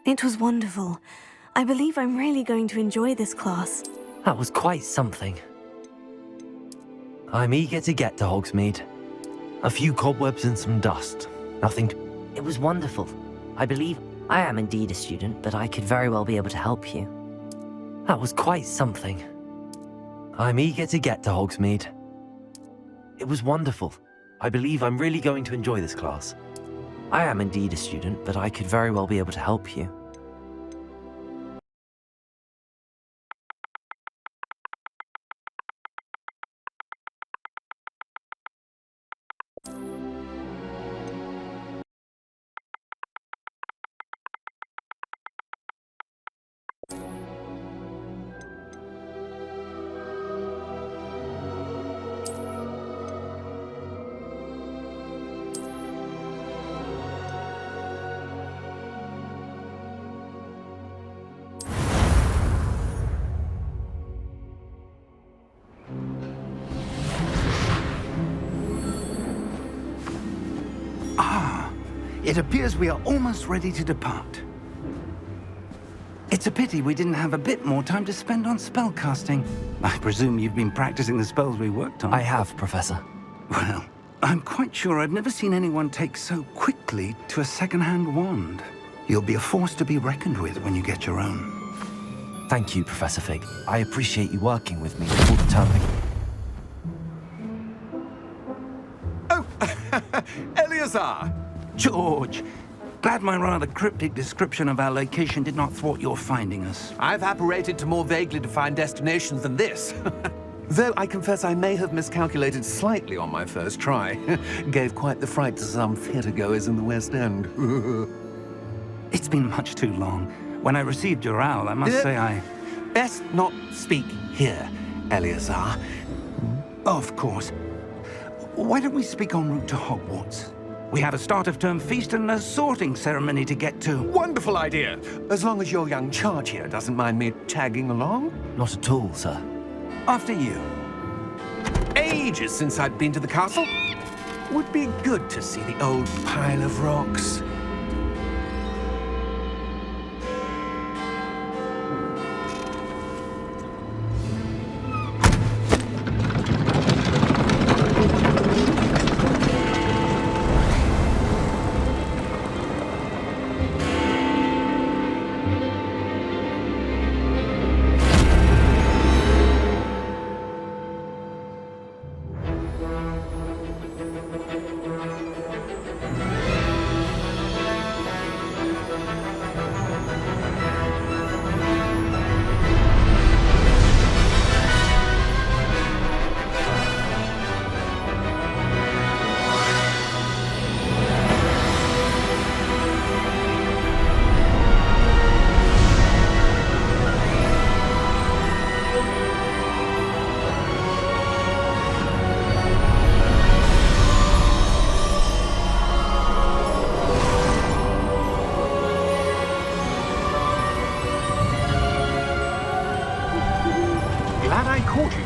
It was wonderful. I believe I'm really going to enjoy this class. That was quite something. I'm eager to get to Hogsmeade. A few cobwebs and some dust. Nothing. It was wonderful. I believe I am indeed a student, but I could very well be able to help you. That was quite something. I'm eager to get to Hogsmeade. It was wonderful. I believe I'm really going to enjoy this class. I am indeed a student, but I could very well be able to help you. It appears we are almost ready to depart. It's a pity we didn't have a bit more time to spend on spellcasting. I presume you've been practicing the spells we worked on. I have, Professor. Well, I'm quite sure I've never seen anyone take so quickly to a second-hand wand. You'll be a force to be reckoned with when you get your own. Thank you, Professor Fig. I appreciate you working with me all the time. Oh, Eleazar! George, glad my rather cryptic description of our location did not thwart your finding us. I've apparated to more vaguely defined destinations than this. Though I confess I may have miscalculated slightly on my first try. Gave quite the fright to some theatre-goers in the West End. It's been much too long. When I received your owl, I must say I... Best not speak here, Eleazar. Of course. Why don't we speak en route to Hogwarts? We have a start-of-term feast and a sorting ceremony to get to. Wonderful idea! As long as your young charge here doesn't mind me tagging along. Not at all, sir. After you. Ages since I'd been to the castle. Would be good to see the old pile of rocks.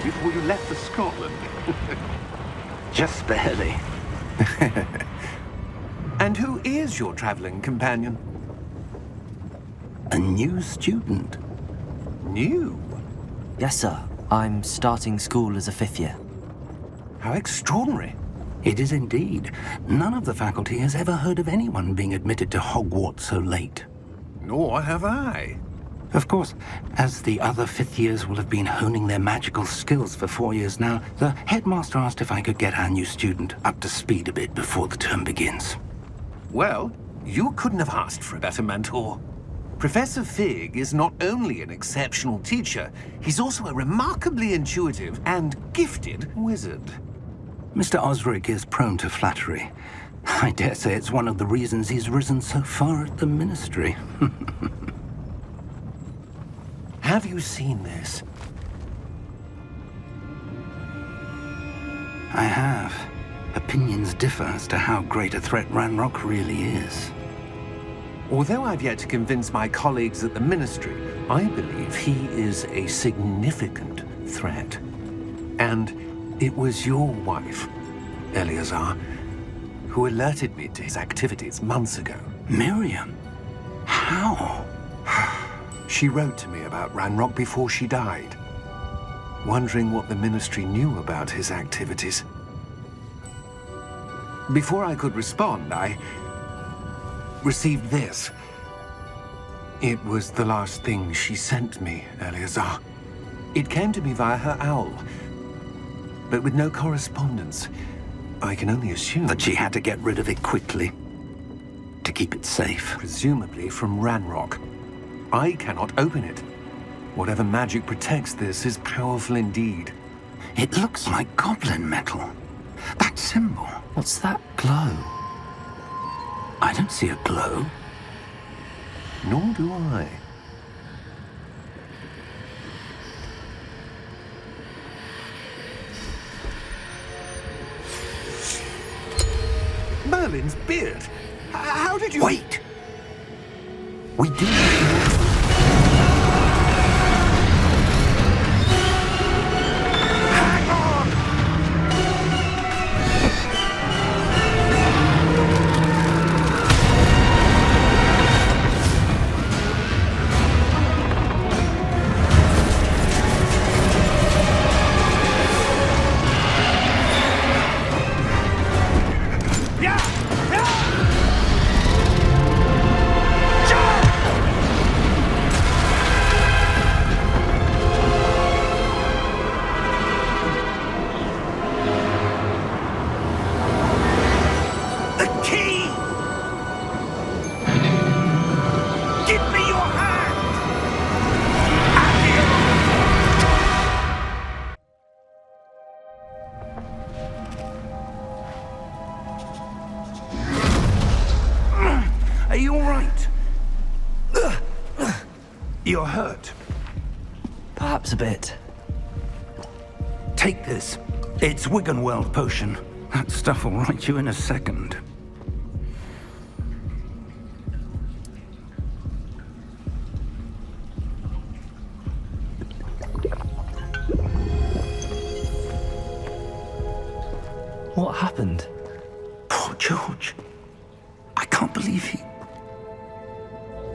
Before you left for Scotland. Just barely. And who is your traveling companion? A new student. New? Yes, sir. I'm starting school as a 5th year. How extraordinary. It is indeed. None of the faculty has ever heard of anyone being admitted to Hogwarts so late. Nor have I. Of course, as the other 5th years will have been honing their magical skills for 4 years now, the headmaster asked if I could get our new student up to speed a bit before the term begins. Well, you couldn't have asked for a better mentor. Professor Fig is not only an exceptional teacher, he's also a remarkably intuitive and gifted wizard. Mr. Osric is prone to flattery. I dare say it's one of the reasons he's risen so far at the Ministry. Have you seen this? I have. Opinions differ as to how great a threat Ranrock really is. Although I've yet to convince my colleagues at the Ministry, I believe he is a significant threat. And it was your wife, Eleazar, who alerted me to his activities months ago. Miriam? How? She wrote to me about Ranrock before she died, wondering what the Ministry knew about his activities. Before I could respond, I received this. It was the last thing she sent me, Eleazar. It came to me via her owl, but with no correspondence. I can only assume That she had to get rid of it quickly to keep it safe. presumably from Ranrock. I cannot open it. Whatever magic protects this is powerful indeed. It looks like goblin metal. That symbol. What's that? Glow. I don't see a glow. Nor do I. Merlin's beard! How did you... Wait! We do need to... Are you all right? You're hurt. Perhaps a bit. Take this. It's Wiggenweld potion. That stuff will right you in a second. What happened? Poor George. I can't believe he...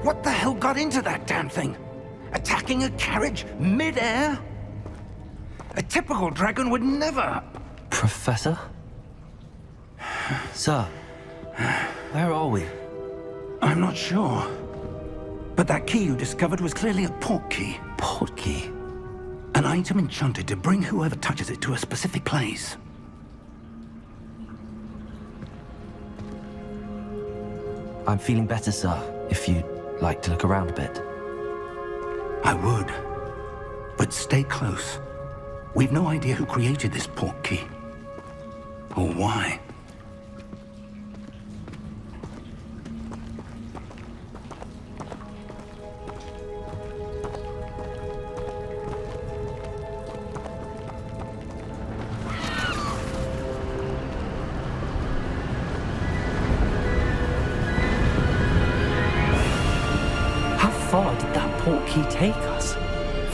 What the hell got into that damn thing? Attacking a carriage mid-air? A typical dragon would never... Professor? Sir, where are we? I'm not sure. But that key you discovered was clearly a port key. Port key? An item enchanted to bring whoever touches it to a specific place. I'm feeling better, sir, if you'd like to look around a bit. I would. But stay close. We've no idea who created this port key. Or why. How far did that port key take us?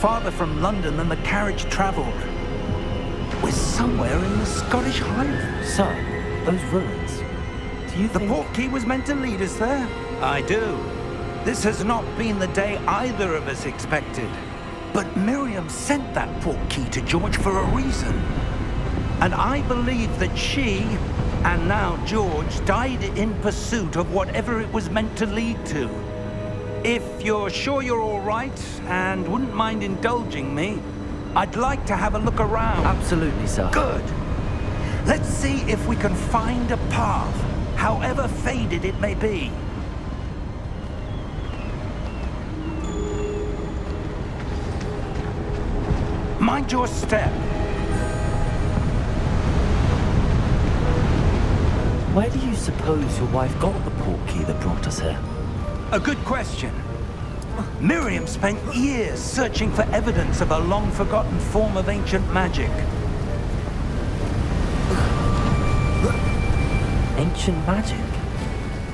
Farther from London than the carriage traveled. We're somewhere in the Scottish Highlands. Sir, those ruins. Do you The think... port key was meant to lead us there? I do. This has not been the day either of us expected. But Miriam sent that port key to George for a reason. And I believe that she, and now George, died in pursuit of whatever it was meant to lead to. If you're sure you're all right, and wouldn't mind indulging me, I'd like to have a look around. Absolutely, sir. Good. Let's see if we can find a path, however faded it may be. Mind your step. Where do you suppose your wife got the port key that brought us here? A good question. Miriam spent years searching for evidence of a long-forgotten form of ancient magic. Ancient magic?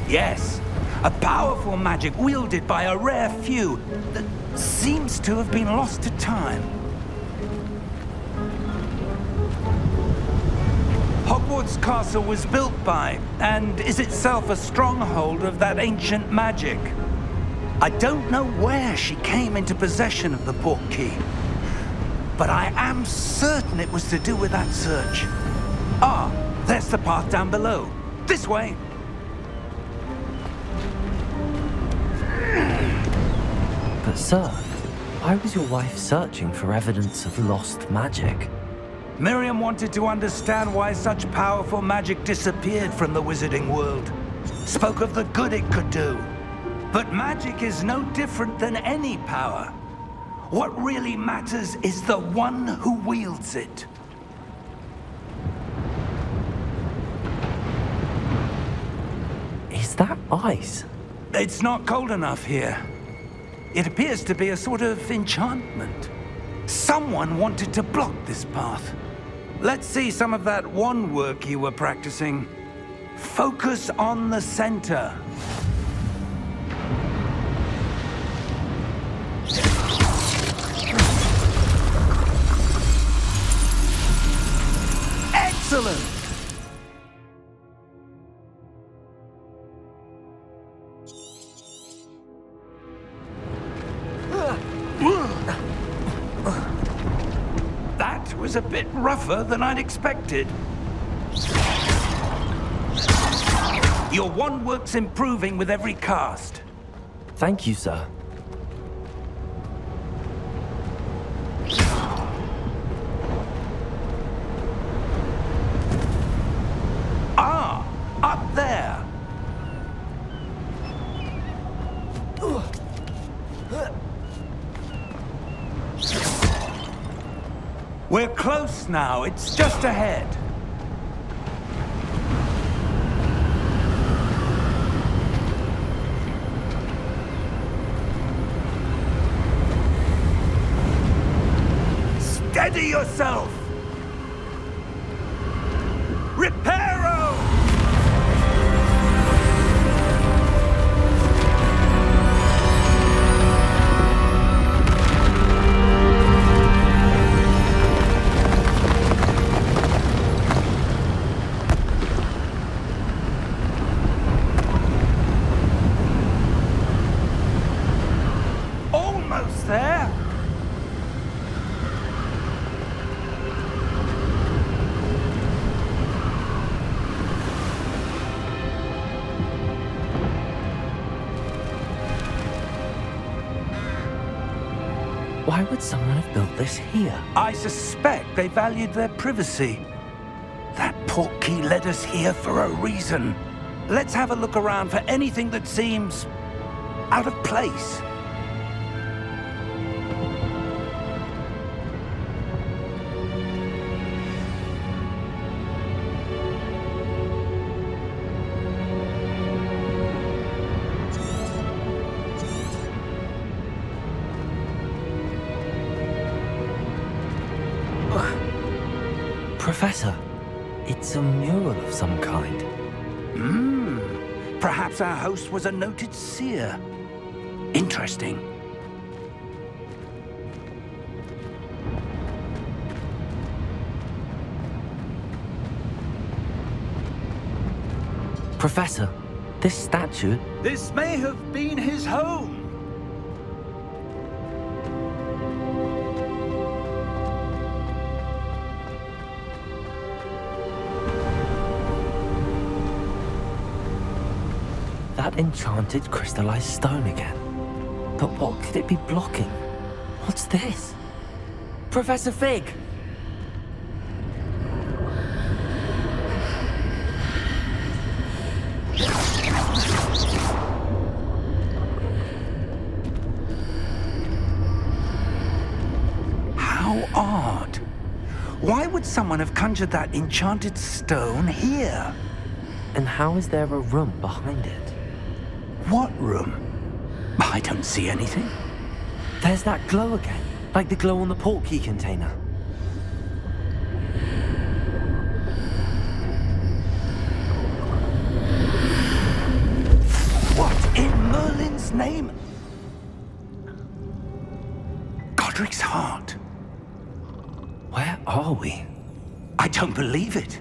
Yes, a powerful magic wielded by a rare few that seems to have been lost to time. Hogwarts Castle was built by, and is itself a stronghold of that ancient magic. I don't know where she came into possession of the portkey, but I am certain it was to do with that search. Ah, there's the path down below. This way. But sir, why was your wife searching for evidence of lost magic? Miriam wanted to understand why such powerful magic disappeared from the wizarding world. Spoke of the good it could do. But magic is no different than any power. What really matters is the one who wields it. Is that ice? It's not cold enough here. It appears to be a sort of enchantment. Someone wanted to block this path. Let's see some of that wand work you were practicing. Focus on the center. Excellent! That was a bit rougher than I'd expected. Your wand work's improving with every cast. Thank you, sir. Ah, up there. We're close now. It's just ahead. Steady yourself! Reparo! Almost there! Why would someone have built this here? I suspect they valued their privacy. That portkey led us here for a reason. Let's have a look around for anything that seems out of place. Professor, it's a mural of some kind. Perhaps our host was a noted seer. Interesting. Professor, this statue... This may have been his home. That enchanted crystallized stone again. But what could it be blocking? What's this? Professor Fig! How odd. Why would someone have conjured that enchanted stone here? And how is there a room behind it? What room? I don't see anything. There's that glow again, like the glow on the portkey container. What in Merlin's name? Godric's heart. Where are we? I don't believe it.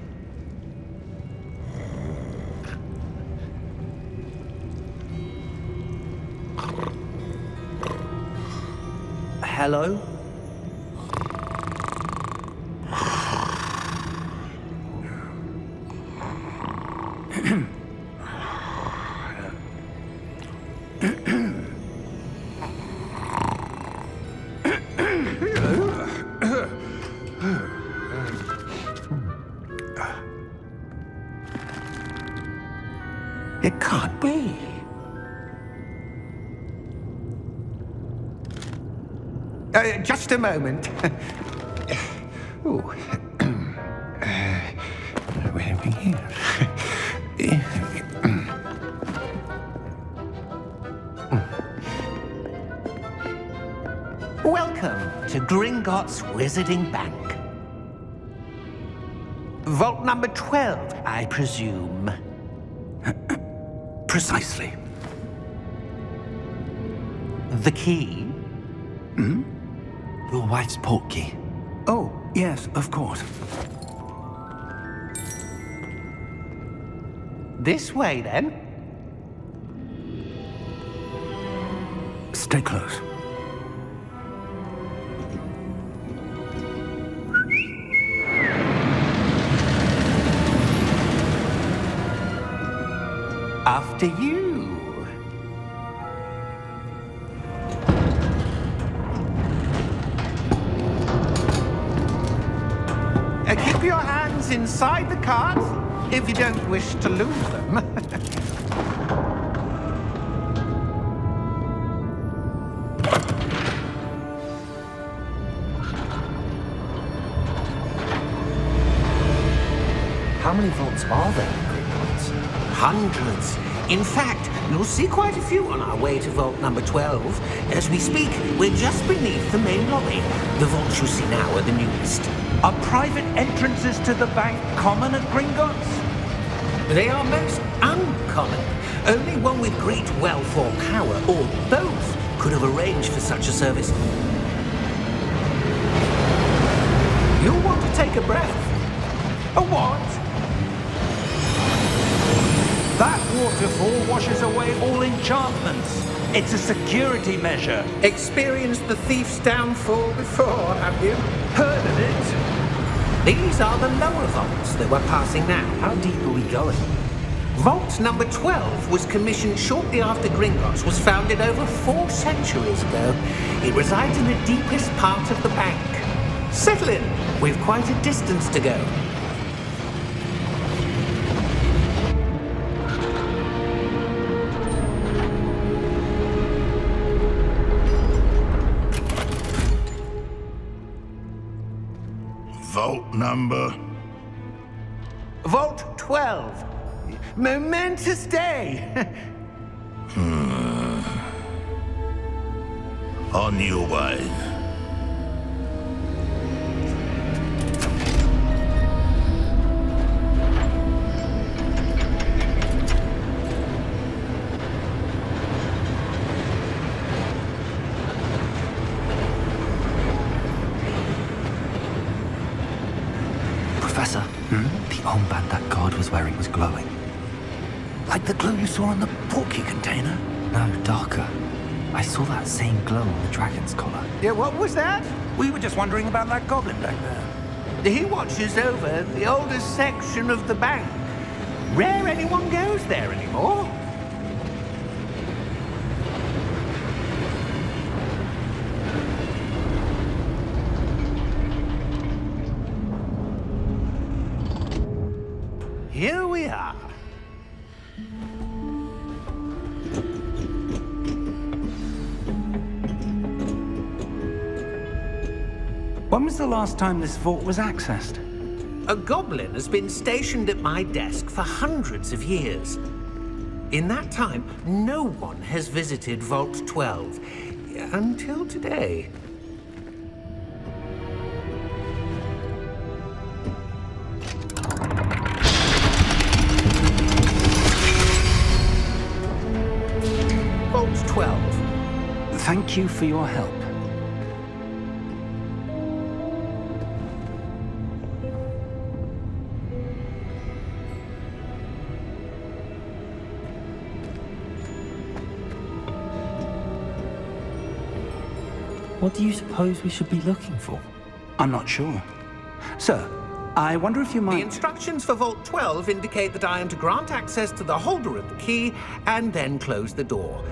hello? It can't be. Just a moment. Ooh. Where are we here? Welcome to Gringotts Wizarding Bank. Vault number 12, I presume. Precisely. The key? Hmm? Your wife's portkey. Oh, yes, of course. This way, then. Stay close. After you. Keep your hands inside the cart if you don't wish to lose them. How many vaults are there in Gringotts? Hundreds. In fact, you'll see quite a few on our way to vault number 12. As we speak, we're just beneath the main lobby. The vaults you see now are the newest. Are private entrances to the bank common at Gringotts? They are most uncommon. Only one with great wealth or power, or both, could have arranged for such a service. You'll want to take a breath. A what? That waterfall washes away all enchantments. It's a security measure. Experienced the thief's downfall before, have you? Heard of it? These are the lower vaults that we're passing now. How deep are we going? Vault number 12 was commissioned shortly after Gringotts was founded over 4 centuries ago. It resides in the deepest part of the bank. Settle in. We've quite a distance to go. Vault number? Vault 12. Momentous day. On your way. Professor, the armband that guard was wearing was glowing. Like the glow you saw on the portkey container? No, darker. I saw that same glow on the dragon's collar. Yeah, what was that? We were just wondering about that goblin back there. He watches over the oldest section of the bank. Rare anyone goes there anymore. Here we are. When was the last time this vault was accessed? A goblin has been stationed at my desk for hundreds of years. In that time, no one has visited Vault 12 until today. Vault 12. Thank you for your help. What do you suppose we should be looking for? I'm not sure. Sir, I wonder if you The might... instructions for Vault 12 indicate that I am to grant access to the holder of the key and then close the door.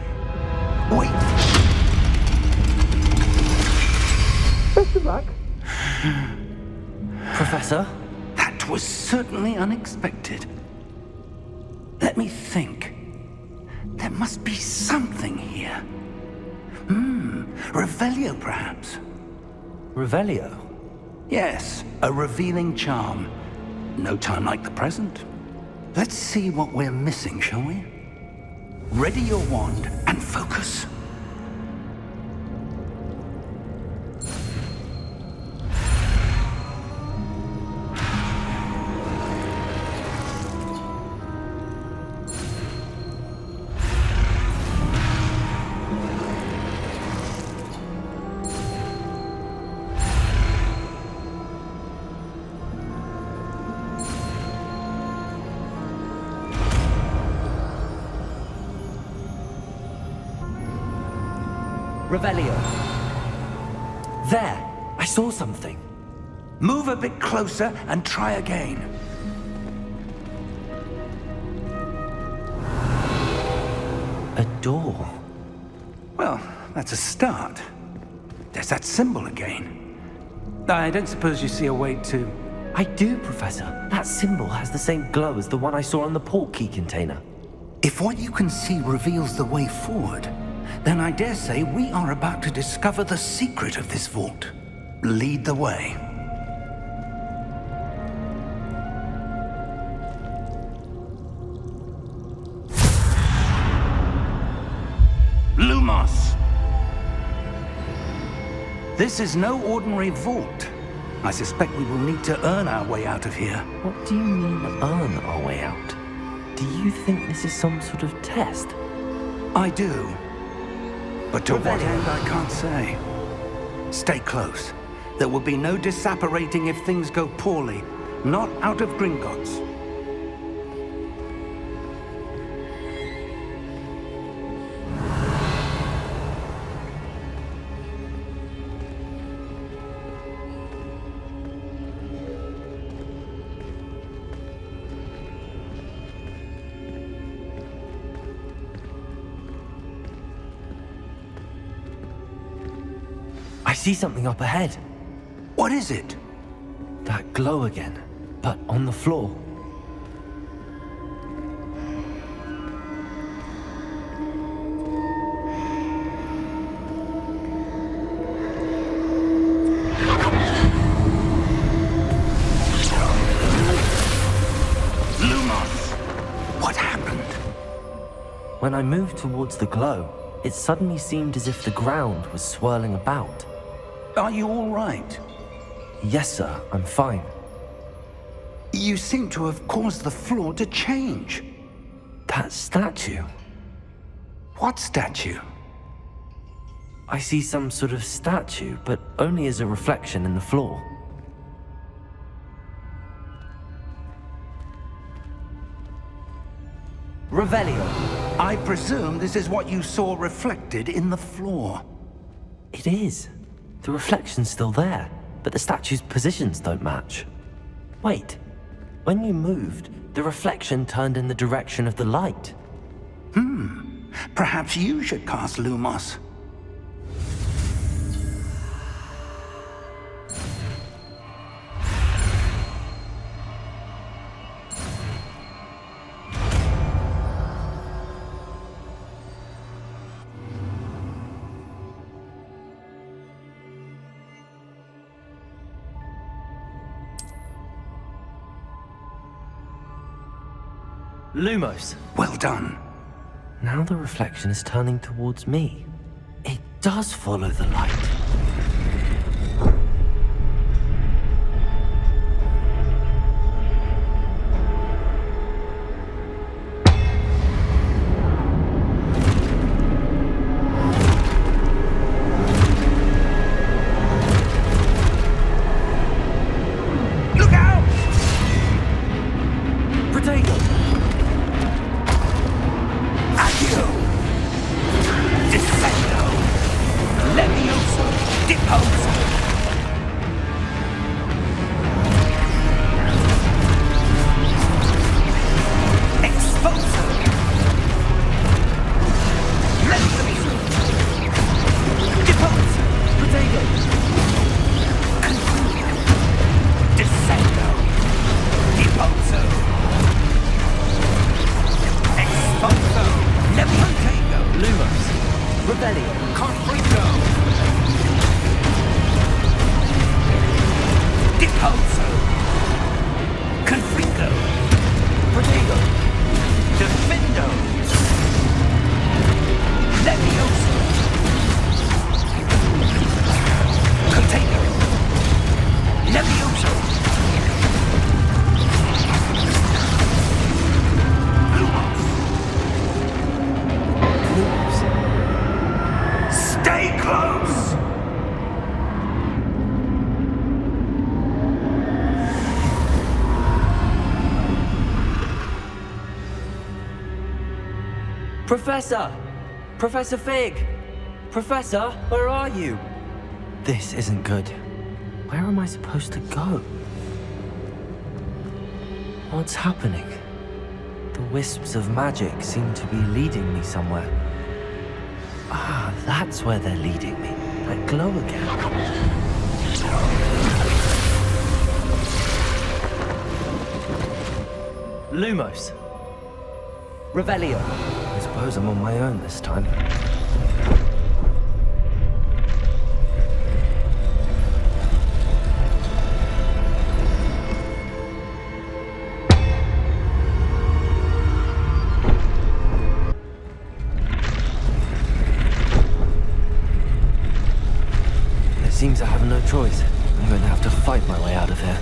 Wait! Best of luck. Professor? That was certainly unexpected. Let me think. There must be something here. Revelio, perhaps? Revelio? Yes, a revealing charm. No time like the present. Let's see what we're missing, shall we? Ready your wand and focus. Revelio. There! I saw something. Move a bit closer and try again. A door. Well, that's a start. There's that symbol again. I don't suppose you see a way to... I do, Professor. That symbol has the same glow as the one I saw on the port key container. If what you can see reveals the way forward, then I dare say we are about to discover the secret of this vault. Lead the way. Lumos! This is no ordinary vault. I suspect we will need to earn our way out of here. What do you mean, earn our way out? Do you think this is some sort of test? I do. But to what Revelio. end, I can't say. Stay close. There will be no disapparating if things go poorly. Not out of Gringotts. I see something up ahead. What is it? That glow again, but on the floor. Lumos! What happened? When I moved towards the glow, it suddenly seemed as if the ground was swirling about. Are you all right? Yes, sir, I'm fine. You seem to have caused the floor to change. That statue. What statue? I see some sort of statue, but only as a reflection in the floor. Revelio. I presume this is what you saw reflected in the floor. It is. The reflection's still there, but the statue's positions don't match. Wait. When you moved, the reflection turned in the direction of the light. Perhaps you should cast Lumos. Lumos. Well done. Now the reflection is turning towards me. It does follow the light. Look out! Potato! Accio! Incendio! Levioso! Professor! Professor Fig! Professor, where are you? This isn't good. Where am I supposed to go? What's happening? The wisps of magic seem to be leading me somewhere. Ah, that's where they're leading me. That glow again. Lumos. Revelio. I suppose I'm on my own this time. It seems I have no choice. I'm going to have to fight my way out of here.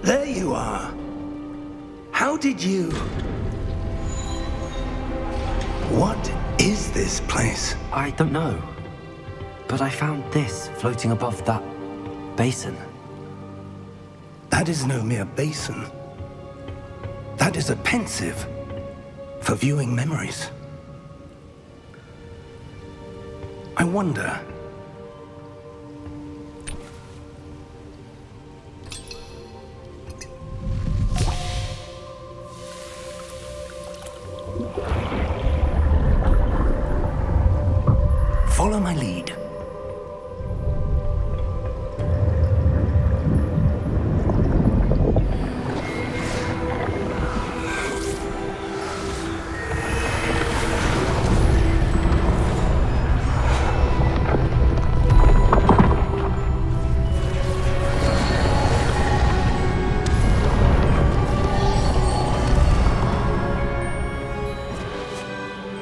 There you are. How did you... What is this place? I don't know. But I found this floating above that basin. That is no mere basin. That is a pensive for viewing memories. I wonder... Follow my lead.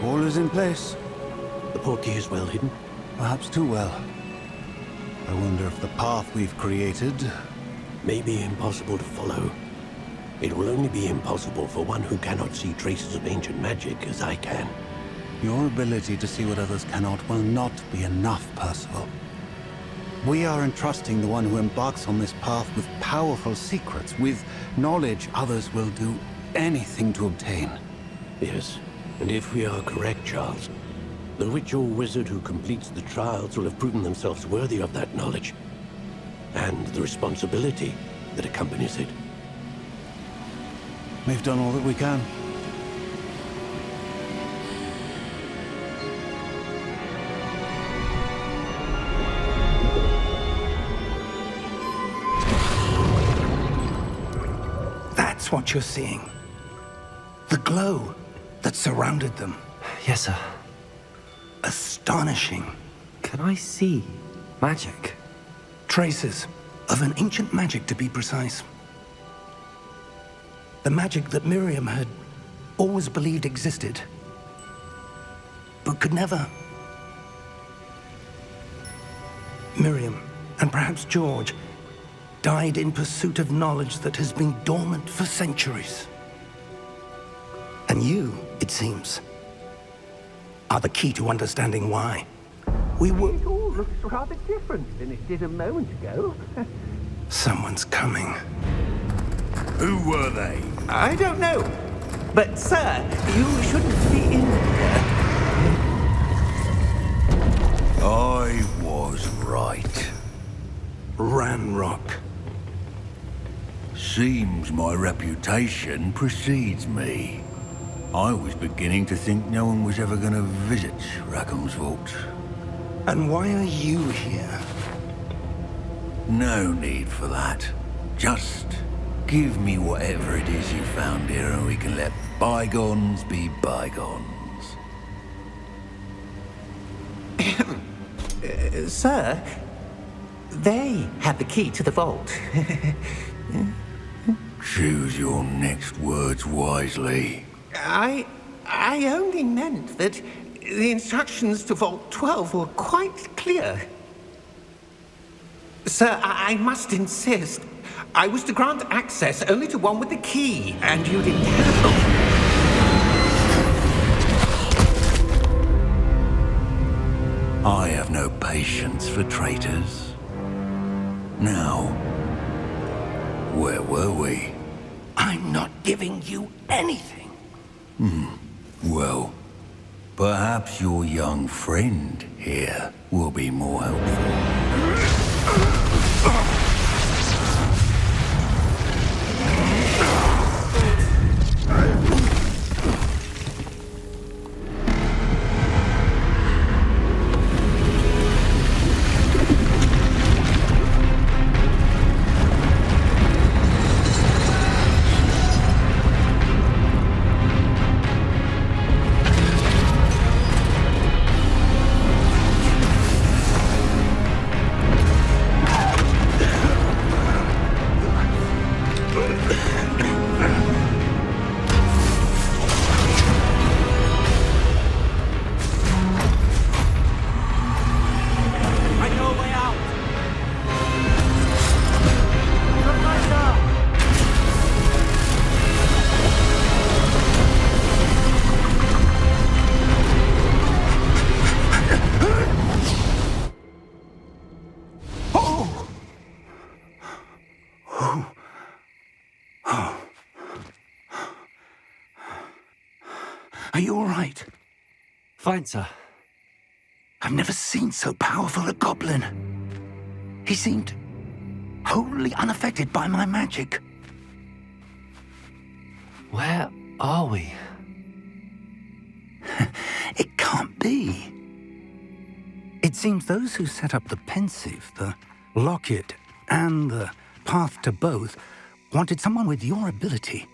All is in place. The portkey is well hidden. Perhaps too well. I wonder if the path we've created... May be impossible to follow. It will only be impossible for one who cannot see traces of ancient magic as I can. Your ability to see what others cannot will not be enough, Percival. We are entrusting the one who embarks on this path with powerful secrets, with knowledge others will do anything to obtain. Yes, and if we are correct, Charles, the witch or wizard who completes the trials will have proven themselves worthy of that knowledge. and the responsibility that accompanies it. We've done all that we can. That's what you're seeing. The glow that surrounded them. Yes, sir. Astonishing. Can I see magic? Traces of an ancient magic, to be precise. The magic that Miriam had always believed existed, but could never. Miriam, and perhaps George, died in pursuit of knowledge that has been dormant for centuries. And you, it seems, are the key to understanding why. It all looks rather different than it did a moment ago. Someone's coming. Who were they? I don't know. But, sir, you shouldn't be in here. I was right. Ranrock. Seems my reputation precedes me. I was beginning to think no one was ever going to visit Rackham's vault. And why are you here? No need for that. Just give me whatever it is you found here and we can let bygones be bygones. Sir, they had the key to the vault. Choose your next words wisely. I only meant that the instructions to Vault 12 were quite clear. Sir, I must insist. I was to grant access only to one with the key, and you didn't have. I have no patience for traitors. Now, where were we? I'm not giving you anything. Well, perhaps your young friend here will be more helpful. Are you all right? Fine, sir. I've never seen so powerful a goblin. He seemed wholly unaffected by my magic. Where are we? It can't be. It seems those who set up the pensive, the locket, and the path to both wanted someone with your ability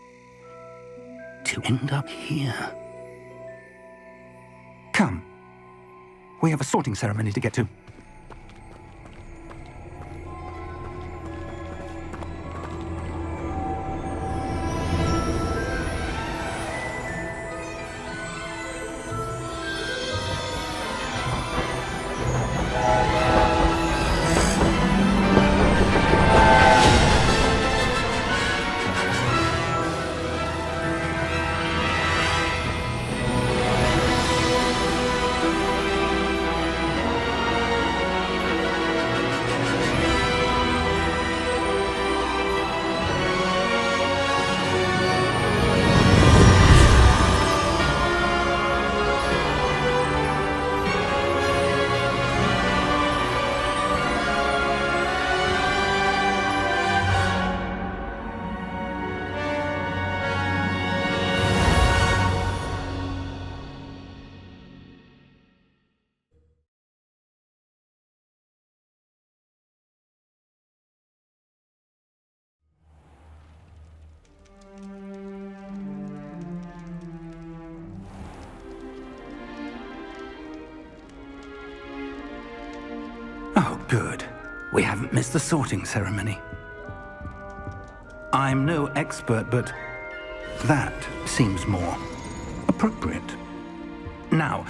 to end up here. Come. We have a sorting ceremony to get to. Good. We haven't missed the sorting ceremony. I'm no expert, but that seems more appropriate. Now,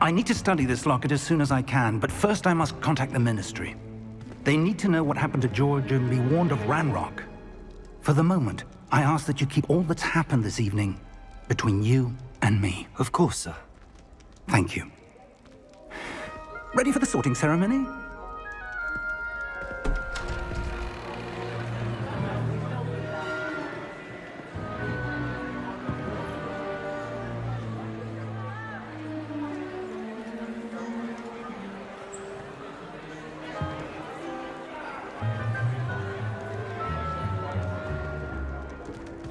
I need to study this locket as soon as I can, but first I must contact the Ministry. They need to know what happened to George and be warned of Ranrock. For the moment, I ask that you keep all that's happened this evening between you and me. Of course, sir. Thank you. Ready for the sorting ceremony?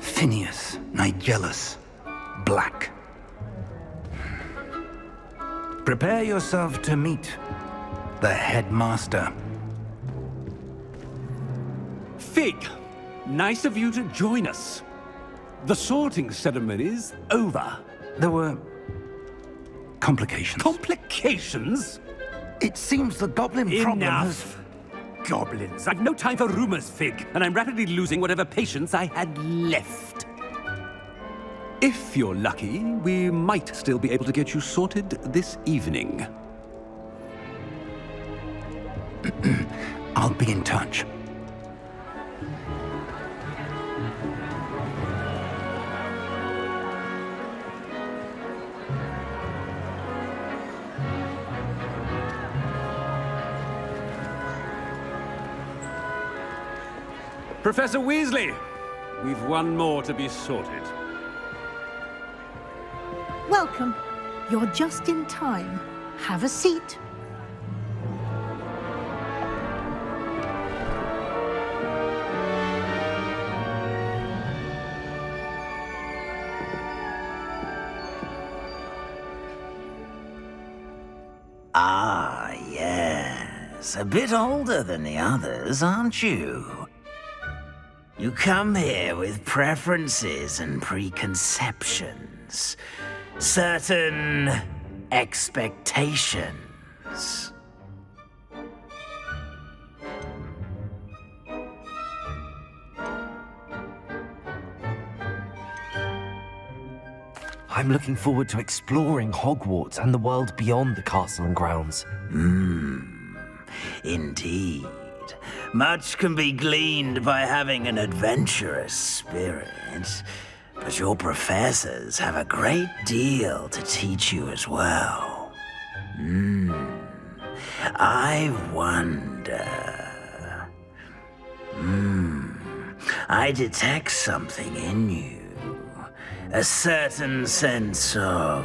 Phineas, Nigellus, Black. Prepare yourself to meet the headmaster. Fig, nice of you to join us. The sorting ceremony's over. There were complications. Complications? It seems the goblin problem has... Enough! Goblins. I've no time for rumors, Fig, and I'm rapidly losing whatever patience I had left. If you're lucky, we might still be able to get you sorted this evening. I'll be in touch. Professor Weasley, we've one more to be sorted. Welcome. You're just in time. Have a seat. Ah, yes. A bit older than the others, aren't you? You come here with preferences and preconceptions. Certain expectations. I'm looking forward to exploring Hogwarts and the world beyond the castle and grounds. Indeed. Much can be gleaned by having an adventurous spirit, but your professors have a great deal to teach you as well. I wonder... I detect something in you. A certain sense of...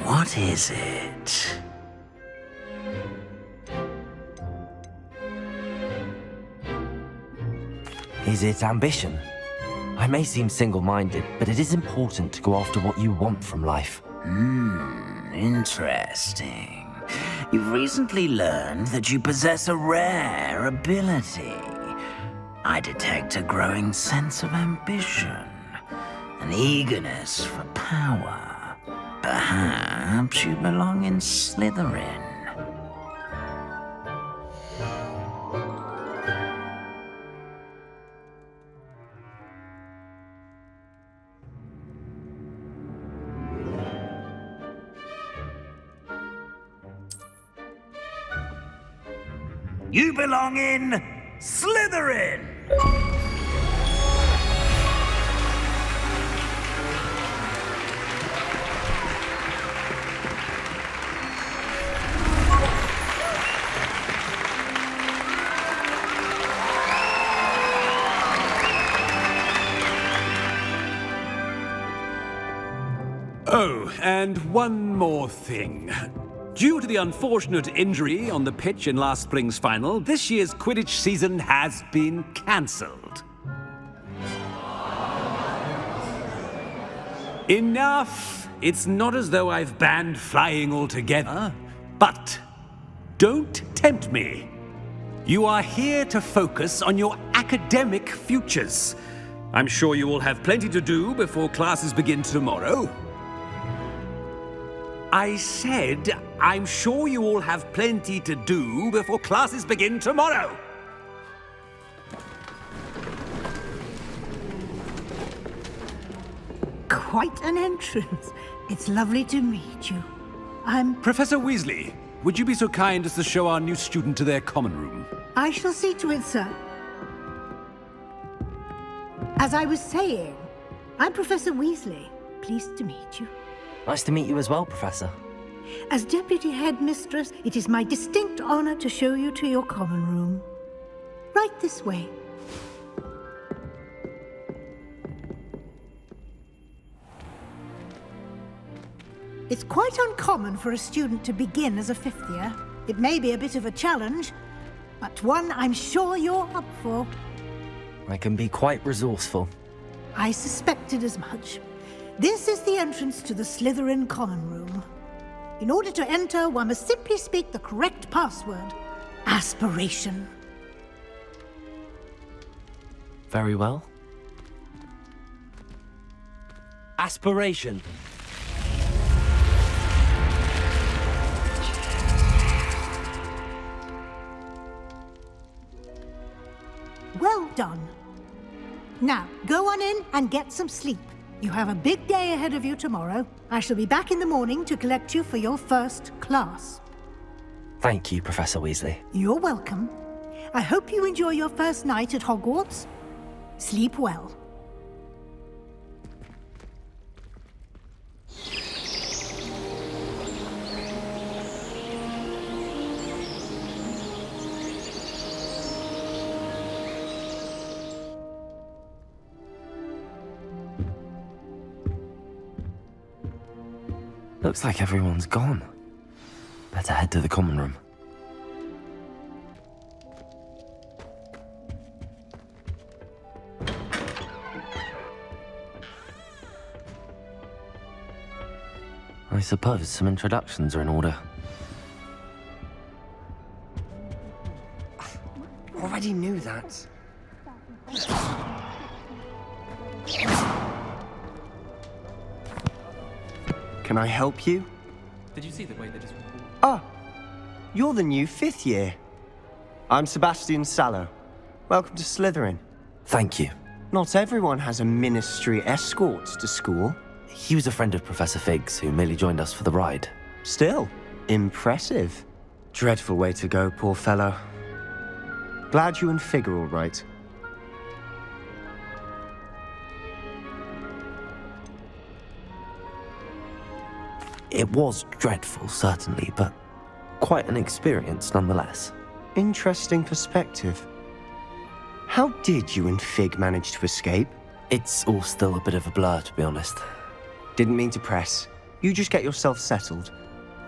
what is it? Is it ambition? I may seem single-minded, but it is important to go after what you want from life. Interesting. You've recently learned that you possess a rare ability. I detect a growing sense of ambition, an eagerness for power. Perhaps you belong in Slytherin. You belong in Slytherin! Oh, and one more thing. Due to the unfortunate injury on the pitch in last spring's final, this year's Quidditch season has been cancelled. Enough! It's not as though I've banned flying altogether, but don't tempt me. You are here to focus on your academic futures. I'm sure you will have plenty to do before classes begin tomorrow. I said, I'm sure you all have plenty to do before classes begin tomorrow. Quite an entrance. It's lovely to meet you. Professor Weasley, would you be so kind as to show our new student to their common room? I shall see to it, sir. As I was saying, I'm Professor Weasley. Pleased to meet you. Nice to meet you as well, Professor. As Deputy Headmistress, it is my distinct honor to show you to your common room. Right this way. It's quite uncommon for a student to begin as a fifth year. It may be a bit of a challenge, but one I'm sure you're up for. I can be quite resourceful. I suspected as much. This is the entrance to the Slytherin common room. In order to enter, one must simply speak the correct password. Aspiration. Very well. Aspiration. Well done. Now, go on in and get some sleep. You have a big day ahead of you tomorrow. I shall be back in the morning to collect you for your first class. Thank you, Professor Weasley. You're welcome. I hope you enjoy your first night at Hogwarts. Sleep well. Looks like everyone's gone. Better head to the common room. I suppose some introductions are in order. Already knew that. Can I help you? Did you see the way they just... Ah, you're the new fifth year. I'm Sebastian Sallow. Welcome to Slytherin. Thank you. Not everyone has a ministry escort to school. He was a friend of Professor Fig's who merely joined us for the ride. Still, impressive. Dreadful way to go, poor fellow. Glad you and Fig are all right. It was dreadful, certainly, but quite an experience nonetheless. Interesting perspective. How did you and Fig manage to escape? It's all still a bit of a blur, to be honest. Didn't mean to press. You just get yourself settled.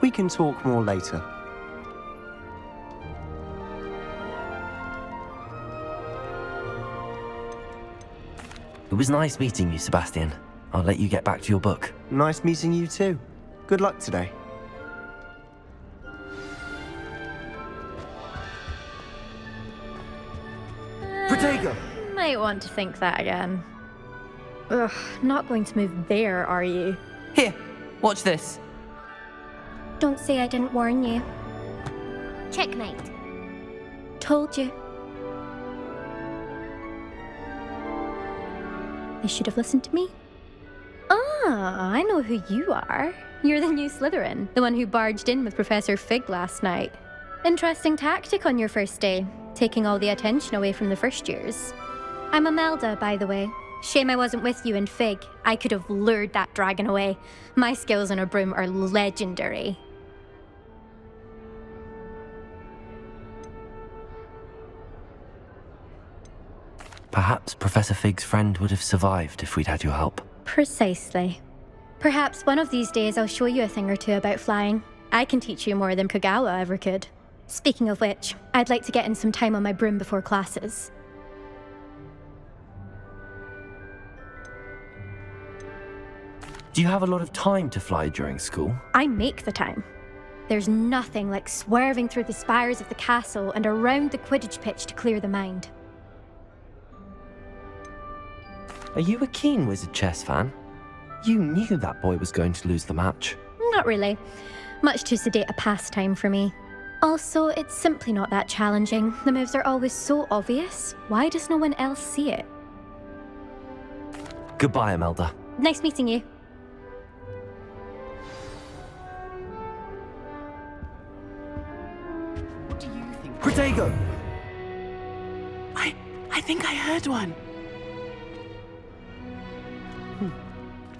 We can talk more later. It was nice meeting you, Sebastian. I'll let you get back to your book. Nice meeting you too. Good luck today. Protego! Might want to think that again. Ugh, not going to move there, are you? Here, watch this. Don't say I didn't warn you. Checkmate. Told you. They should have listened to me. Ah, I know who you are. You're the new Slytherin, the one who barged in with Professor Fig last night. Interesting tactic on your first day, taking all the attention away from the first years. I'm Imelda, by the way. Shame I wasn't with you in Fig. I could have lured that dragon away. My skills on a broom are legendary. Perhaps Professor Fig's friend would have survived if we'd had your help. Precisely. Perhaps one of these days I'll show you a thing or two about flying. I can teach you more than Kagawa ever could. Speaking of which, I'd like to get in some time on my broom before classes. Do you have a lot of time to fly during school? I make the time. There's nothing like swerving through the spires of the castle and around the Quidditch pitch to clear the mind. Are you a keen Wizard chess fan? You knew that boy was going to lose the match. Not really. Much too sedate a pastime for me. Also, it's simply not that challenging. The moves are always so obvious. Why does no one else see it? Goodbye, Imelda. Nice meeting you. What do you think? Protego! I think I heard one.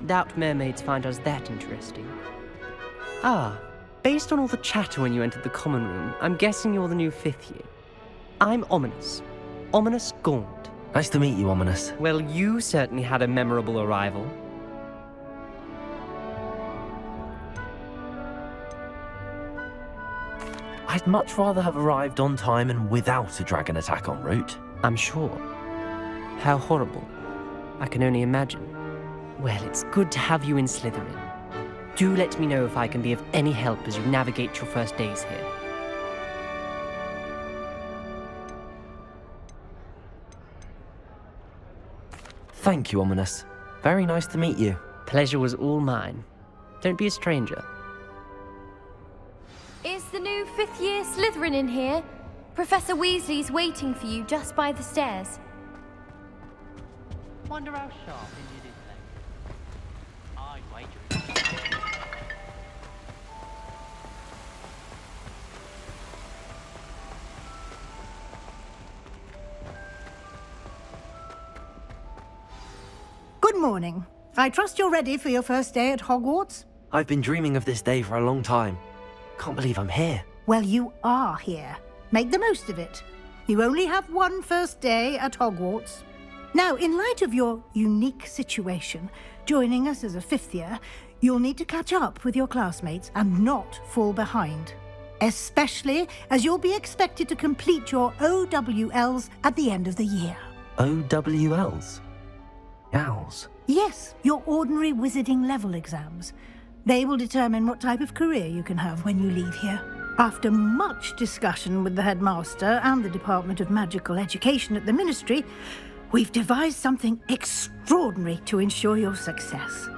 Doubt mermaids find us that interesting. Ah, based on all the chatter when you entered the common room, I'm guessing you're the new 5th year. I'm Ominous. Ominous Gaunt. Nice to meet you, Ominous. Well, you certainly had a memorable arrival. I'd much rather have arrived on time and without a dragon attack en route. I'm sure. How horrible. I can only imagine. Well, it's good to have you in Slytherin. Do let me know if I can be of any help as you navigate your first days here. Thank you, Ominous. Very nice to meet you. Pleasure was all mine. Don't be a stranger. Is the new 5th year Slytherin in here? Professor Weasley's waiting for you just by the stairs. Wonder how sharp India did play. I'd wager Good morning. I trust you're ready for your first day at Hogwarts? I've been dreaming of this day for a long time. Can't believe I'm here. Well, you are here. Make the most of it. You only have one first day at Hogwarts. Now, in light of your unique situation, joining us as a 5th year, you'll need to catch up with your classmates and not fall behind. Especially as you'll be expected to complete your OWLs at the end of the year. OWLs? Owls? Yes, your ordinary wizarding level exams. They will determine what type of career you can have when you leave here. After much discussion with the headmaster and the Department of Magical Education at the Ministry, we've devised something extraordinary to ensure your success.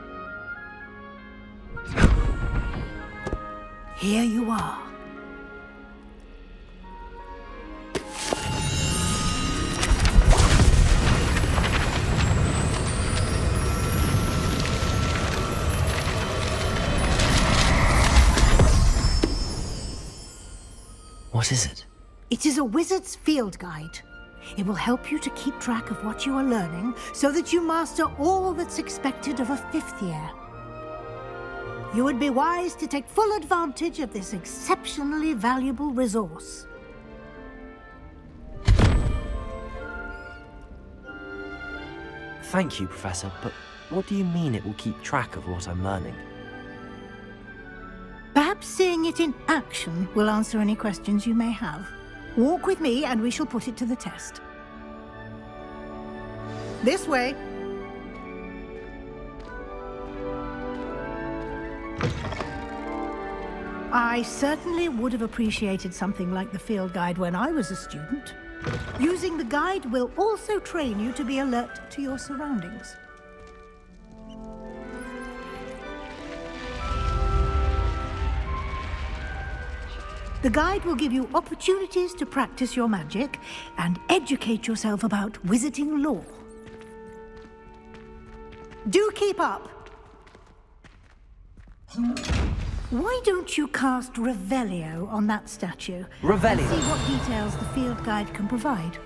Here you are. What is it? It is a wizard's field guide. It will help you to keep track of what you are learning so that you master all that's expected of a 5th year. You would be wise to take full advantage of this exceptionally valuable resource. Thank you, Professor, but what do you mean it will keep track of what I'm learning? Perhaps seeing it in action will answer any questions you may have. Walk with me and we shall put it to the test. This way. I certainly would have appreciated something like the field guide when I was a student. Using the guide will also train you to be alert to your surroundings. The guide will give you opportunities to practice your magic and educate yourself about wizarding lore. Do keep up! Why don't you cast Revelio on that statue? Revelio? And see what details the field guide can provide.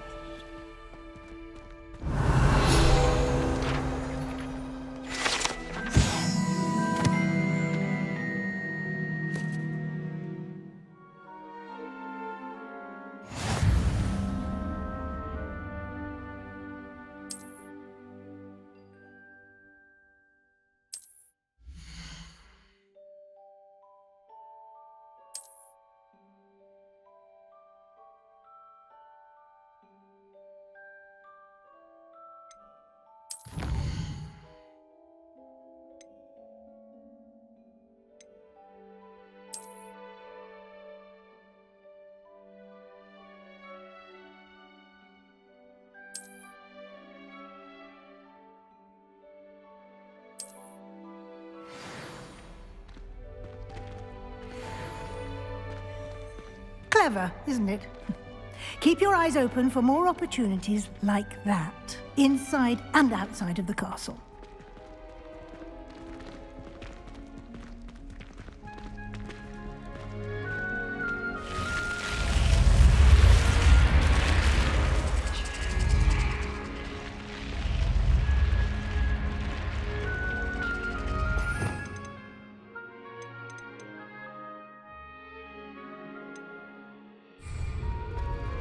Clever, isn't it? Keep your eyes open for more opportunities like that, inside and outside of the castle.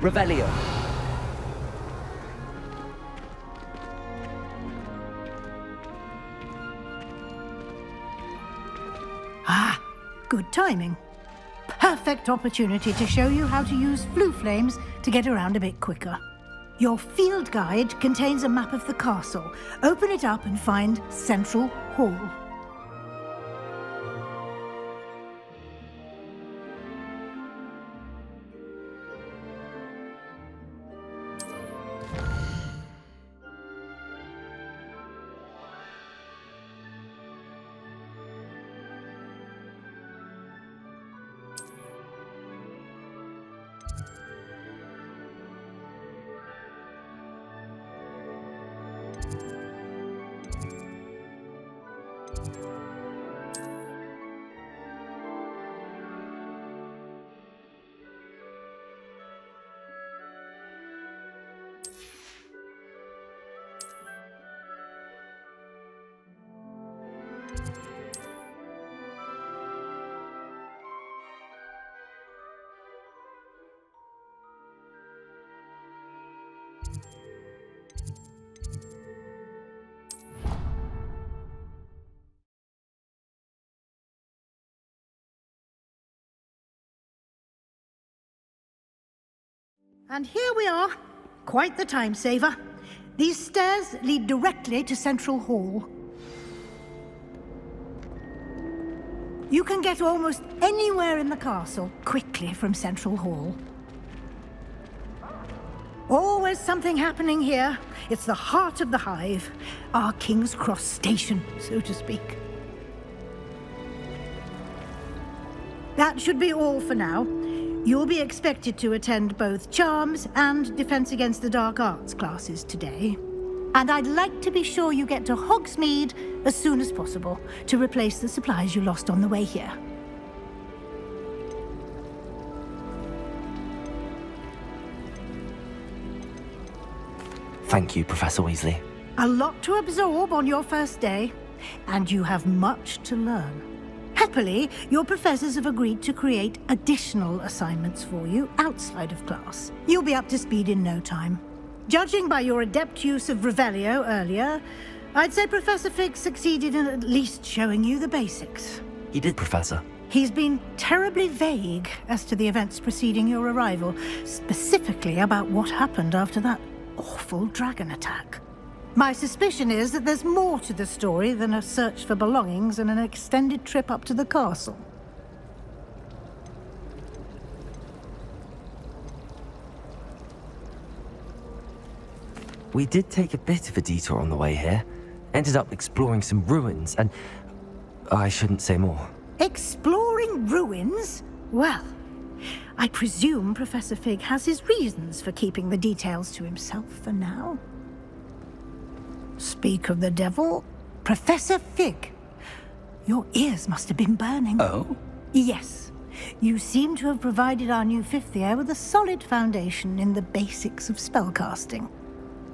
Revelio. Ah, good timing. Perfect opportunity to show you how to use flue flames to get around a bit quicker. Your field guide contains a map of the castle. Open it up and find Central Hall. And here we are. Quite the time saver. These stairs lead directly to Central Hall. You can get almost anywhere in the castle quickly from Central Hall. Always something happening here. It's the heart of the hive. Our King's Cross station, so to speak. That should be all for now. You'll be expected to attend both Charms and Defense Against the Dark Arts classes today. And I'd like to be sure you get to Hogsmeade as soon as possible to replace the supplies you lost on the way here. Thank you, Professor Weasley. A lot to absorb on your first day, and you have much to learn. Happily, your professors have agreed to create additional assignments for you outside of class. You'll be up to speed in no time. Judging by your adept use of Revelio earlier, I'd say Professor Fig succeeded in at least showing you the basics. He did, Professor. He's been terribly vague as to the events preceding your arrival, specifically about what happened after that awful dragon attack. My suspicion is that there's more to the story than a search for belongings and an extended trip up to the castle. We did take a bit of a detour on the way here. Ended up exploring some ruins, and I shouldn't say more. Exploring ruins? Well, I presume Professor Fig has his reasons for keeping the details to himself for now. Speak of the devil, Professor Fig. Your ears must have been burning. Oh? Yes. You seem to have provided our new fifth year with a solid foundation in the basics of spellcasting.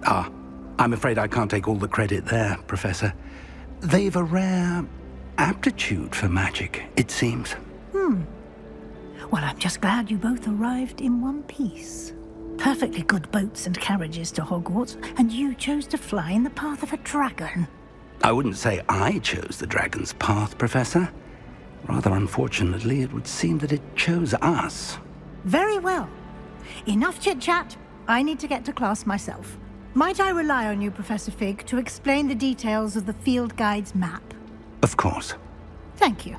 Ah, I'm afraid I can't take all the credit there, Professor. They've a rare aptitude for magic, it seems. Well, I'm just glad you both arrived in one piece. Perfectly good boats and carriages to Hogwarts, and you chose to fly in the path of a dragon. I wouldn't say I chose the dragon's path, Professor. Rather unfortunately, it would seem that it chose us. Very well. Enough chit-chat. I need to get to class myself. Might I rely on you, Professor Fig, to explain the details of the field guide's map? Of course. Thank you.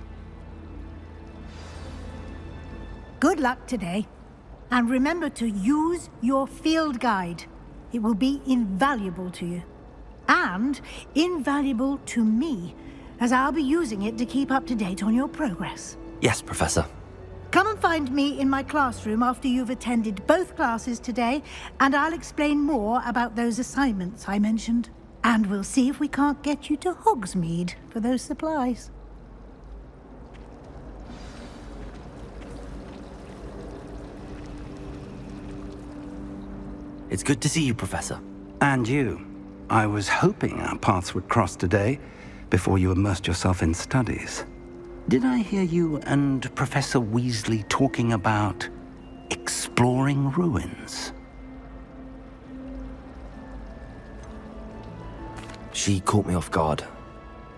Good luck today. And remember to use your field guide. It will be invaluable to you. And invaluable to me, as I'll be using it to keep up to date on your progress. Yes, Professor. Come and find me in my classroom after you've attended both classes today, and I'll explain more about those assignments I mentioned. And we'll see if we can't get you to Hogsmeade for those supplies. It's good to see you, Professor. And you. I was hoping our paths would cross today, before you immersed yourself in studies. Did I hear you and Professor Weasley talking about exploring ruins? She caught me off guard.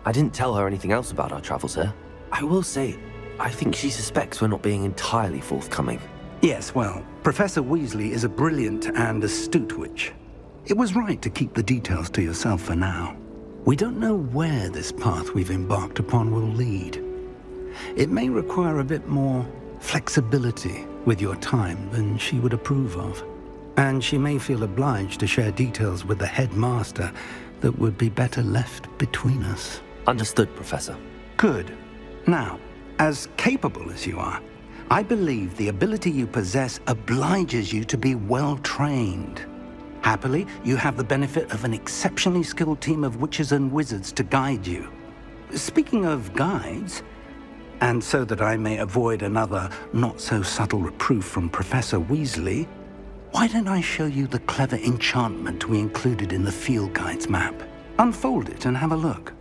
I didn't tell her anything else about our travels here. I will say, I think she suspects we're not being entirely forthcoming. Yes, well, Professor Weasley is a brilliant and astute witch. It was right to keep the details to yourself for now. We don't know where this path we've embarked upon will lead. It may require a bit more flexibility with your time than she would approve of. And she may feel obliged to share details with the headmaster that would be better left between us. Understood, Professor. Good. Now, as capable as you are, I believe the ability you possess obliges you to be well trained. Happily, you have the benefit of an exceptionally skilled team of witches and wizards to guide you. Speaking of guides, and so that I may avoid another not-so-subtle reproof from Professor Weasley, why don't I show you the clever enchantment we included in the field guide's map? Unfold it and have a look.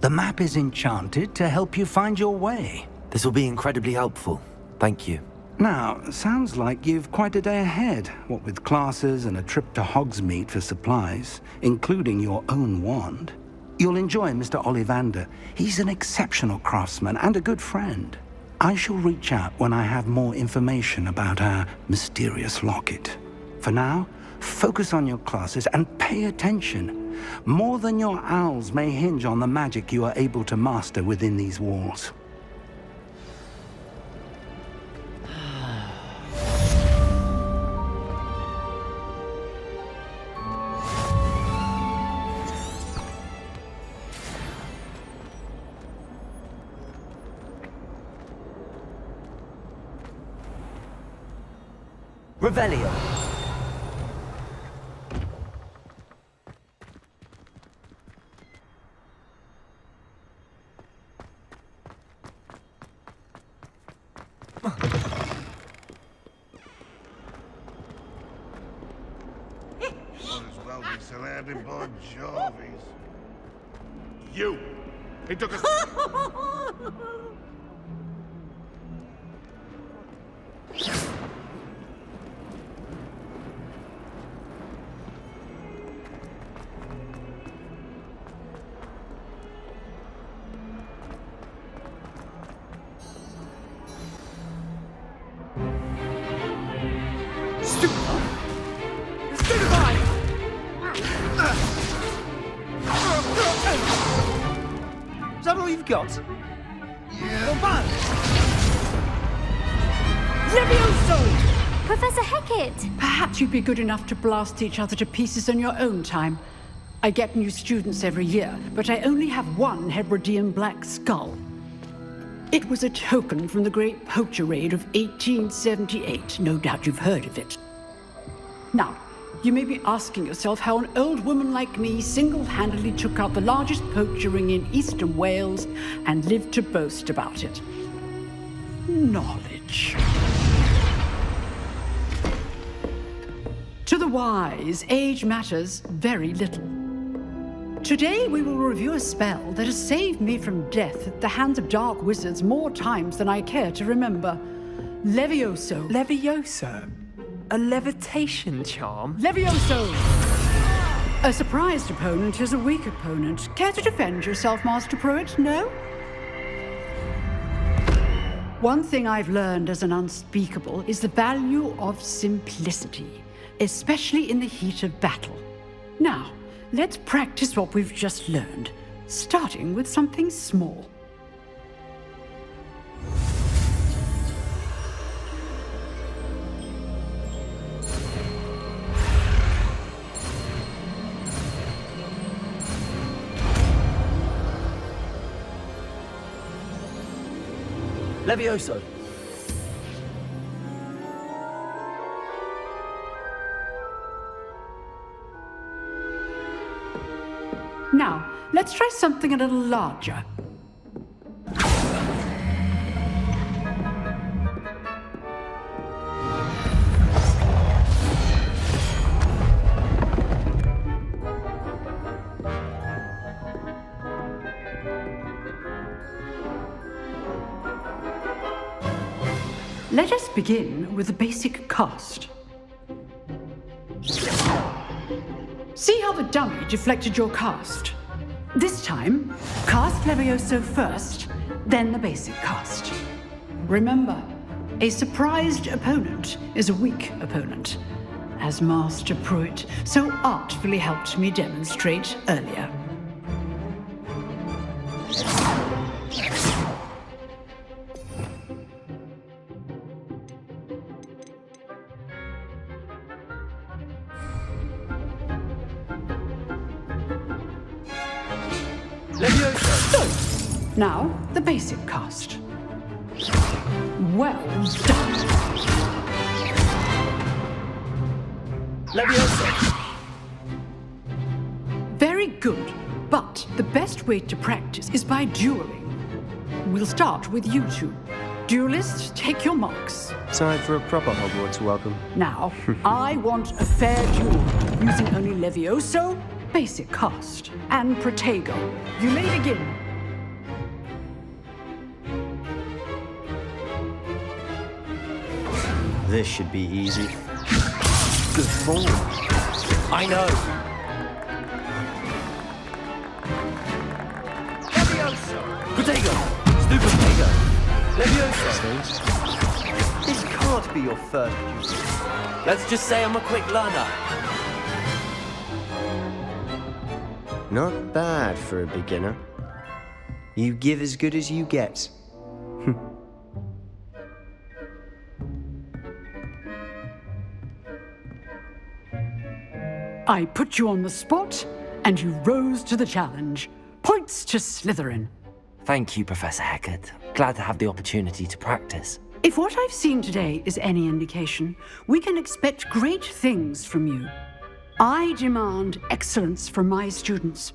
The map is enchanted to help you find your way. This will be incredibly helpful. Thank you. Now, sounds like you've quite a day ahead, what with classes and a trip to Hogsmeade for supplies, including your own wand. You'll enjoy Mr. Ollivander. He's an exceptional craftsman and a good friend. I shall reach out when I have more information about our mysterious locket. For now, focus on your classes and pay attention. More than your owls may hinge on the magic you are able to master within these walls. Revelio. You! He took us... Is that all you've got? Yeah. Levioso! Professor Hecat! Perhaps you'd be good enough to blast each other to pieces in your own time. I get new students every year, but I only have one Hebridean black skull. It was a token from the Great Poacher Raid of 1878. No doubt you've heard of it. Now, you may be asking yourself how an old woman like me single-handedly took out the largest poacher ring in eastern Wales and lived to boast about it. Knowledge. To the wise, age matters very little. Today we will review a spell that has saved me from death at the hands of dark wizards more times than I care to remember. Levioso. Levioso? A levitation charm? Levioso! A surprised opponent is a weak opponent. Care to defend yourself, Master Pruitt? No? One thing I've learned as an unspeakable is the value of simplicity, especially in the heat of battle. Now, let's practice what we've just learned, starting with something small. Levioso! Now, let's try something a little larger. Let us begin with the basic cast. See how the dummy deflected your cast? This time, cast Levioso first, then the basic cast. Remember, a surprised opponent is a weak opponent, as Master Pruitt so artfully helped me demonstrate earlier. Now, the basic cast. Well done. Leviosa! Very good, but the best way to practice is by dueling. We'll start with you two. Duelists, take your marks. Time for a proper Hogwarts welcome. Now, I want a fair duel, using only Levioso, basic cast, and Protego. You may begin. This should be easy. Good form. I know. Levioso! Protego! Stupid Protego! Levioso! This can't be your first duel. Let's just say I'm a quick learner. Not bad for a beginner. You give as good as you get. I put you on the spot, and you rose to the challenge. Points to Slytherin. Thank you, Professor Hecat. Glad to have the opportunity to practice. If what I've seen today is any indication, we can expect great things from you. I demand excellence from my students.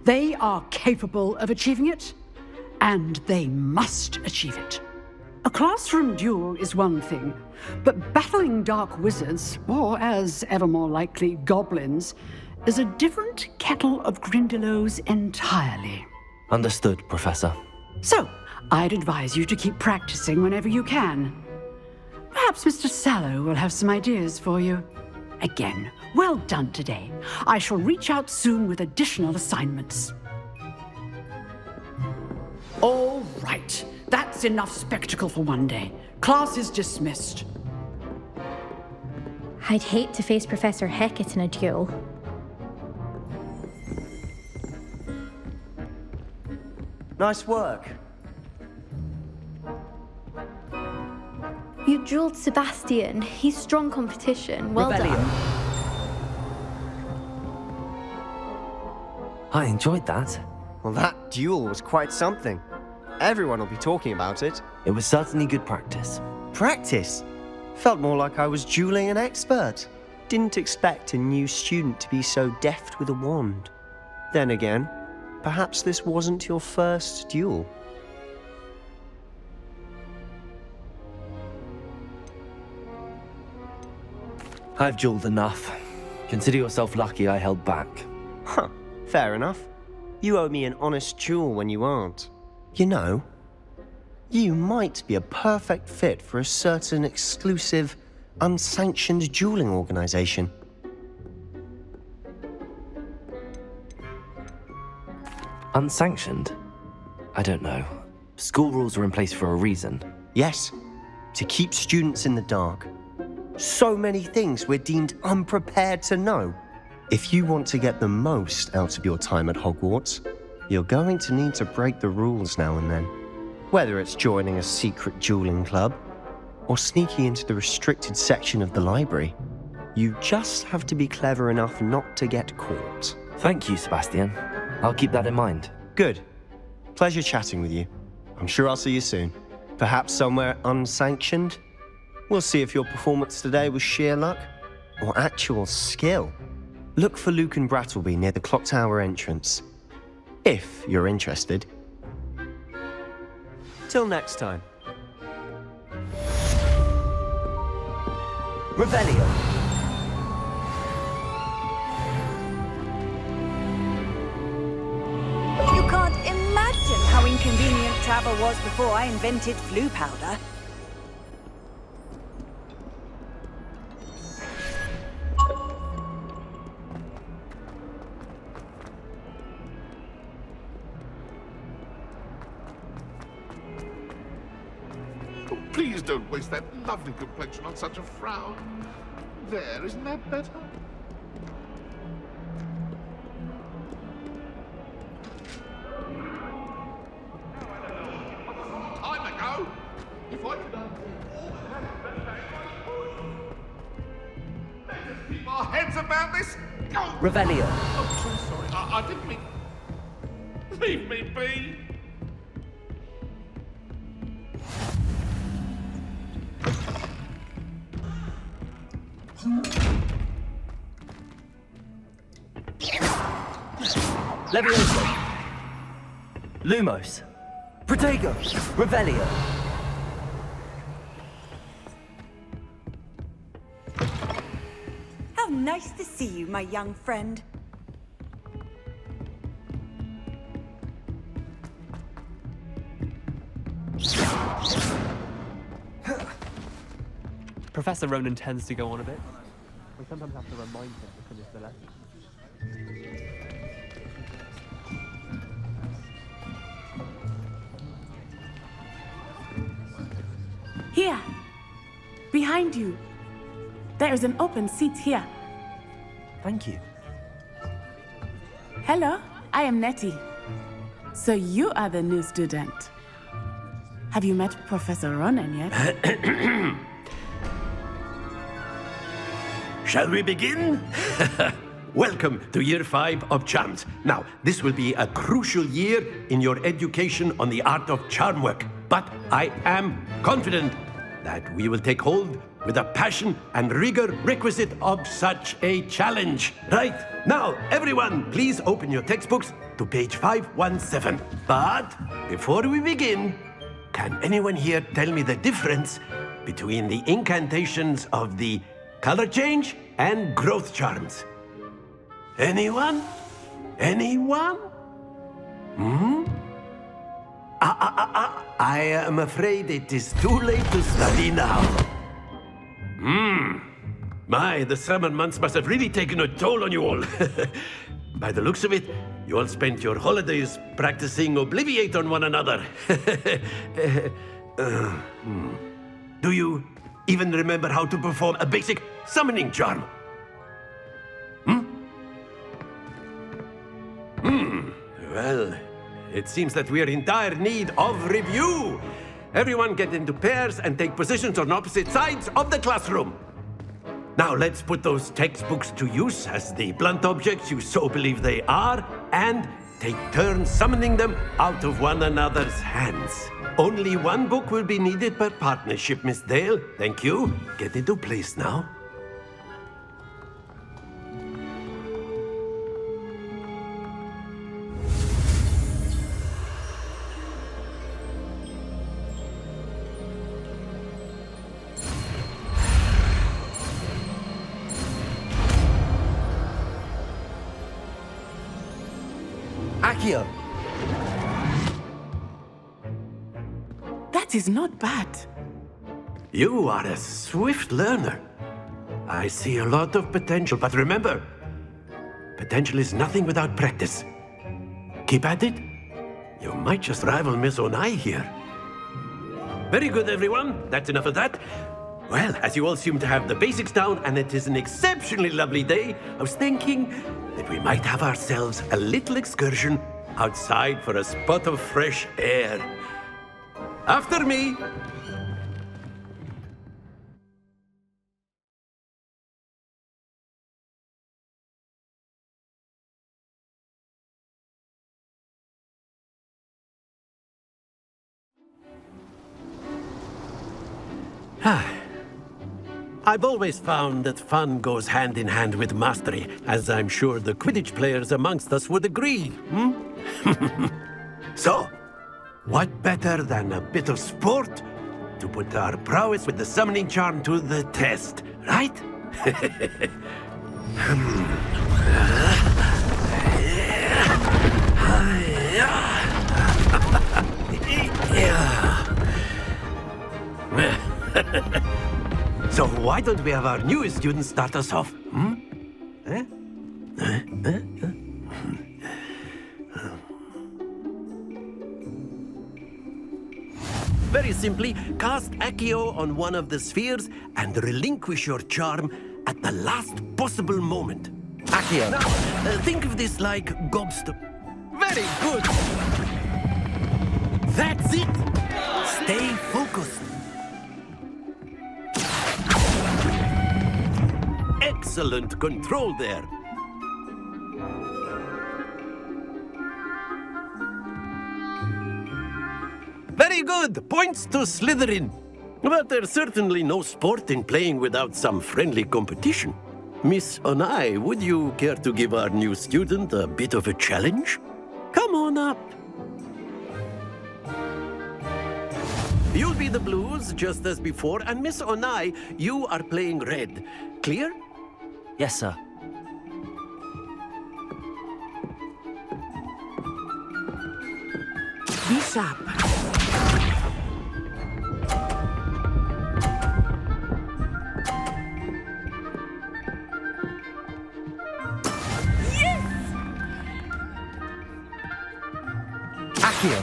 They are capable of achieving it, and they must achieve it. A classroom duel is one thing, but battling dark wizards, or as ever more likely, goblins, is a different kettle of Grindylows entirely. Understood, Professor. So, I'd advise you to keep practicing whenever you can. Perhaps Mr. Sallow will have some ideas for you. Again, well done today. I shall reach out soon with additional assignments. All right. That's enough spectacle for one day. Class is dismissed. I'd hate to face Professor Hecat in a duel. Nice work. You dueled Sebastian. He's strong competition. Well Rebellion. done. I enjoyed that. Well, that duel was quite something. Everyone will be talking about it. It was certainly good practice. Practice? Felt more like I was dueling an expert. Didn't expect a new student to be so deft with a wand. Then again, perhaps this wasn't your first duel. I've dueled enough. Consider yourself lucky I held back. Huh, fair enough. You owe me an honest duel when you aren't. You know, you might be a perfect fit for a certain exclusive, unsanctioned dueling organization. Unsanctioned? I don't know. School rules are in place for a reason. Yes, to keep students in the dark. So many things we're deemed unprepared to know. If you want to get the most out of your time at Hogwarts, you're going to need to break the rules now and then. Whether it's joining a secret dueling club, or sneaking into the restricted section of the library, you just have to be clever enough not to get caught. Thank you, Sebastian. I'll keep that in mind. Good. Pleasure chatting with you. I'm sure I'll see you soon. Perhaps somewhere unsanctioned? We'll see if your performance today was sheer luck or actual skill. Look for Luke and Brattleby near the clock tower entrance, if you're interested. Till next time. Revelio. You can't imagine how inconvenient travel was before I invented flu powder. Please don't waste that lovely complexion on such a frown. There, isn't that better? Time ago, if I could undo all that happened let's just keep our heads about this. Go! Revelio. I'm so sorry. I didn't mean. Leave me be. Levioso. Lumos. Protego. Revelio. How nice to see you, my young friend. Professor Ronan tends to go on a bit. We sometimes have to remind him to finish the lesson. Here, behind you. There is an open seat here. Thank you. Hello, I am Natty. So you are the new student. Have you met Professor Ronan yet? Shall we begin? Welcome to Year 5 of Charms. Now, this will be a crucial year in your education on the art of charm work. But I am confident that we will take hold with the passion and rigor requisite of such a challenge. Right, now, everyone, please open your textbooks to page 517. But before we begin, can anyone here tell me the difference between the incantations of the color change and growth charms? Anyone? Anyone? I am afraid it is too late to study now. My, the summer months must have really taken a toll on you all. By the looks of it, you all spent your holidays practicing Obliviate on one another. Do you even remember how to perform a basic summoning charm? Well, it seems that we are in dire need of review. Everyone get into pairs and take positions on opposite sides of the classroom. Now let's put those textbooks to use as the blunt objects you so believe they are, and take turns summoning them out of one another's hands. Only one book will be needed per partnership, Miss Dale. Thank you. Get into place now. Accio. That is not bad. You are a swift learner. I see a lot of potential, but remember, potential is nothing without practice. Keep at it. You might just rival Miss Onai here. Very good, everyone. That's enough of that. Well, as you all seem to have the basics down, and it is an exceptionally lovely day, I was thinking that we might have ourselves a little excursion outside for a spot of fresh air. After me. I've always found that fun goes hand in hand with mastery, as I'm sure the Quidditch players amongst us would agree, So, what better than a bit of sport to put our prowess with the summoning charm to the test, right? So why don't we have our newest student start us off? Very simply, cast Accio on one of the spheres and relinquish your charm at the last possible moment. Accio. Now, think of this like gobstop. Very good. That's it. Stay focused. Excellent control there. Very good. Points to Slytherin. But there's certainly no sport in playing without some friendly competition. Miss Onai, would you care to give our new student a bit of a challenge? Come on up. You'll be the blues, just as before, and Miss Onai, you are playing red. Clear? Yes, sir. Be sharp. Accio.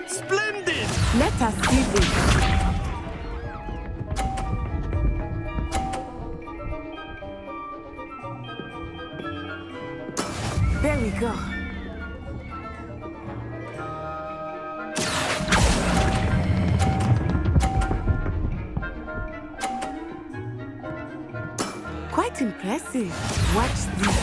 Splendid! Let us see this. There we go. Quite impressive. Watch this.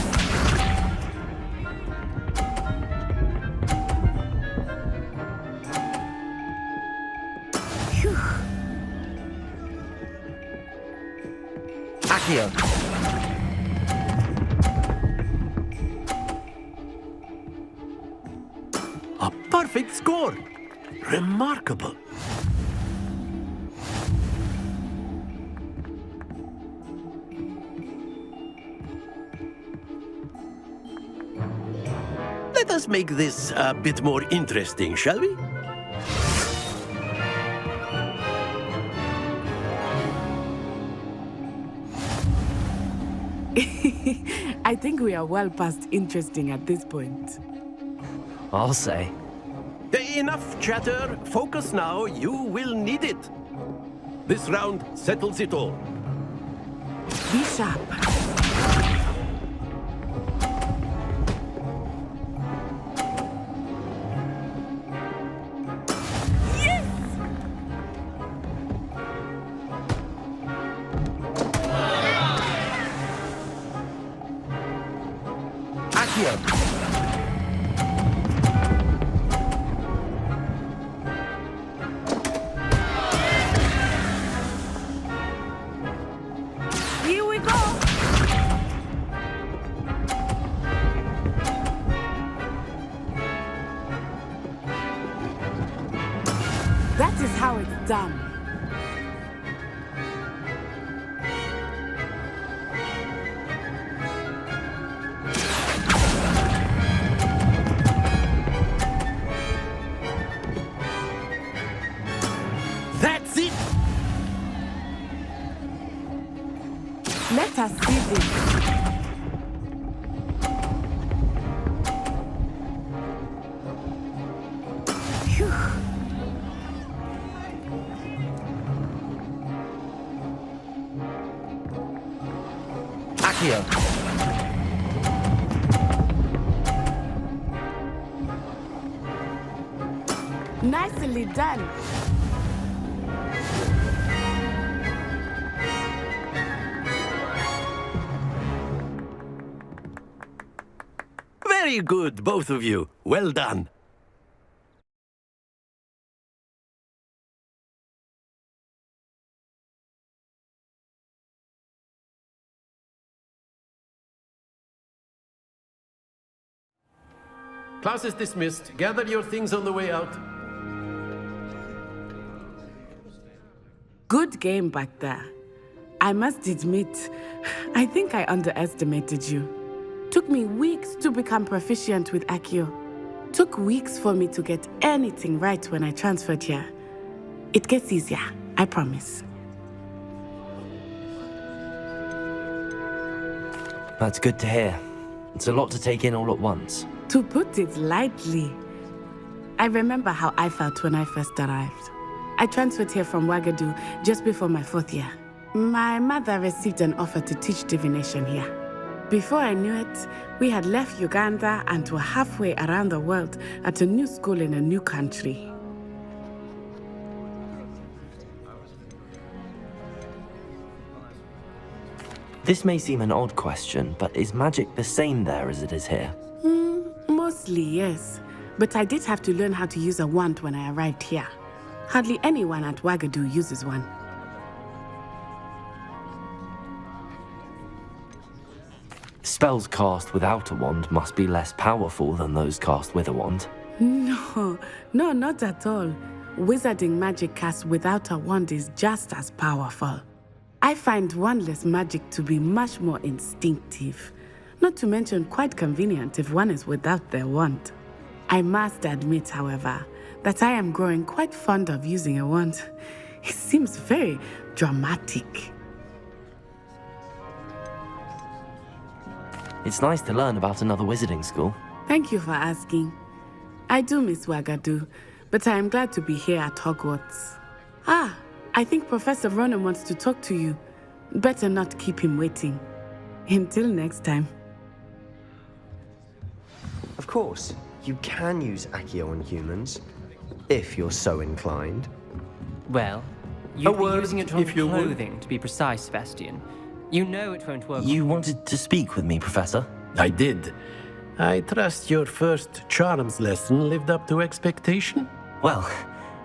Phew. Accio. A perfect score. Remarkable. Let us make this a bit more interesting, shall we? I think we are well past interesting at this point. I'll say. Enough chatter. Focus now. You will need it. This round settles it all. Be sharp. Here we go. That is how it's done. That's it! Let us see this. Accio. Nicely done. Very good, both of you. Well done. Class is dismissed. Gather your things on the way out. Good game back there. I must admit, I think I underestimated you. Took me weeks to become proficient with Accio. Took weeks for me to get anything right when I transferred here. It gets easier, I promise. That's good to hear. It's a lot to take in all at once. To put it lightly, I remember how I felt when I first arrived. I transferred here from Ouagadougou just before my 4th year. My mother received an offer to teach divination here. Before I knew it, we had left Uganda and were halfway around the world at a new school in a new country. This may seem an odd question, but is magic the same there as it is here? Mostly, yes. But I did have to learn how to use a wand when I arrived here. Hardly anyone at Ouagadougou uses one. Spells cast without a wand must be less powerful than those cast with a wand. No, not at all. Wizarding magic cast without a wand is just as powerful. I find wandless magic to be much more instinctive. Not to mention quite convenient if one is without their wand. I must admit, however, that I am growing quite fond of using a wand. It seems very dramatic. It's nice to learn about another wizarding school. Thank you for asking. I do miss Ouagadougou, but I am glad to be here at Hogwarts. I think Professor Ronan wants to talk to you. Better not keep him waiting. Until next time. Of course, you can use Accio on humans, if you're so inclined. Well, you'd be using it on clothing, to be precise, Sebastian. You know it won't work. You wanted to speak with me, Professor? I did. I trust your first charms lesson lived up to expectation? Well,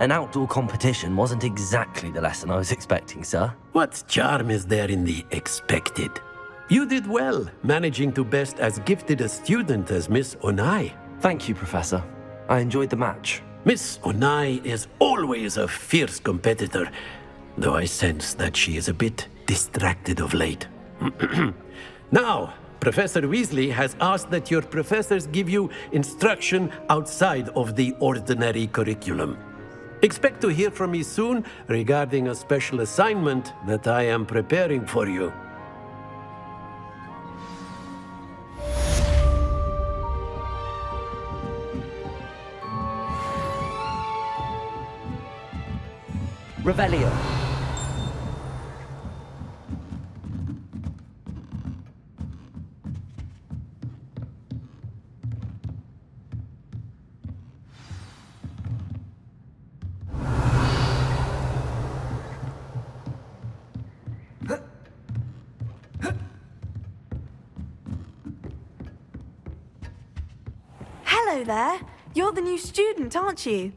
an outdoor competition wasn't exactly the lesson I was expecting, sir. What charm is there in the expected? You did well, managing to best as gifted a student as Miss Onai. Thank you, Professor. I enjoyed the match. Miss Onai is always a fierce competitor, though I sense that she is a bit distracted of late. Now, Professor Weasley has asked that your professors give you instruction outside of the ordinary curriculum. Expect to hear from me soon regarding a special assignment that I am preparing for you. Revelio. Hello there. You're the new student, aren't you?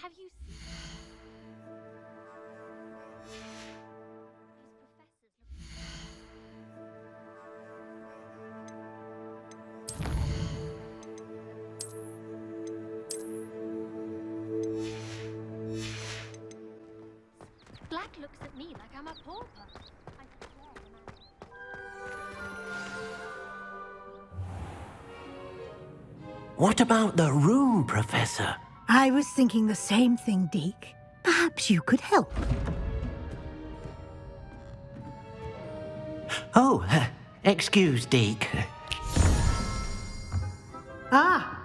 have you Black looks at me like I'm a pauper. What about the room, Professor? I was thinking the same thing, Deke. Perhaps you could help. Oh, excuse, Deke. Ah,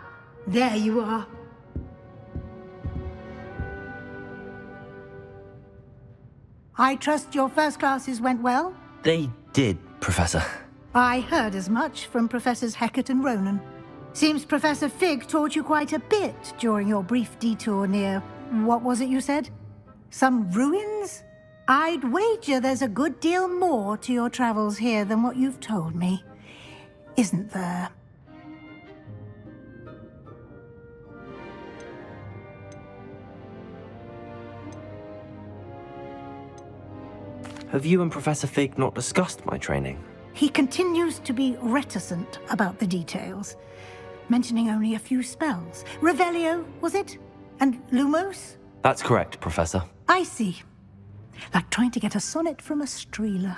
there you are. I trust your first classes went well? They did, Professor. I heard as much from Professors Hecat and Ronan. Seems Professor Fig taught you quite a bit during your brief detour near... what was it you said? Some ruins? I'd wager there's a good deal more to your travels here than what you've told me. Isn't there? Have you and Professor Fig not discussed my training? He continues to be reticent about the details, mentioning only a few spells. Revelio, was it? And Lumos? That's correct, Professor. I see. Like trying to get a sonnet from a streeler.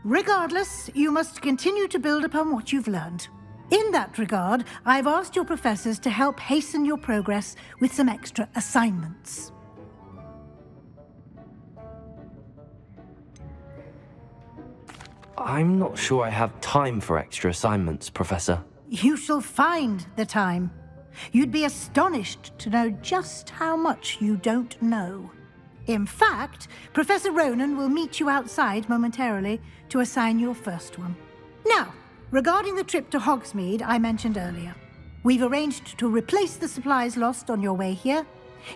Regardless, you must continue to build upon what you've learned. In that regard, I've asked your professors to help hasten your progress with some extra assignments. I'm not sure I have time for extra assignments, Professor. You shall find the time. You'd be astonished to know just how much you don't know. In fact, Professor Ronan will meet you outside momentarily to assign your first one. Now, regarding the trip to Hogsmeade I mentioned earlier, we've arranged to replace the supplies lost on your way here,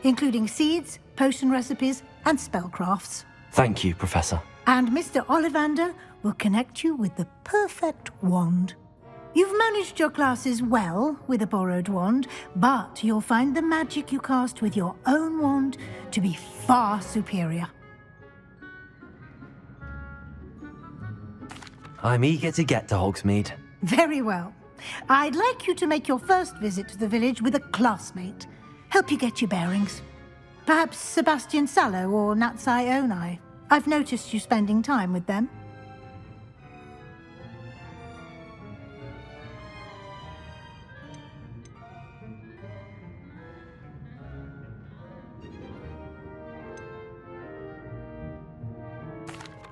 including seeds, potion recipes, and spellcrafts. Thank you, Professor. And Mr. Ollivander will connect you with the perfect wand. You've managed your classes well with a borrowed wand, but you'll find the magic you cast with your own wand to be far superior. I'm eager to get to Hogsmeade. Very well. I'd like you to make your first visit to the village with a classmate. Help you get your bearings. Perhaps Sebastian Sallow or Natsai Onai. I've noticed you spending time with them.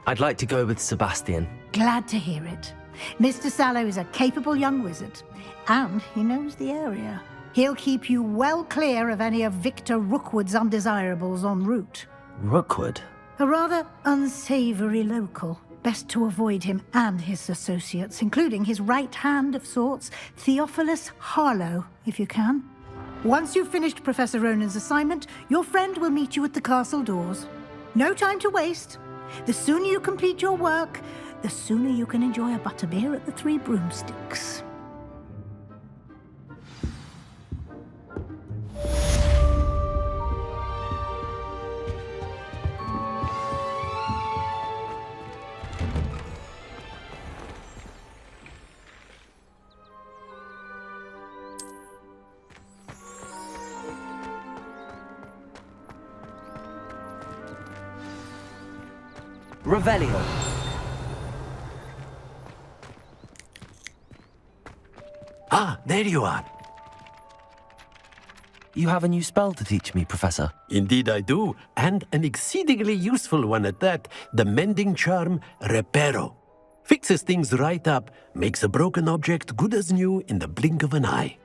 I'd like to go with Sebastian. Glad to hear it. Mr. Sallow is a capable young wizard, and he knows the area. He'll keep you well clear of any of Victor Rookwood's undesirables en route. Rookwood? A rather unsavory local. Best to avoid him and his associates, including his right hand of sorts, Theophilus Harlow, if you can. Once you've finished Professor Ronan's assignment, your friend will meet you at the castle doors. No time to waste. The sooner you complete your work, the sooner you can enjoy a butterbeer at the Three Broomsticks. Revelio. Ah, there you are. You have a new spell to teach me, Professor. Indeed I do, and an exceedingly useful one at that. The mending charm, Reparo. Fixes things right up, makes a broken object good as new in the blink of an eye.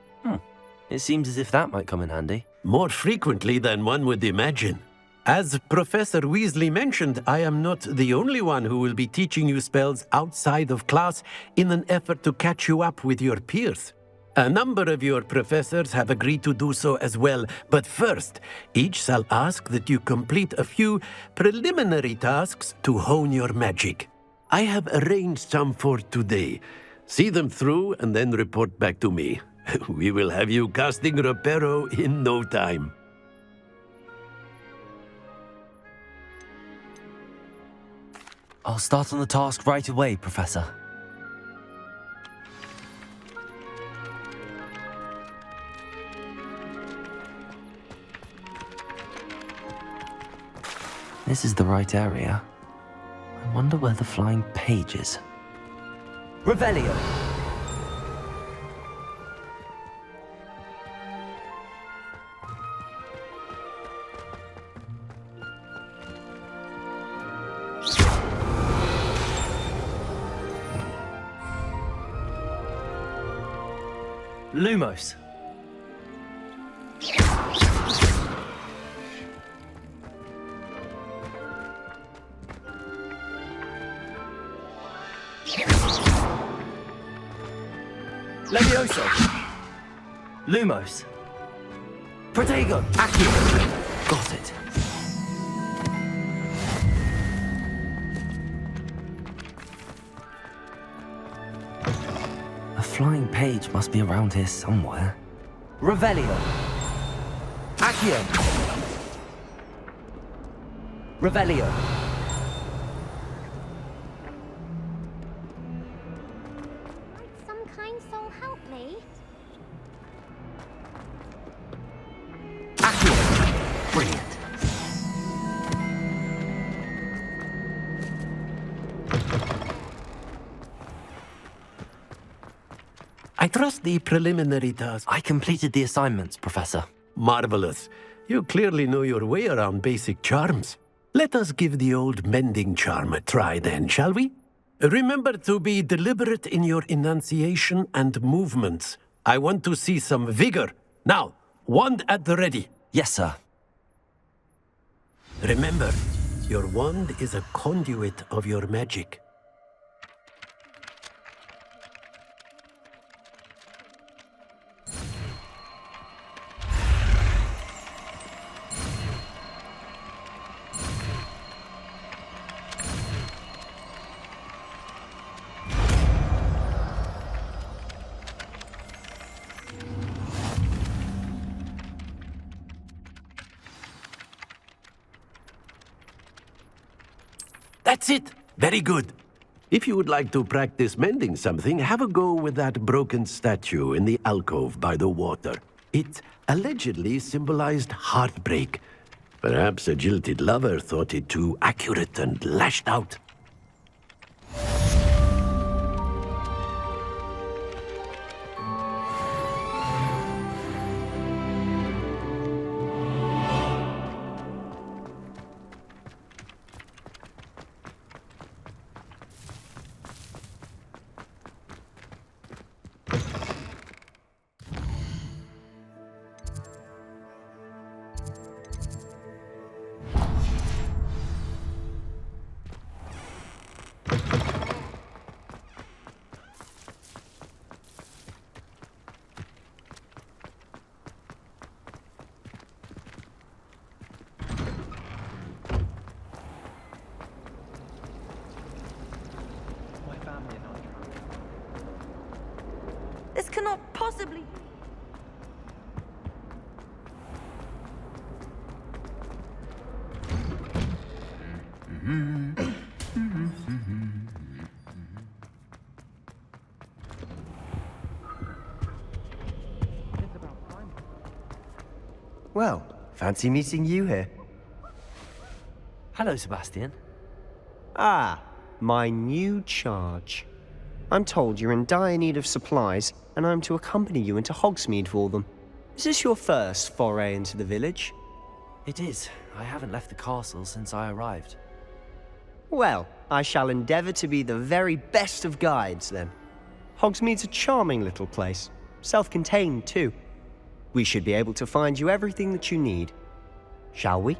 It seems as if that might come in handy. More frequently than one would imagine. As Professor Weasley mentioned, I am not the only one who will be teaching you spells outside of class in an effort to catch you up with your peers. A number of your professors have agreed to do so as well, but first, each shall ask that you complete a few preliminary tasks to hone your magic. I have arranged some for today. See them through and then report back to me. We will have you casting Reparo in no time. I'll start on the task right away, Professor. This is the right area. I wonder where the flying page is. Revelio! Lumos. Levioso. Lumos. Protego. Accio. Got it. A flying page must be around here somewhere. Revelio. Accio. Revelio. Some kind soul help me. Accio. Brilliant. I trust the preliminary task. I completed the assignments, Professor. Marvelous. You clearly know your way around basic charms. Let us give the old mending charm a try then, shall we? Remember to be deliberate in your enunciation and movements. I want to see some vigor. Now, wand at the ready. Yes, sir. Remember, your wand is a conduit of your magic. That's it! Very good. If you would like to practice mending something, have a go with that broken statue in the alcove by the water. It allegedly symbolized heartbreak. Perhaps a jilted lover thought it too accurate and lashed out. This cannot possibly... Well, fancy meeting you here. Hello, Sebastian. Ah, my new charge. I'm told you're in dire need of supplies, and I'm to accompany you into Hogsmeade for them. Is this your first foray into the village? It is. I haven't left the castle since I arrived. Well, I shall endeavour to be the very best of guides, then. Hogsmeade's a charming little place. Self-contained, too. We should be able to find you everything that you need. Shall we?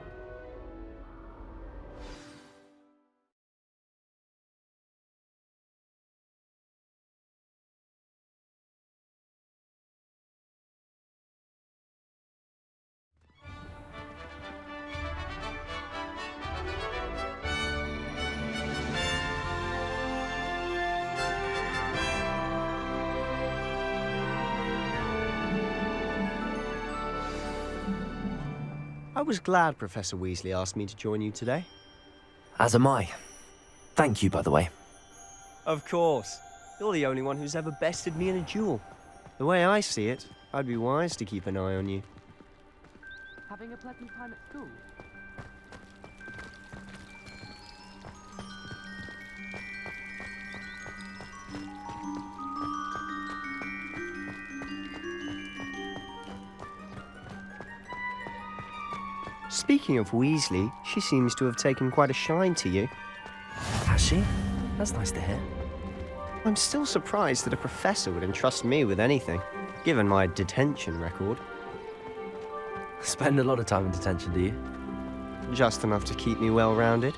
I was glad Professor Weasley asked me to join you today. As am I. Thank you, by the way. Of course. You're the only one who's ever bested me in a duel. The way I see it, I'd be wise to keep an eye on you. Having a pleasant time at school? Speaking of Weasley, she seems to have taken quite a shine to you. Has she? That's nice to hear. I'm still surprised that a professor would entrust me with anything, given my detention record. Spend a lot of time in detention, do you? Just enough to keep me well-rounded.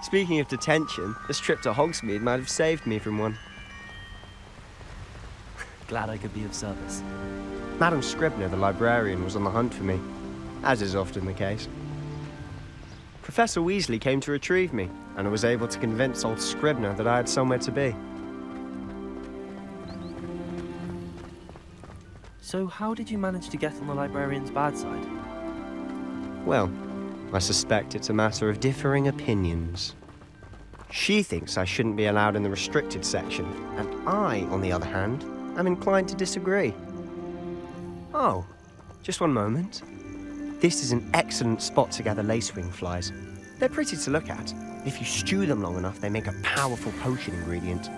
Speaking of detention, this trip to Hogsmeade might have saved me from one. Glad I could be of service. Madam Scribner, the librarian, was on the hunt for me, as is often the case. Professor Weasley came to retrieve me, and I was able to convince old Scribner that I had somewhere to be. So how did you manage to get on the librarian's bad side? Well, I suspect it's a matter of differing opinions. She thinks I shouldn't be allowed in the restricted section, and I, on the other hand, am inclined to disagree. Oh, just one moment. This is an excellent spot to gather lacewing flies. They're pretty to look at. If you stew them long enough, they make a powerful potion ingredient.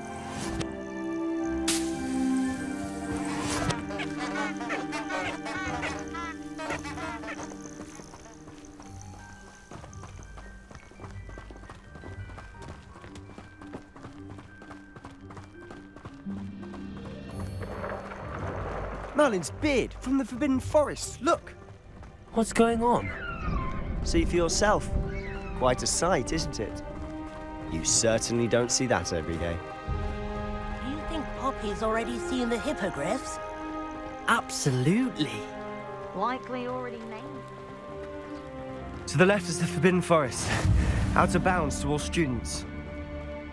Merlin's beard from the Forbidden Forest. Look! What's going on? See for yourself. Quite a sight, isn't it? You certainly don't see that every day. Do you think Poppy's already seen the hippogriffs? Absolutely. Likely already named. To the left is the Forbidden Forest. Out of bounds to all students.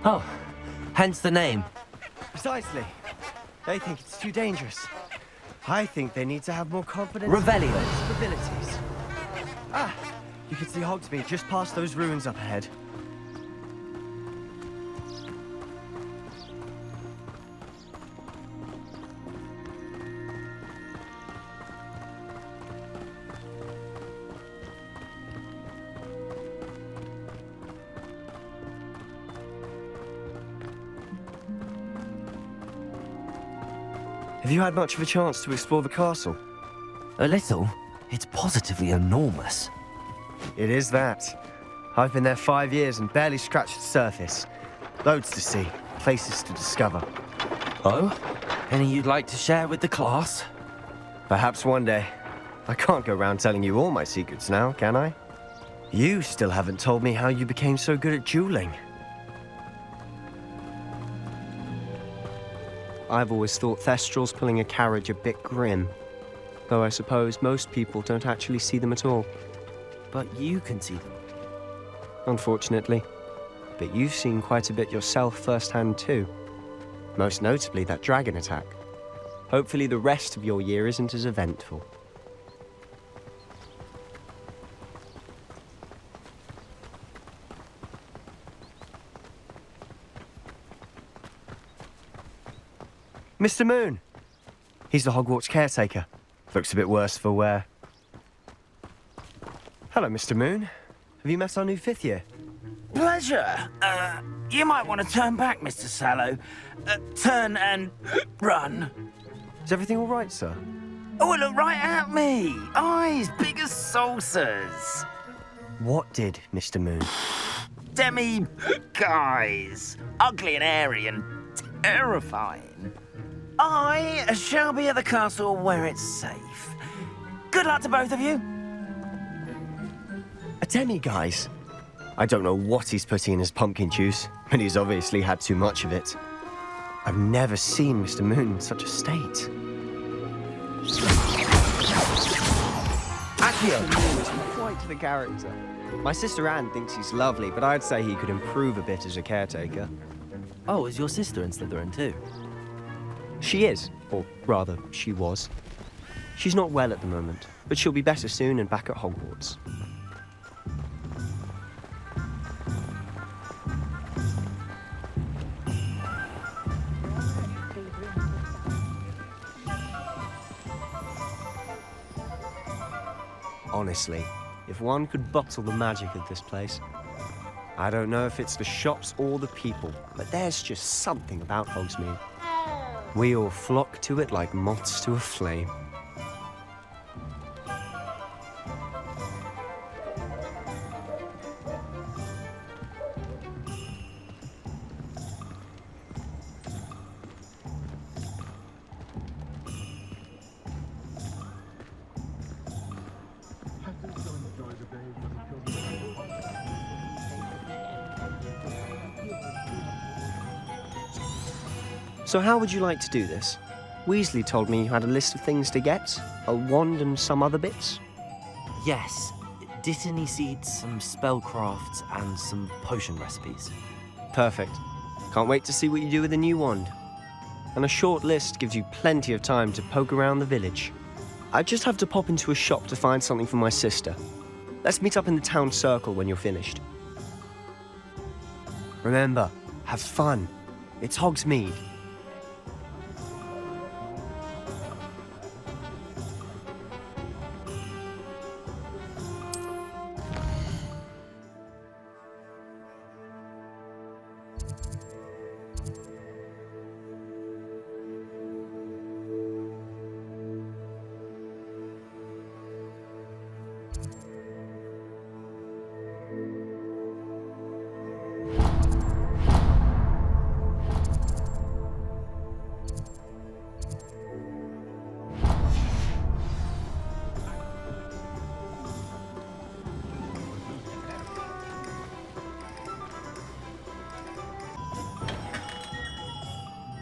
Oh, hence the name. Precisely. They think it's too dangerous. I think they need to have more confidence Revelio. in their abilities. Ah, you can see Hogsmeade just past those ruins up ahead. Have you had much of a chance to explore the castle? A little. It's positively enormous. It is that. I've been there 5 years and barely scratched the surface. Loads to see, places to discover. Oh? Any you'd like to share with the class? Perhaps one day. I can't go around telling you all my secrets now, can I? You still haven't told me how you became so good at dueling. I've always thought Thestrals pulling a carriage a bit grim. Though I suppose most people don't actually see them at all. But you can see them. Unfortunately. But you've seen quite a bit yourself firsthand too. Most notably that dragon attack. Hopefully the rest of your year isn't as eventful. Mr. Moon! He's the Hogwarts caretaker. Looks a bit worse for wear. Hello, Mr. Moon. Have you met our new 5th year? Pleasure. You might want to turn back, Mr. Sallow. Turn and run. Is everything all right, sir? Oh, look right at me. Eyes big as saucers. What did, Mr. Moon? Guys. Ugly and airy and terrifying. I shall be at the castle where it's safe. Good luck to both of you. A demi-guise? I don't know what he's putting in his pumpkin juice, but he's obviously had too much of it. I've never seen Mr. Moon in such a state. Accio is quite the character. My sister Anne thinks he's lovely, but I'd say he could improve a bit as a caretaker. Oh, is your sister in Slytherin too? She is, or rather, she was. She's not well at the moment, but she'll be better soon and back at Hogwarts. Honestly, if one could bottle the magic of this place. I don't know if it's the shops or the people, but there's just something about Hogsmeade. We all flock to it like moths to a flame. So how would you like to do this? Weasley told me you had a list of things to get, a wand and some other bits. Yes. Dittany seeds, some spellcrafts, and some potion recipes. Perfect. Can't wait to see what you do with the new wand. And a short list gives you plenty of time to poke around the village. I just have to pop into a shop to find something for my sister. Let's meet up in the town circle when you're finished. Remember, have fun. It's Hogsmeade.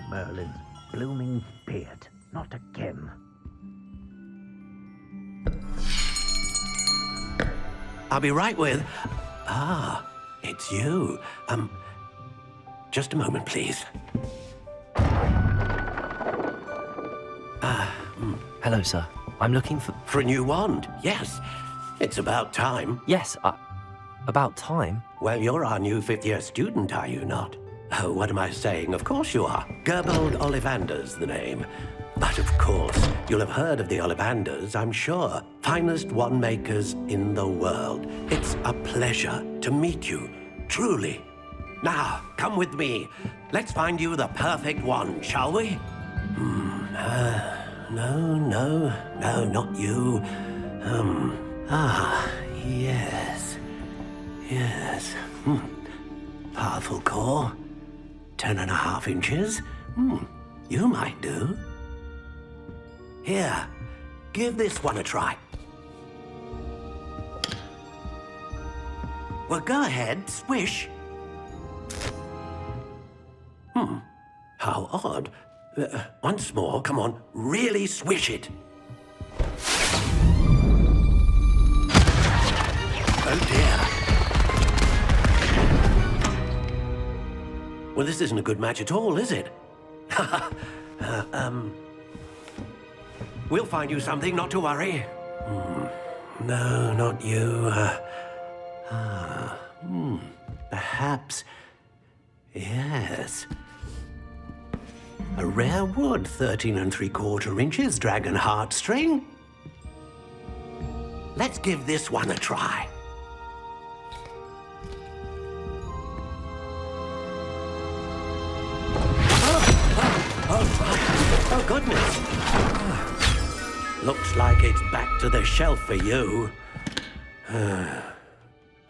Merlin's blooming beard. Not again. I'll be right with... Ah, it's you. Just a moment, please. Hello, sir. I'm looking for... For a new wand, yes. It's about time. Yes, about time? Well, you're our new fifth-year student, are you not? Oh, what am I saying? Of course you are. Gerbold Ollivander's the name. But of course, you'll have heard of the Ollivanders, I'm sure. Finest wand makers in the world. It's a pleasure to meet you, truly. Now, come with me. Let's find you the perfect wand, shall we? No, not you. Yes. Powerful core. 10.5 inches. You might do. Here, give this one a try. Well, go ahead, swish. How odd. Once more, come on, really swish it. Oh dear. Well, this isn't a good match at all, is it? We'll find you something, not to worry. No, not you. Perhaps. Yes. A rare wood, 13 3/4 inches, dragon heartstring. Let's give this one a try. Oh, goodness. Looks like it's back to the shelf for you.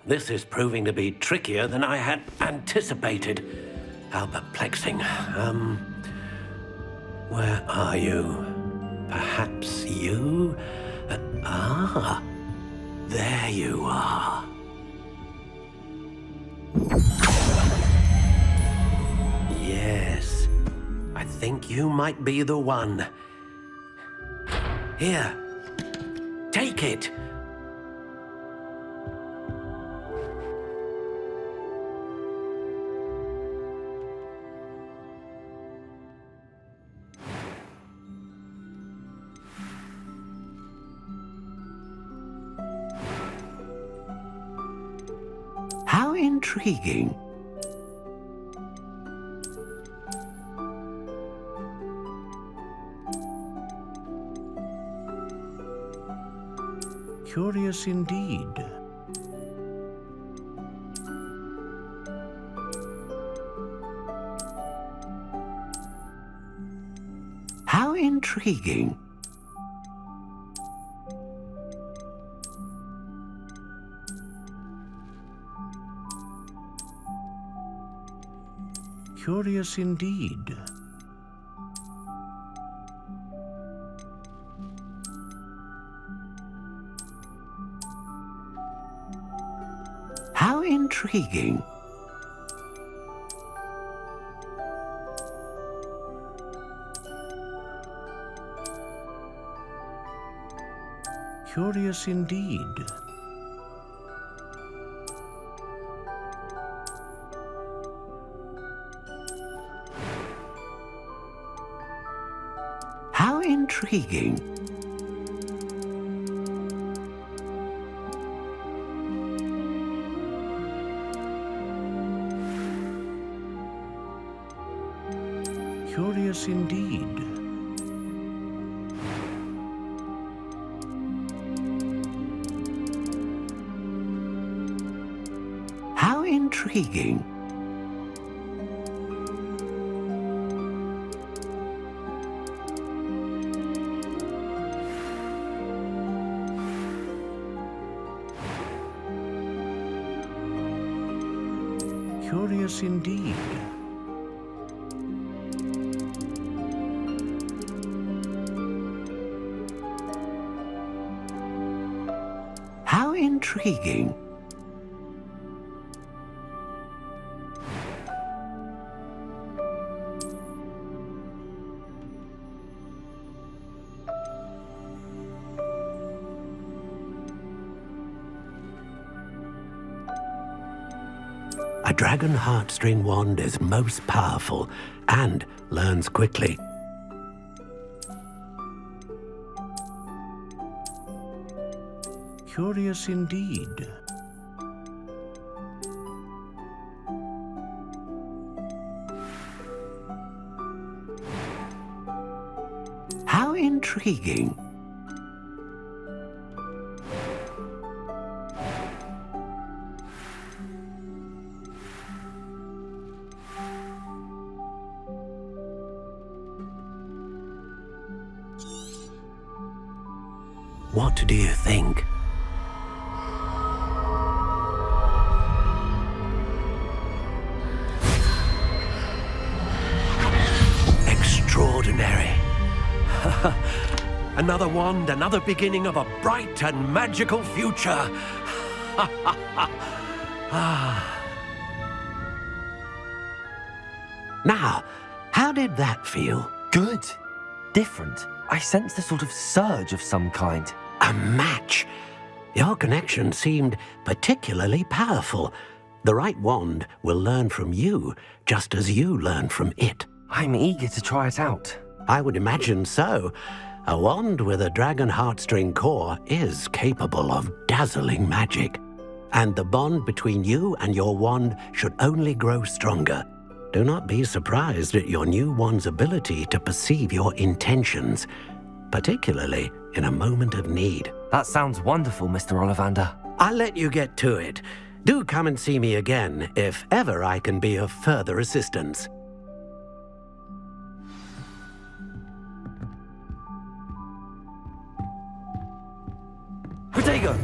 This is proving to be trickier than I had anticipated. How perplexing. Where are you? Perhaps you? There you are. Yes. I think you might be the one. Here. Take it. How intriguing. Curious indeed. How intriguing. Curious indeed. How intriguing. Curious indeed. How intriguing. Curious indeed. How intriguing. Curious indeed. How intriguing. A dragon heartstring wand is most powerful and learns quickly. Curious indeed. How intriguing. What do you think? Extraordinary. Another wand, another beginning of a bright and magical future. Now, how did that feel? Good. Different. I sensed a sort of surge of some kind. A match. Your connection seemed particularly powerful. The right wand will learn from you, just as you learn from it. I'm eager to try it out. I would imagine so. A wand with a dragon heartstring core is capable of dazzling magic. And the bond between you and your wand should only grow stronger. Do not be surprised at your new wand's ability to perceive your intentions, particularly in a moment of need. That sounds wonderful, Mr. Ollivander. I'll let you get to it. Do come and see me again if ever I can be of further assistance. Protego!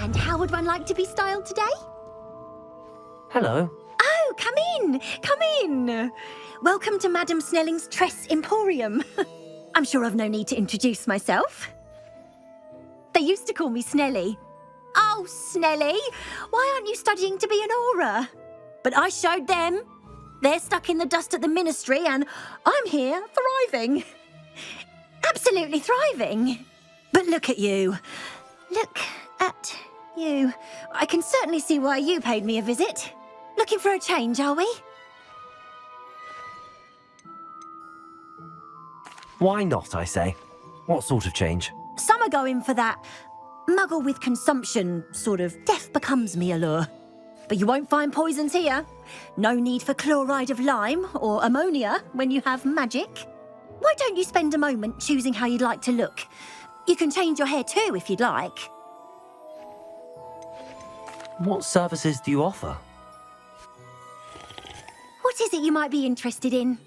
And how would one like to be styled today? Hello. Oh, come in, come in. Welcome to Madame Snelling's Tress Emporium. I'm sure I've no need to introduce myself. They used to call me Snelly. Oh, Snelly, why aren't you studying to be an aura? But I showed them. They're stuck in the dust at the ministry and I'm here thriving. Absolutely thriving. But look at you. Look at you. I can certainly see why you paid me a visit. Looking for a change, are we? Why not, I say? What sort of change? Some are going for that muggle with consumption, sort of death becomes me allure. But you won't find poisons here. No need for chloride of lime or ammonia when you have magic. Why don't you spend a moment choosing how you'd like to look? You can change your hair too if you'd like. What services do you offer? What is it you might be interested in?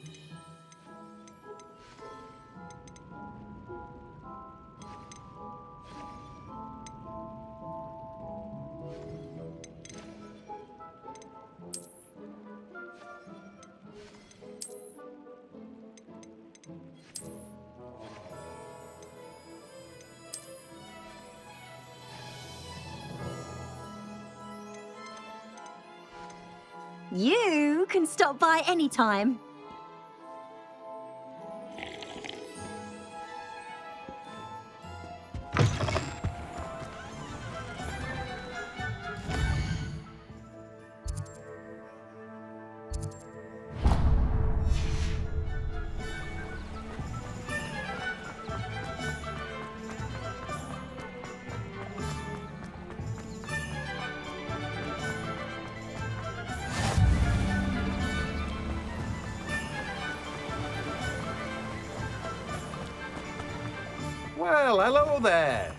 You can stop by any time. Well, hello there.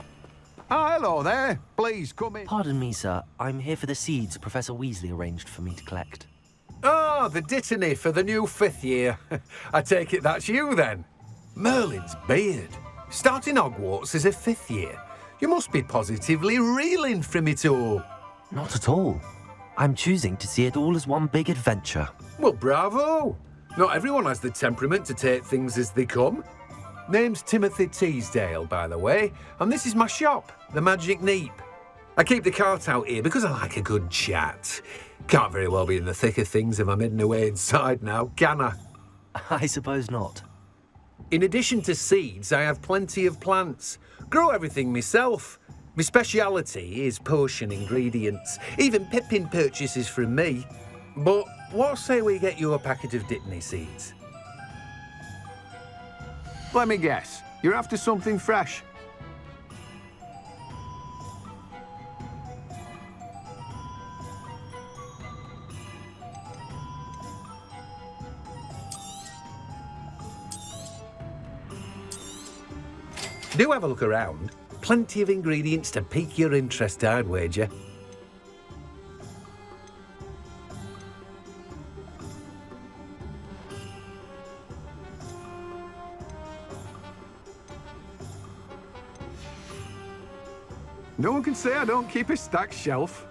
Oh, hello there. Please come in. Pardon me, sir. I'm here for the seeds Professor Weasley arranged for me to collect. Oh, the dittany for the new 5th year. I take it that's you, then. Merlin's beard. Starting Hogwarts as a 5th year. You must be positively reeling from it all. Not at all. I'm choosing to see it all as one big adventure. Well, bravo. Not everyone has the temperament to take things as they come. Name's Timothy Teasdale, by the way, and this is my shop, the Magic Neep. I keep the cart out here because I like a good chat. Can't very well be in the thick of things if I'm hidden away inside now, can I? I suppose not. In addition to seeds, I have plenty of plants. Grow everything myself. My speciality is potion ingredients. Even Pippin purchases from me. But what say we get you a packet of Dittany seeds? Let me guess. You're after something fresh. Do have a look around. Plenty of ingredients to pique your interest, I'd wager. No one can say I don't keep a stacked shelf.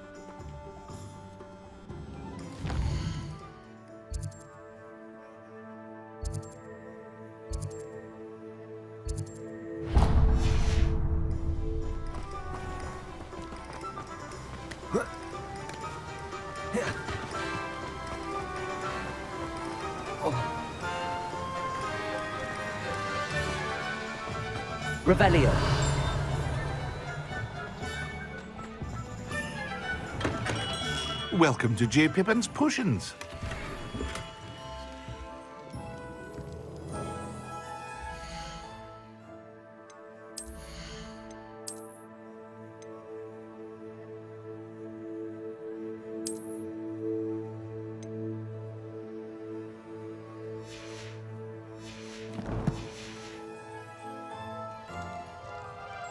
Revelio. Welcome to J. Pippin's Potions.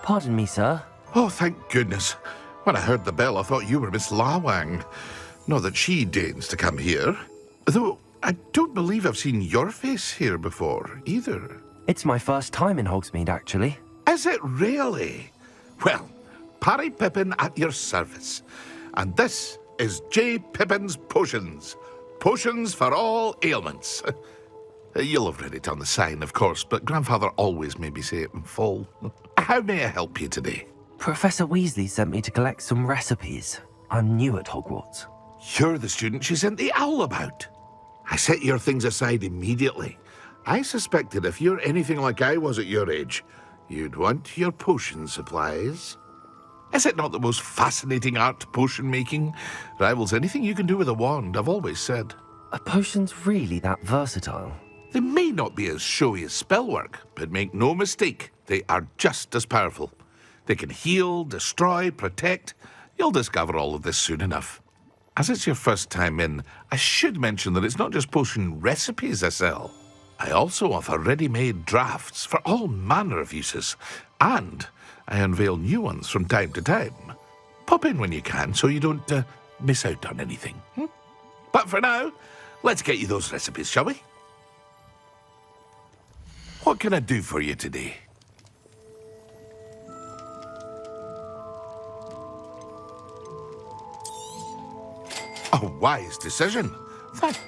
Pardon me, sir. Oh, thank goodness. When I heard the bell, I thought you were Miss Lawang. Not that she deigns to come here. Though I don't believe I've seen your face here before, either. It's my first time in Hogsmeade, actually. Is it really? Well, Parry Pippin at your service. And this is J. Pippin's Potions. Potions for all ailments. You'll have read it on the sign, of course, but Grandfather always made me say it in full. How may I help you today? Professor Weasley sent me to collect some recipes. I'm new at Hogwarts. You're the student she sent the owl about. I set your things aside immediately. I suspected if you're anything like I was at your age, you'd want your potion supplies. Is it not the most fascinating art, potion making? Rivals anything you can do with a wand, I've always said. Are potions really that versatile? They may not be as showy as spellwork, but make no mistake, they are just as powerful. They can heal, destroy, protect. You'll discover all of this soon enough. As it's your first time in, I should mention that it's not just potion recipes I sell. I also offer ready-made drafts for all manner of uses, and I unveil new ones from time to time. Pop in when you can so you don't miss out on anything. But for now, let's get you those recipes, shall we? What can I do for you today? A wise decision.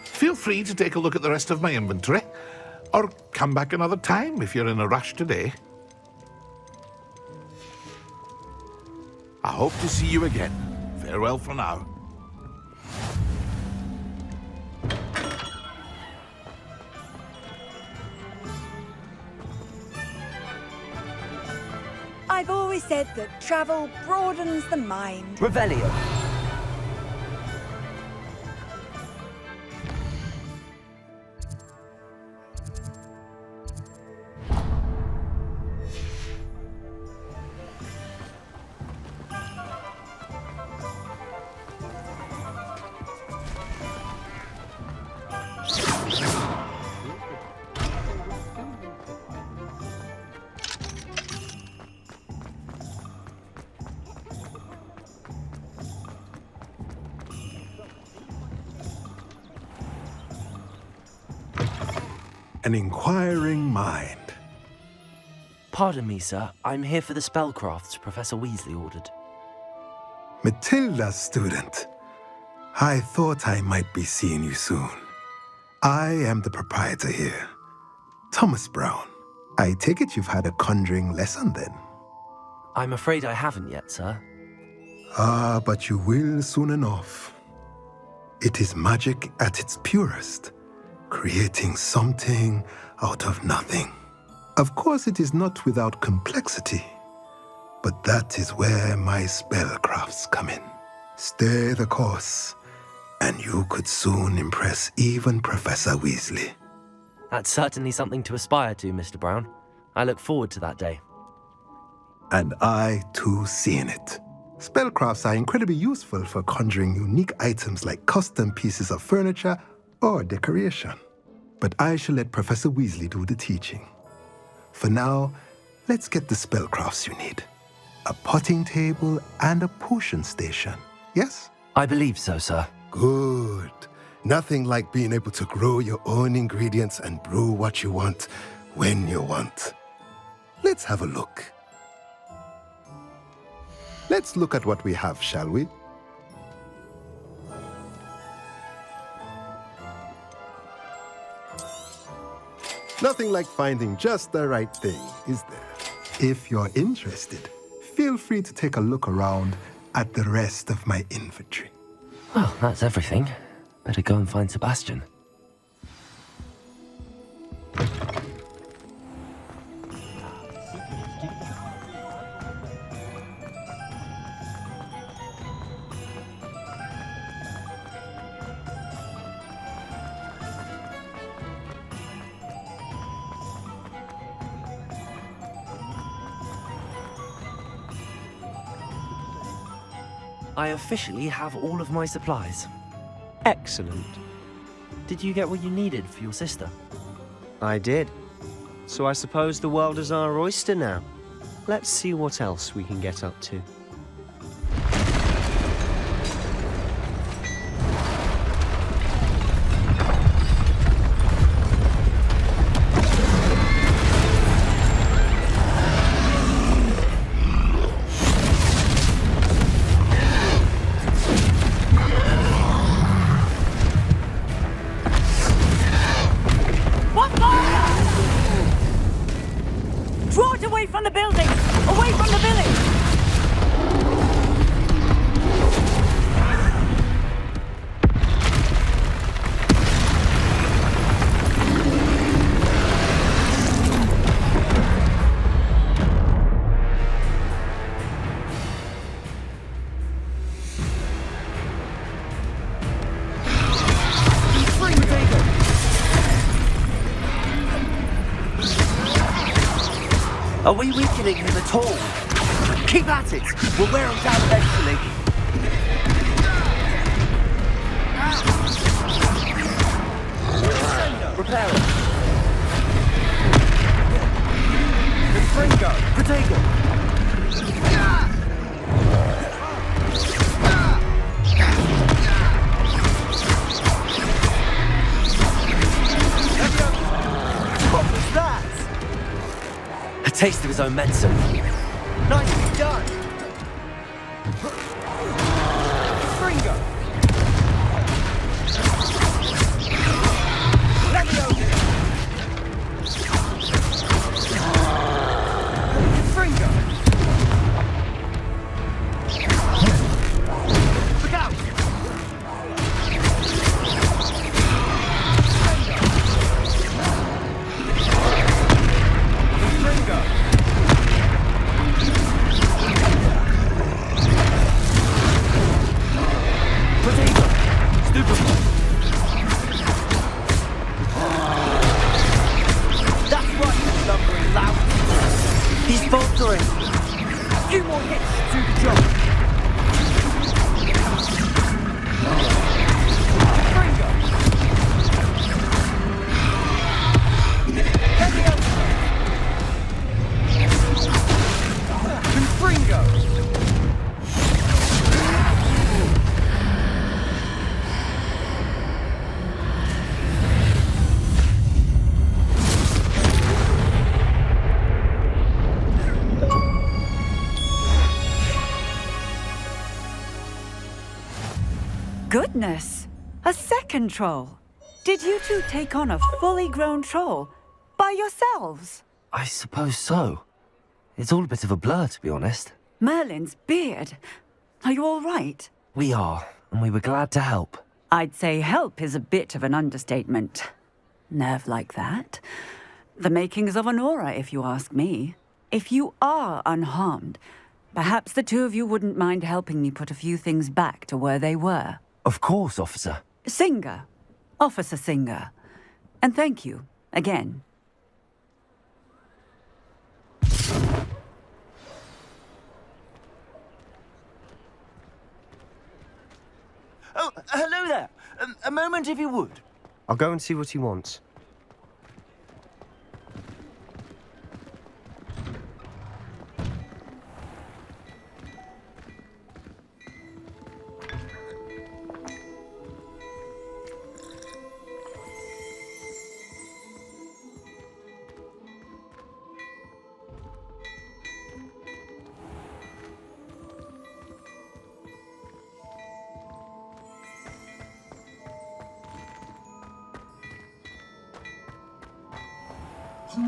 Feel free to take a look at the rest of my inventory, or come back another time if you're in a rush today. I hope to see you again. Farewell for now. I've always said that travel broadens the mind. Revelio. An inquiring mind. Pardon me, sir. I'm here for the spellcrafts Professor Weasley ordered. Matilda, student. I thought I might be seeing you soon. I am the proprietor here, Thomas Brown. I take it you've had a conjuring lesson then? I'm afraid I haven't yet, sir. Ah, but you will soon enough. It is magic at its purest, creating something out of nothing. Of course, it is not without complexity, but that is where my spellcrafts come in. Stay the course, and you could soon impress even Professor Weasley. That's certainly something to aspire to, Mr. Brown. I look forward to that day. And I, too, seeing it. Spellcrafts are incredibly useful for conjuring unique items like custom pieces of furniture or decoration. But I shall let Professor Weasley do the teaching. For now, let's get the spellcrafts you need. A potting table and a potion station, yes? I believe so, sir. Good. Nothing like being able to grow your own ingredients and brew what you want when you want. Let's have a look. Let's look at what we have, shall we? Nothing like finding just the right thing, is there? If you're interested, feel free to take a look around at the rest of my inventory. Well, that's everything. Better go and find Sebastian. I officially have all of my supplies. Excellent. Did you get what you needed for your sister? I did. So I suppose the world is our oyster now. Let's see what else we can get up to. Are we weakening him at all? Keep at it! We'll wear him down eventually. Repair it. Confringo! Protego! What was that? A taste of his own medicine. Nicely done! Confringo! Confringo! Look out! Confringo! Potato! Stupefy! That's right, you lumbering lout! He's faltering! A few more hits to do the job! Confringo! Confringo! Goodness! A second troll! Did you two take on a fully grown troll? By yourselves? I suppose so. It's all a bit of a blur, to be honest. Merlin's beard. Are you all right? We are, and we were glad to help. I'd say help is a bit of an understatement. Nerve like that. The makings of an aura, if you ask me. If you are unharmed, perhaps the two of you wouldn't mind helping me put a few things back to where they were. Of course, officer. Singer. Officer Singer. And thank you, again. Oh, hello there. A moment if you would. I'll go and see what he wants.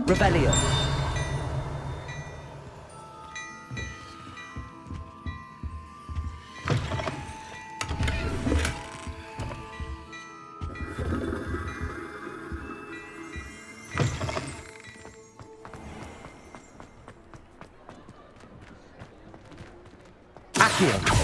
Rebellion. Accio.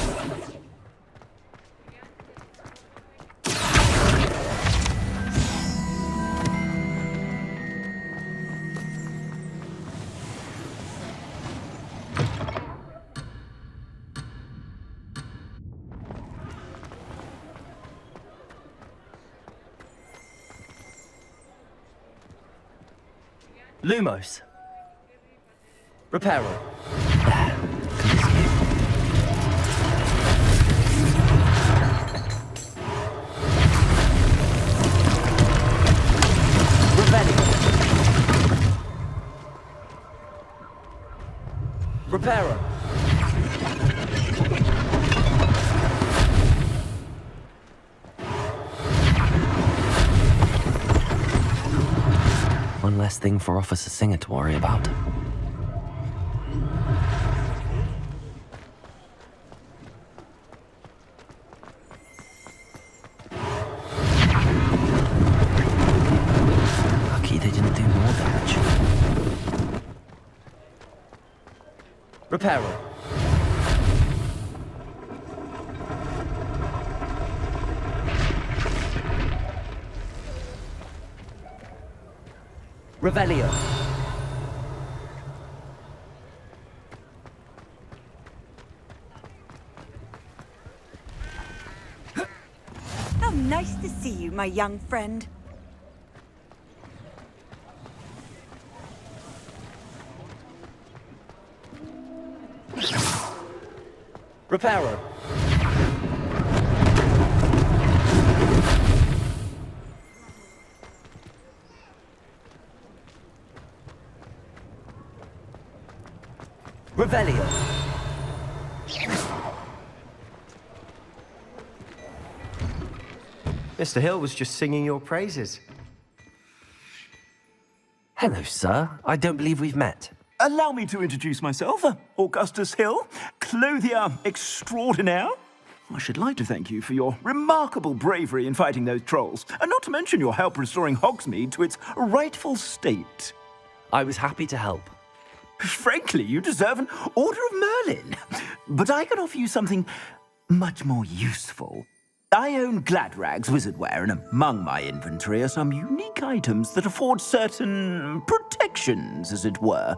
Lumos. Reparo. Reparo. One less thing for Officer Singer to worry about. Lucky they didn't do more damage. Reparo. Revelio. Nice to see you, my young friend. Reparo. Revelio. Mr. Hill was just singing your praises. Hello, sir. I don't believe we've met. Allow me to introduce myself, Augustus Hill, clothier extraordinaire. I should like to thank you for your remarkable bravery in fighting those trolls, and not to mention your help restoring Hogsmeade to its rightful state. I was happy to help. Frankly, you deserve an Order of Merlin. But I can offer you something much more useful. I own Gladrag's wizardware, and among my inventory are some unique items that afford certain protections, as it were.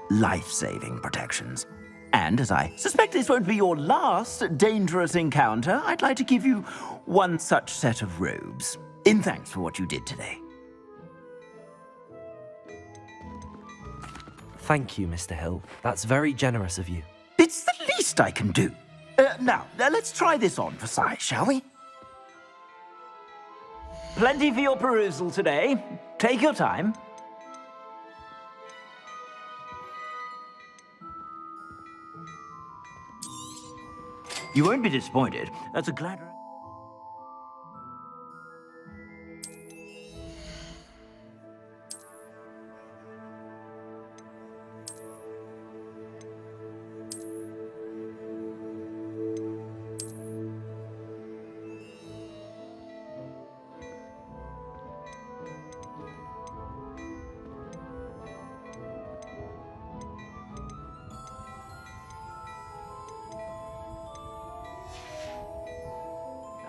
Life-saving protections. And as I suspect this won't be your last dangerous encounter, I'd like to give you one such set of robes, in thanks for what you did today. Thank you, Mr. Hill. That's very generous of you. It's the least I can do. Now, let's try this on for size, shall we? Plenty for your perusal today. Take your time. You won't be disappointed. That's a Gladrag.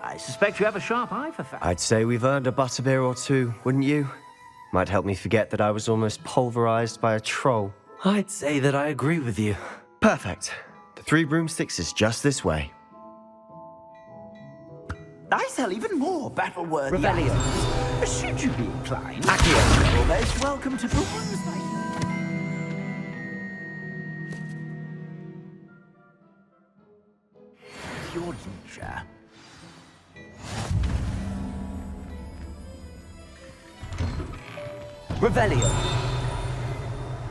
I suspect you have a sharp eye for facts. I'd say we've earned a butterbeer or two, wouldn't you? Might help me forget that I was almost pulverized by a troll. I'd say that I agree with you. Perfect. The Three Broomsticks is just this way. I sell even more battle-worthy Revelio. items. Should you be inclined, Accio, you're most welcome to peruse my... Your leisure. Revelio.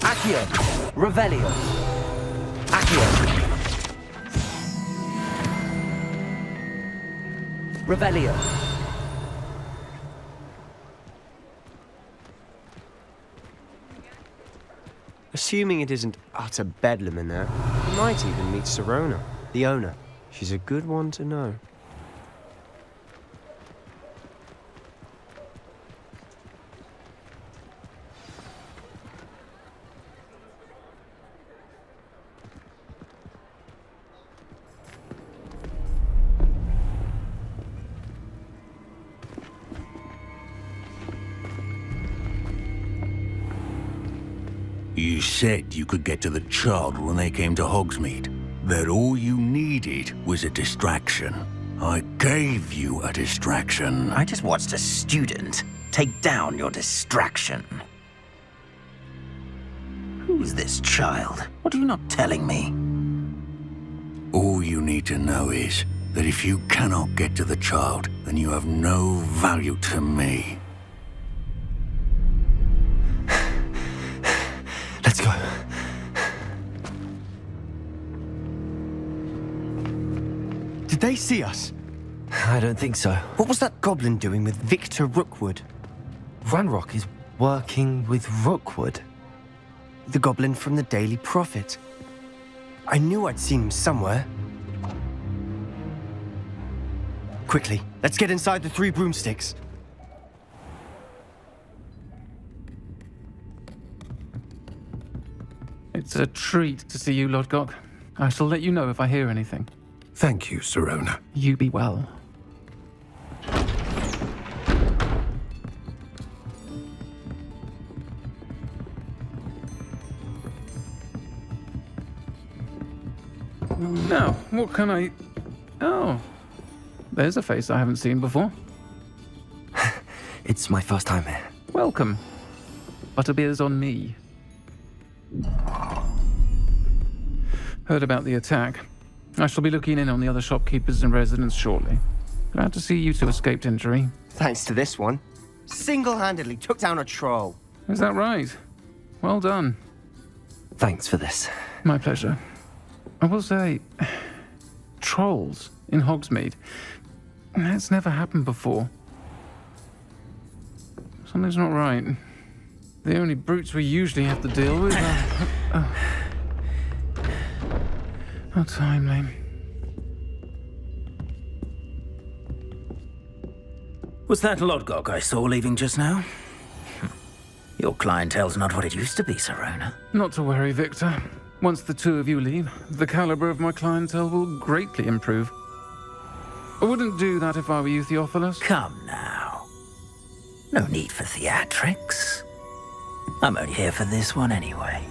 Accio. Revelio. Accio. Revelio. Assuming it isn't utter bedlam in there, you might even meet Sirona, the owner. She's a good one to know. You said you could get to the child when they came to Hogsmeade. That all you needed was a distraction. I gave you a distraction. I just watched a student take down your distraction. Who's this child? What are you not telling me? All you need to know is that if you cannot get to the child, then you have no value to me. Let's go. Did they see us? I don't think so. What was that goblin doing with Victor Rookwood? Ranrock is working with Rookwood. The goblin from the Daily Prophet. I knew I'd seen him somewhere. Quickly, let's get inside the Three Broomsticks. It's a treat to see you, Lodgok. I shall let you know if I hear anything. Thank you, Sirona. You be well. Now, what can I... Oh, there's a face I haven't seen before. It's my first time here. Welcome. Butterbeer's on me. Heard about the attack. I shall be looking in on the other shopkeepers and residents shortly. Glad to see you two escaped injury. Thanks to this one. Single-handedly took down a troll. Is that right? Well done. Thanks for this. My pleasure. I will say, trolls in Hogsmeade. That's never happened before. Something's not right. The only brutes we usually have to deal with are... How timely. Was that Lodgok I saw leaving just now? Your clientele's not what it used to be, Serona. Not to worry, Victor. Once the two of you leave, the caliber of my clientele will greatly improve. I wouldn't do that if I were you, Theophilus. Come now. No need for theatrics. I'm only here for this one anyway.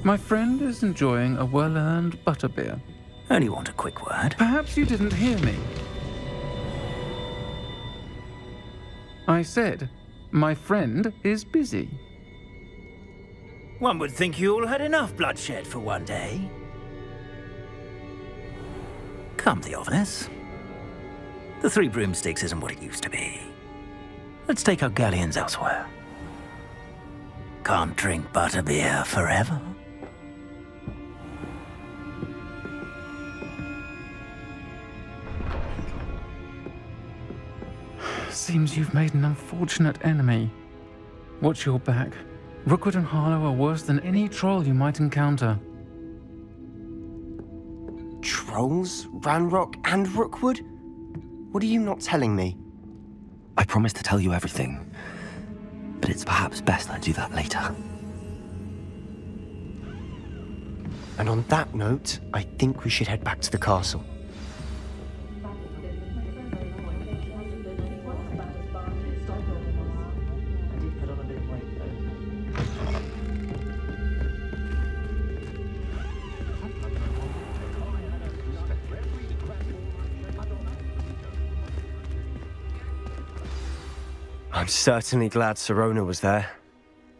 My friend is enjoying a well-earned butterbeer. Only want a quick word. Perhaps you didn't hear me. I said, my friend is busy. One would think you all had enough bloodshed for one day. Come, Theophilus. The Three Broomsticks isn't what it used to be. Let's take our galleons elsewhere. Can't drink butterbeer forever. Seems you've made an unfortunate enemy. Watch your back. Rookwood and Harlow are worse than any troll you might encounter. Trolls? Ranrock and Rookwood? What are you not telling me? I promised to tell you everything, but it's perhaps best I do that later. And on that note, I think we should head back to the castle. I'm certainly glad Serona was there.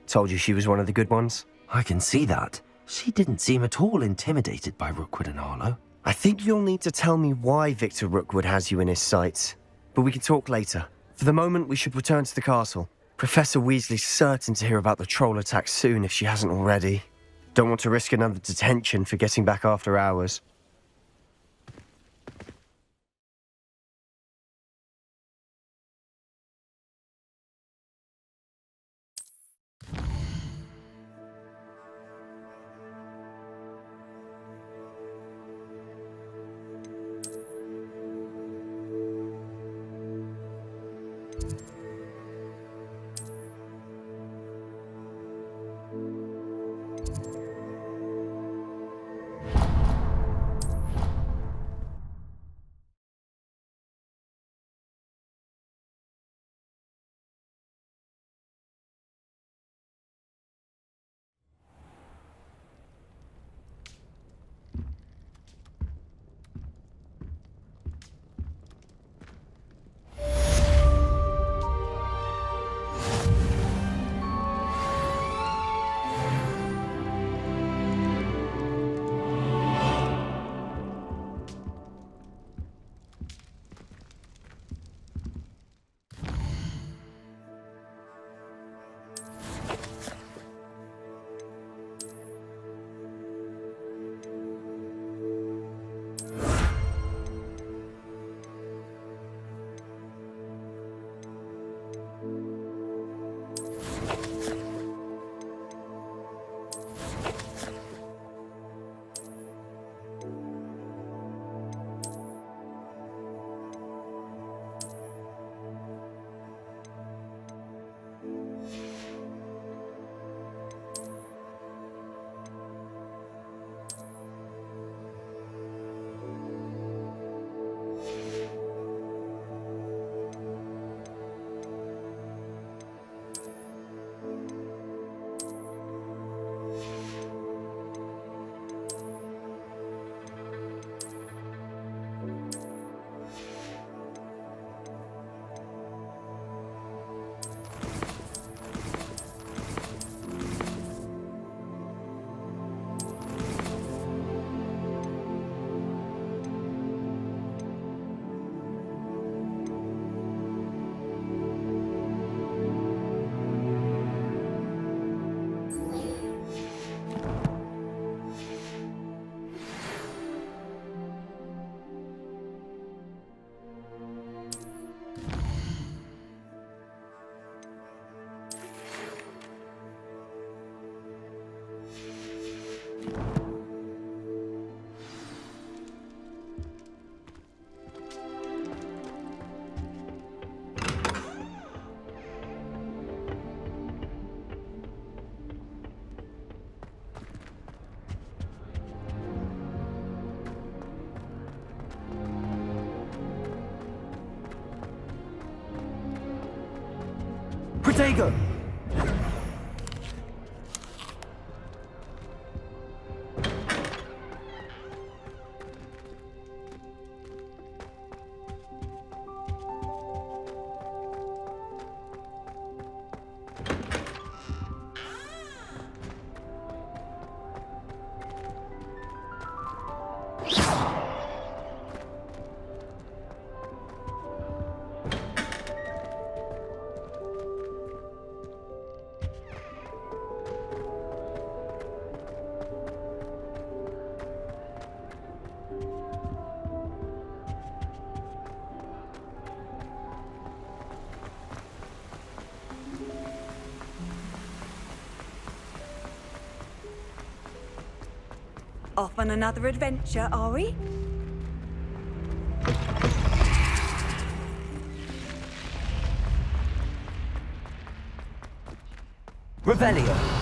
Told you she was one of the good ones. I can see that. She didn't seem at all intimidated by Rookwood and Harlow. I think you'll need to tell me why Victor Rookwood has you in his sights. But we can talk later. For the moment, we should return to the castle. Professor Weasley's certain to hear about the troll attack soon if she hasn't already. Don't want to risk another detention for getting back after hours. Protego! Off on another adventure, are we? Revelio!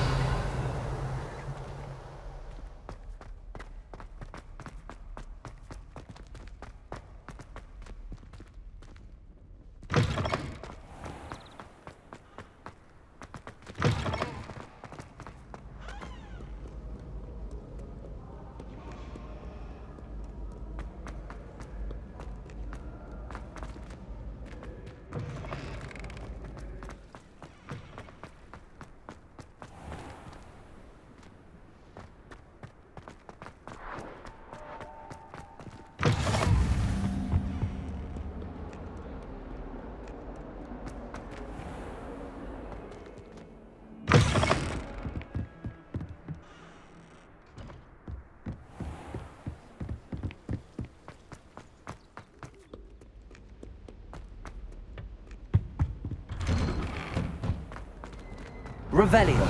Revelio!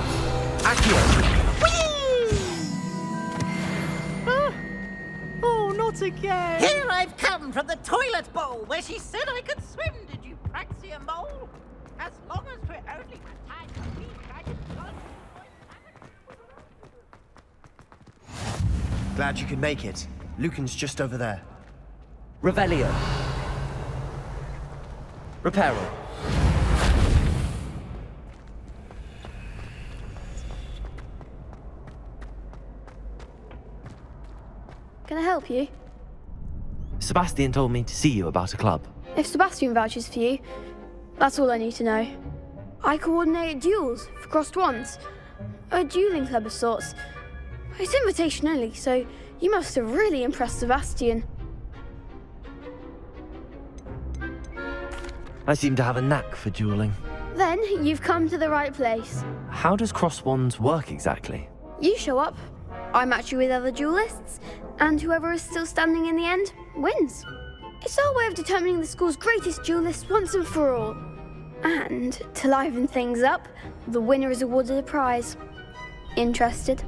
Accio! Oh, not again! Here I've come from the toilet bowl where she said I could swim. Did you praxia mole? As long as we're only retired to be dragons. Glad you could make it. Lucan's just over there. Revelio! Reparo! Can I help you? Sebastian told me to see you about a club. If Sebastian vouches for you, that's all I need to know. I coordinate duels for crossed wands. A dueling club of sorts. It's invitation only, so you must have really impressed Sebastian. I seem to have a knack for dueling. Then you've come to the right place. How does cross wands work exactly? You show up, I match you with other duelists, and whoever is still standing in the end wins. It's our way of determining the school's greatest duelist once and for all. And to liven things up, the winner is awarded a prize. Interested?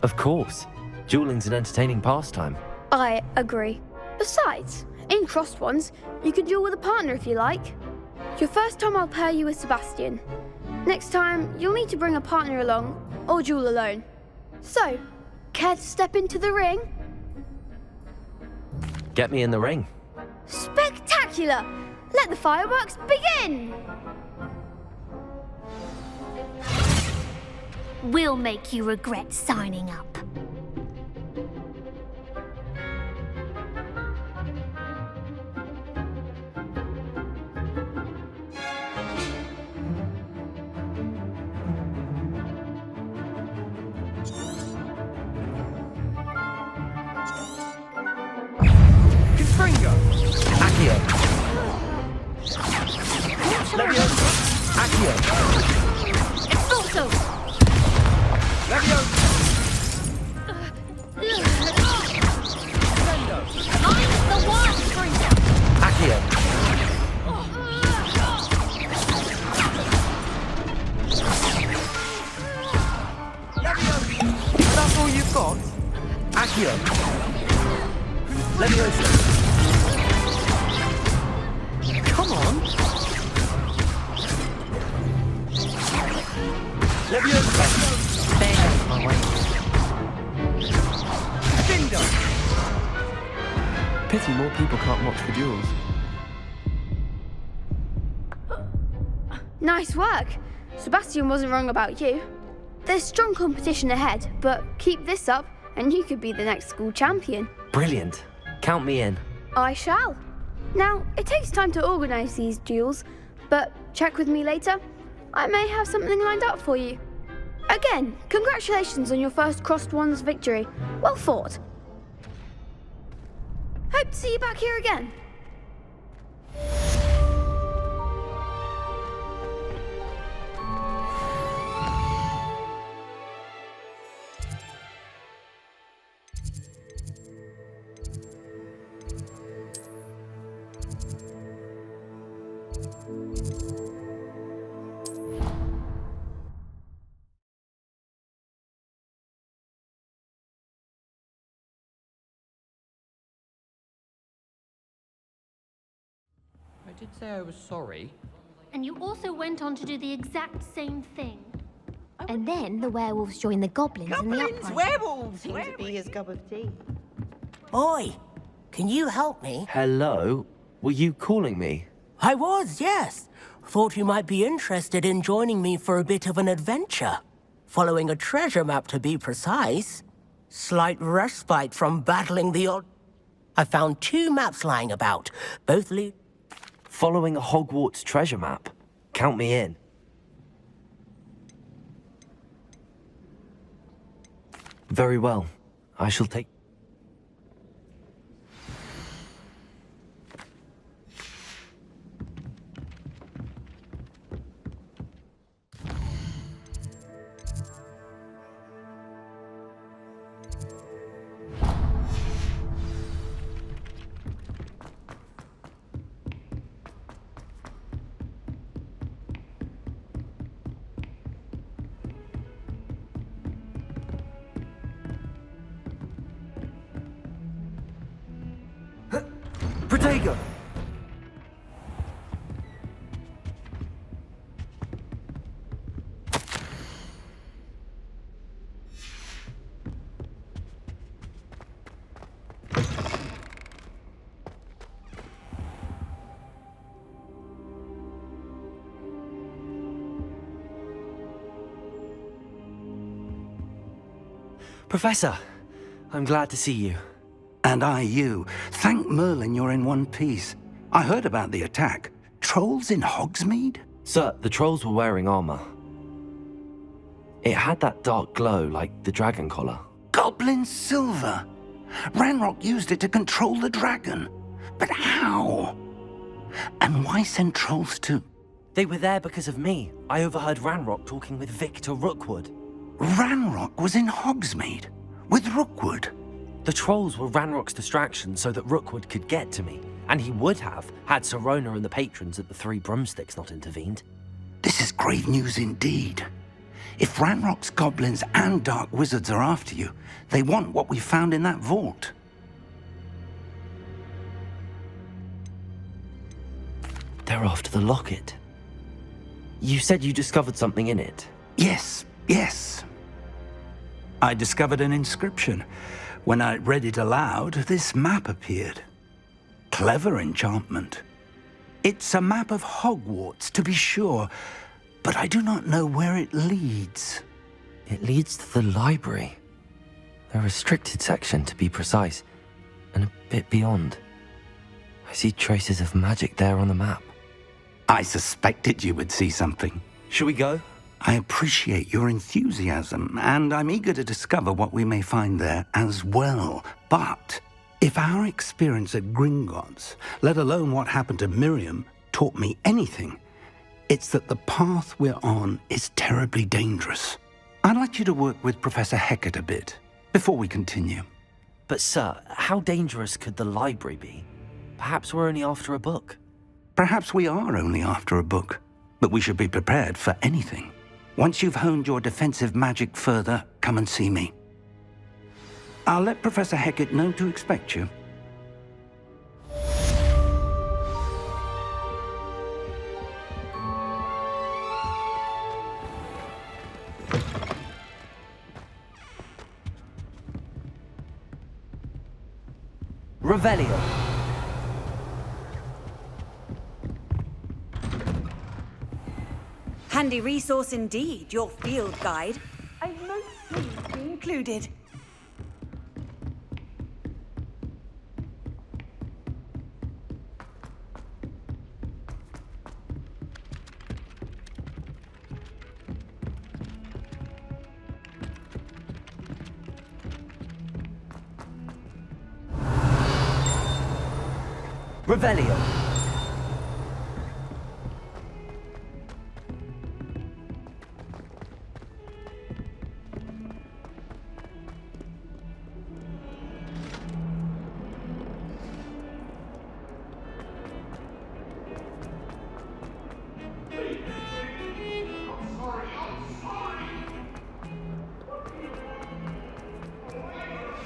Of course. Dueling's an entertaining pastime. I agree. Besides, in crossed ones, you can duel with a partner if you like. Your first time I'll pair you with Sebastian. Next time, you'll need to bring a partner along, or duel alone. So, care to step into the ring? Get me in the ring. Spectacular! Let the fireworks begin! We'll make you regret signing up. Confringo! Accio! Leviosa! Accio! Expulso! Leviosa! I'm the one, Confringo! Accio! Leviosa! That's all you've got? Accio! Leviosa! Come on! Leviosa! Stay out of my way. Dindo! Pity more people can't watch the duels. Nice work. Sebastian wasn't wrong about you. There's strong competition ahead, but keep this up and you could be the next school champion. Brilliant. Count me in. I shall. Now, it takes time to organise these duels, but check with me later. I may have something lined up for you. Again, congratulations on your first Crossed Wands victory. Well fought. Hope to see you back here again. I did say I was sorry. And you also went on to do the exact same thing. And then the werewolves joined the goblins in the uprising. Werewolves! Seems to be his cup of tea. Oi, can you help me? Hello? Were you calling me? I was, yes. Thought you might be interested in joining me for a bit of an adventure. Following a treasure map, to be precise. Slight respite from battling the odd... I found 2 maps lying about. Both lead... Following a Hogwarts treasure map. Count me in. Very well. I shall take... Protego! Professor, I'm glad to see you. And I you. Thank Merlin you're in one piece. I heard about the attack. Trolls in Hogsmeade? Sir, the trolls were wearing armor. It had that dark glow like the dragon collar. Goblin silver! Ranrock used it to control the dragon. But how? And why send trolls too? They were there because of me. I overheard Ranrock talking with Victor Rookwood. Ranrock was in Hogsmeade? With Rookwood? The trolls were Ranrock's distraction so that Rookwood could get to me. And he would have, had Sirona and the patrons at the Three Broomsticks not intervened. This is grave news indeed. If Ranrock's goblins and dark wizards are after you, they want what we found in that vault. They're after the locket. You said you discovered something in it. Yes, yes. I discovered an inscription. When I read it aloud, this map appeared. Clever enchantment. It's a map of Hogwarts, to be sure, but I do not know where it leads. It leads to the library. The restricted section, to be precise, and a bit beyond. I see traces of magic there on the map. I suspected you would see something. Shall we go? I appreciate your enthusiasm, and I'm eager to discover what we may find there as well. But if our experience at Gringotts, let alone what happened to Miriam, taught me anything, it's that the path we're on is terribly dangerous. I'd like you to work with Professor Hecat a bit, before we continue. But sir, how dangerous could the library be? Perhaps we're only after a book. Perhaps we are only after a book, but we should be prepared for anything. Once you've honed your defensive magic further, come and see me. I'll let Professor Hecat know to expect you. Revelio. Handy resource indeed, your field guide. I'm most pleased to be included. Revelio.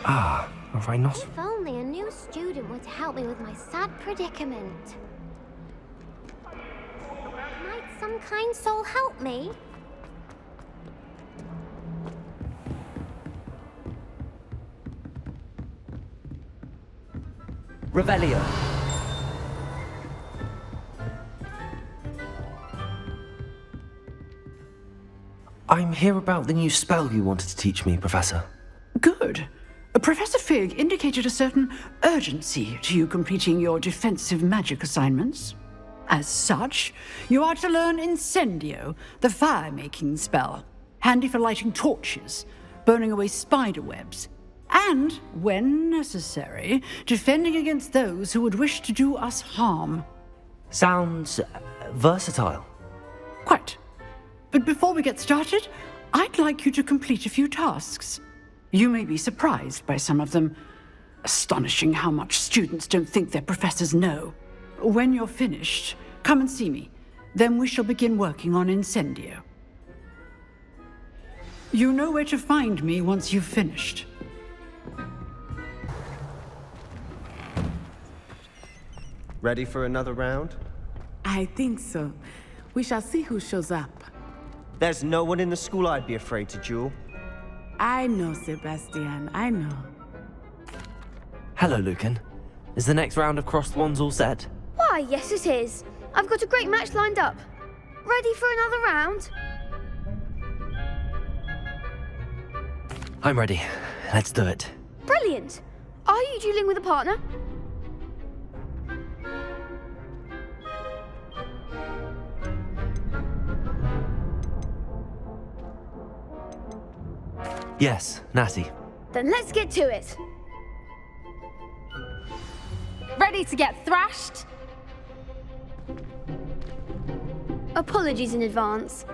Ah, a rhinoceros. If only a new student were to help me with my sad predicament. Might some kind soul help me? Revelio. I'm here about the new spell you wanted to teach me, Professor. Good. Professor Fig indicated a certain urgency to you completing your defensive magic assignments. As such, you are to learn Incendio, the fire-making spell, handy for lighting torches, burning away spider webs, and, when necessary, defending against those who would wish to do us harm. Sounds versatile. Quite. But before we get started, I'd like you to complete a few tasks. You may be surprised by some of them. Astonishing how much students don't think their professors know. When you're finished, come and see me. Then we shall begin working on Incendio. You know where to find me once you've finished. Ready for another round? I think so. We shall see who shows up. There's no one in the school I'd be afraid to duel. I know, Sebastian, I know. Hello, Lucan. Is the next round of crossed wands all set? Why, yes it is. I've got a great match lined up. Ready for another round? I'm ready. Let's do it. Brilliant. Are you dueling with a partner? Yes, Natty. Then let's get to it. Ready to get thrashed? Apologies in advance.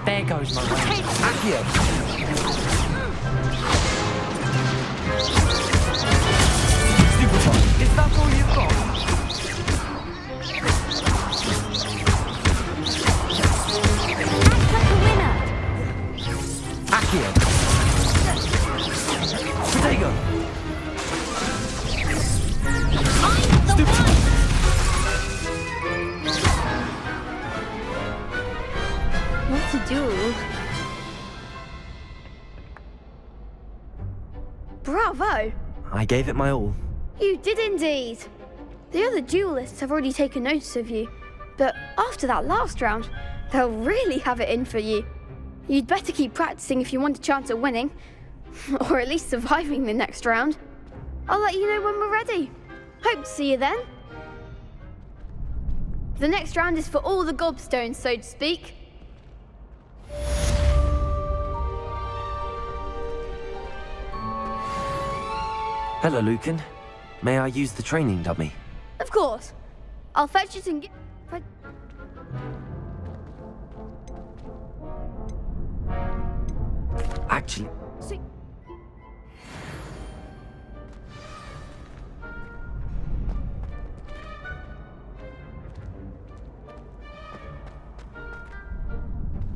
There goes my range. Accio. Stupefy. Is that all you've got? Act like a winner. Accio. Protego. I'm the one. What to do? Bravo! I gave it my all. You did indeed. The other duelists have already taken notice of you, but after that last round, they'll really have it in for you. You'd better keep practicing if you want a chance at winning, or at least surviving the next round. I'll let you know when we're ready. Hope to see you then. The next round is for all the gobstones, so to speak. Hello, Lucan. May I use the training dummy? Of course. I'll fetch it and get... Actually... See...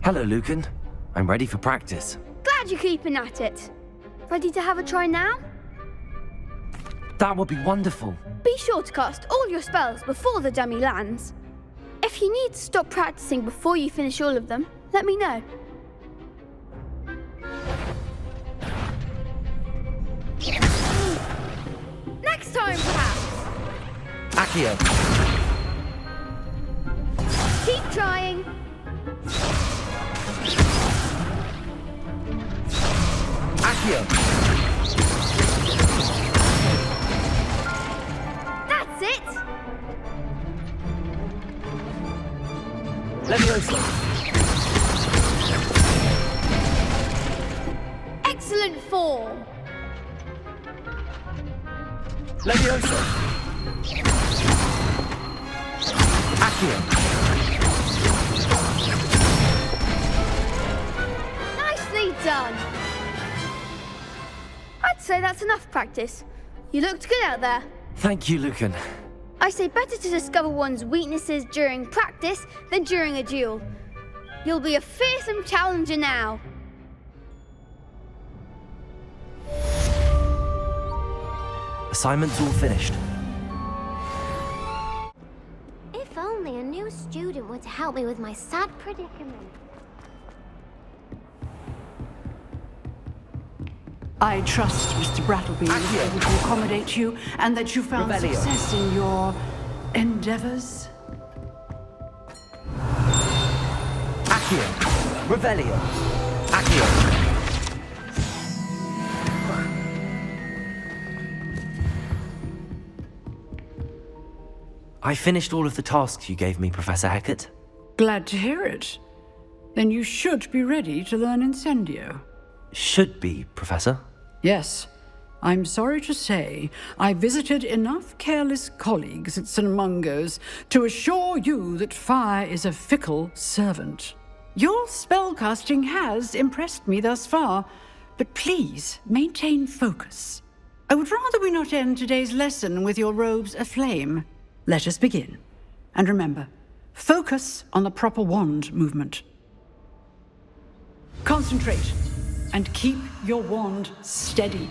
Hello, Lucan. I'm ready for practice. Glad you're keeping at it. Ready to have a try now? That would be wonderful. Be sure to cast all your spells before the dummy lands. If you need to stop practicing before you finish all of them, let me know. Next time, perhaps. Accio. Keep trying. Accio. That's it. Leviosa. Excellent form. Leviosa. Accio. Nicely done. I'd say that's enough practice. You looked good out there. Thank you, Lucan. I say better to discover one's weaknesses during practice than during a duel. You'll be a fearsome challenger now. Assignment's all finished. If only a new student were to help me with my sad predicament. I trust Mr. Brattleby was able to accommodate you and that you found Revelio. success in your endeavors. Accio. Revelio. Accio. I finished all of the tasks you gave me, Professor Hecat. Glad to hear it. Then you should be ready to learn Incendio. Should be, Professor. Yes. I'm sorry to say, I visited enough careless colleagues at St. Mungo's to assure you that fire is a fickle servant. Your spellcasting has impressed me thus far, but please maintain focus. I would rather we not end today's lesson with your robes aflame. Let us begin. And remember, focus on the proper wand movement. Concentrate, and keep your wand steady.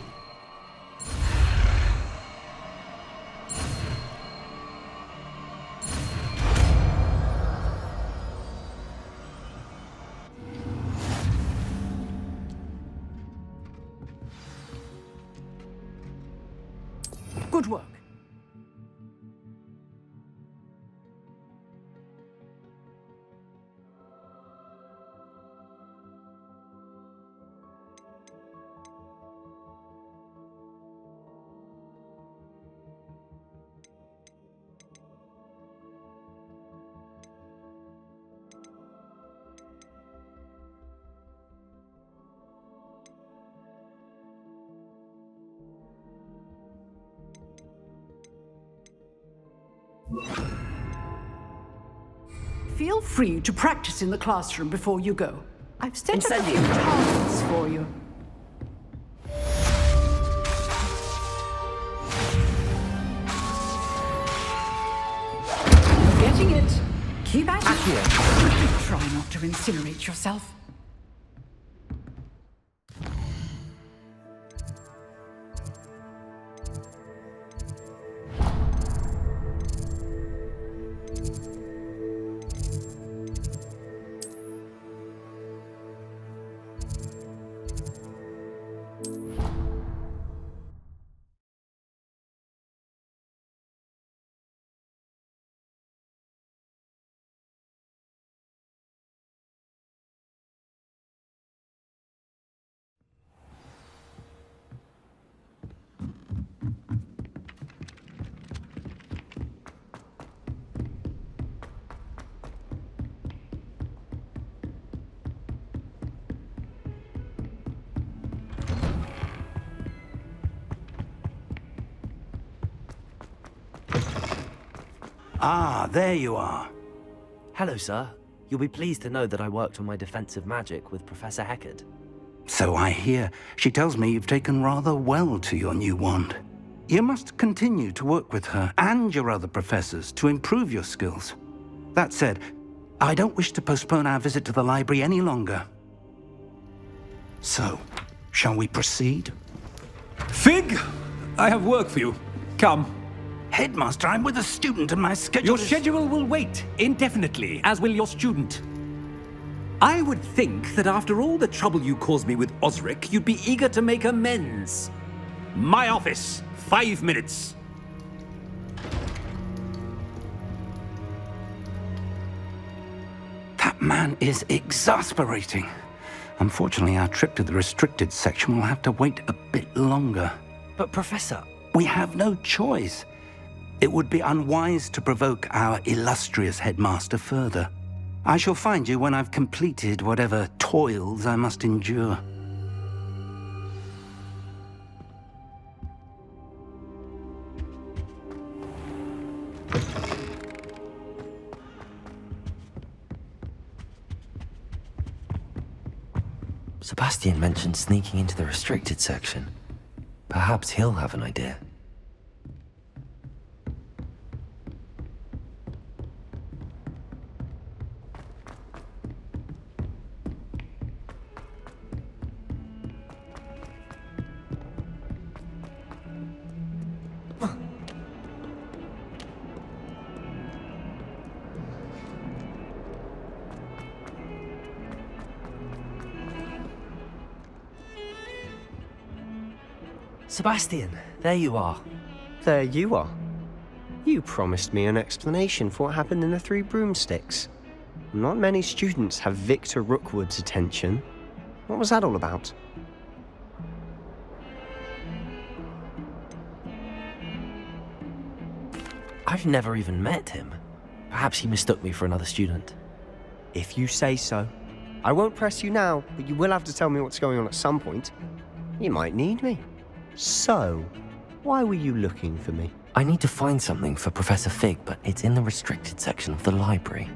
Good work. Feel free to practice in the classroom before you go. I've set up a few targets for you. Getting it. Keep at it. Try not to incinerate yourself. Ah, there you are. Hello, sir. You'll be pleased to know that I worked on my defensive magic with Professor Heckard. So I hear. She tells me you've taken rather well to your new wand. You must continue to work with her and your other professors to improve your skills. That said, I don't wish to postpone our visit to the library any longer. So, shall we proceed? Fig, I have work for you. Come. Headmaster, I'm with a student and my schedule Your schedule will wait indefinitely, as will your student. I would think that after all the trouble you caused me with Osric, you'd be eager to make amends. My office, 5 minutes. That man is exasperating. Unfortunately, our trip to the restricted section will have to wait a bit longer. But Professor... We have no choice. It would be unwise to provoke our illustrious headmaster further. I shall find you when I've completed whatever toils I must endure. Sebastian mentioned sneaking into the restricted section. Perhaps he'll have an idea. Sebastian, there you are. There you are. You promised me an explanation for what happened in the Three Broomsticks. Not many students have Victor Rookwood's attention. What was that all about? I've never even met him. Perhaps he mistook me for another student. If you say so. I won't press you now, but you will have to tell me what's going on at some point. You might need me. So, why were you looking for me? I need to find something for Professor Fig, but it's in the restricted section of the library.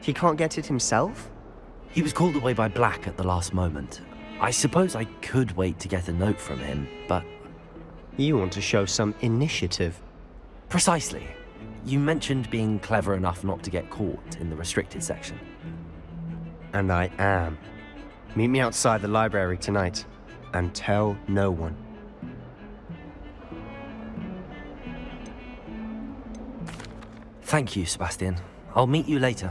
He can't get it himself? He was called away by Black at the last moment. I suppose I could wait to get a note from him, but... You want to show some initiative. Precisely. You mentioned being clever enough not to get caught in the restricted section. And I am. Meet me outside the library tonight, and tell no one. Thank you, Sebastian. I'll meet you later.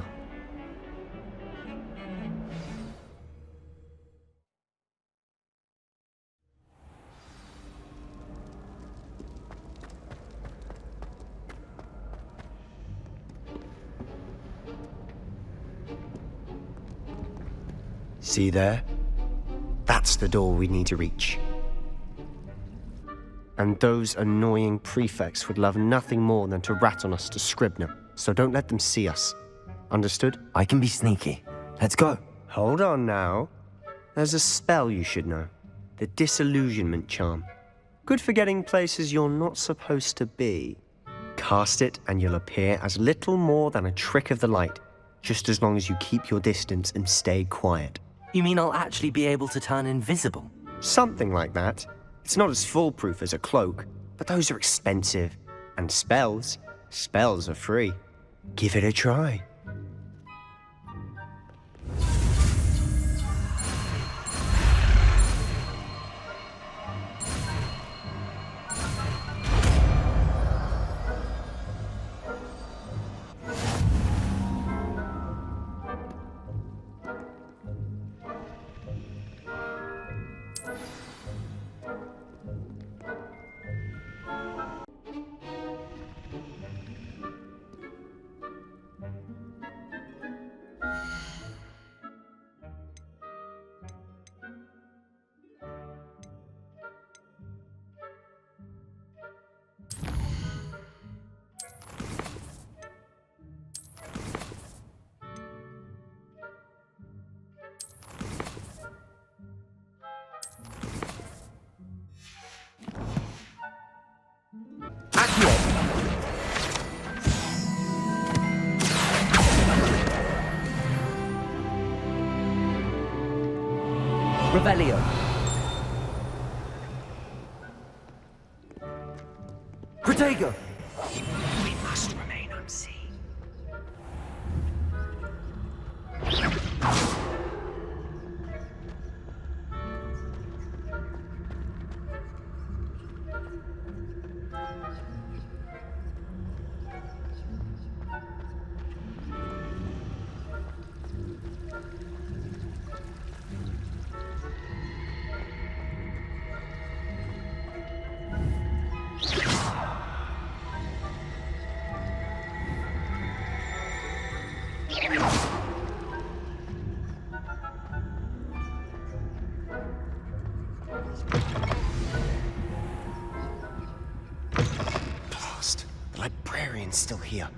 See there? That's the door we need to reach. And those annoying prefects would love nothing more than to rat on us to Scribner, so don't let them see us. Understood? I can be sneaky. Let's go. Hold on now. There's a spell you should know. The Disillusionment Charm. Good for getting places you're not supposed to be. Cast it and you'll appear as little more than a trick of the light, just as long as you keep your distance and stay quiet. You mean I'll actually be able to turn invisible? Something like that. It's not as foolproof as a cloak, but those are expensive. And spells are free. Give it a try. Revelio. Protego. We must remain unseen. Blast. The librarian's still here.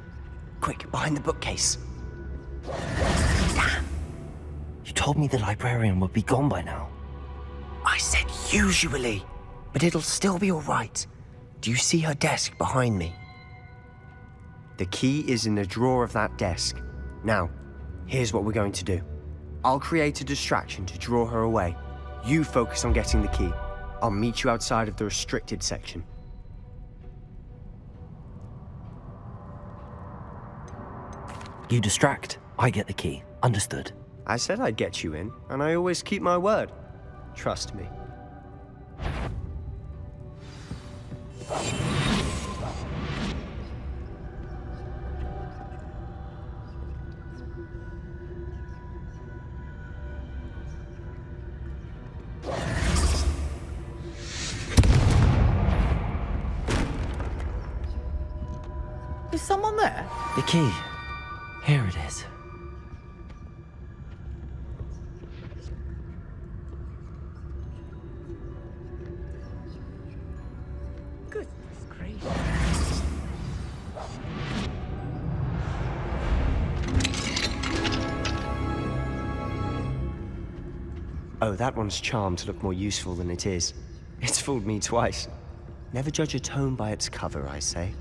Quick, behind the bookcase. Damn. You told me the librarian would be gone by now. I said usually, but it'll still be all right. Do you see her desk behind me? The key is in the drawer of that desk. Now, here's what we're going to do. I'll create a distraction to draw her away. You focus on getting the key. I'll meet you outside of the restricted section. You distract, I get the key. Understood. I said I'd get you in, and I always keep my word. Trust me. Is someone there? The key. Here it is. Goodness gracious. Oh, that one's charmed to look more useful than it is. It's fooled me twice. Never judge a tome by its cover, I say.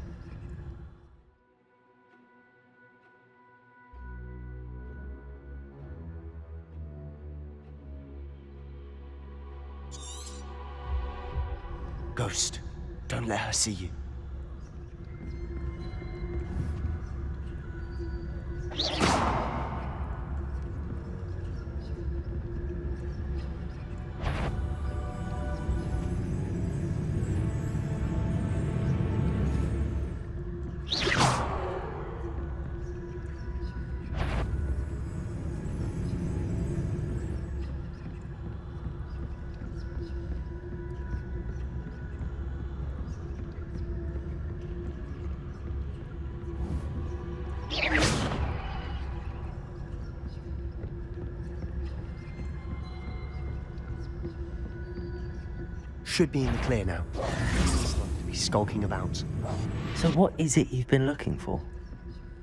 Ghost, don't let her see you. Should be in the clear now. It's like to be skulking about. So what is it you've been looking for?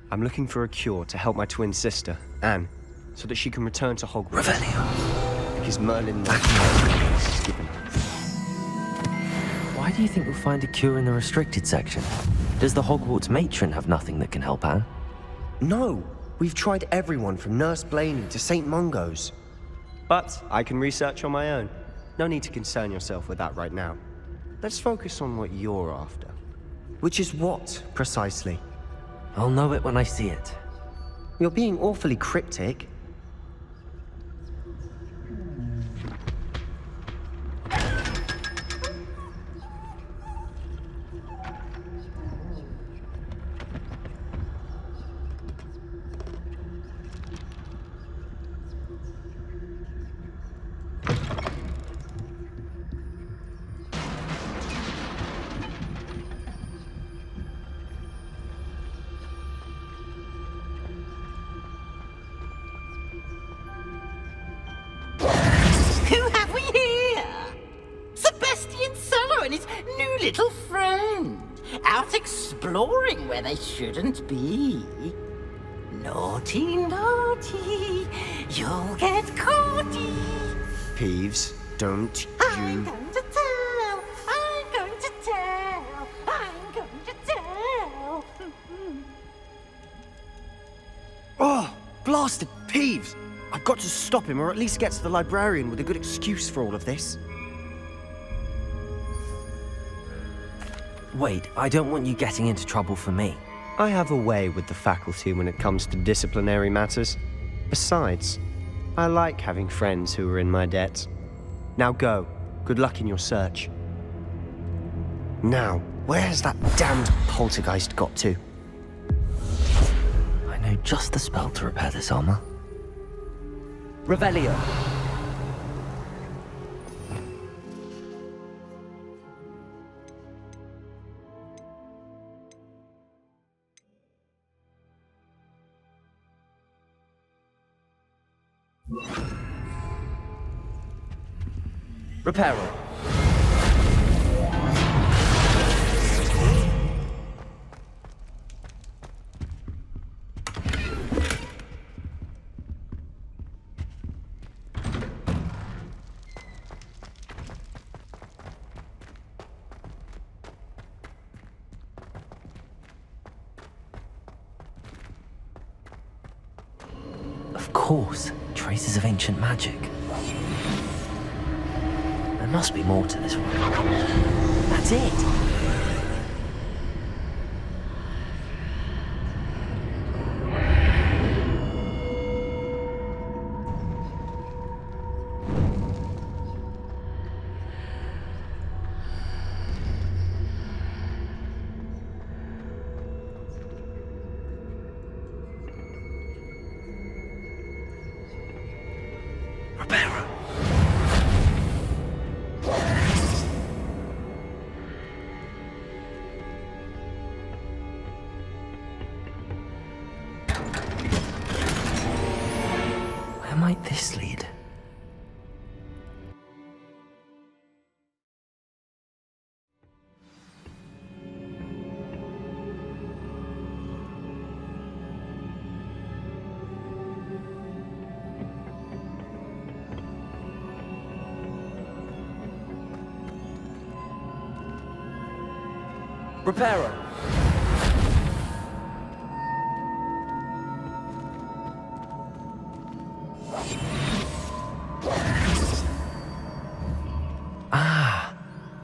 I'm looking for a cure to help my twin sister, Anne, so that she can return to Hogwarts. Revelio. Because Merlin is given. Why do you think we'll find a cure in the restricted section? Does the Hogwarts matron have nothing that can help Anne? No! We've tried everyone from Nurse Blaney to St. Mungo's. But I can research on my own. No need to concern yourself with that right now. Let's focus on what you're after. Which is what, precisely? I'll know it when I see it. You're being awfully cryptic. Little friend, out exploring where they shouldn't be. Naughty, naughty, you'll get caughty. Peeves, don't you... I'm going to tell, I'm going to tell, I'm going to tell. Oh, blasted Peeves! I've got to stop him, or at least get to the librarian with a good excuse for all of this. Wait, I don't want you getting into trouble for me. I have a way with the faculty when it comes to disciplinary matters. Besides, I like having friends who are in my debt. Now go. Good luck in your search. Now, where's that damned poltergeist got to? I know just the spell to repair this armor. Revelio. Reparo. Of course, traces of ancient magic. There must be more to this one. That's it! Might this lead? Reparo.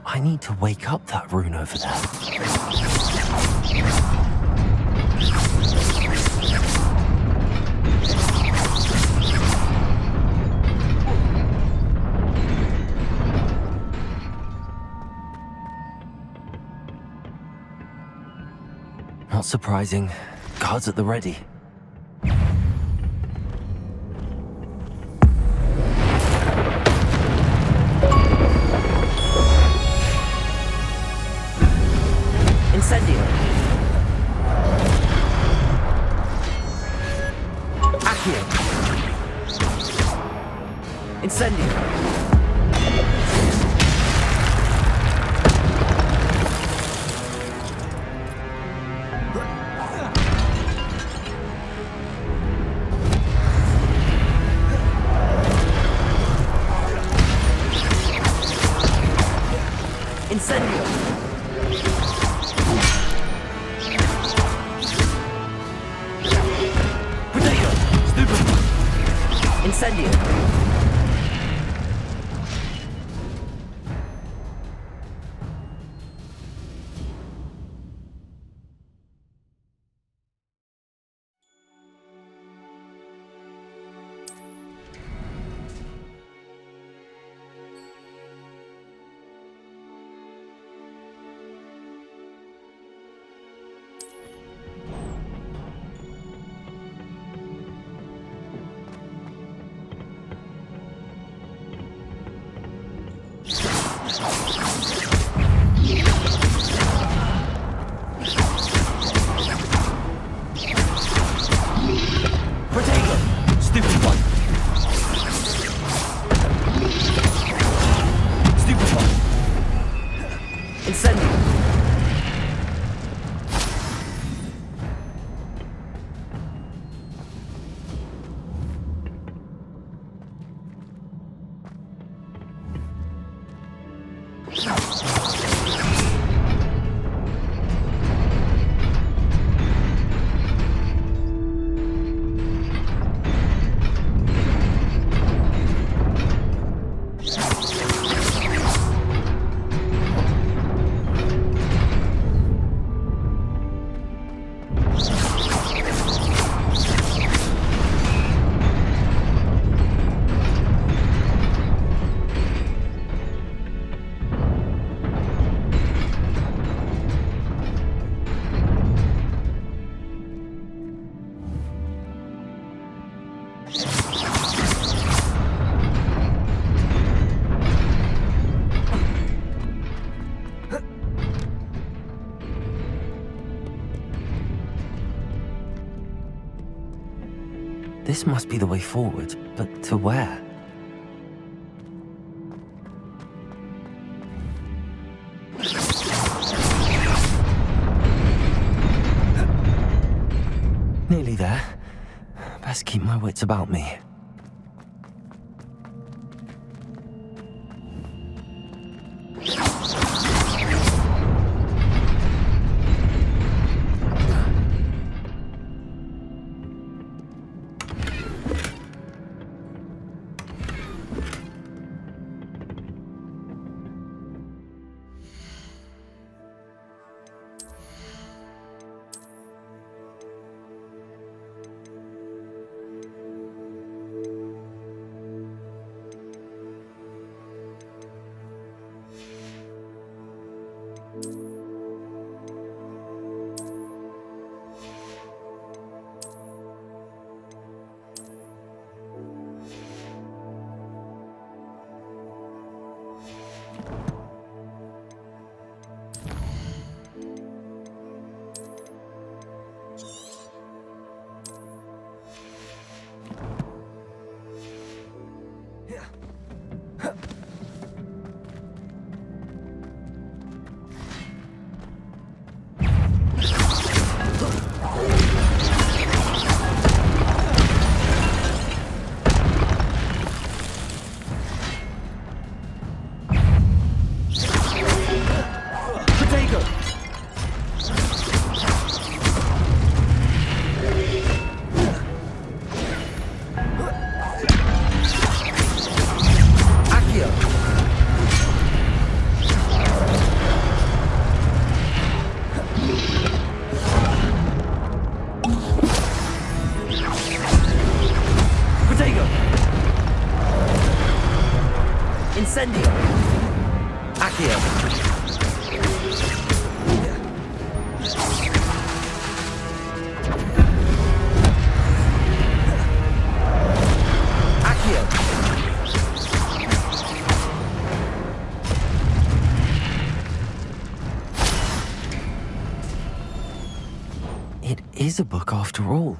I need to wake up that rune over there. Not surprising. Guards at the ready. Incendio. Accio. Incendio. Incendio. Incendio. This must be the way forward, but to where? Nearly there. Best keep my wits about me. Incendio! Accio! Accio! It is a book after all.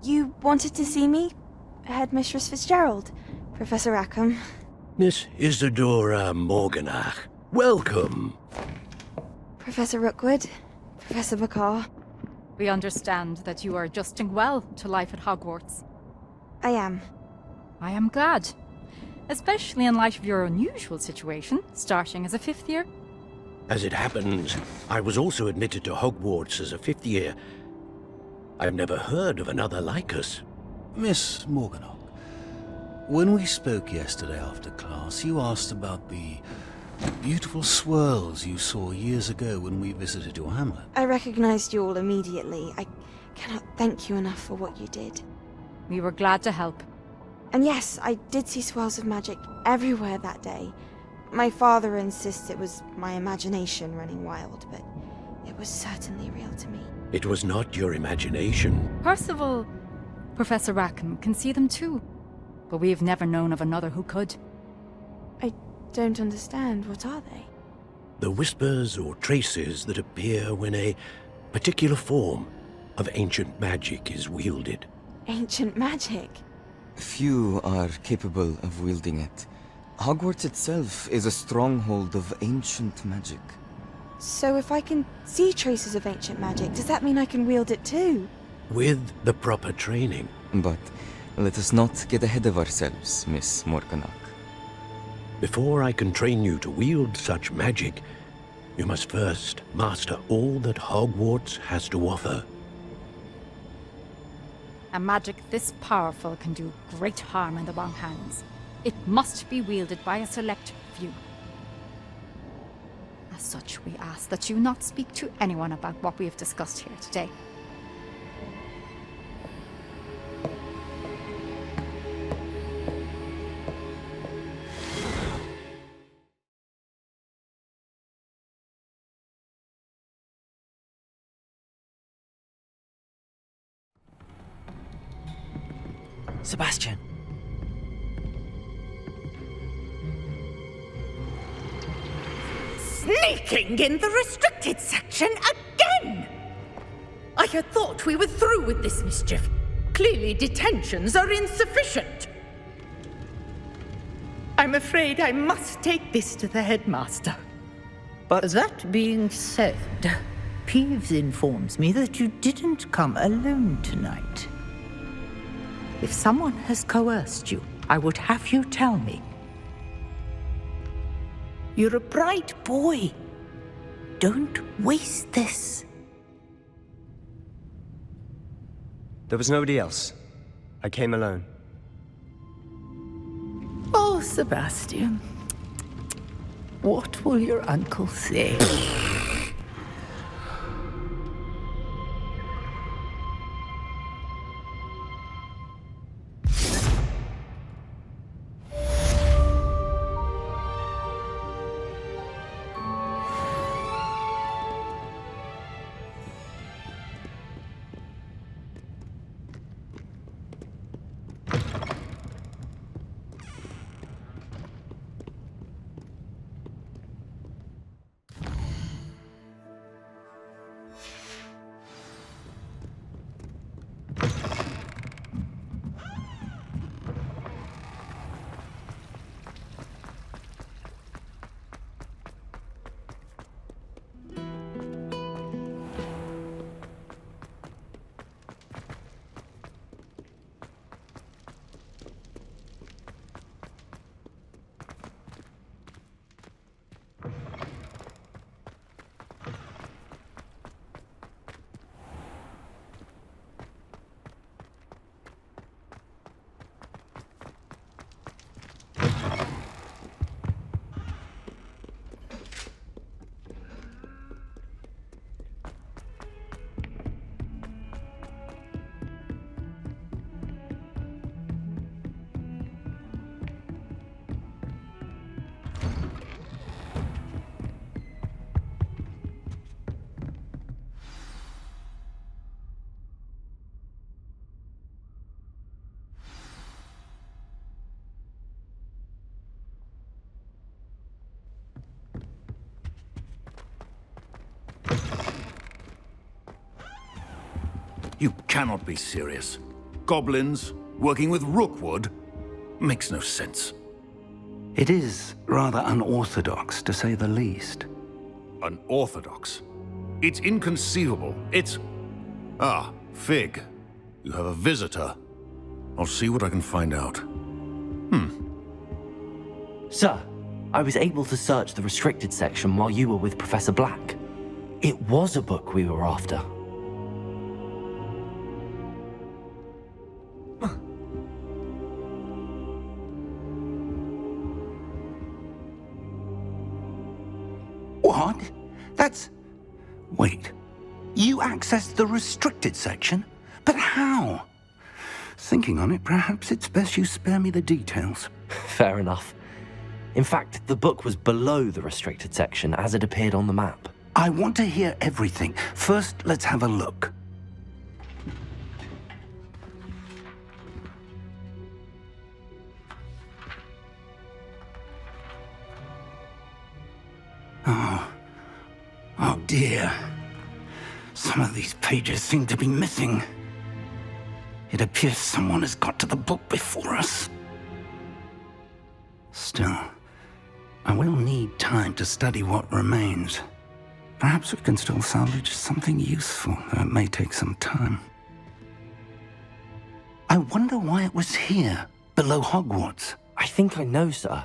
You wanted to see me? Headmistress Fitzgerald, Professor Rackham. Miss Isadora Morganach, welcome. Professor Rookwood, Professor Bakar. We understand that you are adjusting well to life at Hogwarts. I am. I am glad. Especially in light of your unusual situation, starting as a 5th year. As it happens, I was also admitted to Hogwarts as a 5th year. I've never heard of another like us. Miss Morganach, when we spoke yesterday after class, you asked about the beautiful swirls you saw years ago when we visited your hamlet. I recognized you all immediately. I cannot thank you enough for what you did. We were glad to help. And yes, I did see swirls of magic everywhere that day. My father insists it was my imagination running wild, but it was certainly real to me. It was not your imagination. Percival, Professor Rackham can see them too. But we have never known of another who could. I don't understand. What are they? The whispers or traces that appear when a particular form of ancient magic is wielded. Ancient magic? Few are capable of wielding it. Hogwarts itself is a stronghold of ancient magic. So if I can see traces of ancient magic, does that mean I can wield it too? With the proper training. But let us not get ahead of ourselves, Miss Morganach. Before I can train you to wield such magic, you must first master all that Hogwarts has to offer. A magic this powerful can do great harm in the wrong hands. It must be wielded by a select few. As such, we ask that you not speak to anyone about what we have discussed here today. Sebastian. Sneaking in the restricted section again! I had thought we were through with this mischief. Clearly detentions are insufficient. I'm afraid I must take this to the headmaster. But that being said, Peeves informs me that you didn't come alone tonight. If someone has coerced you, I would have you tell me. You're a bright boy. Don't waste this. There was nobody else. I came alone. Oh, Sebastian. What will your uncle say? You cannot be serious. Goblins working with Rookwood makes no sense. It is rather unorthodox, to say the least. Unorthodox? It's inconceivable. It's... Ah, Fig. You have a visitor. I'll see what I can find out. Sir, I was able to search the restricted section while you were with Professor Black. It was a book we were after. What? That's... Wait. You accessed the restricted section? But how? Thinking on it, perhaps it's best you spare me the details. Fair enough. In fact, the book was below the restricted section as it appeared on the map. I want to hear everything. First, let's have a look. Oh dear. Some of these pages seem to be missing. It appears someone has got to the book before us. Still, I will need time to study what remains. Perhaps we can still salvage something useful, though it may take some time. I wonder why it was here, below Hogwarts. I think I know, sir.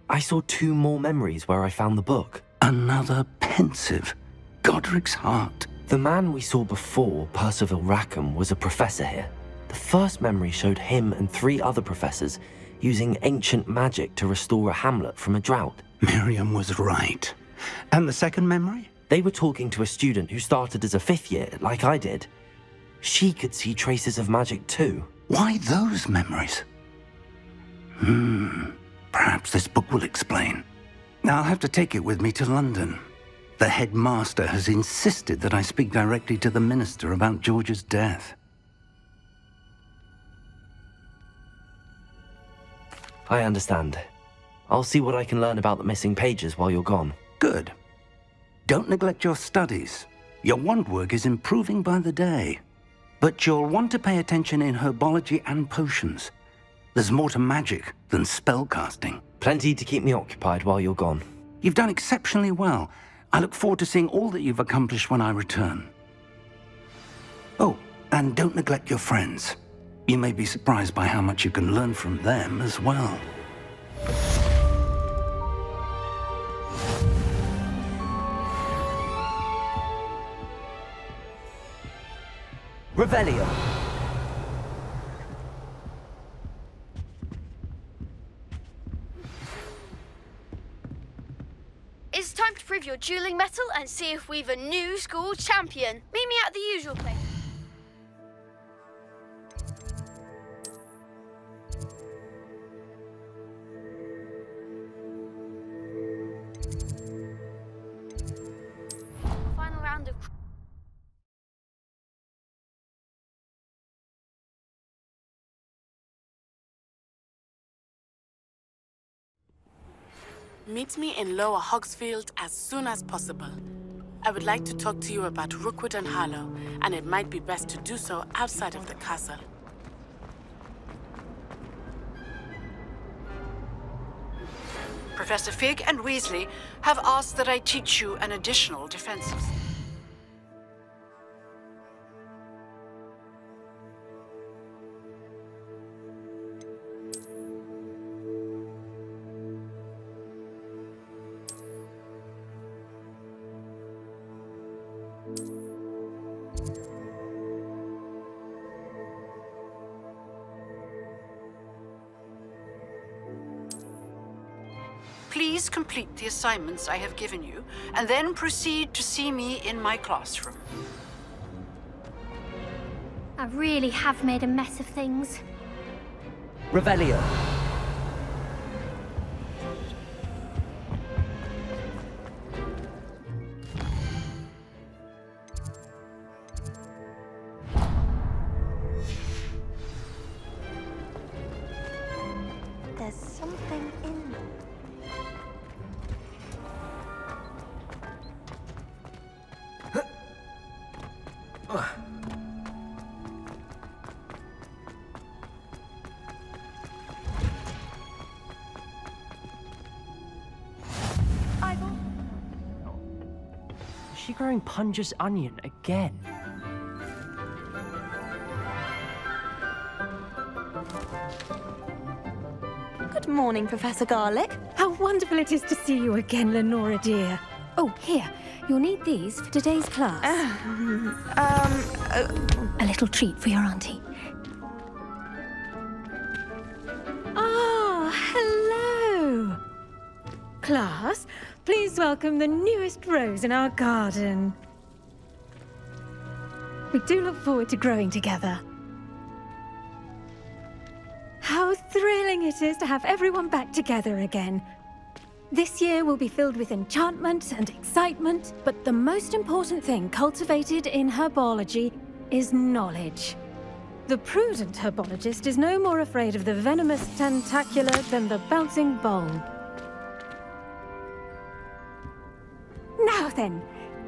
I saw 2 more memories where I found the book. Another pensive. Godric's heart. The man we saw before, Percival Rackham, was a professor here. The first memory showed him and 3 other professors using ancient magic to restore a hamlet from a drought. Miriam was right. And the second memory? They were talking to a student who started as a 5th year, like I did. She could see traces of magic too. Why those memories? Perhaps this book will explain. I'll have to take it with me to London. The headmaster has insisted that I speak directly to the minister about George's death. I understand. I'll see what I can learn about the missing pages while you're gone. Good. Don't neglect your studies. Your wand work is improving by the day. But you'll want to pay attention in herbology and potions. There's more to magic than spellcasting. Plenty to keep me occupied while you're gone. You've done exceptionally well. I look forward to seeing all that you've accomplished when I return. Oh, and don't neglect your friends. You may be surprised by how much you can learn from them as well. Revelio. It's time to prove your dueling mettle and see if we've a new school champion. Meet me at the usual place. Final round of... Meet me in Lower Hogsfield as soon as possible. I would like to talk to you about Rookwood and Harlow, and it might be best to do so outside of the castle. Professor Fig and Weasley have asked that I teach you an additional defensive... Please complete the assignments I have given you, and then proceed to see me in my classroom. I really have made a mess of things. Revelio. There's something in there. Is she growing Punja's onion again. Good morning, Professor Garlic. How wonderful it is to see you again, Lenora dear. Oh, here. You'll need these for today's class. A little treat for your auntie. Ah, hello. Class, please welcome the newest rose in our garden. We do look forward to growing together. How thrilling it is to have everyone back together again. This year will be filled with enchantment and excitement, but the most important thing cultivated in herbology is knowledge. The prudent herbologist is no more afraid of the venomous tentacula than the bouncing bulb. Now then,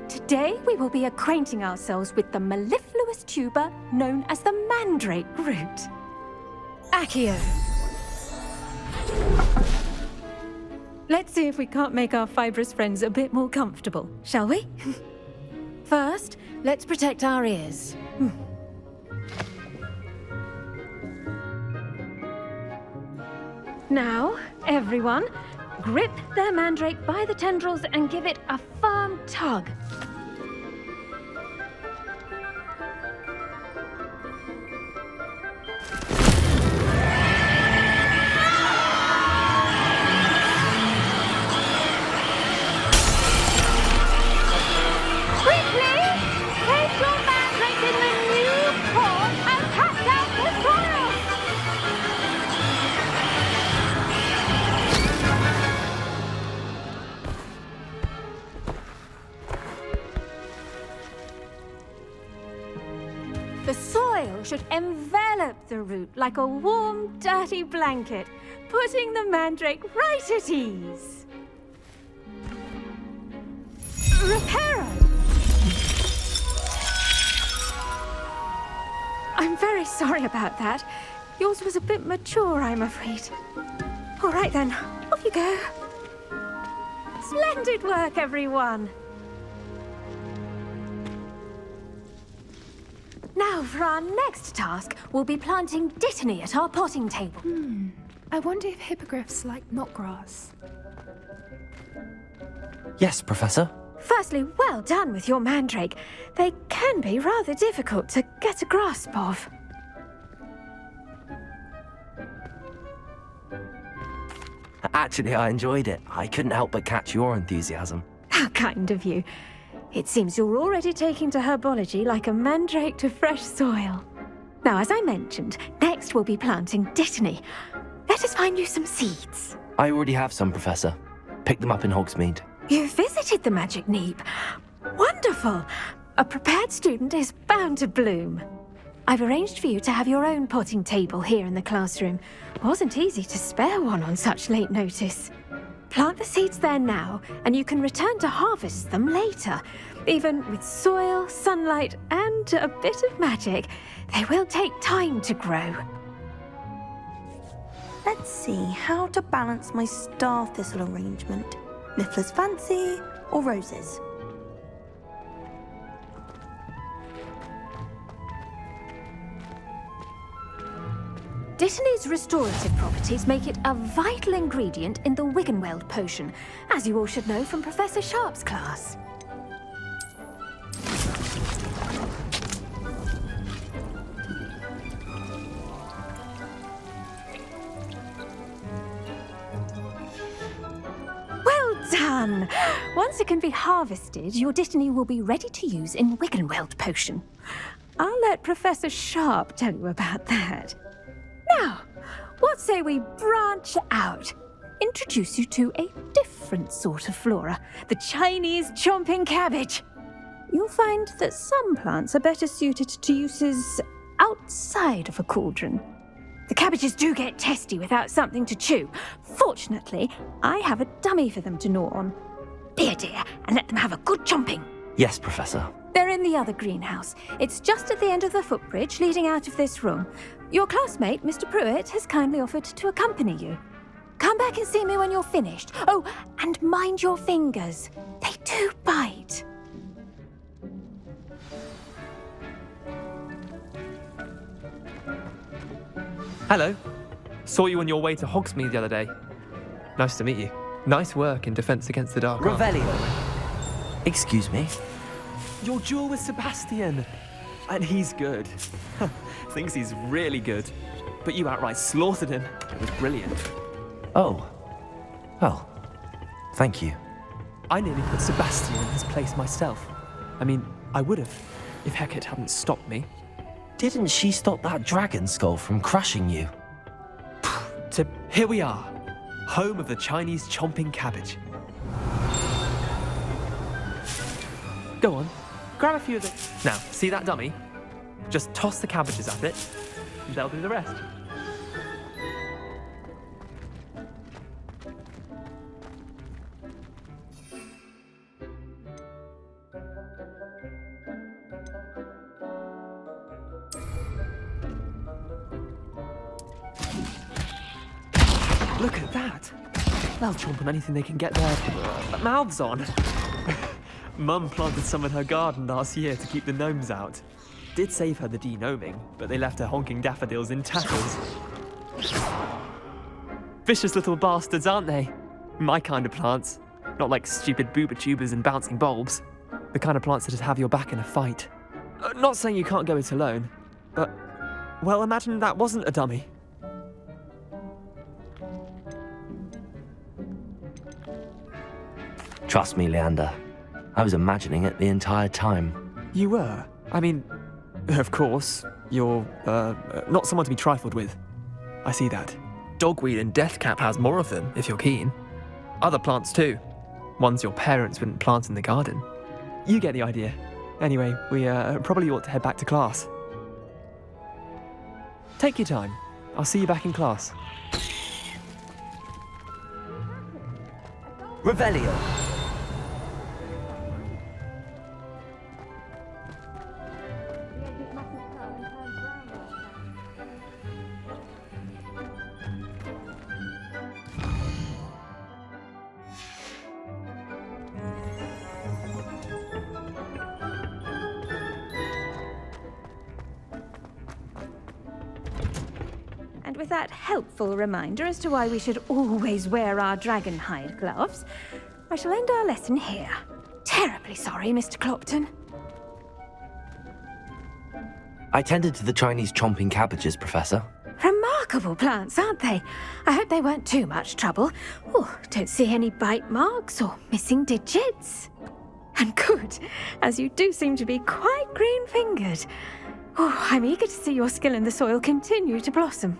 today we will be acquainting ourselves with the mellifluous tuber known as the mandrake root. Accio. Let's see if we can't make our fibrous friends a bit more comfortable, shall we? First, let's protect our ears. Now, everyone, grip their mandrake by the tendrils and give it a firm tug. Should envelop the root like a warm, dirty blanket, putting the mandrake right at ease. Reparo! I'm very sorry about that. Yours was a bit mature, I'm afraid. All right then, off you go. Splendid work, everyone. Now, for our next task, we'll be planting Dittany at our potting table. I wonder if hippogriffs like knotgrass. Yes, Professor. Firstly, well done with your mandrake. They can be rather difficult to get a grasp of. Actually, I enjoyed it. I couldn't help but catch your enthusiasm. How kind of you. It seems you're already taking to herbology like a mandrake to fresh soil. Now, as I mentioned, next we'll be planting Dittany. Let us find you some seeds. I already have some, Professor. Picked them up in Hogsmeade. You visited the Magic Neep. Wonderful! A prepared student is bound to bloom. I've arranged for you to have your own potting table here in the classroom. Wasn't easy to spare one on such late notice. Plant the seeds there now, and you can return to harvest them later. Even with soil, sunlight, and a bit of magic, they will take time to grow. Let's see how to balance my star thistle arrangement. Niffler's fancy or roses? Dittany's restorative properties make it a vital ingredient in the Wiggenweld potion, as you all should know from Professor Sharp's class. Well done! Once it can be harvested, your Dittany will be ready to use in Wiggenweld potion. I'll let Professor Sharp tell you about that. Now, what say we branch out? Introduce you to a different sort of flora, the Chinese chomping cabbage. You'll find that some plants are better suited to uses outside of a cauldron. The cabbages do get testy without something to chew. Fortunately, I have a dummy for them to gnaw on. Be a dear and let them have a good chomping. Yes, Professor. They're in the other greenhouse. It's just at the end of the footbridge leading out of this room. Your classmate, Mr. Pruitt, has kindly offered to accompany you. Come back and see me when you're finished. Oh, and mind your fingers. They do bite. Hello. Saw you on your way to Hogsmeade the other day. Nice to meet you. Nice work in defense against the dark arts. Revelio. Excuse me? Your duel with Sebastian. And he's good. Thinks he's really good. But you outright slaughtered him. It was brilliant. Oh. Well, thank you. I nearly put Sebastian in his place myself. I mean, I would have, if Hecate hadn't stopped me. Didn't she stop that dragon skull from crushing you? So here we are, home of the Chinese chomping cabbage. Go on, grab a few of the... Now, see that dummy? Just toss the cabbages at it, and they'll do the rest. Look at that! They'll chomp on anything they can get their mouths on. Mum planted some in her garden last year to keep the gnomes out. Did save her the de-gnoming, but they left her honking daffodils in tatters. Vicious little bastards, aren't they? My kind of plants. Not like stupid booba tubers and bouncing bulbs. The kind of plants that'd have your back in a fight. Not saying you can't go it alone, but... Well, imagine that wasn't a dummy. Trust me, Leander. I was imagining it the entire time. You were? I mean, of course, you're, not someone to be trifled with. I see that. Dogweed and deathcap has more of them, if you're keen. Other plants too. Ones your parents wouldn't plant in the garden. You get the idea. Anyway, we probably ought to head back to class. Take your time. I'll see you back in class. Revelio. And with that helpful reminder as to why we should always wear our dragon hide gloves, I shall end our lesson here. Terribly sorry, Mr. Clopton. I tended to the Chinese chomping cabbages, Professor. Remarkable plants, aren't they? I hope they weren't too much trouble. Oh, don't see any bite marks or missing digits. And good, as you do seem to be quite green-fingered. Oh, I'm eager to see your skill in the soil continue to blossom.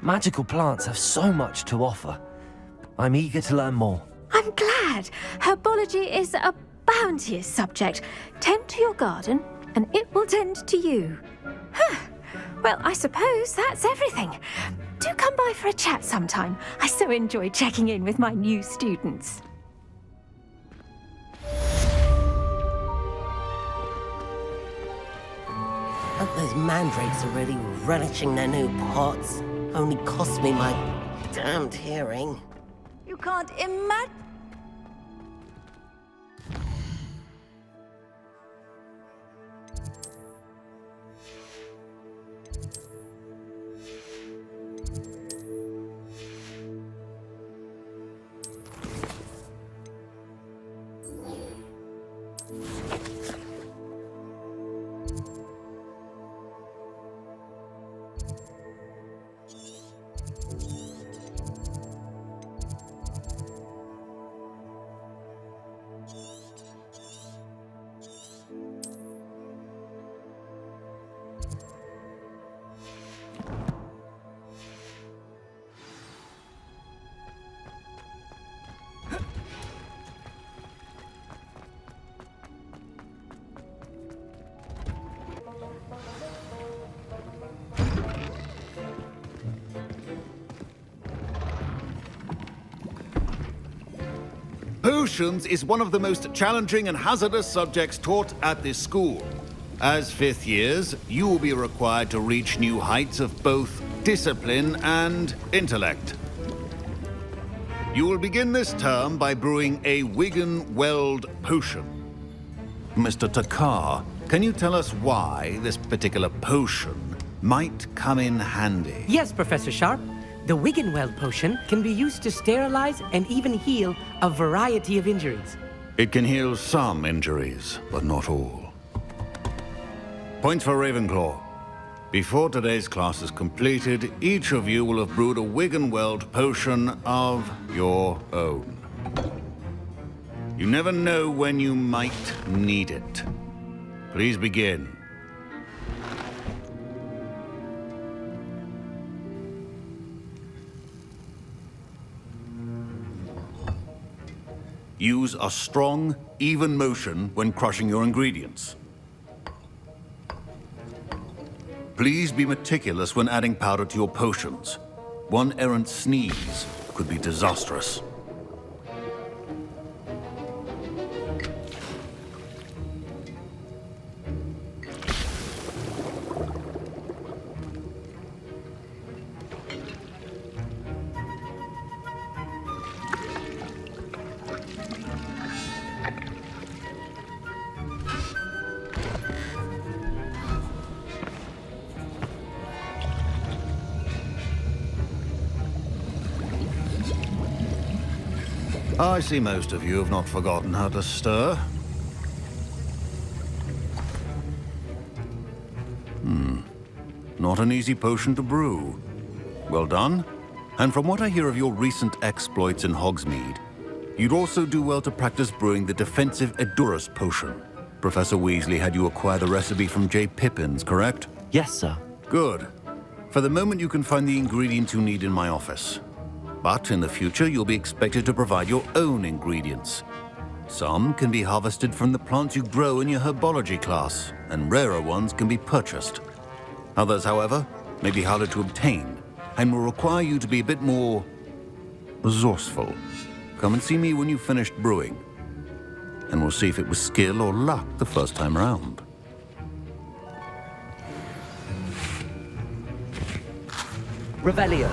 Magical plants have so much to offer. I'm eager to learn more. I'm glad. Herbology is a bounteous subject. Tend to your garden, and it will tend to you. Huh. Well, I suppose that's everything. Do come by for a chat sometime. I so enjoy checking in with my new students. Hope those mandrakes are really relishing their new pots. Only cost me my damned hearing. You can't imagine. Potions is one of the most challenging and hazardous subjects taught at this school. As fifth years, you will be required to reach new heights of both discipline and intellect. You will begin this term by brewing a Wigan Weld potion. Mr. Takar, can you tell us why this particular potion might come in handy? Yes, Professor Sharp. The Wiggenweld potion can be used to sterilize and even heal a variety of injuries. It can heal some injuries, but not all. Points for Ravenclaw. Before today's class is completed, each of you will have brewed a Wiggenweld potion of your own. You never know when you might need it. Please begin. Use a strong, even motion when crushing your ingredients. Please be meticulous when adding powder to your potions. One errant sneeze could be disastrous. I see most of you have not forgotten how to stir. Not an easy potion to brew. Well done. And from what I hear of your recent exploits in Hogsmeade, you'd also do well to practice brewing the defensive Edurus potion. Professor Weasley had you acquire the recipe from J. Pippins, correct? Yes, sir. Good. For the moment, you can find the ingredients you need in my office. But in the future, you'll be expected to provide your own ingredients. Some can be harvested from the plants you grow in your Herbology class, and rarer ones can be purchased. Others, however, may be harder to obtain, and will require you to be a bit more resourceful. Come and see me when you've finished brewing, and we'll see if it was skill or luck the first time around. Revelio.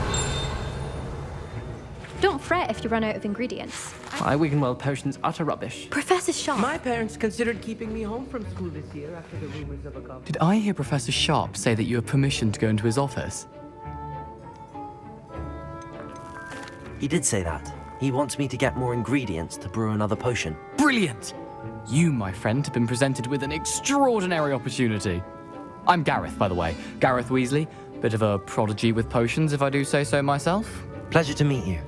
Don't fret if you run out of ingredients. My Wiggenweld potion's utter rubbish. Professor Sharp. My parents considered keeping me home from school this year after the rumors of a government. Did I hear Professor Sharp say that you have permission to go into his office? He did say that. He wants me to get more ingredients to brew another potion. Brilliant! You, my friend, have been presented with an extraordinary opportunity. I'm Gareth, by the way. Gareth Weasley. Bit of a prodigy with potions, if I do say so myself. Pleasure to meet you.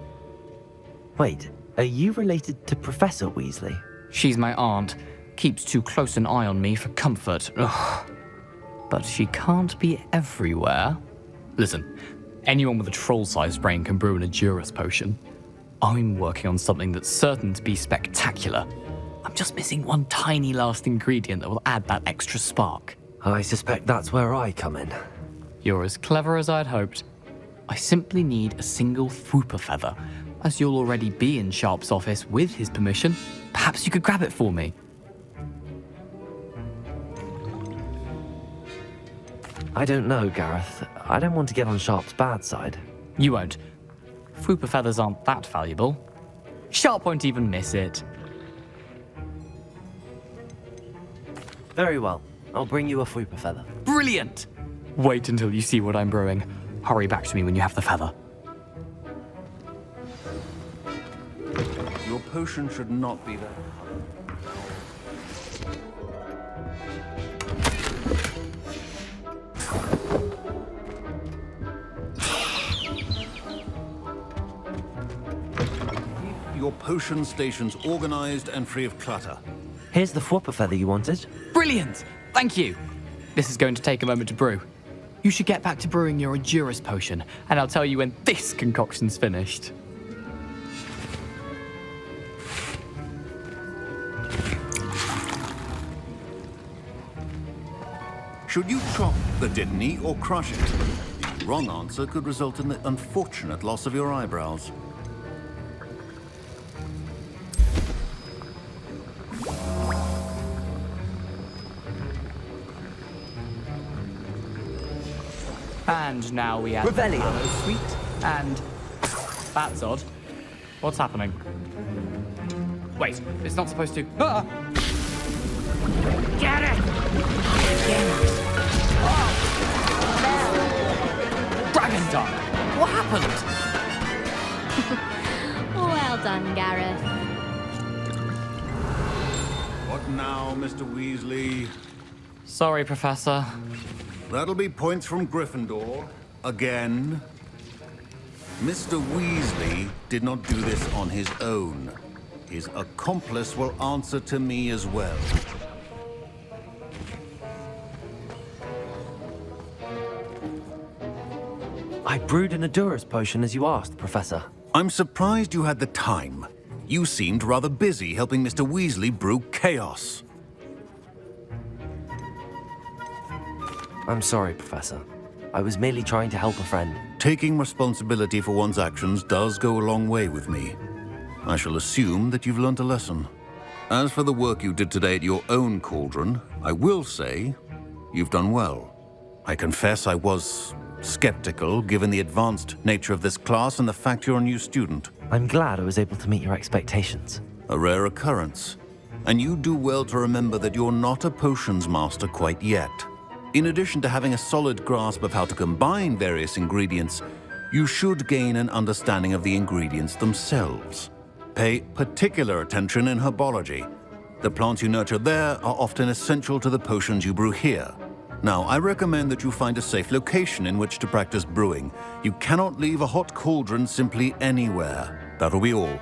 Wait, are you related to Professor Weasley? She's my aunt. Keeps too close an eye on me for comfort. Ugh. But she can't be everywhere. Listen, anyone with a troll-sized brain can brew an Edurus potion. I'm working on something that's certain to be spectacular. I'm just missing one tiny last ingredient that will add that extra spark. I suspect that's where I come in. You're as clever as I'd hoped. I simply need a single Fwooper feather. As you'll already be in Sharp's office with his permission, perhaps you could grab it for me. I don't know, Gareth. I don't want to get on Sharp's bad side. You won't. Fwooper feathers aren't that valuable. Sharp won't even miss it. Very well. I'll bring you a Fwooper feather. Brilliant! Wait until you see what I'm brewing. Hurry back to me when you have the feather. Your potion should not be that. Your potion station's organized and free of clutter. Here's the Fwooper feather you wanted. Brilliant! Thank you! This is going to take a moment to brew. You should get back to brewing your Edurus potion, and I'll tell you when this concoction's finished. Should you chop the Dittany or crush it? The wrong answer could result in the unfortunate loss of your eyebrows. And now we add Revelio. Mallow Sweet, and that's odd. What's happening? Wait, it's not supposed to. Ah! Gareth! Dragon Dog! What happened? Well done, Gareth. What now, Mr. Weasley? Sorry, Professor. That'll be points from Gryffindor. Again. Mr. Weasley did not do this on his own. His accomplice will answer to me as well. I brewed an Adurus potion as you asked, Professor. I'm surprised you had the time. You seemed rather busy helping Mr. Weasley brew chaos. I'm sorry, Professor. I was merely trying to help a friend. Taking responsibility for one's actions does go a long way with me. I shall assume that you've learnt a lesson. As for the work you did today at your own cauldron, I will say you've done well. I confess I was skeptical, given the advanced nature of this class and the fact you're a new student. I'm glad I was able to meet your expectations. A rare occurrence. And you do well to remember that you're not a potions master quite yet. In addition to having a solid grasp of how to combine various ingredients, you should gain an understanding of the ingredients themselves. Pay particular attention in herbology. The plants you nurture there are often essential to the potions you brew here. Now, I recommend that you find a safe location in which to practice brewing. You cannot leave a hot cauldron simply anywhere. That'll be all.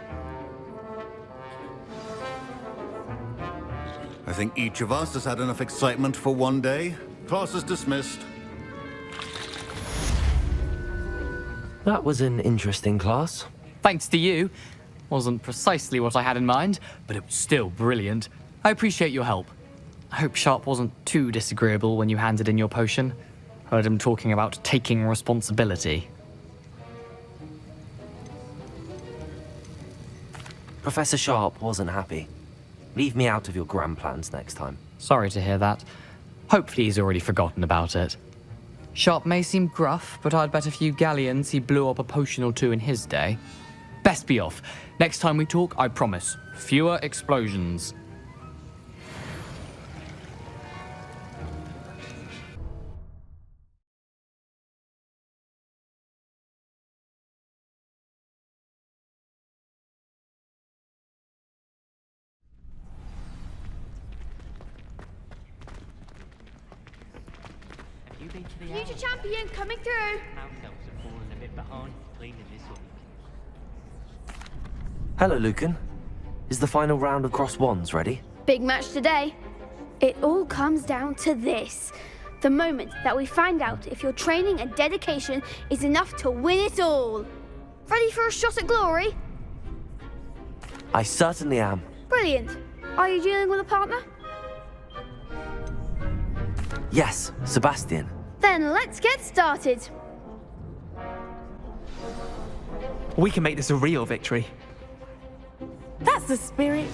I think each of us has had enough excitement for one day. Class is dismissed. That was an interesting class. Thanks to you. Wasn't precisely what I had in mind, but it was still brilliant. I appreciate your help. I hope Sharp wasn't too disagreeable when you handed in your potion. Heard him talking about taking responsibility. Professor Sharp wasn't happy. Leave me out of your grand plans next time. Sorry to hear that. Hopefully he's already forgotten about it. Sharp may seem gruff, but I'd bet a few galleons he blew up a potion or two in his day. Best be off. Next time we talk, I promise, fewer explosions. Future champion coming through. Hello, Lucan. Is the final round of cross wands ready? Big match today. It all comes down to this. The moment that we find out if your training and dedication is enough to win it all. Ready for a shot at glory? I certainly am. Brilliant. Are you dealing with a partner? Yes, Sebastian. Then let's get started. We can make this a real victory. That's the spirit.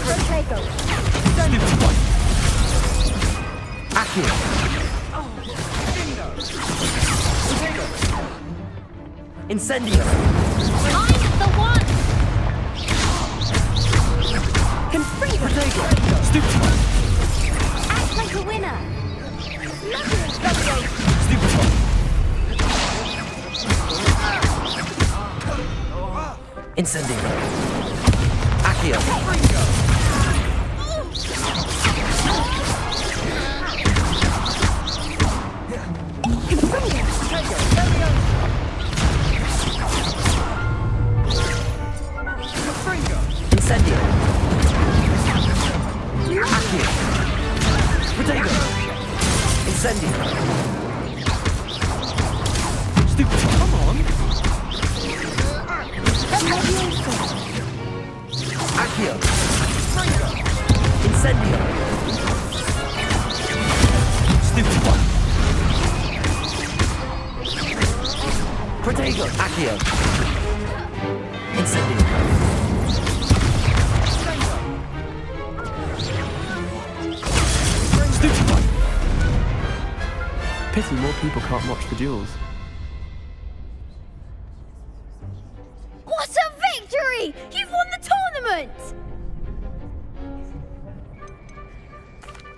Potato. Accurate. Incendio. I'm the one! Confringo. Stupid. Act like a winner! Incendio. Accio. Incendio. Accio. Potato. Incendio. Stupid. Come on. Accio. Incendio. Stupid one. Protego. Accio. Incendio. Pity more people can't watch the duels.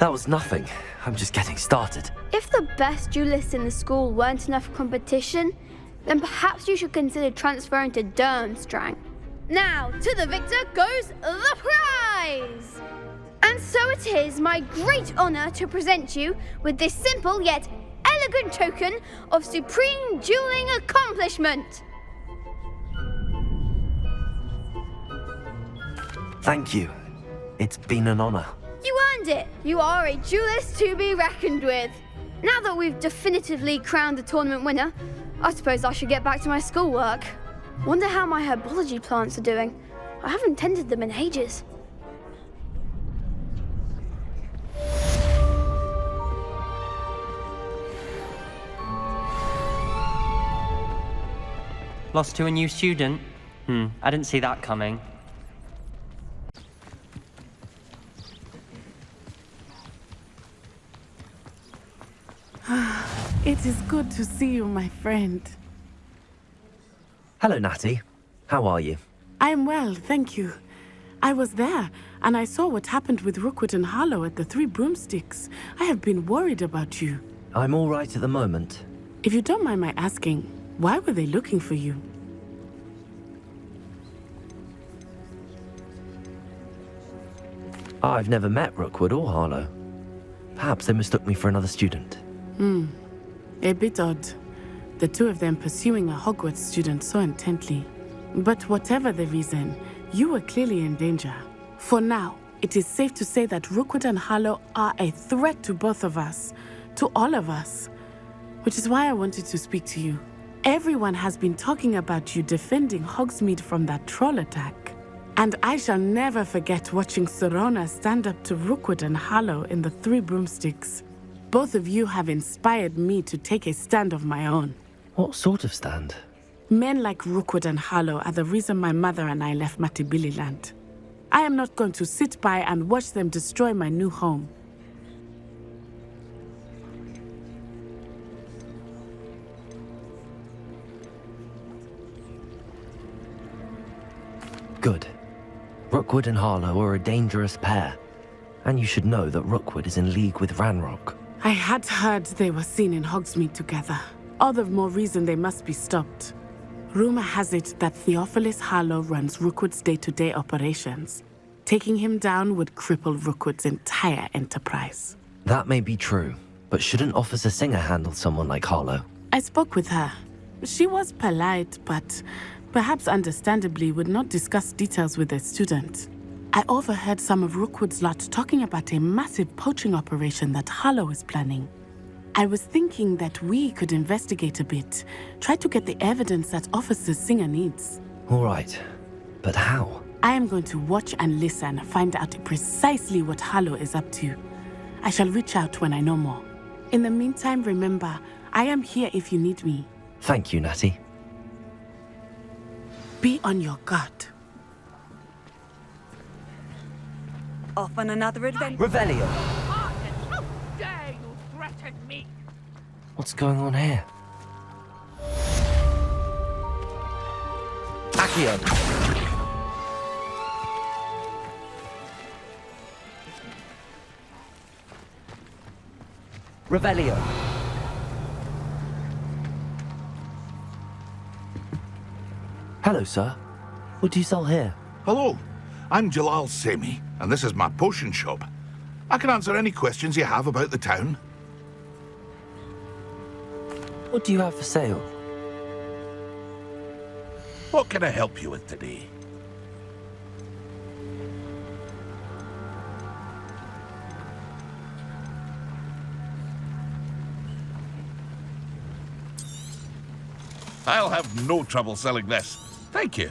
That was nothing. I'm just getting started. If the best duelists in the school weren't enough for competition, then perhaps you should consider transferring to Durmstrang. Now, to the victor goes the prize! And so it is my great honor to present you with this simple yet elegant token of supreme dueling accomplishment. Thank you. It's been an honor. You earned it. You are a duelist to be reckoned with. Now that we've definitively crowned the tournament winner, I suppose I should get back to my schoolwork. Wonder how my herbology plants are doing. I haven't tended them in ages. Lost to a new student? I didn't see that coming. It is good to see you, my friend. Hello, Natty. How are you? I am well, thank you. I was there, and I saw what happened with Rookwood and Harlow at the Three Broomsticks. I have been worried about you. I'm all right at the moment. If you don't mind my asking, why were they looking for you? I've never met Rookwood or Harlow. Perhaps they mistook me for another student. A bit odd. The two of them pursuing a Hogwarts student so intently. But whatever the reason, you were clearly in danger. For now, it is safe to say that Rookwood and Harlow are a threat to both of us. To all of us. Which is why I wanted to speak to you. Everyone has been talking about you defending Hogsmeade from that troll attack. And I shall never forget watching Serona stand up to Rookwood and Harlow in the Three Broomsticks. Both of you have inspired me to take a stand of my own. What sort of stand? Men like Rookwood and Harlow are the reason my mother and I left Mattibililand. I am not going to sit by and watch them destroy my new home. Good. Rookwood and Harlow are a dangerous pair. And you should know that Rookwood is in league with Ranrock. I had heard they were seen in Hogsmeade together. All the more reason they must be stopped. Rumor has it that Theophilus Harlow runs Rookwood's day-to-day operations. Taking him down would cripple Rookwood's entire enterprise. That may be true, but shouldn't Officer Singer handle someone like Harlow? I spoke with her. She was polite, but perhaps understandably would not discuss details with a student. I overheard some of Rookwood's lot talking about a massive poaching operation that Harlow is planning. I was thinking that we could investigate a bit, try to get the evidence that Officer Singer needs. All right, but how? I am going to watch and listen, find out precisely what Harlow is up to. I shall reach out when I know more. In the meantime, remember, I am here if you need me. Thank you, Natty. Be on your guard. Off on another adventure. Revelio! How dare you threaten me? What's going on here? Accio! Revelio! Hello, sir. What do you sell here? Hello, I'm Jalal Semi, and this is my potion shop. I can answer any questions you have about the town. What do you have for sale? What can I help you with today? I'll have no trouble selling this. Thank you.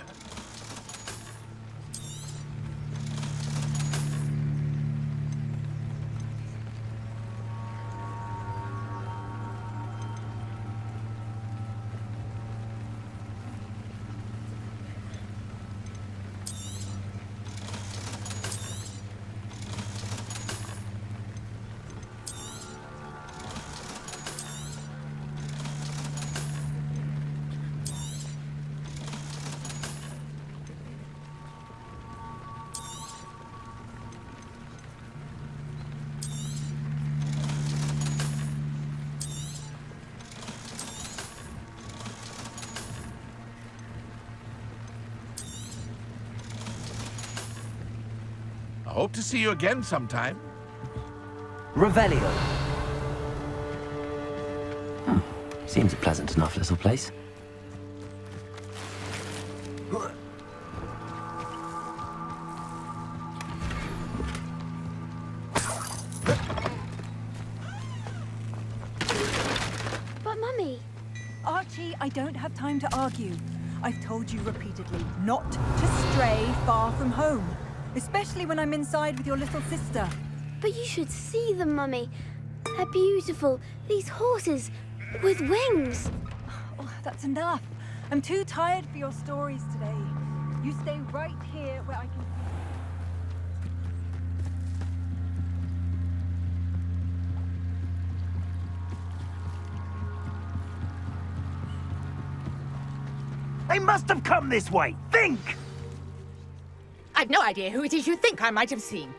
Hope to see you again sometime. Revelio. Seems a pleasant enough little place. But Mummy... Archie, I don't have time to argue. I've told you repeatedly not to stray far from home. Especially when I'm inside with your little sister. But you should see them, Mummy. They're beautiful. These horses with wings. Oh, that's enough. I'm too tired for your stories today. You stay right here where I can... They must have come this way. Think! I've no idea who it is you think I might have seen.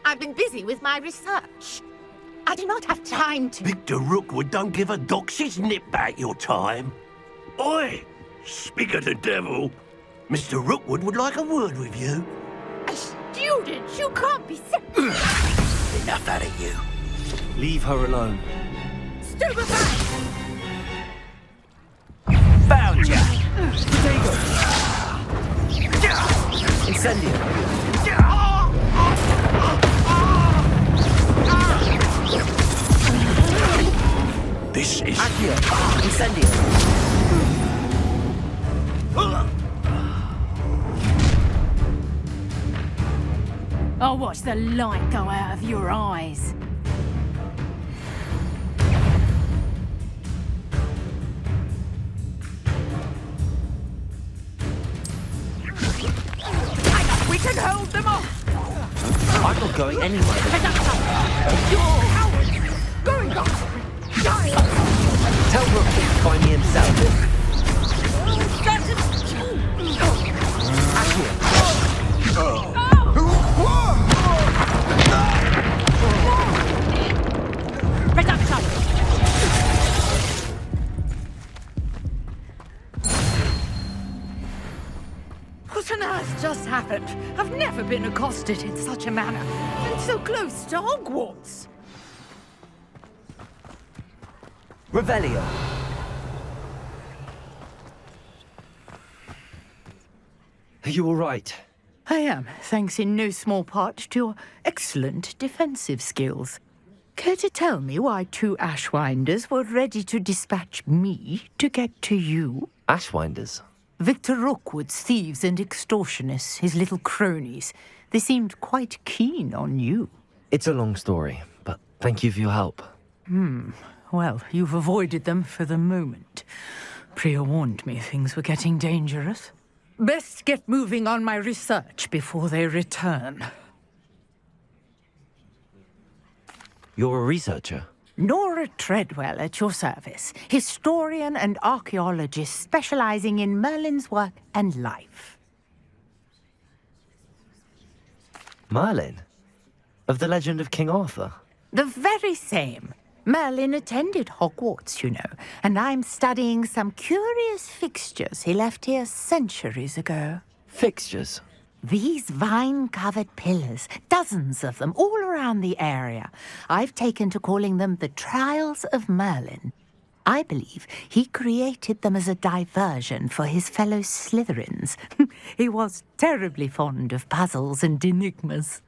I've been busy with my research. I do not have time to... Victor Rookwood don't give a dock. She's nipped back your time. Oi! Speak of the devil. Mr. Rookwood would like a word with you. A student? You can't be... Enough out of you. Leave her alone. Stupefy! Found ya! Potato! Incendio! This is... Accio! Incendio! I'll watch the light go out of your eyes. We can hold them off! I'm not going anywhere. You're cowards! Gringotts! Die! Tell Rook to find me himself. What on earth just happened? I've never been accosted in such a manner. And so close to Hogwarts. Revelio. Are you all right? I am, thanks in no small part to your excellent defensive skills. Care to tell me why two Ashwinders were ready to dispatch me to get to you? Ashwinders? Victor Rookwood's thieves and extortionists, his little cronies. They seemed quite keen on you. It's a long story, but thank you for your help. Well, you've avoided them for the moment. Priya warned me things were getting dangerous. Best get moving on my research before they return. You're a researcher? Nora Treadwell at your service, historian and archaeologist specializing in Merlin's work and life. Merlin? Of the legend of King Arthur? The very same. Merlin attended Hogwarts, you know, and I'm studying some curious fixtures he left here centuries ago. Fixtures? These vine-covered pillars, dozens of them, all around the area. I've taken to calling them the Trials of Merlin. I believe he created them as a diversion for his fellow Slytherins. He was terribly fond of puzzles and enigmas.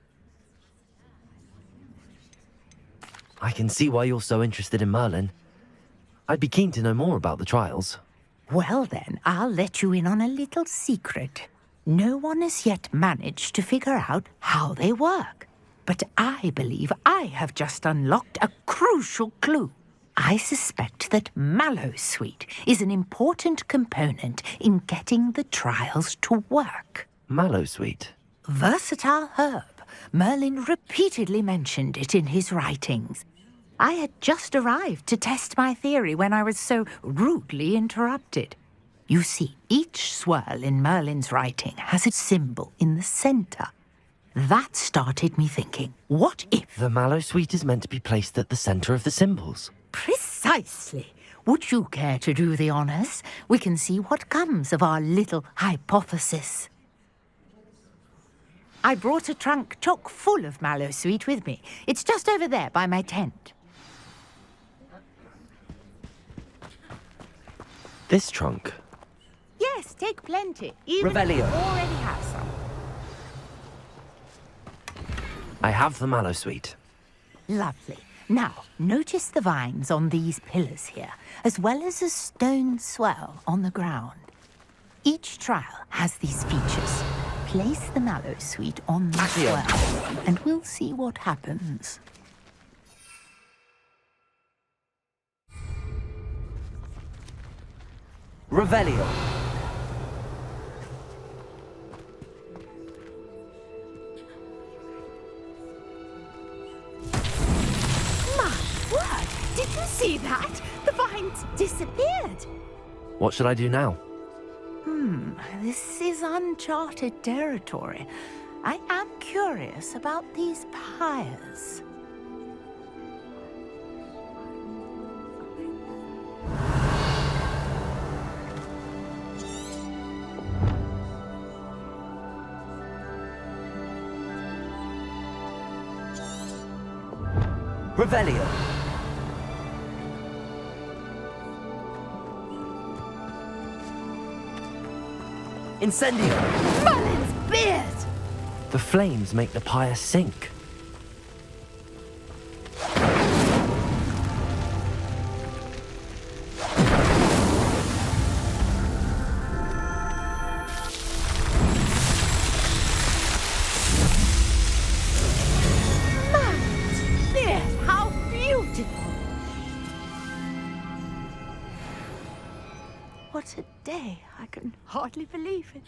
I can see why you're so interested in Merlin. I'd be keen to know more about the trials. Well then, I'll let you in on a little secret. No one has yet managed to figure out how they work. But I believe I have just unlocked a crucial clue. I suspect that Mallowsweet is an important component in getting the trials to work. Mallowsweet? Versatile herb. Merlin repeatedly mentioned it in his writings. I had just arrived to test my theory when I was so rudely interrupted. You see, each swirl in Merlin's writing has a symbol in the center. That started me thinking, what if... The Mallowsweet is meant to be placed at the center of the symbols. Precisely. Would you care to do the honors? We can see what comes of our little hypothesis. I brought a trunk chock full of mallowsweet with me. It's just over there by my tent. This trunk? Yes, take plenty. Even if you Revelio. already have some. I have the mallowsweet. Lovely. Now, notice the vines on these pillars here, as well as a stone swell on the ground. Each trial has these features. Place the mallowsweet on the swell, and we'll see what happens. Revelio. My word! Did you see that? The vines disappeared. What should I do now? This is uncharted territory. I am curious about these pyres. Revelio. Incendio. Merlin's beard! The flames make the pyre sink. Merlin's beard! How beautiful! What a day! I can hardly believe it.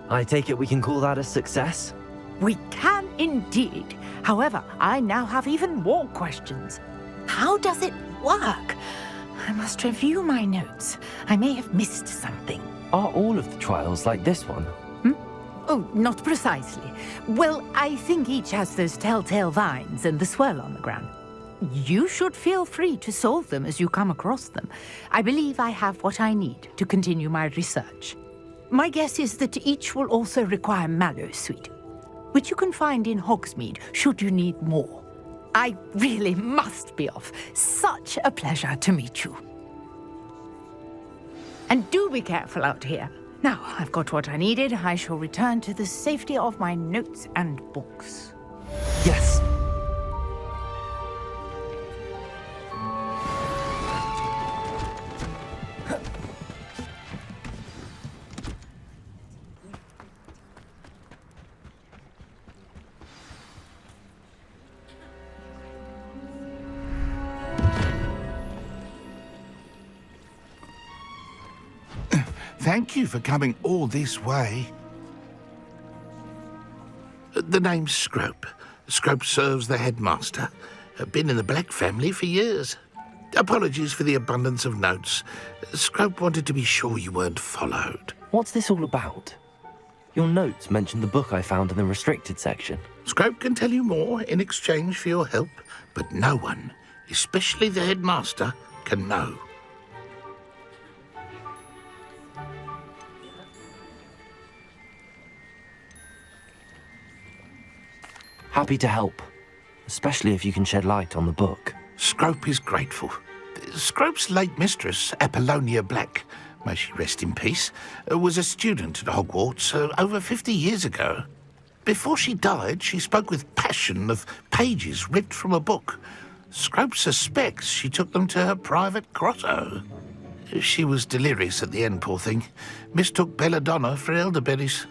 I take it we can call that a success? We can indeed. However, I now have even more questions. How does it work? I must review my notes. I may have missed something. Are all of the trials like this one? Oh, not precisely. Well, I think each has those telltale vines and the swirl on the ground. You should feel free to solve them as you come across them. I believe I have what I need to continue my research. My guess is that each will also require mallowsweet, which you can find in Hogsmeade should you need more. I really must be off. Such a pleasure to meet you. And do be careful out here. Now, I've got what I needed. I shall return to the safety of my notes and books. Yes. Thank you for coming all this way. The name's Scrope. Scrope serves the headmaster. Been in the Black family for years. Apologies for the abundance of notes. Scrope wanted to be sure you weren't followed. What's this all about? Your notes mentioned the book I found in the restricted section. Scrope can tell you more in exchange for your help, but no one, especially the headmaster, can know. Happy to help, especially if you can shed light on the book. Scrope is grateful. Scrope's late mistress, Apollonia Black, may she rest in peace, was a student at Hogwarts over 50 years ago. Before she died, she spoke with passion of pages ripped from a book. Scrope suspects she took them to her private grotto. She was delirious at the end, poor thing. Mistook belladonna for elderberries.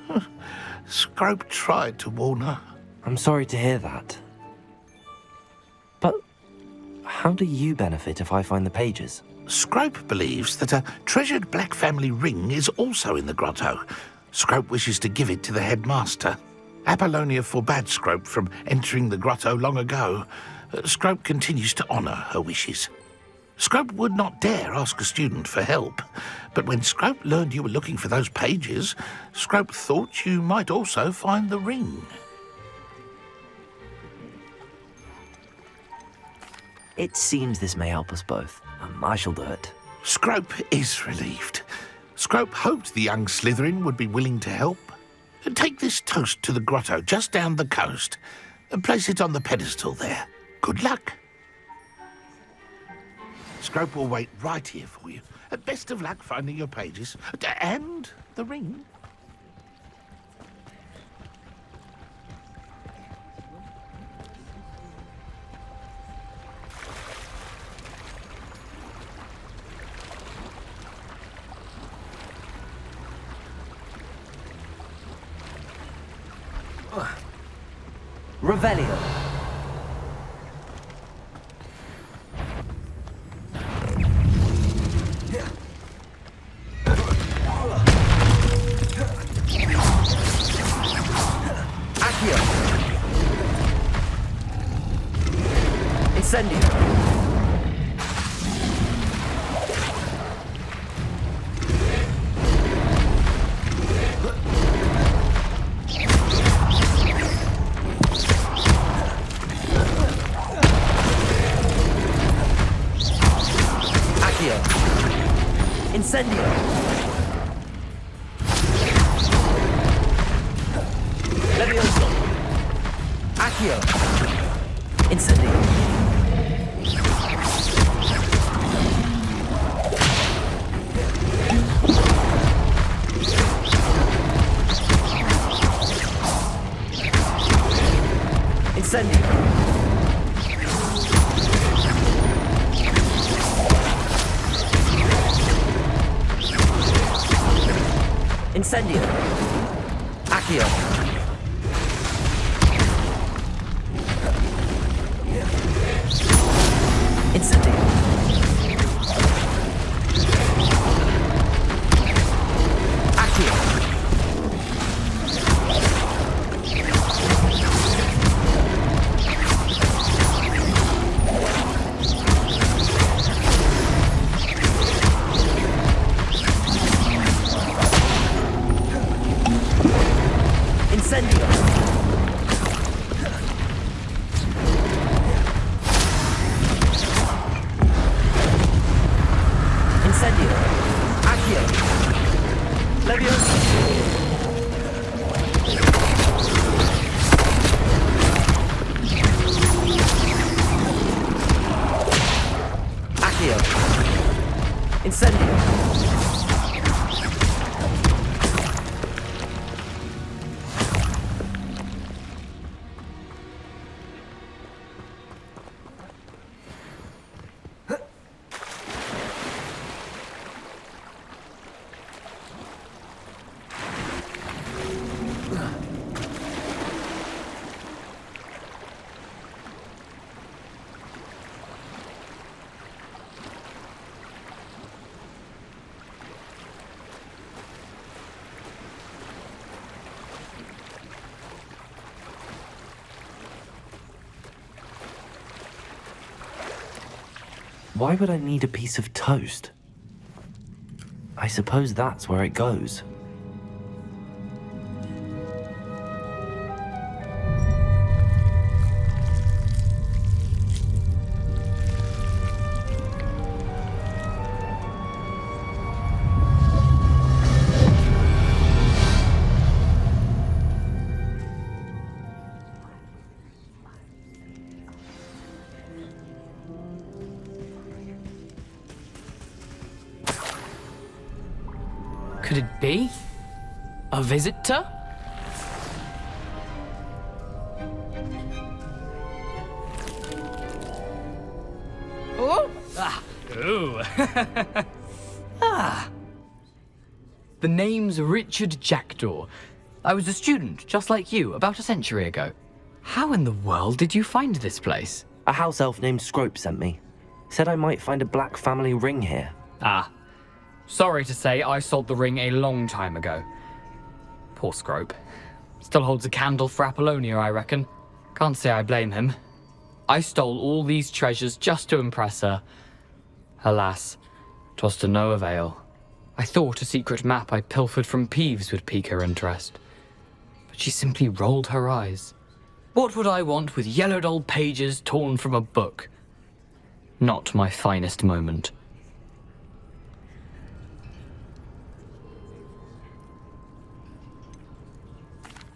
Scrope tried to warn her. I'm sorry to hear that. But how do you benefit if I find the pages? Scrope believes that a treasured Black family ring is also in the grotto. Scrope wishes to give it to the headmaster. Apollonia forbade Scrope from entering the grotto long ago. Scrope continues to honour her wishes. Scrope would not dare ask a student for help, but when Scrope learned you were looking for those pages, Scrope thought you might also find the ring. It seems this may help us both. I shall do it. Scrope is relieved. Scrope hoped the young Slytherin would be willing to help. Take this toast to the grotto just down the coast and place it on the pedestal there. Good luck. Scrope will wait right here for you. Best of luck finding your pages. And the ring. Revelio. Accio. Incendio. Incendio. Levioso. Accio. Incendio. Incendio. Incendio. Accio. Incendio. Accio. Incendio. Incendio. Accio. Levioso. Accio. Incendio. Why would I need a piece of toast? I suppose that's where it goes. Could it be? A visitor? Oh! Ah! Ooh! Ah! The name's Richard Jackdaw. I was a student, just like you, about a century ago. How in the world did you find this place? A house elf named Scrope sent me. Said I might find a black family ring here. Ah. Sorry to say, I sold the ring a long time ago. Poor Scrope. Still holds a candle for Apollonia, I reckon. Can't say I blame him. I stole all these treasures just to impress her. Alas, 'twas to no avail. I thought a secret map I pilfered from Peeves would pique her interest. But she simply rolled her eyes. What would I want with yellowed old pages torn from a book? Not my finest moment.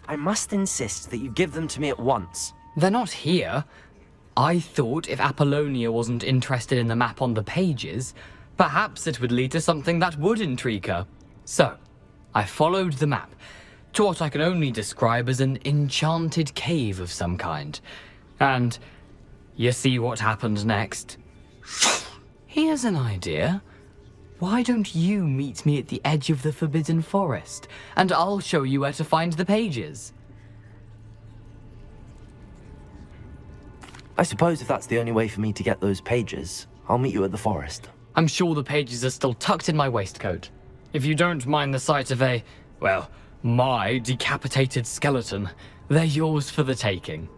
I must insist that you give them to me at once. They're not here. I thought if Apollonia wasn't interested in the map on the pages, perhaps it would lead to something that would intrigue her. So, I followed the map to what I can only describe as an enchanted cave of some kind. And you see what happened next? Here's an idea. Why don't you meet me at the edge of the Forbidden Forest, and I'll show you where to find the pages? I suppose if that's the only way for me to get those pages, I'll meet you at the forest. I'm sure the pages are still tucked in my waistcoat. If you don't mind the sight of a, well, my decapitated skeleton, they're yours for the taking.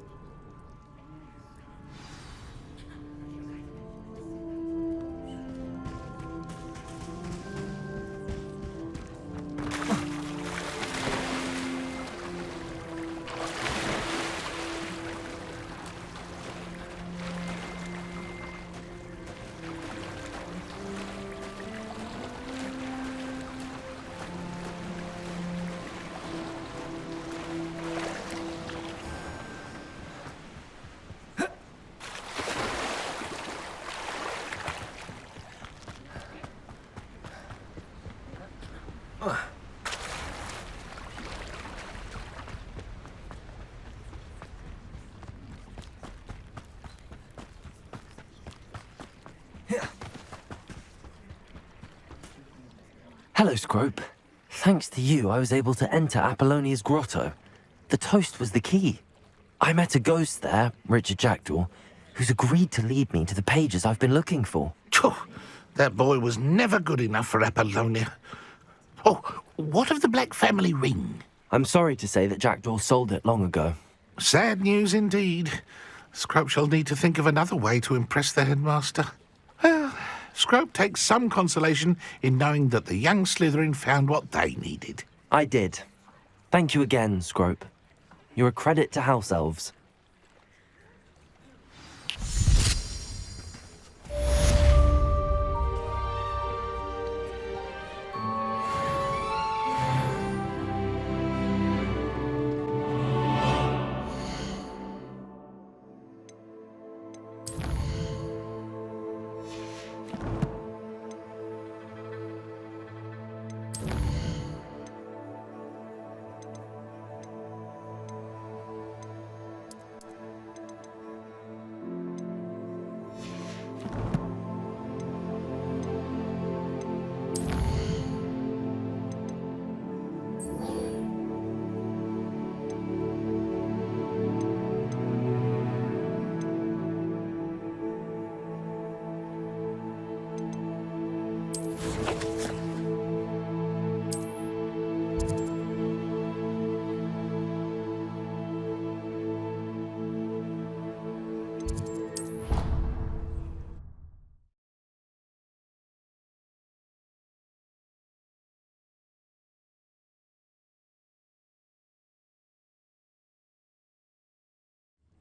Hello, Scrope. Thanks to you, I was able to enter Apollonia's grotto. The toast was the key. I met a ghost there, Richard Jackdaw, who's agreed to lead me to the pages I've been looking for. That boy was never good enough for Apollonia. Oh, what of the Black family ring? I'm sorry to say that Jackdaw sold it long ago. Sad news indeed. Scrope shall need to think of another way to impress the headmaster. Well, Scrope takes some consolation in knowing that the young Slytherin found what they needed. I did. Thank you again, Scrope. You're a credit to House Elves.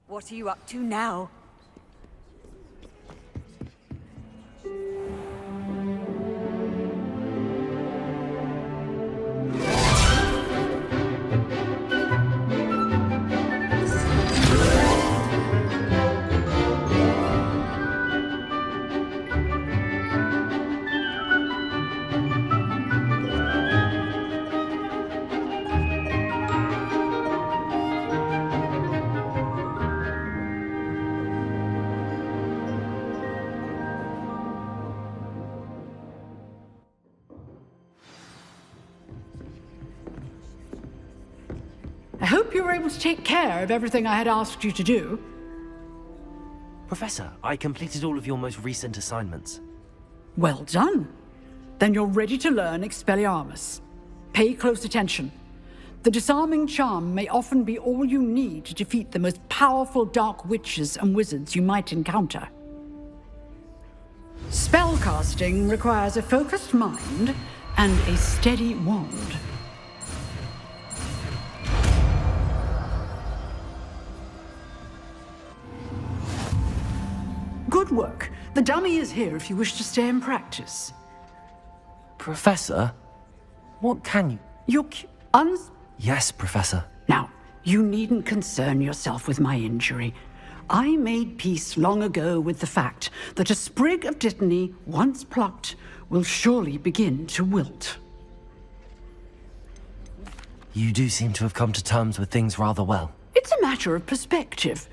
What are you up to now? I hope you were able to take care of everything I had asked you to do. Professor, I completed all of your most recent assignments. Well done. Then you're ready to learn Expelliarmus. Pay close attention. The disarming charm may often be all you need to defeat the most powerful dark witches and wizards you might encounter. Spellcasting requires a focused mind and a steady wand. Good work. The dummy is here if you wish to stay and practice. Professor, what can you... You're Yes, Professor. Now, You needn't concern yourself with my injury. I made peace long ago with the fact that a sprig of dittany, once plucked, will surely begin to wilt. You do seem to have come to terms with things rather well. It's a matter of perspective.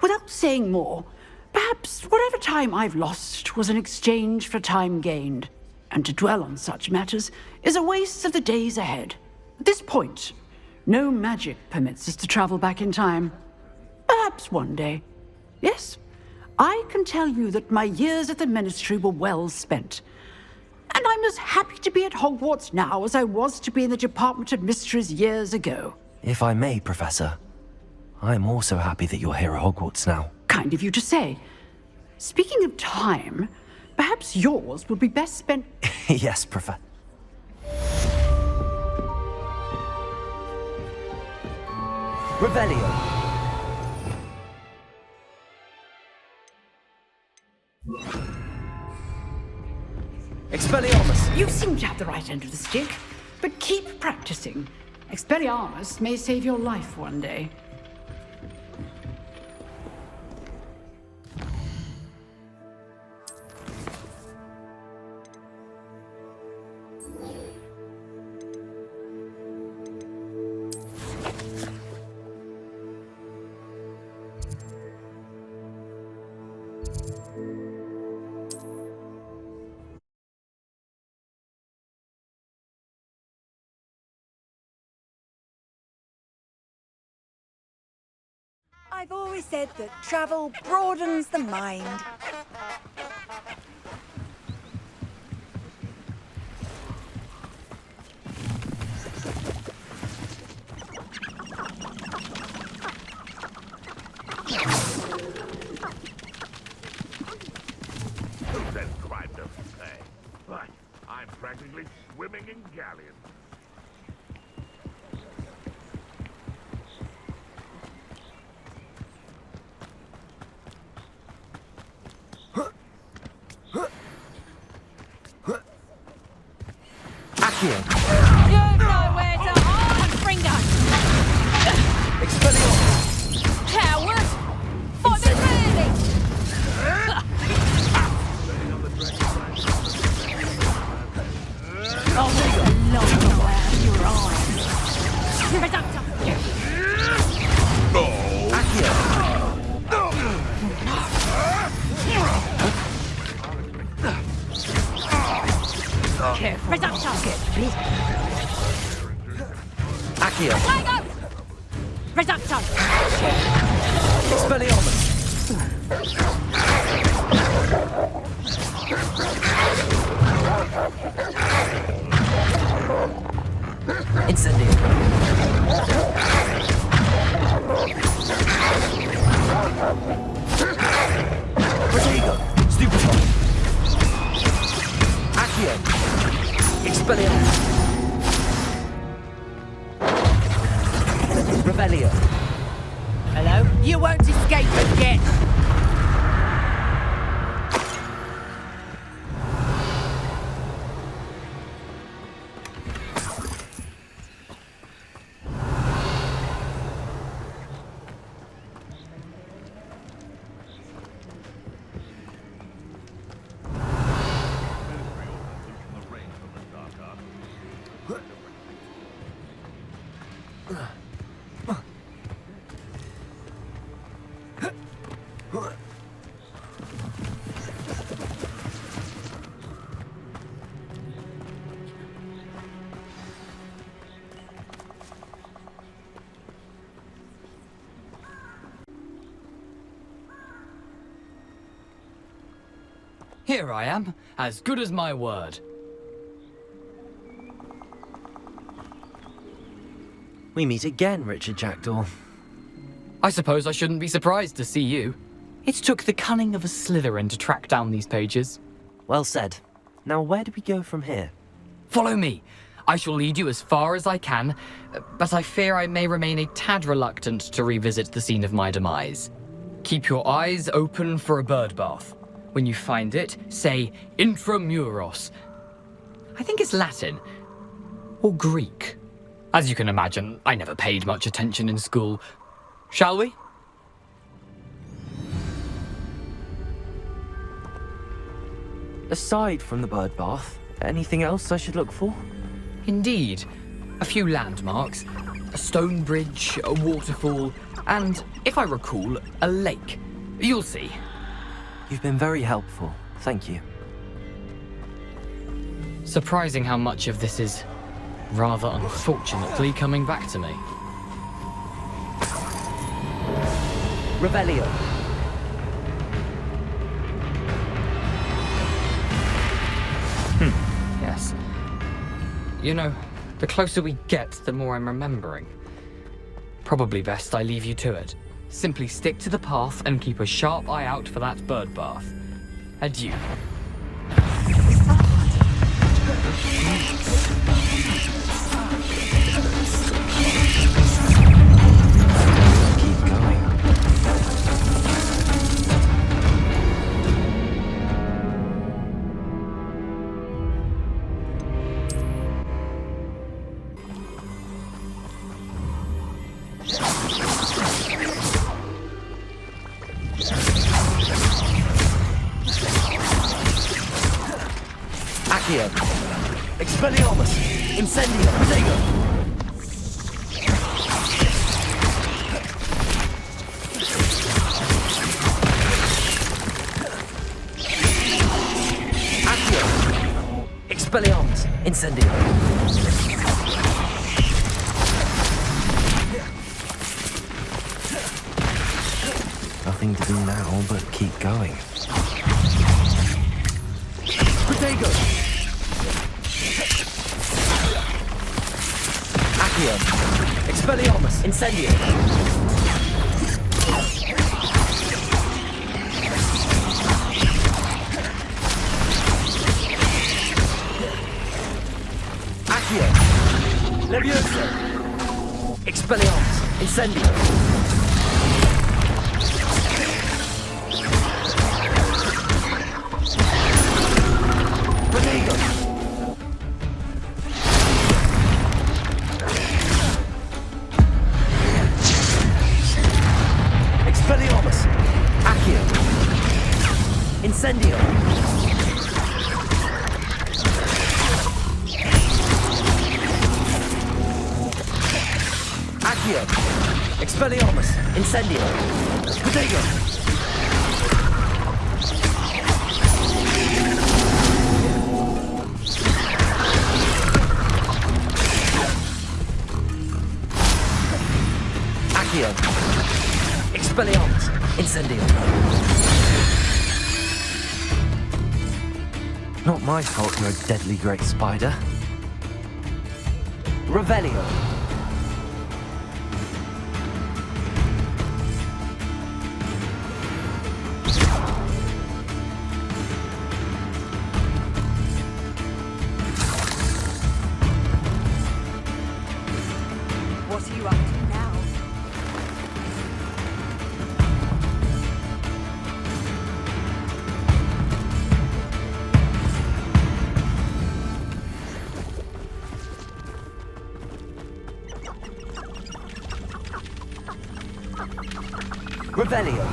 Without saying more, perhaps whatever time I've lost was an exchange for time gained. And to dwell on such matters is a waste of the days ahead. At this point, no magic permits us to travel back in time. Perhaps one day. Yes, I can tell you that my years at the Ministry were well spent. And I'm as happy to be at Hogwarts now as I was to be in the Department of Mysteries years ago. If I may, Professor, I'm also happy that you're here at Hogwarts now. Kind of you to say. Speaking of time, perhaps yours would be best spent... Yes, Professor. Revelio. Expelliarmus! You seem to have the right end of the stick, but keep practicing. Expelliarmus may save your life one day. I've always said that travel broadens the mind. Then crime doesn't pay. But I'm practically swimming in galleons. Accio. You've nowhere to hide, Confringo! Expelliarmus. Coward! Fight me clearly! I'll leave a long way out of your eyes. Reductor! Accio. Careful. Reductor! Accio. Lego! Reductor! Expelliarmus. Incendio. Protego. Stupefy. Accio. Expelliarmus. Revelio. Hello? You won't escape again! Here I am, as good as my word. We meet again, Richard Jackdaw. I suppose I shouldn't be surprised to see you. It took the cunning of a Slytherin to track down these pages. Well said. Now where do we go from here? Follow me. I shall lead you as far as I can, but I fear I may remain a tad reluctant to revisit the scene of my demise. Keep your eyes open for a bird bath. When you find it, say intramuros. I think it's Latin. Or Greek. As you can imagine, I never paid much attention in school. Shall we? Aside from the bird bath, anything else I should look for? Indeed. A few landmarks, a stone bridge, a waterfall, and, if I recall, a lake. You'll see. You've been very helpful. Thank you. Surprising how much of this is, rather unfortunately, coming back to me. Revelio. Yes. You know, the closer we get, the more I'm remembering. Probably best I leave you to it. Simply stick to the path and keep a sharp eye out for that bird bath. Adieu. Keep going. Accio. Expelliarmus. Incendio. Protego. Accio. Expelliarmus. Incendio. Nothing to do now but keep going. Protego. Accio. Expelliarmus. Incendio. Accio. Levioso. Expelliarmus. Incendio. Protego. Expelliarmus. Accio. Incendio. Accio. Expelliarmus. Incendio. Protego. Accio. Expelliarmus. Incendio. Not my fault you're a deadly great spider. Revelio. What are you up to now? Revelio.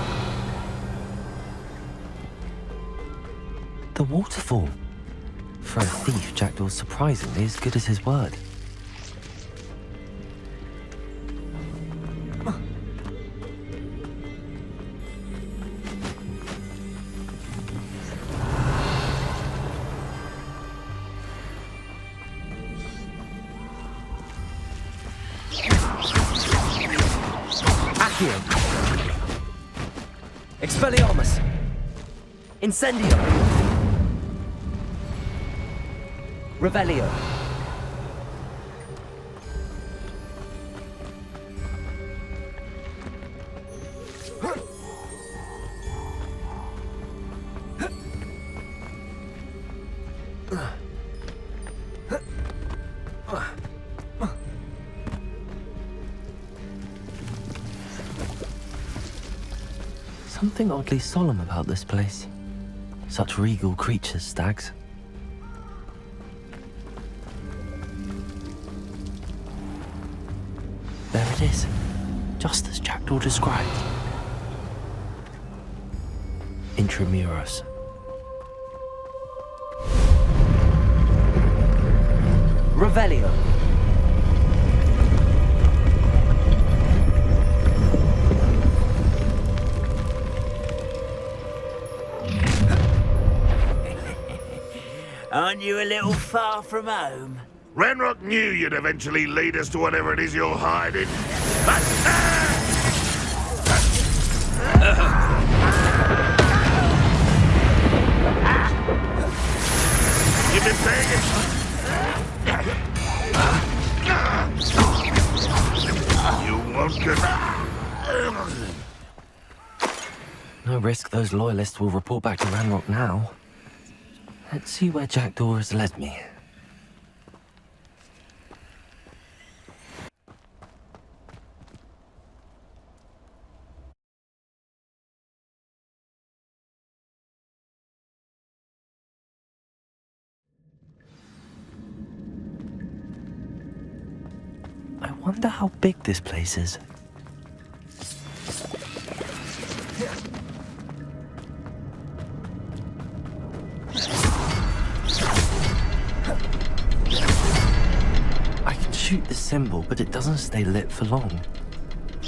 The waterfall. For a thief, Jackdaw's surprisingly as good as his word. Accio. Expelliarmus. Incendio. Revelio. Something oddly solemn about this place. Such regal creatures, stags. Jackdaw described? Intramuros. Revelio. Aren't you a little far from home? Ranrock knew you'd eventually lead us to whatever it is you're hiding. You've been begging. You won't get... No risk those loyalists will report back to Ranrock now. Let's see where Jackdaw has led me. I wonder how big this place is. I can shoot the symbol, but it doesn't stay lit for long. I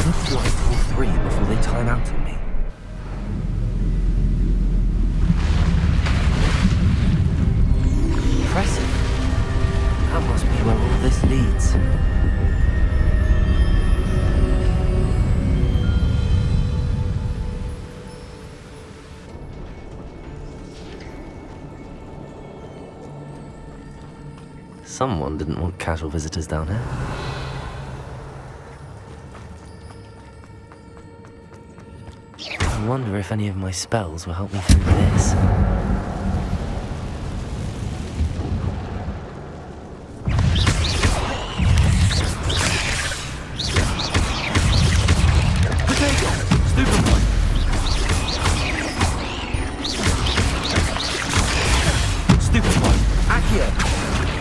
need to light all three before they time out on me. Impressive. That must be where all this leads. Someone didn't want casual visitors down here. I wonder if any of my spells will help me through this.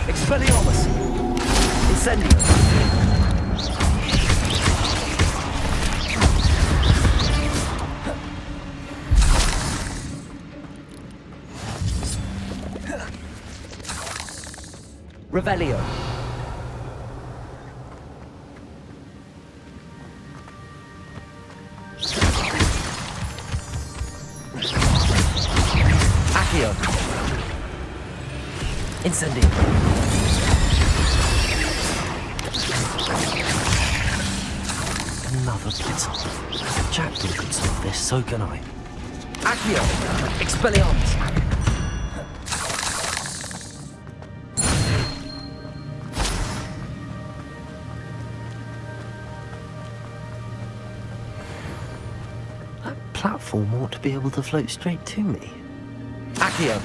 Expelliarmus! Incendio! Revelio! Accio! Incendio! Another blitz. If Jackdaw could solve this, so can I. Accio! Expelliarmus! That platform ought to be able to float straight to me. Accio!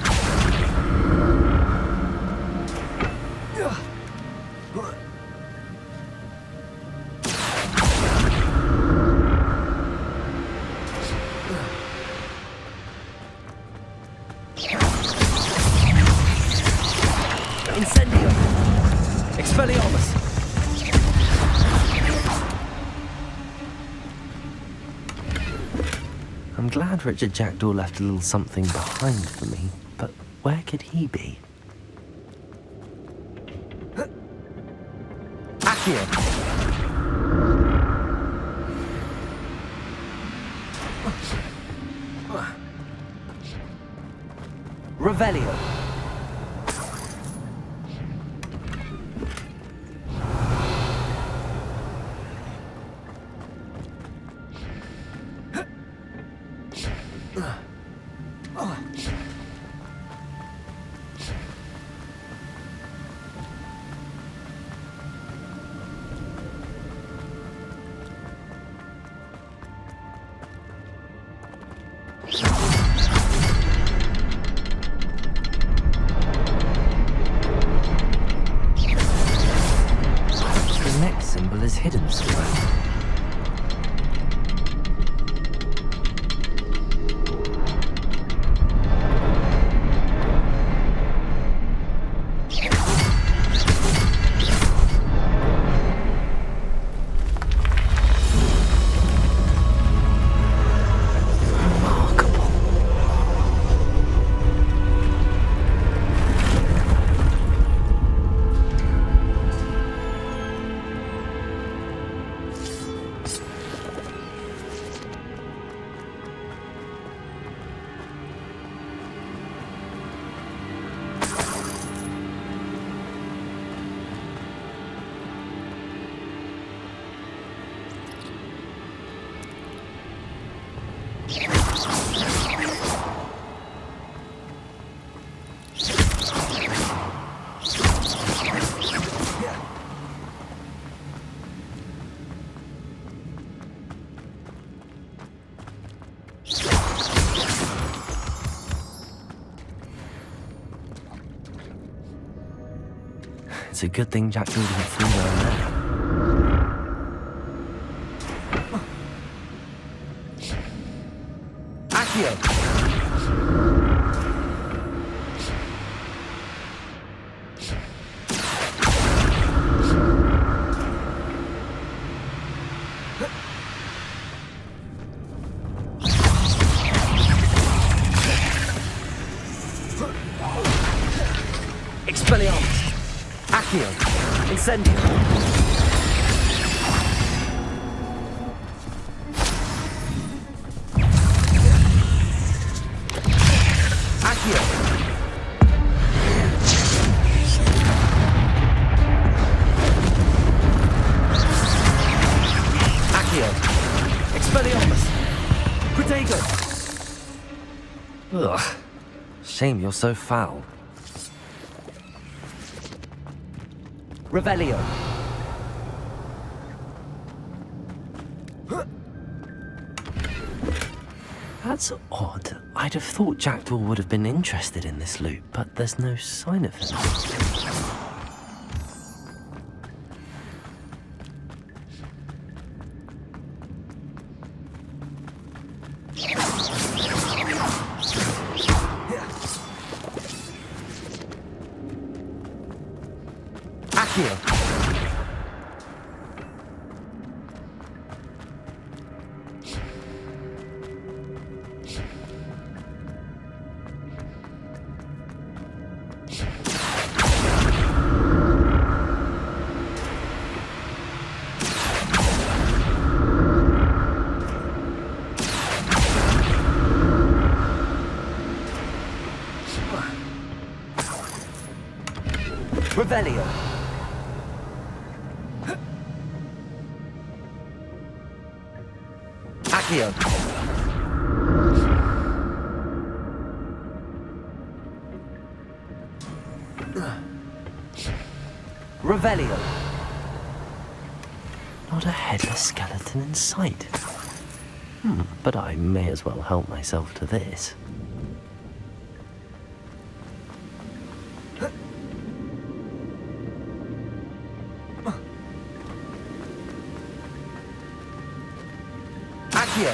Incendio! Expelliarmus! I'm glad Richard Jackdaw left a little something behind for me, but where could he be? Accio! Revelio! The next symbol is hidden somewhere. It's a good thing Jackdaw didn't fall down there. Expelliarmus. Accio. Incendio. Accio. Accio. Expelliarmus. Protego. Ugh. Shame you're so foul. Revelio. That's odd. I'd have thought Jackdaw would have been interested in this loot, but there's no sign of him. Accio. Revelio. Accio. Revelio. Not a headless skeleton in sight. But I may as well help myself to this. Accio.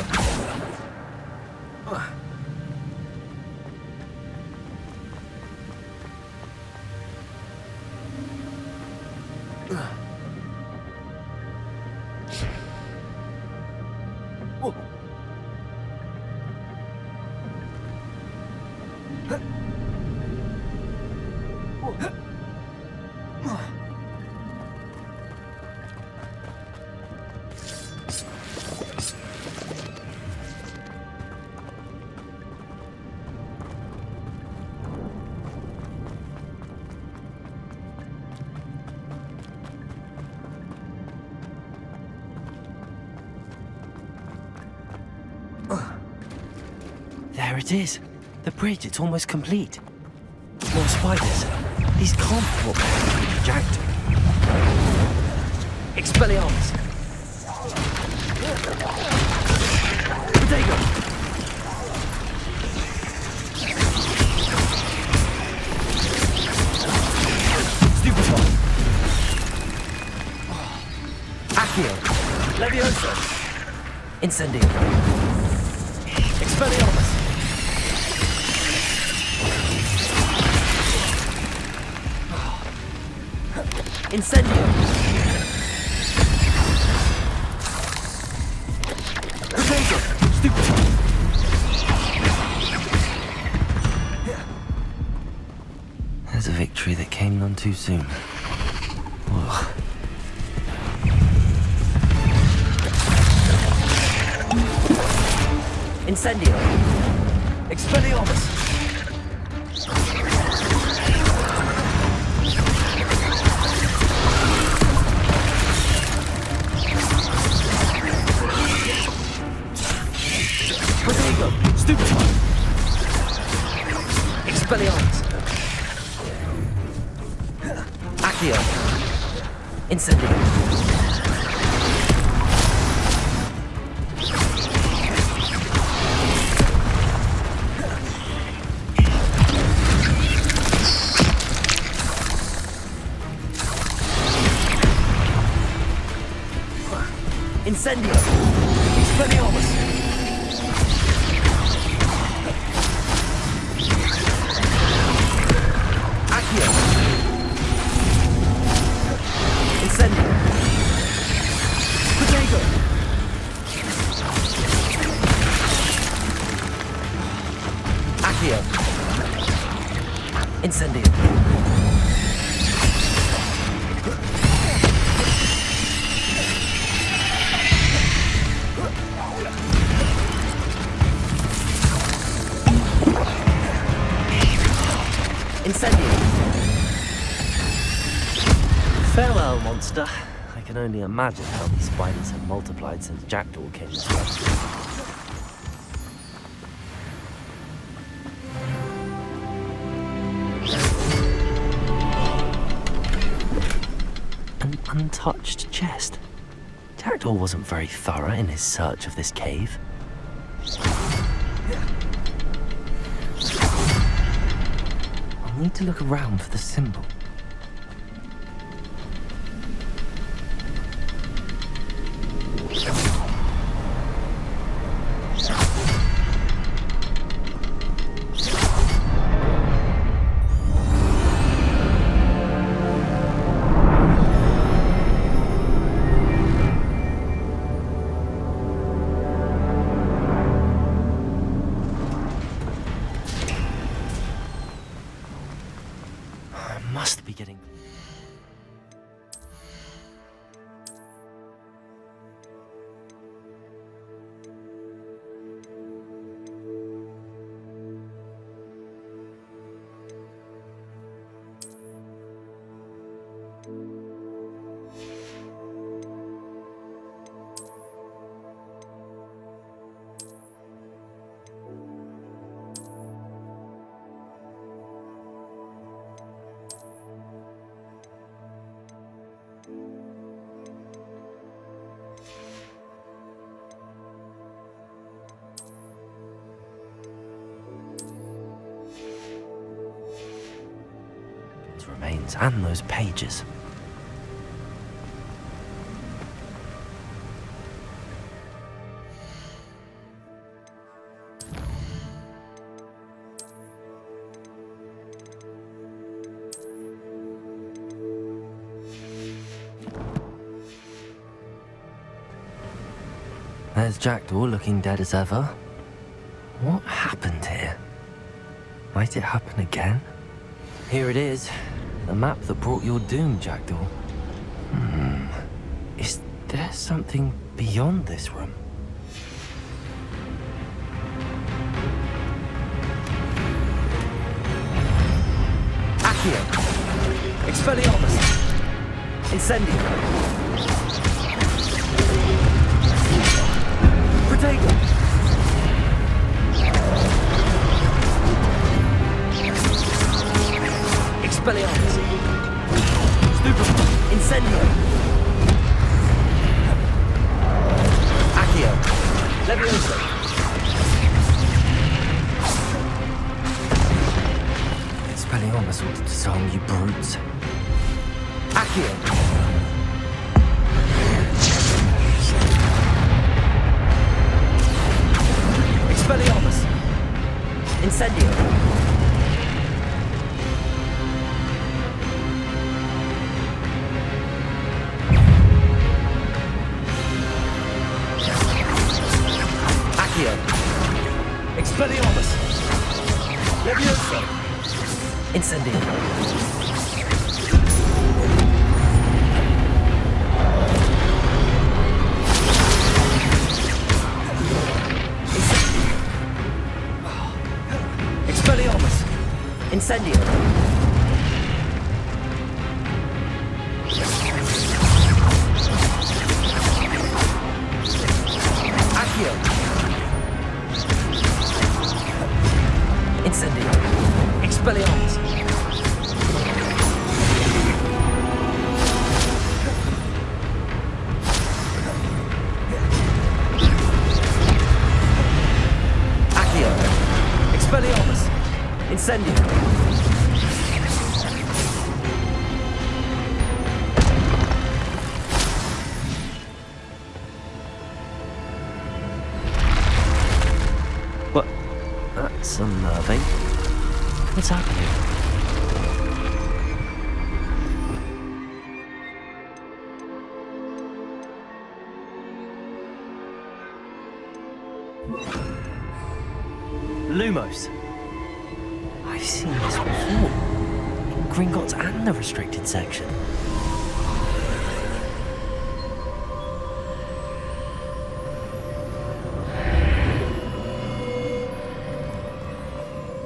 There it is. The bridge, it's almost complete. More spiders. These can't be what Jackdaw. Expelliarmus. Protego. Stupefy. Accio. Levioso. Incendio. Expelliarmus. Incendio. Protego. Stupefy. There's a victory that came none too soon. Ugh. Incendio. Expelliarmus. Protego. Stupefy. Expelliarmus. Accio. Incendio. Incendio. Expelliarmus. Accio. Incendio. Potato. Accio. Incendio. Incendio. Farewell, monster. I can only imagine how these spiders have multiplied since Jackdaw came this way. An untouched chest. Jackdaw wasn't very thorough in his search of this cave. I'll need to look around for the symbol. Must be getting... remains and those pages. There's Jackdaw looking dead as ever. What happened here? Might it happen again? Here it is. The map that brought your doom, Jackdaw. Is there something beyond this room? Accio. Expelliarmus. Incendio. Potato. Expelliarmus. Stupefy. Incendio. Accio. Levioso. Expelliarmus will disarm you brutes. Accio. Expelliarmus. Incendio. Expelliarmus. Levioso. Incendio. Expelliarmus. Incendio. Accio. Incendio. What? That's unnerving. What's happening? Lumos. I've seen this before. In Gringotts and the restricted section.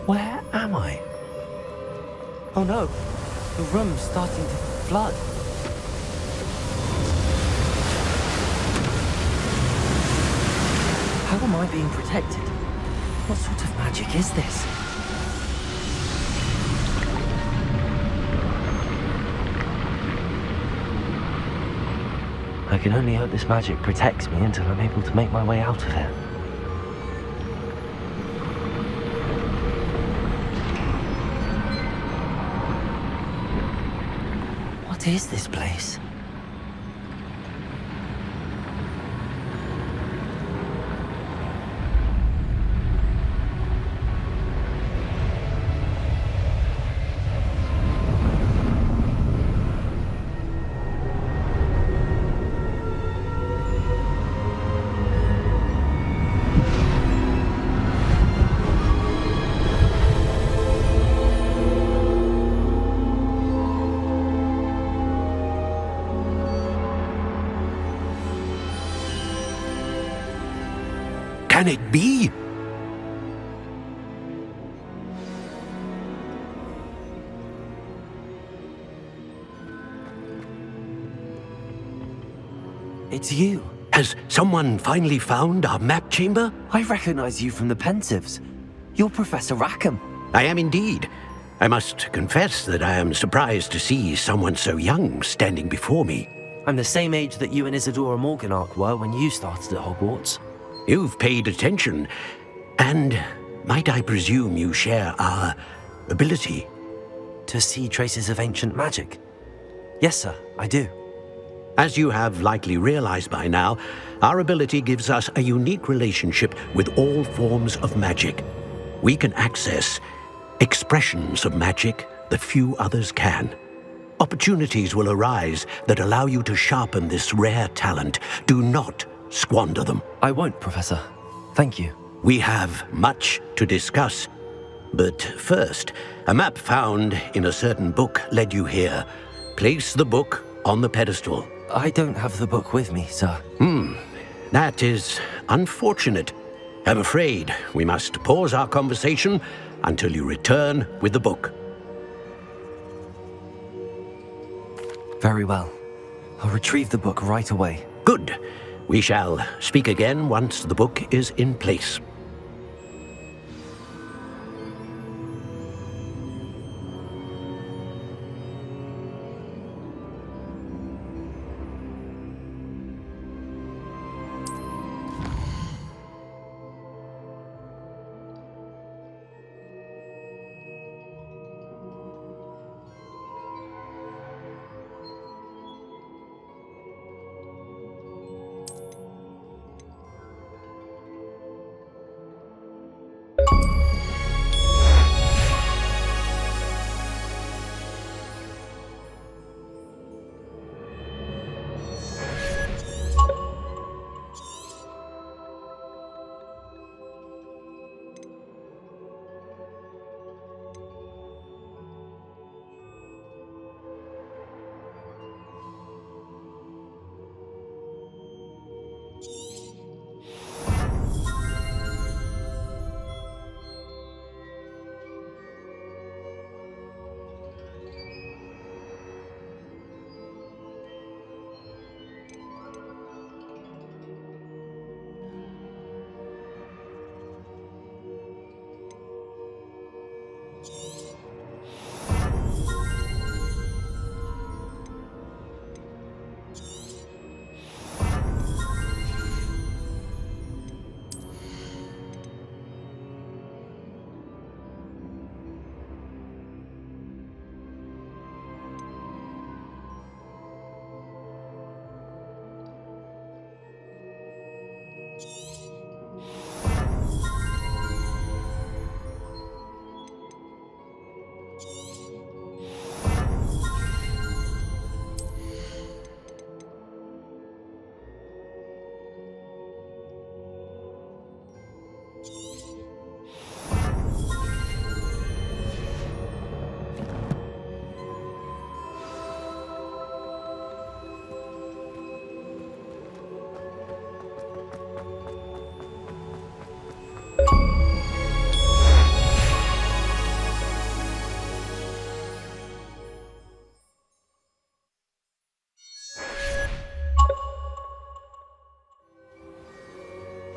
Where am I? Oh no, the room's starting to flood. How am I being protected? What sort of magic is this? I can only hope this magic protects me until I'm able to make my way out of here. What is this place? Can it be? It's you. Has someone finally found our map chamber? I recognize you from the Pensives. You're Professor Rackham. I am indeed. I must confess that I am surprised to see someone so young standing before me. I'm the same age that you and Isidora Morganach were when you started at Hogwarts. You've paid attention, and might I presume you share our ability? To see traces of ancient magic? Yes, sir, I do. As you have likely realized by now, our ability gives us a unique relationship with all forms of magic. We can access expressions of magic that few others can. Opportunities will arise that allow you to sharpen this rare talent. Do not squander them. I won't, Professor. Thank you. We have much to discuss. But first, a map found in a certain book led you here. Place the book on the pedestal. I don't have the book with me, sir. That is unfortunate. I'm afraid we must pause our conversation until you return with the book. Very well. I'll retrieve the book right away. Good. We shall speak again once the book is in place.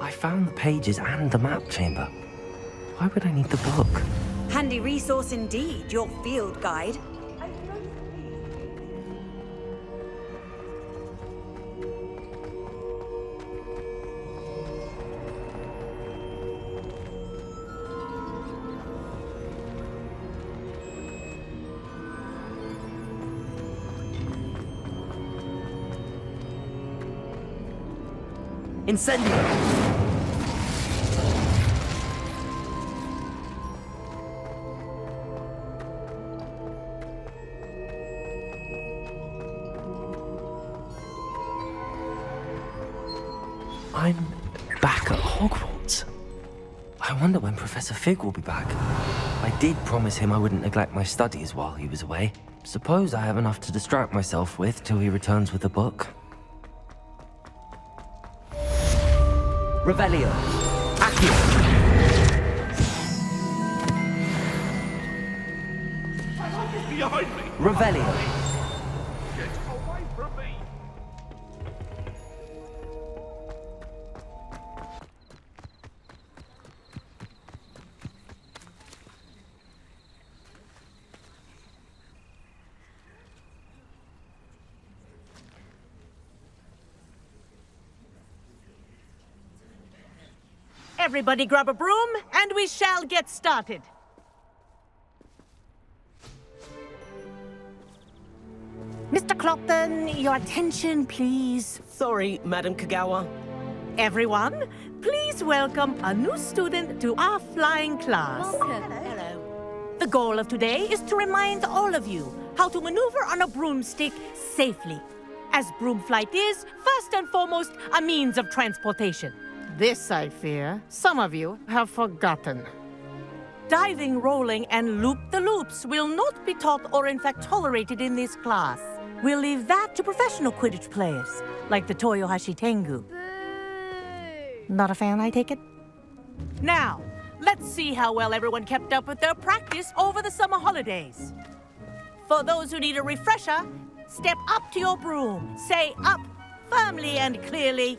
I found the pages and the map chamber. Why would I need the book? Handy resource indeed, your field guide. Incendio! I'm back at Hogwarts. I wonder when Professor Fig will be back. I did promise him I wouldn't neglect my studies while he was away. Suppose I have enough to distract myself with till he returns with a book. Revelio. Accio. Behind me! Revelio. Get away from me! Everybody grab a broom, and we shall get started. Mr. Clopton, your attention, please. Sorry, Madam Kagawa. Everyone, please welcome a new student to our flying class. Hello. The goal of today is to remind all of you how to maneuver on a broomstick safely, as broom flight is, first and foremost, a means of transportation. This, I fear, some of you have forgotten. Diving, rolling, and loop-the-loops will not be taught or in fact tolerated in this class. We'll leave that to professional Quidditch players, like the Toyohashi Tengu. Not a fan, I take it? Now, let's see how well everyone kept up with their practice over the summer holidays. For those who need a refresher, step up to your broom, say up firmly and clearly,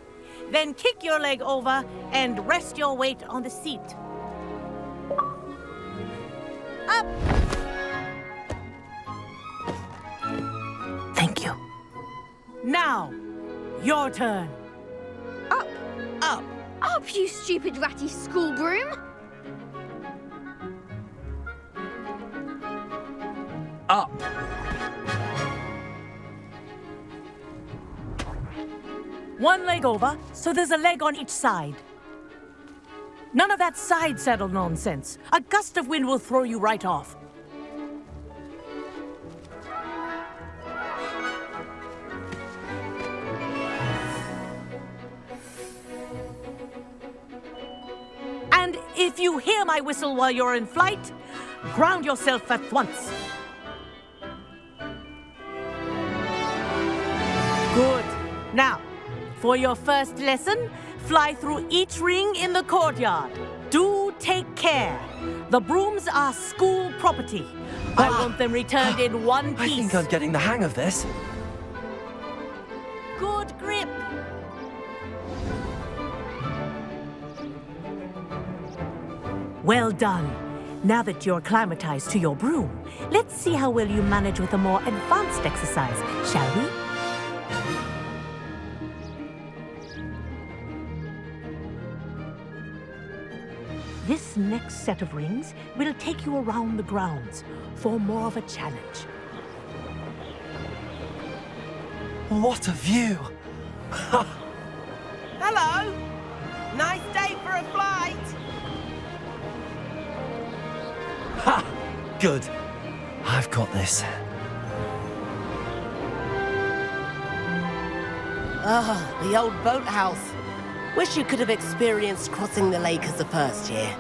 then kick your leg over and rest your weight on the seat. Up! Thank you. Now, your turn. Up! Up! Up, you stupid ratty school broom! Up. One leg over, so there's a leg on each side. None of that side saddle nonsense. A gust of wind will throw you right off. And if you hear my whistle while you're in flight, ground yourself at once. Good. Now, for your first lesson, fly through each ring in the courtyard. Do take care. The brooms are school property. I want them returned in one piece. I think I'm getting the hang of this. Good grip. Well done. Now that you're acclimatized to your broom, let's see how well you manage with a more advanced exercise, shall we? This next set of rings will take you around the grounds for more of a challenge. What a view! Hello! Nice day for a flight! Ha! Good. I've got this. Ah, the old boathouse. Wish you could have experienced crossing the lake as the first year.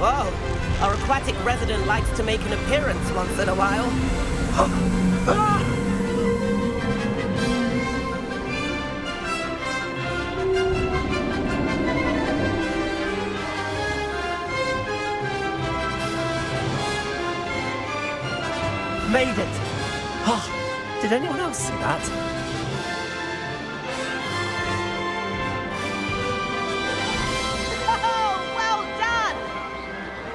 Whoa, our aquatic resident likes to make an appearance once in a while. made it! Oh, did anyone else see that? Oh, well done!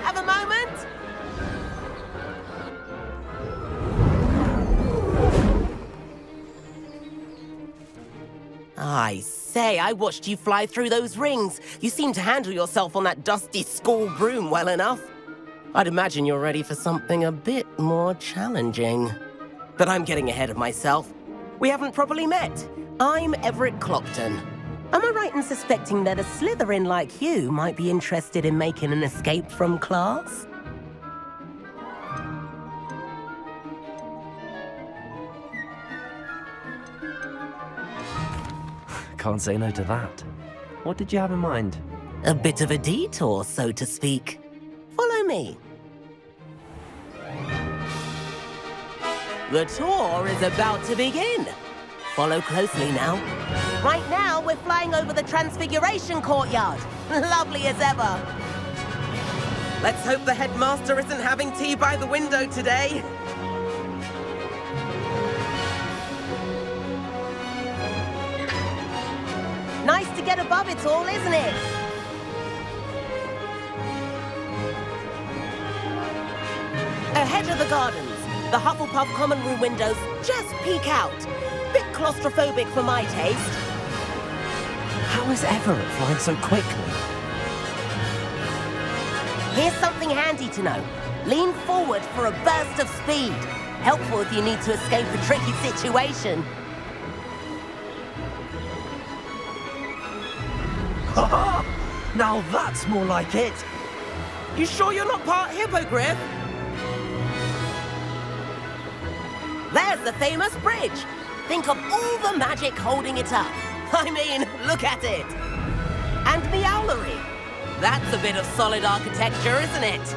Have a moment? I say, I watched you fly through those rings. You seem to handle yourself on that dusty school broom well enough. I'd imagine you're ready for something a bit more challenging. But I'm getting ahead of myself. We haven't properly met. I'm Everett Clopton. Am I right in suspecting that a Slytherin like you might be interested in making an escape from class? Can't say no to that. What did you have in mind? A bit of a detour, so to speak. Follow me. The tour is about to begin. Follow closely now. Right now, we're flying over the Transfiguration Courtyard. Lovely as ever. Let's hope the headmaster isn't having tea by the window today. Nice to get above it all, isn't it? Ahead of the gardens, the Hufflepuff common room windows just peek out. Bit claustrophobic for my taste. How is Everett flying so quickly? Here's something handy to know. Lean forward for a burst of speed. Helpful if you need to escape a tricky situation. Now that's more like it. You sure you're not part hippogriff? There's the famous bridge. Think of all the magic holding it up. I mean, look at it. And Meowlery. That's a bit of solid architecture, isn't it?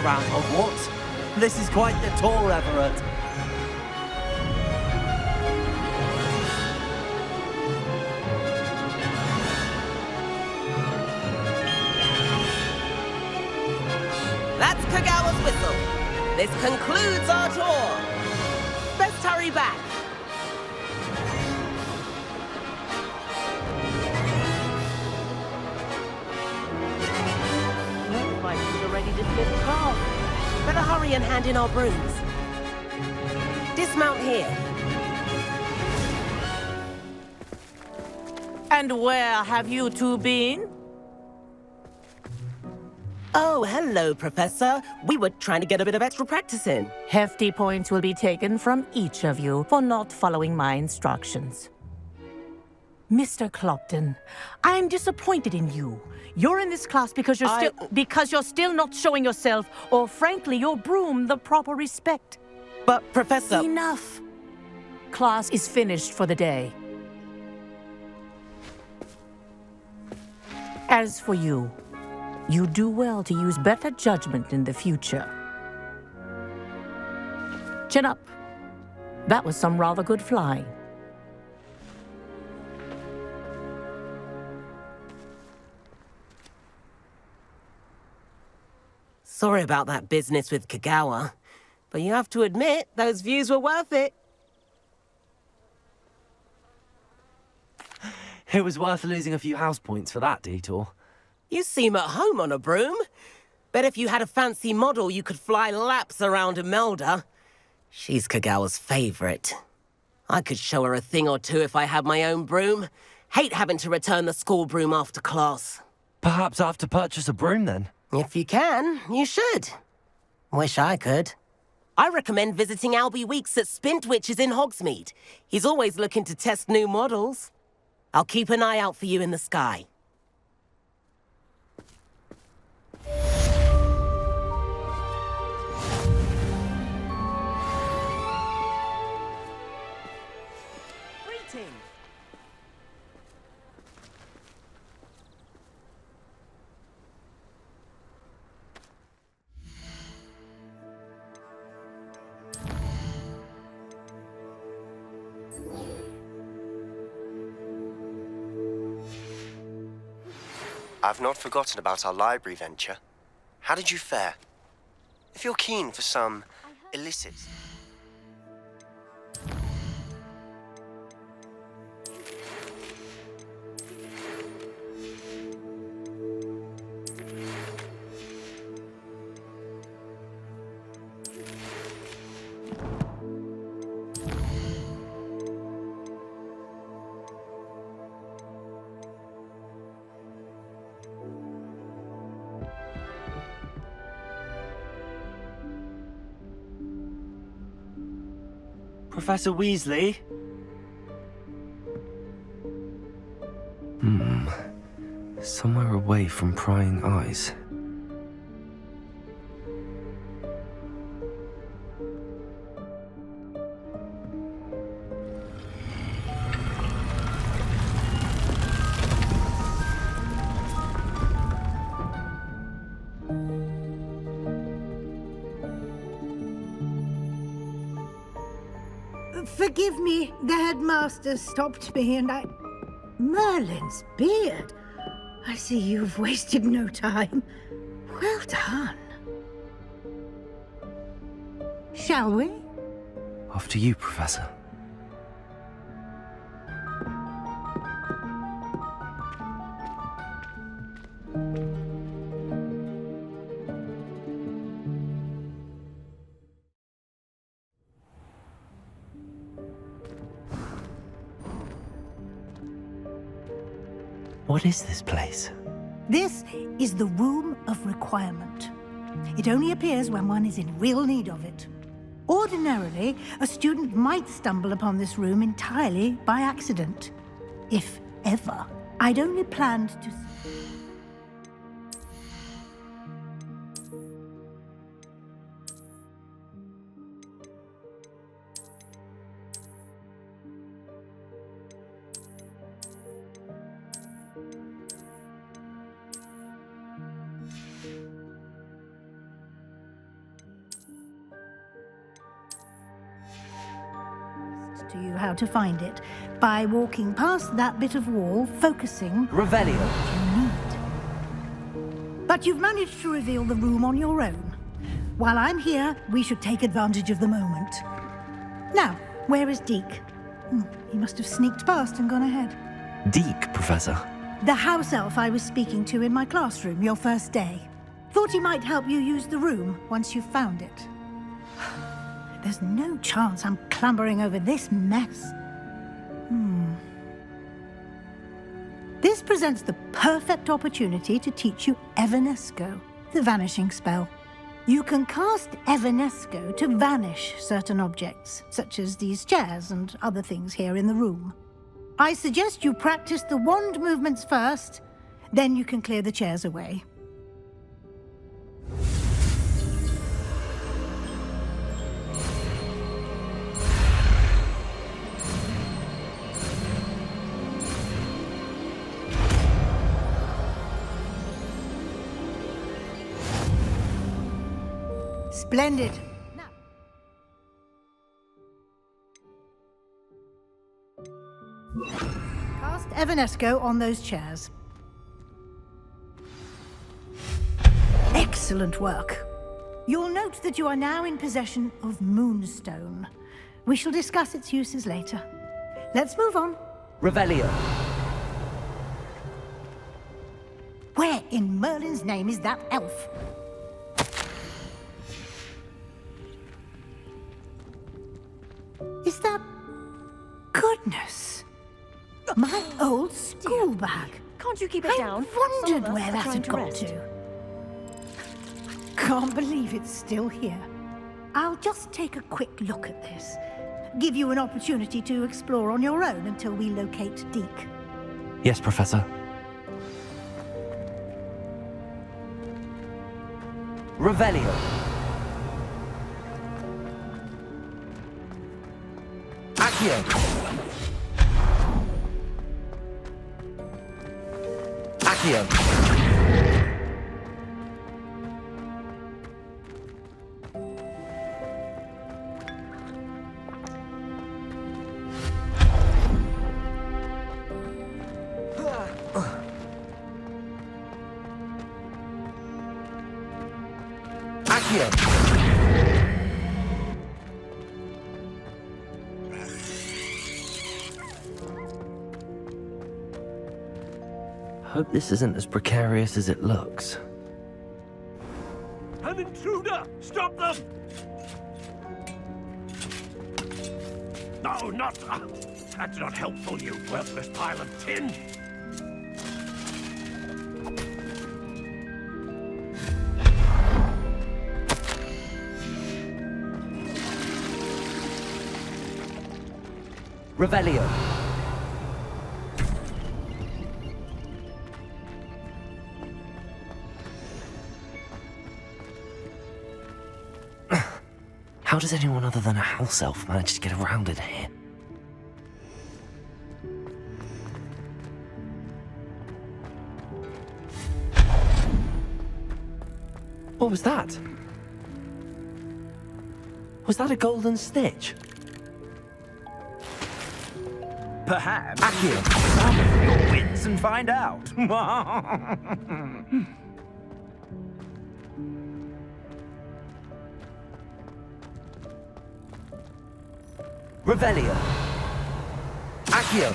Around Hogwarts. This is quite the tour, Everett. That's Kagawa's whistle. This concludes our tour. Best hurry back. Looks like we've already dismissed class. Better hurry and hand in our brooms. Dismount here. And where have you two been? Oh, hello, Professor. We were trying to get a bit of extra practice in. Hefty points will be taken from each of you for not following my instructions. Mr. Clopton, I'm disappointed in you. You're in this class because you're still not showing yourself, or frankly, your broom, the proper respect. But, Professor... Enough. Class is finished for the day. As for you, you do well to use better judgment in the future. Chin up. That was some rather good flying. Sorry about that business with Kagawa, but you have to admit, those views were worth it. It was worth losing a few house points for that detour. You seem at home on a broom. Bet if you had a fancy model, you could fly laps around Imelda. She's Kagawa's favorite. I could show her a thing or two if I had my own broom. Hate having to return the school broom after class. Perhaps I have to purchase a broom then? If you can, you should. Wish I could. I recommend visiting Albie Weeks at Spintwitches in Hogsmeade. He's always looking to test new models. I'll keep an eye out for you in the sky. Greetings. I've not forgotten about our library venture. How did you fare? If you're keen for some illicit... Professor Weasley? Somewhere away from prying eyes. Forgive me, the headmaster stopped me and I... Merlin's beard. I see you've wasted no time. Well done. Shall we? After you, Professor. What is this place? This is the Room of Requirement. It only appears when one is in real need of it. Ordinarily, a student might stumble upon this room entirely by accident. If ever. I'd only planned to... to you how to find it by walking past that bit of wall, focusing... Revelio. ...you need. But you've managed to reveal the room on your own. While I'm here, we should take advantage of the moment. Now, where is Deke? He must have sneaked past and gone ahead. Deke, Professor. The house elf I was speaking to in my classroom your first day. Thought he might help you use the room once you've found it. There's no chance I'm clambering over this mess. This presents the perfect opportunity to teach you Evanesco, the vanishing spell. You can cast Evanesco to vanish certain objects, such as these chairs and other things here in the room. I suggest you practice the wand movements first, then you can clear the chairs away. Splendid. Now. Cast Evanesco on those chairs. Excellent work. You'll note that you are now in possession of Moonstone. We shall discuss its uses later. Let's move on. Revelio. Where in Merlin's name is that elf? Is that... Goodness! My old school bag. Can't you keep it down? I wondered where that had got to. Can't believe it's still here. I'll just take a quick look at this. Give you an opportunity to explore on your own until we locate Deke. Yes, Professor. Revelio. Accio. Accio. Hope this isn't as precarious as it looks. An intruder! Stop them! No, not... that's not helpful, you worthless pile of tin! Revelio. How does anyone other than a house elf manage to get around in here? What was that? Was that a golden stitch? Perhaps summon your wits and find out. Revelio. Accio.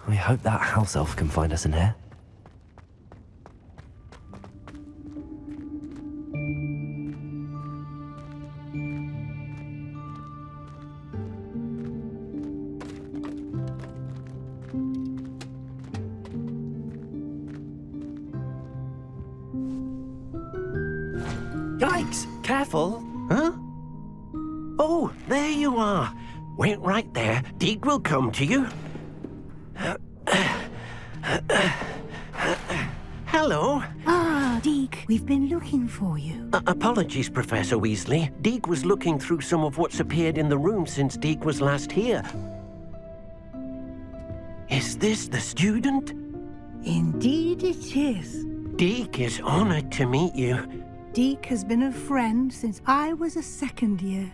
We hope that house elf can find us in here. Yikes! Careful! Huh? Oh, there you are. Wait right there. Deke will come to you. Hello. Ah, Deke, we've been looking for you. Apologies, Professor Weasley. Deke was looking through some of what's appeared in the room since Deke was last here. Is this the student? Indeed it is. Deke is honored to meet you. Deke has been a friend since I was a second year.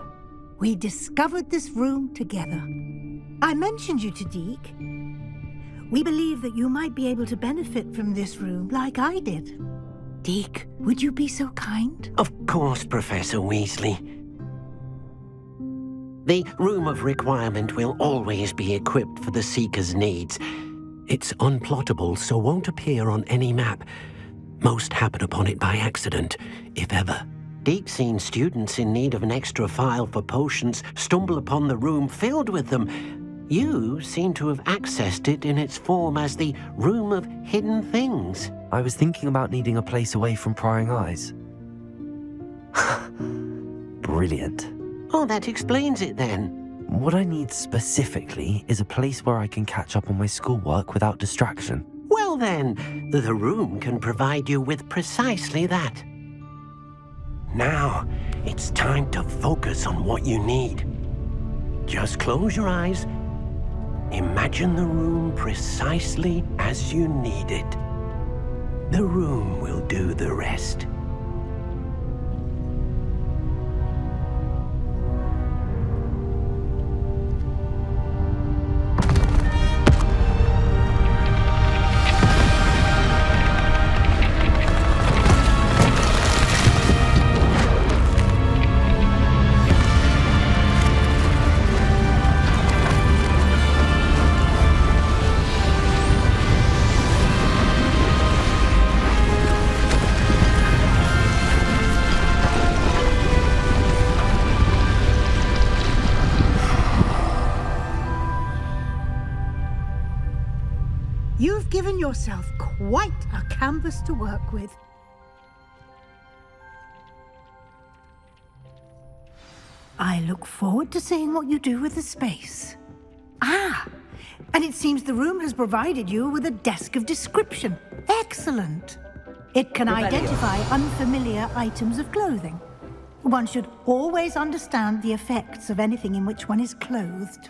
We discovered this room together. I mentioned you to Deke. We believe that you might be able to benefit from this room like I did. Deke, would you be so kind? Of course, Professor Weasley. The Room of Requirement will always be equipped for the Seeker's needs. It's unplottable, so won't appear on any map. Most happen upon it by accident, if ever. Deke's seen students in need of an extra file for potions stumble upon the room filled with them. You seem to have accessed it in its form as the Room of Hidden Things. I was thinking about needing a place away from prying eyes. Brilliant. Oh, that explains it then. What I need specifically is a place where I can catch up on my schoolwork without distraction. Well then, the room can provide you with precisely that. Now, it's time to focus on what you need. Just close your eyes. Imagine the room precisely as you need it. The room will do the rest. You've given yourself quite a canvas to work with. I look forward to seeing what you do with the space. Ah, and it seems the room has provided you with a desk of description. Excellent. It can identify unfamiliar items of clothing. One should always understand the effects of anything in which one is clothed.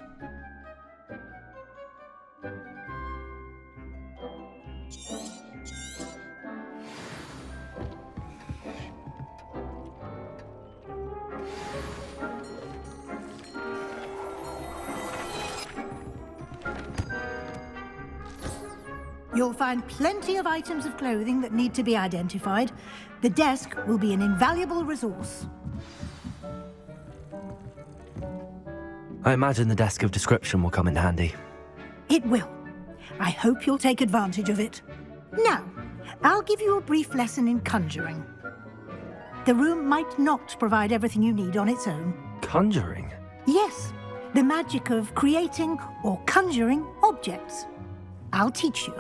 You'll find plenty of items of clothing that need to be identified. The desk will be an invaluable resource. I imagine the desk of description will come in handy. It will. I hope you'll take advantage of it. Now, I'll give you a brief lesson in conjuring. The room might not provide everything you need on its own. Conjuring? Yes, the magic of creating or conjuring objects. I'll teach you.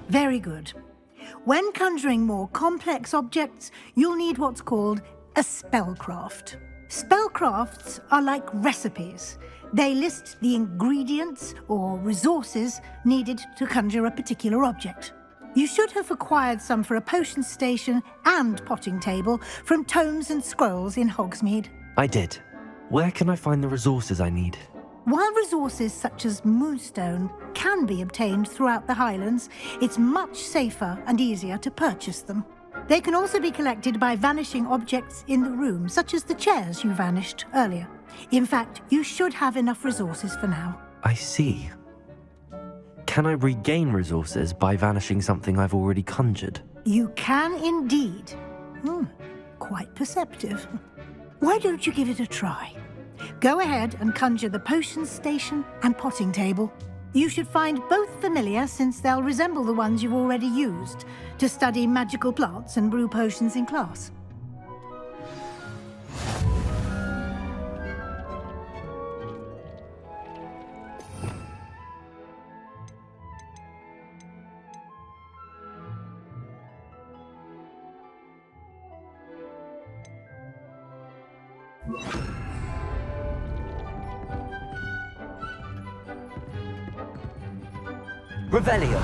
Very good. When conjuring more complex objects, you'll need what's called a spellcraft. Spellcrafts are like recipes. They list the ingredients or resources needed to conjure a particular object. You should have acquired some for a potion station and potting table from tomes and scrolls in Hogsmeade. I did. Where can I find the resources I need? While resources such as moonstone can be obtained throughout the Highlands, it's much safer and easier to purchase them. They can also be collected by vanishing objects in the room, such as the chairs you vanished earlier. In fact, you should have enough resources for now. I see. Can I regain resources by vanishing something I've already conjured? You can indeed. Quite perceptive. Why don't you give it a try? Go ahead and conjure the potion station and potting table. You should find both familiar, since they'll resemble the ones you've already used to study magical plants and brew potions in class. Revelio!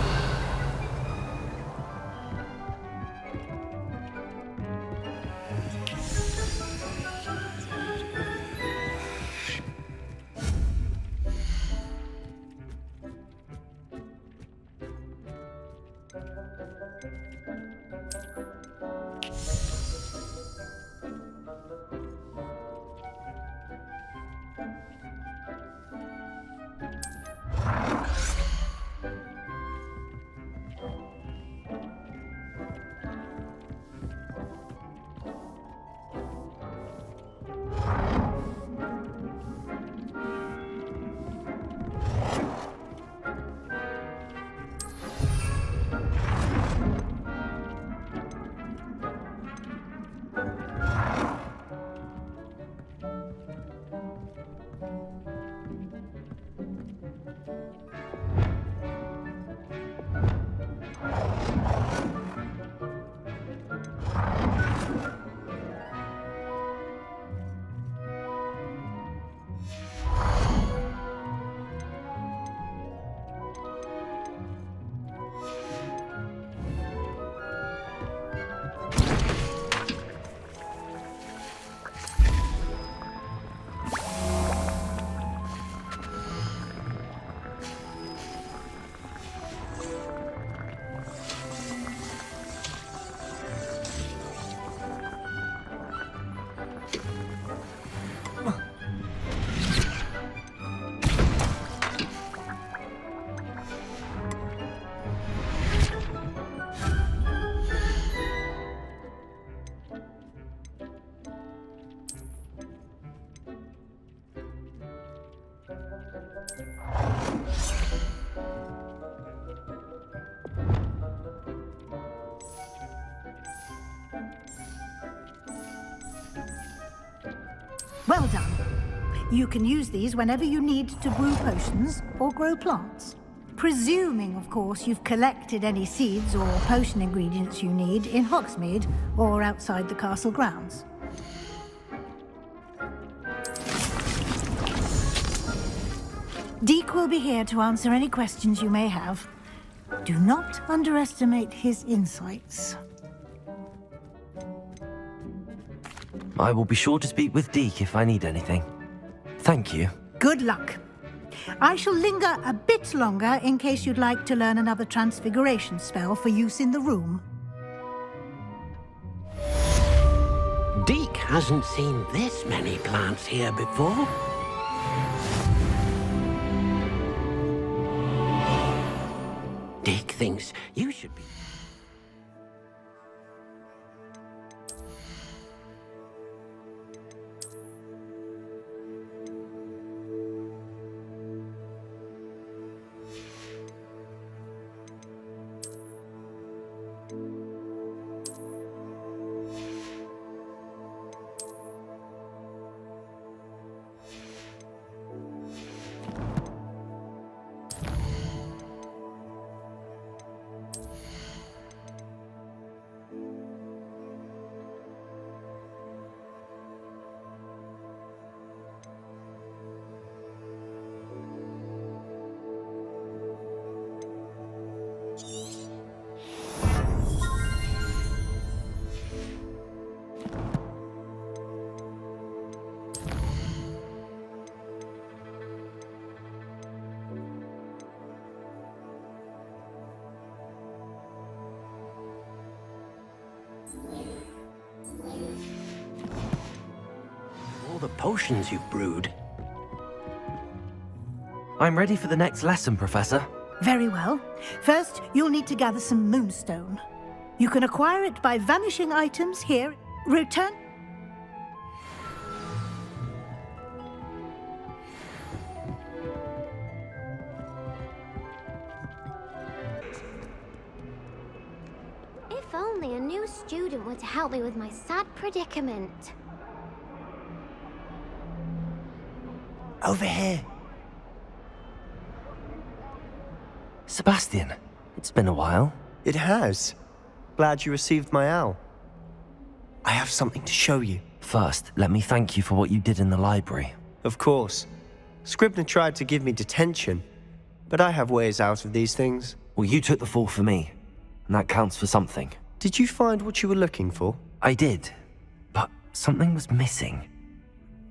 Well done. You can use these whenever you need to brew potions or grow plants. Presuming, of course, you've collected any seeds or potion ingredients you need in Hogsmeade or outside the castle grounds. Deke will be here to answer any questions you may have. Do not underestimate his insights. I will be sure to speak with Deke if I need anything. Thank you. Good luck. I shall linger a bit longer in case you'd like to learn another transfiguration spell for use in the room. Deke hasn't seen this many plants here before. Deke thinks you should be... the potions you've brewed. I'm ready for the next lesson, Professor. Very well. First, you'll need to gather some moonstone. You can acquire it by vanishing items here. Return... If only a new student were to help me with my sad predicament. Over here. Sebastian, it's been a while. It has. Glad you received my owl. I have something to show you. First, let me thank you for what you did in the library. Of course. Scribner tried to give me detention, but I have ways out of these things. Well, you took the fall for me, and that counts for something. Did you find what you were looking for? I did, but something was missing.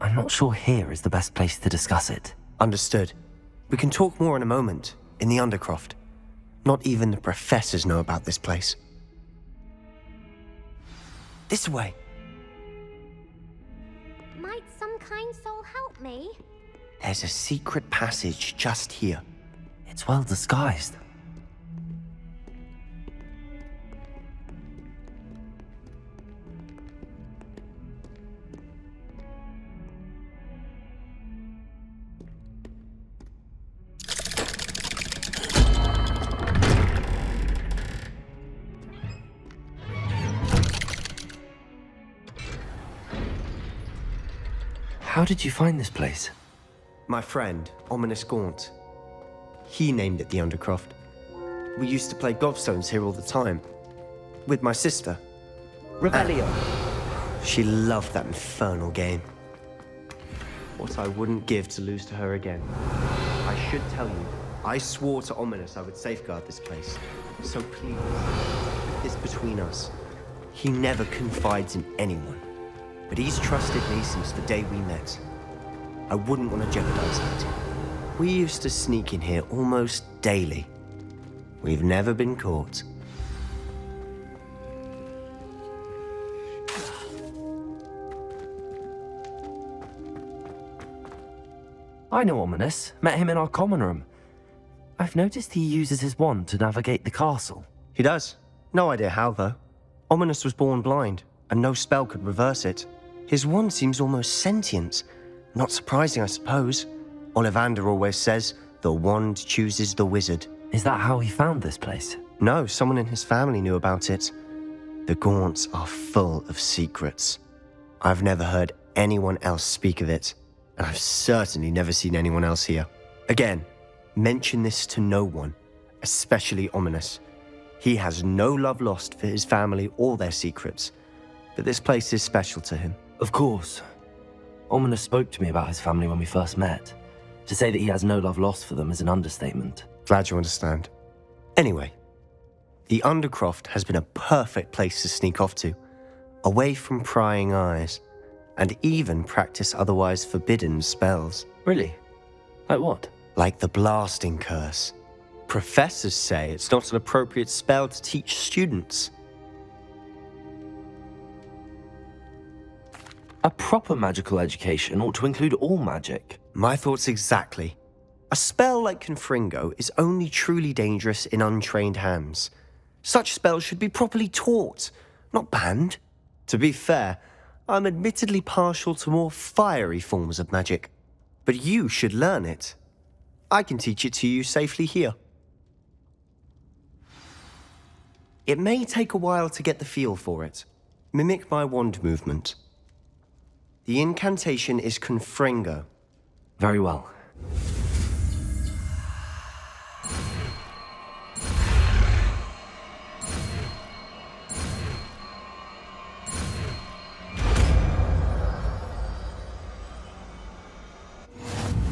I'm not sure here is the best place to discuss it. Understood. We can talk more in a moment, in the Undercroft. Not even the professors know about this place. This way. Might some kind soul help me? There's a secret passage just here. It's well disguised. How did you find this place? My friend, Ominous Gaunt. He named it the Undercroft. We used to play gobstones here all the time. With my sister. Revelio. She loved that infernal game. What I wouldn't give to lose to her again. I should tell you, I swore to Ominous I would safeguard this place. So please, keep this between us. He never confides in anyone. But he's trusted me since the day we met. I wouldn't want to jeopardize that. We used to sneak in here almost daily. We've never been caught. I know Ominous. Met him in our common room. I've noticed he uses his wand to navigate the castle. He does. No idea how, though. Ominous was born blind, and no spell could reverse it. His wand seems almost sentient. Not surprising, I suppose. Ollivander always says, the wand chooses the wizard. Is that how he found this place? No, someone in his family knew about it. The Gaunts are full of secrets. I've never heard anyone else speak of it, and I've certainly never seen anyone else here. Again, mention this to no one. especially ominous. He has no love lost for his family or their secrets, but this place is special to him. Of course. Ominous spoke to me about his family when we first met. To say that he has no love lost for them is an understatement. Glad you understand. Anyway, the Undercroft has been a perfect place to sneak off to, away from prying eyes, and even practice otherwise forbidden spells. Really? Like what? Like the blasting curse. Professors say it's not an appropriate spell to teach students. A proper magical education ought to include all magic. My thoughts exactly. A spell like Confringo is only truly dangerous in untrained hands. Such spells should be properly taught, not banned. To be fair, I'm admittedly partial to more fiery forms of magic, but you should learn it. I can teach it to you safely here. It may take a while to get the feel for it. Mimic my wand movement. The incantation is Confringo. Very well.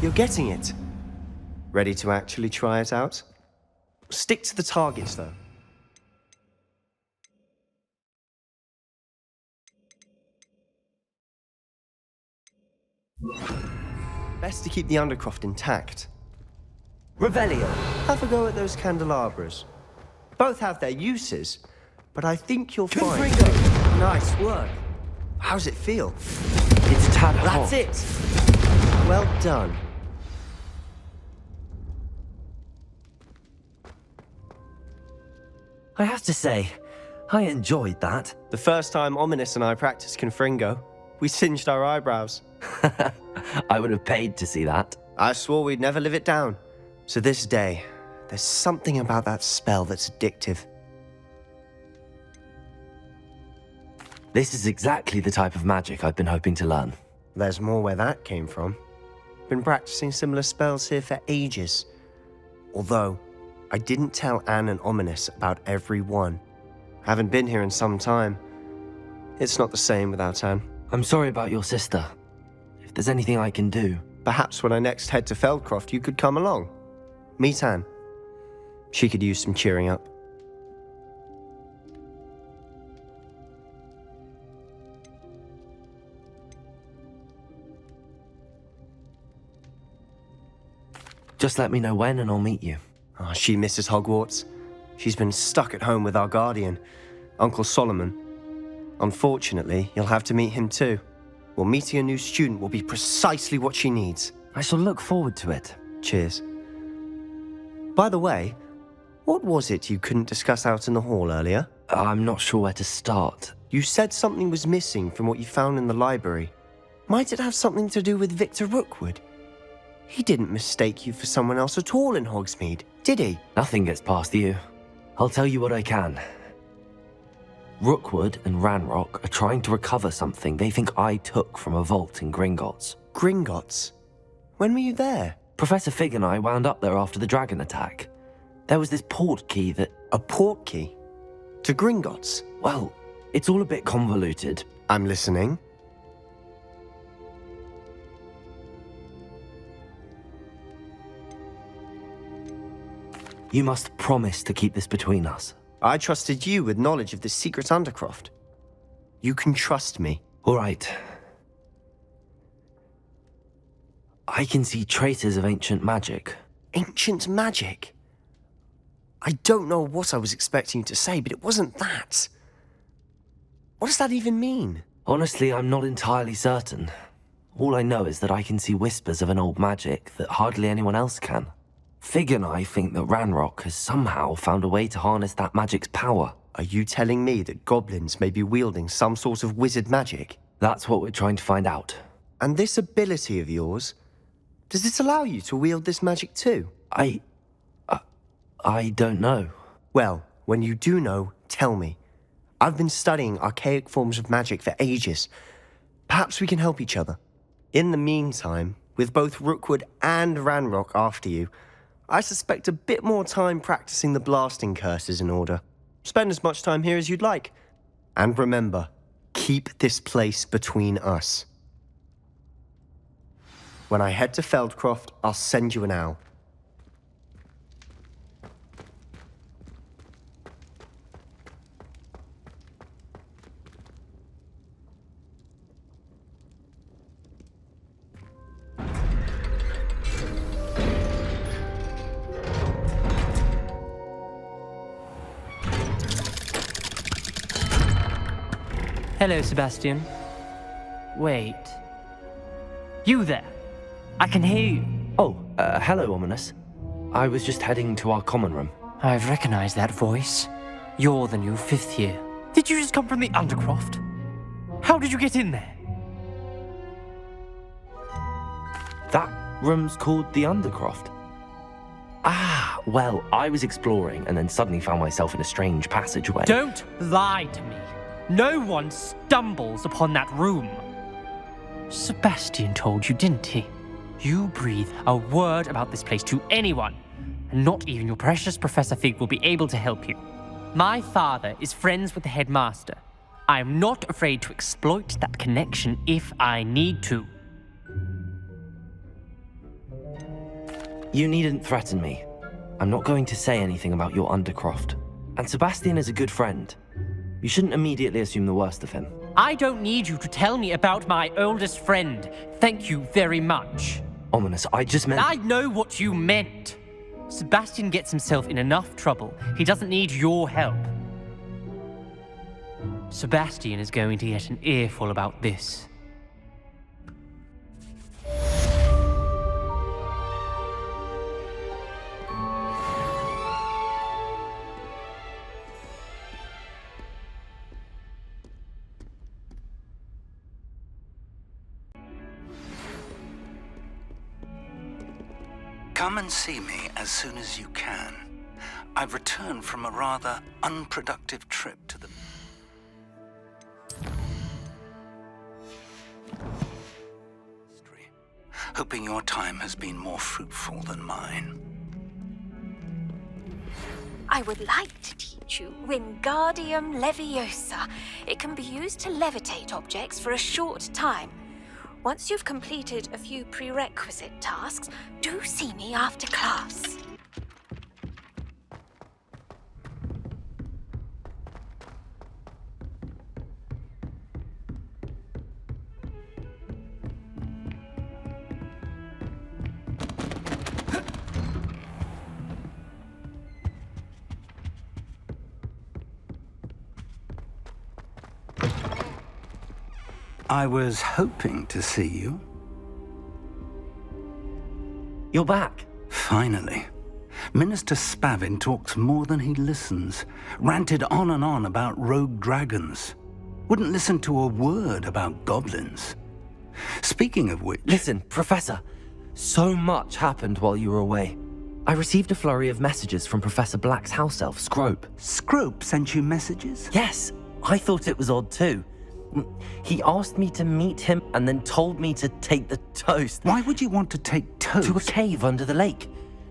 You're getting it. Ready to actually try it out? Stick to the targets, though. Best to keep the Undercroft intact. Revelio. Have a go at those candelabras. Both have their uses, but I think you'll find... Nice work. How's it feel? It's a tad hot. That's it. Well done. I have to say, I enjoyed that. The first time Ominous and I practiced Confringo, we singed our eyebrows. I would have paid to see that. I swore we'd never live it down. To this day, there's something about that spell that's addictive. This is exactly the type of magic I've been hoping to learn. There's more where that came from. Been practicing similar spells here for ages. Although, I didn't tell Anne and Ominous about every one. Haven't been here in some time. It's not the same without Anne. I'm sorry about your sister. If there's anything I can do... Perhaps when I next head to Feldcroft, you could come along. Meet Anne. She could use some cheering up. Just let me know when and I'll meet you. Oh, she misses Hogwarts. She's been stuck at home with our guardian, Uncle Solomon. Unfortunately, you'll have to meet him too. Well, meeting a new student will be precisely what she needs. I shall look forward to it. Cheers. By the way, what was it you couldn't discuss out in the hall earlier? I'm not sure where to start. You said something was missing from what you found in the library. Might it have something to do with Victor Rookwood? He didn't mistake you for someone else at all in Hogsmeade, did he? Nothing gets past you. I'll tell you what I can. Rookwood and Ranrock are trying to recover something they think I took from a vault in Gringotts. Gringotts? When were you there? Professor Fig and I wound up there after the dragon attack. There was this port key that... A port key? To Gringotts? Well, it's all a bit convoluted. I'm listening. You must promise to keep this between us. I trusted you with knowledge of the secret Undercroft. You can trust me. All right. I can see traces of ancient magic. Ancient magic? I don't know what I was expecting you to say, but it wasn't that. What does that even mean? Honestly, I'm not entirely certain. All I know is that I can see whispers of an old magic that hardly anyone else can. Fig and I think that Ranrock has somehow found a way to harness that magic's power. Are you telling me that goblins may be wielding some sort of wizard magic? That's what we're trying to find out. And this ability of yours, does it allow you to wield this magic too? I don't know. Well, when you do know, tell me. I've been studying archaic forms of magic for ages. Perhaps we can help each other. In the meantime, with both Rookwood and Ranrock after you, I suspect a bit more time practicing the blasting curse is in order. Spend as much time here as you'd like. And remember, keep this place between us. When I head to Feldcroft, I'll send you an owl. Hello, Sebastian. Wait. You there? I can hear you. Oh, hello, Ominous. I was just heading to our common room. I've recognized that voice. You're the new 5th year. Did you just come from the Undercroft? How did you get in there? That room's called the Undercroft. Ah, well, I was exploring and then suddenly found myself in a strange passageway. Don't lie to me. No one stumbles upon that room. Sebastian told you, didn't he? You breathe a word about this place to anyone, and not even your precious Professor Fig will be able to help you. My father is friends with the headmaster. I am not afraid to exploit that connection if I need to. You needn't threaten me. I'm not going to say anything about your Undercroft. And Sebastian is a good friend. You shouldn't immediately assume the worst of him. I don't need you to tell me about my oldest friend. Thank you very much. Ominous, I just meant... I know what you meant. Sebastian gets himself in enough trouble. He doesn't need your help. Sebastian is going to get an earful about this. Come and see me as soon as you can. I've returned from a rather unproductive trip to the... hoping your time has been more fruitful than mine. I would like to teach you Wingardium Leviosa. It can be used to levitate objects for a short time. Once you've completed a few prerequisite tasks, do see me after class. I was hoping to see you. You're back. Finally. Minister Spavin talks more than he listens. Ranted on and on about rogue dragons. Wouldn't listen to a word about goblins. Speaking of which... Listen, Professor. So much happened while you were away. I received a flurry of messages from Professor Black's house elf, Scrope. Scrope sent you messages? Yes. I thought it was odd too. He asked me to meet him and then told me to take the toast. Why would you want to take toast? To a cave under the lake.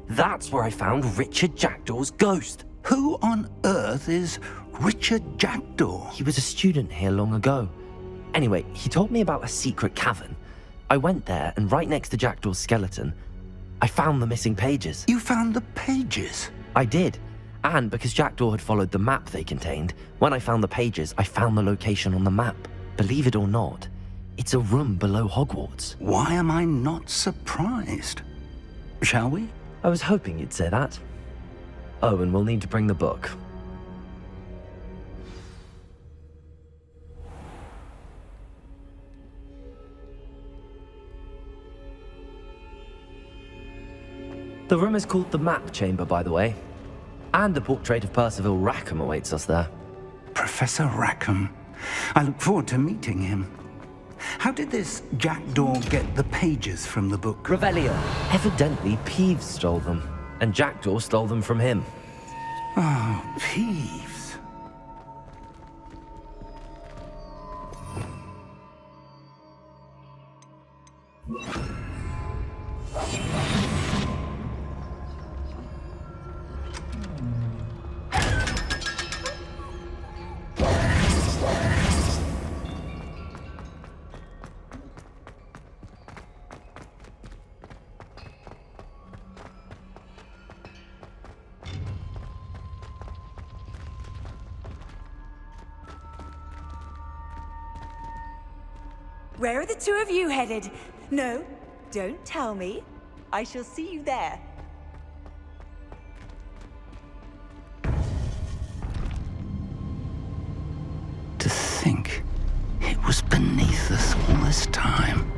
That's where I found Richard Jackdaw's ghost. Who on earth is Richard Jackdaw? He was a student here long ago. Anyway, he told me about a secret cavern. I went there, and right next to Jackdaw's skeleton, I found the missing pages. You found the pages? I did. And because Jackdaw had followed the map they contained, when I found the pages, I found the location on the map. Believe it or not, it's a room below Hogwarts. Why am I not surprised? Shall we? I was hoping you'd say that. Oh, and we'll need to bring the book. The room is called the Map Chamber, by the way. And a portrait of Percival Rackham awaits us there. Professor Rackham. I look forward to meeting him. How did this Jackdaw get the pages from the book? Revelio. Evidently, Peeves stole them. And Jackdaw stole them from him. Oh, Peeves. Where are the two of you headed? No, don't tell me. I shall see you there. To think it was beneath us all this time.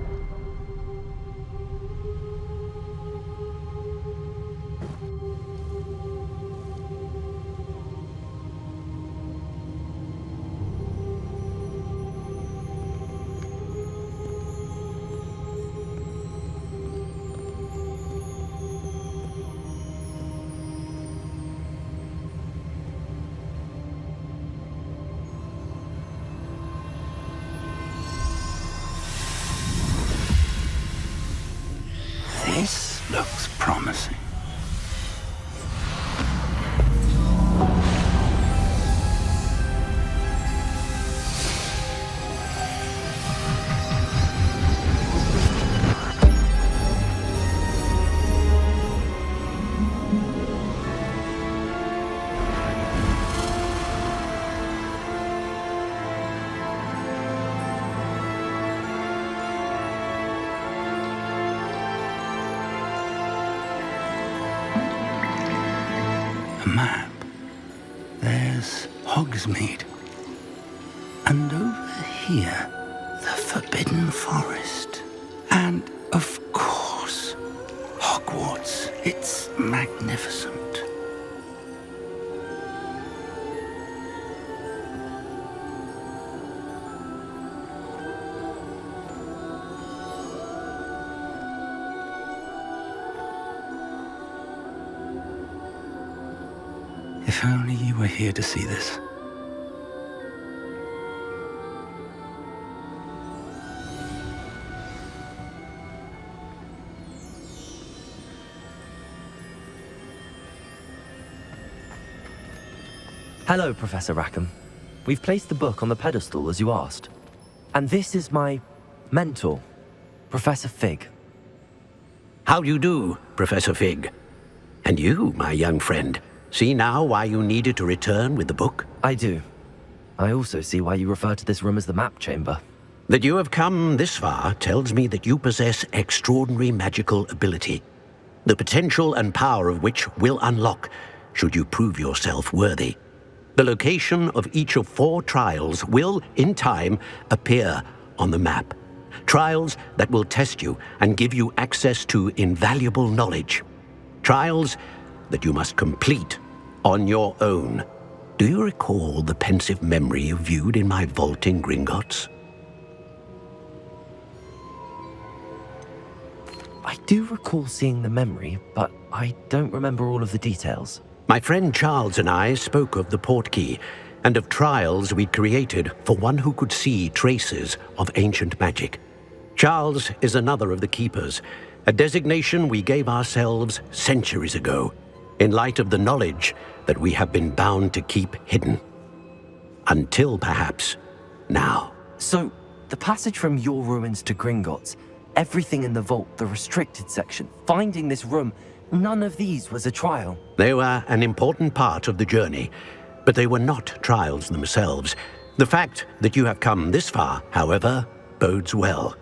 This looks promising. Map. There's Hogsmeade. And over here, the Forbidden Forest. And, of course, Hogwarts. It's magnificent. If only you were here to see this. Hello, Professor Rackham. We've placed the book on the pedestal as you asked. And this is my mentor, Professor Fig. How do you do, Professor Fig? And you, my young friend, see now why you needed to return with the book? I do. I also see why you refer to this room as the map chamber. That you have come this far tells me that you possess extraordinary magical ability, the potential and power of which will unlock should you prove yourself worthy. The location of each of 4 trials will, in time, appear on the map. Trials that will test you and give you access to invaluable knowledge. Trials that you must complete on your own. Do you recall the pensive memory you viewed in my vault in Gringotts? I do recall seeing the memory, but I don't remember all of the details. My friend Charles and I spoke of the portkey and of trials we'd created for one who could see traces of ancient magic. Charles is another of the keepers, a designation we gave ourselves centuries ago, in light of the knowledge that we have been bound to keep hidden. Until perhaps now. So, the passage from your ruins to Gringotts, everything in the vault, the restricted section, finding this room, none of these was a trial. They were an important part of the journey, but they were not trials themselves. The fact that you have come this far, however, bodes well.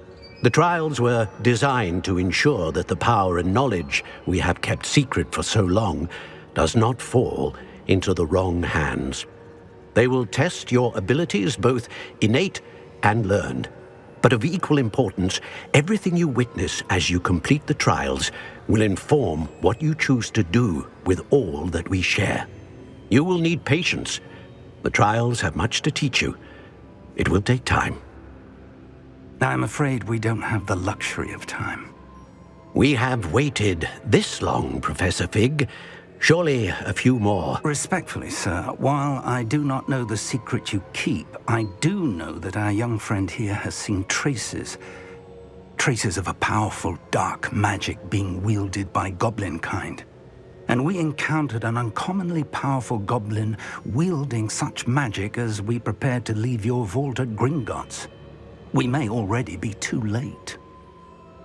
The trials were designed to ensure that the power and knowledge we have kept secret for so long does not fall into the wrong hands. They will test your abilities, both innate and learned. But of equal importance, everything you witness as you complete the trials will inform what you choose to do with all that we share. You will need patience. The trials have much to teach you. It will take time. I'm afraid we don't have the luxury of time. We have waited this long, Professor Fig. Surely a few more. Respectfully, sir, while I do not know the secret you keep, I do know that our young friend here has seen traces of a powerful dark magic being wielded by goblin kind. And we encountered an uncommonly powerful goblin wielding such magic as we prepared to leave your vault at Gringotts. We may already be too late.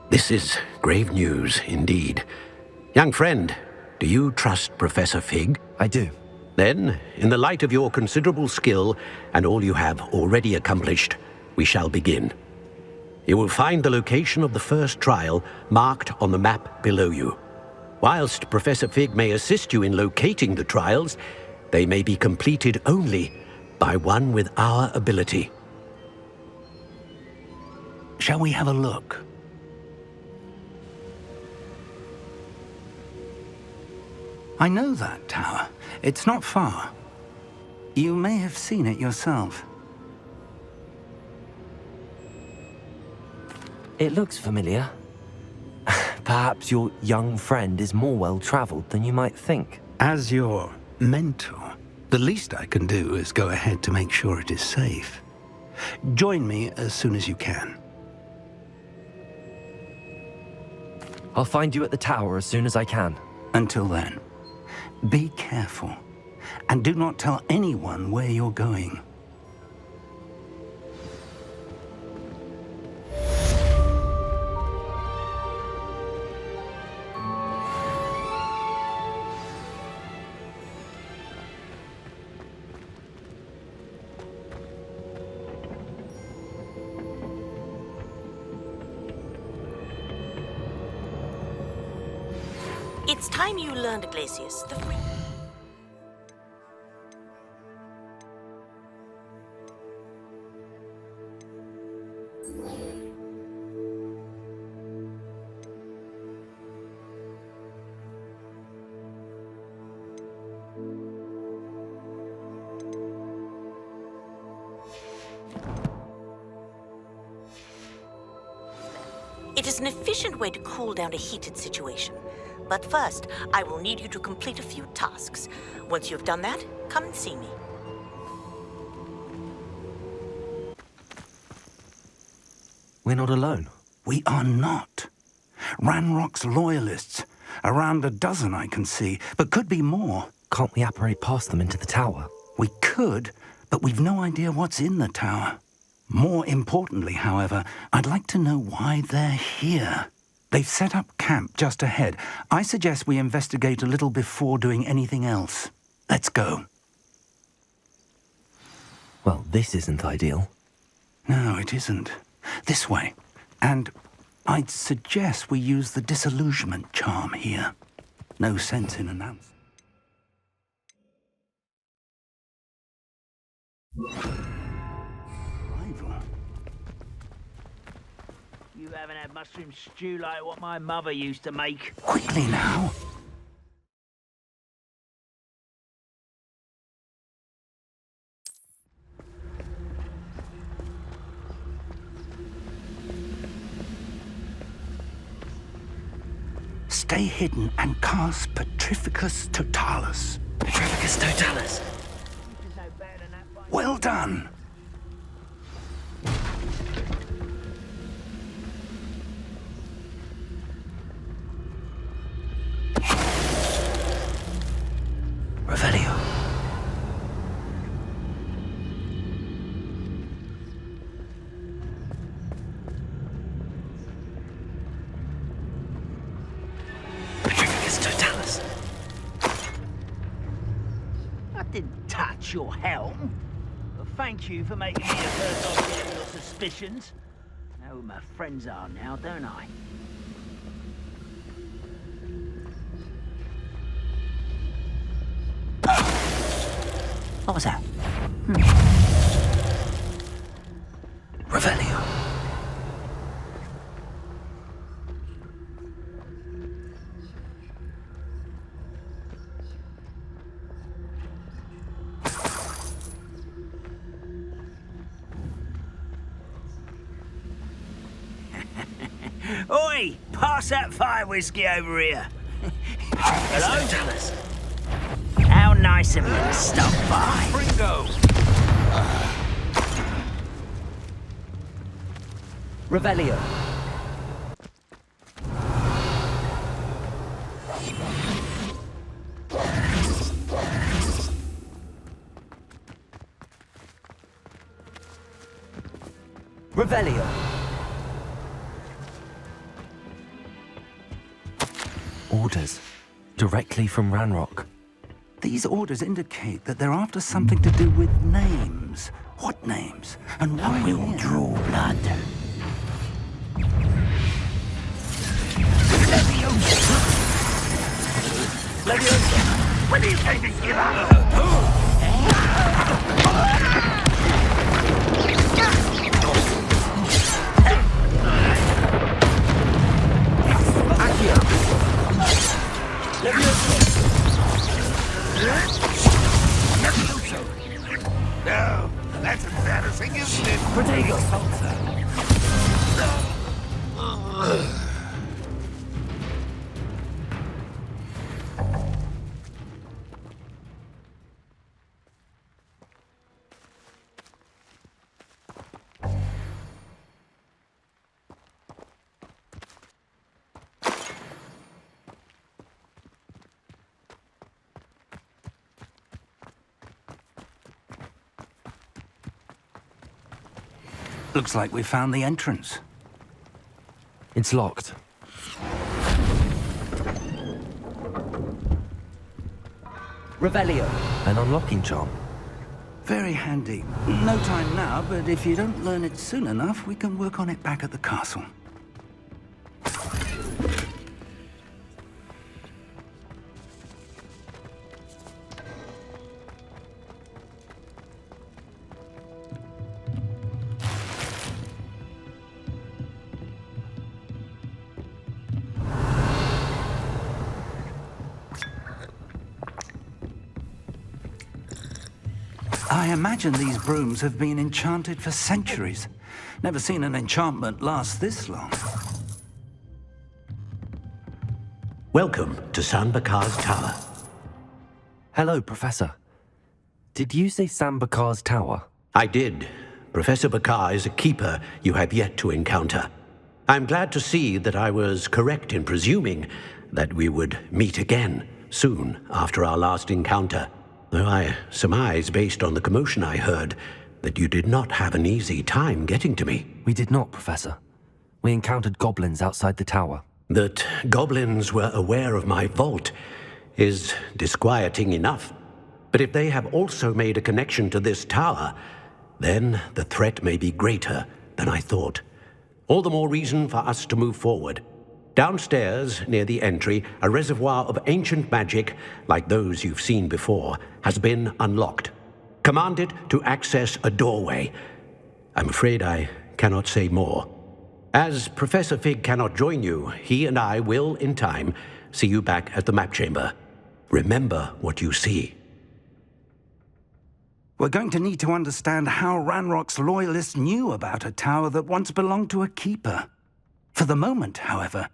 This is grave news indeed. Young friend, do you trust Professor Fig? I do. Then, in the light of your considerable skill and all you have already accomplished, we shall begin. You will find the location of the first trial marked on the map below you. Whilst Professor Fig may assist you in locating the trials, they may be completed only by one with our ability. Shall we have a look? I know that tower. It's not far. You may have seen it yourself. It looks familiar. Perhaps your young friend is more well-traveled than you might think. As your mentor, the least I can do is go ahead to make sure it is safe. Join me as soon as you can. I'll find you at the tower as soon as I can. Until then, be careful, and do not tell anyone where you're going. It's time you learned, Glacius. The free... It is an efficient way to cool down a heated situation. But first, I will need you to complete a few tasks. Once you've done that, come and see me. We're not alone. We are not. Ranrock's loyalists. Around a dozen I can see, but could be more. Can't we apparate past them into the tower? We could, but we've no idea what's in the tower. More importantly, however, I'd like to know why they're here. They've set up camp just ahead. I suggest we investigate a little before doing anything else. Let's go. Well, this isn't ideal. No, it isn't. This way. And I'd suggest we use the disillusionment charm here. No sense in announcing. You haven't had mushroom stew like what my mother used to make. Quickly now. Stay hidden and cast Petrificus Totalis. Petrificus Totalis. Well done. Revelio. Petrificus Totalis. I didn't touch your helm. But thank you for making me the first object of your suspicions. I know who my friends are now, don't I? What was that? Revelio. Oi! Pass that fire whiskey over here. Hello? Tell us. How nice of you to stop by. Confringo! Revelio. Revelio. Orders. Directly from Ranrock. These orders indicate that they're after something to do with names. What names? And why? We'll draw blood. Looks like we found the entrance. It's locked. Revelio. An unlocking charm. Very handy. No time now, but if you don't learn it soon enough, we can work on it back at the castle. I imagine these brooms have been enchanted for centuries. Never seen an enchantment last this long. Welcome to San Bakar's tower. Hello, Professor. Did you say San Bakar's tower? I did. Professor Bakar is a keeper you have yet to encounter. I'm glad to see that I was correct in presuming that we would meet again soon after our last encounter. Though I surmise, based on the commotion I heard, that you did not have an easy time getting to me. We did not, Professor. We encountered goblins outside the tower. That goblins were aware of my vault is disquieting enough. But if they have also made a connection to this tower, then the threat may be greater than I thought. All the more reason for us to move forward. Downstairs, near the entry, a reservoir of ancient magic, like those you've seen before, has been unlocked. Command it to access a doorway. I'm afraid I cannot say more. As Professor Fig cannot join you, he and I will, in time, see you back at the map chamber. Remember what you see. We're going to need to understand how Ranrock's loyalists knew about a tower that once belonged to a keeper. For the moment, however,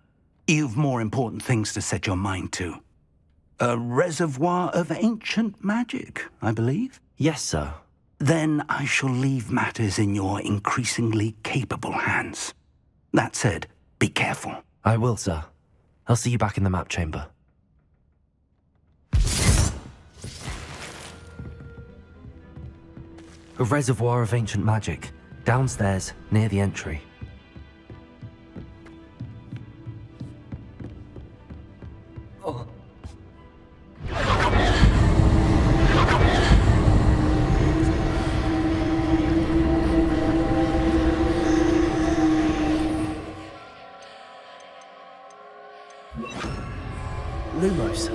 you've more important things to set your mind to. A reservoir of ancient magic, I believe? Yes, sir. Then I shall leave matters in your increasingly capable hands. That said, be careful. I will, sir. I'll see you back in the map chamber. A reservoir of ancient magic, downstairs, near the entry. Lumos.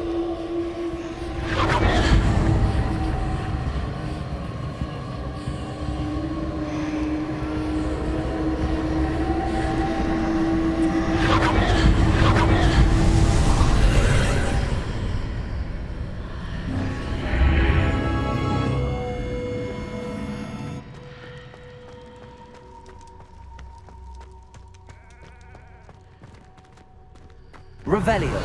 Revelio.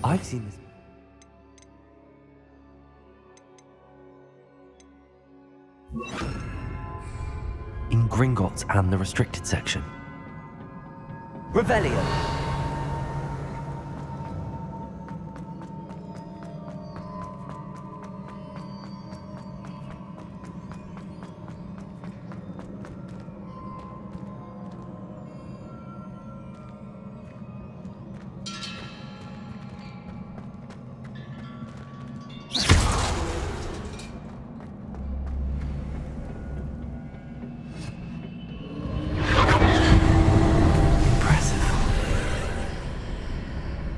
I've seen this. In Gringotts and the restricted section. Revelio.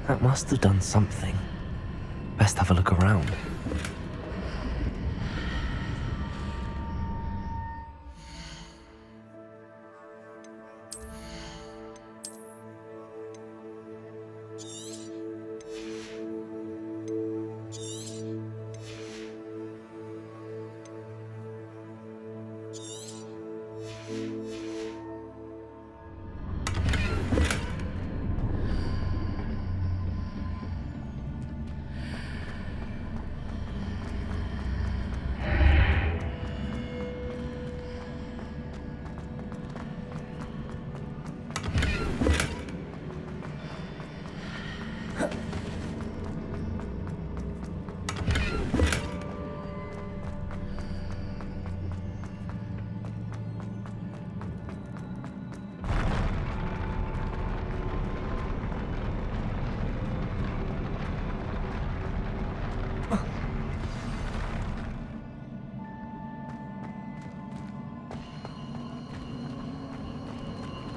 That must have done something. Best have a look around.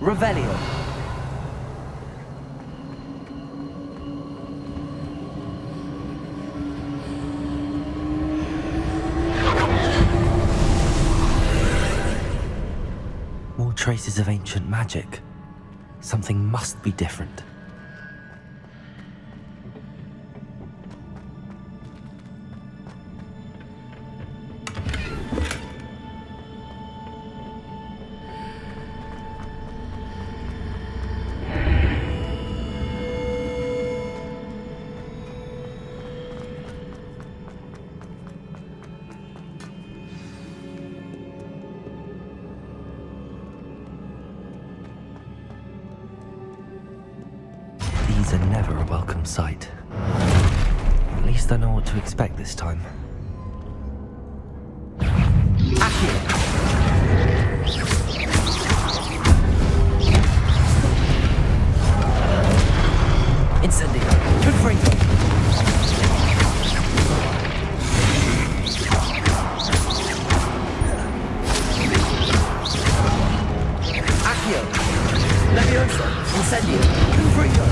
Revelio. More traces of ancient magic. Something must be different. These are never a welcome sight. At least I know what to expect this time. Incendio. Confringo. Accio. Leviosa. Incendio. Confringo.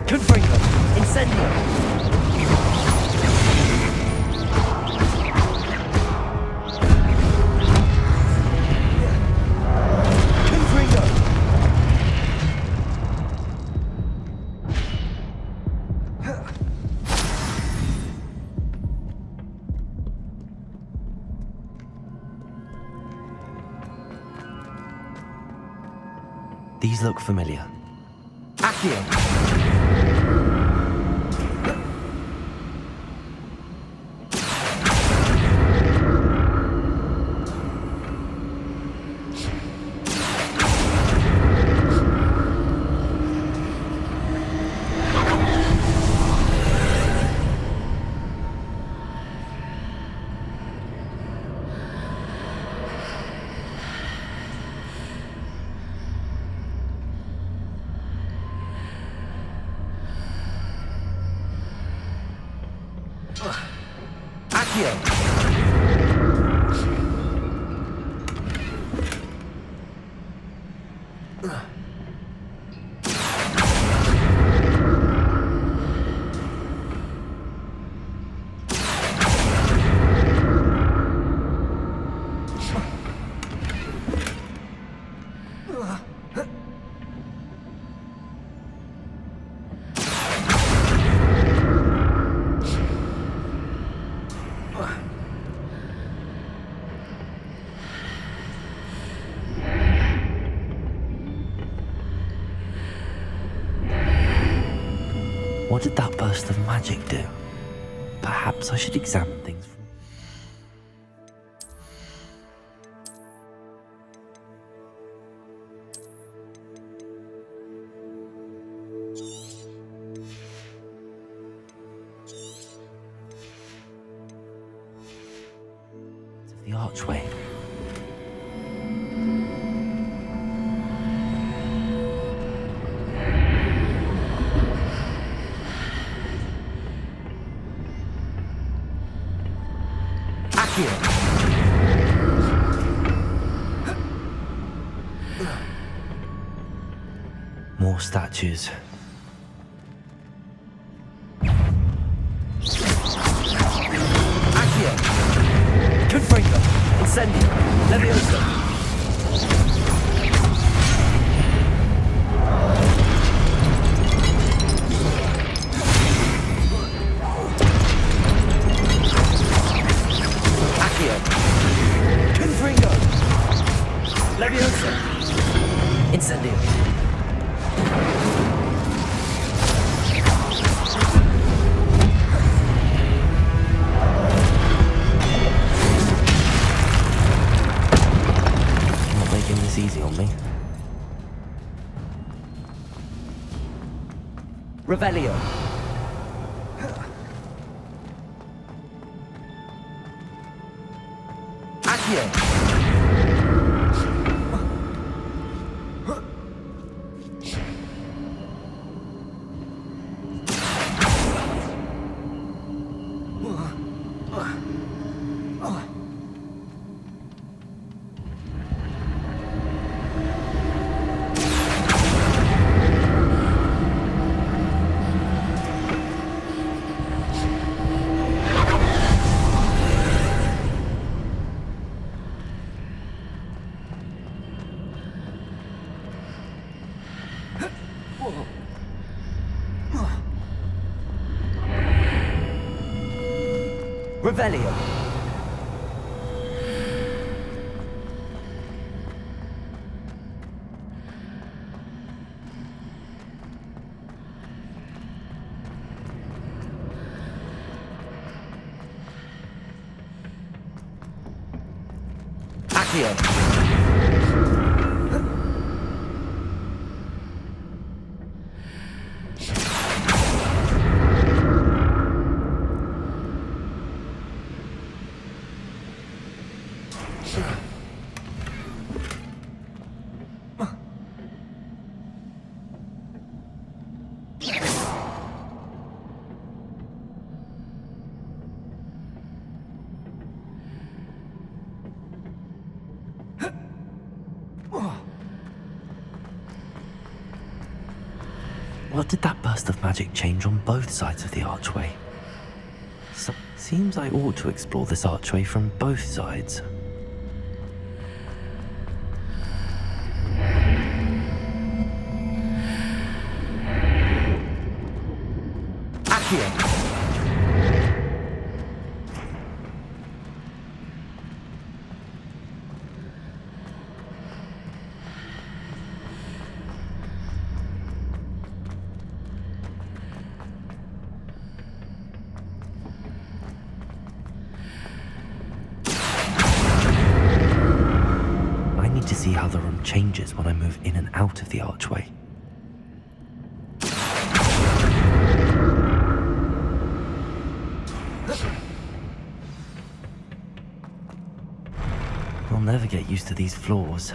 Confringo! Incendio! Confringo! These look familiar. Accio! What did that burst of magic do? Perhaps I should examine things from... the archway. More statues. Accio! Confringo! Incendio! Leviosa! Accio! Confringo! Leviosa! Incendio! This easy on me. Revelio. Accio. Revelio. Accio. What did that burst of magic change on both sides of the archway? Seems I ought to explore this archway from both sides. Accio. To see how the room changes when I move in and out of the archway. I'll never get used to these floors.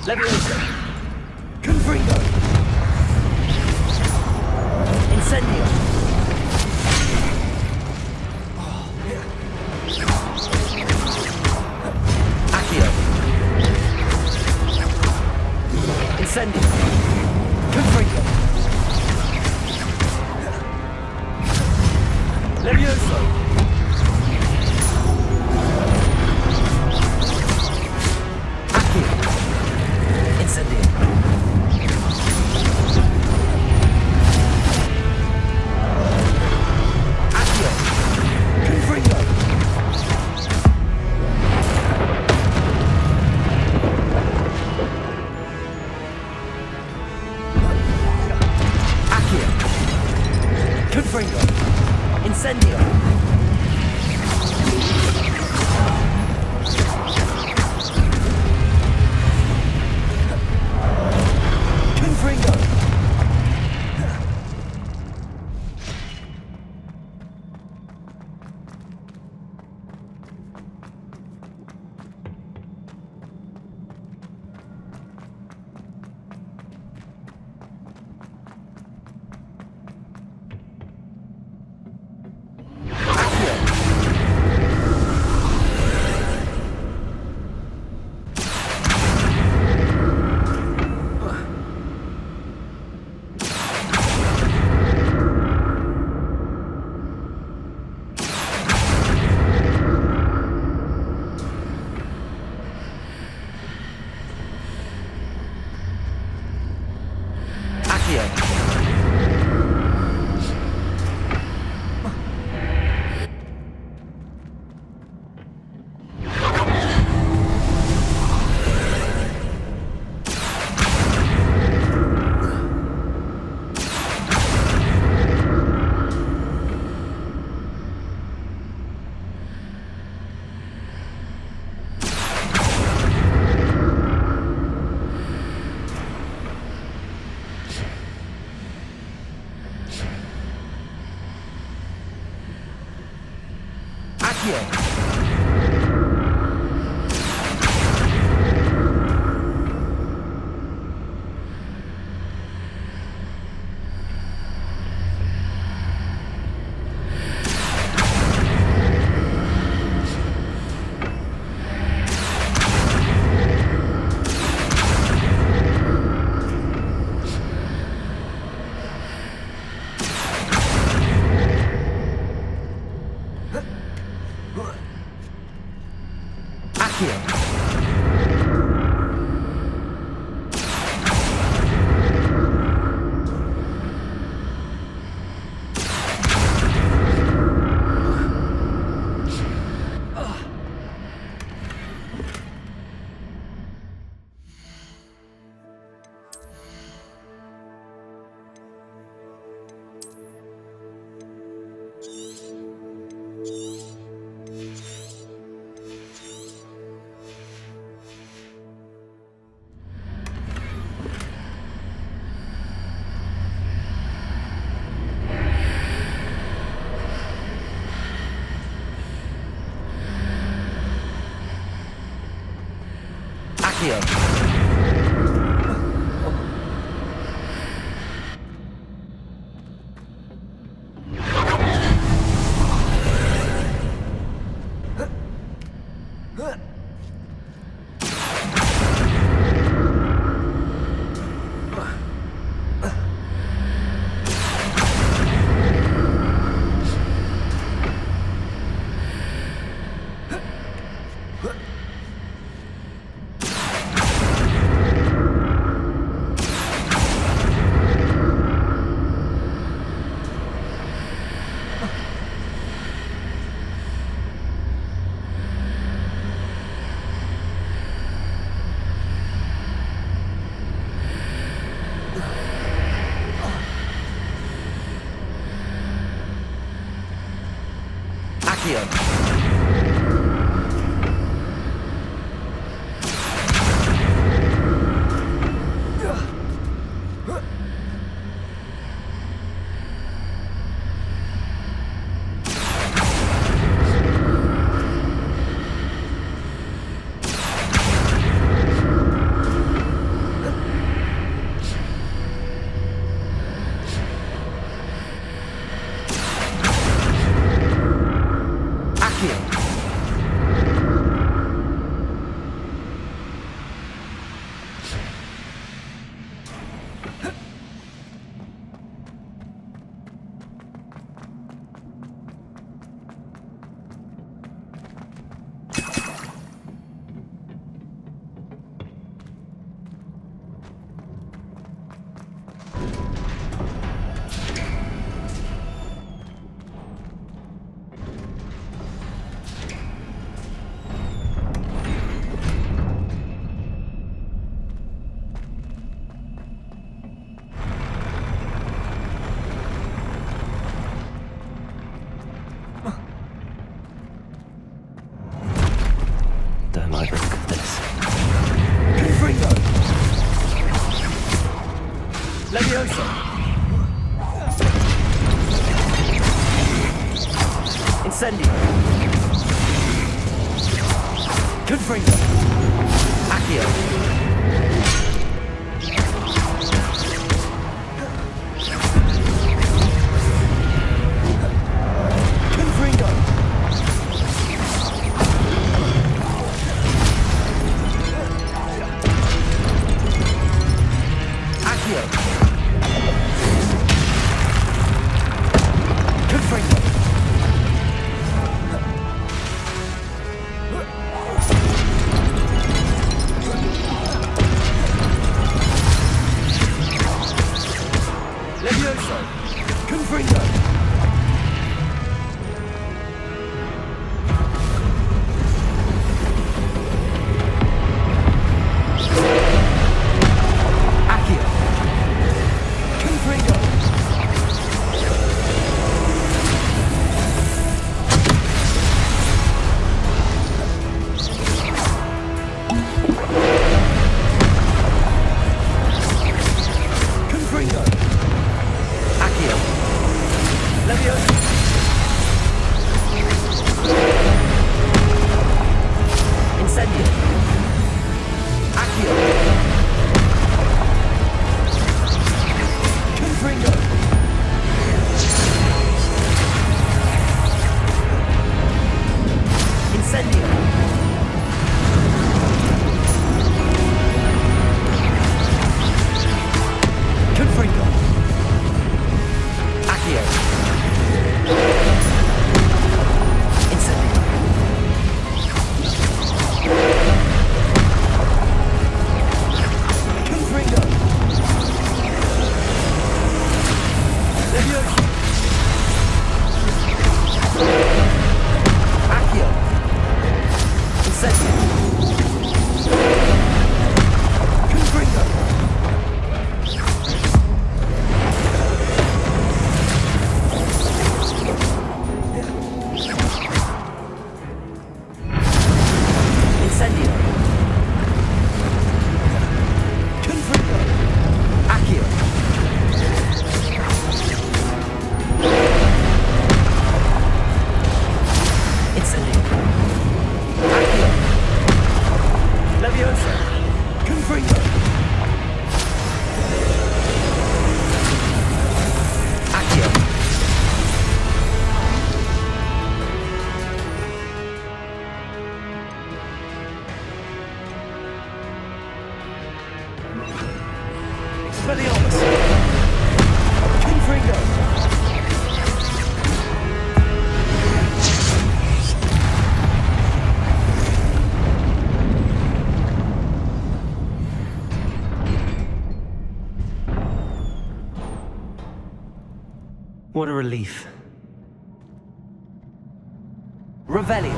Leviosa. Confringo. Incendio. Accio. Incendio. Confringo. Leviosa. Don't like the look of this. Confringo! Leviosa! Incendio! Confringo! Accio! Incendio. Confringo. Incendio. Confringo. Accio. Incendio. Accio. Leviosa. Confringo. Accio. Expelliarmus. Confringo. What a relief. Revelio.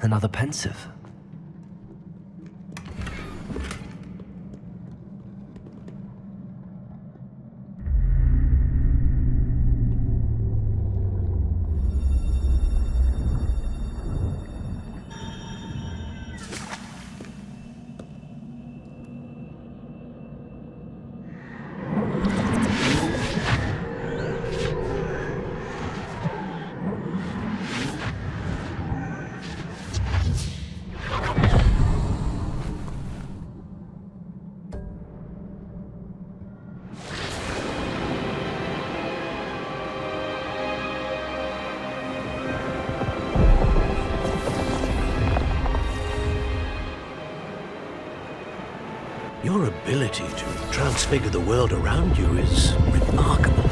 Another pensive. Your ability to transfigure the world around you is remarkable.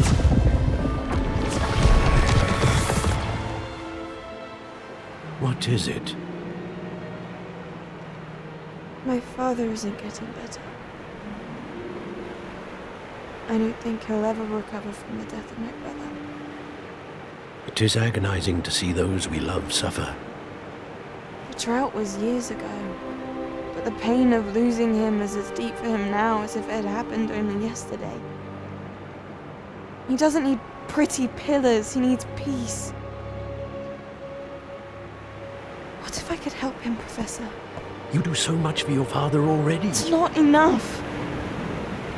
What is it? My father isn't getting better. I don't think he'll ever recover from the death of my brother. It is agonizing to see those we love suffer. The drought was years ago, but the pain of losing him is as deep for him now as if it had happened only yesterday. He doesn't need pretty pillars, he needs peace. What if I could help him, Professor? You do so much for your father already. It's not enough.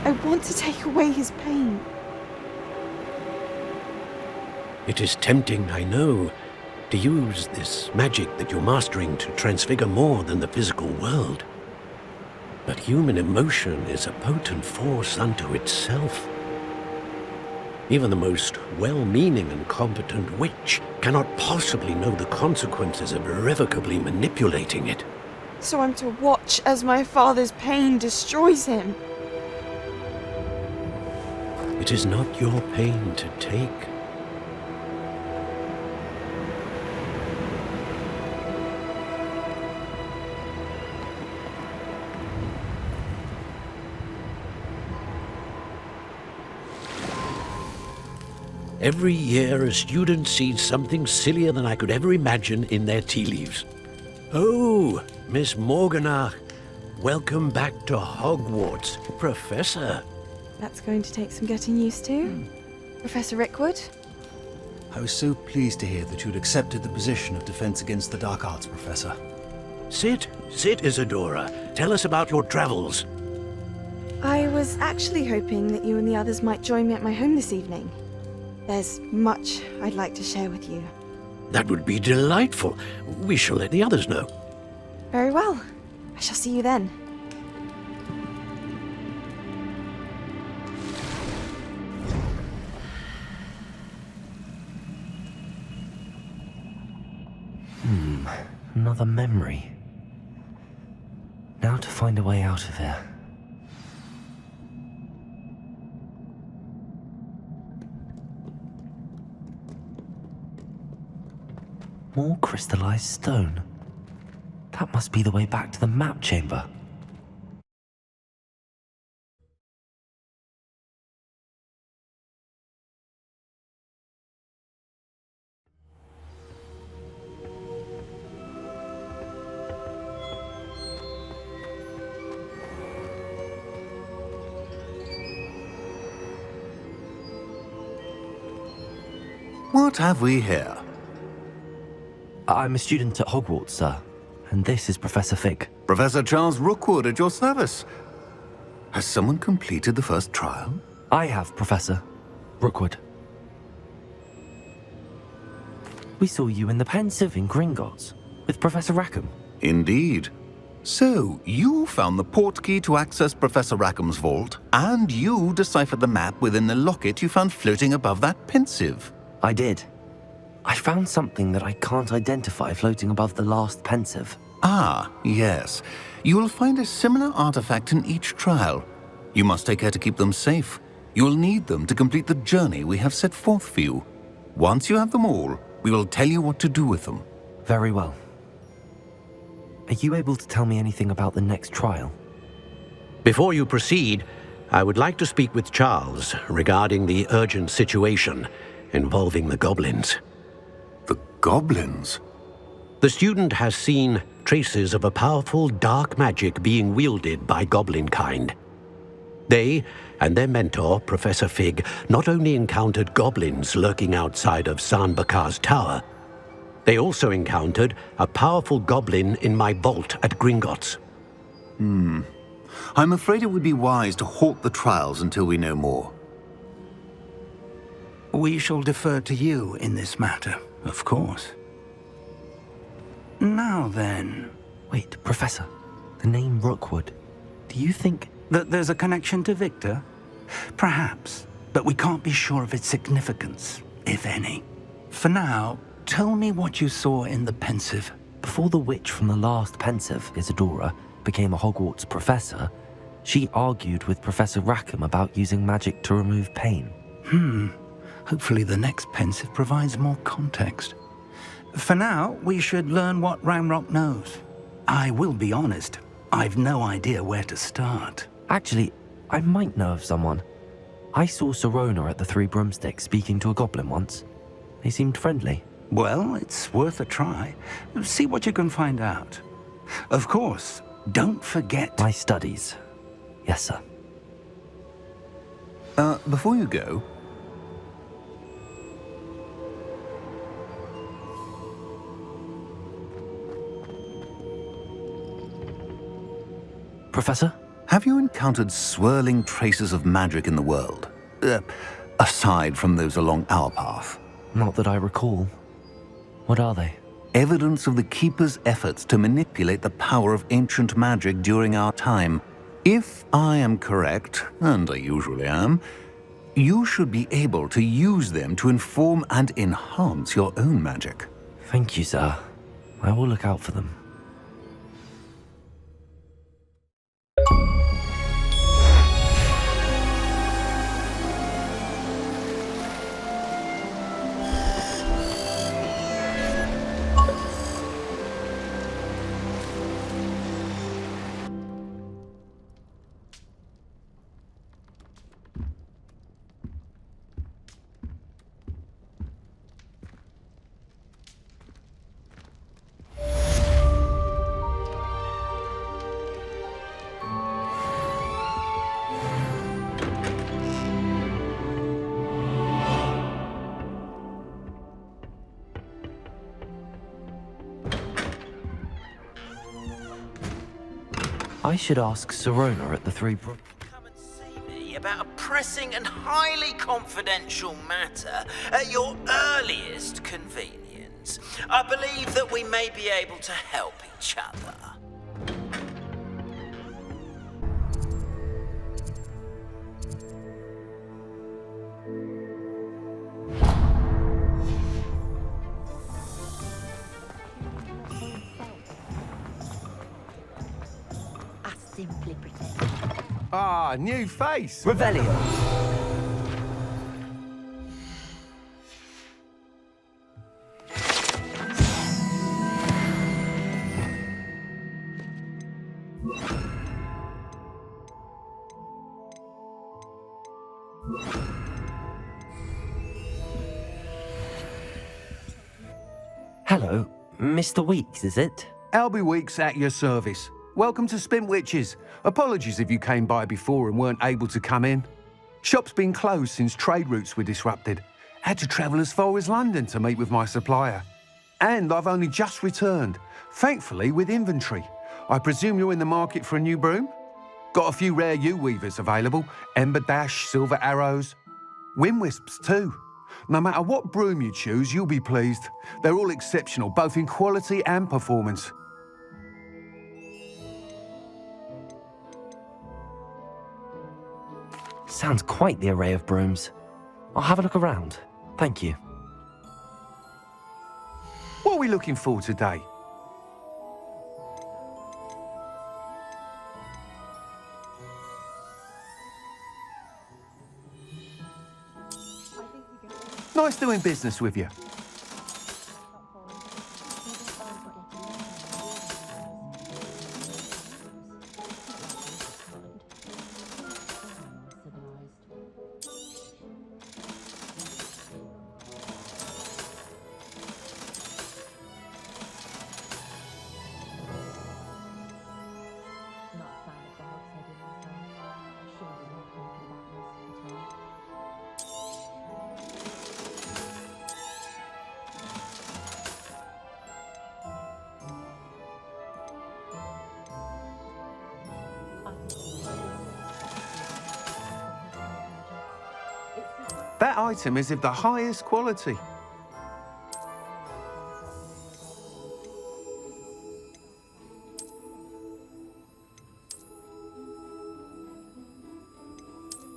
I want to take away his pain. It is tempting, I know, to use this magic that you're mastering to transfigure more than the physical world. But human emotion is a potent force unto itself. Even the most well-meaning and competent witch cannot possibly know the consequences of irrevocably manipulating it. So I'm to watch as my father's pain destroys him. It is not your pain to take. Every year, a student sees something sillier than I could ever imagine in their tea leaves. Oh, Miss Morganach, welcome back to Hogwarts, Professor. That's going to take some getting used to. Professor Rickwood? I was so pleased to hear that you'd accepted the position of Defense Against the Dark Arts, Professor. Sit, Isadora. Tell us about your travels. I was actually hoping that you and the others might join me at my home this evening. There's much I'd like to share with you. That would be delightful. We shall let the others know. Very well. I shall see you then. Another memory. Now to find a way out of here. More crystallized stone. That must be the way back to the map chamber. What have we here? I'm a student at Hogwarts, sir, and this is Professor Fig. Professor Charles Rookwood at your service. Has someone completed the first trial? I have, Professor Rookwood. We saw you in the Pensive in Gringotts with Professor Rackham. Indeed. So, you found the portkey to access Professor Rackham's vault, and you deciphered the map within the locket you found floating above that Pensive. I did. I found something that I can't identify floating above the last Pensive. Ah, yes. You will find a similar artifact in each trial. You must take care to keep them safe. You will need them to complete the journey we have set forth for you. Once you have them all, we will tell you what to do with them. Very well. Are you able to tell me anything about the next trial? Before you proceed, I would like to speak with Charles regarding the urgent situation involving the goblins. The goblins? The student has seen traces of a powerful dark magic being wielded by goblin kind. They and their mentor, Professor Fig, not only encountered goblins lurking outside of Bakar's tower, they also encountered a powerful goblin in my vault at Gringotts. I'm afraid it would be wise to halt the trials until we know more. We shall defer to you in this matter, of course. Now then... Wait, Professor. The name Rookwood. Do you think... that there's a connection to Victor? Perhaps, but we can't be sure of its significance, if any. For now, tell me what you saw in the Pensive. Before the witch from the last Pensive, Isadora, became a Hogwarts professor, she argued with Professor Rackham about using magic to remove pain. Hopefully the next Pensive provides more context. For now, we should learn what Ranrock knows. I will be honest, I've no idea where to start. Actually, I might know of someone. I saw Sirona at the Three Broomsticks speaking to a goblin once. They seemed friendly. Well, it's worth a try. See what you can find out. Of course, don't forget... my studies. Yes, sir. Before you go... Professor? Have you encountered swirling traces of magic in the world? Aside from those along our path? Not that I recall. What are they? Evidence of the Keeper's efforts to manipulate the power of ancient magic during our time. If I am correct, and I usually am, you should be able to use them to inform and enhance your own magic. Thank you, sir. I will look out for them. I should ask Sirona at the Three Broomsticks. About a pressing and highly confidential matter at your earliest convenience. I believe that we may be able to help each other. Simply pretend. Ah, new face. Revelio. Hello, Mr. Weeks, is it? Albie Weeks at your service. Welcome to Spintwitches. Apologies if you came by before and weren't able to come in. Shop's been closed since trade routes were disrupted. Had to travel as far as London to meet with my supplier. And I've only just returned, thankfully with inventory. I presume you're in the market for a new broom? Got a few rare yew-weavers available. Ember Dash, Silver Arrows. Wind-wisps too. No matter what broom you choose, you'll be pleased. They're all exceptional, both in quality and performance. Sounds quite the array of brooms. I'll have a look around. Thank you. What are we looking for today? Nice doing business with you. That item is of the highest quality.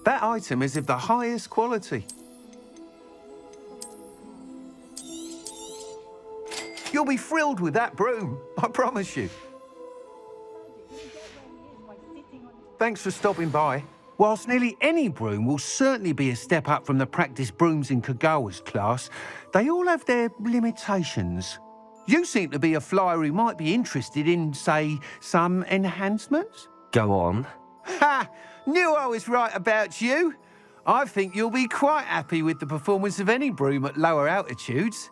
That item is of the highest quality. You'll be thrilled with that broom, I promise you. Thanks for stopping by. Whilst nearly any broom will certainly be a step up from the practice brooms in Kagawa's class, they all have their limitations. You seem to be a flyer who might be interested in, say, some enhancements? Go on. Ha! Knew I was right about you. I think you'll be quite happy with the performance of any broom at lower altitudes.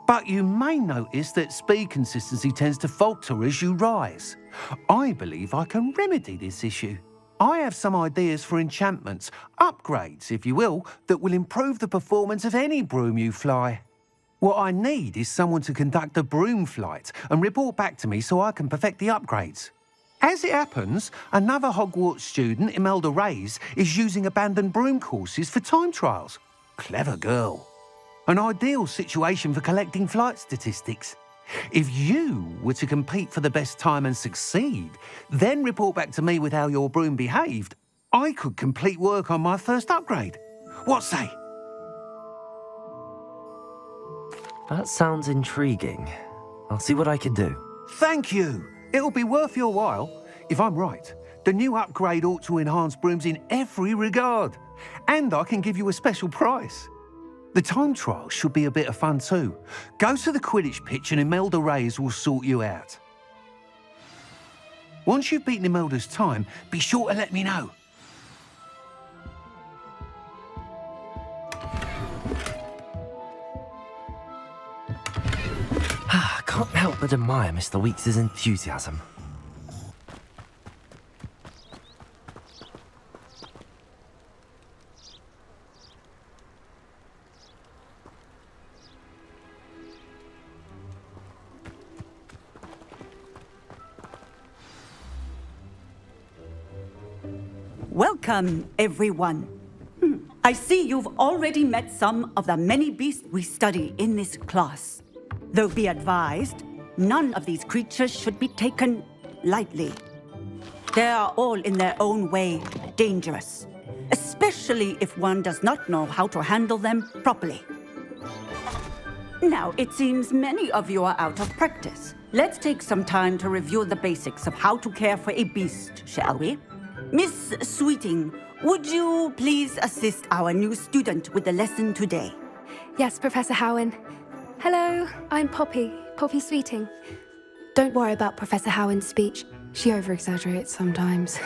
But you may notice that speed consistency tends to falter as you rise. I believe I can remedy this issue. I have some ideas for enchantments, upgrades, if you will, that will improve the performance of any broom you fly. What I need is someone to conduct a broom flight and report back to me so I can perfect the upgrades. As it happens, another Hogwarts student, Imelda Reyes, is using abandoned broom courses for time trials. Clever girl. An ideal situation for collecting flight statistics. If you were to compete for the best time and succeed, then report back to me with how your broom behaved, I could complete work on my first upgrade. What say? That sounds intriguing. I'll see what I can do. Thank you. It'll be worth your while. If I'm right, the new upgrade ought to enhance brooms in every regard. And I can give you a special price. The time trial should be a bit of fun too. Go to the Quidditch pitch and Imelda Reyes will sort you out. Once you've beaten Imelda's time, be sure to let me know. I can't help but admire Mr. Weeks' enthusiasm. Welcome, everyone. I see you've already met some of the many beasts we study in this class. Though be advised, none of these creatures should be taken lightly. They are all in their own way dangerous, especially if one does not know how to handle them properly. Now, it seems many of you are out of practice. Let's take some time to review the basics of how to care for a beast, shall we? Miss Sweeting, would you please assist our new student with the lesson today? Yes, Professor Howen. Hello, I'm Poppy Sweeting. Don't worry about Professor Howen's speech. She over-exaggerates sometimes.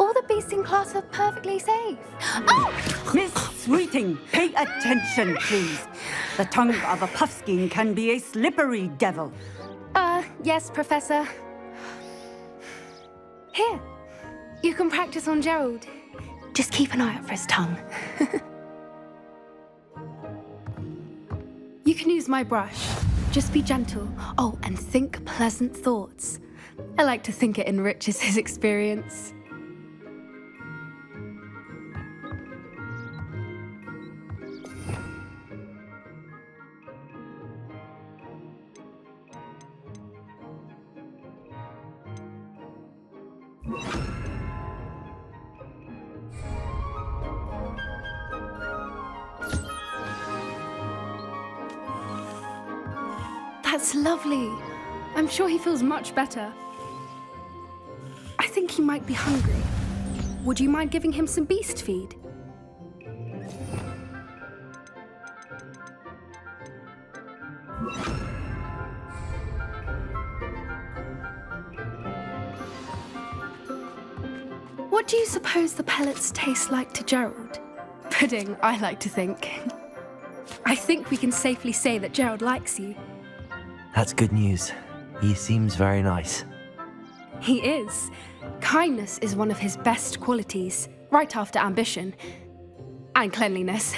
All the beasts in class are perfectly safe. Oh! Miss Sweeting, pay attention, please. The tongue of a puffskein can be a slippery devil. Yes, Professor. Here, you can practice on Gerald. Just keep an eye out for his tongue. You can use my brush. Just be gentle. Oh, and think pleasant thoughts. I like to think it enriches his experience. That's lovely. I'm sure he feels much better. I think he might be hungry. Would you mind giving him some beast feed? What do you suppose the pellets taste like to Gerald? Pudding, I like to think. I think we can safely say that Gerald likes you. That's good news. He seems very nice. He is. Kindness is one of his best qualities, right after ambition. And cleanliness.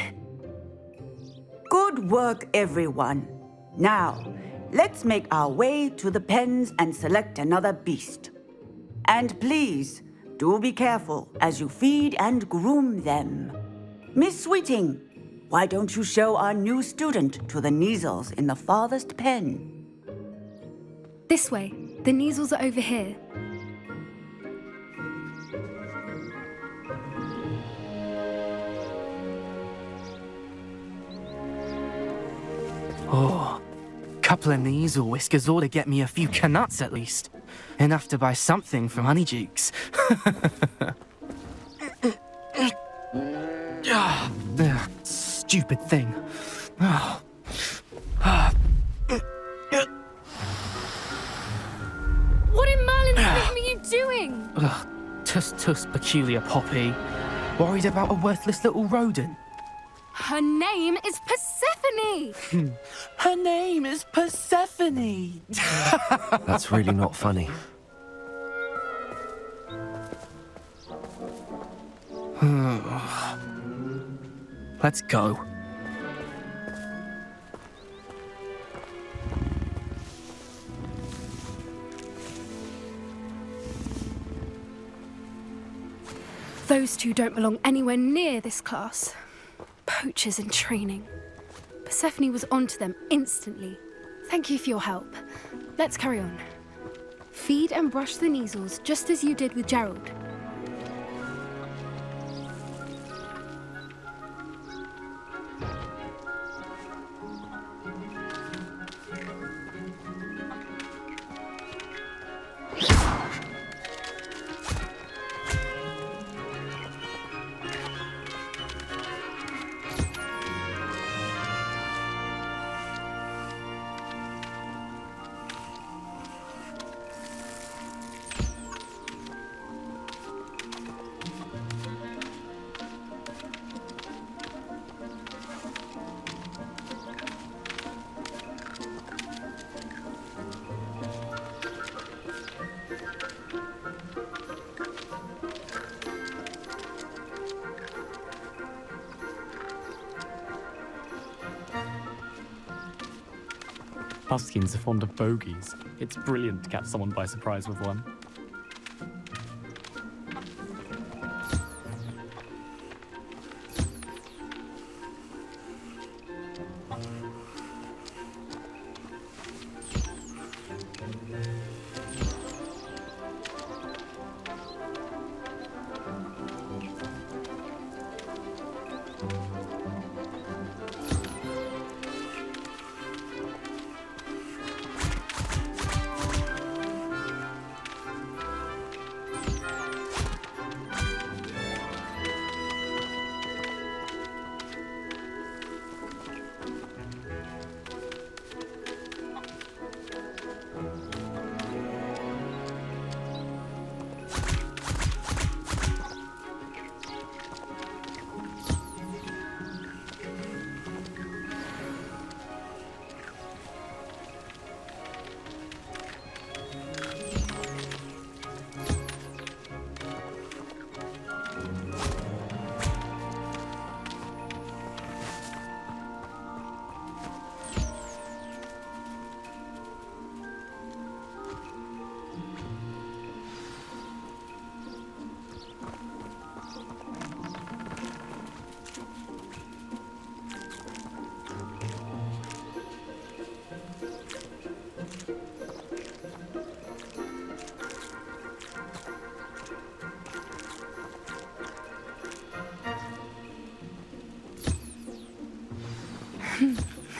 Good work, everyone. Now, let's make our way to the pens and select another beast. And please, do be careful as you feed and groom them. Miss Sweeting, why don't you show our new student to the Neasels in the farthest pen? This way. The Neasels are over here. Oh, couple of Neasel whiskers ought to get me a few Gringotts at least. Enough to buy something from Honeydukes. Stupid thing. What in Merlin's name are you doing? Tuss, peculiar poppy. Worried about a worthless little rodent. Her name is Persephone! Her name is Persephone! That's really not funny. Let's go. Those two don't belong anywhere near this class. Poachers in training. Persephone was onto them instantly. Thank you for your help. Let's carry on. Feed and brush the Neasels just as you did with Gerald. Puffskins are fond of bogies. It's brilliant to catch someone by surprise with one.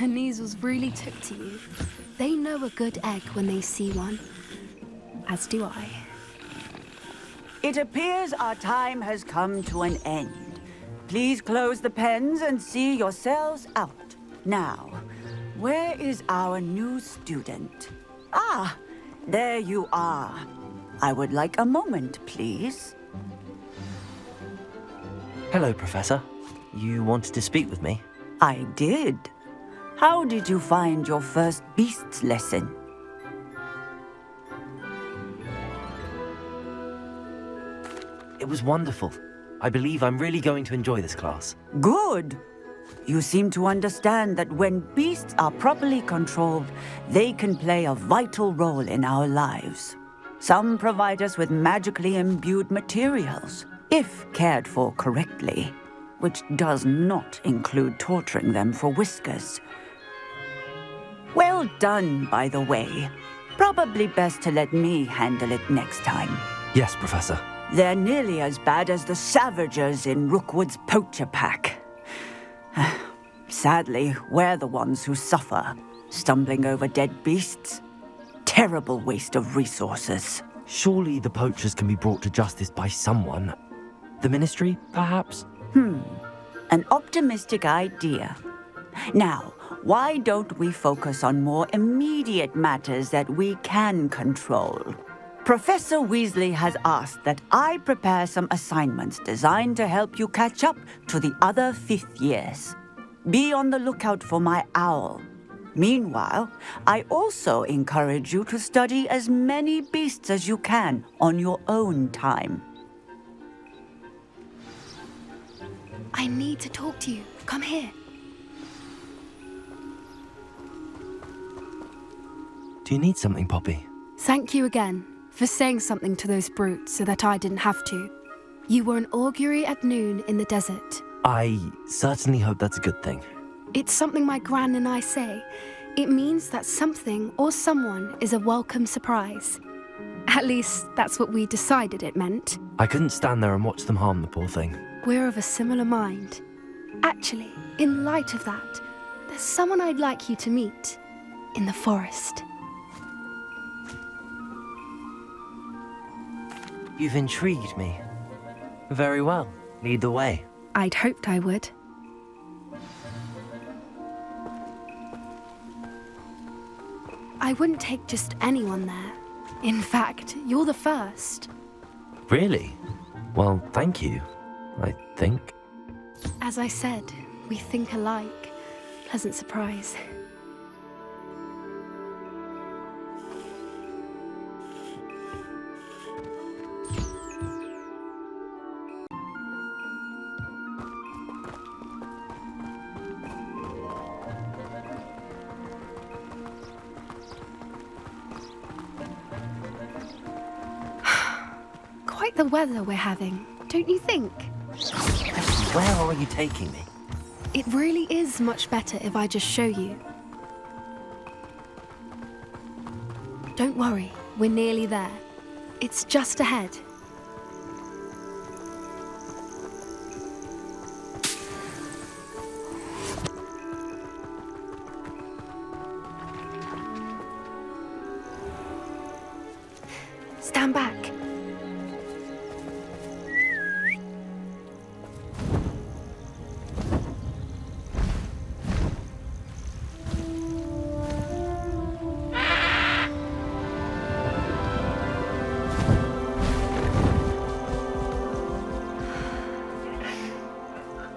The Neasels really took to you. They know a good egg when they see one. As do I. It appears our time has come to an end. Please close the pens and see yourselves out. Now, where is our new student? Ah, there you are. I would like a moment, please. Hello, Professor. You wanted to speak with me? I did. How did you find your first beasts lesson? It was wonderful. I believe I'm really going to enjoy this class. Good. You seem to understand that when beasts are properly controlled, they can play a vital role in our lives. Some provide us with magically imbued materials, if cared for correctly, which does not include torturing them for whiskers. Well done, by the way. Probably best to let me handle it next time. Yes, Professor. They're nearly as bad as the Savagers in Rookwood's poacher pack. Sadly, we're the ones who suffer, stumbling over dead beasts. Terrible waste of resources. Surely the poachers can be brought to justice by someone. The Ministry, perhaps? An optimistic idea. Now, why don't we focus on more immediate matters that we can control? Professor Weasley has asked that I prepare some assignments designed to help you catch up to the other 5th years. Be on the lookout for my owl. Meanwhile, I also encourage you to study as many beasts as you can on your own time. I need to talk to you. Come here. Do you need something, Poppy? Thank you again for saying something to those brutes so that I didn't have to. You were an augury at noon in the desert. I certainly hope that's a good thing. It's something my gran and I say. It means that something or someone is a welcome surprise. At least, that's what we decided it meant. I couldn't stand there and watch them harm the poor thing. We're of a similar mind. Actually, in light of that, there's someone I'd like you to meet in the forest. You've intrigued me. Very well. Lead the way. I'd hoped I would. I wouldn't take just anyone there. In fact, you're the first. Really? Well, thank you, I think. As I said, we think alike. Pleasant surprise. Quite the weather we're having, don't you think? Where are you taking me? It really is much better if I just show you. Don't worry, we're nearly there. It's just ahead. Stand back.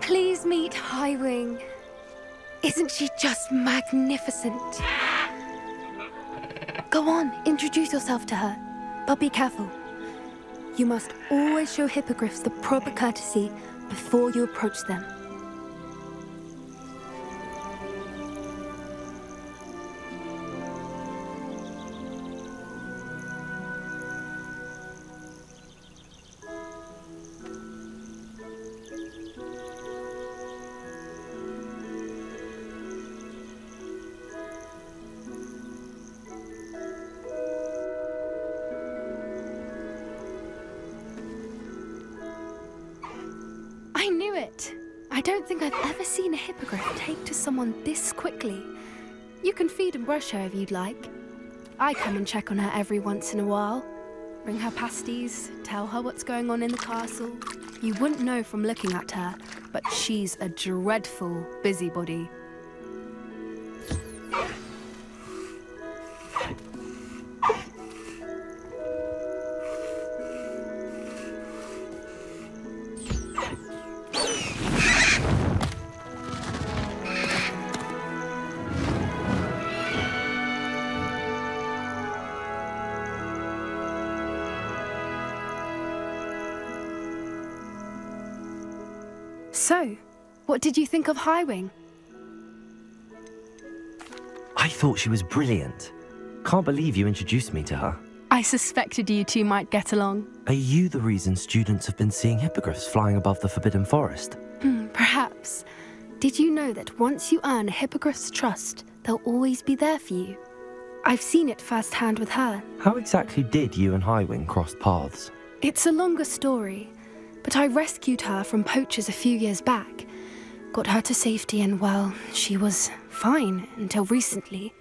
Please meet Highwing. Isn't she just magnificent? Go on, introduce yourself to her. But be careful. You must always show hippogriffs the proper courtesy before you approach them. I don't think I've ever seen a hippogriff take to someone this quickly. You can feed and brush her if you'd like. I come and check on her every once in a while. Bring her pasties, tell her what's going on in the castle. You wouldn't know from looking at her, but she's a dreadful busybody. So, what did you think of Highwing? I thought she was brilliant. Can't believe you introduced me to her. I suspected you two might get along. Are you the reason students have been seeing hippogriffs flying above the Forbidden Forest? Perhaps. Did you know that once you earn a hippogriff's trust, they'll always be there for you? I've seen it firsthand with her. How exactly did you and Highwing cross paths? It's a longer story, but I rescued her from poachers a few years back. Got her to safety and, well, she was fine until recently.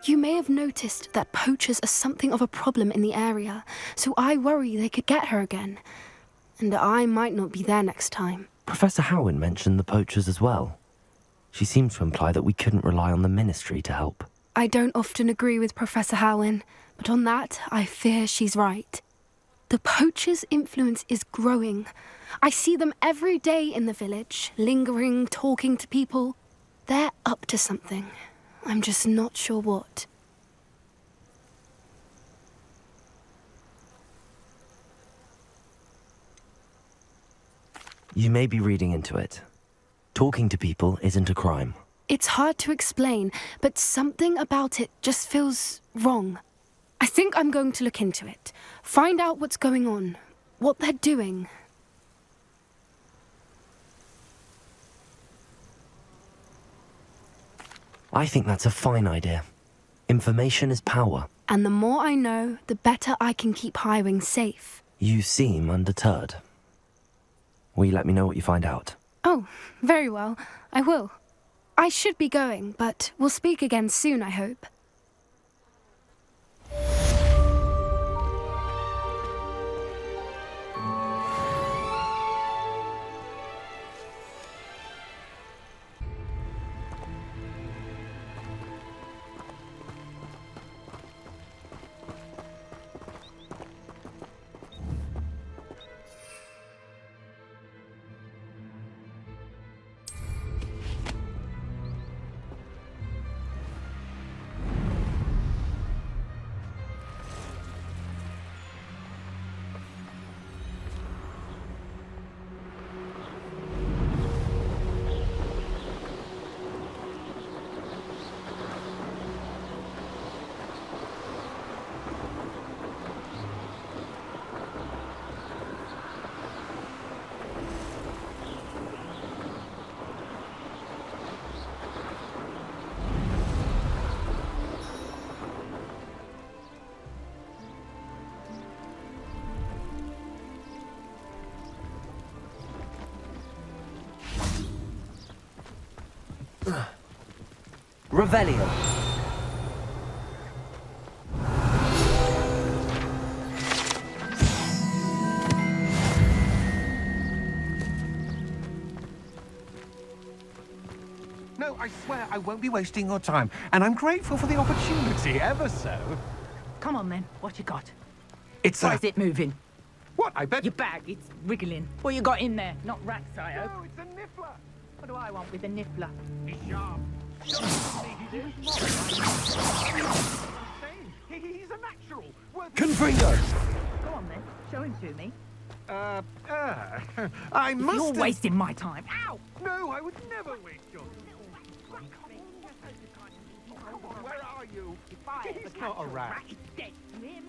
You may have noticed that poachers are something of a problem in the area, so I worry they could get her again. And I might not be there next time. Professor Howin mentioned the poachers as well. She seemed to imply that we couldn't rely on the Ministry to help. I don't often agree with Professor Howin, but on that, I fear she's right. The poachers' influence is growing. I see them every day in the village, lingering, talking to people. They're up to something. I'm just not sure what. You may be reading into it. Talking to people isn't a crime. It's hard to explain, but something about it just feels wrong. I think I'm going to look into it. Find out what's going on, what they're doing. I think that's a fine idea. Information is power. And the more I know, the better I can keep Highwing safe. You seem undeterred. Will you let me know what you find out? Oh, very well. I will. I should be going, but we'll speak again soon, I hope. Revelio. No, I swear I won't be wasting your time, and I'm grateful for the opportunity, ever so. Come on then, what you got? It's Why is it moving? What, I bet... Your bag, it's wriggling. What you got in there? Not rats, I hope. No, it's a niffler. What do I want with a niffler? He's sharp. He's a natural. Confringo. Go on then, show him to me. I must You're have... wasting my time. Ow! No, I would never waste your... Where are you? If I ever He's catch not a rat. He's dead. You hear me?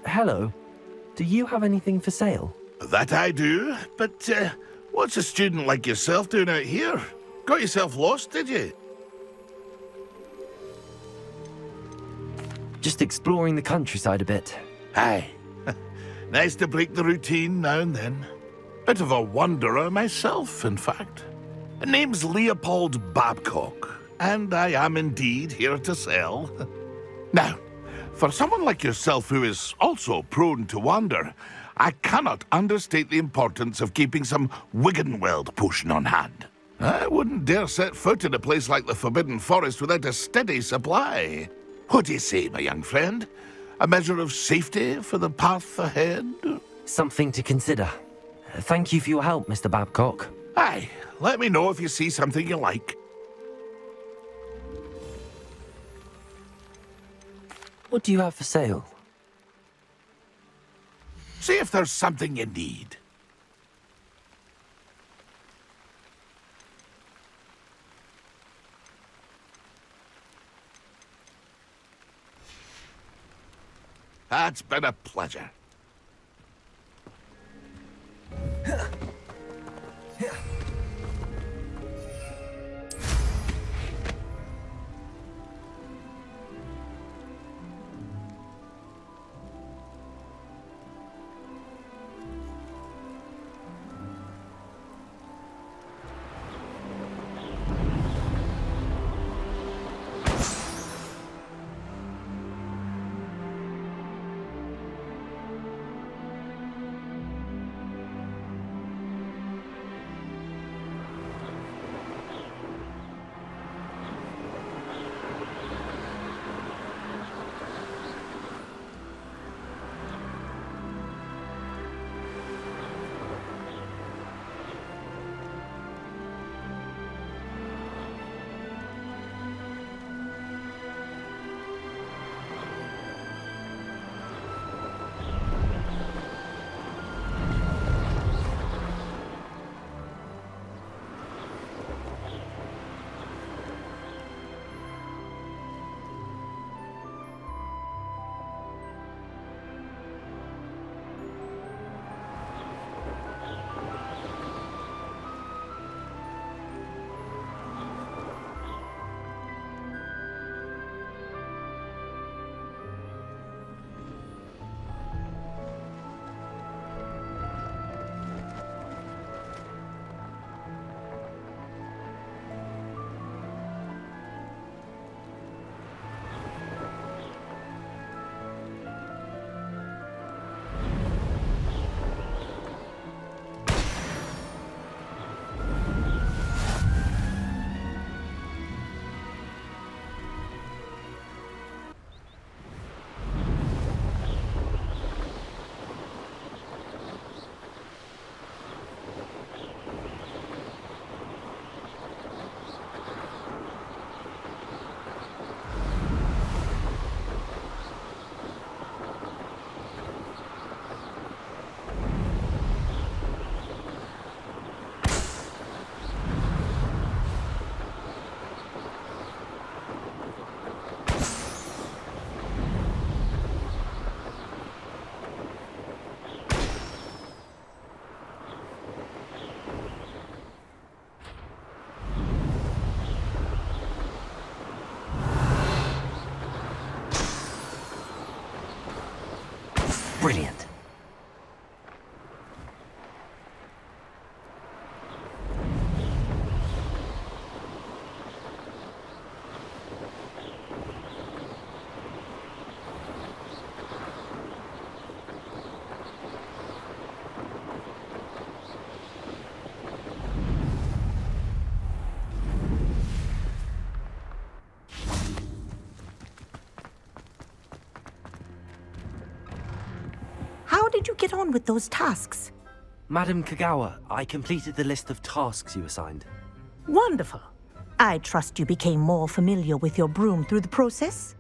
Hello. Do you have anything for sale? That I do, but what's a student like yourself doing out here? Got yourself lost, did you? Just exploring the countryside a bit. Aye. Nice to break the routine now and then. Bit of a wanderer myself, in fact. Name's Leopold Babcock, and I am indeed here to sell. Now, for someone like yourself who is also prone to wander, I cannot understate the importance of keeping some Wiggenweld potion on hand. I wouldn't dare set foot in a place like the Forbidden Forest without a steady supply. What do you say, my young friend? A measure of safety for the path ahead? Something to consider. Thank you for your help, Mr. Babcock. Aye, let me know if you see something you like. What do you have for sale? See if there's something you need. It's been a pleasure. Brilliant. How did you get on with those tasks? Madam Kagawa, I completed the list of tasks you assigned. Wonderful. I trust you became more familiar with your broom through the process?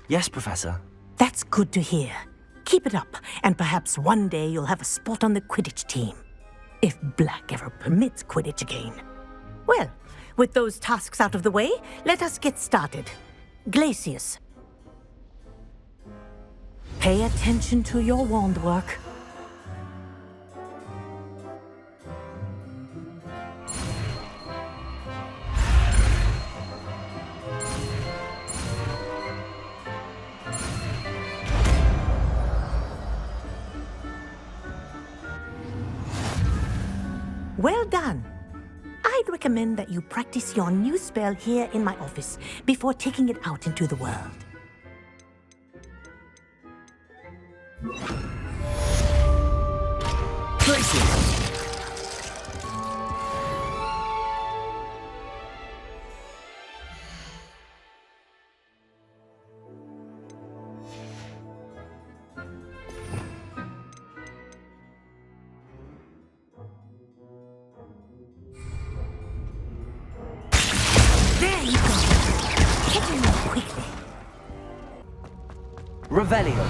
Yes, Professor. That's good to hear. Keep it up, and perhaps one day you'll have a spot on the Quidditch team. If Black ever permits Quidditch again. Well, with those tasks out of the way, let us get started. Glacius. Pay attention to your wand work. Well done. I'd recommend that you practice your new spell here in my office before taking it out into the world. There you go. Get in there quickly. Revelio.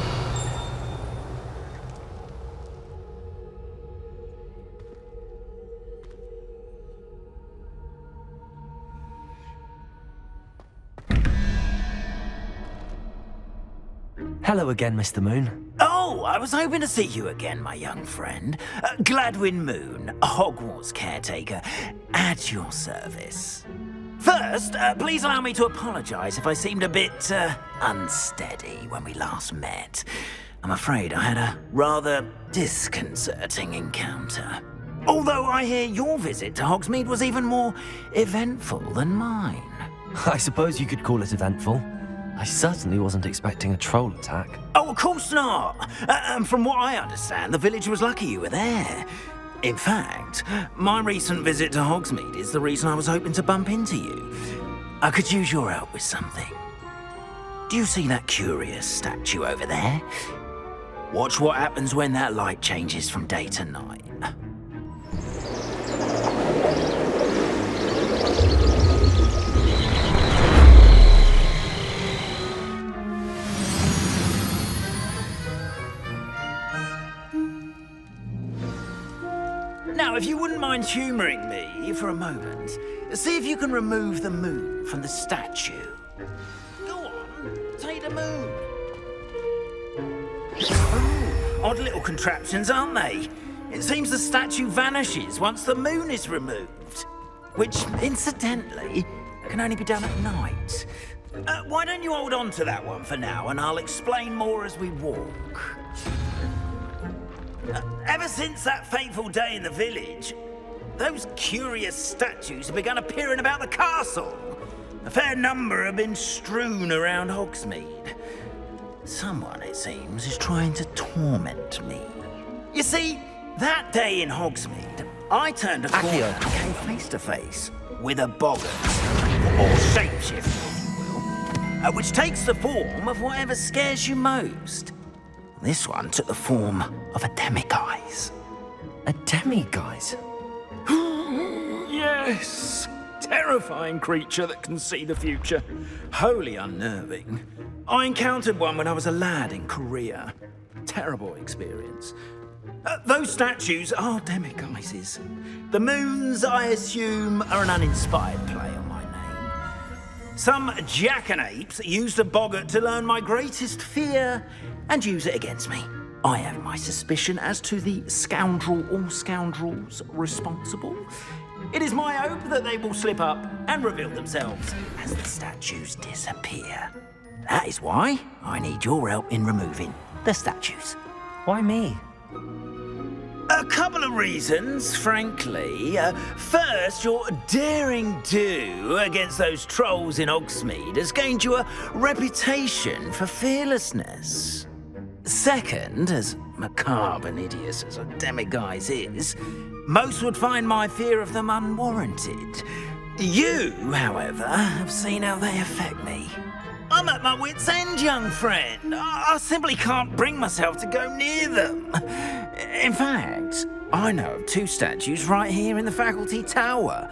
Hello again, Mr. Moon. Oh, I was hoping to see you again, my young friend. Gladwin Moon, Hogwarts caretaker, at your service. First, please allow me to apologise if I seemed a bit unsteady when we last met. I'm afraid I had a rather disconcerting encounter. Although I hear your visit to Hogsmeade was even more eventful than mine. I suppose you could call it eventful. I certainly wasn't expecting a troll attack. Oh, of course not. And from what I understand, the village was lucky you were there. In fact, my recent visit to Hogsmeade is the reason I was hoping to bump into you. I could use your help with something. Do you see that curious statue over there? Watch what happens when that light changes from day to night. Now, if you wouldn't mind humouring me for a moment, see if you can remove the moon from the statue. Go on, take the moon. Oh, odd little contraptions, aren't they? It seems the statue vanishes once the moon is removed, which, incidentally, can only be done at night. Why don't you hold on to that one for now, and I'll explain more as we walk. Ever since that fateful day in the village, those curious statues have begun appearing about the castle. A fair number have been strewn around Hogsmeade. Someone, it seems, is trying to torment me. You see, that day in Hogsmeade, I turned a corner and came face to face with a boggart, or shapeshifter, if you will, which takes the form of whatever scares you most. This one took the form of a demiguise. A demiguise? Yes! Terrifying creature that can see the future. Wholly unnerving. I encountered one when I was a lad in Korea. Terrible experience. Those statues are demiguises. The moons, I assume, are an uninspired play on my name. Some jackanapes used a boggart to learn my greatest fear and use it against me. I have my suspicion as to the scoundrel or scoundrels responsible. It is my hope that they will slip up and reveal themselves as the statues disappear. That is why I need your help in removing the statues. Why me? A couple of reasons, frankly. First, your daring do against those trolls in Hogsmeade has gained you a reputation for fearlessness. Second, as macabre and hideous as a demiguise is, most would find my fear of them unwarranted. You, however, have seen how they affect me. I'm at my wit's end, young friend. I simply can't bring myself to go near them. In fact, I know of two statues right here in the faculty tower.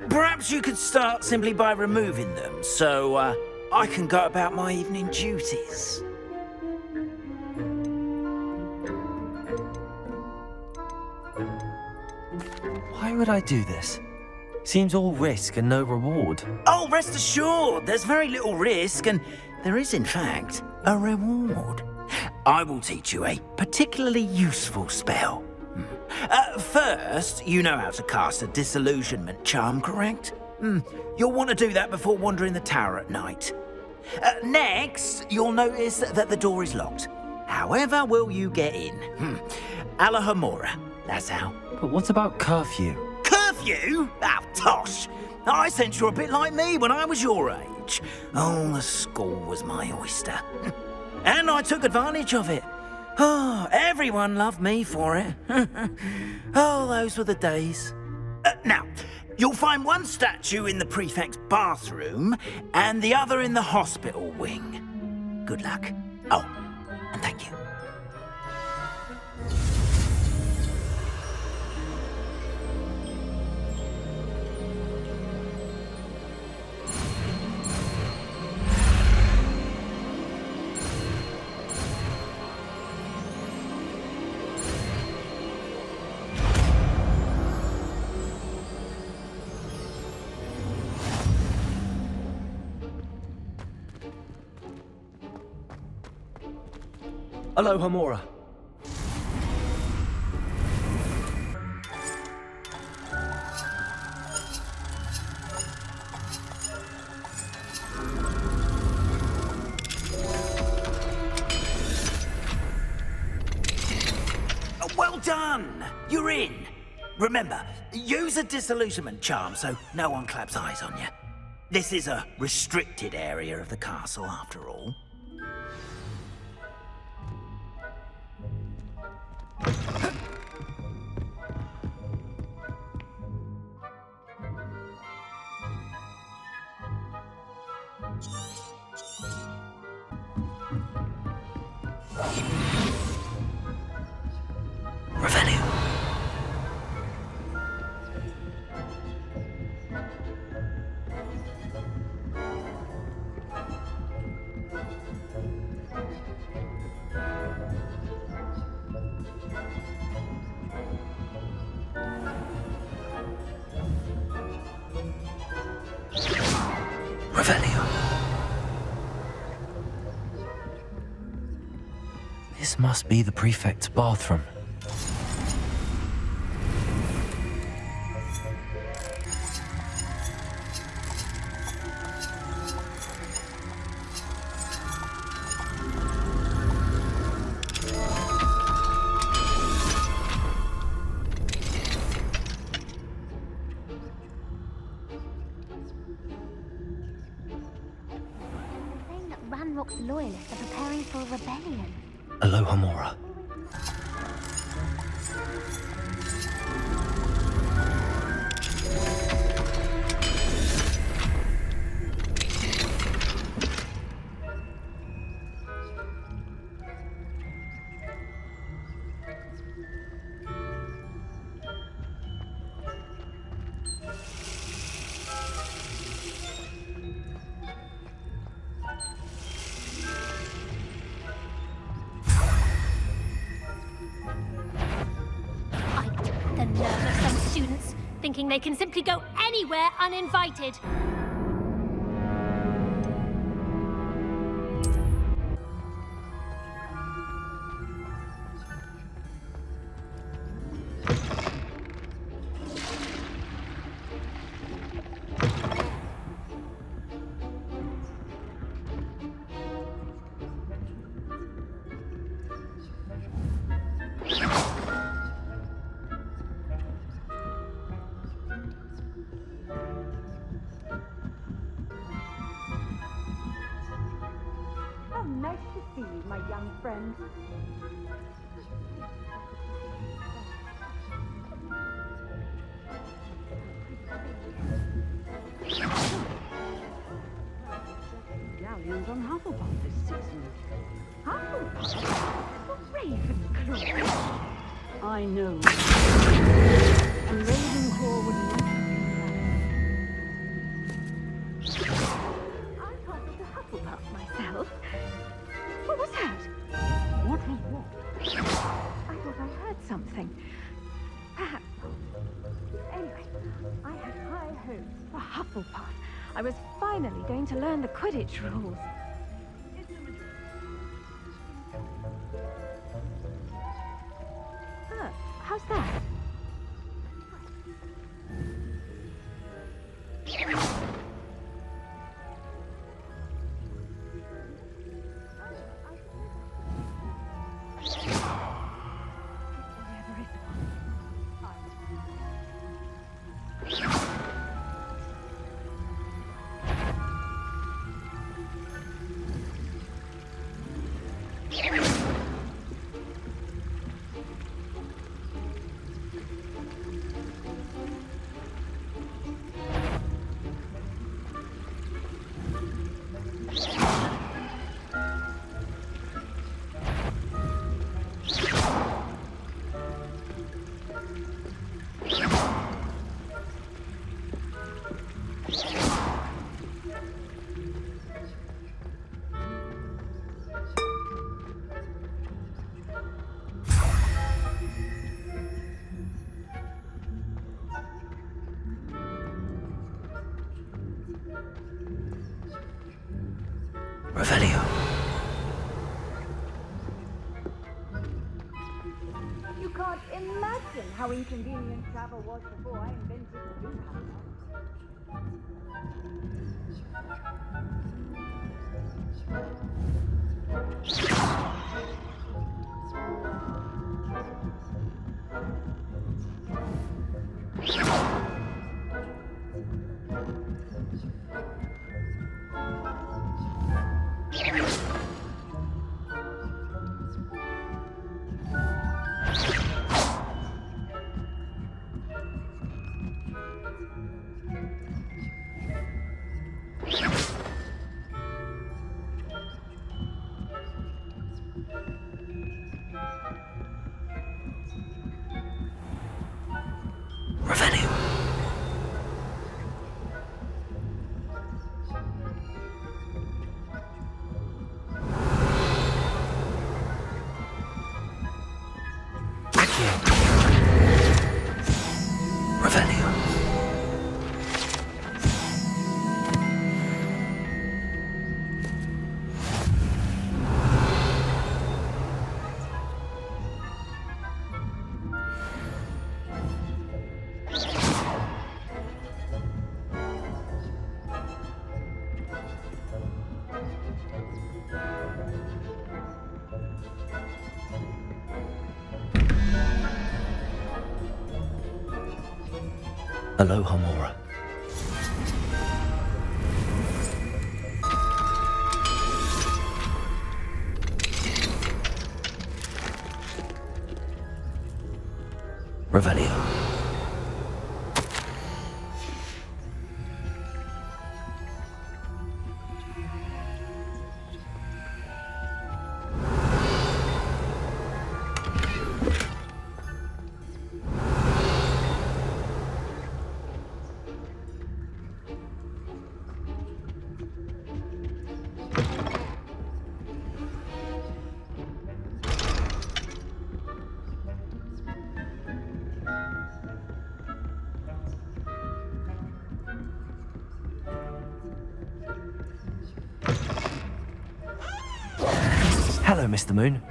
Perhaps you could start simply by removing them, so I can go about my evening duties. Why would I do this? Seems all risk and no reward. Oh, rest assured, there's very little risk, and there is, in fact, a reward. I will teach you a particularly useful spell. First, you know how to cast a disillusionment charm, correct? You'll want to do that before wandering the tower at night. Next, you'll notice that the door is locked. However will you get in? Alahomora, that's how. But what about curfew? Curfew? Oh, tosh! I sense you're a bit like me when I was your age. Oh, the school was my oyster. And I took advantage of it. Oh, everyone loved me for it. Oh, those were the days. Now, you'll find one statue in the prefect's bathroom and the other in the hospital wing. Good luck. Oh, and thank you. Alohomora. Well done! You're in. Remember, use a disillusionment charm so no one claps eyes on you. This is a restricted area of the castle, after all. This must be the prefect's bathroom. Saying that Ranrock's loyalists are preparing for a rebellion. Alohomora. The nerve of some students thinking they can simply go anywhere uninvited. Nice to see you, my young friend. Galleons on Hufflepuff this season. Hufflepuff? Ravenclaw. I know. And Ravenclaw would not. I castled to Hufflepuff myself. What was that? What was what? I thought I heard something. Perhaps. Anyway, I had high hopes for Hufflepuff. I was finally going to learn the Quidditch rules. Revelio. You can't imagine how inconvenient travel was before I invented the loom. Aloha Mora. Revelio. Hello, Mr. Moon.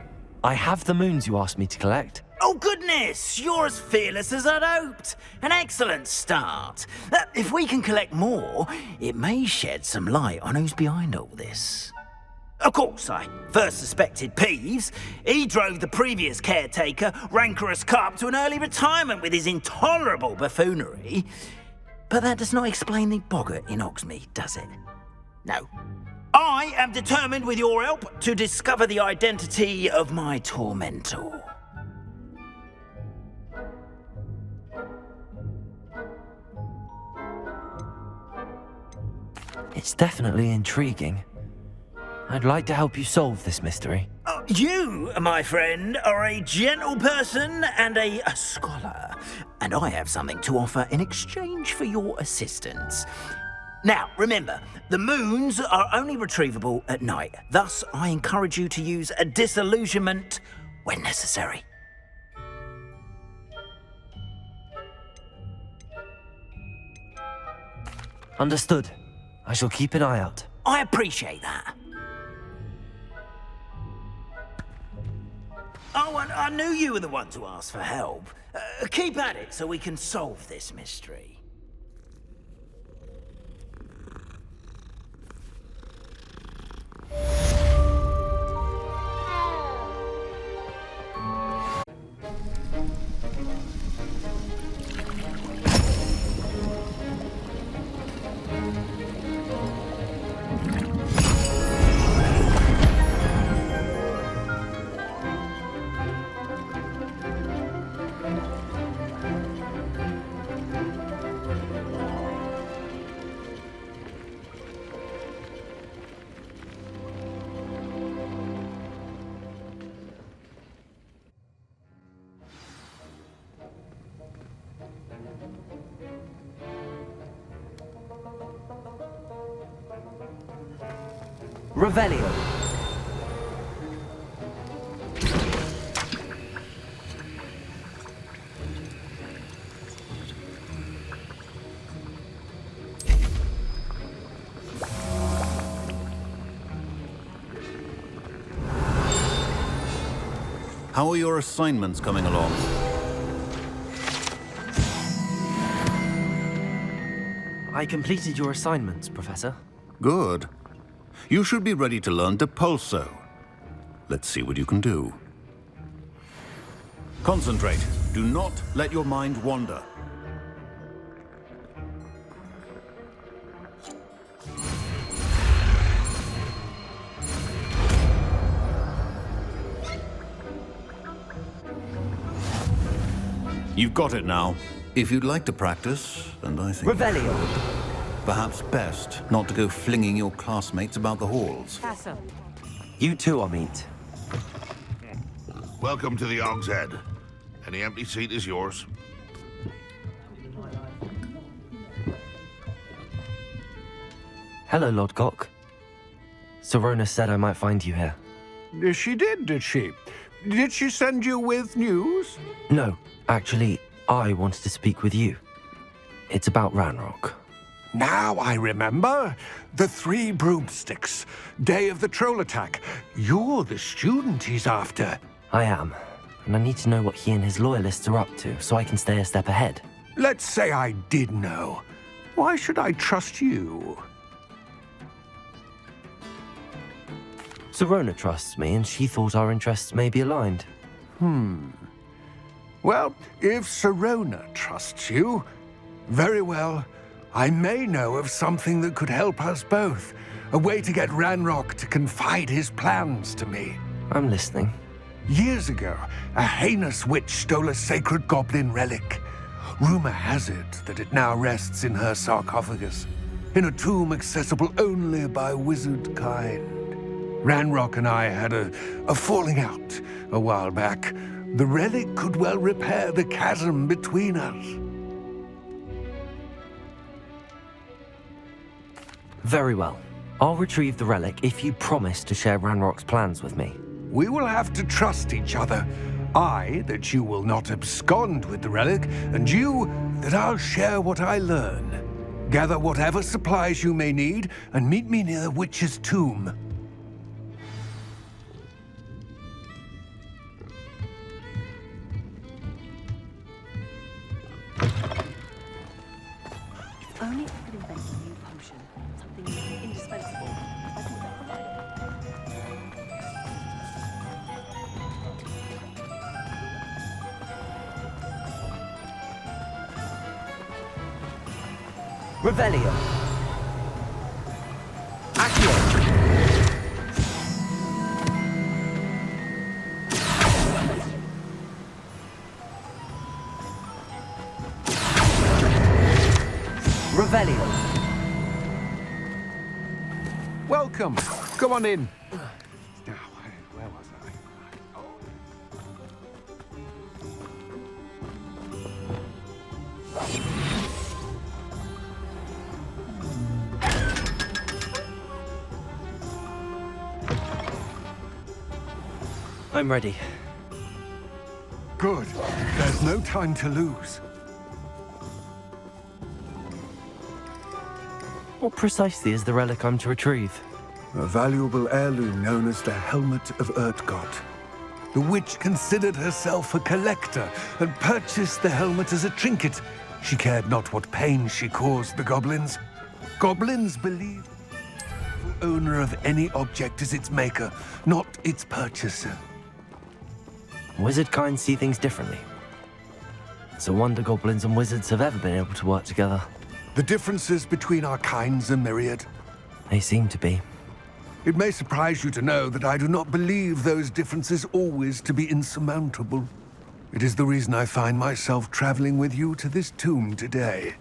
I have the moons you asked me to collect. Oh, goodness! You're as fearless as I'd hoped. An excellent start. If we can collect more, it may shed some light on who's behind all this. Of course, I first suspected Peeves. He drove the previous caretaker, Rancorous Carp, to an early retirement with his intolerable buffoonery. But that does not explain the boggart in Hogsmeade, does it? No. I am determined, with your help, to discover the identity of my tormentor. It's definitely intriguing. I'd like to help you solve this mystery. You, my friend, are a gentle person and a scholar, and I have something to offer in exchange for your assistance. Now, remember, the moons are only retrievable at night. Thus, I encourage you to use a disillusionment when necessary. Understood. I shall keep an eye out. I appreciate that. Oh, and I knew you were the one to ask for help. Keep at it so we can solve this mystery. Revelio. How are your assignments coming along? I completed your assignments, Professor. Good. You should be ready to learn Depulso. Let's see what you can do. Concentrate. Do not let your mind wander. You've got it now. If you'd like to practice, and I think... Revelio. Perhaps best not to go flinging your classmates about the halls. Casa. You too, Amit. Welcome to the Og's Head. Any empty seat is yours. Hello, Lord Cock. Sorona said I might find you here. She did she? Did she send you with news? No, actually, I wanted to speak with you. It's about Ranrock. Now I remember. The Three Broomsticks. Day of the troll attack. You're the student he's after. I am, and I need to know what he and his loyalists are up to so I can stay a step ahead. Let's say I did know. Why should I trust you? Sorona trusts me, and she thought our interests may be aligned. Well, if Sorona trusts you, very well. I may know of something that could help us both. A way to get Ranrock to confide his plans to me. I'm listening. Years ago, a heinous witch stole a sacred goblin relic. Rumor has it that it now rests in her sarcophagus, in a tomb accessible only by wizard kind. Ranrock and I had a falling out a while back. The relic could well repair the chasm between us. Very well. I'll retrieve the relic if you promise to share Ranrock's plans with me. We will have to trust each other. I, that you will not abscond with the relic, and you, that I'll share what I learn. Gather whatever supplies you may need, and meet me near the witch's tomb. If only I could invent a new potion, something indispensable. I think that Revelio. Accio. Revelio. Welcome. Come on in. Now, where was I'm ready. Good. There's no time to lose. What precisely is the relic I'm to retrieve? A valuable heirloom known as the Helmet of Urtgott. The witch considered herself a collector and purchased the helmet as a trinket. She cared not what pain she caused the goblins. Goblins believe the owner of any object is its maker, not its purchaser. Wizard kind see things differently. It's a wonder goblins and wizards have ever been able to work together. The differences between our kinds are myriad. They seem to be. It may surprise you to know that I do not believe those differences always to be insurmountable. It is the reason I find myself traveling with you to this tomb today.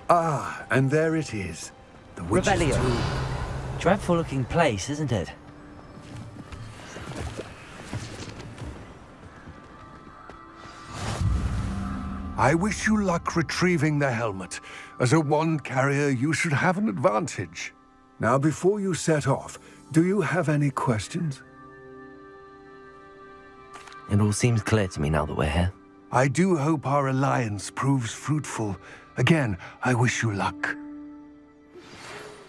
Ah, and there it is. The witch's Revelio. tomb. Dreadful looking place, isn't it? I wish you luck retrieving the helmet. As a wand carrier, you should have an advantage. Now, before you set off, do you have any questions? It all seems clear to me now that we're here. I do hope our alliance proves fruitful. Again, I wish you luck.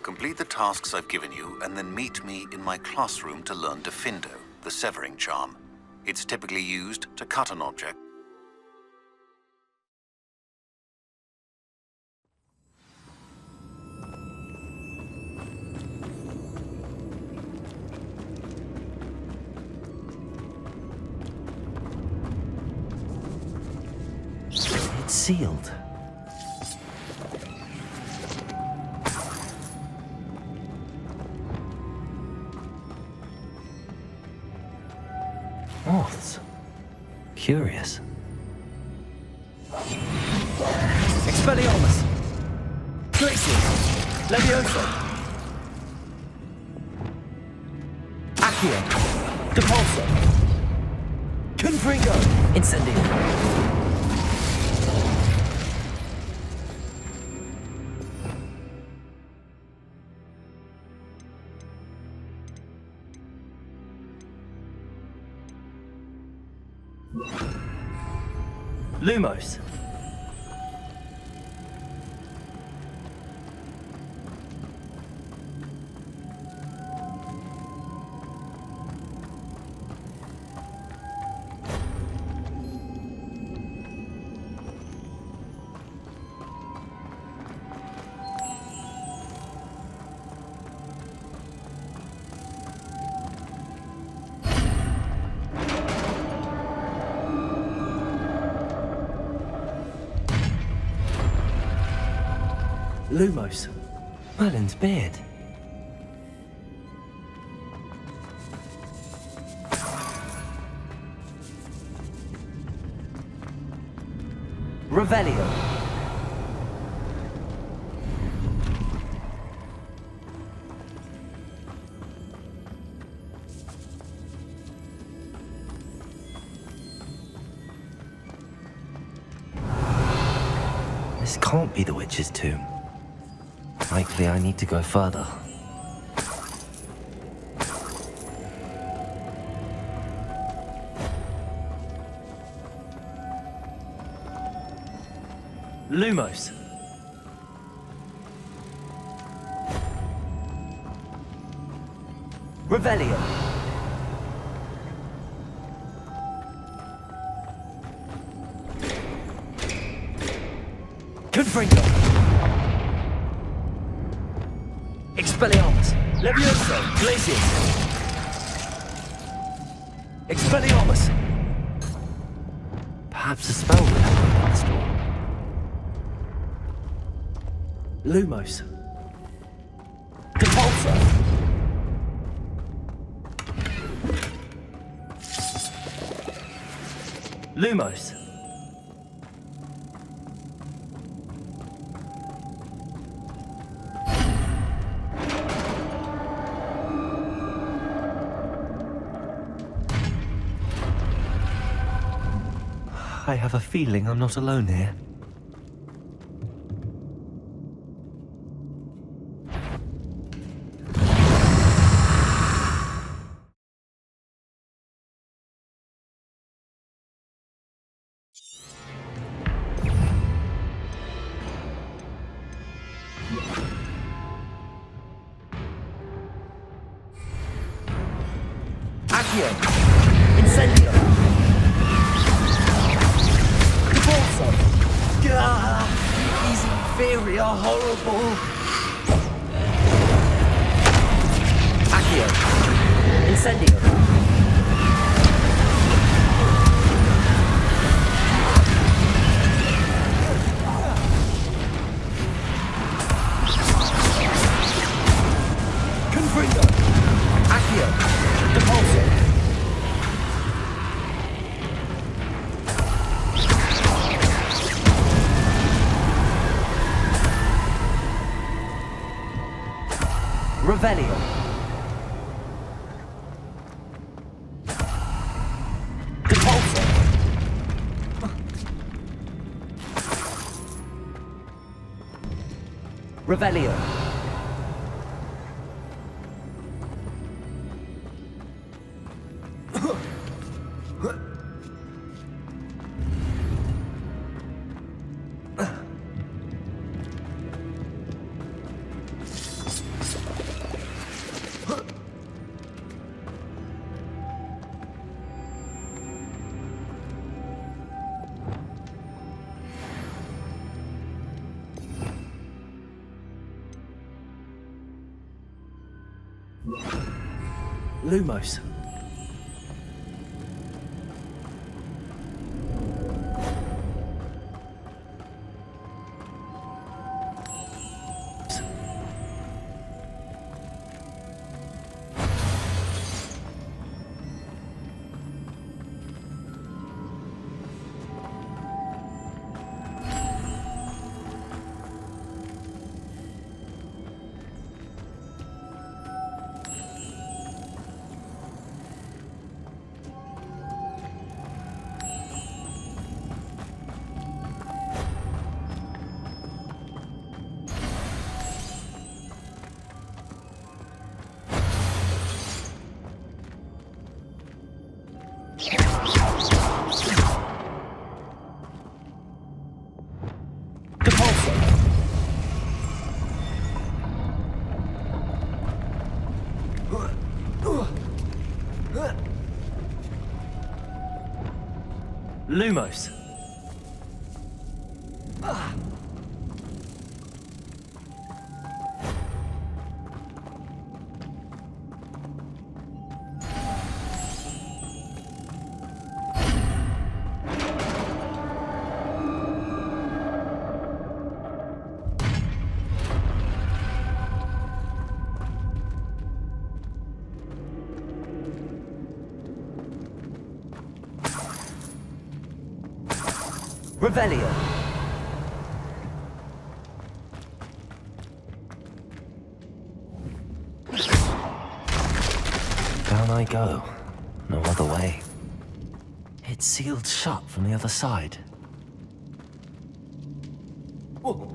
Complete the tasks I've given you, and then meet me in my classroom to learn Defindo, the severing charm. It's typically used to cut an object. It's sealed. Moths. Curious. Expelliarmus. Glacius. Levioso. Accio. Depulso. Confringo. Incendio. Lumos. Lumos. Merlin's beard. Revelio. This can't be the witch's tomb. Likely I need to go further. Lumos. Revelio. Confringo. Expelliarmus. Levioso. Glacius. Expelliarmus. Perhaps a spell would help with the storm. Lumos. Depulso. Lumos. I have a feeling I'm not alone here. Accio. Incendio. Depulso. These inferi are horrible. Accio. Incendio. Confringo. Accio. Depulso. Revelio. Depulso. Revelio. Lumos. Lumos. Revelio. Down I go. No other way. It's sealed shut from the other side. Oh!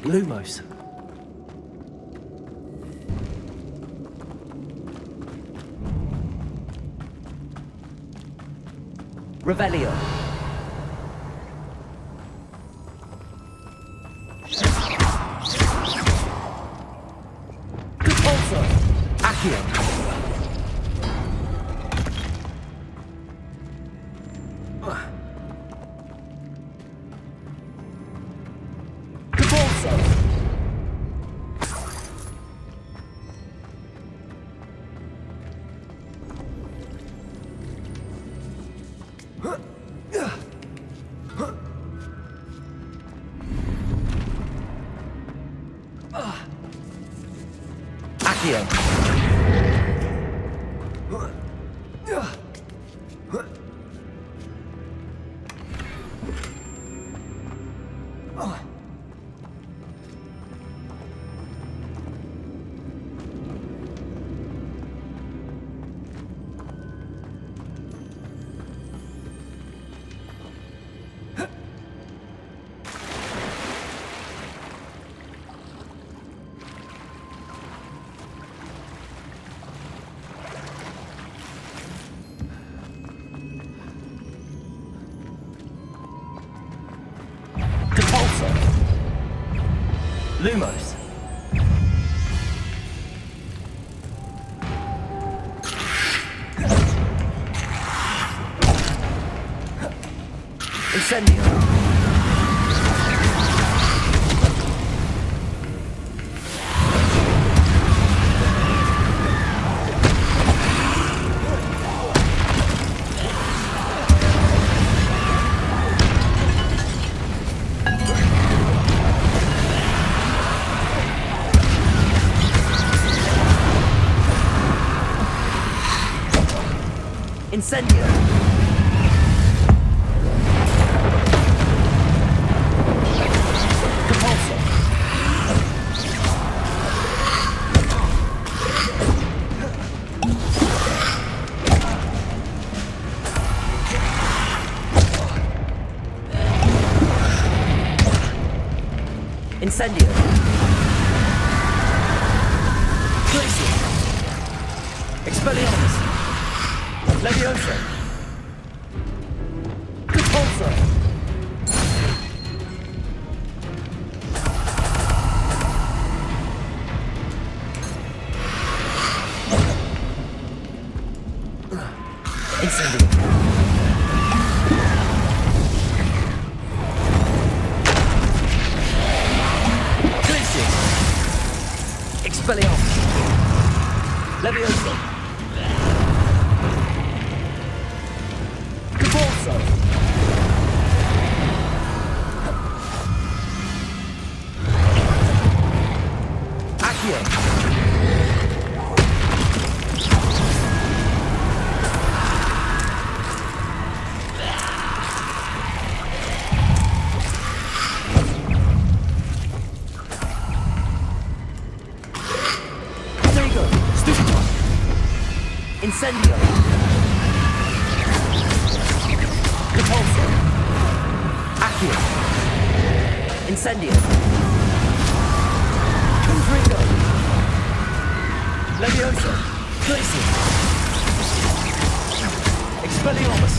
Lumos. Revelio. Depulso. Accio. Depulso. Lumos. Incendio. Incendio. Incendio. Glacier. Expelliarmus. Leviosa. Repulsor. Incendio. Glacier. Expelliarmus. Leviosa. Repulsor. Accio. Incendio. Repulsor. Accio. Incendio. Confringo. Leviosa. Glacier. Expelliarmus.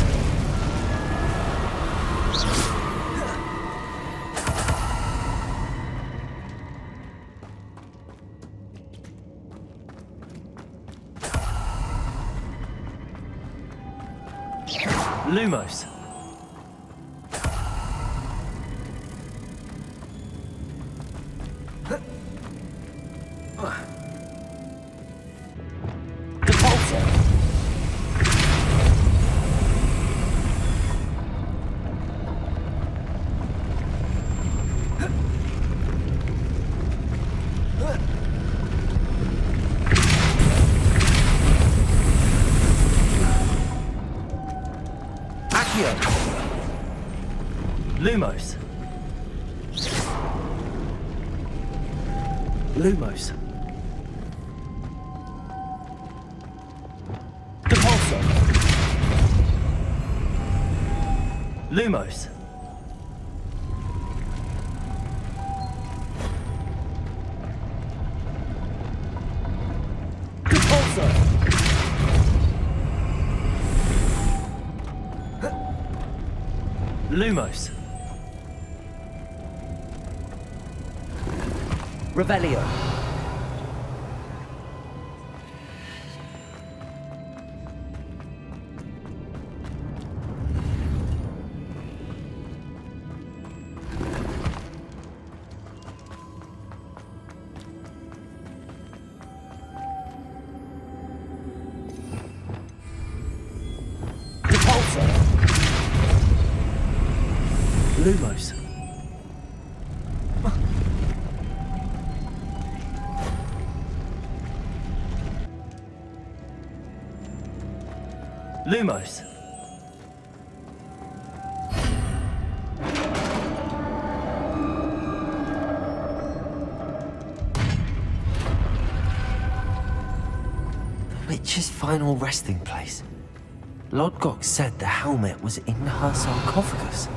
Lumos. Repulsor. Lumos. Lumos. Repulsor. Lumos. Repulsor. Lumos. Revelio. Repulsor. Lumos. Lumos. The witch's final resting place. Lodgok said the helmet was in her sarcophagus.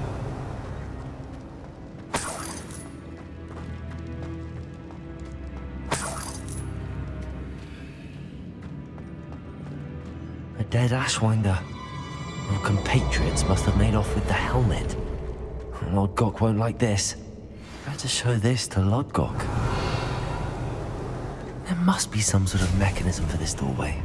A dead Ashwinder. Our compatriots must have made off with the helmet. Lodgok won't like this. Better show this to Lodgok. There must be some sort of mechanism for this doorway.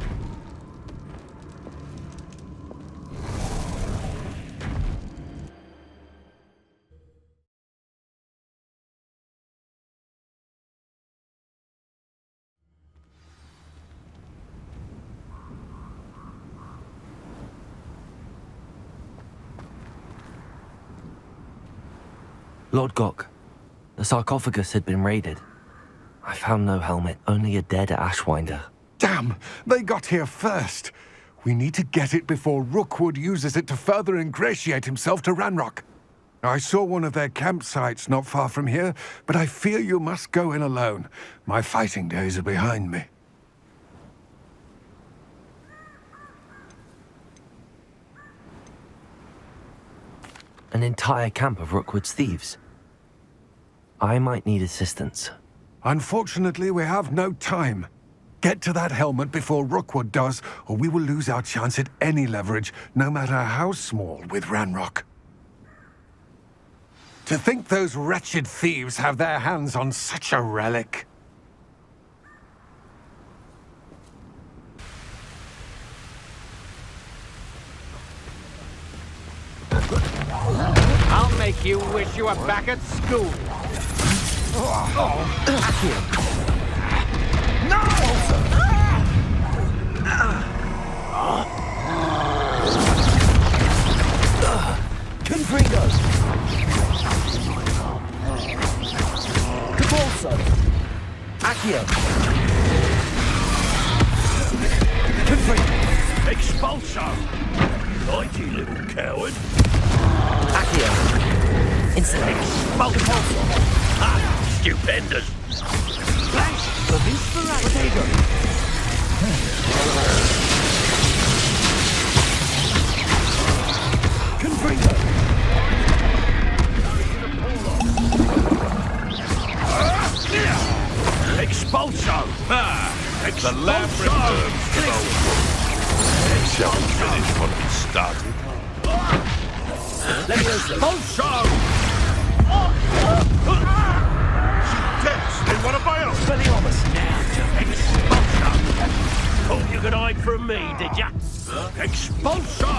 Lodgok, the sarcophagus had been raided. I found no helmet, only a dead Ashwinder. Damn! They got here first! We need to get it before Rookwood uses it to further ingratiate himself to Ranrock. I saw one of their campsites not far from here, but I fear you must go in alone. My fighting days are behind me. An entire camp of Rookwood's thieves. I might need assistance. Unfortunately, we have no time. Get to that helmet before Rookwood does, or we will lose our chance at any leverage, no matter how small, with Ranrock. To think those wretched thieves have their hands on such a relic. I'll make you wish you were back at school. Confringo! Cabalso! Accio! Confringo! Expulso! Mighty little coward. Accio! Incendio! Expulso! Ah, stupendous! Flash of inspiration! Confringo! Expulso! Ah! The labyrinth shall finish what we started. Expulso! Deaths in one of my own! Expelliarmus! Expulso! Thought you could hide from me, did ya? Expulso!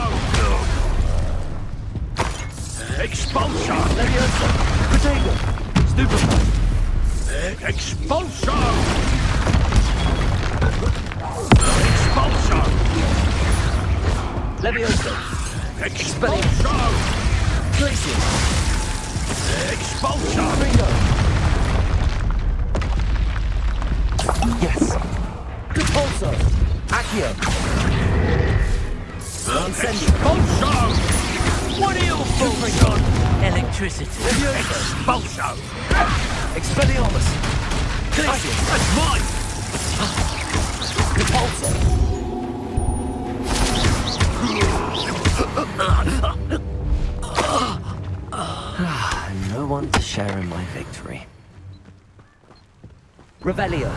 Expulso! Leviosa! Potato! Stupefy! Expulso! Expulso! Leviosa! Expulso! Glacier! Expulso! Ringo! Yes! Repulso! Accio! Incendio! Expulso! What are you fooling on? Electricity! Leviosa! Expulso! Expelliarmus! Glacier! That's mine! Repulso! No one to share in my victory. Revelio!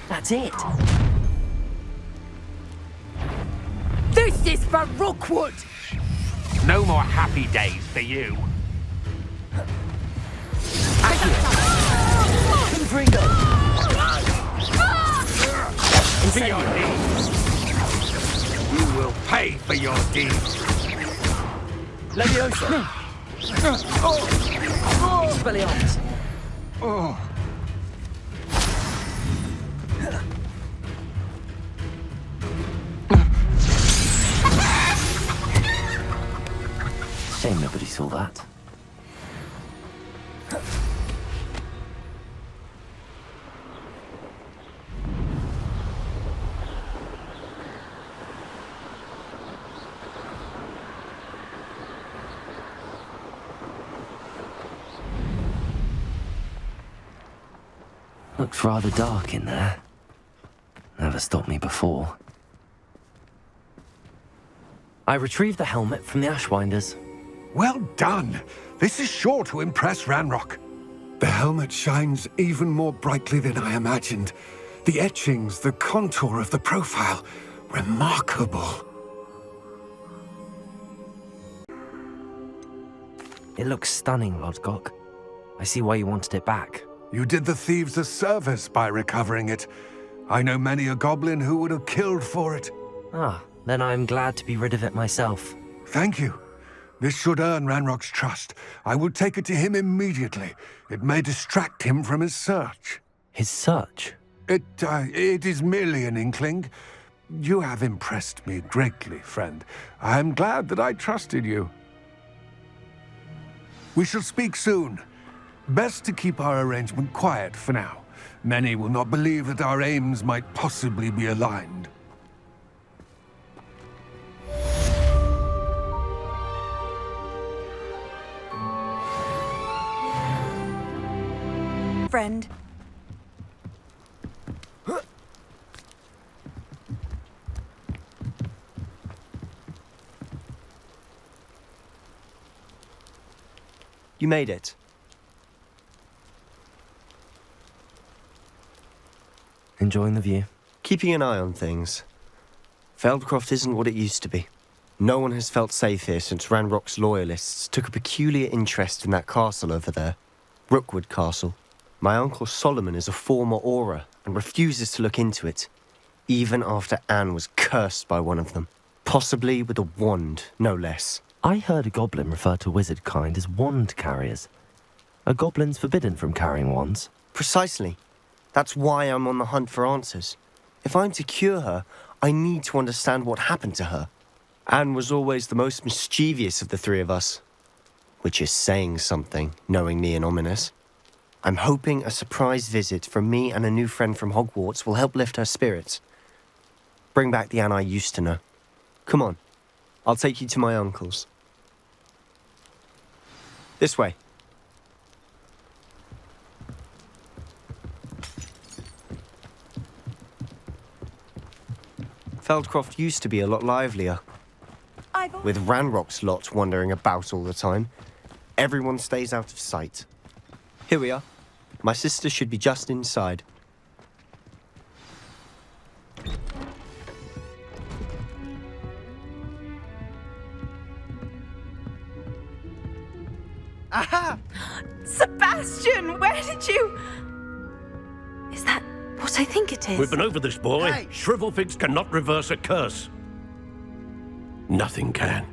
That's it. This is for Rookwood! No more happy days for you. Confringo! For your deeds. You will pay for your deeds. Leviosa! Expelliarmus! Oh. Shame nobody saw that. Looks rather dark in there. Never stopped me before. I retrieved the helmet from the Ashwinders. Well done! This is sure to impress Ranrock. The helmet shines even more brightly than I imagined. The etchings, the contour of the profile, remarkable. It looks stunning, Lodgok. I see why you wanted it back. You did the thieves a service by recovering it. I know many a goblin who would have killed for it. Ah, then I'm glad to be rid of it myself. Thank you. This should earn Ranrock's trust. I will take it to him immediately. It may distract him from his search. His search? It is merely an inkling. You have impressed me greatly, friend. I am glad that I trusted you. We shall speak soon. Best to keep our arrangement quiet for now. Many will not believe that our aims might possibly be aligned. Friend. You made it. Enjoying the view? Keeping an eye on things. Feldcroft isn't what it used to be. No one has felt safe here since Ranrock's loyalists took a peculiar interest in that castle over there. Rookwood Castle. My uncle Solomon is a former Auror and refuses to look into it, even after Anne was cursed by one of them. Possibly with a wand, no less. I heard a goblin refer to wizard kind as wand carriers. Are goblins forbidden from carrying wands? Precisely. That's why I'm on the hunt for answers. If I'm to cure her, I need to understand what happened to her. Anne was always the most mischievous of the three of us. Which is saying something, knowing me and ominous. I'm hoping a surprise visit from me and a new friend from Hogwarts will help lift her spirits. Bring back the Anne I used to know. Come on, I'll take you to my uncle's. This way. Feldcroft used to be a lot livelier. With Ranrock's lot wandering about all the time, everyone stays out of sight. Here we are. My sister should be just inside. Aha! Sebastian, where did you... Is that what I think it is? We've been over this, boy. Hey. Shrivelfigs cannot reverse a curse. Nothing can.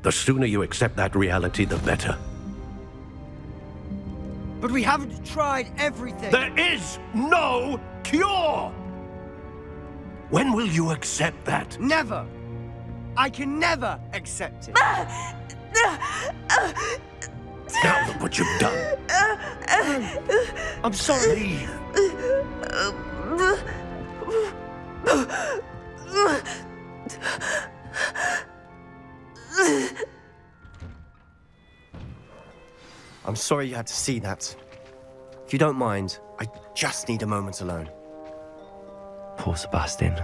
The sooner you accept that reality, the better. But we haven't tried everything. There is no cure! When will you accept that? Never. I can never accept it. Now look what you've done. I'm sorry. Leave. I'm sorry you had to see that. If you don't mind, I just need a moment alone. Poor Sebastian.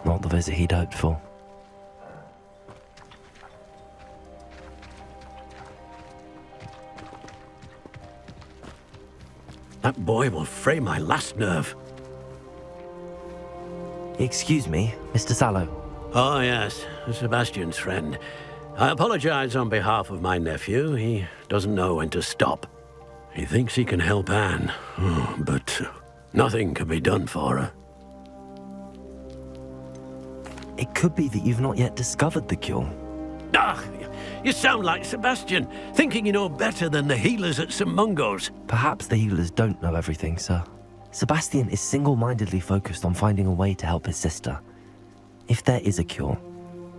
Not the visit he'd hoped for. That boy will fray my last nerve. Excuse me, Mr. Sallow. Oh, yes, Sebastian's friend. I apologize on behalf of my nephew. He doesn't know when to stop. He thinks he can help Anne, but nothing can be done for her. It could be that you've not yet discovered the cure. Ah, you sound like Sebastian, thinking you know better than the healers at St. Mungo's. Perhaps the healers don't know everything, sir. Sebastian is single-mindedly focused on finding a way to help his sister. If there is a cure,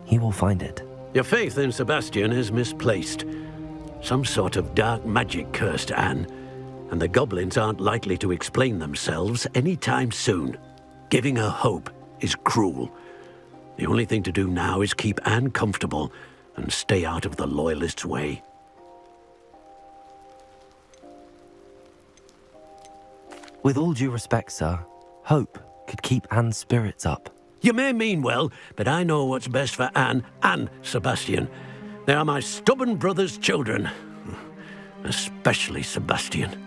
he will find it. Your faith in Sebastian is misplaced. Some sort of dark magic cursed Anne, and the goblins aren't likely to explain themselves anytime soon. Giving her hope is cruel. The only thing to do now is keep Anne comfortable and stay out of the Loyalists' way. With all due respect, sir, hope could keep Anne's spirits up. You may mean well, but I know what's best for Anne and Sebastian. They are my stubborn brother's children. Especially Sebastian.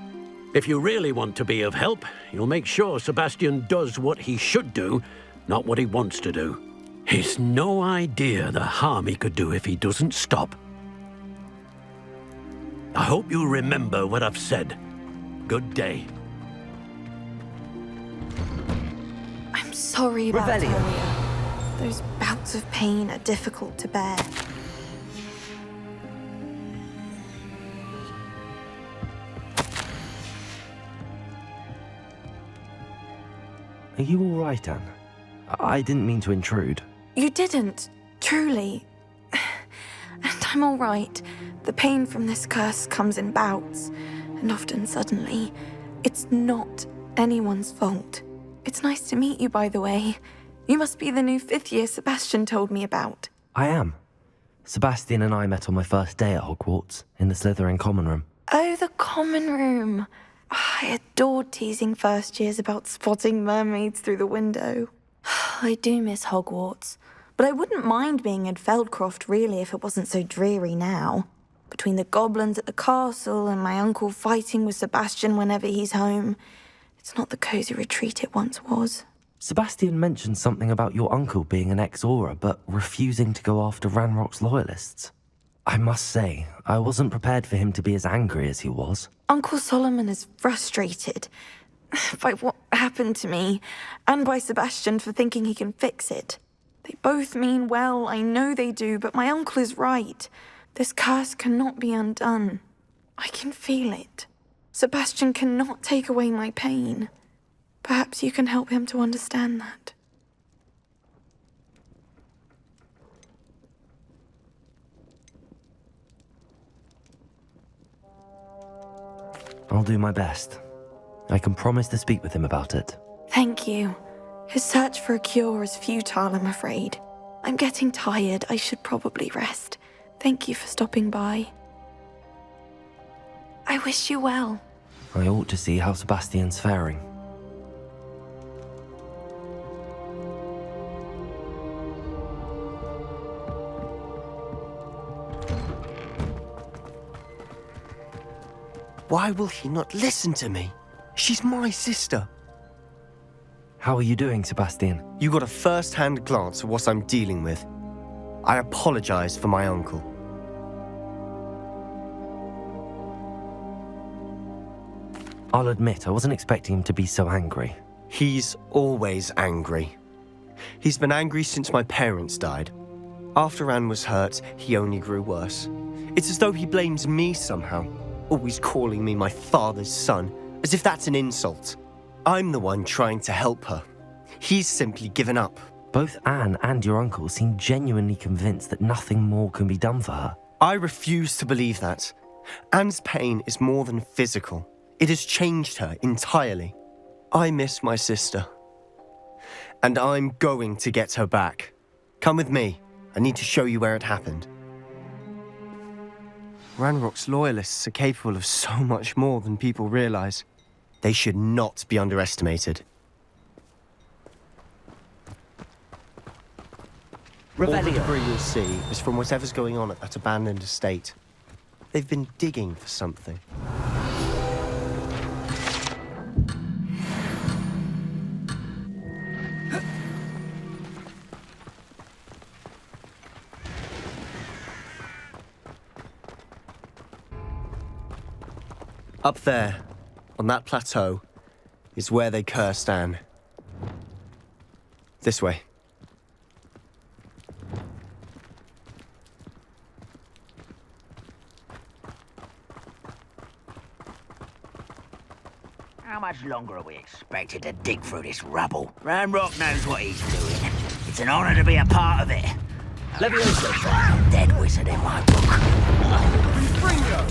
If you really want to be of help, you'll make sure Sebastian does what he should do, not what he wants to do. He's no idea the harm he could do if he doesn't stop. I hope you'll remember what I've said. Good day. I'm sorry about earlier. Those bouts of pain are difficult to bear. Are you all right, Anne? I didn't mean to intrude. You didn't, truly. And I'm all right. The pain from this curse comes in bouts, and often suddenly. It's not anyone's fault. It's nice to meet you, by the way. You must be the new 5th year Sebastian told me about. I am. Sebastian and I met on my first day at Hogwarts, in the Slytherin common room. Oh, the common room. I adored teasing first years about spotting mermaids through the window. I do miss Hogwarts, but I wouldn't mind being in Feldcroft really if it wasn't so dreary now. Between the goblins at the castle and my uncle fighting with Sebastian whenever he's home, it's not the cosy retreat it once was. Sebastian mentioned something about your uncle being an ex-Auror, but refusing to go after Ranrock's loyalists. I must say, I wasn't prepared for him to be as angry as he was. Uncle Solomon is frustrated by what happened to me, and by Sebastian for thinking he can fix it. They both mean well, I know they do, but my uncle is right. This curse cannot be undone. I can feel it. Sebastian cannot take away my pain. Perhaps you can help him to understand that. I'll do my best. I can promise to speak with him about it. Thank you. His search for a cure is futile, I'm afraid. I'm getting tired. I should probably rest. Thank you for stopping by. I wish you well. I ought to see how Sebastian's faring. Why will he not listen to me? She's my sister. How are you doing, Sebastian? You got a first-hand glance at what I'm dealing with. I apologize for my uncle. I'll admit, I wasn't expecting him to be so angry. He's always angry. He's been angry since my parents died. After Anne was hurt, he only grew worse. It's as though he blames me somehow, always calling me my father's son, as if that's an insult. I'm the one trying to help her. He's simply given up. Both Anne and your uncle seem genuinely convinced that nothing more can be done for her. I refuse to believe that. Anne's pain is more than physical. It has changed her entirely. I miss my sister. And I'm going to get her back. Come with me. I need to show you where it happened. Ranrock's loyalists are capable of so much more than people realize. They should not be underestimated. All the debris you'll see is from whatever's going on at that abandoned estate. They've been digging for something. Up there, on that plateau, is where they cursed Anne. This way. How much longer are we expected to dig through this rubble? Ranrock knows what he's doing. It's an honor to be a part of it. Leviosa, dead wizard in my book. Confringo!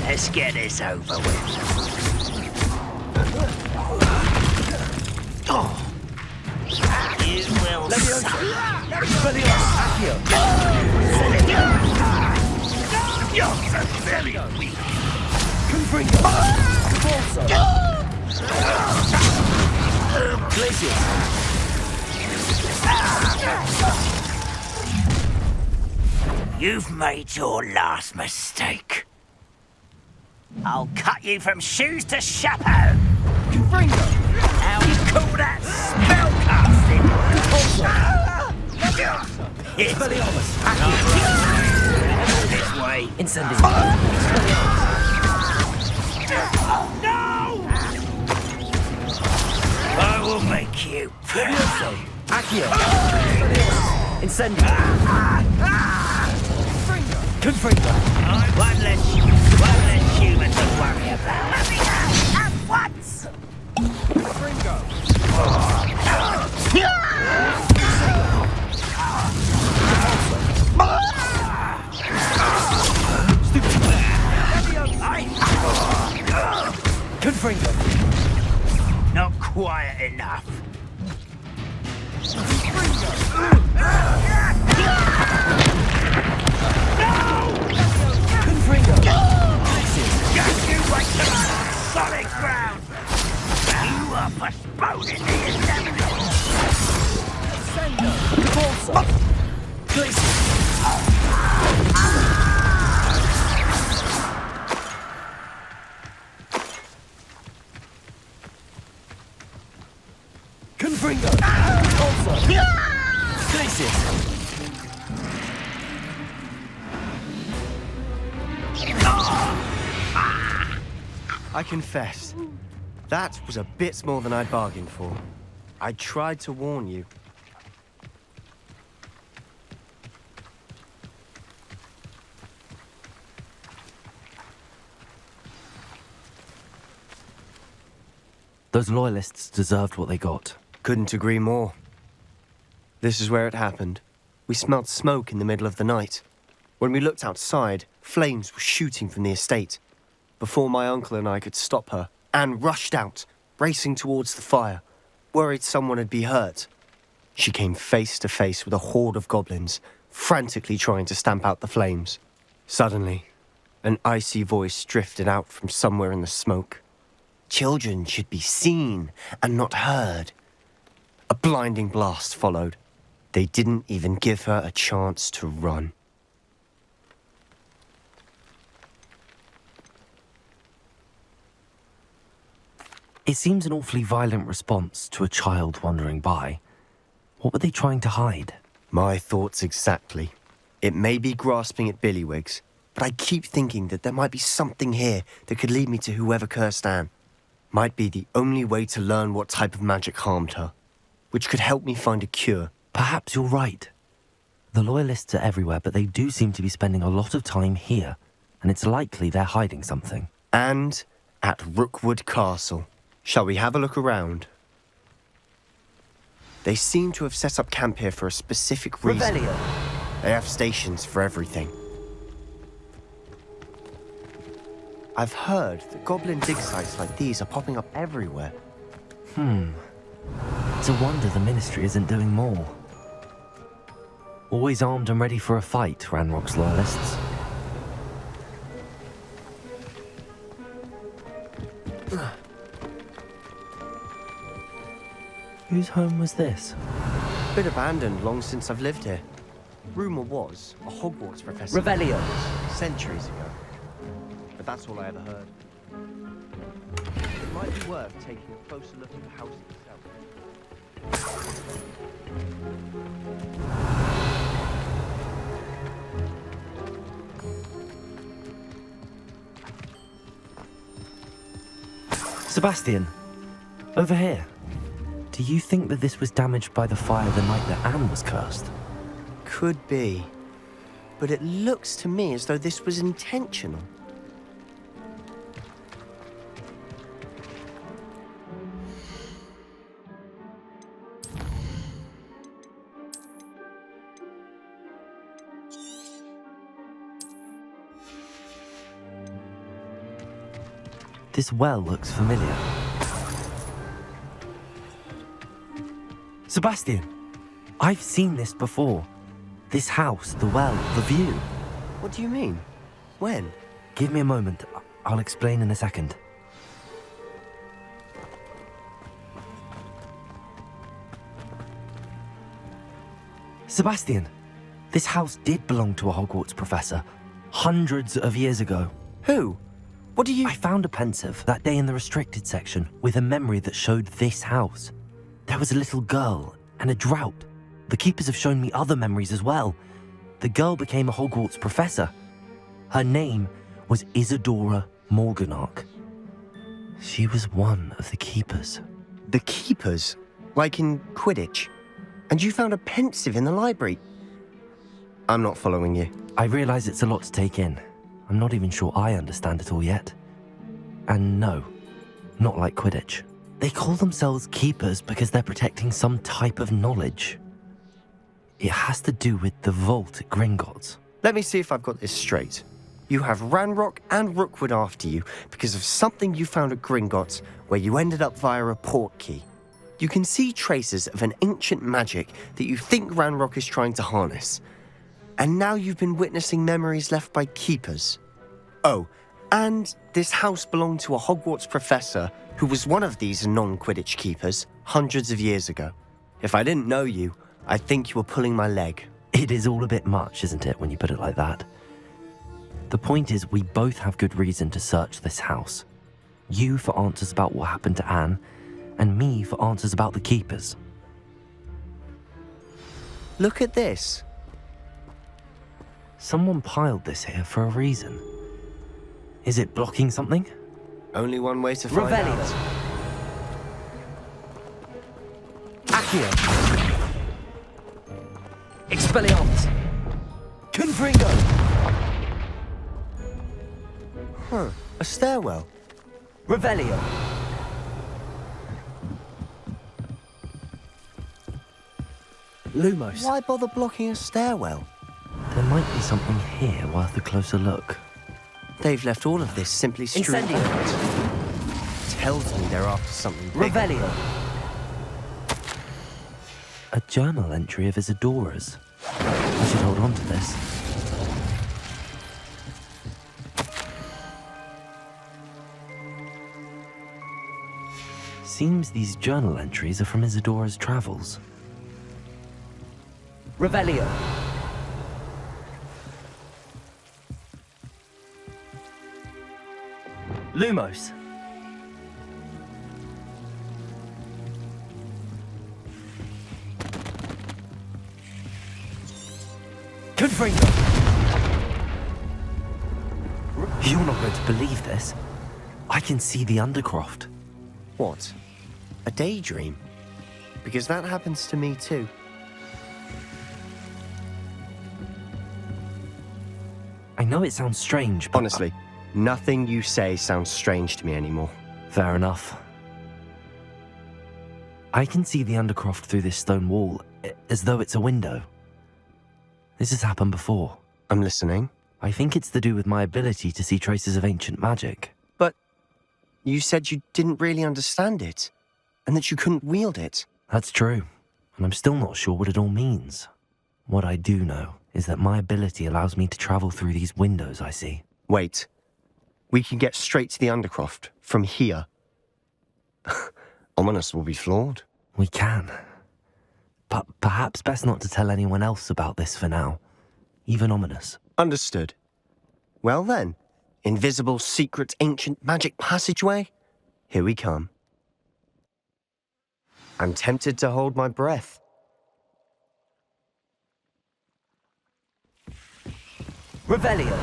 Let's get this over with. Oh. You will You've made your last mistake. I'll cut you from shoes to chapeau. Confringo! How you call that spellcasting? Expelliarmus! This way. Incendio. No! I will make you pay. Incendio. Confringo. One less human to worry about. Let me out at once! Confringo. Not quiet enough. Confringo. Just you wait till I'm on solid ground. You are postponing the inevitable. Sendo. Corso. Glacier. Confringo. Also. Glacier. I confess, that was a bit more than I'd bargained for. I tried to warn you. Those loyalists deserved what they got. Couldn't agree more. This is where it happened. We smelled smoke in the middle of the night. When we looked outside, flames were shooting from the estate. Before my uncle and I could stop her, Anne rushed out, racing towards the fire, worried someone had been hurt. She came face to face with a horde of goblins, frantically trying to stamp out the flames. Suddenly, an icy voice drifted out from somewhere in the smoke. Children should be seen and not heard. A blinding blast followed. They didn't even give her a chance to run. It seems an awfully violent response to a child wandering by. What were they trying to hide? My thoughts exactly. It may be grasping at billywhigs, but I keep thinking that there might be something here that could lead me to whoever cursed Anne. Might be the only way to learn what type of magic harmed her, which could help me find a cure. Perhaps you're right. The loyalists are everywhere, but they do seem to be spending a lot of time here, and it's likely they're hiding something. And at Rookwood Castle. Shall we have a look around? They seem to have set up camp here for a specific reason. Revelio. They have stations for everything. I've heard that goblin dig sites like these are popping up everywhere. It's a wonder the Ministry isn't doing more. Always armed and ready for a fight, Ranrock's loyalists. Whose home was this? Been abandoned long since I've lived here. Rumour was a Hogwarts professor. Revelio. Centuries ago. But that's all I ever heard. It might be worth taking a closer look at the house itself. Sebastian, over here. Do you think that this was damaged by the fire the night that Anne was cursed? Could be. But it looks to me as though this was intentional. This well looks familiar. Sebastian, I've seen this before. This house, the well, the view. What do you mean? When? Give me a moment. I'll explain in a second. Sebastian, this house did belong to a Hogwarts professor hundreds of years ago. Who? What do you... I found a pensive that day in the restricted section with a memory that showed this house. There was a little girl and a drought. The keepers have shown me other memories as well. The girl became a Hogwarts professor. Her name was Isadora Morganach. She was one of the keepers. The keepers? Like in Quidditch? And you found a pensive in the library. I'm not following you. I realize it's a lot to take in. I'm not even sure I understand it all yet. And no, not like Quidditch. They call themselves keepers because they're protecting some type of knowledge. It has to do with the vault at Gringotts. Let me see if I've got this straight. You have Ranrock and Rookwood after you because of something you found at Gringotts where you ended up via a port key. You can see traces of an ancient magic that you think Ranrock is trying to harness. And now you've been witnessing memories left by keepers. Oh, and this house belonged to a Hogwarts professor who was one of these non-Quidditch keepers hundreds of years ago. If I didn't know you, I'd think you were pulling my leg. It is all a bit much, isn't it, when you put it like that? The point is, we both have good reason to search this house. You for answers about what happened to Anne, and me for answers about the keepers. Look at this. Someone piled this here for a reason. Is it blocking something? Only one way to find out. Accio. Expelliarmus. Confringo. Huh, a stairwell. Revelio. Lumos. Why bother blocking a stairwell? There might be something here worth a closer look. They've left all of this simply strewn Incendio. out. Tells me they're after something big. Revelio. A journal entry of Isadora's. I should hold on to this. Seems these journal entries are from Isadora's travels. Revelio. Lumos. Confringo. You're not going to believe this. I can see the Undercroft. What? A daydream? Because that happens to me too. I know it sounds strange, but... Honestly, nothing you say sounds strange to me anymore. Fair enough. I can see the Undercroft through this stone wall, as though it's a window. This has happened before. I'm listening. I think it's to do with my ability to see traces of ancient magic. But you said you didn't really understand it, and that you couldn't wield it. That's true, and I'm still not sure what it all means. What I do know is that my ability allows me to travel through these windows I see. Wait. We can get straight to the Undercroft from here. Ominous will be floored. We can. But perhaps best not to tell anyone else about this for now. Even Ominous. Understood. Well then, invisible, secret, ancient magic passageway? Here we come. I'm tempted to hold my breath. Revelio.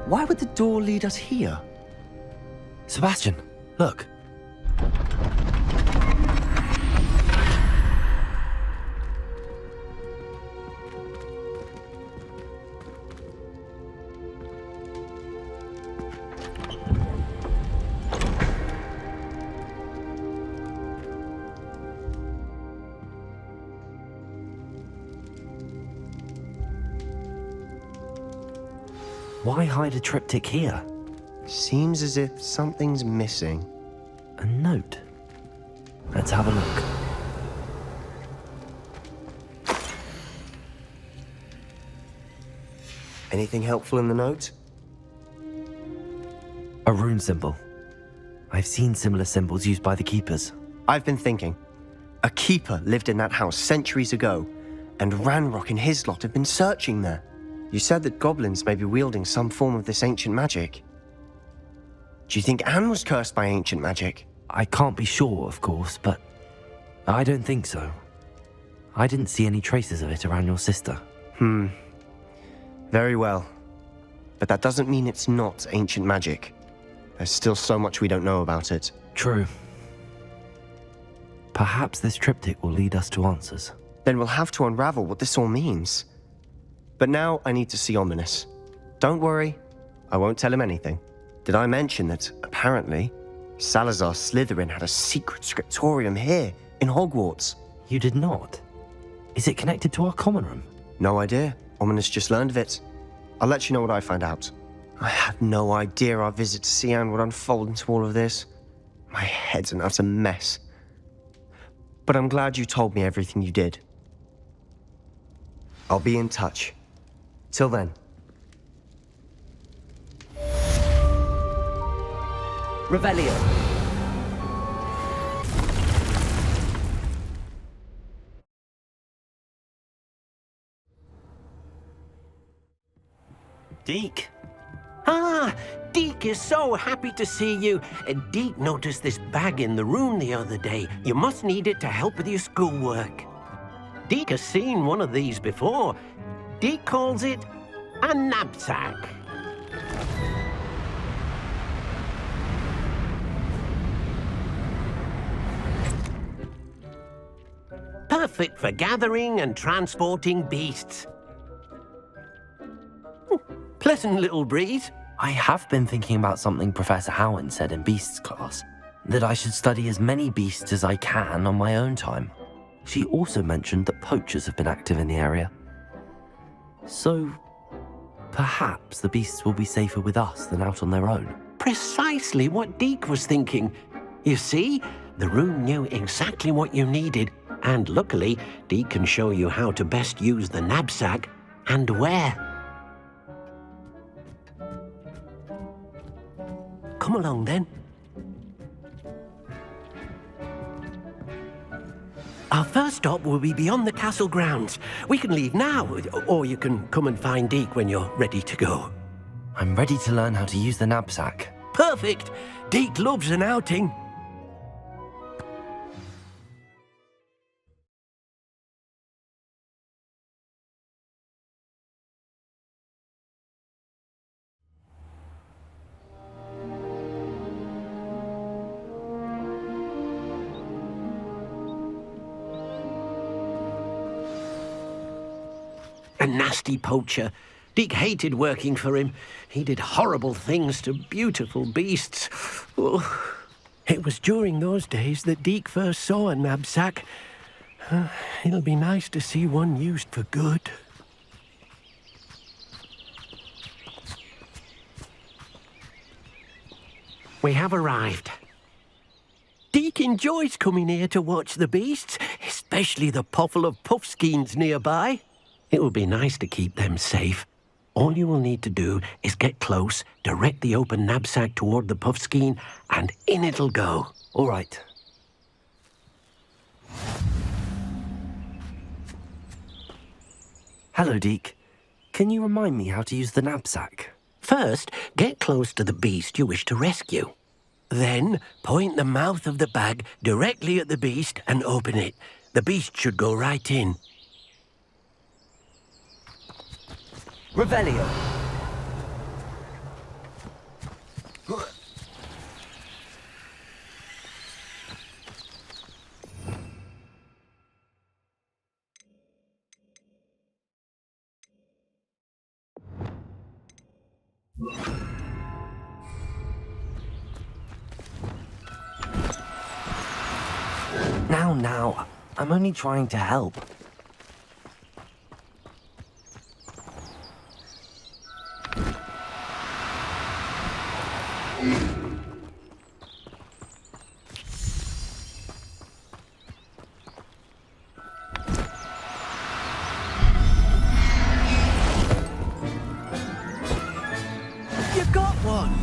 Why would the door lead us here? Sebastian, look. Why hide a triptych here? Seems as if something's missing. A note. Let's have a look. Anything helpful in the note? A rune symbol. I've seen similar symbols used by the keepers. I've been thinking. A keeper lived in that house centuries ago, and Ranrock and his lot have been searching there. You said that goblins may be wielding some form of this ancient magic. Do you think Anne was cursed by ancient magic? I can't be sure, of course, but I don't think so. I didn't see any traces of it around your sister. Very well. But that doesn't mean it's not ancient magic. There's still so much we don't know about it. True. Perhaps this triptych will lead us to answers. Then we'll have to unravel what this all means. But now I need to see Ominous. Don't worry, I won't tell him anything. Did I mention that, apparently, Salazar Slytherin had a secret scriptorium here, in Hogwarts? You did not? Is it connected to our common room? No idea. Ominous just learned of it. I'll let you know what I find out. I had no idea our visit to see Anne would unfold into all of this. My head's an utter mess. But I'm glad you told me everything you did. I'll be in touch. Till then. Revelio. Deke. Ah, Deke is so happy to see you. Deke noticed this bag in the room the other day. You must need it to help with your schoolwork. Deke has seen one of these before. Deke calls it a knapsack. Perfect for gathering and transporting beasts. Pleasant little breeze. I have been thinking about something Professor Howard said in Beasts class, that I should study as many beasts as I can on my own time. She also mentioned that poachers have been active in the area. So, perhaps the beasts will be safer with us than out on their own. Precisely what Deke was thinking. You see, the room knew exactly what you needed, and luckily, Deke can show you how to best use the knapsack and where. Come along, then. Our first stop will be beyond the castle grounds. We can leave now, or you can come and find Deke when you're ready to go. I'm ready to learn how to use the knapsack. Perfect! Deke loves an outing. A nasty poacher. Deke hated working for him. He did horrible things to beautiful beasts. Oh. It was during those days that Deke first saw a knapsack. It'll be nice to see one used for good. We have arrived. Deke enjoys coming here to watch the beasts, especially the puffle of puffskeins nearby. It will be nice to keep them safe. All you will need to do is get close, direct the open knapsack toward the puffskein, and in it'll go. All right. Hello, Deke. Can you remind me how to use the knapsack? First, get close to the beast you wish to rescue. Then, point the mouth of the bag directly at the beast and open it. The beast should go right in. Revelio. Now, I'm only trying to help. You got one!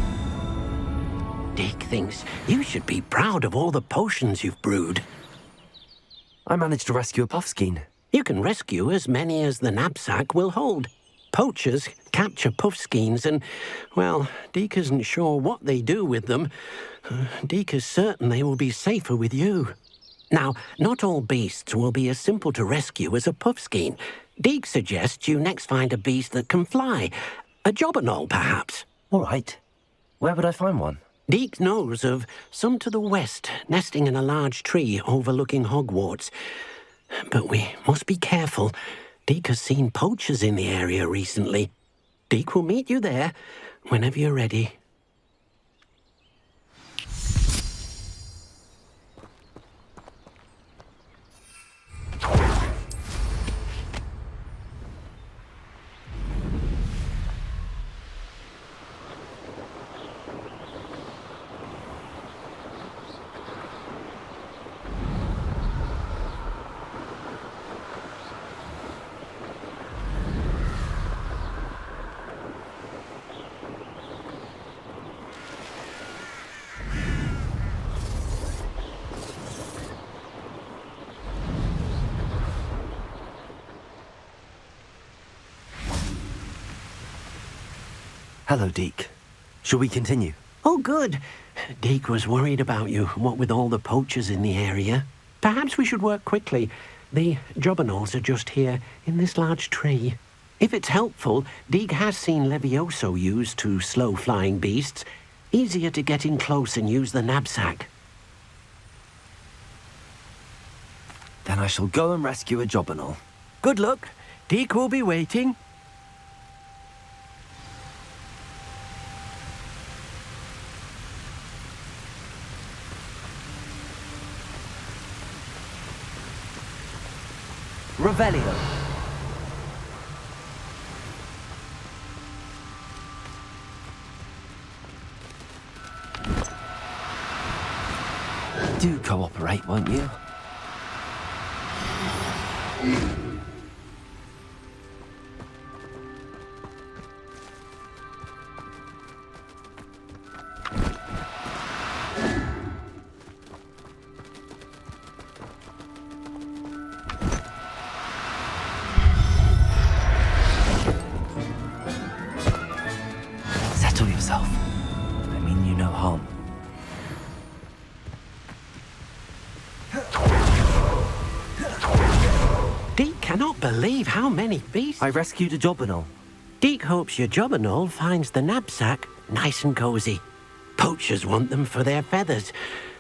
Deke thinks you should be proud of all the potions you've brewed. I managed to rescue a puffskein. You can rescue as many as the knapsack will hold. Poachers capture puffskeins and, well, Deke isn't sure what they do with them. Deke is certain they will be safer with you. Now, not all beasts will be as simple to rescue as a puffskein. Deke suggests you next find a beast that can fly. A jobberknoll, perhaps. All right. Where would I find one? Deke knows of some to the west, nesting in a large tree overlooking Hogwarts. But we must be careful. Deke has seen poachers in the area recently. Deke will meet you there whenever you're ready. Hello, Deke. Shall we continue? Oh, good. Deke was worried about you, what with all the poachers in the area. Perhaps we should work quickly. The jobberknolls are just here, in this large tree. If it's helpful, Deke has seen Levioso used to slow flying beasts. Easier to get in close and use the knapsack. Then I shall go and rescue a jobberknoll. Good luck. Deke will be waiting. Revelio. Do cooperate, won't you? Settle yourself. I mean you no harm. Deke cannot believe how many beasts... I rescued a jobberknoll. Deke hopes your jobberknoll finds the knapsack nice and cozy. Poachers want them for their feathers,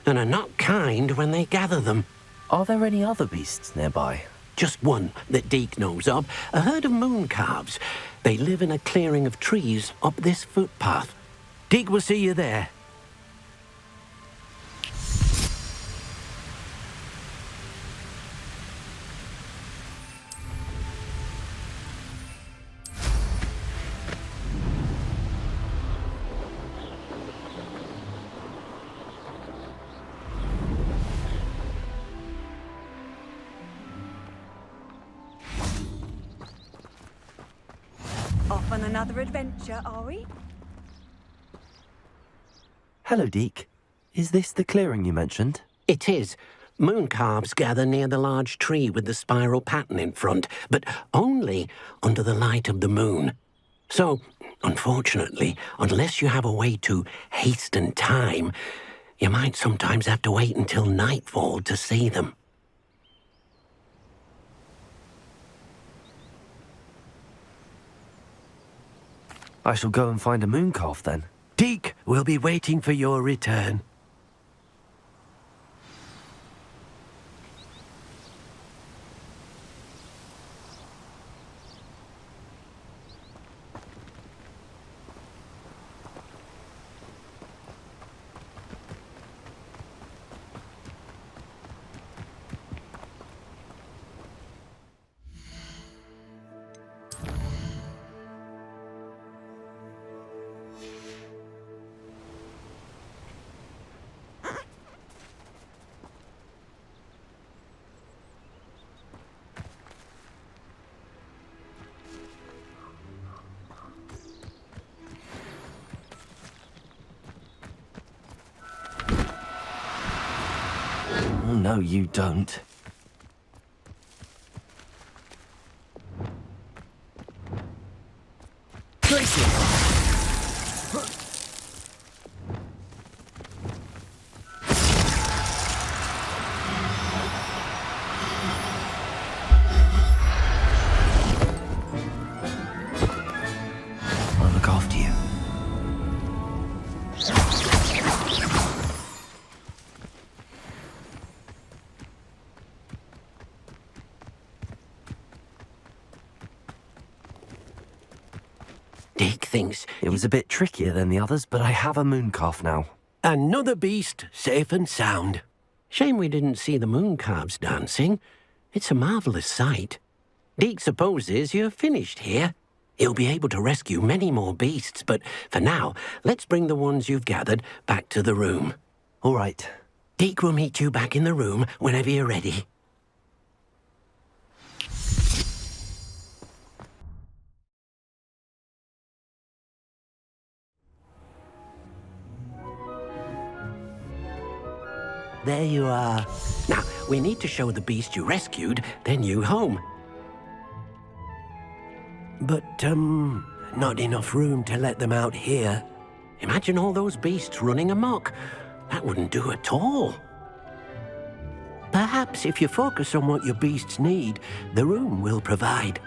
and are not kind when they gather them. Are there any other beasts nearby? Just one that Deke knows of, a herd of moon calves. They live in a clearing of trees up this footpath. Deke will see you there. Off on another adventure, are we? Hello, Deke. Is this the clearing you mentioned? It is. Moon calves gather near the large tree with the spiral pattern in front, but only under the light of the moon. So, unfortunately, unless you have a way to hasten time, you might sometimes have to wait until nightfall to see them. I shall go and find a moon calf then. Deke will be waiting for your return. Oh, no, you don't. places! I'll look after you. Deke thinks it was a bit trickier than the others, but I have a mooncalf now. Another beast, safe and sound. Shame we didn't see the mooncalves dancing. It's a marvellous sight. Deke supposes you're finished here. He'll be able to rescue many more beasts, but for now, let's bring the ones you've gathered back to the room. All right. Deke will meet you back in the room whenever you're ready. There you are. Now, we need to show the beast you rescued their new home. But, not enough room to let them out here. Imagine all those beasts running amok. That wouldn't do at all. Perhaps if you focus on what your beasts need, the room will provide.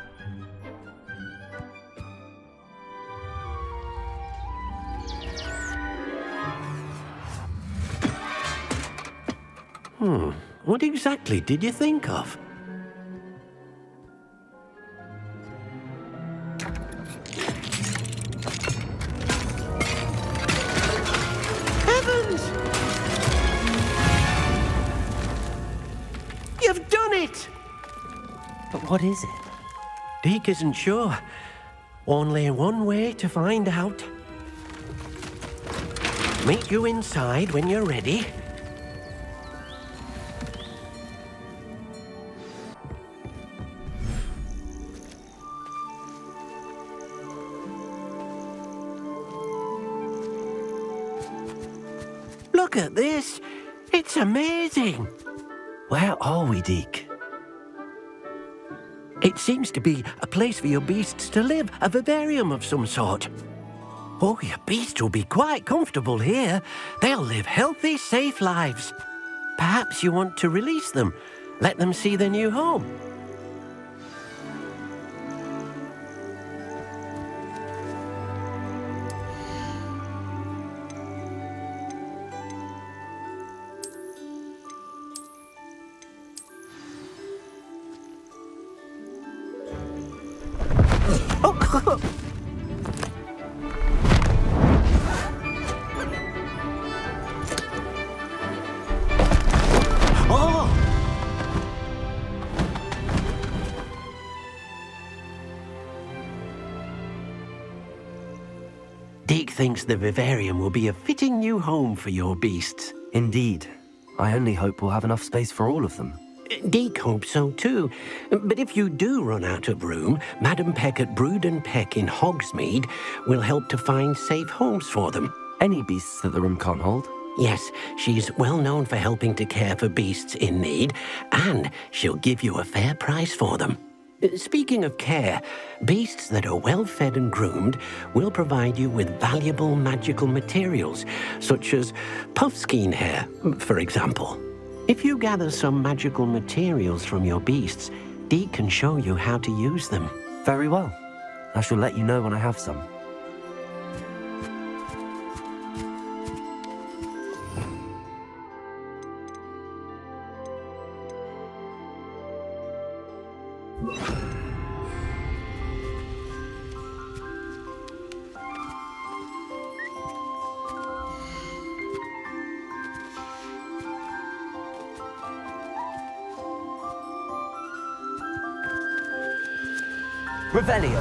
What exactly did you think of? Heavens! You've done it! But what is it? Deke isn't sure. Only one way to find out. Meet you inside when you're ready. Look at this. It's amazing. Where are we, Deke? It seems to be a place for your beasts to live, a vivarium of some sort. Oh, your beasts will be quite comfortable here. They'll live healthy, safe lives. Perhaps you want to release them, let them see their new home. Deke thinks the vivarium will be a fitting new home for your beasts. Indeed. I only hope we'll have enough space for all of them. Deke hopes so too. But if you do run out of room, Madam Peck at Brood and Peck in Hogsmeade will help to find safe homes for them. Any beasts that the room can't hold? Yes, she's well known for helping to care for beasts in need, and she'll give you a fair price for them. Speaking of care, beasts that are well fed and groomed will provide you with valuable magical materials, such as puffskein hair, for example. If you gather some magical materials from your beasts, Deke can show you how to use them. Very well. I shall let you know when I have some. Revelio.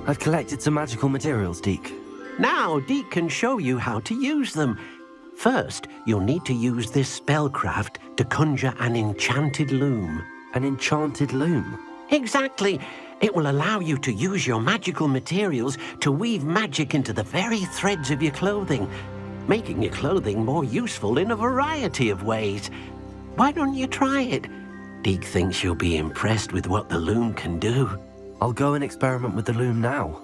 I've collected some magical materials, Deke. Now, Deke can show you how to use them. First, you'll need to use this spellcraft to conjure an enchanted loom. An enchanted loom? Exactly. It will allow you to use your magical materials to weave magic into the very threads of your clothing, making your clothing more useful in a variety of ways. Why don't you try it? Deke thinks you'll be impressed with what the loom can do. I'll go and experiment with the loom now.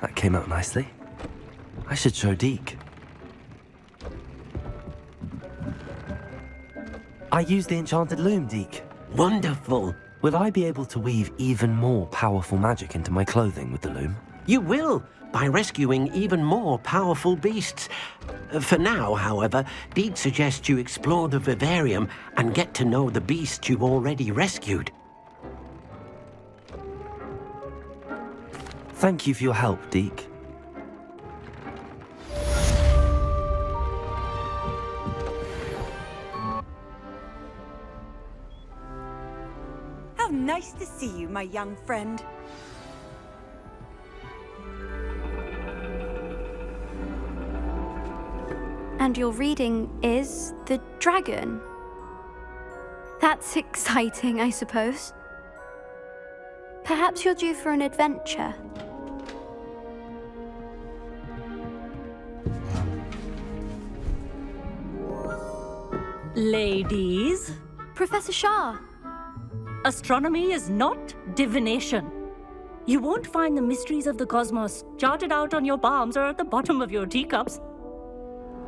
That came out nicely. I should show Deke. I used the enchanted loom, Deke. Wonderful. Will I be able to weave even more powerful magic into my clothing with the loom? You will, by rescuing even more powerful beasts. For now, however, Deke suggests you explore the vivarium and get to know the beasts you've already rescued. Thank you for your help, Deke. How nice to see you, my young friend. And your reading is The Dragon. That's exciting, I suppose. Perhaps you're due for an adventure. Ladies. Professor Shah. Astronomy is not divination. You won't find the mysteries of the cosmos charted out on your palms or at the bottom of your teacups.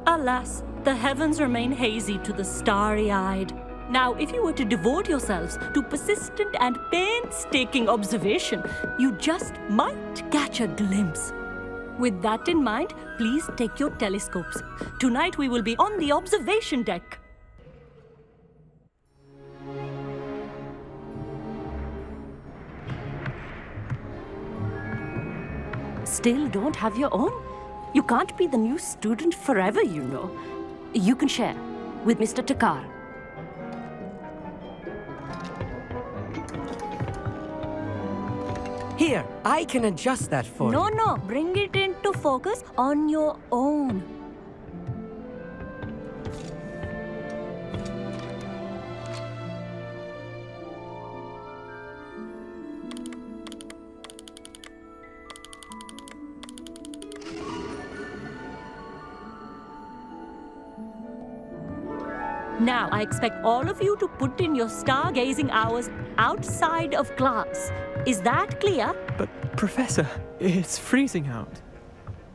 Alas, the heavens remain hazy to the starry-eyed. Now, if you were to devote yourselves to persistent and painstaking observation, you just might catch a glimpse. With that in mind, please take your telescopes. Tonight we will be on the observation deck. still don't have your own? You can't be the new student forever, you know. You can share with Mr. Takar. Here, I can adjust that for you. No, bring it into focus on your own. Now, I expect all of you to put in your stargazing hours outside of class. Is that clear? But, Professor, it's freezing out.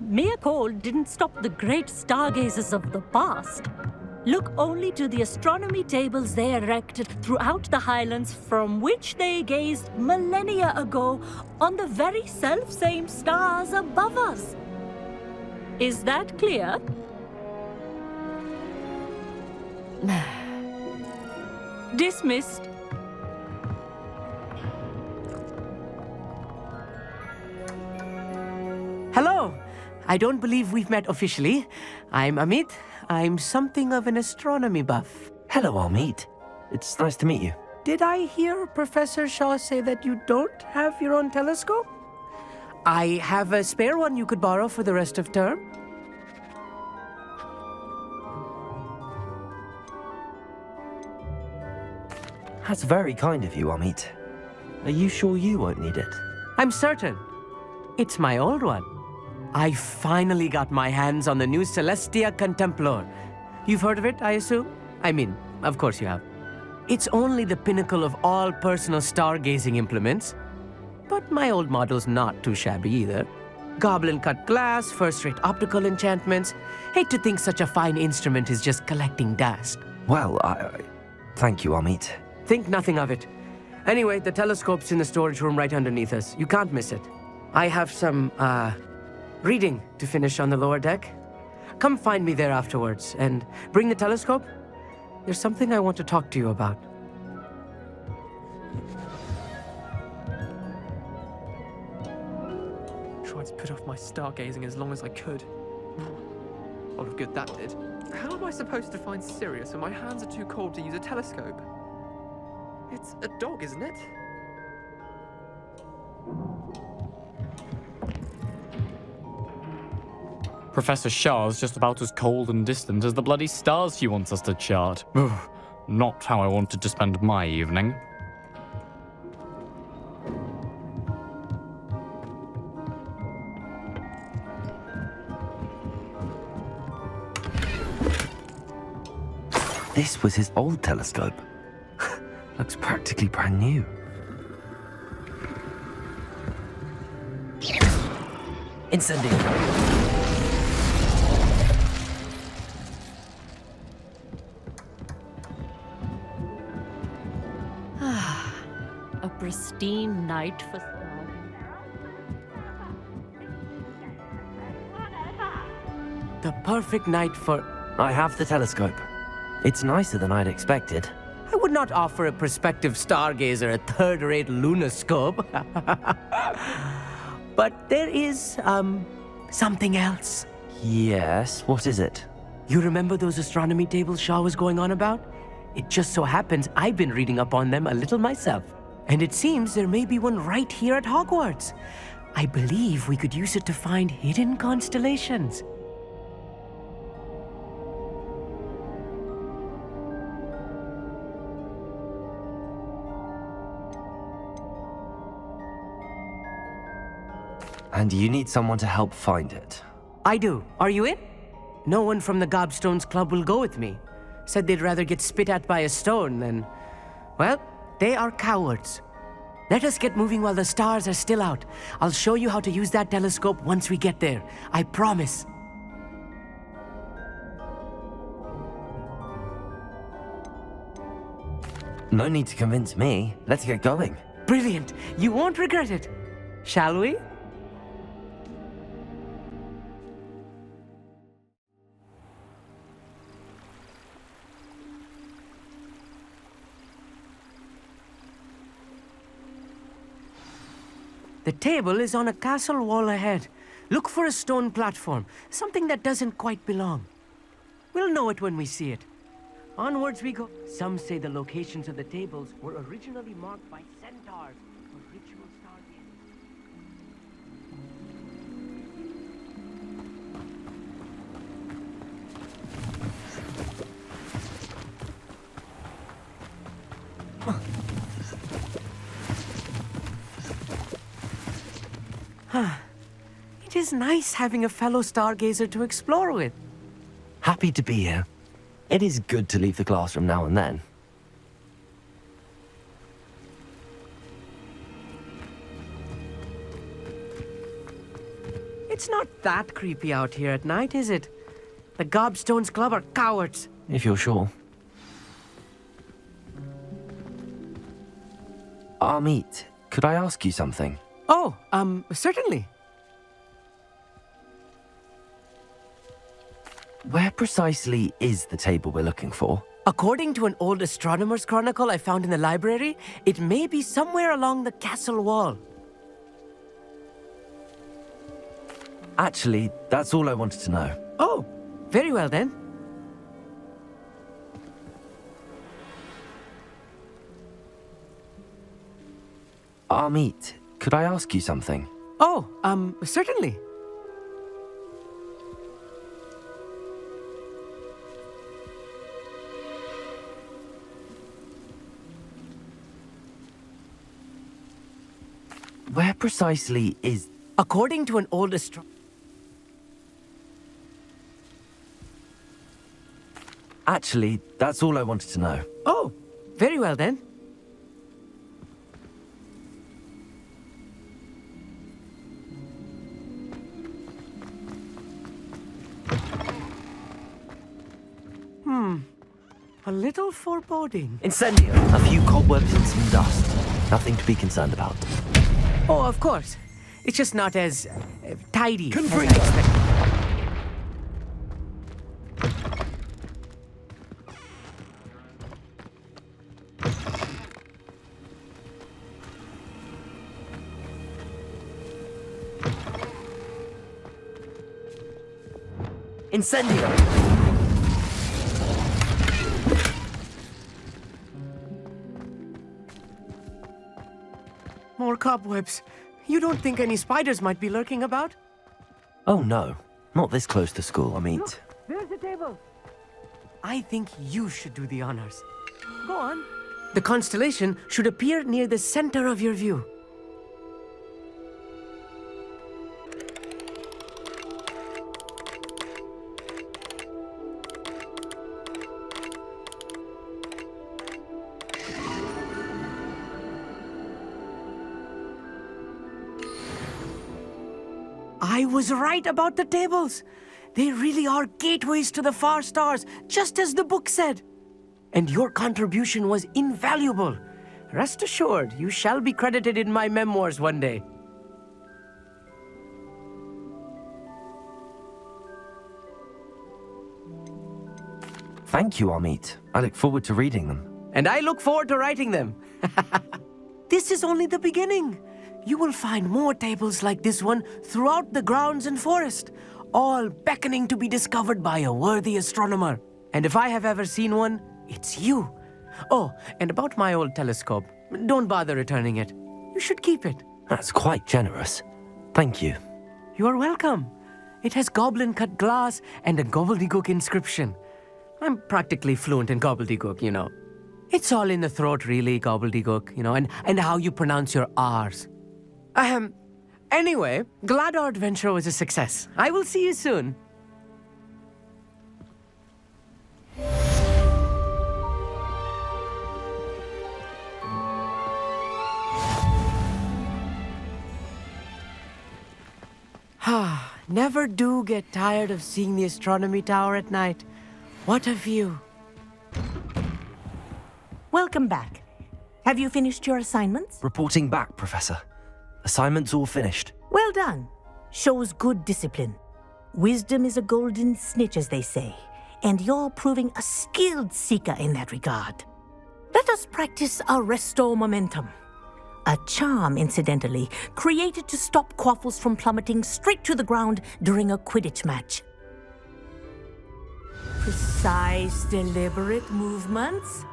Mere cold didn't stop the great stargazers of the past. Look only to the astronomy tables they erected throughout the Highlands from which they gazed millennia ago on the very self-same stars above us. Is that clear? Dismissed. Hello. I don't believe we've met officially. I'm Amit. I'm something of an astronomy buff. Hello, Amit. It's nice to meet you. Did I hear Professor Shaw say that you don't have your own telescope? I have a spare one you could borrow for the rest of term. That's very kind of you, Amit. Are you sure you won't need it? I'm certain. It's my old one. I finally got my hands on the new Celestia Contemplor. You've heard of it, I assume? I mean, of course you have. It's only the pinnacle of all personal stargazing implements. But my old model's not too shabby either. Goblin-cut glass, first-rate optical enchantments. Hate to think such a fine instrument is just collecting dust. Well, thank you, Amit. Think nothing of it. Anyway, the telescope's in the storage room right underneath us. You can't miss it. I have some, reading to finish on the lower deck. Come find me there afterwards, and bring the telescope. There's something I want to talk to you about. Tried to put off my stargazing as long as I could. A lot of good that did. How am I supposed to find Sirius when my hands are too cold to use a telescope? It's a dog, isn't it? Professor Shah's just about as cold and distant as the bloody stars she wants us to chart. Not how I wanted to spend my evening. This was his old telescope. Looks practically brand new. Incendio. A pristine night for stars. The perfect night for... I have the telescope. It's nicer than I'd expected. I would not offer a prospective stargazer a third-rate lunoscope. But there is, something else. Yes, what is it? You remember those astronomy tables Shaw was going on about? It just so happens I've been reading up on them a little myself. And it seems there may be one right here at Hogwarts. I believe we could use it to find hidden constellations. And you need someone to help find it. I do. Are you in? No one from the Gobstones Club will go with me. Said they'd rather get spit at by a stone than... Well, they are cowards. Let us get moving while the stars are still out. I'll show you how to use that telescope once we get there. I promise. No need to convince me. Let's get going. Brilliant. You won't regret it. Shall we? The table is on a castle wall ahead. Look for a stone platform, something that doesn't quite belong. We'll know it when we see it. Onwards we go. Some say the locations of the tables were originally marked by centaurs for ritual stargazing. It is nice having a fellow stargazer to explore with. Happy to be here. It is good to leave the classroom now and then. It's not that creepy out here at night, is it? The Gobstones Club are cowards. If you're sure. Amit, could I ask you something? Oh, certainly. Where precisely is the table we're looking for? According to an old astronomer's chronicle I found in the library, it may be somewhere along the castle wall. Actually, that's all I wanted to know. Oh, very well then. Amit, could I ask you something? Oh, certainly. Where precisely is... According to an old Actually, that's all I wanted to know. Oh, very well then. A little foreboding. Incendio! A few cobwebs and some dust. Nothing to be concerned about. Oh, of course. It's just not as tidy as I Confringo! expected. Incendio! More cobwebs. You don't think any spiders might be lurking about? Oh no, not this close to school, Amit. Look, there's the table. I think you should do the honors. Go on. The constellation should appear near the center of your view. I was right about the tables. They really are gateways to the far stars, just as the book said. And your contribution was invaluable. Rest assured, you shall be credited in my memoirs one day. Thank you, Amit. I look forward to reading them. And I look forward to writing them. This is only the beginning. You will find more tables like this one throughout the grounds and forest, all beckoning to be discovered by a worthy astronomer. And if I have ever seen one, it's you. Oh, and about my old telescope, don't bother returning it. You should keep it. That's quite generous. Thank you. You're welcome. It has goblin-cut glass and a gobbledygook inscription. I'm practically fluent in gobbledygook, you know. It's all in the throat, really, gobbledygook, you know, and how you pronounce your R's. Anyway, glad our adventure was a success. I will see you soon. Never do get tired of seeing the astronomy tower at night. What a view. Welcome back. Have you finished your assignments? Reporting back, Professor. Assignments all finished. Well done. Shows good discipline. Wisdom is a golden snitch, as they say, and you're proving a skilled seeker in that regard. Let us practice our resto momentum. A charm, incidentally, created to stop quaffles from plummeting straight to the ground during a Quidditch match. Precise, deliberate movements.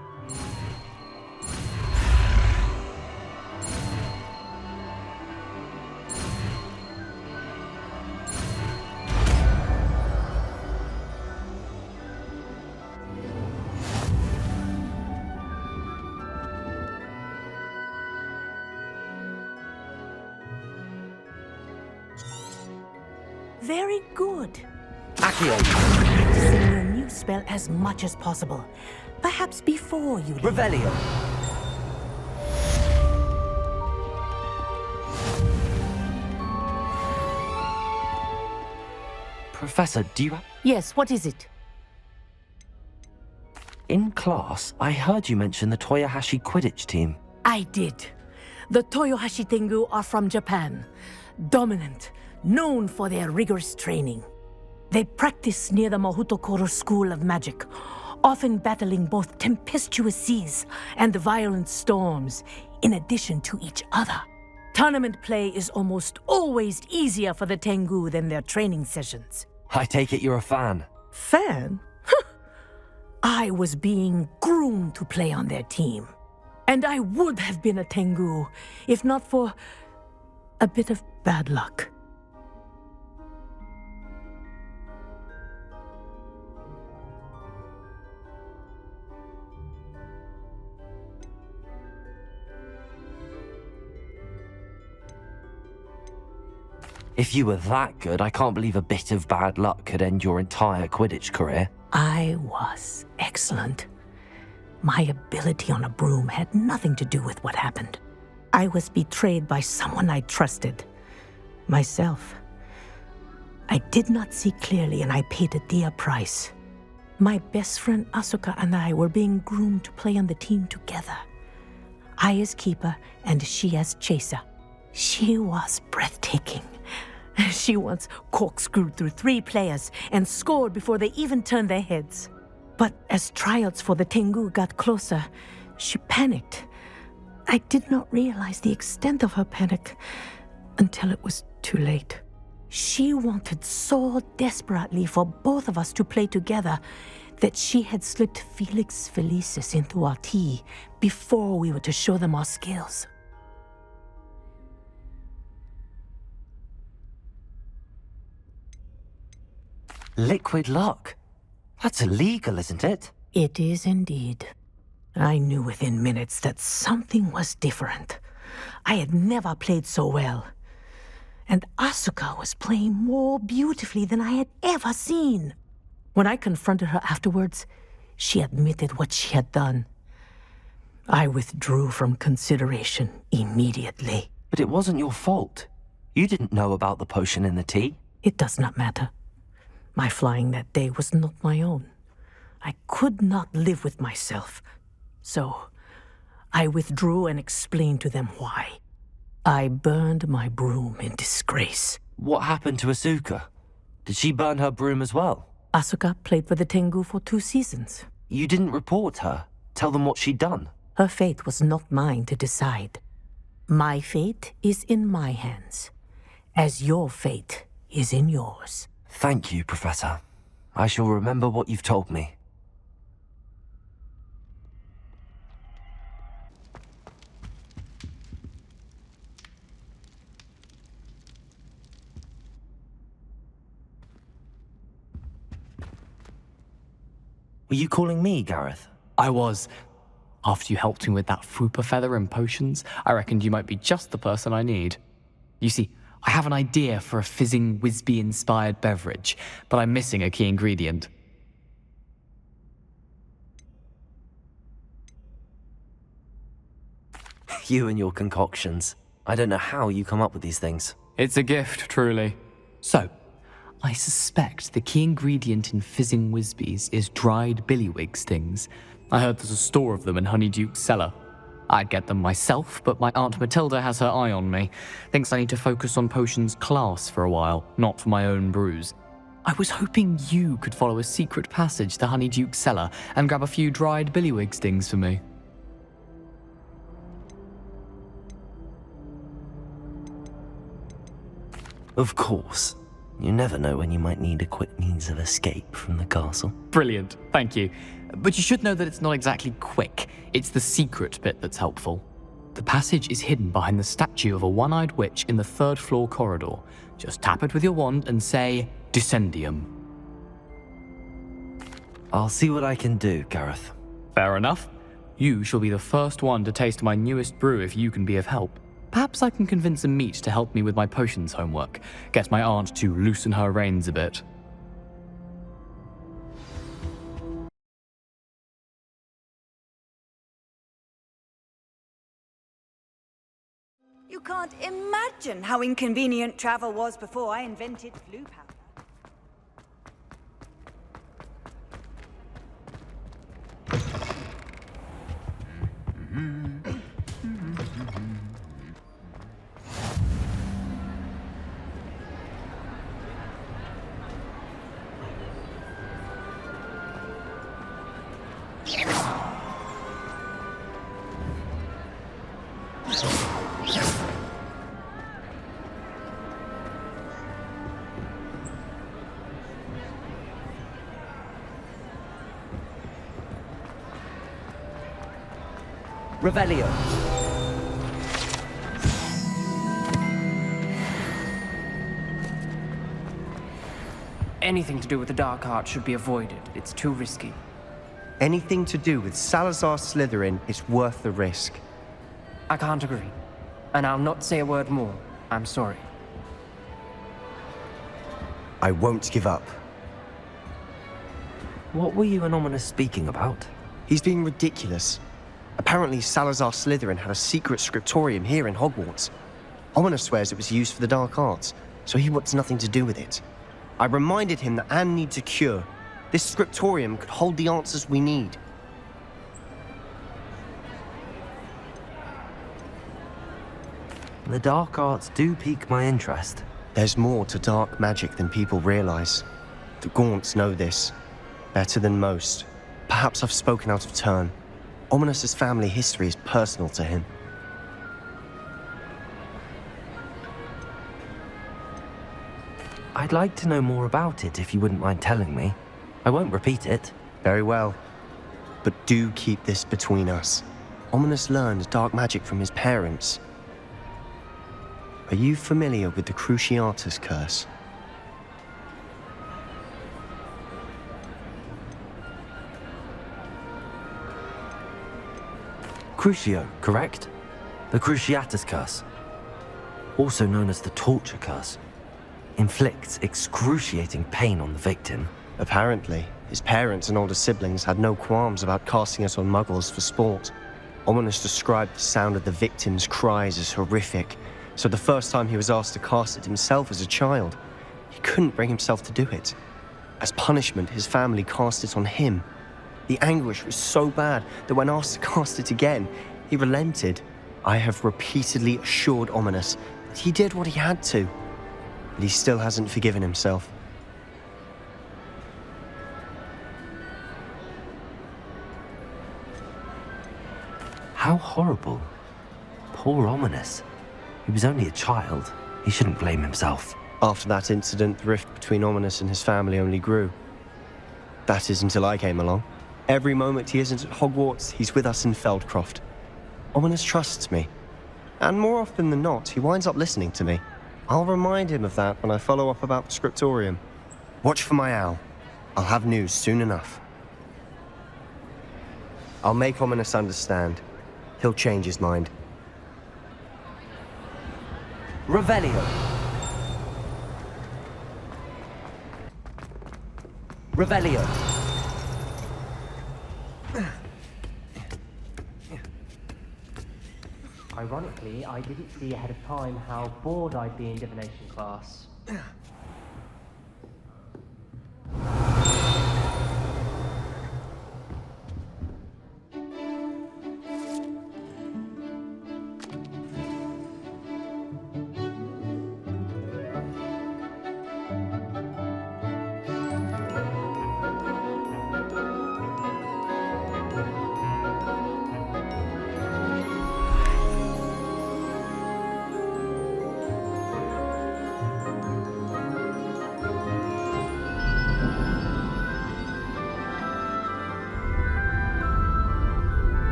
Very good. Accio. Practicing your new spell as much as possible. Perhaps before you leave. Revelio. Professor, do you... Yes, what is it? In class, I heard you mention the Toyohashi Quidditch team. I did. The Toyohashi Tengu are from Japan. Dominant, known for their rigorous training. They practice near the Mahutokoro School of Magic, often battling both tempestuous seas and violent storms, in addition to each other. Tournament play is almost always easier for the Tengu than their training sessions. I take it you're a fan. Fan? I was being groomed to play on their team. And I would have been a Tengu, if not for a bit of bad luck. If you were that good, I can't believe a bit of bad luck could end your entire Quidditch career. I was excellent. My ability on a broom had nothing to do with what happened. I was betrayed by someone I trusted. Myself. I did not see clearly and I paid a dear price. My best friend Asuka and I were being groomed to play on the team together. I as keeper and she as chaser. She was breathtaking. She once corkscrewed through 3 players and scored before they even turned their heads. But as tryouts for the Tengu got closer, she panicked. I did not realize the extent of her panic until it was too late. She wanted so desperately for both of us to play together that she had slipped Felix Felicis into our tea before we were to show them our skills. Liquid luck? That's illegal, isn't it? It is indeed. I knew within minutes that something was different. I had never played so well. And Asuka was playing more beautifully than I had ever seen. When I confronted her afterwards, she admitted what she had done. I withdrew from consideration immediately. But it wasn't your fault. You didn't know about the potion in the tea. It does not matter. My flying that day was not my own. I could not live with myself. So, I withdrew and explained to them why. I burned my broom in disgrace. What happened to Asuka? Did she burn her broom as well? Asuka played for the Tengu for 2 seasons. You didn't report her? Tell them what she'd done? Her fate was not mine to decide. My fate is in my hands, as your fate is in yours. Thank you, Professor. I shall remember what you've told me. Were you calling me, Gareth? I was. After you helped me with that Fupa feather and potions, I reckoned you might be just the person I need. You see, I have an idea for a fizzing Whizbee-inspired beverage, but I'm missing a key ingredient. You and your concoctions. I don't know how you come up with these things. It's a gift, truly. So, I suspect the key ingredient in fizzing Whizbees is dried billywig stings. I heard there's a store of them in Honeyduke's cellar. I'd get them myself, but my Aunt Matilda has her eye on me. Thinks I need to focus on potions class for a while, not for my own brews. I was hoping you could follow a secret passage to Honeyduke's cellar and grab a few dried billywig stings for me. Of course. You never know when you might need a quick means of escape from the castle. Brilliant, thank you. But you should know that it's not exactly quick. It's the secret bit that's helpful. The passage is hidden behind the statue of a one-eyed witch in the 3rd floor corridor. Just tap it with your wand and say, Descendium. I'll see what I can do, Gareth. Fair enough. You shall be the first one to taste my newest brew if you can be of help. Perhaps I can convince a meat to help me with my potions homework. Get my aunt to loosen her reins a bit. You can't imagine how inconvenient travel was before I invented flu powder. Revelio. Anything to do with the dark art should be avoided. It's too risky. Anything to do with Salazar Slytherin is worth the risk. I can't agree. And I'll not say a word more. I'm sorry. I won't give up. What were you and Ominous speaking about? He's being ridiculous. Apparently, Salazar Slytherin had a secret scriptorium here in Hogwarts. Ominous swears it was used for the dark arts, so he wants nothing to do with it. I reminded him that Anne needs a cure. This scriptorium could hold the answers we need. The dark arts do pique my interest. There's more to dark magic than people realize. The Gaunts know this. Better than most. Perhaps I've spoken out of turn. Ominous's family history is personal to him. I'd like to know more about it if you wouldn't mind telling me. I won't repeat it. Very well. But do keep this between us. Ominous learned dark magic from his parents. Are you familiar with the Cruciatus curse? Crucio, correct? The Cruciatus curse. Also known as the torture curse. Inflicts excruciating pain on the victim. Apparently, his parents and older siblings had no qualms about casting it on muggles for sport. Ominous described the sound of the victim's cries as horrific, so the first time he was asked to cast it himself as a child, he couldn't bring himself to do it. As punishment, his family cast it on him. The anguish was so bad that when asked to cast it again, he relented. I have repeatedly assured Ominous that he did what he had to, but he still hasn't forgiven himself. How horrible. Poor Ominous. He was only a child. He shouldn't blame himself. After that incident, the rift between Ominous and his family only grew. That is until I came along. Every moment he isn't at Hogwarts, he's with us in Feldcroft. Ominous trusts me. And more often than not, he winds up listening to me. I'll remind him of that when I follow up about the Scriptorium. Watch for my owl. I'll have news soon enough. I'll make Ominous understand. He'll change his mind. Revelio. Revelio. Ironically, I didn't see ahead of time how bored I'd be in divination class.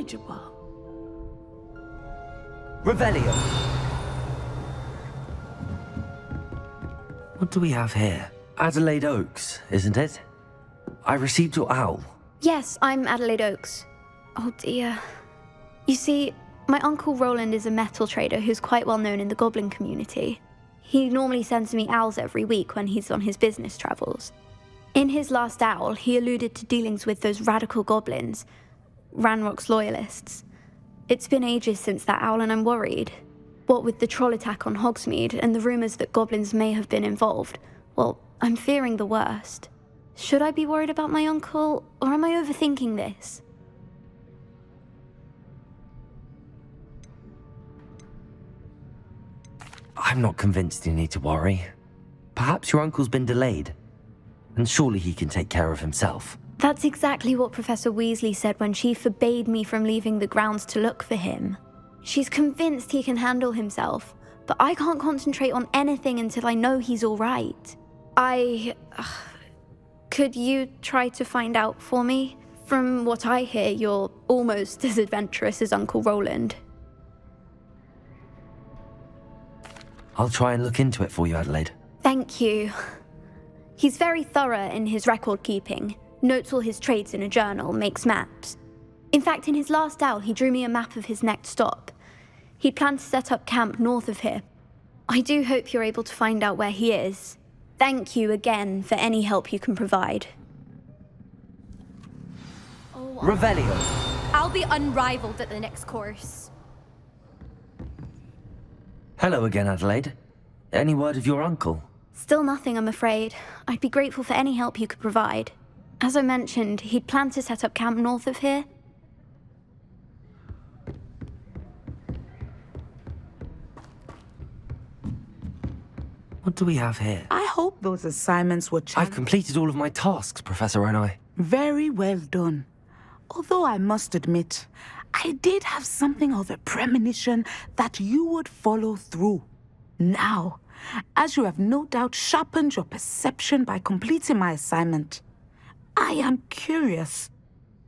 manageable. Revelio. What do we have here? Adelaide Oaks, isn't it? I received your owl. Yes, I'm Adelaide Oaks. Oh dear. You see, my Uncle Roland is a metal trader who's quite well known in the goblin community. He normally sends me owls every week when he's on his business travels. In his last owl, he alluded to dealings with those radical goblins, Ranrock's loyalists. It's been ages since that owl and I'm worried. What with the troll attack on Hogsmeade and the rumours that goblins may have been involved, well, I'm fearing the worst. Should I be worried about my uncle, or am I overthinking this? I'm not convinced you need to worry. Perhaps your uncle's been delayed, and surely he can take care of himself. That's exactly what Professor Weasley said when she forbade me from leaving the grounds to look for him. She's convinced he can handle himself, but I can't concentrate on anything until I know he's all right. Could you try to find out for me? From what I hear, you're almost as adventurous as Uncle Roland. I'll try and look into it for you, Adelaide. Thank you. He's very thorough in his record keeping, notes all his trades in a journal, makes maps. In fact, in his last owl, he drew me a map of his next stop. He'd planned to set up camp north of here. I do hope you're able to find out where he is. Thank you again for any help you can provide. Revelio. I'll be unrivaled at the next course. Hello again, Adelaide. Any word of your uncle? Still nothing, I'm afraid. I'd be grateful for any help you could provide. As I mentioned, he'd planned to set up camp north of here. What do we have here? I hope those assignments were I've completed all of my tasks, Professor Onai. very well done. Although I must admit, I did have something of a premonition that you would follow through. Now, as you have no doubt sharpened your perception by completing my assignment, I am curious,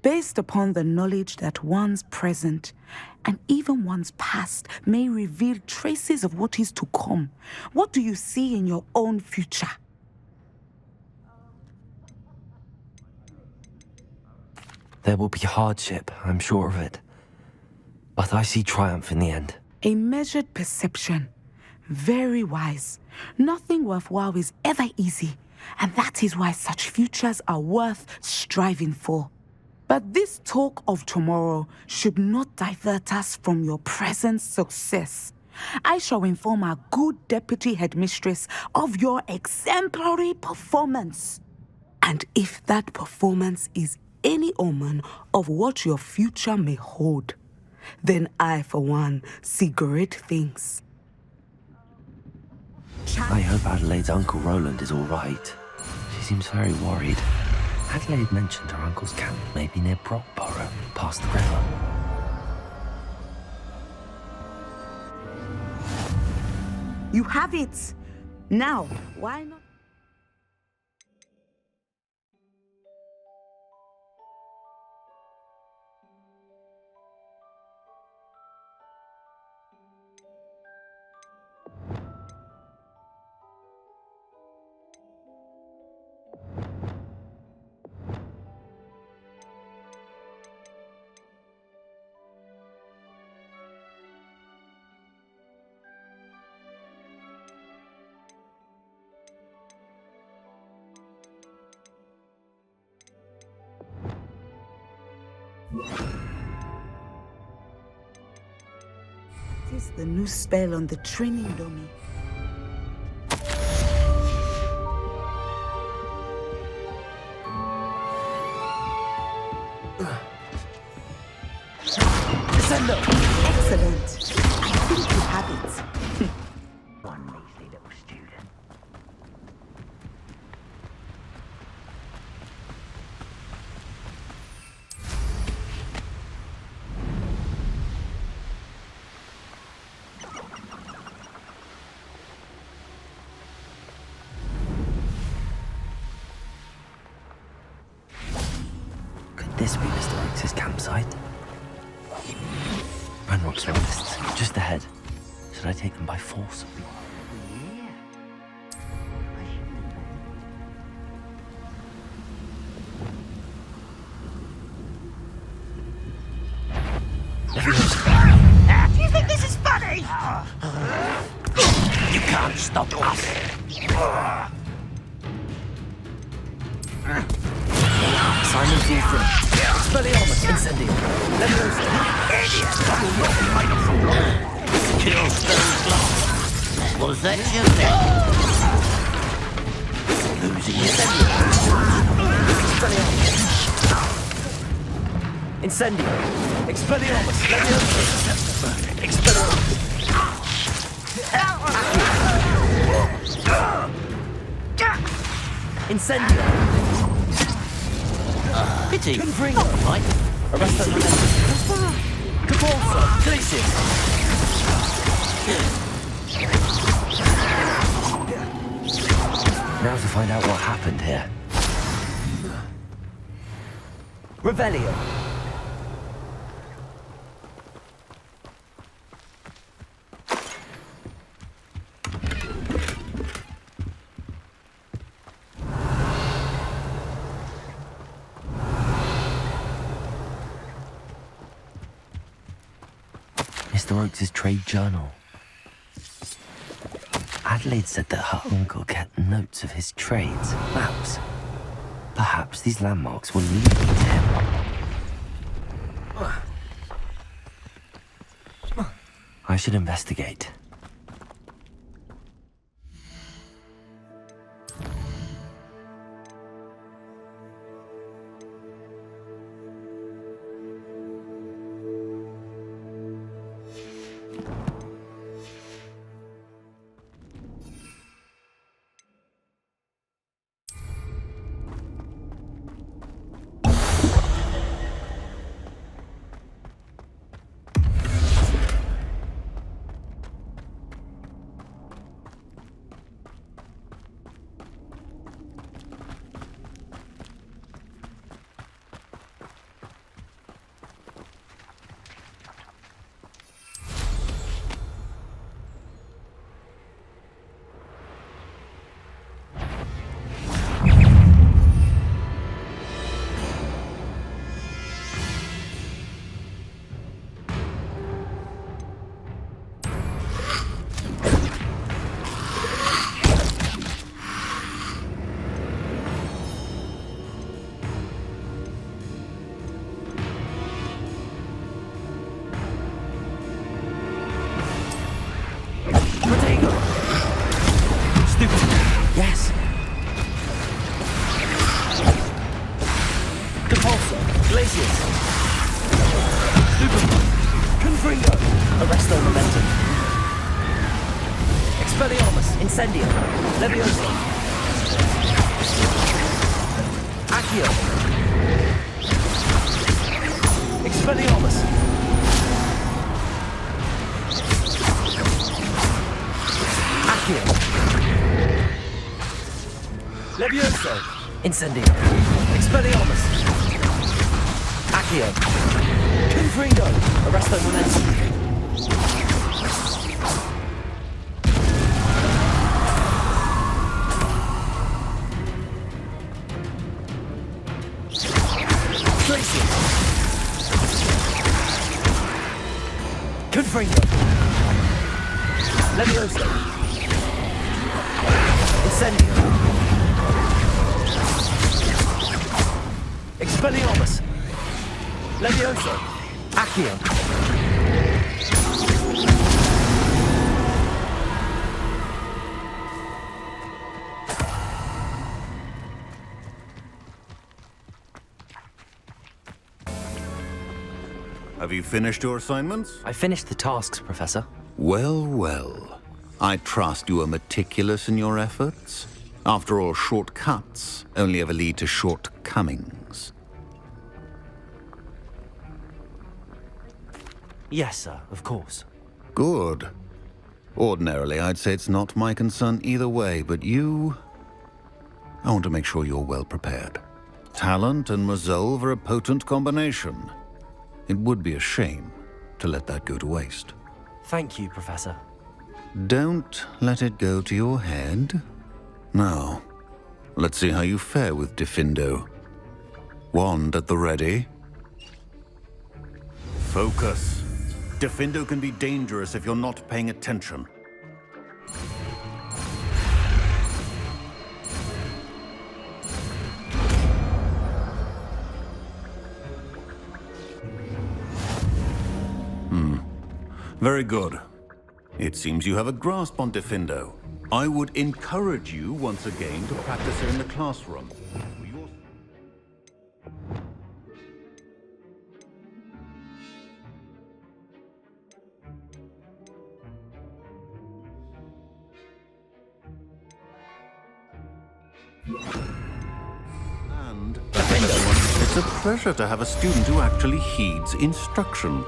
based upon the knowledge that one's present and even one's past may reveal traces of what is to come. What do you see in your own future? There will be hardship, I'm sure of it. But I see triumph in the end. A measured perception. Very wise. Nothing worthwhile is ever easy, and that is why such futures are worth striving for. But this talk of tomorrow should not divert us from your present success. I shall inform our good deputy headmistress of your exemplary performance. And if that performance is any omen of what your future may hold, then I, for one, see great things. I hope Adelaide's Uncle Roland is all right. She seems very worried. Adelaide mentioned her uncle's camp may be near Brockborough, past the river. You have it. Now, why not? It is the new spell on the training dummy. Incendio! Excellent. I think you have it. One measly little student. Could this be Mr. X's campsite? Ranrock's loyalists, just ahead. Should I take them by force? Do you think this is funny? You can't stop us. Simon Fulton. Expelliarmus. Incendio. Leviosa. Kill stone glass. Was that just it? Losing Incendio. Expelliarmus. Leviosa. Expelliarmus. Incendio. Pity. Confringo. Right. Arrest that momentum. Capolso. Glacius. Now to find out what happened here. Revelio. Mr. Oakes' trade journal. Adelaide said that her uncle kept notes of his trades, maps. Perhaps these landmarks will lead me to him. I should investigate. Yes. Capolso. Glacius. Confringo. Arrest their momentum. Expelliarmus. Incendio. Leviosa. Accio. Expelliarmus. Accio. Levioso. Incendio. Expelliarmus. Accio. Confringo. Arrest their momentum. Glacius. Confringo. Levioso. Incendio. Expelliarmus. Levioso. Accio. Have you finished your assignments? I finished the tasks, Professor. Well, well. I trust you are meticulous in your efforts. After all, shortcuts only ever lead to shortcomings. Yes, sir, of course. Good. Ordinarily, I'd say it's not my concern either way, but you... I want to make sure you're well prepared. Talent and resolve are a potent combination. It would be a shame to let that go to waste. Thank you, Professor. Don't let it go to your head. Now, let's see how you fare with Diffindo. Wand at the ready. Focus. Diffindo can be dangerous if you're not paying attention. Very good. It seems you have a grasp on Diffindo. I would encourage you once again to practice it in the classroom. And it's a pleasure to have a student who actually heeds instruction.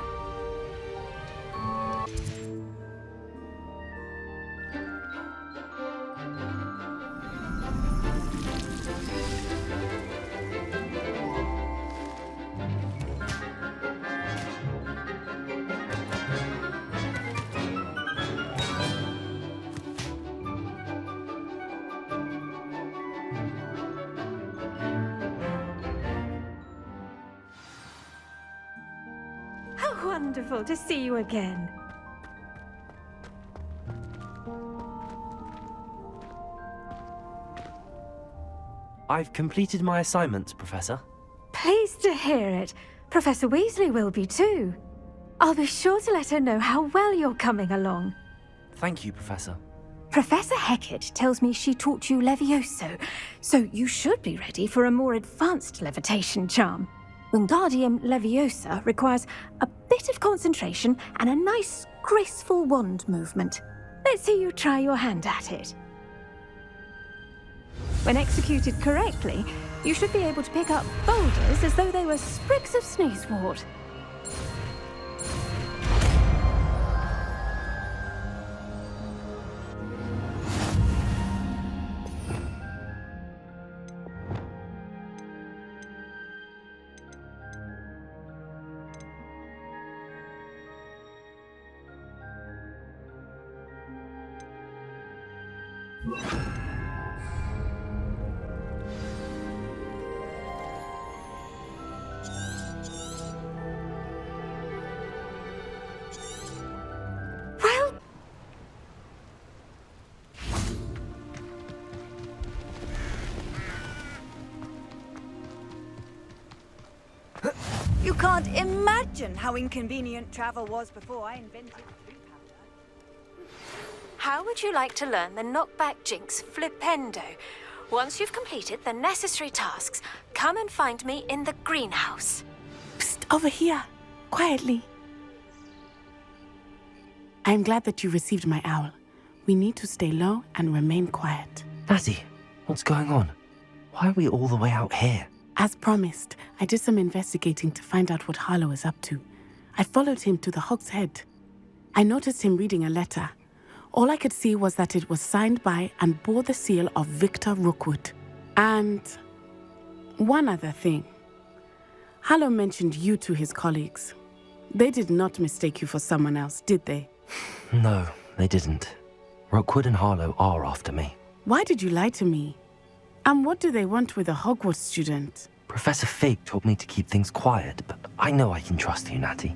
Wonderful to see you again. I've completed my assignments, Professor. Pleased to hear it. Professor Weasley will be too. I'll be sure to let her know how well you're coming along. Thank you, Professor. Professor Hecat tells me she taught you Levioso, so you should be ready for a more advanced levitation charm. Wingardium Leviosa requires a bit of concentration and a nice, graceful wand movement. Let's see you try your hand at it. When executed correctly, you should be able to pick up boulders as though they were sprigs of sneezewort. You can't imagine how inconvenient travel was before I invented blue powder. How would you like to learn the knockback jinx Flipendo? Once you've completed the necessary tasks, come and find me in the greenhouse. Psst, over here, quietly. I'm glad that you received my owl. We need to stay low and remain quiet. Natty, what's going on? Why are we all the way out here? As promised, I did some investigating to find out what Harlow is up to. I followed him to the Hogshead. I noticed him reading a letter. All I could see was that it was signed by and bore the seal of Victor Rookwood. And one other thing. Harlow mentioned you to his colleagues. They did not mistake you for someone else, did they? No, they didn't. Rookwood and Harlow are after me. Why did you lie to me? And what do they want with a Hogwarts student? Professor Fig told me to keep things quiet, but I know I can trust you, Natty.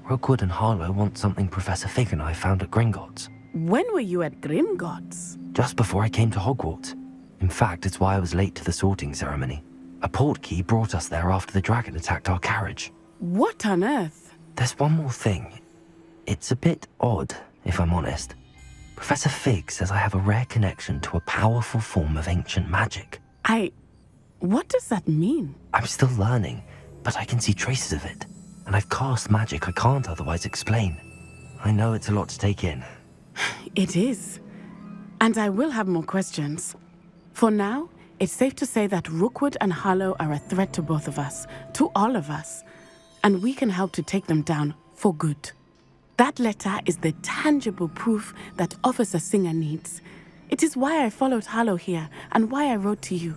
Rookwood and Harlow want something Professor Fig and I found at Gringotts. When were you at Gringotts? Just before I came to Hogwarts. In fact, it's why I was late to the sorting ceremony. A portkey brought us there after the dragon attacked our carriage. What on earth? There's one more thing. It's a bit odd, if I'm honest. Professor Fig says I have a rare connection to a powerful form of ancient magic. What does that mean? I'm still learning, but I can see traces of it. And I've cast magic I can't otherwise explain. I know it's a lot to take in. It is. And I will have more questions. For now, it's safe to say that Rookwood and Harlow are a threat to both of us, to all of us. And we can help to take them down for good. That letter is the tangible proof that Officer Singer needs. It is why I followed Harlow here and why I wrote to you.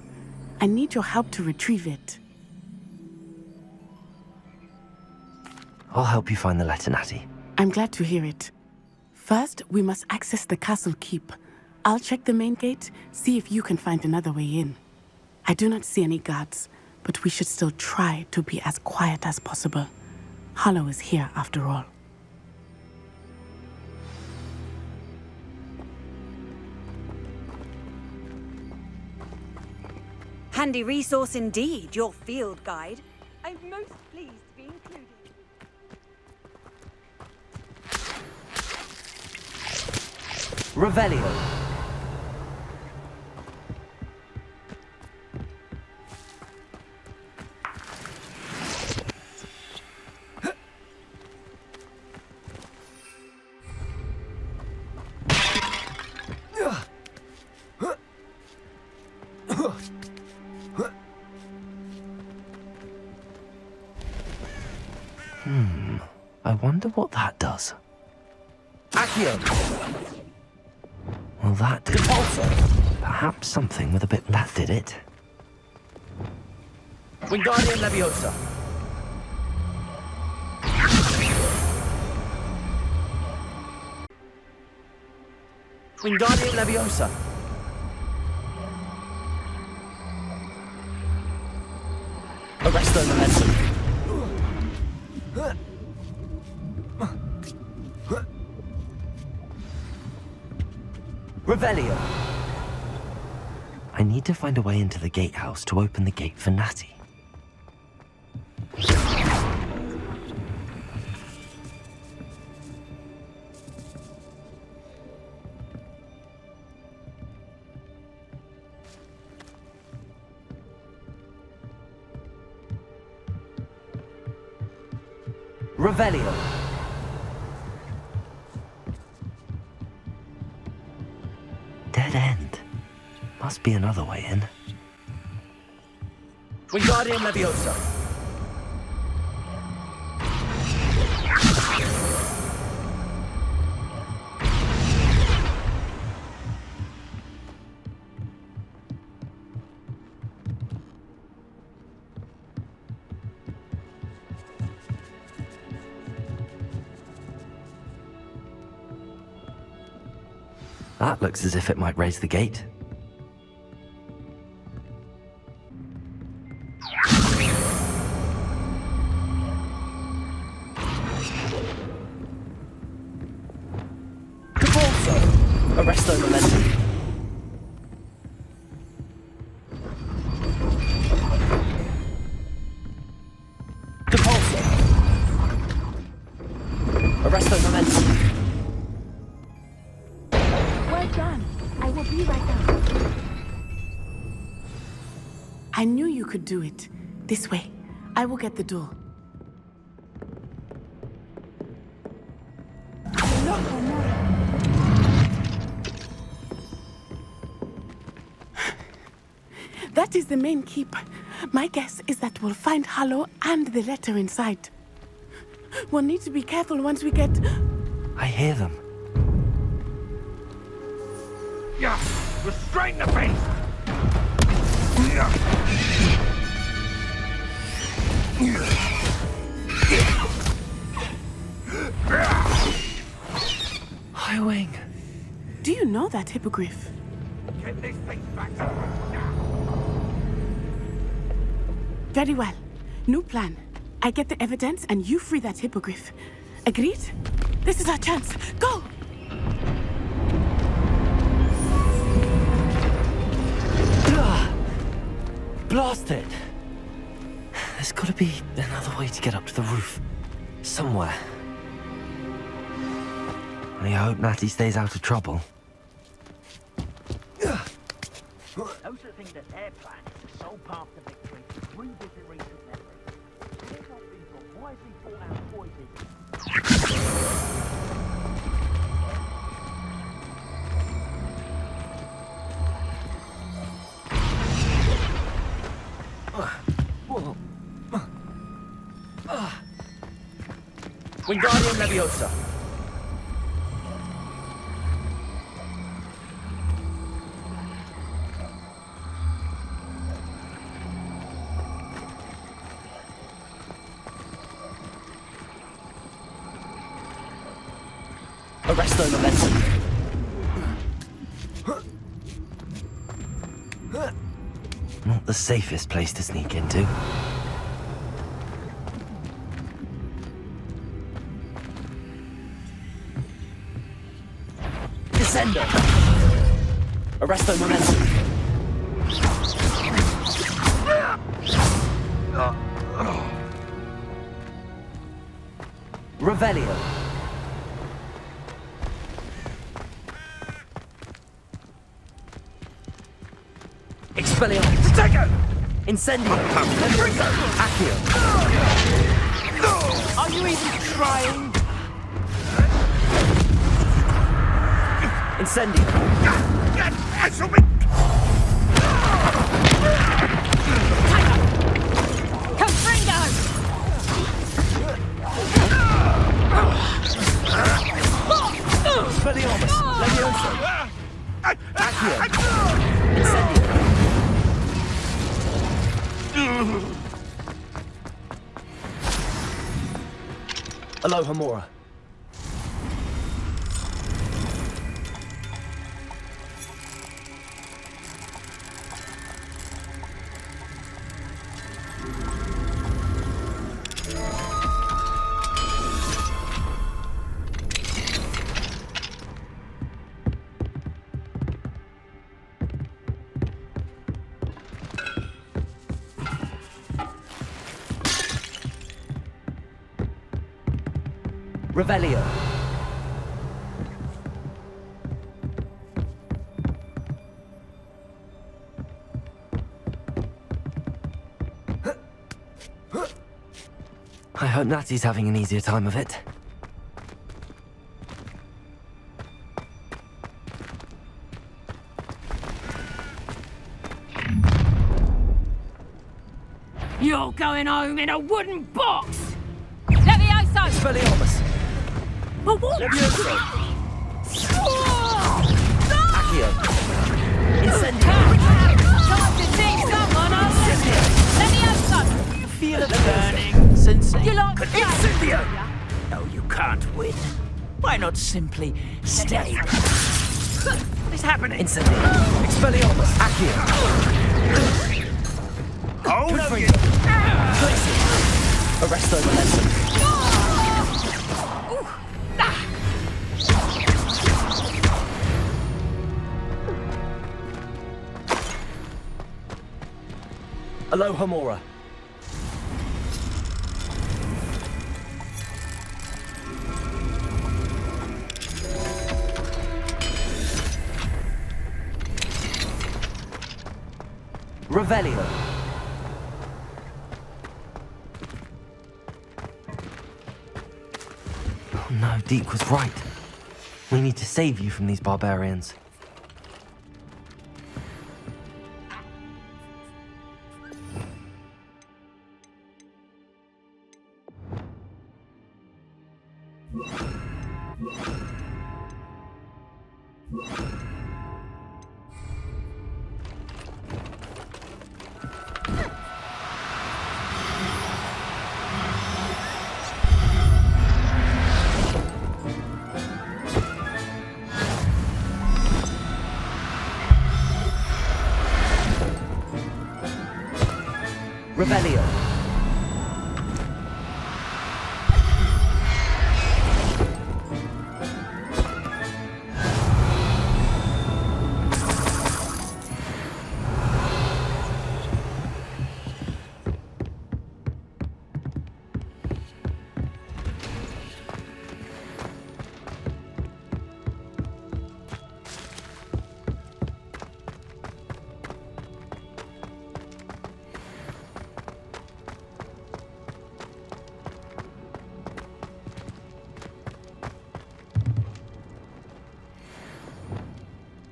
I need your help to retrieve it. I'll help you find the letter, Natty. I'm glad to hear it. First, we must access the castle keep. I'll check the main gate, see if you can find another way in. I do not see any guards, but we should still try to be as quiet as possible. Hollow is here after all. Handy resource indeed, your field guide. I'm most pleased to be included. Revelio. I wonder what that does. Accio! Well, that did. Perhaps something with a bit left did it. Wingardium Leviosa. Wingardium Leviosa. Arresto Momentum. Revelio. I need to find a way into the gatehouse to open the gate for Natty. Revelio. Dead end. Must be another way in. Wingardium Leviosa. That looks as if it might raise the gate. Arresto Momentum. Depulso. Arresto Momentum. Well done. I will be right down. I knew you could do it. This way. I will get the door. That is the main keep. My guess is that we'll find Hollow and the letter inside. We'll need to be careful once we get... I hear them. Yeah, restrain the beast! High Wing. Do you know that hippogriff? Get this thing back to us now! Very well. New plan. I get the evidence and you free that hippogriff. Agreed? This is our chance. Go! Blast it! There's gotta be another way to get up to the roof. Somewhere. I hope Natty stays out of trouble. Those that think that their plan is the sole path to victory revisit recent memories. They've not been for wisely thought out poison. Wingardium Leviosa. Arresto momentum. Not the safest place to sneak into. Descendo. Arresto momentum. Revelio. Expelliarmus. Incendio. Accio. Are you even trying? Incendio. I shall be... Confringo! Expelliarmus. Levioso. Accio. Incendio. Aloha Mora. Revelio. I hope Natty's having an easier time of it. You're going home in a wooden box! Levioso! Expelliarmus. A what? Levioso. Accio. Incendio. Time to teach someone a lesson! Levioso! Feel it burning, Sensei. You like Incendio! No, you can't win. Why not simply stay? What is happening? Incendio. Expelliarmus. Accio. Oh, no, you... Arresto momentum. Aloha Mora. Revelio. Oh no, Deke was right. We need to save you from these barbarians. Revelio.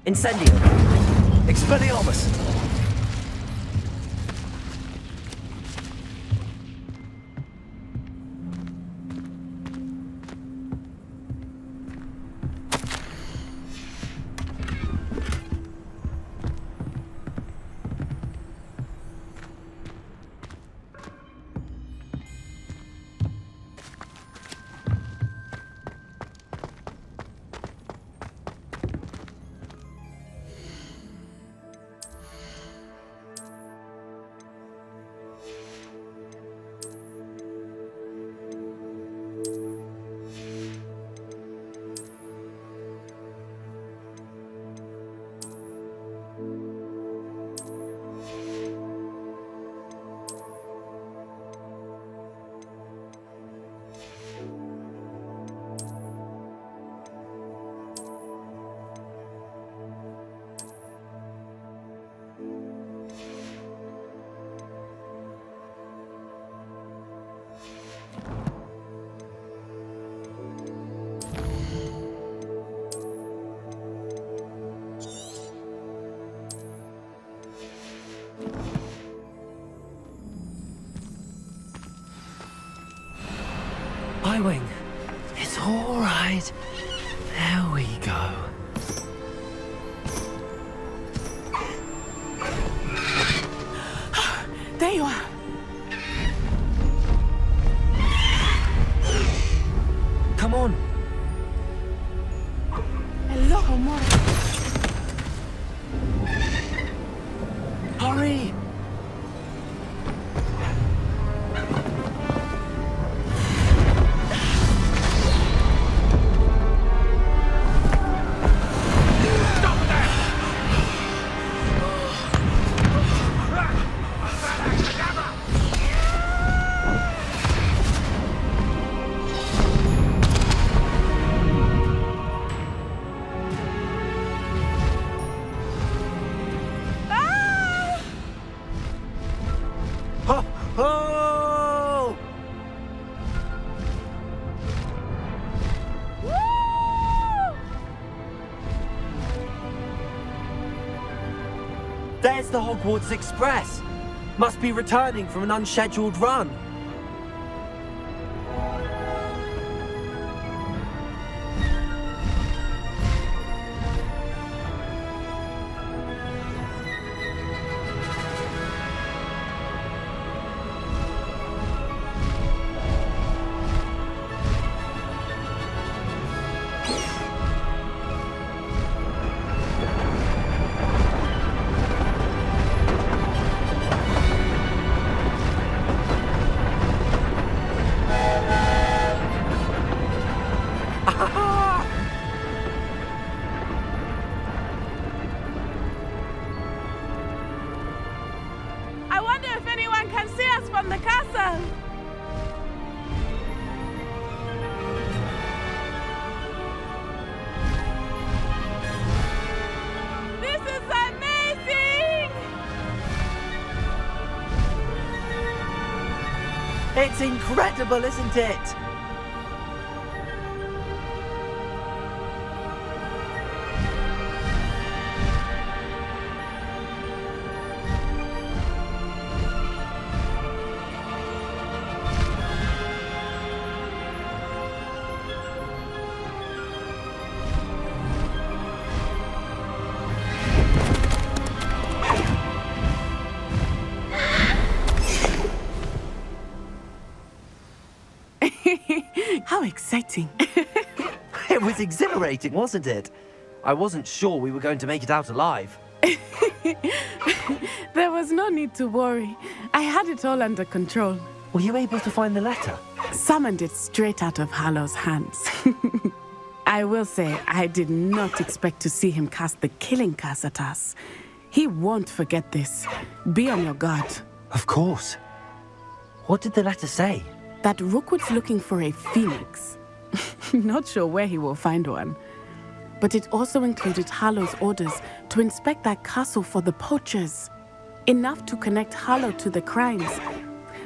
Incendio. Expelliarmus. more. Hurry! There's the Hogwarts Express! Must be returning from an unscheduled run. I wonder if anyone can see us from the castle. This is amazing! It's incredible, isn't it? How exciting. It was exhilarating, wasn't it? I wasn't sure we were going to make it out alive. There was no need to worry. I had it all under control. Were you able to find the letter? Summoned it straight out of Hallow's hands. I will say, I did not expect to see him cast the killing curse at us. He won't forget this. Be on your guard. Of course. What did the letter say? That Rookwood's looking for a phoenix. Not sure where he will find one. But it also included Hallow's orders to inspect that castle for the poachers. Enough to connect Hallow to the crimes.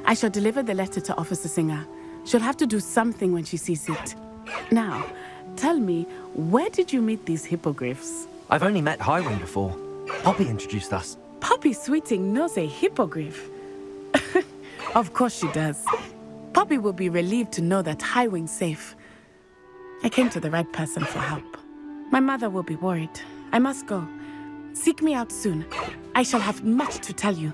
I shall deliver the letter to Officer Singer. She'll have to do something when she sees it. Now, tell me, where did you meet these hippogriffs? I've only met Highwing before. Poppy introduced us. Poppy Sweeting knows a hippogriff. Of course she does. Poppy will be relieved to know that Highwing's safe. I came to the right person for help. My mother will be worried. I must go. Seek me out soon. I shall have much to tell you.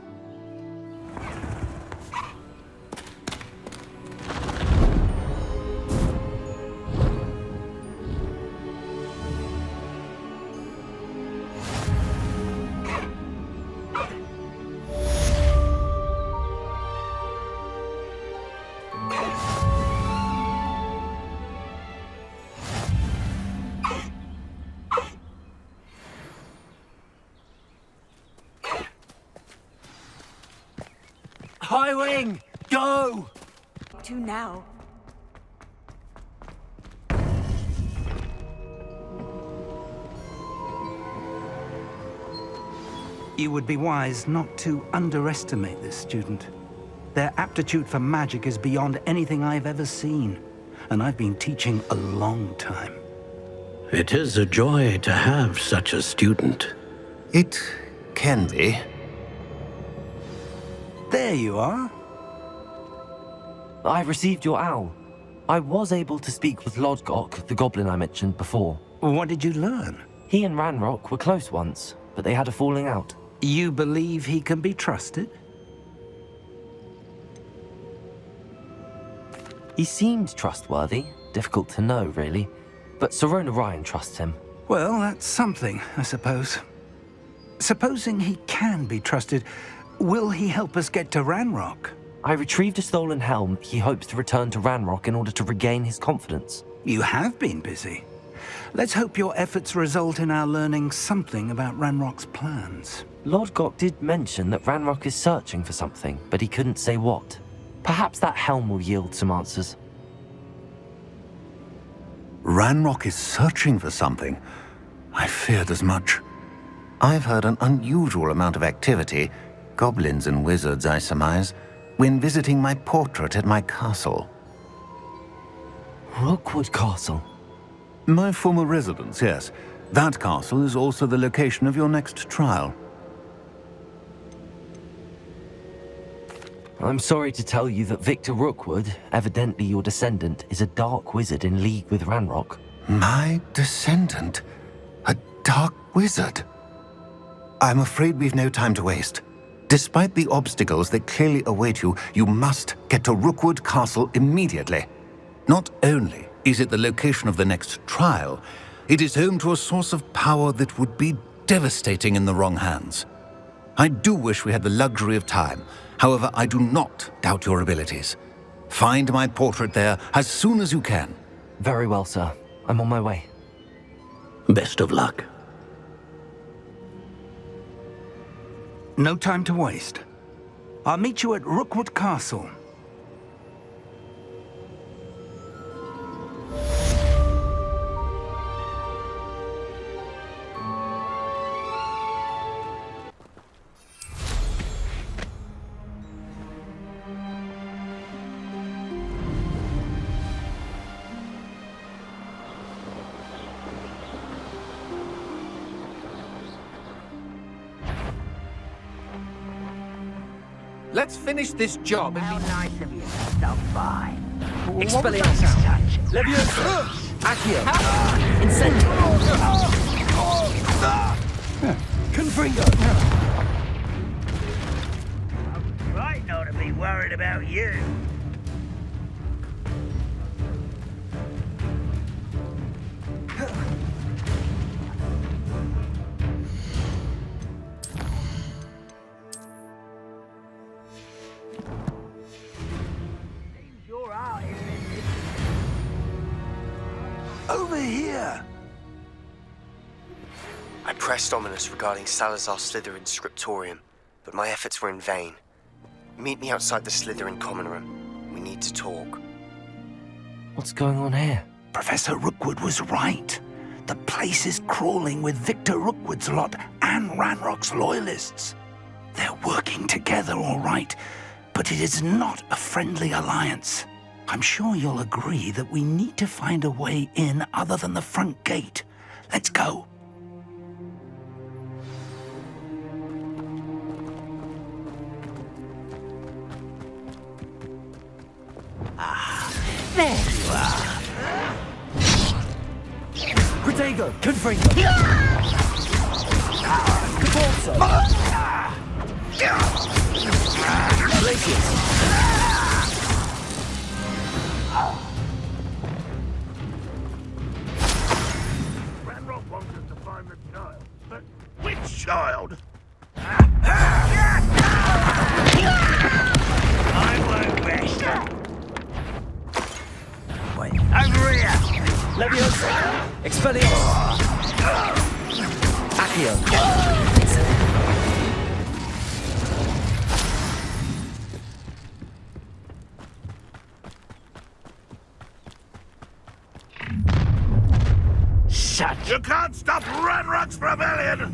Highwing! Go! To now. You would be wise not to underestimate this student. Their aptitude for magic is beyond anything I've ever seen, and I've been teaching a long time. It is a joy to have such a student. It can be. There you are. I received your owl. I was able to speak with Lodgok, the goblin I mentioned before. What did you learn? He and Ranrock were close once, but they had a falling out. You believe he can be trusted? He seemed trustworthy. Difficult to know, really. But Sirona Ryan trusts him. Well, that's something, I suppose. Supposing he can be trusted, will he help us get to Ranrock? I retrieved a stolen helm. He hopes to return to Ranrock in order to regain his confidence. You have been busy. Let's hope your efforts result in our learning something about Ranrock's plans. Lord Gok did mention that Ranrock is searching for something, but he couldn't say what. Perhaps that helm will yield some answers. Ranrock is searching for something. I feared as much. I've heard an unusual amount of activity, goblins and wizards, I surmise, when visiting my portrait at my castle. Rookwood Castle? My former residence, yes. That castle is also the location of your next trial. I'm sorry to tell you that Victor Rookwood, evidently your descendant, is a dark wizard in league with Ranrock. My descendant? A dark wizard? I'm afraid we've no time to waste. Despite the obstacles that clearly await you, you must get to Rookwood Castle immediately. Not only is it the location of the next trial, it is home to a source of power that would be devastating in the wrong hands. I do wish we had the luxury of time. However, I do not doubt your abilities. Find my portrait there as soon as you can. Very well, sir. I'm on my way. Best of luck. No time to waste. I'll meet you at Rookwood Castle. Let's finish this job and How nice of you to stop by. Expelliarmus. Leviosa. Accio. Incendio. Confringo. Right not to be worried about you. Over here! I pressed Ominous regarding Salazar Slytherin's Scriptorium, but my efforts were in vain. Meet me outside the Slytherin common room. We need to talk. What's going on here? Professor Rookwood was right. The place is crawling with Victor Rookwood's lot and Ranrock's loyalists. They're working together, all right, but it is not a friendly alliance. I'm sure you'll agree that we need to find a way in other than the front gate. Let's go. There you are. Protego. Confringo. Cabalso. Glacius. Ranrock wants us to find the child, but which child? I won't rest. Wait, over here. Leviosa. Expelliarmus. Accio. Shut. You can't stop Ranrock's rebellion!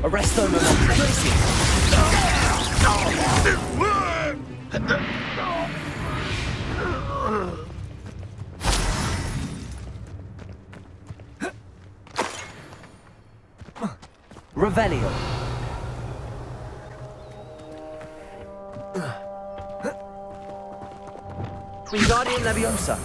Arresto momentum. Revelio. Wingardium Leviosa.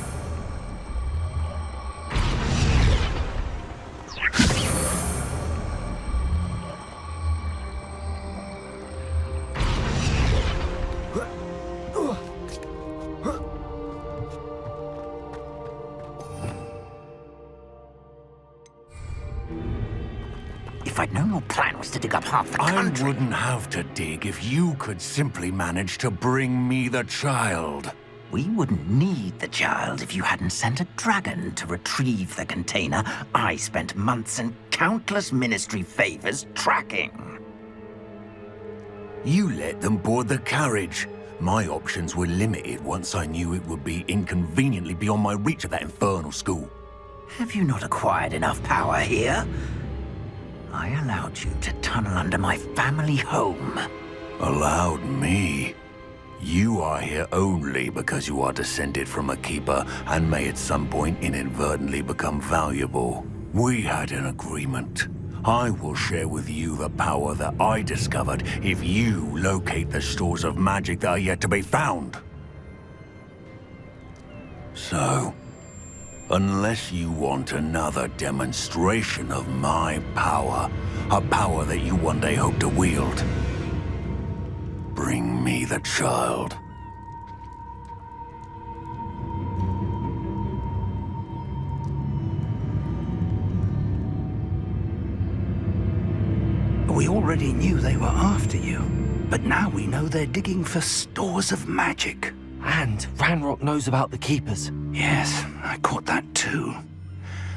Your plan was to dig up half the country. I wouldn't have to dig if you could simply manage to bring me the child. We wouldn't need the child if you hadn't sent a dragon to retrieve the container I spent months and countless ministry favors tracking. You let them board the carriage. My options were limited once I knew it would be inconveniently beyond my reach of that infernal school. Have you not acquired enough power here? I allowed you to tunnel under my family home. Allowed me? You are here only because you are descended from a keeper and may at some point inadvertently become valuable. We had an agreement. I will share with you the power that I discovered if you locate the stores of magic that are yet to be found. So, unless you want another demonstration of my power, a power that you one day hope to wield, bring me the child. We already knew they were after you, but now we know they're digging for stores of magic. And Ranrock knows about the Keepers. Yes, I caught that too.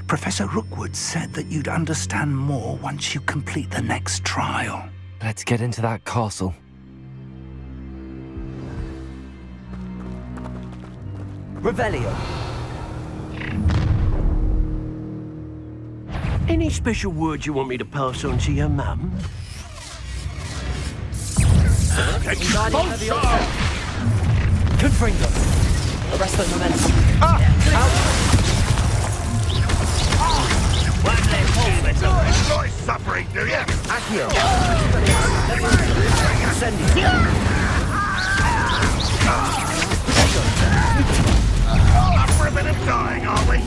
Professor Rookwood said that you'd understand more once you complete the next trial. Let's get into that castle. Revelio. Any special words you want me to pass on to your mum? Confringo. Arrest the momentum. Enjoy suffering, do you? Accio. Incendio. Up for a bit of dying, are we?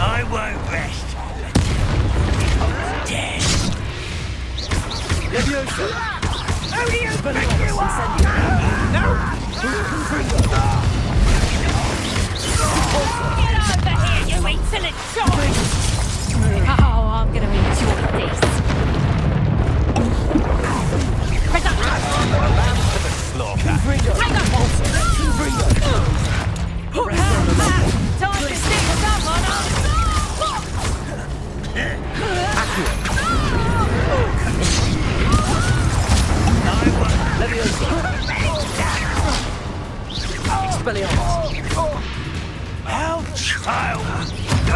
I won't rest. Dead. Leviosa. How do you think you are? No! Get over here, you insolent dog! Oh, I'm gonna enjoy this. Hang on! Time to stick someone Expelliarmus. How child! You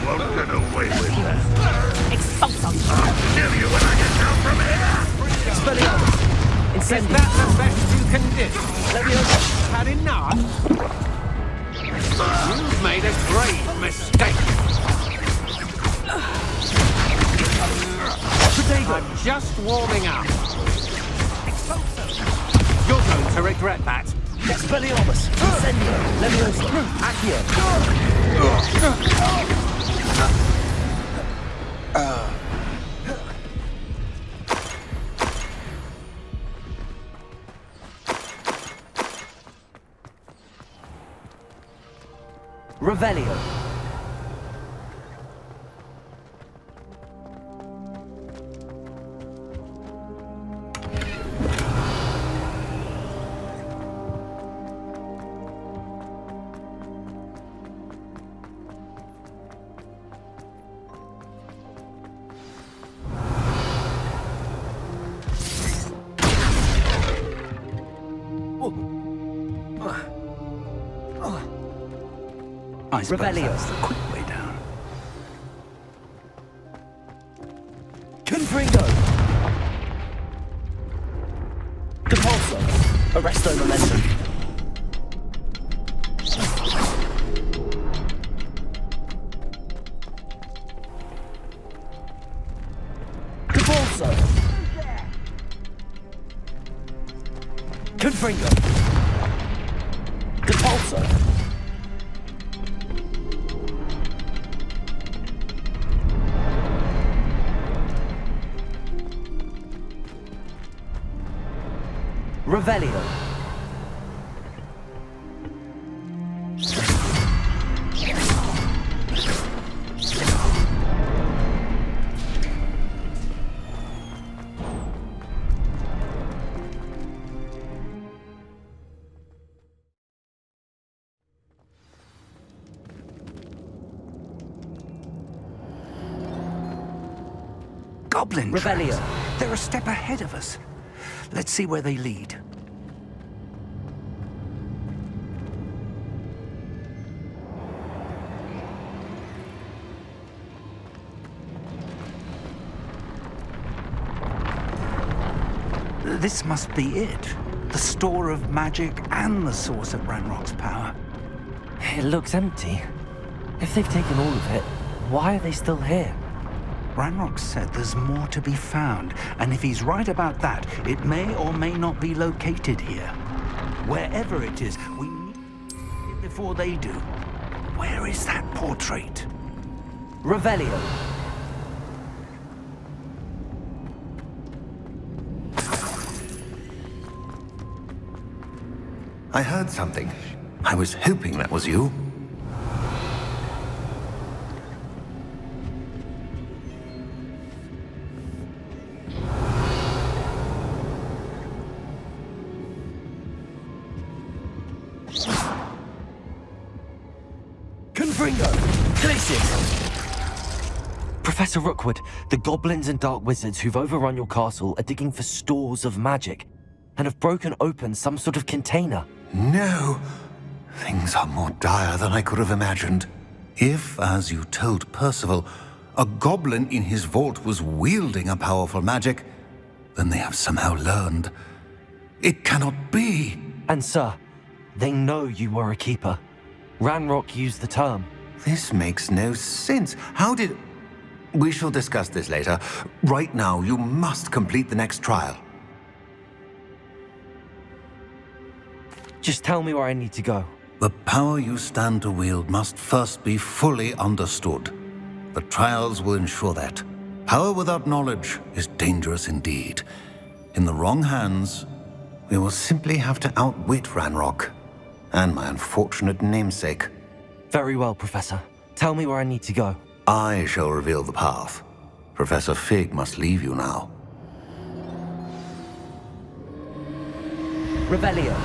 won't get away with that. Expulsum. I'll kill you when I get down from here! Expelliarmus. Is that the best you can do? Leviosa, had enough? You've made a grave mistake. I'm just warming up. You're going to regret that. Expelliarmus. Incendio. Leviosa. Revelio. I suppose Revelio. that's the quick way down. Confringo. Depulso. Arresto momentum. Depulso. Confringo. Depulso. Revelio. goblin Revelio. tracks. They're a step ahead of us. Let's see where they lead. This must be it. The store of magic and the source of Ranrock's power. It looks empty. If they've taken all of it, why are they still here? Ranrock said there's more to be found, and if he's right about that, it may or may not be located here. Wherever it is, we need it before they do. Where is that portrait? Revelio. I heard something. I was hoping that was you. Confringo! Glacius! Professor Rookwood, the goblins and dark wizards who've overrun your castle are digging for stores of magic and have broken open some sort of container. No! Things are more dire than I could have imagined. If, as you told Percival, a goblin in his vault was wielding a powerful magic, then they have somehow learned. It cannot be! And sir, they know you were a keeper. Ranrock used the term. This makes no sense. How did... We shall discuss this later. Right now, you must complete the next trial. Just tell me where I need to go. The power you stand to wield must first be fully understood. The trials will ensure that. Power without knowledge is dangerous indeed. In the wrong hands, we will simply have to outwit Ranrock and my unfortunate namesake. Very well, Professor. Tell me where I need to go. I shall reveal the path. Professor Fig must leave you now. Revelio.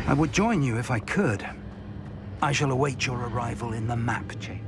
I would join you if I could. I shall await your arrival in the map chamber.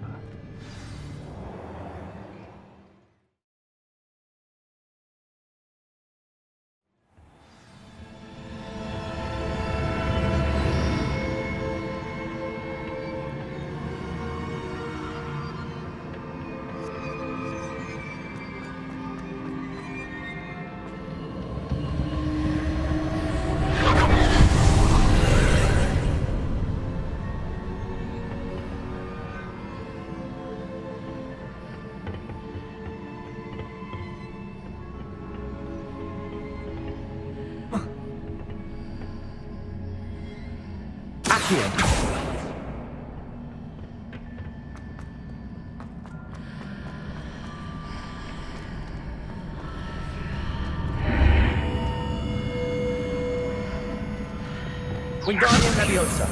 Wingardium Leviosa.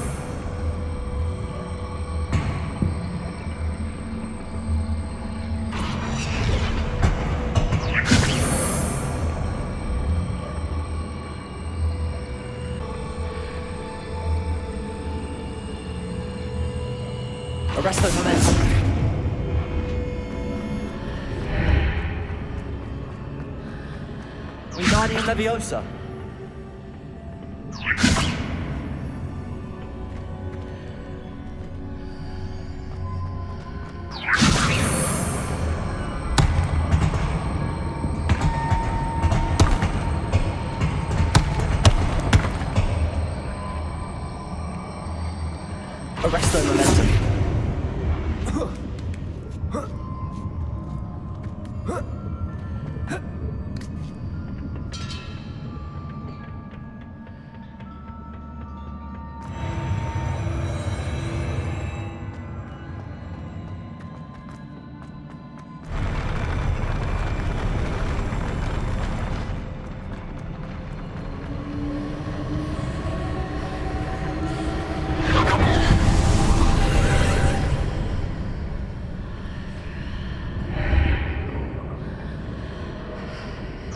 Arresto Momentum. Wingardium Leviosa. Arresto Momentum.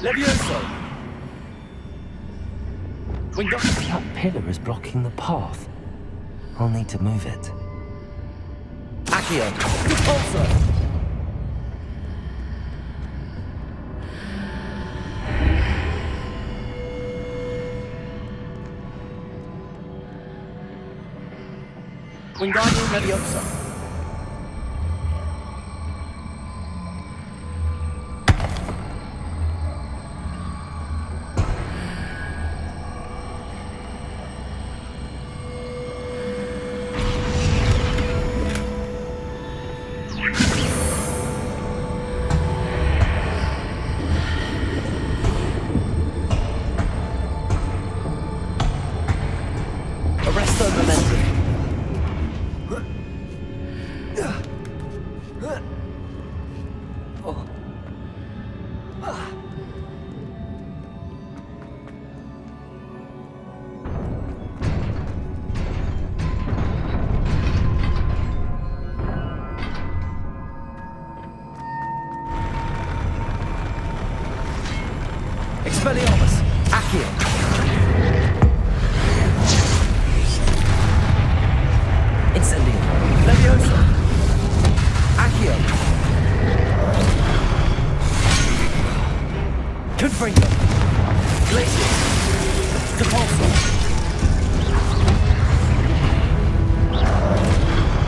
Levioso. That pillar is blocking the path. I'll need to move it. Accio! Repulsor! Wingardium Leviosa. Arresto Momentum. Expelliarmus. Accio. Incendio. Leviosa. Accio. Confringo. Glacius. Depulso.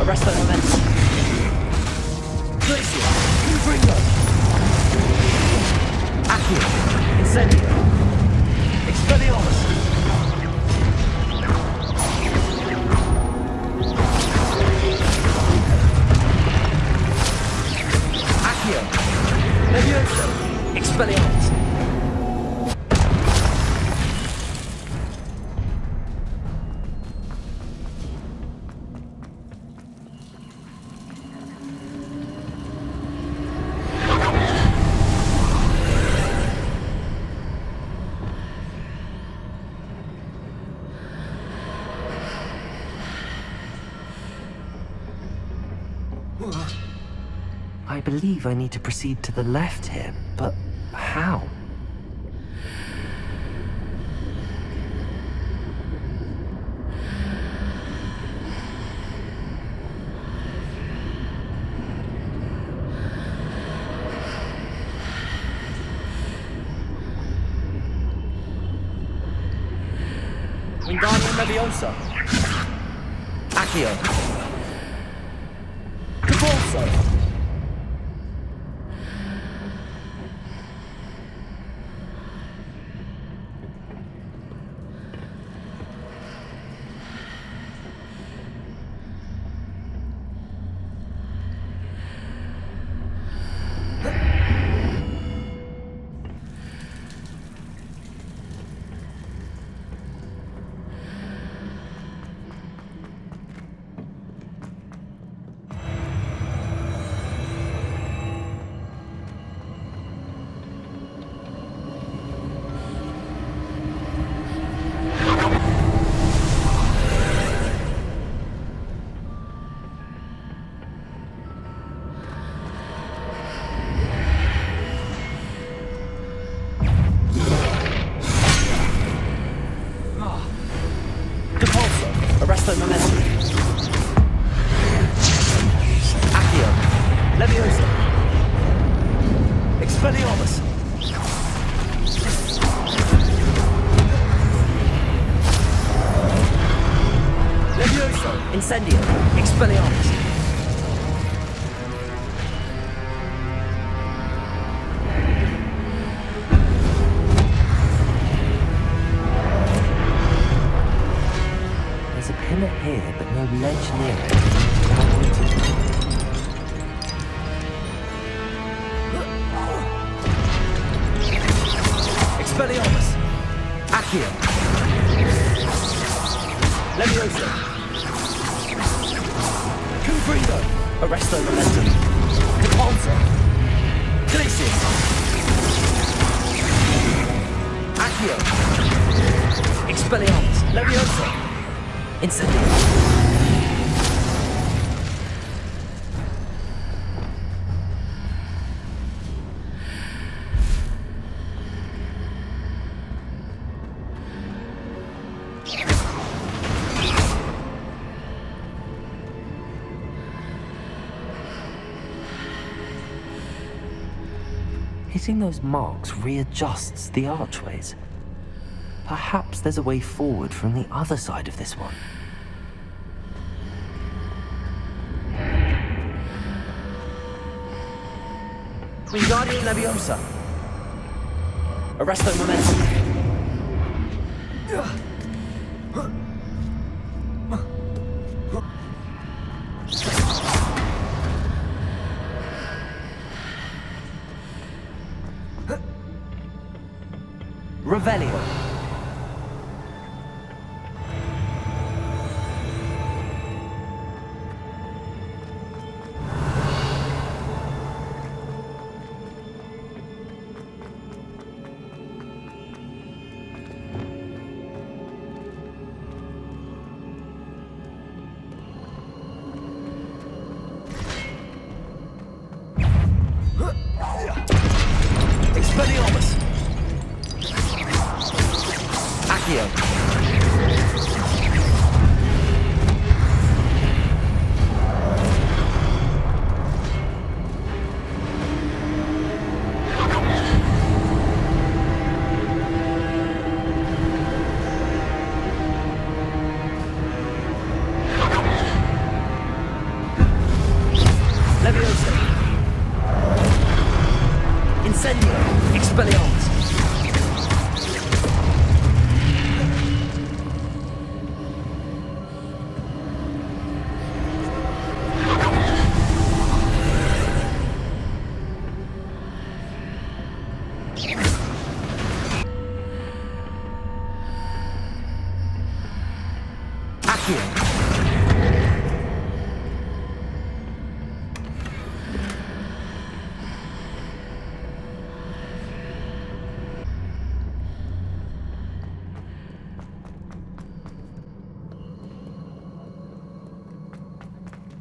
Arresto Momentum. Glacius. Confringo. Accio. Incendio. Expelliarmus. Accio. Leviosa. Expelliarmus. I believe I need to proceed to the left here, but how? Wingardium Leviosa. Accio. Depulso. Arresto Momentum. Accio. Leviosa. Expelliarmus. Leviosa. Incendio. Expelliarmus. There's a pillar here, but no ledge near it. How would it? Expelliarmus. Accio. Leviosa. Confringo. Arresto Momentum. Depulso. Glacius. Accio. Expelliarmus. Leviosa. Incendio. Hitting those marks readjusts the archways. Perhaps there's a way forward from the other side of this one. Wingardium Leviosa. Arresto Momentum. Revelio. Expelliarmus. Accio. Leviosa. Incendio. Expelliarmus.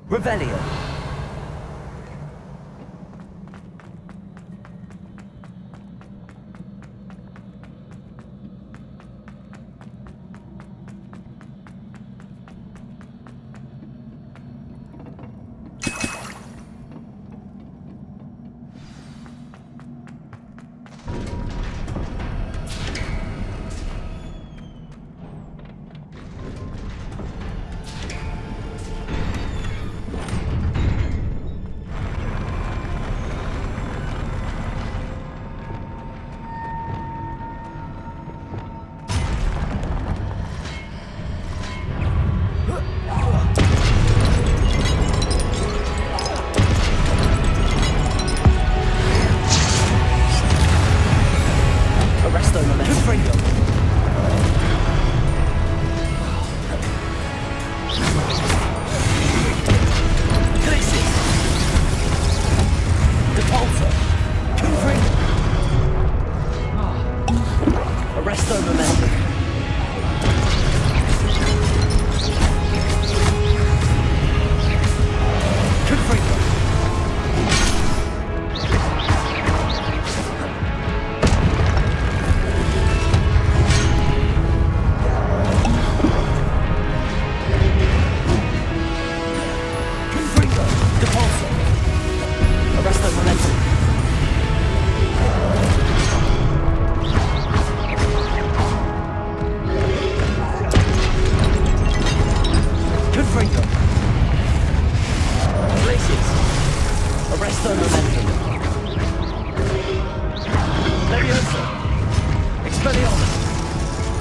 Revelio.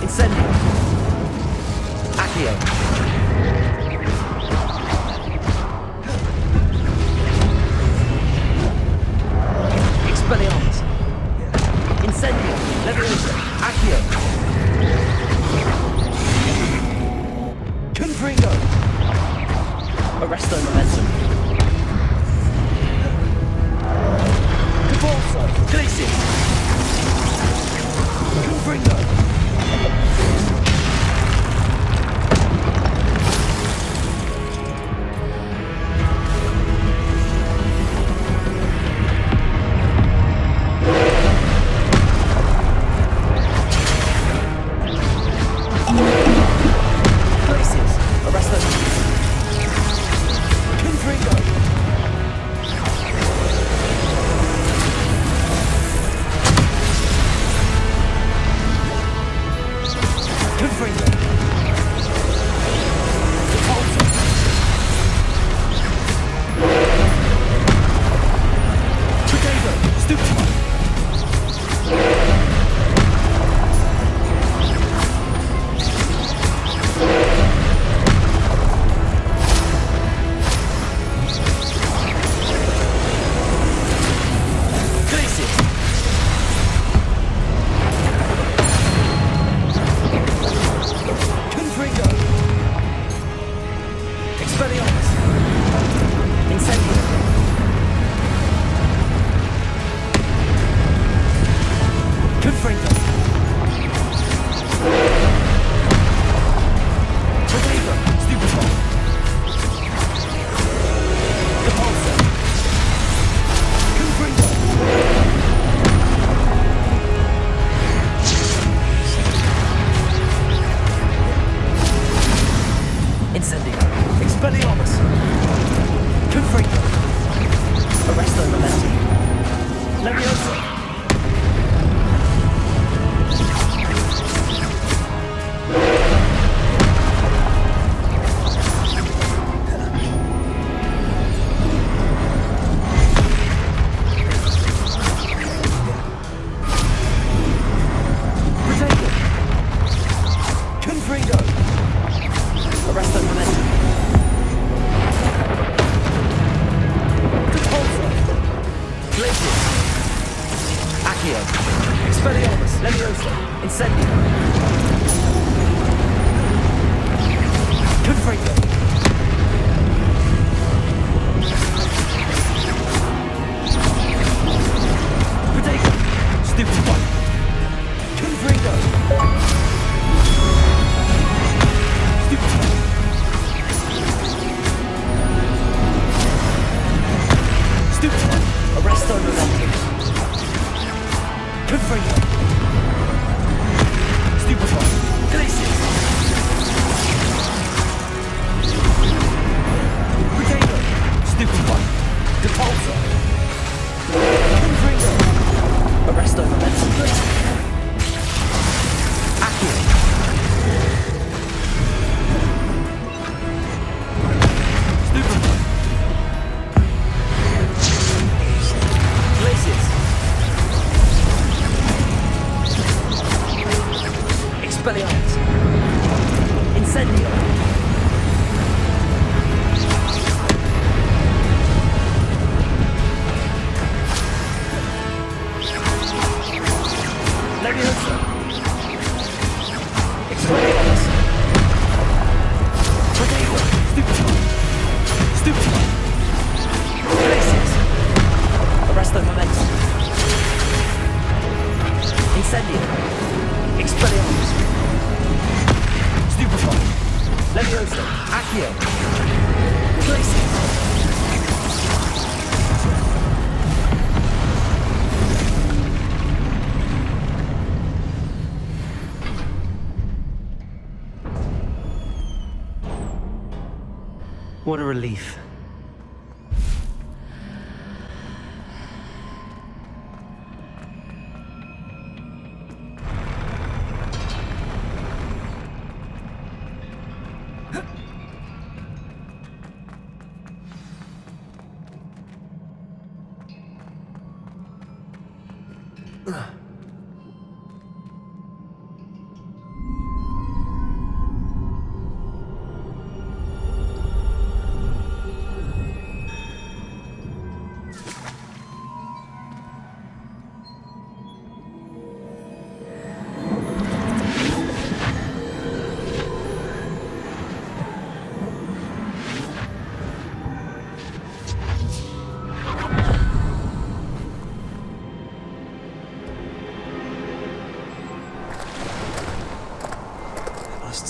Incendio. Accio. Expelliarmus. Incendio. Leviosa. Accio. Confringo. Arresto momentum. Cabalso. Glacius. Confringo. Expelliarmus! Incendio! Confringo! Potato! Stupefy! Repulsor! Confringo! Incendio! Expelliarmus! Confringo! Arresto Momentum! Leviosa! What a relief.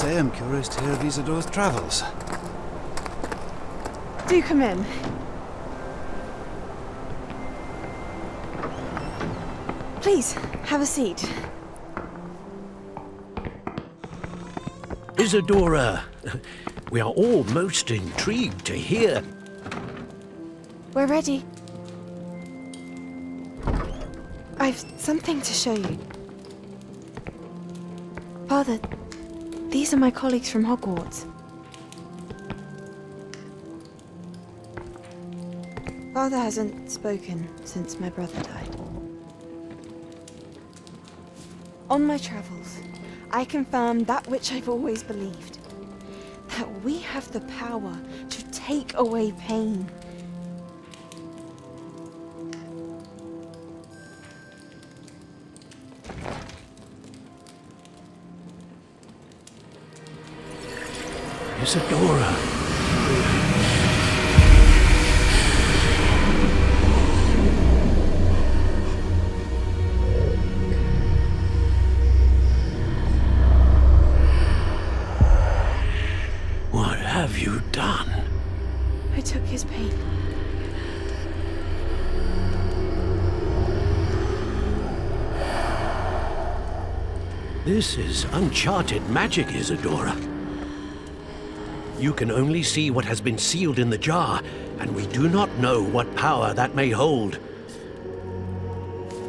I am curious to hear of Isidor's travels. Do come in. Please, have a seat. Isidora, we are all most intrigued to hear. We're ready. I've something to show you. Father, These are my colleagues from Hogwarts. Father hasn't spoken since my brother died. On my travels, I confirmed that which I've always believed. That we have the power to take away pain. Isadora. What have you done? I took his pain. This is uncharted magic, Isadora. You can only see what has been sealed in the jar, and we do not know what power that may hold.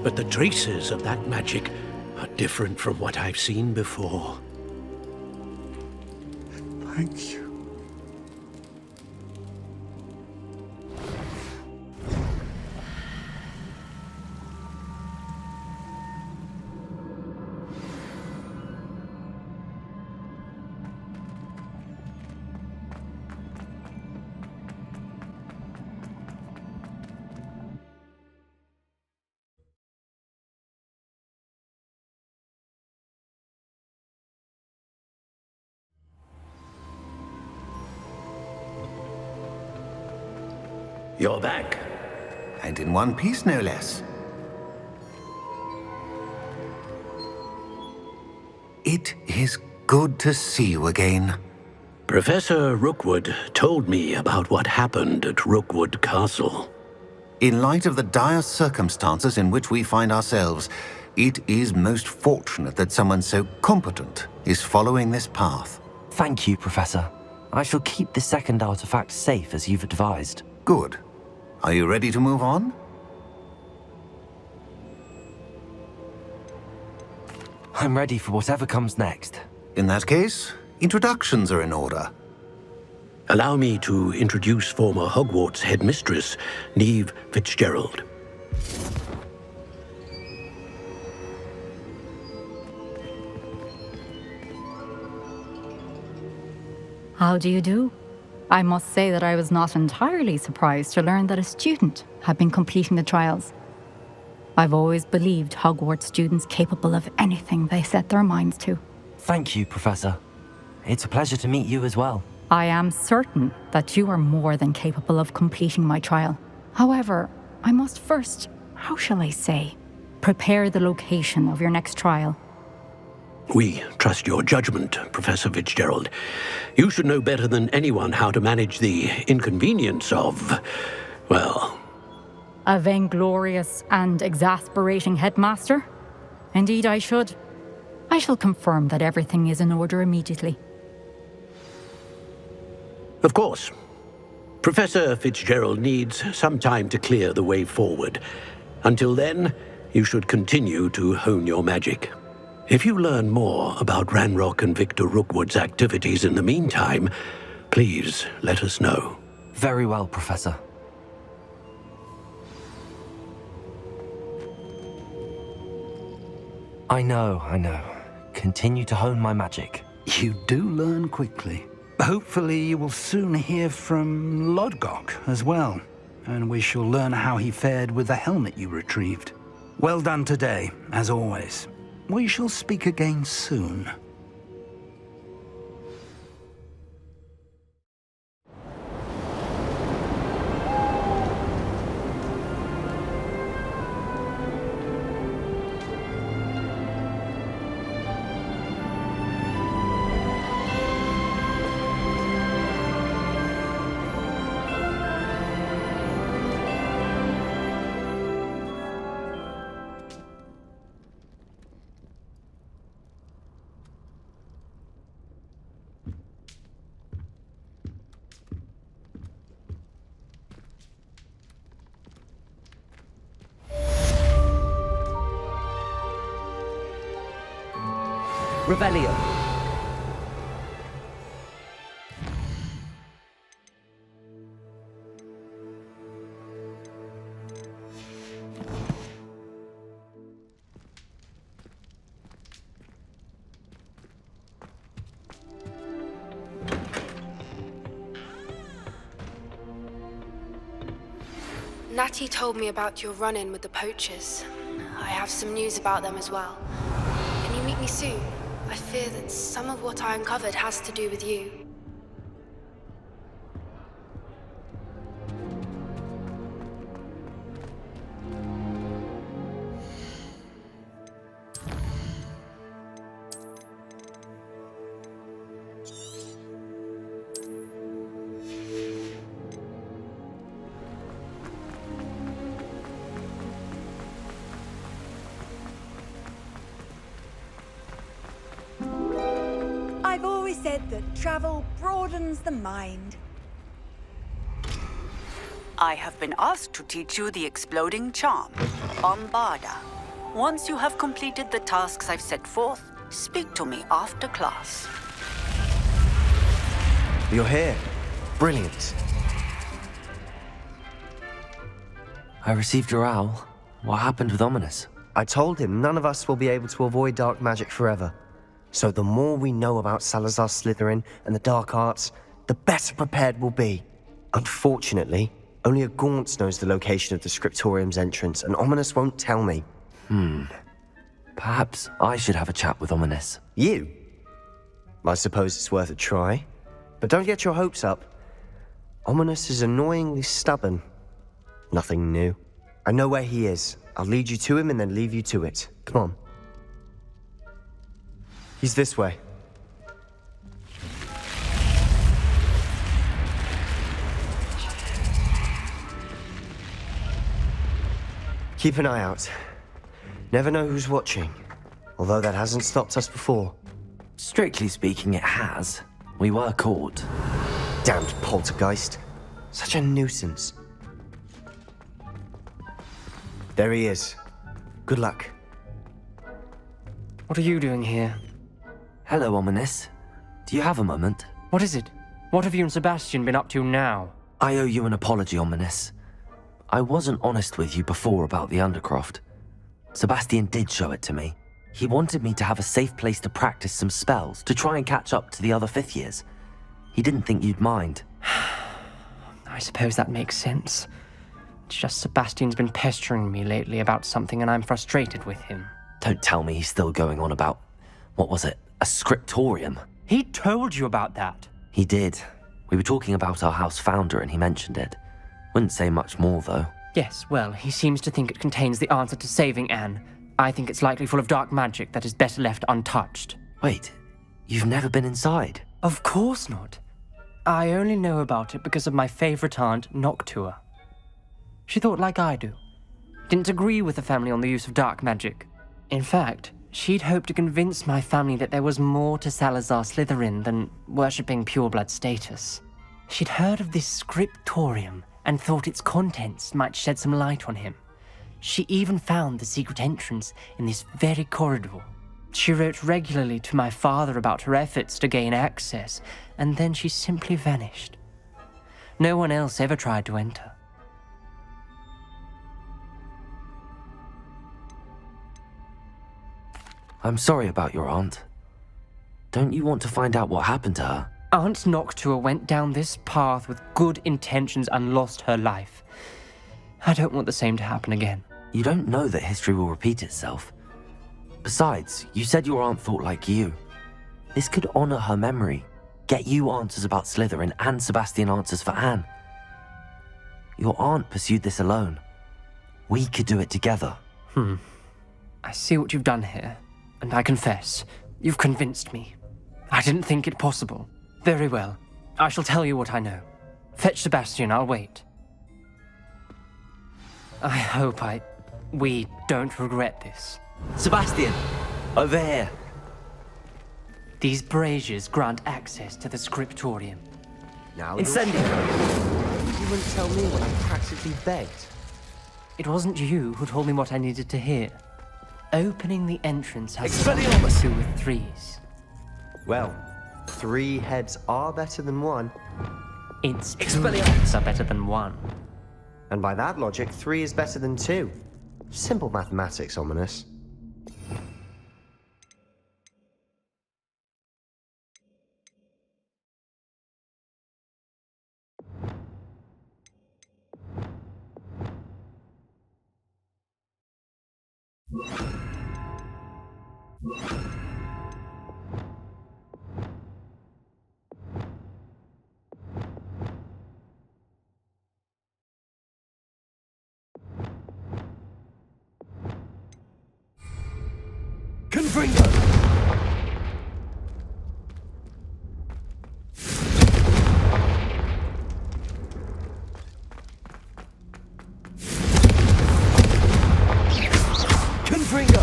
But the traces of that magic are different from what I've seen before. Thank you. You're back. And in one piece, no less. It is good to see you again. Professor Rookwood told me about what happened at Rookwood Castle. In light of the dire circumstances in which we find ourselves, it is most fortunate that someone so competent is following this path. Thank you, Professor. I shall keep the second artifact safe as you've advised. Good. Are you ready to move on? I'm ready for whatever comes next. In that case, introductions are in order. Allow me to introduce former Hogwarts headmistress, Neve Fitzgerald. How do you do? I must say that I was not entirely surprised to learn that a student had been completing the trials. I've always believed Hogwarts students capable of anything they set their minds to. Thank you, Professor. It's a pleasure to meet you as well. I am certain that you are more than capable of completing my trial. However, I must first, how shall I say, prepare the location of your next trial. We trust your judgment, Professor Fitzgerald. You should know better than anyone how to manage the inconvenience of, well... A vainglorious and exasperating headmaster? Indeed I should. I shall confirm that everything is in order immediately. Of course. Professor Fitzgerald needs some time to clear the way forward. Until then, you should continue to hone your magic. If you learn more about Ranrock and Victor Rookwood's activities in the meantime, please let us know. Very well, Professor. I know. Continue to hone my magic. You do learn quickly. Hopefully you will soon hear from Lodgok as well, and we shall learn how he fared with the helmet you retrieved. Well done today, as always. We shall speak again soon. Revelio. Natty told me about your run-in with the poachers. I have some news about them as well. Can you meet me soon? I fear that some of what I uncovered has to do with you. I've always said that travel broadens the mind. I have been asked to teach you the exploding charm, Bombarda. Once you have completed the tasks I've set forth, speak to me after class. You're here. Brilliant. I received your owl. What happened with Ominous? I told him none of us will be able to avoid dark magic forever. So the more we know about Salazar Slytherin and the dark arts, the better prepared we'll be. Unfortunately, only a Gaunt's knows the location of the Scriptorium's entrance, and Ominous won't tell me. Perhaps I should have a chat with Ominous. You? I suppose it's worth a try. But don't get your hopes up. Ominous is annoyingly stubborn. Nothing new. I know where he is. I'll lead you to him and then leave you to it. Come on. He's this way. Keep an eye out. Never know who's watching. Although that hasn't stopped us before. Strictly speaking, it has. We were caught. Damned poltergeist. Such a nuisance. There he is. Good luck. What are you doing here? Hello, Ominous. Do you have a moment? What is it? What have you and Sebastian been up to now? I owe you an apology, Ominous. I wasn't honest with you before about the Undercroft. Sebastian did show it to me. He wanted me to have a safe place to practice some spells, to try and catch up to the other fifth years. He didn't think you'd mind. I suppose that makes sense. It's just Sebastian's been pestering me lately about something and I'm frustrated with him. Don't tell me he's still going on about, what was it, a Scriptorium? He told you about that? He did. We were talking about our house founder and he mentioned it. Wouldn't say much more, though. Yes, well, he seems to think it contains the answer to saving Anne. I think it's likely full of dark magic that is better left untouched. Wait, you've never been inside? Of course not. I only know about it because of my favorite aunt, Noctua. She thought like I do. Didn't agree with the family on the use of dark magic. In fact, she'd hoped to convince my family that there was more to Salazar Slytherin than worshipping pureblood status. She'd heard of this Scriptorium and thought its contents might shed some light on him. She even found the secret entrance in this very corridor. She wrote regularly to my father about her efforts to gain access, and then she simply vanished. No one else ever tried to enter. I'm sorry about your aunt. Don't you want to find out what happened to her? Aunt Noctua went down this path with good intentions and lost her life. I don't want the same to happen again. You don't know that history will repeat itself. Besides, you said your aunt thought like you. This could honor her memory, get you answers about Slytherin and Sebastian answers for Anne. Your aunt pursued this alone. We could do it together. I see what you've done here, and I confess, you've convinced me. I didn't think it possible. Very well. I shall tell you what I know. Fetch Sebastian, I'll wait. I hope we don't regret this. Sebastian! Over here! These braziers grant access to the Scriptorium. Now Incendio! You wouldn't tell me when I practically begged. It wasn't you who told me what I needed to hear. Opening the entrance has Expelliarmus! something to do with threes. Well, 3 heads are better than 1. It's 2 heads are better than 1. And by that logic, 3 is better than 2. Simple mathematics, Ominous. Confringo! Confringo!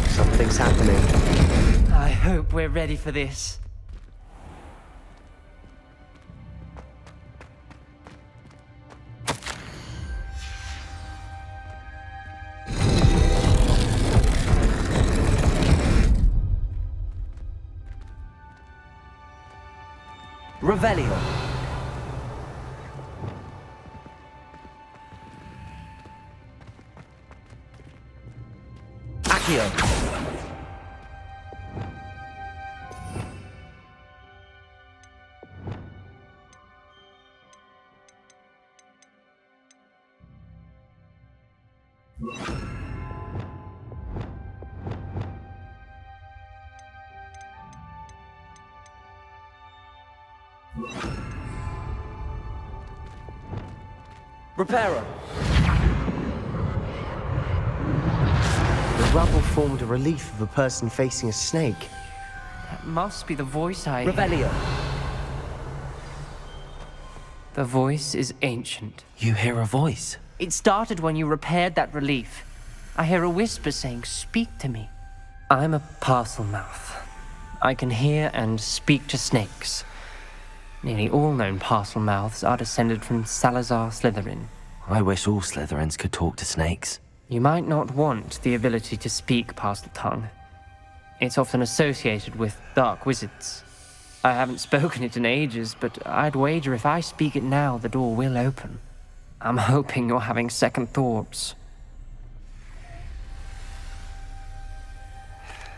Something's happening. I hope we're ready for this. Revelio. Accio. Reparo. The rubble formed a relief of a person facing a snake. That must be the voice I... Revelio. The voice is ancient. You hear a voice? It started when you repaired that relief. I hear a whisper saying, "Speak to me." I'm a parcel mouth. I can hear and speak to snakes. Nearly all known parcel mouths are descended from Salazar Slytherin. I wish all Slytherins could talk to snakes. You might not want the ability to speak parcel tongue. It's often associated with dark wizards. I haven't spoken it in ages, but I'd wager if I speak it now, the door will open. I'm hoping you're having second thoughts.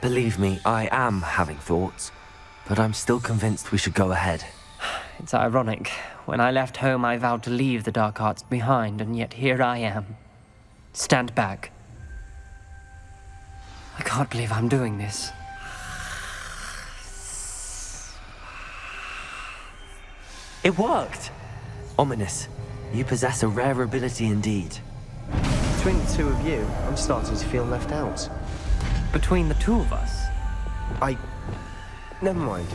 Believe me, I am having thoughts, but I'm still convinced we should go ahead. It's ironic. When I left home, I vowed to leave the dark arts behind, and yet here I am. Stand back. I can't believe I'm doing this. It worked! Ominous. You possess a rare ability indeed. Between the two of you, I'm starting to feel left out. Between the two of us? Never mind.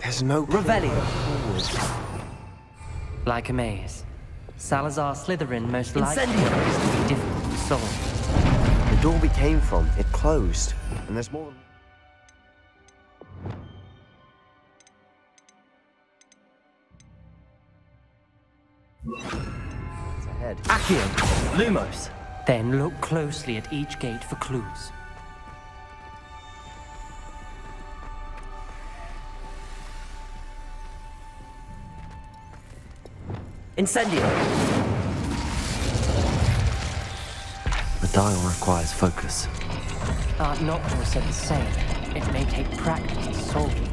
There's no... Revelio. Like a maze. Salazar Slytherin most likely Incendio. is to be difficult to solve. The door we came from, it closed. And there's more than... It's ahead. Accio. Lumos. Then look closely at each gate for clues. Incendio. The dial requires focus. Art Noctua said the same. It may take practice to solve it.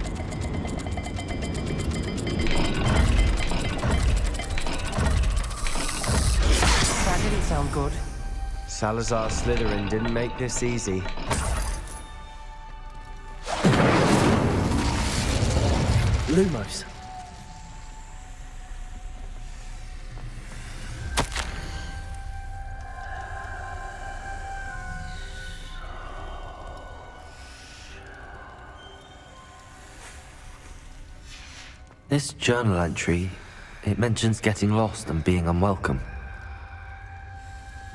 That didn't sound good. Salazar Slytherin didn't make this easy. Lumos. This journal entry, it mentions getting lost and being unwelcome.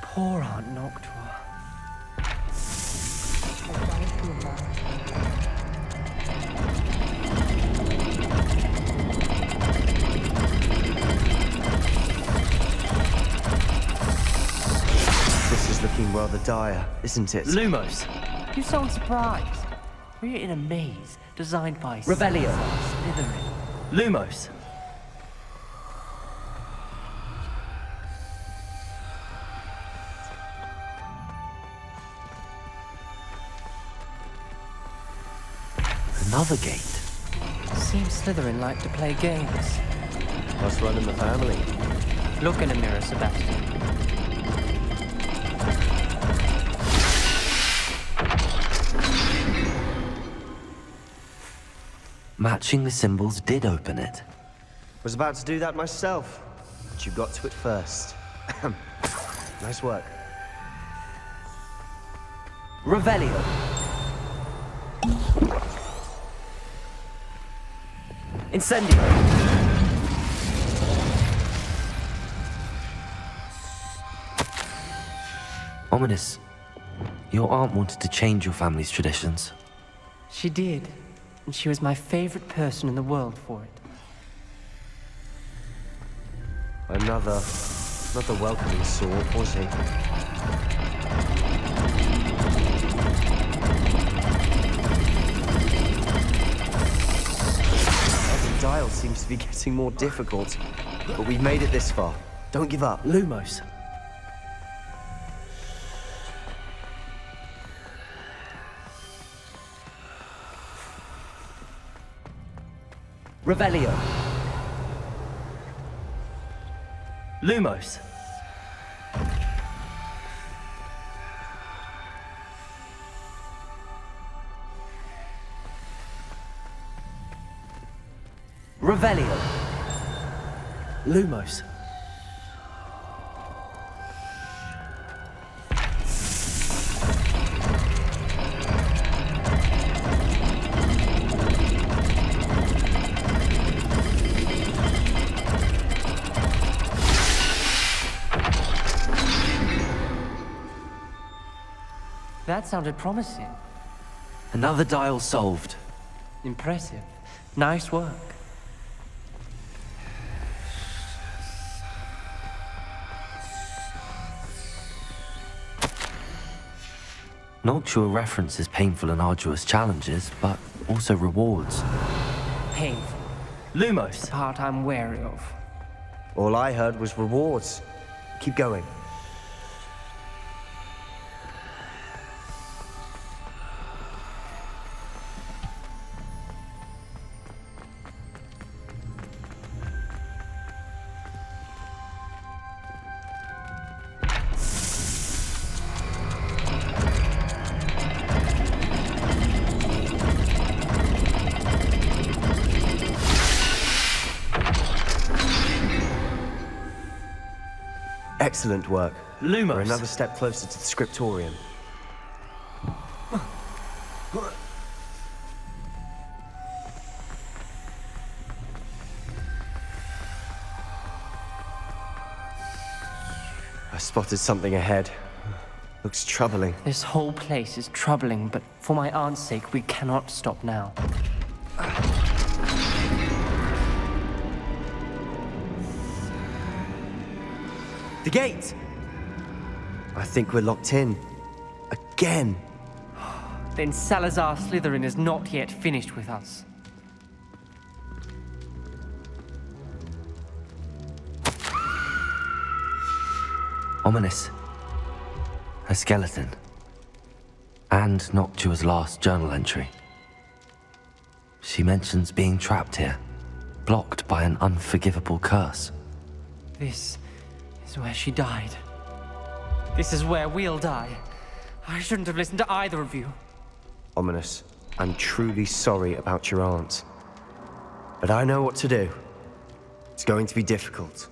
Poor Aunt Noctua. This is looking rather dire, isn't it? Lumos. You sound surprised. We're in a maze designed by Revelio. Slytherin. Lumos. Another gate. seems Slytherin like to play games. Must run in the family. Look in a mirror, Sebastian. Matching the symbols did open it. Was about to do that myself, but you got to it first. Nice work. Revelio. Incendio. Ominous. Your aunt wanted to change your family's traditions. She did, and she was my favorite person in the world for it. Another welcoming sword, was he? The dial seems to be getting more difficult, but we've made it this far. Don't give up. Lumos. Revelio. Lumos. Revelio. Lumos. That sounded promising. Another dial solved. Impressive. Nice work. Noctua references painful and arduous challenges, but also rewards. Painful. Lumos. The part I'm wary of. All I heard was rewards. Keep going. Excellent work. Lumos. We're another step closer to the Scriptorium. I spotted something ahead. Looks troubling. This whole place is troubling, but for my aunt's sake, we cannot stop now. The gate! I think we're locked in. Again! Then Salazar Slytherin is not yet finished with us. Ominous. A skeleton. And Noctua's last journal entry. She mentions being trapped here, blocked by an unforgivable curse. This is where she died. This is where we'll die. I shouldn't have listened to either of you. Ominous, I'm truly sorry about your aunt. But I know what to do. It's going to be difficult.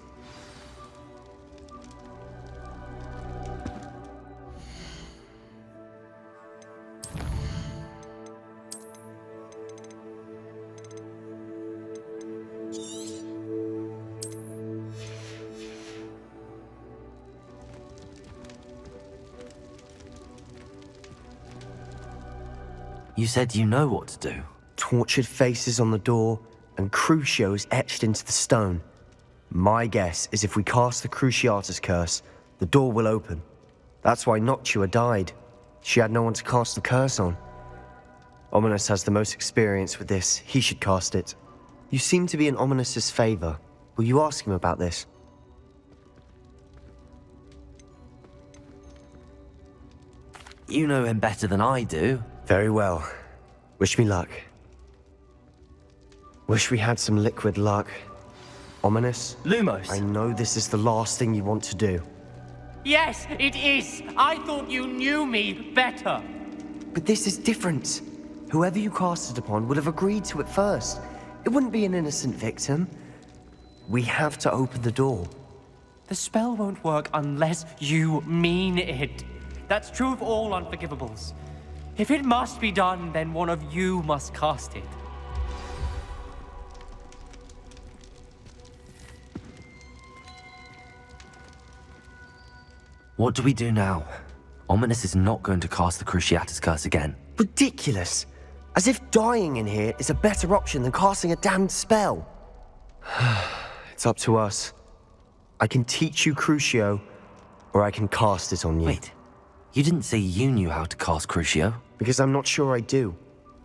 You said you know what to do. Tortured faces on the door and crucios etched into the stone. My guess is if we cast the Cruciatus curse, the door will open. That's why Noctua died. She had no one to cast the curse on. Ominous has the most experience with this. He should cast it. You seem to be in Ominous's favor. Will you ask him about this? You know him better than I do. Very well. Wish me luck. Wish we had some liquid luck. Ominous? Lumos. I know this is the last thing you want to do. Yes, it is! I thought you knew me better! But this is different. Whoever you cast it upon would have agreed to it first. It wouldn't be an innocent victim. We have to open the door. The spell won't work unless you mean it. That's true of all unforgivables. If it must be done, then one of you must cast it. What do we do now? Ominous is not going to cast the Cruciatus Curse again. Ridiculous! As if dying in here is a better option than casting a damned spell. It's up to us. I can teach you Crucio, or I can cast it on you. Wait, you didn't say you knew how to cast Crucio? Because I'm not sure I do.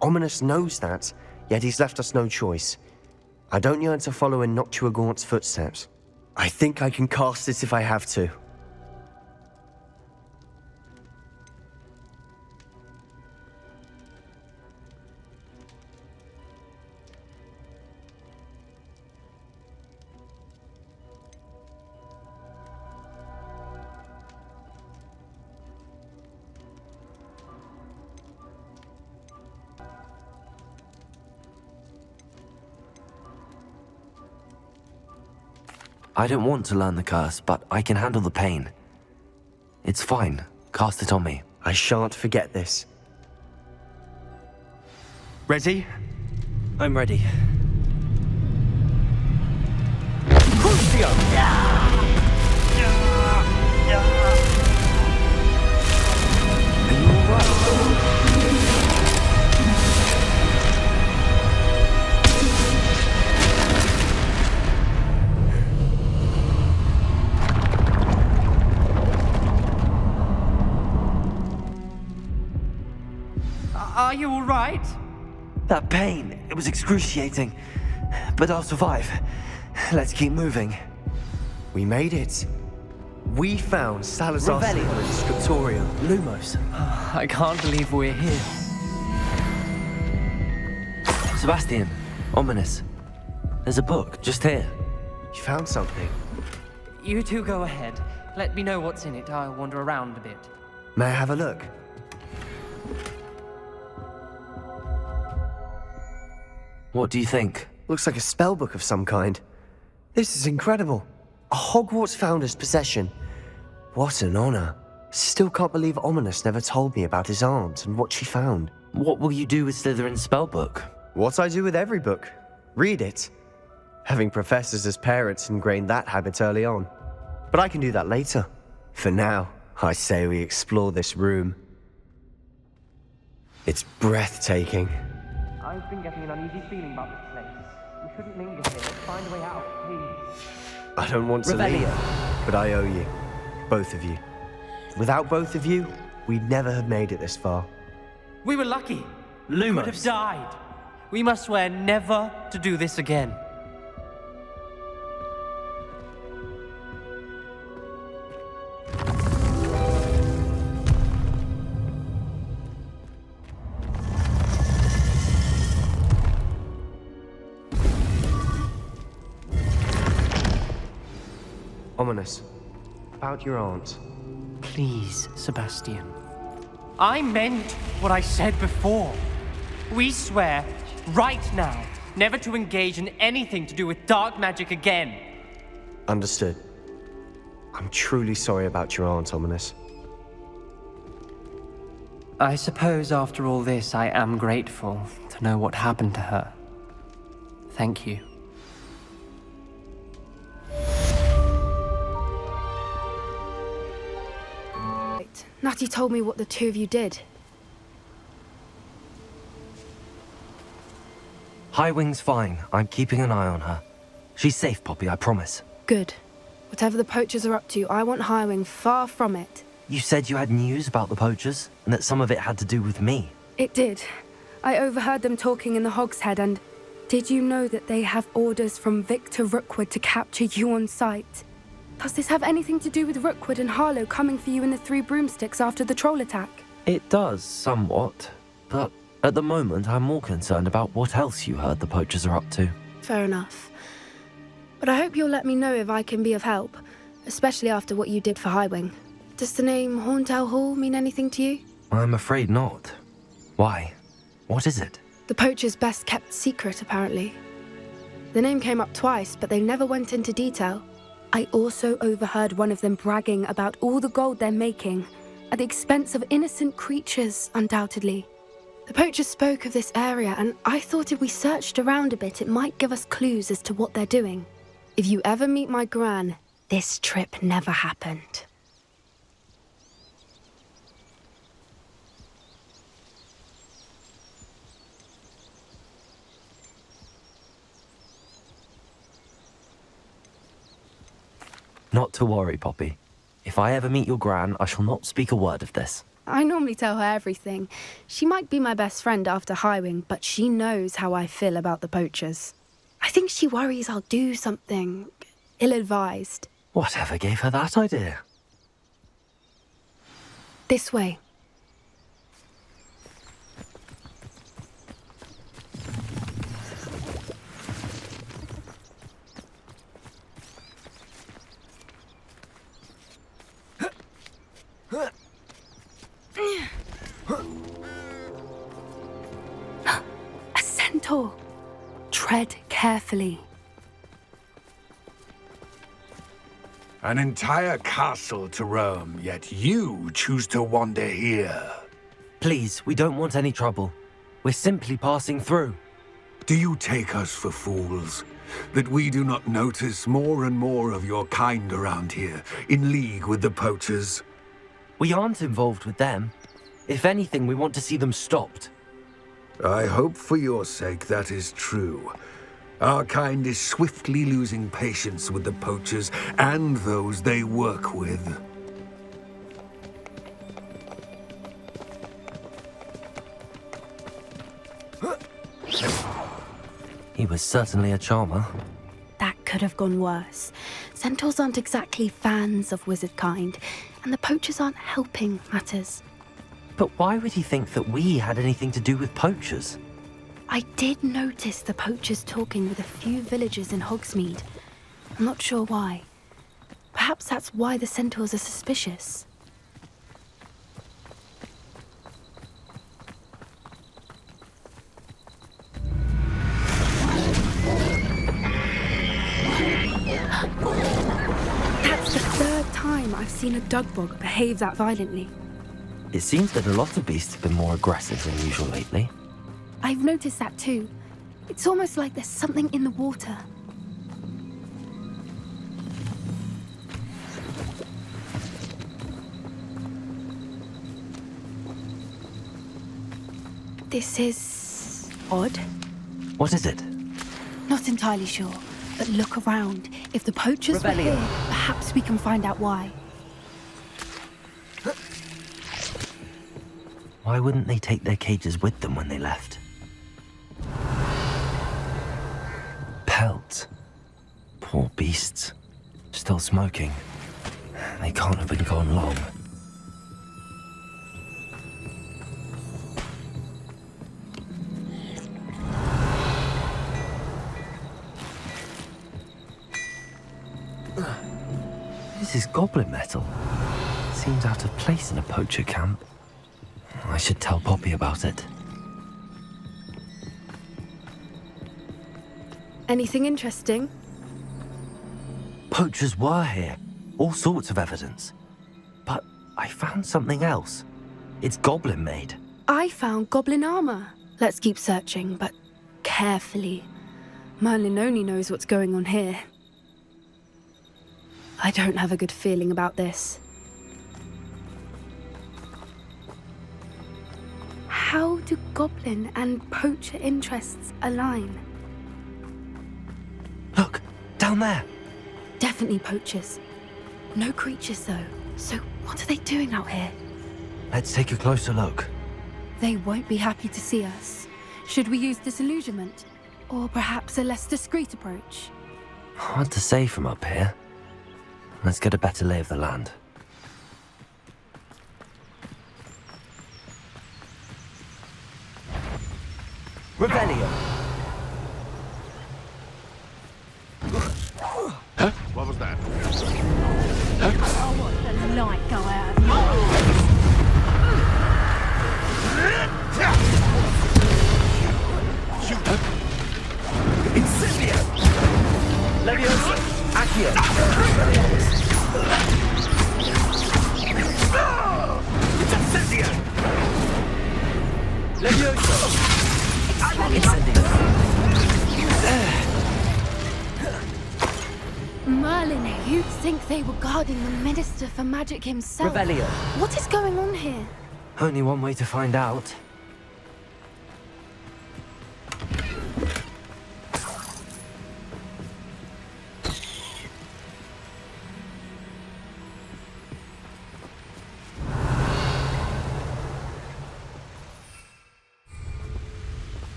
Ominous knows that, yet he's left us no choice. I don't yearn to follow in Noctua Gaunt's footsteps. I think I can cast it if I have to. I don't want to learn the curse, but I can handle the pain. It's fine. Cast it on me. I shan't forget this. Ready? I'm ready. Crucio! Are you all right? That pain, it was excruciating. But I'll survive. Let's keep moving. We made it. We found Salazar's Revelio. Scriptorium. Lumos. I can't believe we're here. Sebastian, Ominous. There's a book just here. You found something? You two go ahead. Let me know what's in it. I'll wander around a bit. May I have a look? What do you think? Looks like a spellbook of some kind. This is incredible. A Hogwarts founder's possession. What an honor. Still can't believe Ominous never told me about his aunt and what she found. What will you do with Slytherin's spellbook? What I do with every book. Read it. Having professors as parents ingrained that habit early on. But I can do that later. For now, I say we explore this room. It's breathtaking. I've been getting an uneasy feeling about this place. We shouldn't linger here. Find a way out, please. I don't want to leave, but I owe you. Both of you. Without both of you, we'd never have made it this far. We were lucky. Lumos. Could have died. We must swear never to do this again. Ominous. About your aunt. Please, Sebastian. I meant what I said before. We swear, right now, never to engage in anything to do with dark magic again. Understood. I'm truly sorry about your aunt, Ominous. I suppose after all this, I am grateful to know what happened to her. Thank you. Natty told me what the two of you did. Highwing's fine. I'm keeping an eye on her. She's safe, Poppy, I promise. Good. Whatever the poachers are up to, I want Highwing far from it. You said you had news about the poachers, and that some of it had to do with me. It did. I overheard them talking in the Hogshead, and did you know that they have orders from Victor Rookwood to capture you on sight? Does this have anything to do with Rookwood and Harlow coming for you in the Three Broomsticks after the troll attack? It does, somewhat. But At the moment, I'm more concerned about what else you heard the poachers are up to. Fair enough. But I hope you'll let me know if I can be of help, especially after what you did for Highwing. Does the name Horntail Hall mean anything to you? I'm afraid not. Why? What is it? The poacher's best kept secret, apparently. The name came up twice, but they never went into detail. I also overheard one of them bragging about all the gold they're making, at the expense of innocent creatures, undoubtedly. The poachers spoke of this area, and I thought if we searched around a bit, it might give us clues as to what they're doing. If you ever meet my gran, this trip never happened. Not to worry, Poppy. If I ever meet your gran, I shall not speak a word of this. I normally tell her everything. She might be my best friend after Highwing, but she knows how I feel about the poachers. I think she worries I'll do something ill-advised. Whatever gave her that idea? This way. A centaur. Tread carefully. An entire castle to roam, yet you choose to wander here. Please, we don't want any trouble. We're simply passing through. Do you take us for fools? That we do not notice more and more of your kind around here, in league with the poachers? We aren't involved with them. If anything, we want to see them stopped. I hope for your sake that is true. Our kind is swiftly losing patience with the poachers and those they work with. He was certainly a charmer. That could have gone worse. Centaurs aren't exactly fans of wizard kind, and the poachers aren't helping matters. But why would he think that we had anything to do with poachers? I did notice the poachers talking with a few villagers in Hogsmeade. I'm not sure why. Perhaps that's why the centaurs are suspicious. That's the third time I've seen a dugbog behave that violently. It seems that a lot of beasts have been more aggressive than usual lately. I've noticed that too. It's almost like there's something in the water. This is odd. What is it? Not entirely sure, but look around. If the poachers were here, perhaps we can find out why. Why wouldn't they take their cages with them when they left? Pelts. Poor beasts. Still smoking. They can't have been gone long. This is goblin metal. Seems out of place in a poacher camp. I should tell Poppy about it. Anything interesting? Poachers were here. All sorts of evidence. But I found something else. It's goblin made. I found goblin armor. Let's keep searching, but carefully. Merlin only knows what's going on here. I don't have a good feeling about this. How do goblin and poacher interests align? Look, down there. Definitely poachers. No creatures though. So what are they doing out here? Let's take a closer look. They won't be happy to see us. Should we use disillusionment? Or perhaps a less discreet approach? Hard to say from up here. Let's get a better lay of the land. Revelio. Huh? What was that? I want the light go out of you. Incendio! Leviosa! Accio! It's Incendio! Leviosa! Incendio! Merlin, you'd think they were guarding the Minister for Magic himself. Revelio. What is going on here? Only one way to find out.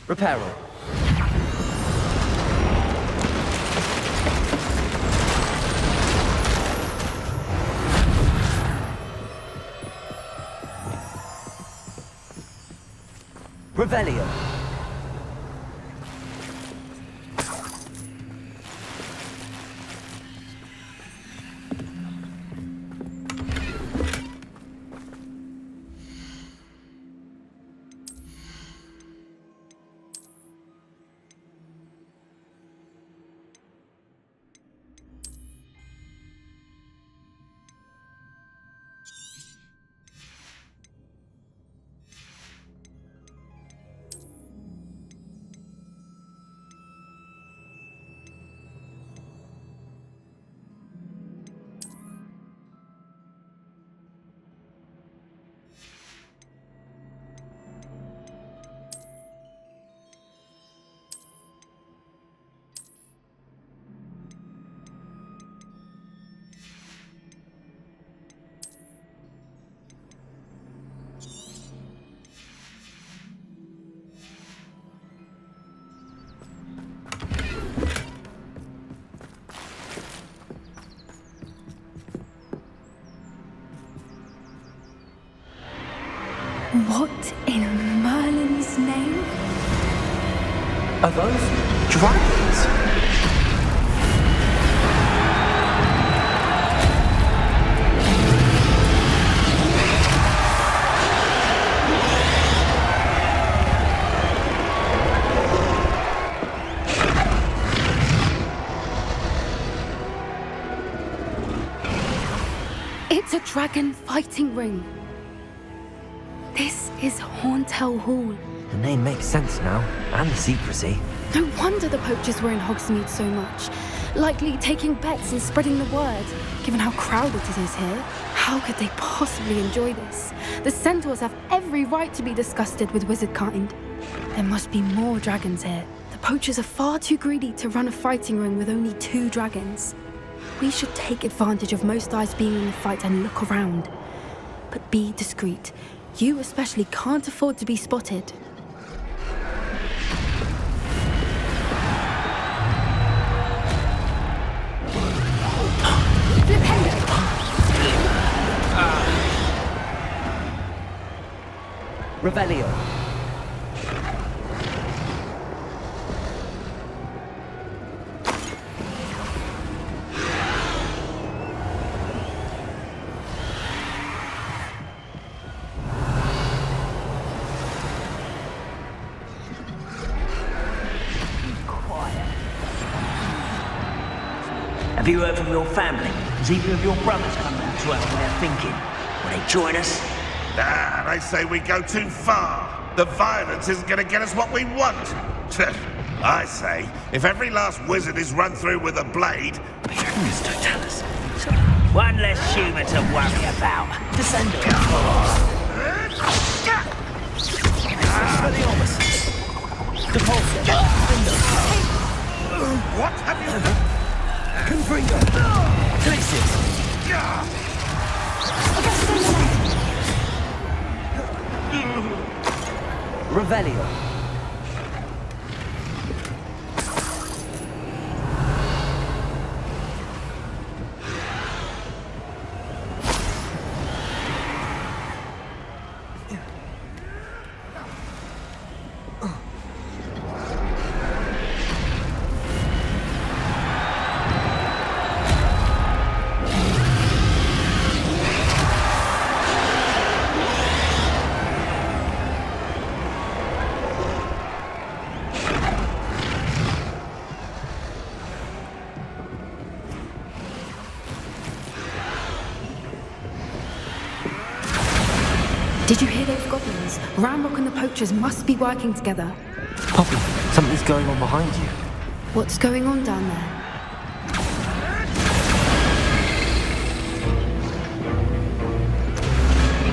Reparo. Revelio. What in Merlin's name? Are those dragons? It's a dragon fighting ring. This is Hauntel Hall. The name makes sense now, and the secrecy. No wonder the poachers were in Hogsmeade so much. Likely taking bets and spreading the word. Given how crowded it is here, how could they possibly enjoy this? The centaurs have every right to be disgusted with wizard kind. There must be more dragons here. The poachers are far too greedy to run a fighting ring with only 2 dragons. We should take advantage of most eyes being in the fight and look around. But be discreet. You especially can't afford to be spotted. Revelio. Have you heard from your family? Has either of your brothers come round to us what they're thinking? Will they join us? Nah, they say we go too far. The violence isn't going to get us what we want. I say, if every last wizard is run through with a blade... Mr. Tell us. One less human to worry about. Descendo. Expelliarmus. Depulso. What have you done? Confringo. Glacius. Revelio. Did you hear those goblins? Ranrock and the poachers must be working together. Poppy, something's going on behind you. What's going on down there?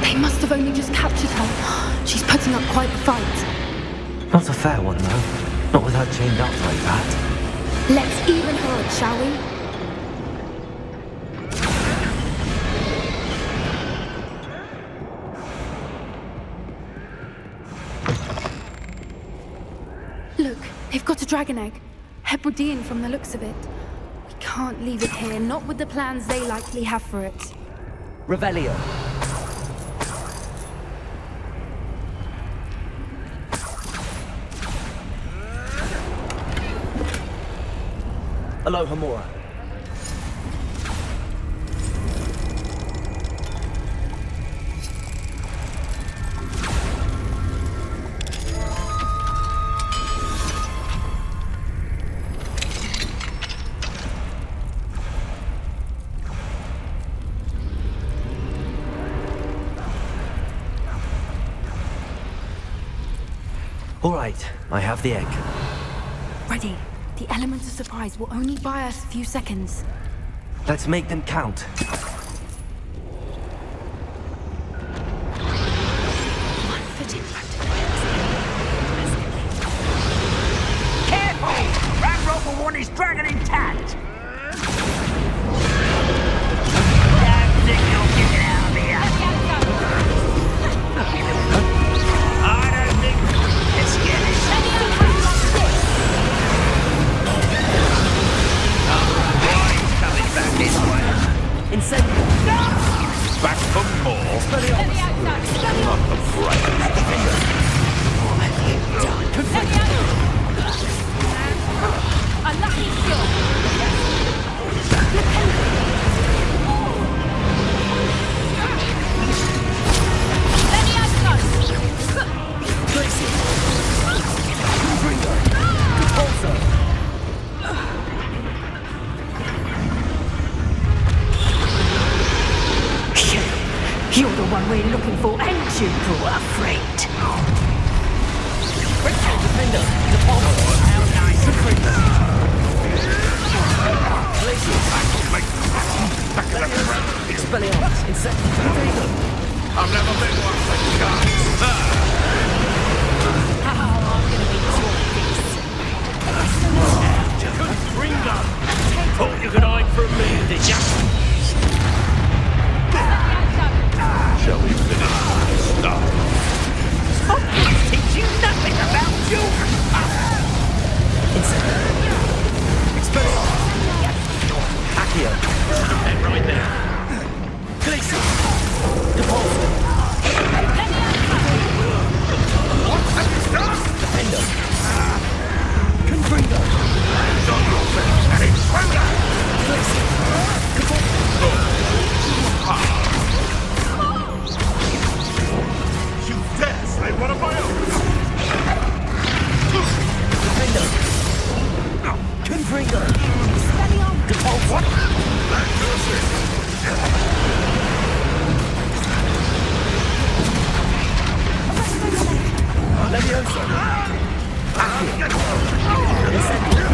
They must have only just captured her. She's putting up quite the fight. Not a fair one, though. Not with her chained up like that. Let's even her up, shall we? Look, they've got a dragon egg. Herbology from the looks of it. We can't leave it here, not with the plans they likely have for it. Revelio. Alohomora. All right, I have the egg. Ready. The element of surprise will only buy us a few seconds. Let's make them count. Careful! Ranrock will want his dragon intact! Don't think you'll get it out of here! I don't think... Let's get it! Back this way. Incendio. Back for more. Expelliarmus. Not the brightest. What have you done? Confringo. A lucky shot. Places. Confringo. Repulsor. You're the one we're looking for, ain't you, poor afraid? Richard, defender. Repulsor. How nice. Confringo. Places. Back of the ground. Expelliarmus. Incendio. I've never been one for guys. How I'm gonna be taught this. Confringo! Thought you could hide from me, did ya? Shall we finish this stuff? Teach you nothing about you! Expelliarmus. Accio. And right there. Glacier. Depulsor. Defender. Confringo. Glacier. You dare say one of my own? Defender. Confringo. Depulsor. What? Leviosa. Accio. Incendio.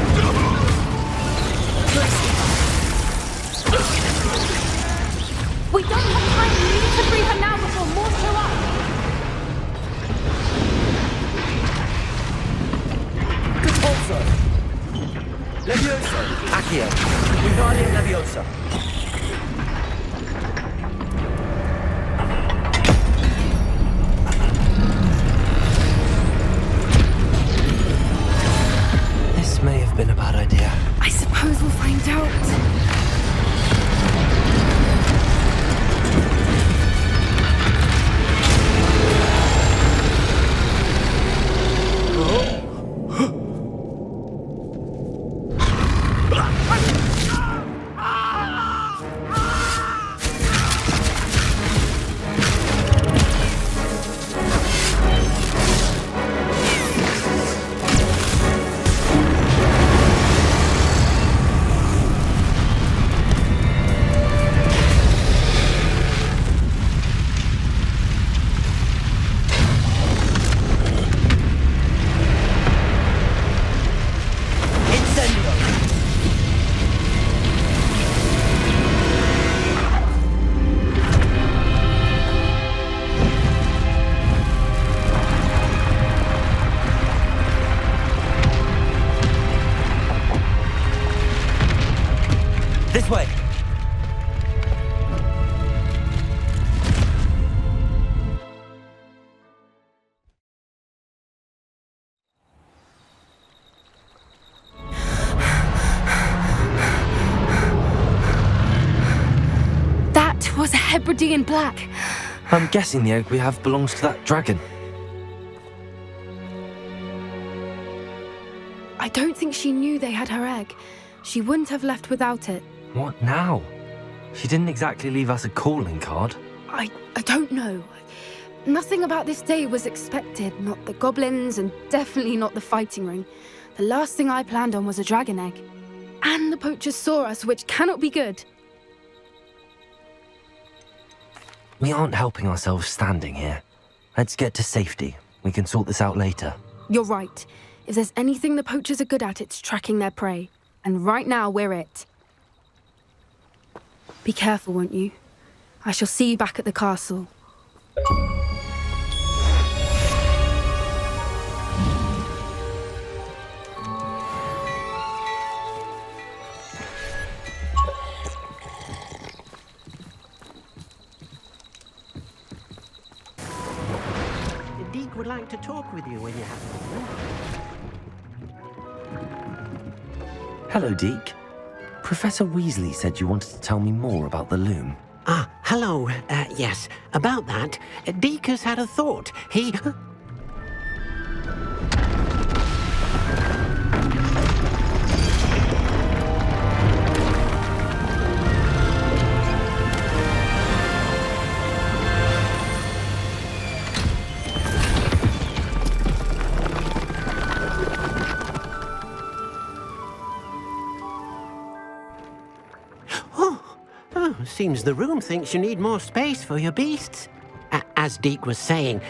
Glacier. We don't have time. We need to free her now before more show up. Depulsor. Leviosa. Accio. Wingardium Leviosa. This may have been a bad idea. I suppose we'll find out. This way! That was a Hebridean black. I'm guessing the egg we have belongs to that dragon. I don't think she knew they had her egg. She wouldn't have left without it. What now? She didn't exactly leave us a calling card. I don't know. Nothing about this day was expected. Not the goblins, and definitely not the fighting ring. The last thing I planned on was a dragon egg. And the poachers saw us, which cannot be good. We aren't helping ourselves standing here. Let's get to safety. We can sort this out later. You're right. If there's anything the poachers are good at, it's tracking their prey. And right now, we're it. Be careful, won't you? I shall see you back at the castle. Deke would like to talk with you when you have a moment. Hello, Deke. Professor Weasley said you wanted to tell me more about the loom. Ah, hello. Yes, about that, Deke has had a thought. He... Seems the room thinks you need more space for your beasts. As Deke was saying,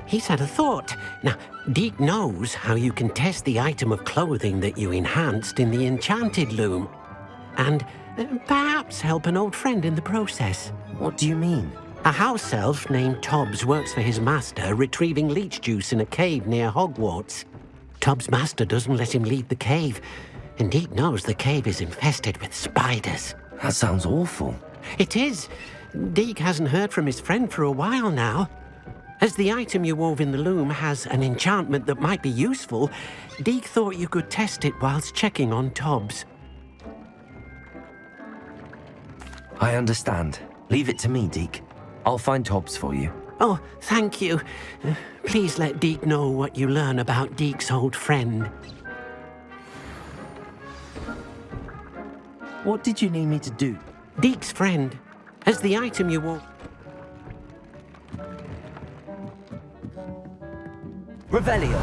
he's had a thought. Now, Deke knows how you can test the item of clothing that you enhanced in the Enchanted loom. And perhaps help an old friend in the process. What do you mean? A house elf named Tobbs works for his master, retrieving leech juice in a cave near Hogwarts. Tobbs' master doesn't let him leave the cave, and Deke knows the cave is infested with spiders. That sounds awful. It is. Deke hasn't heard from his friend for a while now. As the item you wove in the loom has an enchantment that might be useful, Deke thought you could test it whilst checking on Tobbs. I understand. Leave it to me, Deke. I'll find Tobbs for you. Oh, thank you. Please let Deke know what you learn about Deke's old friend. What did you need me to do? Deke's friend. As the item you wore... Revelio.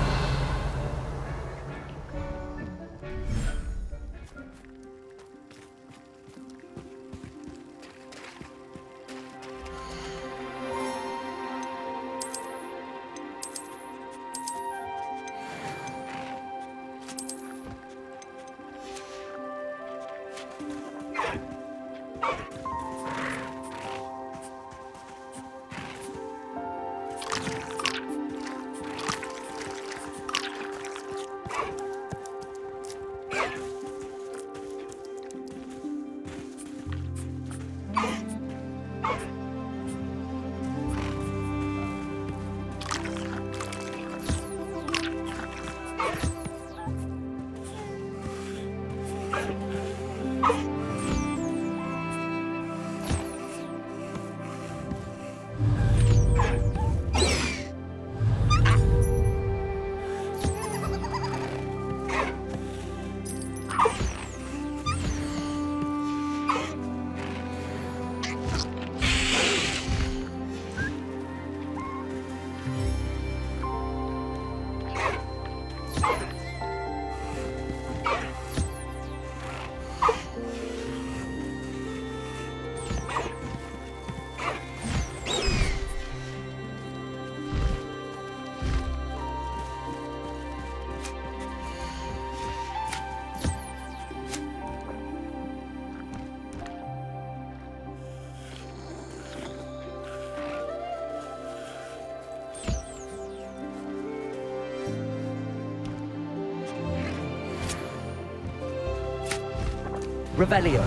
Revelio.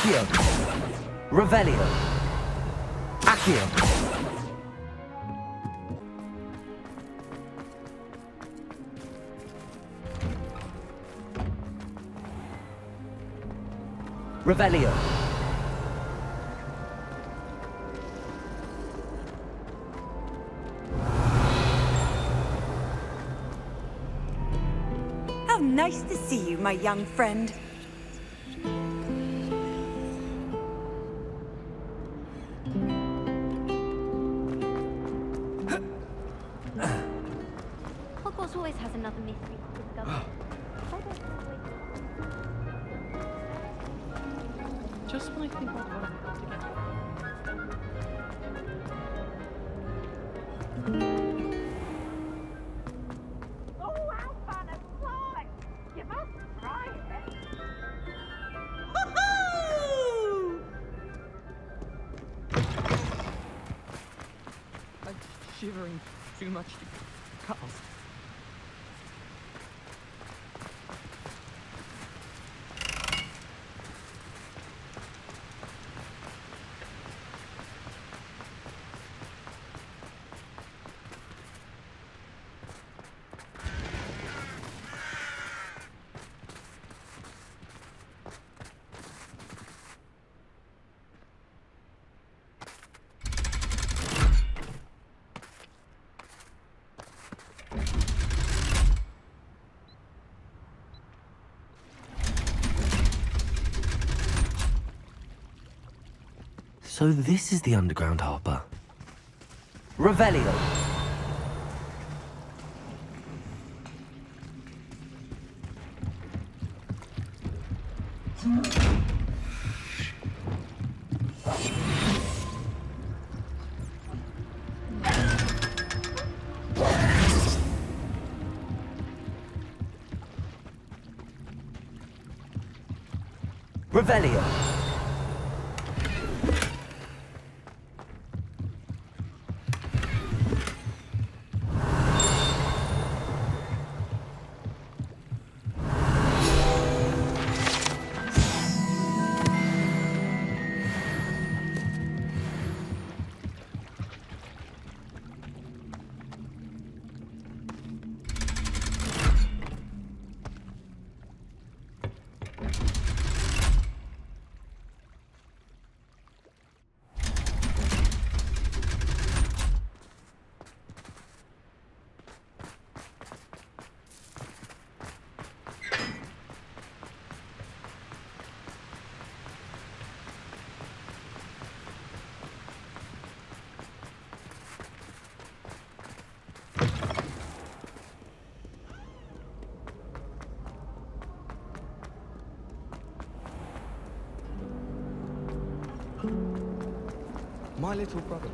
Accio. Revelio. Accio. Revelio. How nice to see you, my young friend. Hogwarts always has another mystery to discover. Just when I think I'd rather come together. Oh, how fun and fun! You must try it. I'm shivering too much to cast. So this is the underground harbour. Revelio. Revelio. My little brother.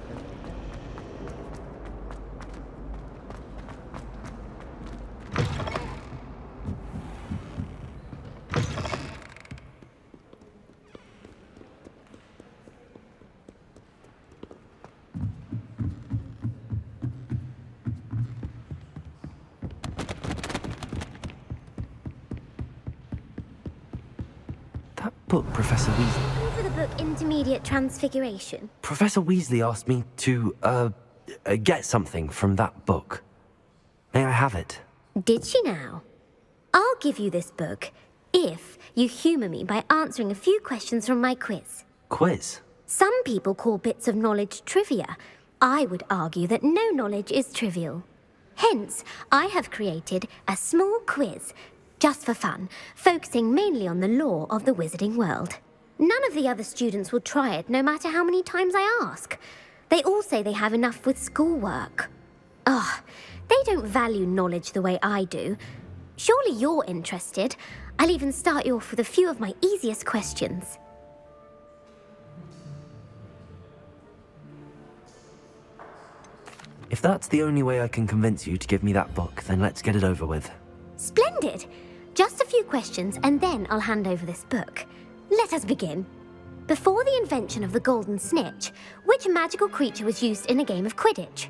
That book, Professor Weasley. Over the book Intermediate Transfiguration. Professor Weasley asked me to, get something from that book. May I have it? Did she now? I'll give you this book if you humour me by answering a few questions from my quiz. Quiz? Some people call bits of knowledge trivia. I would argue that no knowledge is trivial. Hence, I have created a small quiz, just for fun, focusing mainly on the lore of the wizarding world. None of the other students will try it, no matter how many times I ask. They all say they have enough with schoolwork. Ugh, they don't value knowledge the way I do. Surely you're interested. I'll even start you off with a few of my easiest questions. If that's the only way I can convince you to give me that book, then let's get it over with. Splendid! Just a few questions and then I'll hand over this book. Let us begin. Before the invention of the golden snitch, which magical creature was used in a game of Quidditch?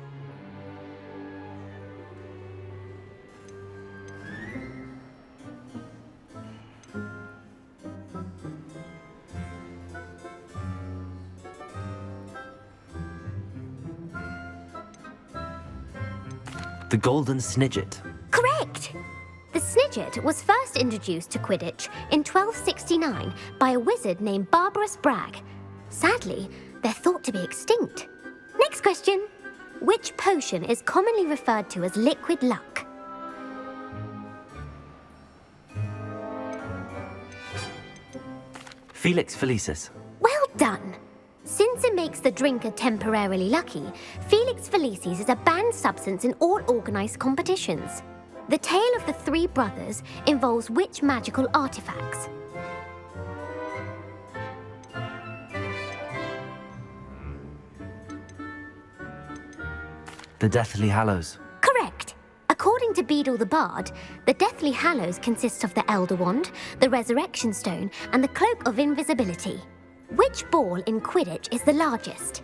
The Golden Snidget. Correct! The Snidget was first introduced to Quidditch in 1269 by a wizard named Barbarous Bragg. Sadly, they're thought to be extinct. Next question. Which potion is commonly referred to as liquid luck? Felix Felicis. Well done! Since it makes the drinker temporarily lucky, Felix Felicis is a banned substance in all organised competitions. The tale of the three brothers involves which magical artifacts? The Deathly Hallows. Correct. According to Beadle the Bard, the Deathly Hallows consists of the Elder Wand, the Resurrection Stone, and the Cloak of Invisibility. Which ball in Quidditch is the largest?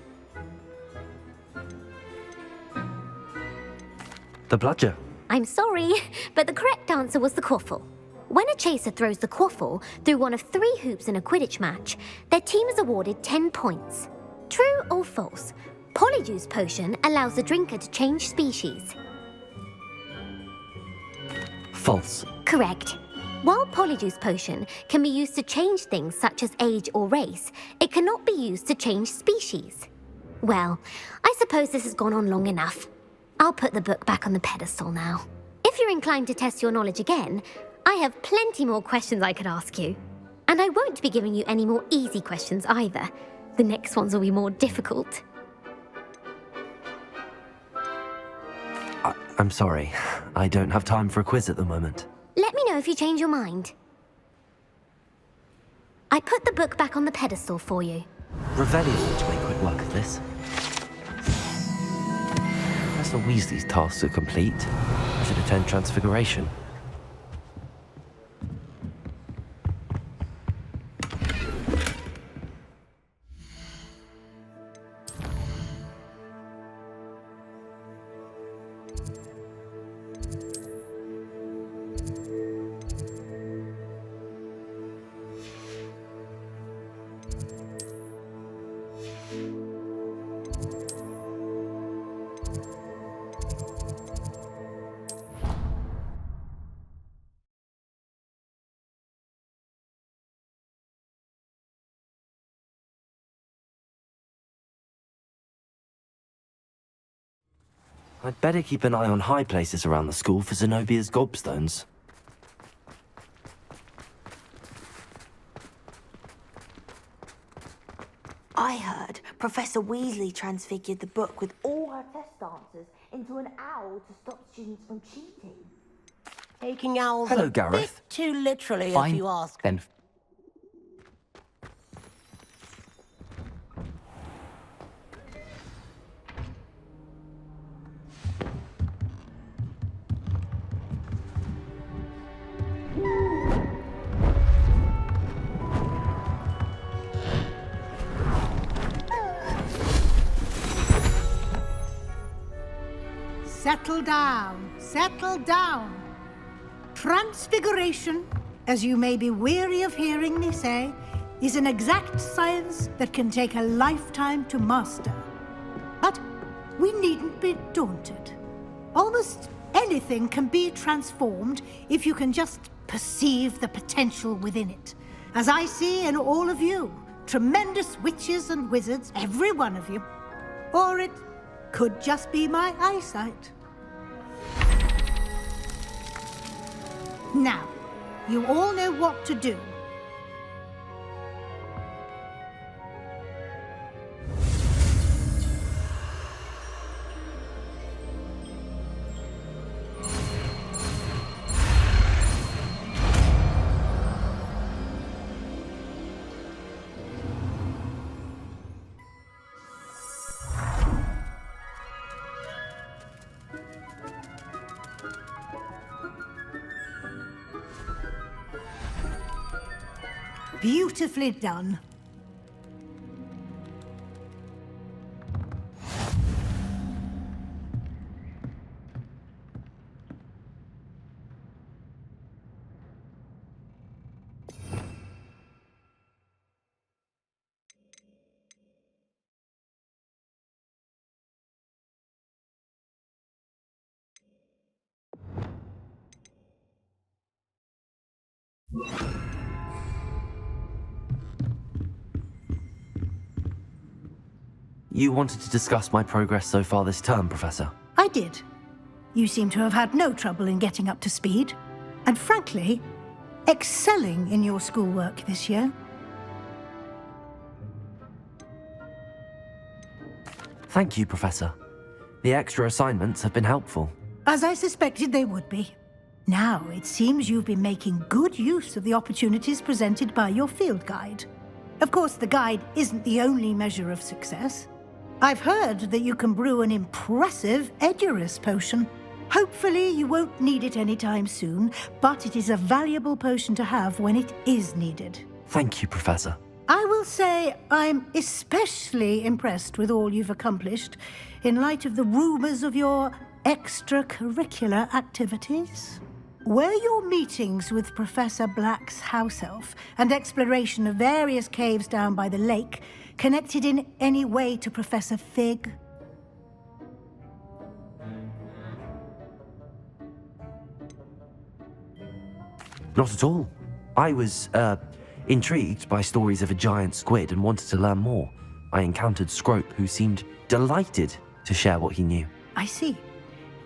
The Bludger. I'm sorry, but the correct answer was the quaffle. When a chaser throws the quaffle through one of 3 hoops in a Quidditch match, their team is awarded 10 points. True or false? Polyjuice Potion allows the drinker to change species. False. Correct. While Polyjuice Potion can be used to change things such as age or race, it cannot be used to change species. Well, I suppose this has gone on long enough. I'll put the book back on the pedestal now. If you're inclined to test your knowledge again, I have plenty more questions I could ask you. And I won't be giving you any more easy questions either. The next ones will be more difficult. I'm sorry. I don't have time for a quiz at the moment. Let me know if you change your mind. I put the book back on the pedestal for you. Revelio ought to make quick work of this. Professor Weasley's tasks are complete. I should attend Transfiguration. I'd better keep an eye on high places around the school for Zenobia's gobstones. I heard Professor Weasley transfigured the book with all her test answers into an owl to stop students from cheating. Taking owls Hello, a Gareth. bit too literally, Fine. if you ask. Then Settle down, settle down. Transfiguration, as you may be weary of hearing me say, is an exact science that can take a lifetime to master. But we needn't be daunted. Almost anything can be transformed if you can just perceive the potential within it. As I see in all of you, tremendous witches and wizards, every one of you. Or it could just be my eyesight. Now, you all know what to do. Beautifully done. You wanted to discuss my progress so far this term, Professor? I did. You seem to have had no trouble in getting up to speed, and frankly, excelling in your schoolwork this year. Thank you, Professor. The extra assignments have been helpful. As I suspected they would be. Now, it seems you've been making good use of the opportunities presented by your field guide. Of course, the guide isn't the only measure of success. I've heard that you can brew an impressive Edurus potion. Hopefully, you won't need it anytime soon, but it is a valuable potion to have when it is needed. Thank you, Professor. I will say I'm especially impressed with all you've accomplished in light of the rumors of your extracurricular activities. Were your meetings with Professor Black's house elf and exploration of various caves down by the lake connected in any way to Professor Fig? Not at all. I was, intrigued by stories of a giant squid and wanted to learn more. I encountered Scrope, who seemed delighted to share what he knew. I see.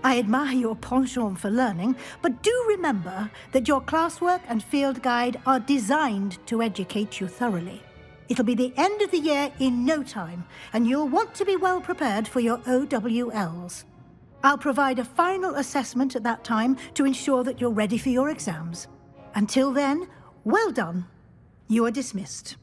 I admire your penchant for learning, but do remember that your classwork and field guide are designed to educate you thoroughly. It'll be the end of the year in no time, and you'll want to be well prepared for your OWLs. I'll provide a final assessment at that time to ensure that you're ready for your exams. Until then, well done. You are dismissed.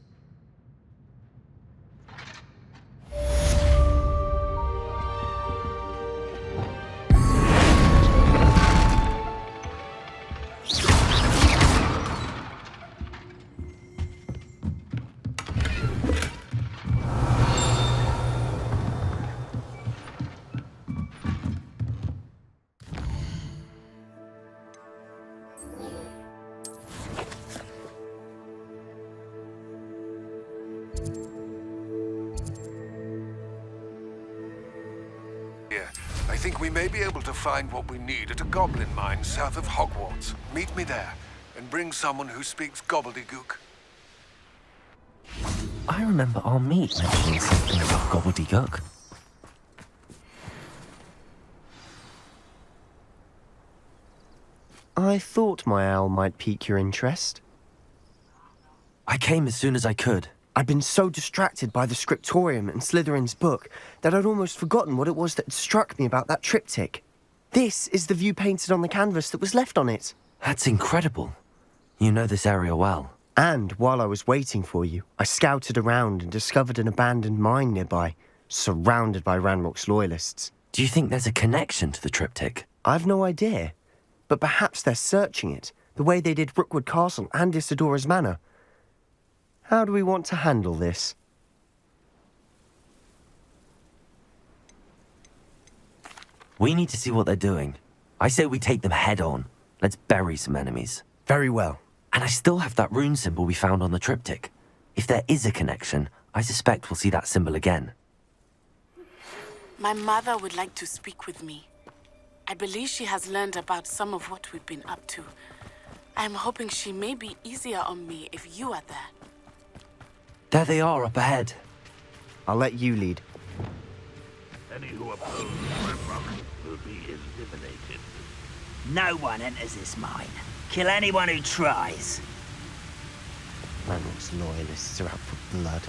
I think we may be able to find what we need at a goblin mine south of Hogwarts. Meet me there, and bring someone who speaks gobbledygook. I remember our meet mentioning something about gobbledygook. I thought my owl might pique your interest. I came as soon as I could. I'd been so distracted by the Scriptorium and Slytherin's book that I'd almost forgotten what it was that struck me about that triptych. This is the view painted on the canvas that was left on it. That's incredible. You know this area well. And while I was waiting for you, I scouted around and discovered an abandoned mine nearby, surrounded by Ranrock's loyalists. Do you think there's a connection to the triptych? I've no idea, but perhaps they're searching it, the way they did Rookwood Castle and Isidora's Manor. How do we want to handle this? We need to see what they're doing. I say we take them head on. Let's bury some enemies. Very well. And I still have that rune symbol we found on the triptych. If there is a connection, I suspect we'll see that symbol again. My mother would like to speak with me. I believe she has learned about some of what we've been up to. I'm hoping she may be easier on me if you are there. There they are, up ahead. I'll let you lead. Any who oppose Ranrock will be eliminated. No one enters this mine. Kill anyone who tries. Ranrock's loyalists are out for blood.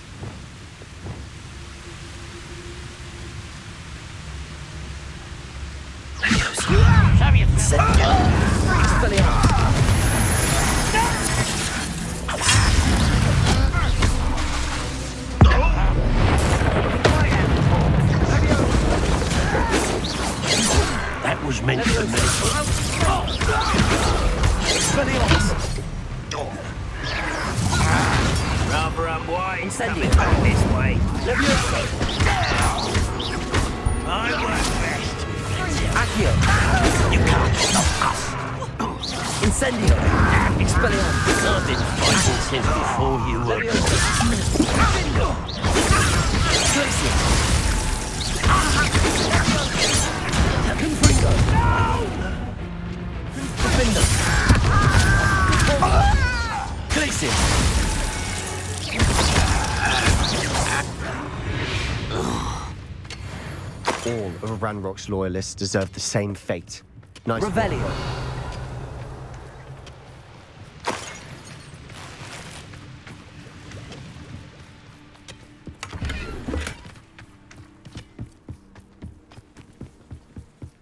Expelliarmus. That was meant for me. Expelliarmus. Rather unwise. Incendio. Back this way. I work best. Accio. You can't stop us. Incendio. Expelliarmus. I've been fighting since before you were born. Confringo. Confringo. Glacier. All of Ranrock's loyalists deserve the same fate. Nice. Revelio.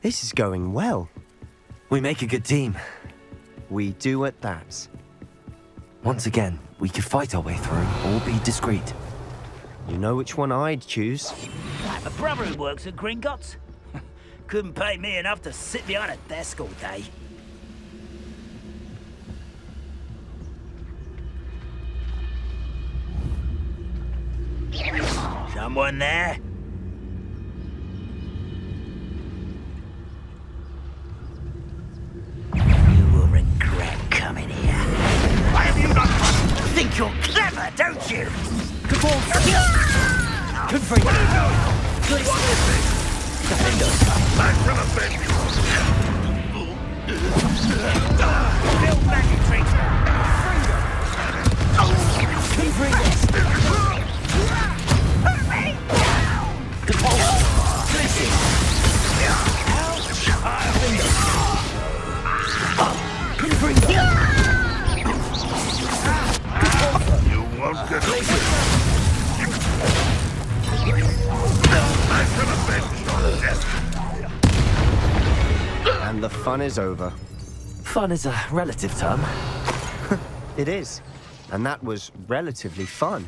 This is going well. We make a good team. We do at that. Once again, we could fight our way through or be discreet. You know which one I'd choose. I have a brother who works at Gringotts. Couldn't pay me enough to sit behind a desk all day. Someone there? You will regret coming here. Why have you not think you're clever, don't you? Confringo. Back from a bit. Build magic tricks. Confringo. You won't get away. Back from a bit. And the fun is over. Fun is a relative term. It is. And that was relatively fun.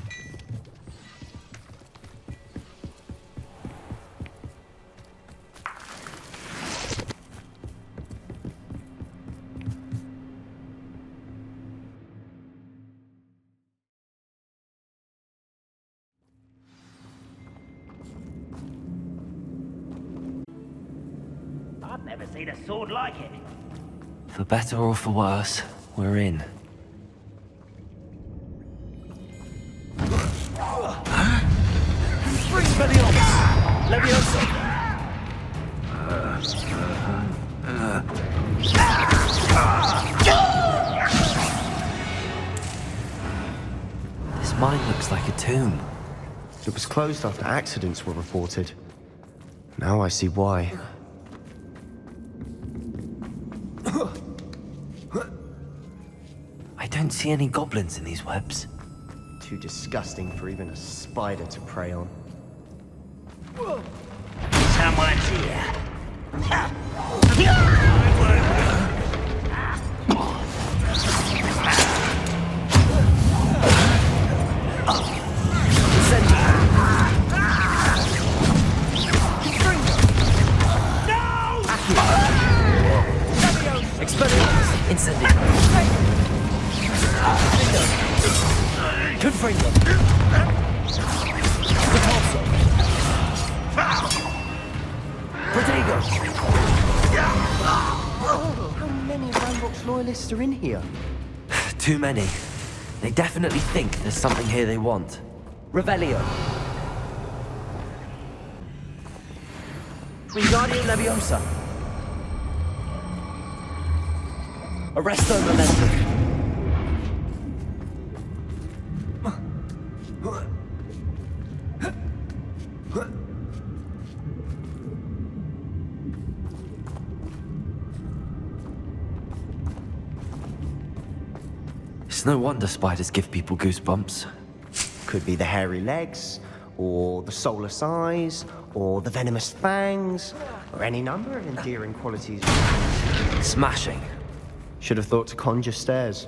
I've never seen a sword like it. For better or for worse, we're in. This mine looks like a tomb. It was closed after accidents were reported. Now I see why. I don't see any goblins in these webs. Too disgusting for even a spider to prey on. Someone's here. Expelliarmus! Incendio! Confringo! Protego! How many Ranrock's loyalists are in here? Too many. They definitely think there's something here they want. Revelio! Wingardium Leviosa! Arresto Momentum! It's no wonder spiders give people goosebumps. Could be the hairy legs, or the soulless eyes, or the venomous fangs, or any number of endearing qualities. Smashing. Should have thought to conjure stairs.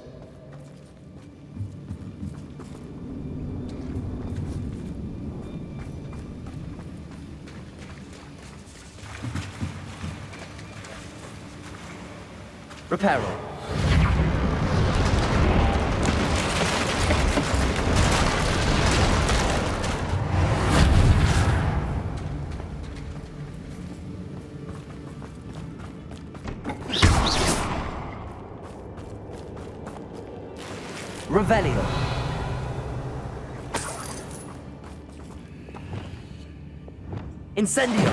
Reparo. Revelio. Incendio.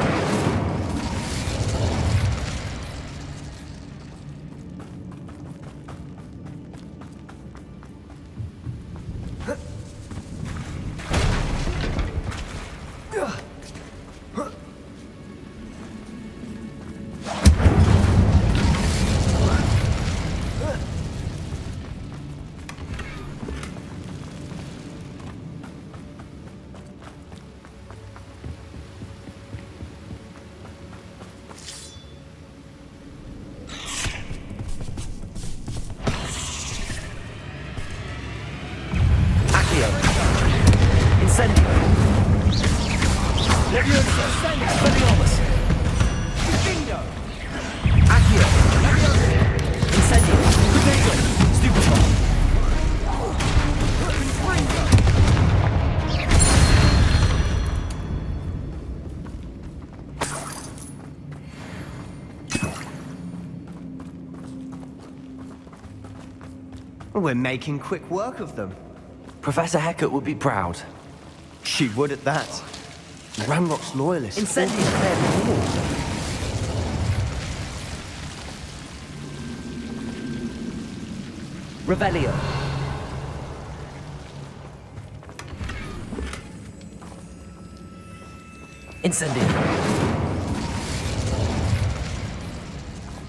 Incendio. Leviosa. Expelliarmus. Confringo. Accio. Incendio. Confringo. Stupefy. We're making quick work of them. Professor Hecat would be proud. She would at that. Ranrock's loyalists. Incendio. Declared war. Revelio. Incendio.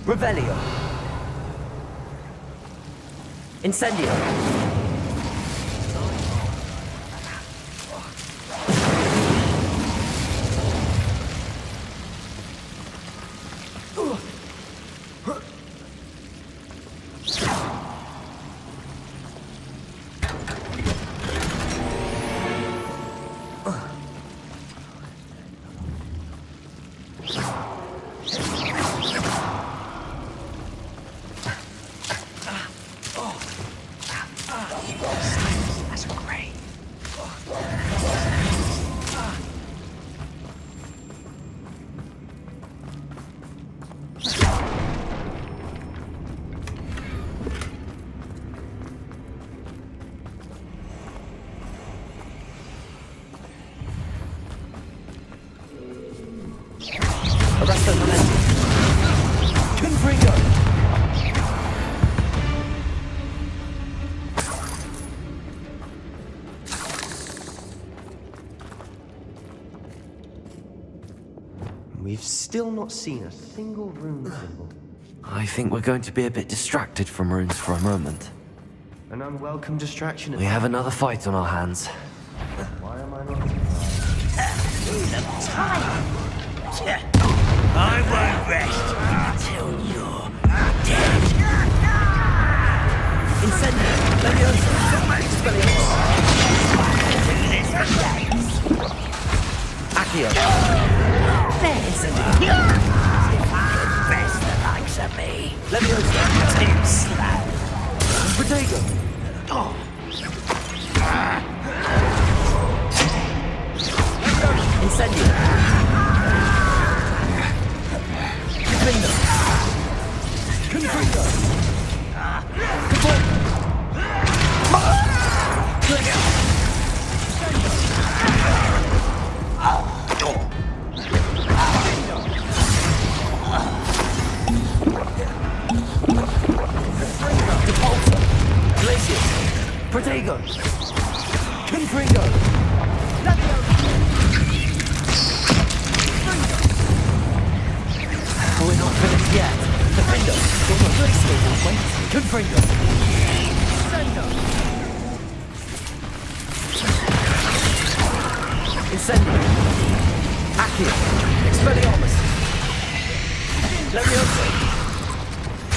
Revelio. Incendio. Confringo. We've still not seen a single rune symbol. I think we're going to be a bit distracted from runes for a moment. An unwelcome distraction. We have another fight on our hands. Why am I not? I won't rest until you're dead. Incendio. Leviosa. Expelliarmus. Accio. Incendio. Best the likes of me. Leviosa. Too slow. Protego. Incendio. Confringo. Confringo. Protego. Confringo. We're not finished yet. Defendo. Confringo. Incendio. Accio. Expelliarmus. Leviosa.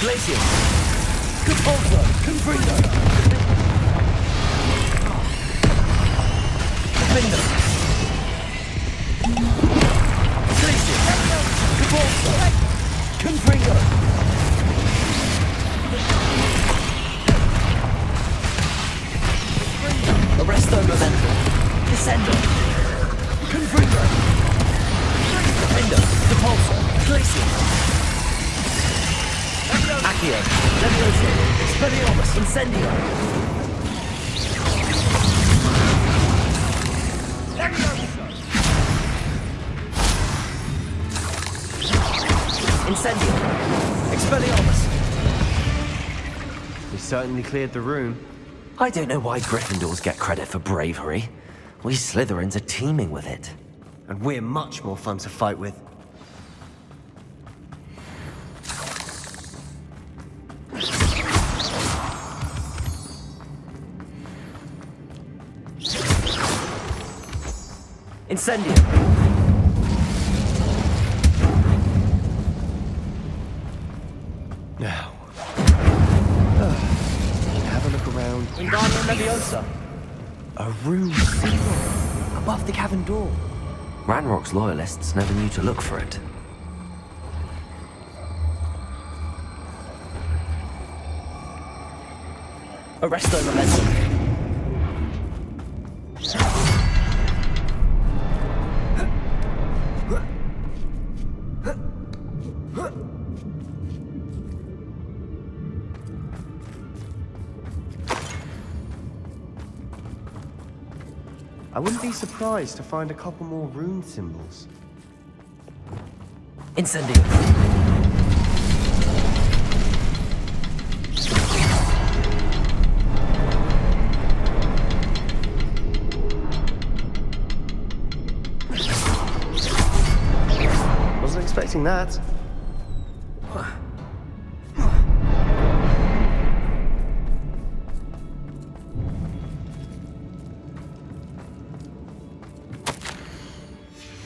Glacius. Compulso. Confringo. Defendo. Glacius. Compulso. Confringo. Arresto Momentum. Descendo. Confringo. Defendo. Compulso. Glacius. Accio. Leviosa. Expelliarmus. Incendio. Incendio. Expelliarmus. We certainly cleared the room. I don't know why Gryffindors get credit for bravery. We Slytherins are teeming with it. And we're much more fun to fight with. Incendio. Now. Have a look around. Wingardium Leviosa. A rune symbol. above the cavern door. Ranrock's loyalists never knew to look for it. Arresto momentum. I wouldn't be surprised to find a couple more rune symbols. Incendio. Wasn't expecting that.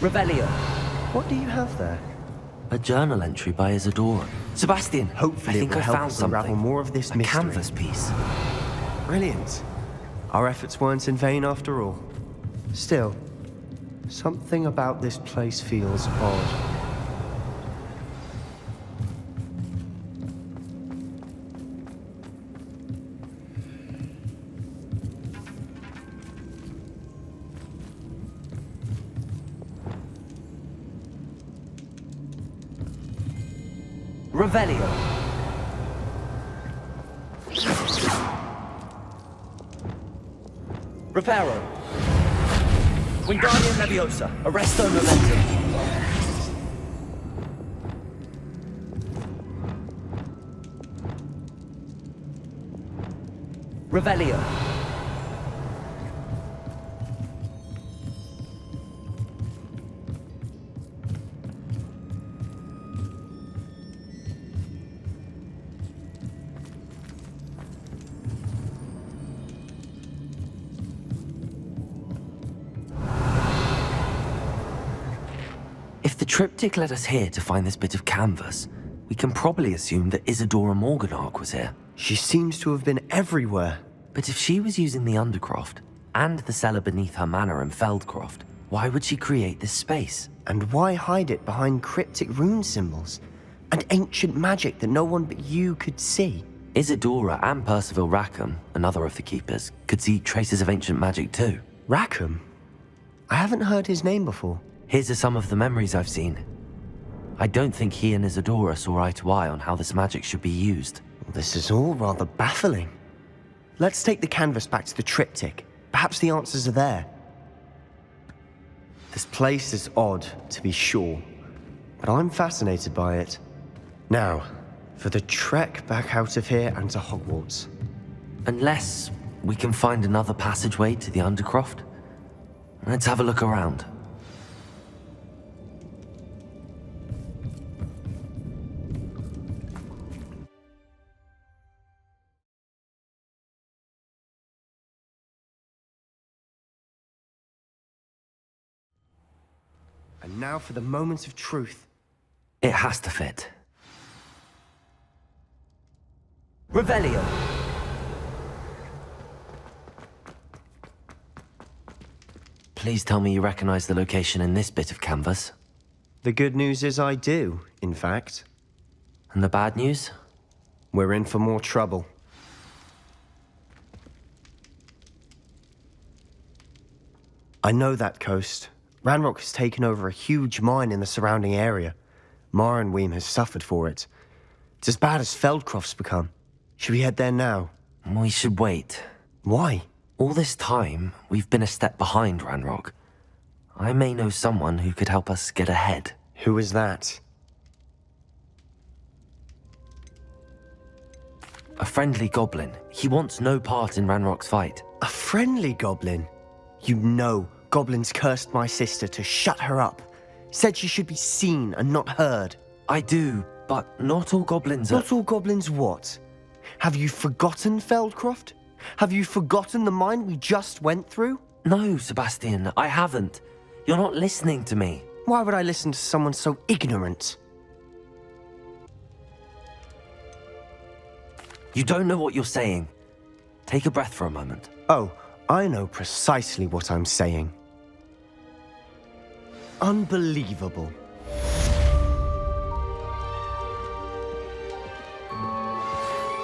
Revelio. What do you have there? A journal entry by Isadora. Sebastian, Hopefully I think it will I help found us unravel something. more of this a mystery. canvas piece. Brilliant. Our efforts weren't in vain after all. Still, something about this place feels odd. Revelio. Reparo. Wingardium Leviosa. Arresto momentum. Revelio. If the triptych led us here to find this bit of canvas, we can probably assume that Isadora Morganach was here. She seems to have been everywhere. But if she was using the Undercroft, and the cellar beneath her manor in Feldcroft, why would she create this space? And why hide it behind cryptic rune symbols? And ancient magic that no one but you could see? Isadora and Percival Rackham, another of the keepers, could see traces of ancient magic too. Rackham? I haven't heard his name before. Here's are some of the memories I've seen. I don't think he and Isadora saw eye to eye on how this magic should be used. This is all rather baffling. Let's take the canvas back to the triptych. Perhaps the answers are there. This place is odd, to be sure, but I'm fascinated by it. Now, for the trek back out of here and to Hogwarts. Unless we can find another passageway to the Undercroft. Let's have a look around. And now for the moment of truth. It has to fit. Revelio. Please tell me you recognize the location in this bit of canvas. The good news is I do, in fact. And the bad news? We're in for more trouble. I know that coast. Ranrock has taken over a huge mine in the surrounding area. Marrenweem has suffered for it. It's as bad as Feldcroft's become. Should we head there now? We should wait. Why? All this time, we've been a step behind Ranrock. I may know someone who could help us get ahead. Who is that? A friendly goblin. He wants no part in Ranrock's fight. A friendly goblin? You know, goblins cursed my sister to shut her up. Said she should be seen and not heard. I do, but not all goblins are... Not all goblins what? Have you forgotten Feldcroft? Have you forgotten the mine we just went through? No, Sebastian, I haven't. You're not listening to me. Why would I listen to someone so ignorant? You don't know what you're saying. Take a breath for a moment. Oh, I know precisely what I'm saying. Unbelievable.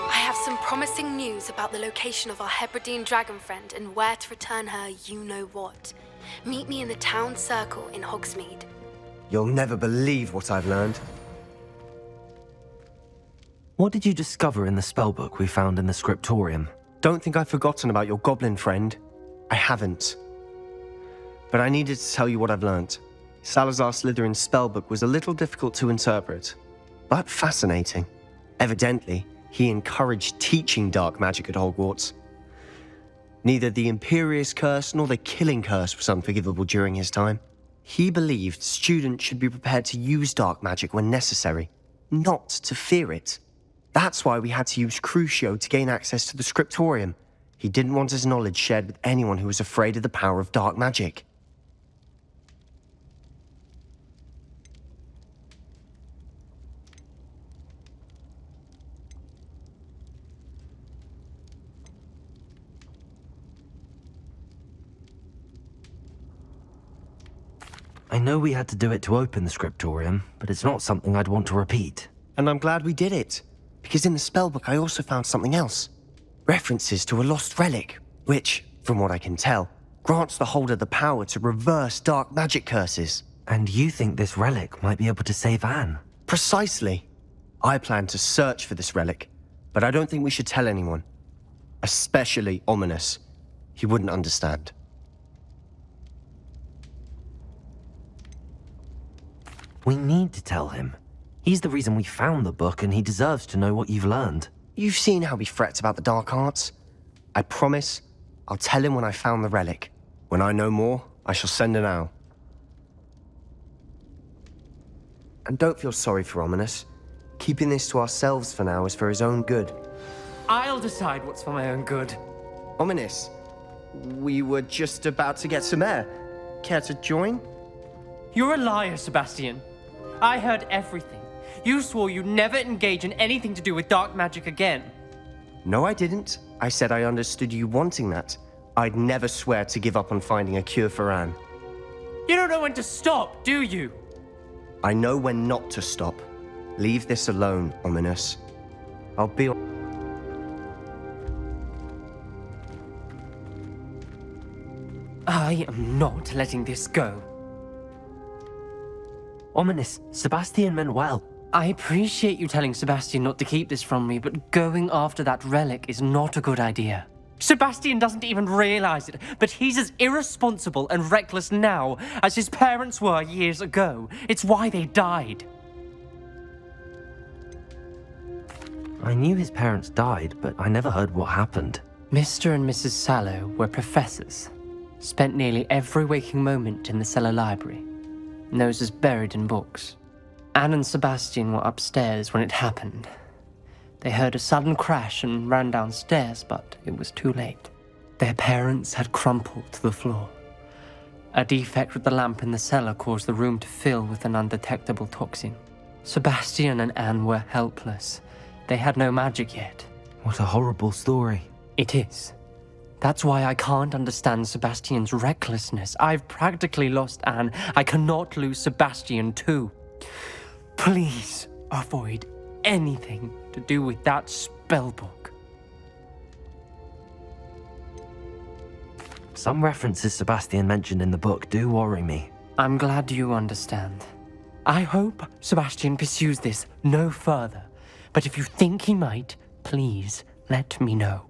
I have some promising news about the location of our Hebridean dragon friend and where to return her you-know-what. Meet me in the town circle in Hogsmeade. You'll never believe what I've learned. What did you discover in the spellbook we found in the Scriptorium? Don't think I've forgotten about your goblin friend. I haven't. But I needed to tell you what I've learnt. Salazar Slytherin's spellbook was a little difficult to interpret, but fascinating. Evidently, he encouraged teaching dark magic at Hogwarts. Neither the Imperious Curse nor the Killing Curse was unforgivable during his time. He believed students should be prepared to use dark magic when necessary, not to fear it. That's why we had to use Crucio to gain access to the Scriptorium. He didn't want his knowledge shared with anyone who was afraid of the power of dark magic. I know we had to do it to open the Scriptorium, but it's not something I'd want to repeat. And I'm glad we did it, because in the spellbook I also found something else. References to a lost relic, which, from what I can tell, grants the holder the power to reverse dark magic curses. And you think this relic might be able to save Anne? Precisely. I plan to search for this relic, but I don't think we should tell anyone. Especially Ominous. He wouldn't understand. We need to tell him. He's the reason we found the book, and he deserves to know what you've learned. You've seen how he frets about the dark arts. I promise I'll tell him when I found the relic. When I know more, I shall send an owl. And don't feel sorry for Ominous. Keeping this to ourselves for now is for his own good. I'll decide what's for my own good. Ominous, we were just about to get some air. Care to join? You're a liar, Sebastian. I heard everything. You swore you'd never engage in anything to do with dark magic again. No, I didn't. I said I understood you wanting that. I'd never swear to give up on finding a cure for Anne. You don't know when to stop, do you? I know when not to stop. Leave this alone, Ominous. I'll be on... I am not letting this go. Ominous, Sebastian meant well. I appreciate you telling Sebastian not to keep this from me, but going after that relic is not a good idea. Sebastian doesn't even realize it, but he's as irresponsible and reckless now as his parents were years ago. It's why they died. I knew his parents died, but I never heard what happened. Mr. and Mrs. Sallow were professors. Spent nearly every waking moment in the cellar library. Noses buried in books. Anne and Sebastian were upstairs when it happened. They heard a sudden crash and ran downstairs, but it was too late. Their parents had crumpled to the floor. A defect with the lamp in the cellar caused the room to fill with an undetectable toxin. Sebastian and Anne were helpless. They had no magic yet. What a horrible story. It is. That's why I can't understand Sebastian's recklessness. I've practically lost Anne. I cannot lose Sebastian too. Please avoid anything to do with that spellbook. Some references Sebastian mentioned in the book do worry me. I'm glad you understand. I hope Sebastian pursues this no further. But if you think he might, please let me know.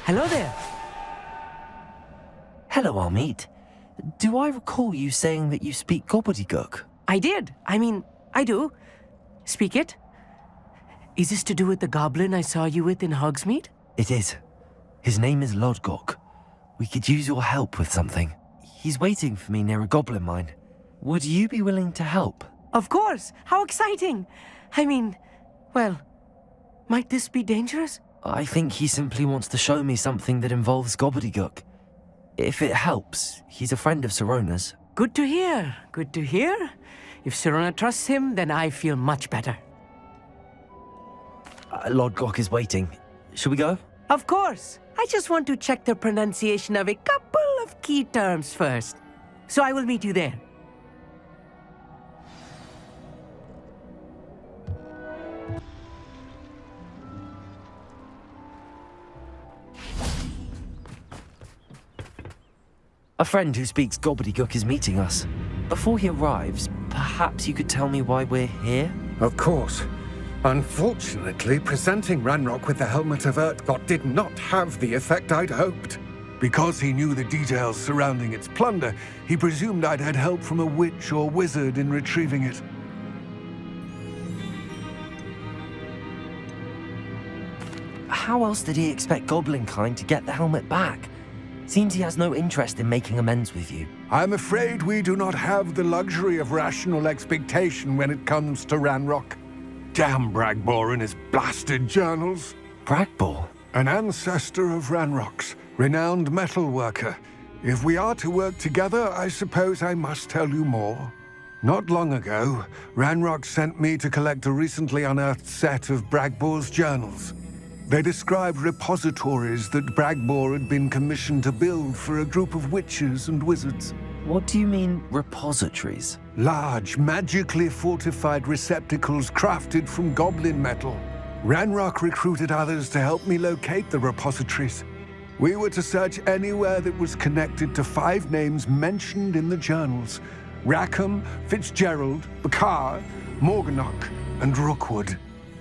Hello there. Hello, Hogsmeade. Do I recall you saying that you speak gobbledygook? I did. I do. Speak it. Is this to do with the goblin I saw you with in Hogsmeade? It is. His name is Lodgok. We could use your help with something. He's waiting for me near a goblin mine. Would you be willing to help? Of course. How exciting. Well, might this be dangerous? I think he simply wants to show me something that involves gobbledygook. If it helps, he's a friend of Sirona's. Good to hear. Good to hear. If Sirona trusts him, then I feel much better. Lodgok is waiting. Shall we go? Of course. I just want to check the pronunciation of a couple of key terms first. So I will meet you there. A friend who speaks gobbledygook is meeting us. Before he arrives, perhaps you could tell me why we're here? Of course. Unfortunately, presenting Ranrock with the Helmet of Urtkot did not have the effect I'd hoped. Because he knew the details surrounding its plunder, he presumed I'd had help from a witch or wizard in retrieving it. How else did he expect Goblinkind to get the helmet back? Seems he has no interest in making amends with you. I'm afraid we do not have the luxury of rational expectation when it comes to Ranrock. Damn Bragbor and his blasted journals. Bragbor? An ancestor of Ranrock's, renowned metal worker. If we are to work together, I suppose I must tell you more. Not long ago, Ranrock sent me to collect a recently unearthed set of Bragbor's journals. They described repositories that Bragbor had been commissioned to build for a group of witches and wizards. What do you mean, repositories? Large, magically fortified receptacles crafted from goblin metal. Ranrock recruited others to help me locate the repositories. We were to search anywhere that was connected to 5 names mentioned in the journals: Rackham, Fitzgerald, Bakar, Morganach, and Rookwood.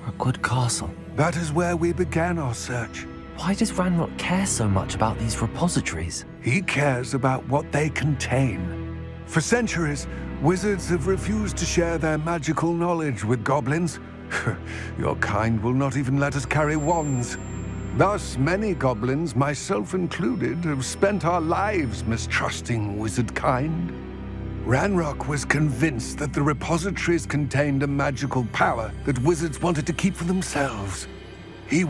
Rookwood Castle. That is where we began our search. Why does Ranrock care so much about these repositories? He cares about what they contain. For centuries, wizards have refused to share their magical knowledge with goblins. Your kind will not even let us carry wands. Thus, many goblins, myself included, have spent our lives mistrusting wizard kind. Ranrock was convinced that the repositories contained a magical power that wizards wanted to keep for themselves. He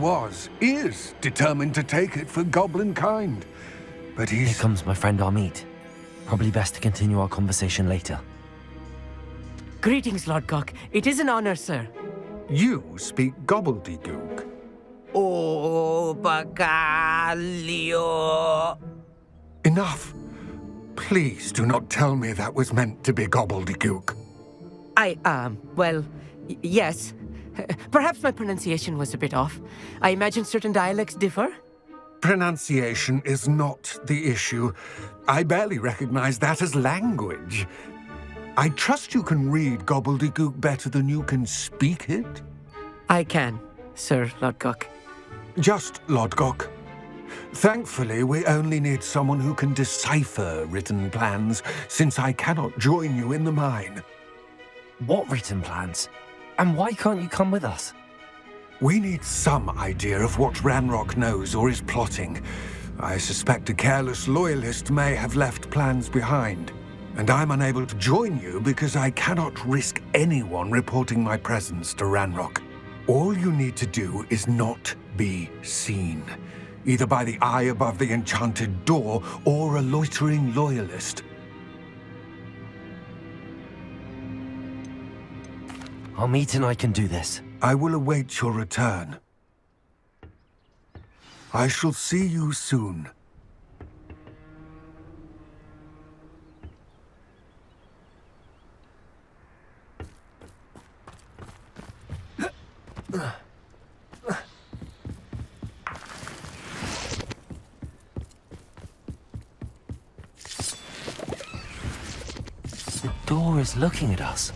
is determined to take it for goblin kind. But Here comes my friend Amit. Probably best to continue our conversation later. Greetings, Lord Cock. It is an honor, sir. You speak gobbledygook. Oh, Bagalio. Enough. Please do not tell me that was meant to be gobbledygook. Yes. Perhaps my pronunciation was a bit off. I imagine certain dialects differ. Pronunciation is not the issue. I barely recognize that as language. I trust you can read gobbledygook better than you can speak it? I can, Sir Lodgok. Just Lodgok. Thankfully, we only need someone who can decipher written plans, since I cannot join you in the mine. What written plans? And why can't you come with us? We need some idea of what Ranrock knows or is plotting. I suspect a careless loyalist may have left plans behind. And I'm unable to join you because I cannot risk anyone reporting my presence to Ranrock. All you need to do is not be seen, either by the eye above the enchanted door or a loitering loyalist. Amit and I can do this. I will await your return. I shall see you soon. The door is looking at us.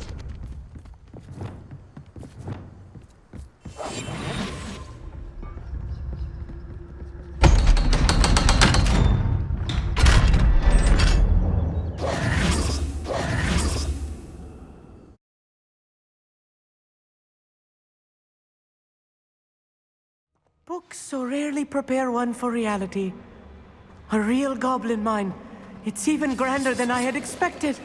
Books so rarely prepare one for reality. A real goblin mine. It's even grander than I had expected.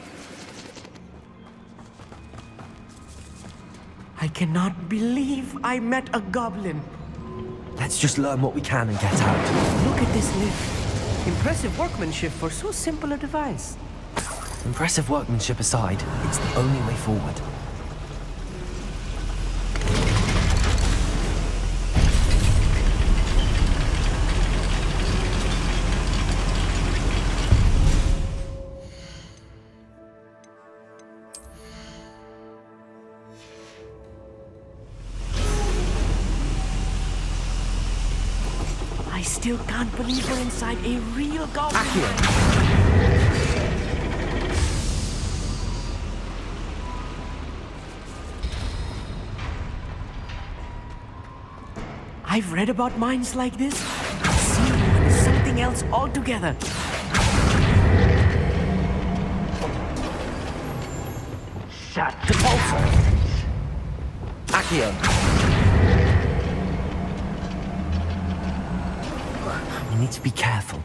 I cannot believe I met a goblin. Let's just learn what we can and get out. Look at this lift. Impressive workmanship for so simple a device. Impressive workmanship aside, it's the only way forward. I still can't believe we're inside a real goblin. I've read about mines like this. Seeing one is something else altogether. Shut the bolts. Accio. We need to be careful.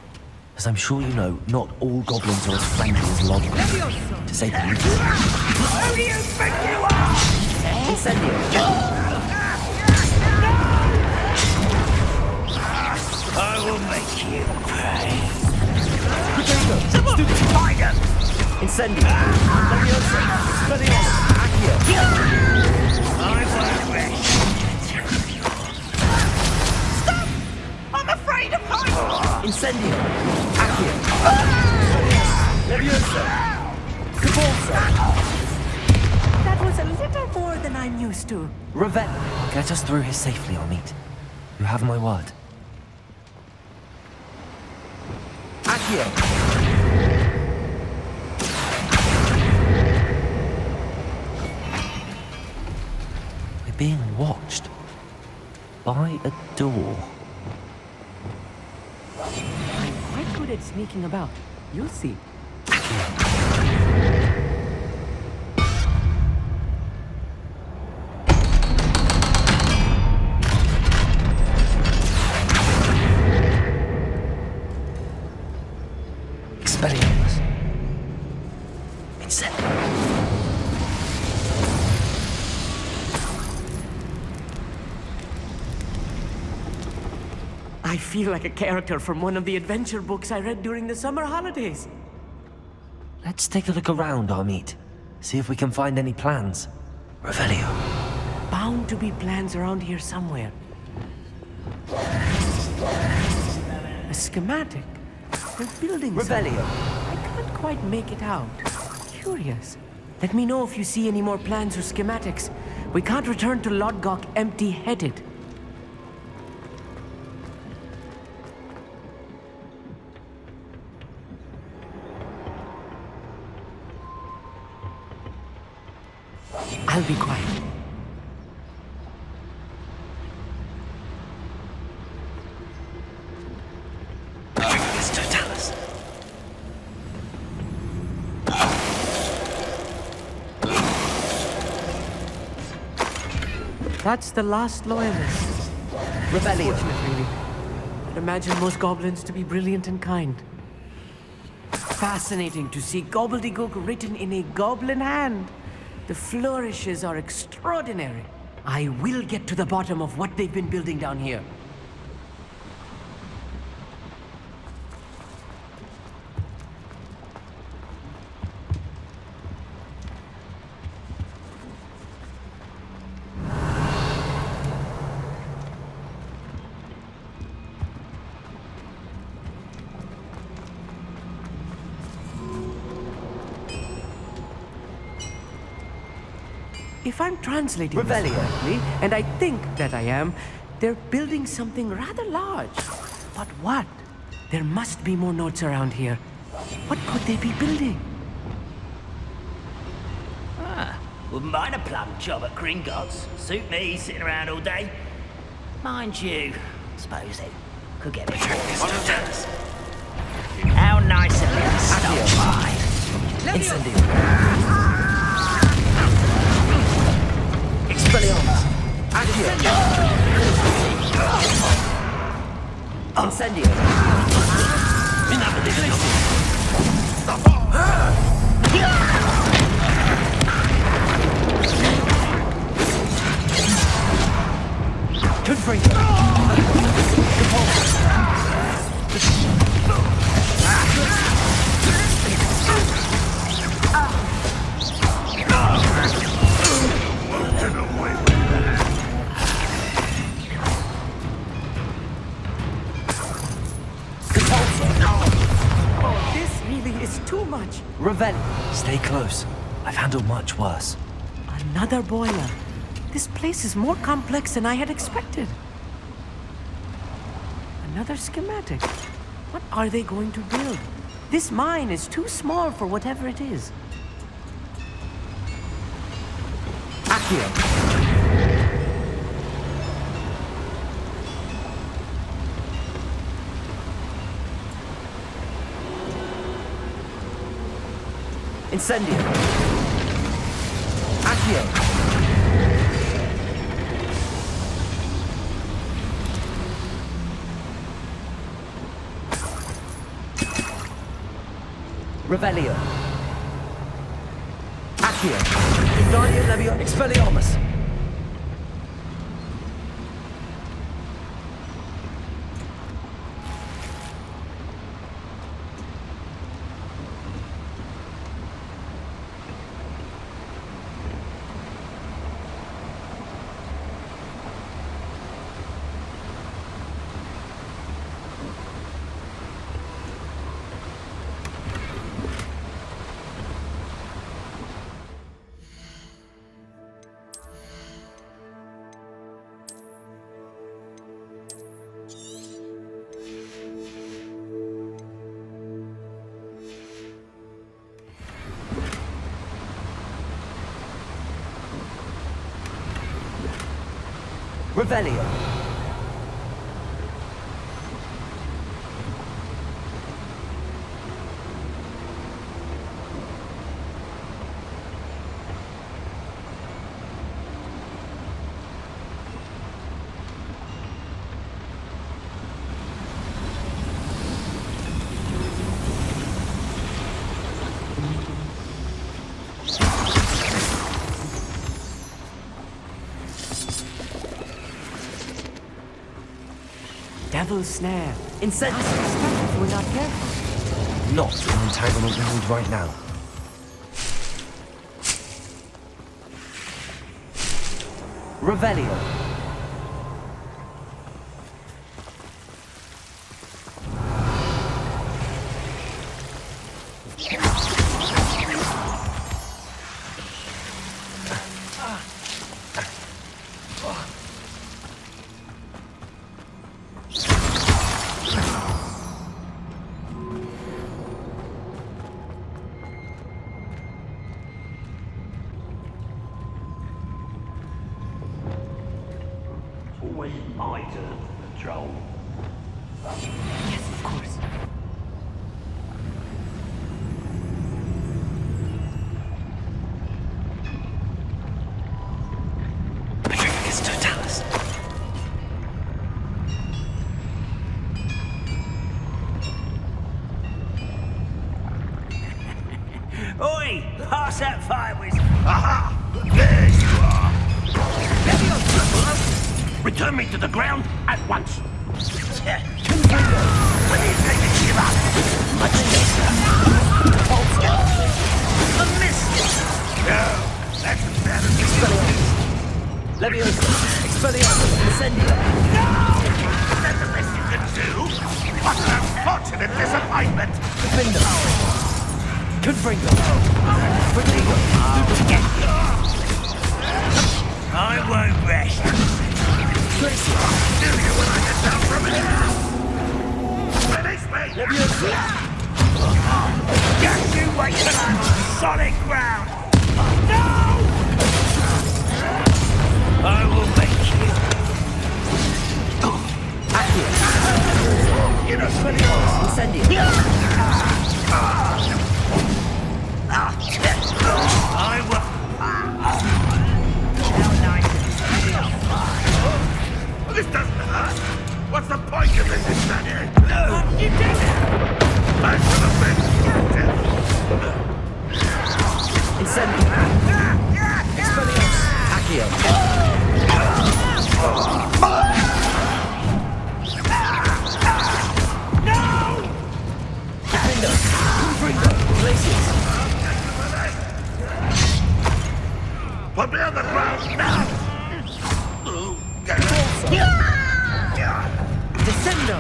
As I'm sure you know, not all goblins are as friendly as Lodgers. To say the least. Who do you think you are? Incendio. I will make you pay. Stupid tiger! Incendio. Leviosa. Expelliarmus. Accio. I won't rest. Stop! I'm afraid of heights! Incendio. Accio. Leviosa. Cabalsa. That was a little more than I'm used to. Revel. Get us through here safely, Hogsmeade. You have my word. Accio. We're being watched by a door. I'm quite good at sneaking about. You'll see. Expelliarmus. Incendio. I feel like a character from one of the adventure books I read during the summer holidays. Let's take a look around, Hogsmeade. See if we can find any plans. Revelio. Bound to be plans around here somewhere. A schematic. They're building something. Revelio. I can't quite make it out. Curious. Let me know if you see any more plans or schematics. We can't return to Lodgok empty-headed. I'll be quiet. Mr. Talus. That's the last loyalist. Rebellion. Unfortunate, really. I'd imagine most goblins to be brilliant and kind. Fascinating to see gobbledygook written in a goblin hand. The flourishes are extraordinary. I will get to the bottom of what they've been building down here. If I'm translating this correctly, and I think that I am, they're building something rather large. But what? There must be more notes around here. What could they be building? Wouldn't mind a plum job at Gringotts. Suit me, sitting around all day. Mind you, suppose it could get a bit boring. How nice of you to stop by. Incendio. Expelliarmus. Incendio. Confringo. Too much. Revenge. Stay close. I've handled much worse. Another boiler. This place is more complex than I had expected. Another schematic. What are they going to build? This mine is too small for whatever it is. Accio. Incendio. Accio. Revelio. Accio. Incendio Levio Expelliarmus. Revelio. Devil's snare. Incendio. If we're not careful. Not an entanglement we need right now. Revelio. Always my turn to patrol. Yes, of course. It's Totalis. Oi! Pass that fire with. Aha! There you are! Return me to the ground at once. When are you taking him up? Much later. A miss! No, that's better than Expelliarmus. Leviosa. Expelliarmus. Incendio. No! Is that the best you can do? What an unfortunate disappointment! Defender. Confringo. Confringo. I won't rest. Do you when I get down from here? Release me! Leviosa. Just you wait till I'm on solid ground! No! I will make you. Accio. You know, Incendio. I will. This doesn't hurt. What's the point of this, Natty? No, you did it! I should have been Incendio. Expelliarmus. Accio. No! Defender. Confringo. Glaciers. Put me on the ground now! Descendo.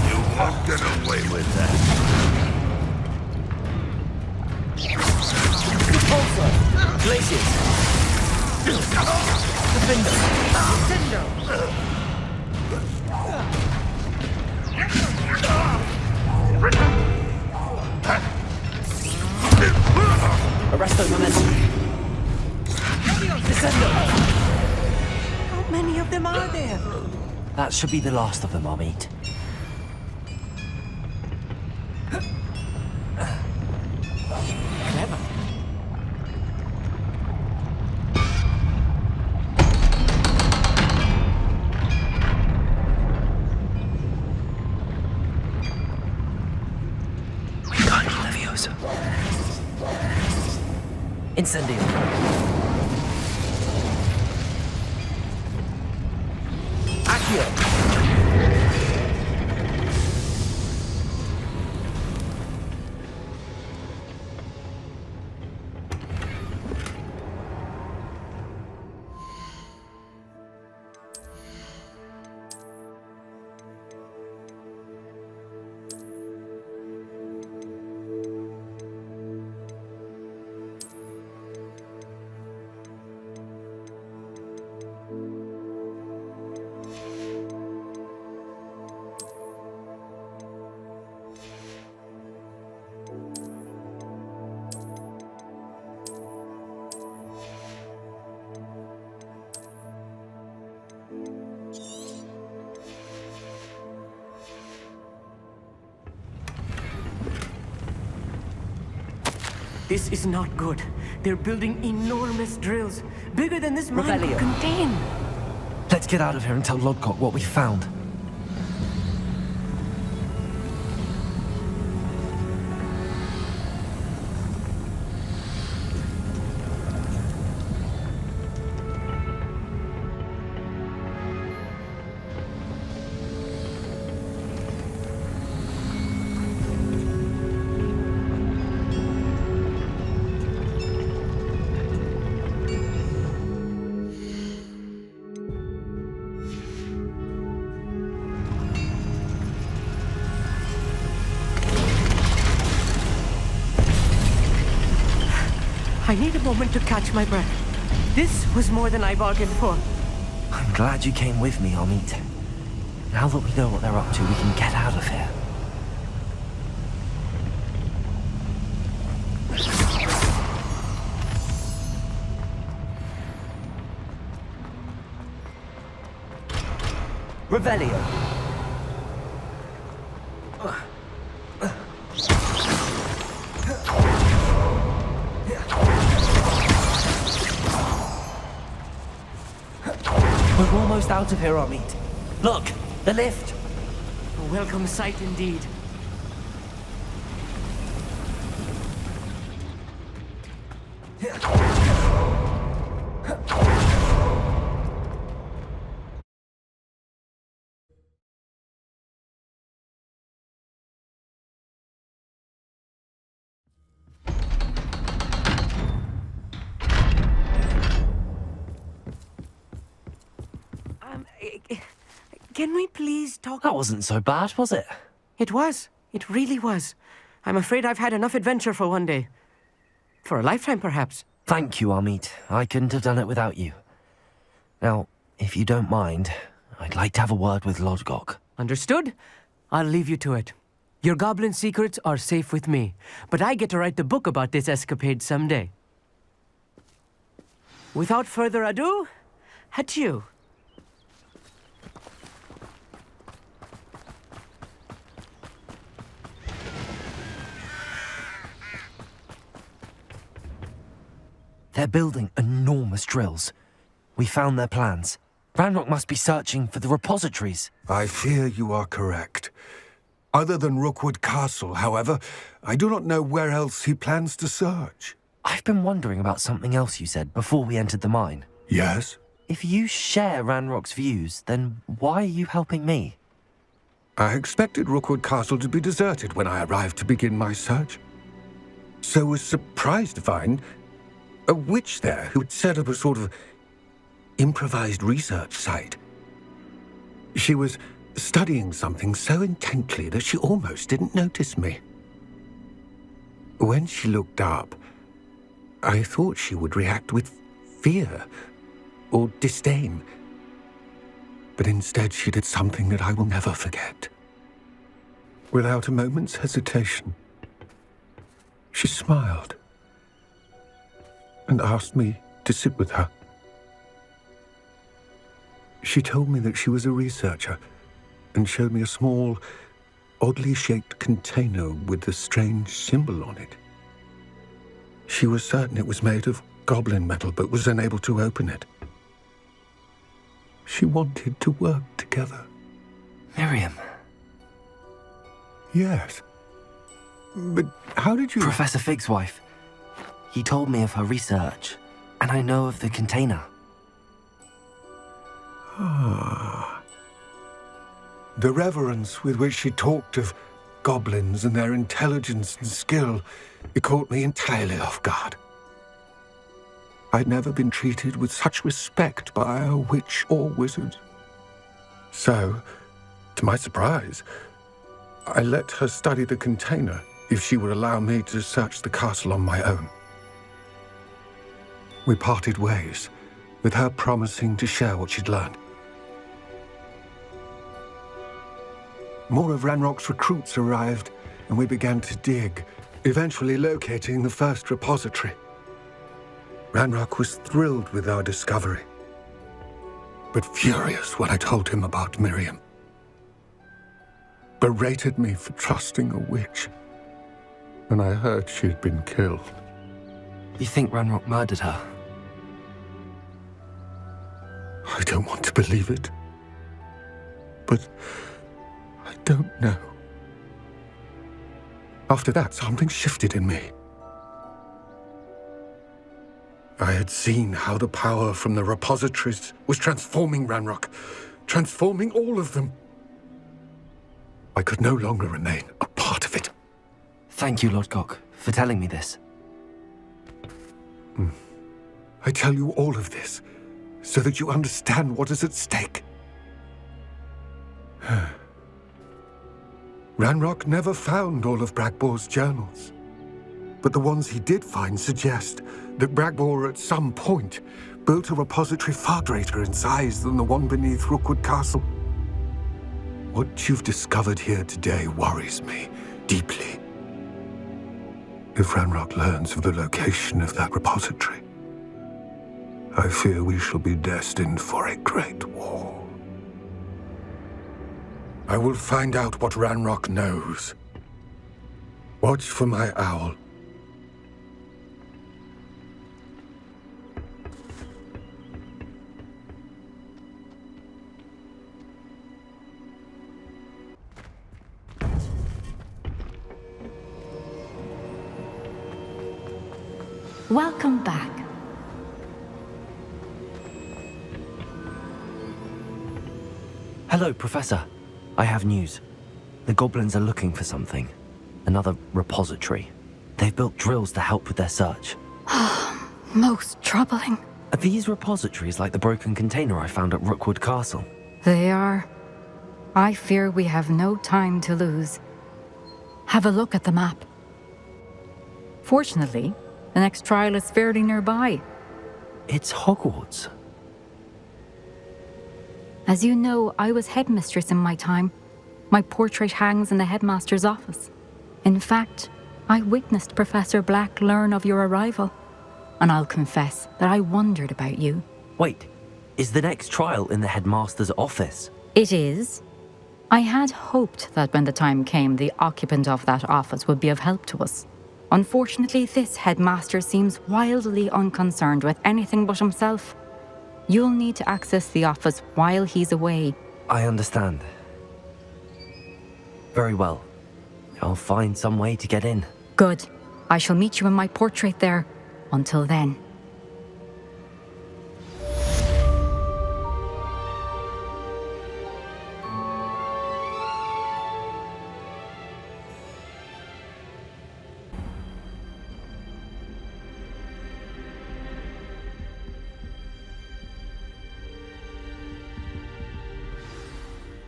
You won't get away with that. Repulsor. Glaciers. Defender. Incendio! Arresto momentum. Descendo! How many of them are there? That should be the last of them, Hogsmeade. Clever. Incendio. Accio. This is not good. They're building enormous drills, bigger than this mine could Revelio. contain. Let's get out of here and tell Lodgok what we found. I need a moment to catch my breath. This was more than I bargained for. I'm glad you came with me, Hogsmeade. Now that we know what they're up to, we can get out of here. Revelio. We're almost out of here, Hogsmeade. Look, the lift. A welcome sight indeed. Can we please talk? That wasn't so bad, was it? It was. It really was. I'm afraid I've had enough adventure for one day. For a lifetime, perhaps. Thank you, Hogsmeade. I couldn't have done it without you. Now, if you don't mind, I'd like to have a word with Lodgok. Understood? I'll leave you to it. Your goblin secrets are safe with me, but I get to write the book about this escapade someday. Without further ado, adieu. They're building enormous drills. We found their plans. Ranrock must be searching for the repositories. I fear you are correct. Other than Rookwood Castle, however, I do not know where else he plans to search. I've been wondering about something else you said before we entered the mine. Yes? If you share Ranrock's views, then why are you helping me? I expected Rookwood Castle to be deserted when I arrived to begin my search. So was surprised to find a witch there who had set up a sort of improvised research site. She was studying something so intently that she almost didn't notice me. When she looked up, I thought she would react with fear or disdain. But instead she did something that I will never forget. Without a moment's hesitation, she smiled and asked me to sit with her. She told me that she was a researcher and showed me a small, oddly shaped container with a strange symbol on it. She was certain it was made of goblin metal, but was unable to open it. She wanted to work together. Miriam. Yes. But how did you... Professor Fig's wife. He told me of her research, and I know of the container. Ah. The reverence with which she talked of goblins and their intelligence and skill, it caught me entirely off guard. I'd never been treated with such respect by a witch or wizard. So, to my surprise, I let her study the container if she would allow me to search the castle on my own. We parted ways, with her promising to share what she'd learned. More of Ranrock's recruits arrived, and we began to dig, eventually locating the first repository. Ranrock was thrilled with our discovery, but furious when I told him about Miriam. Berated me for trusting a witch, and I heard she'd been killed. You think Ranrock murdered her? I don't want to believe it, but I don't know. After that, something shifted in me. I had seen how the power from the repositories was transforming Ranrock, transforming all of them. I could no longer remain a part of it. Thank you, Lord Cock, for telling me this. I tell you all of this so that you understand what is at stake. Ranrock never found all of Bragbor's journals, but the ones he did find suggest that Bragbor at some point built a repository far greater in size than the one beneath Rookwood Castle. What you've discovered here today worries me deeply. If Ranrock learns of the location of that repository, I fear we shall be destined for a great war. I will find out what Ranrock knows. Watch for my owl. Welcome back. Hello, Professor. I have news. The goblins are looking for something. Another repository. They've built drills to help with their search. Most troubling. Are these repositories like the broken container I found at Rookwood Castle? They are. I fear we have no time to lose. Have a look at the map. Fortunately, the next trial is fairly nearby. It's Hogwarts. As you know, I was headmistress in my time. My portrait hangs in the headmaster's office. In fact, I witnessed Professor Black learn of your arrival. And I'll confess that I wondered about you. Wait, is the next trial in the headmaster's office? It is. I had hoped that when the time came, the occupant of that office would be of help to us. Unfortunately, this headmaster seems wildly unconcerned with anything but himself. You'll need to access the office while he's away. I understand. Very well. I'll find some way to get in. Good. I shall meet you in my portrait there. Until then.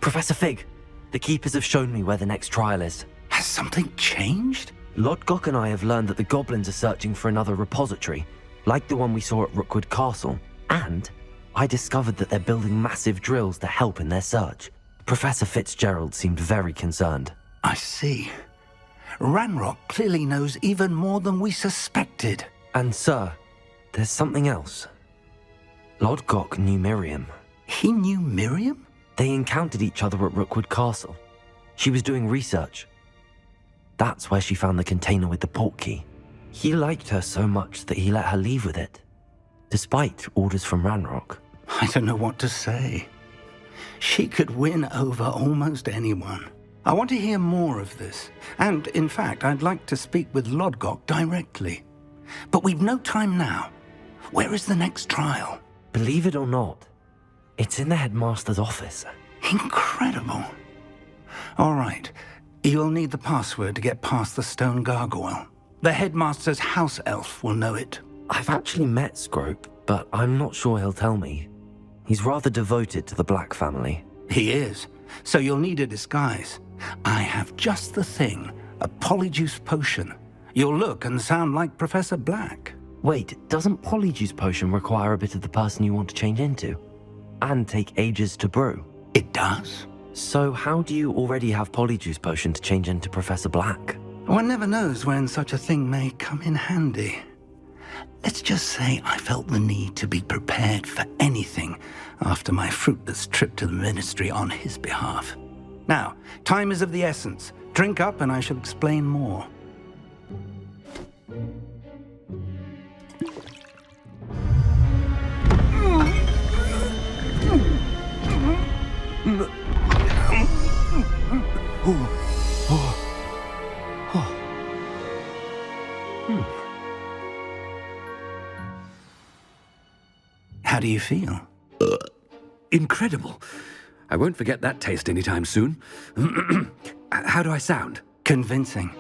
Professor Fig, the Keepers have shown me where the next trial is. Has something changed? Lodgok and I have learned that the goblins are searching for another repository, like the one we saw at Rookwood Castle. And I discovered that they're building massive drills to help in their search. Professor Fitzgerald seemed very concerned. I see. Ranrock clearly knows even more than we suspected. And sir, there's something else. Lodgok knew Miriam. He knew Miriam? They encountered each other at Rookwood Castle. She was doing research. That's where she found the container with the portkey. He liked her so much that he let her leave with it, despite orders from Ranrock. I don't know what to say. She could win over almost anyone. I want to hear more of this. And, in fact, I'd like to speak with Lodgok directly. But we've no time now. Where is the next trial? Believe it or not, it's in the headmaster's office. Incredible. All right. You'll need the password to get past the stone gargoyle. The headmaster's house elf will know it. I've actually met Scrope, but I'm not sure he'll tell me. He's rather devoted to the Black family. He is. So you'll need a disguise. I have just the thing. A polyjuice potion. You'll look and sound like Professor Black. Wait, doesn't polyjuice potion require a bit of the person you want to change into? And take ages to brew? It does. So how do you already have polyjuice potion to change into Professor Black? One never knows when such a thing may come in handy. Let's just say I felt the need to be prepared for anything after my fruitless trip to the ministry on his behalf. Now, time is of the essence. Drink up and I shall explain more. How do you feel? Incredible. I won't forget that taste anytime soon. How do I sound? Convincing.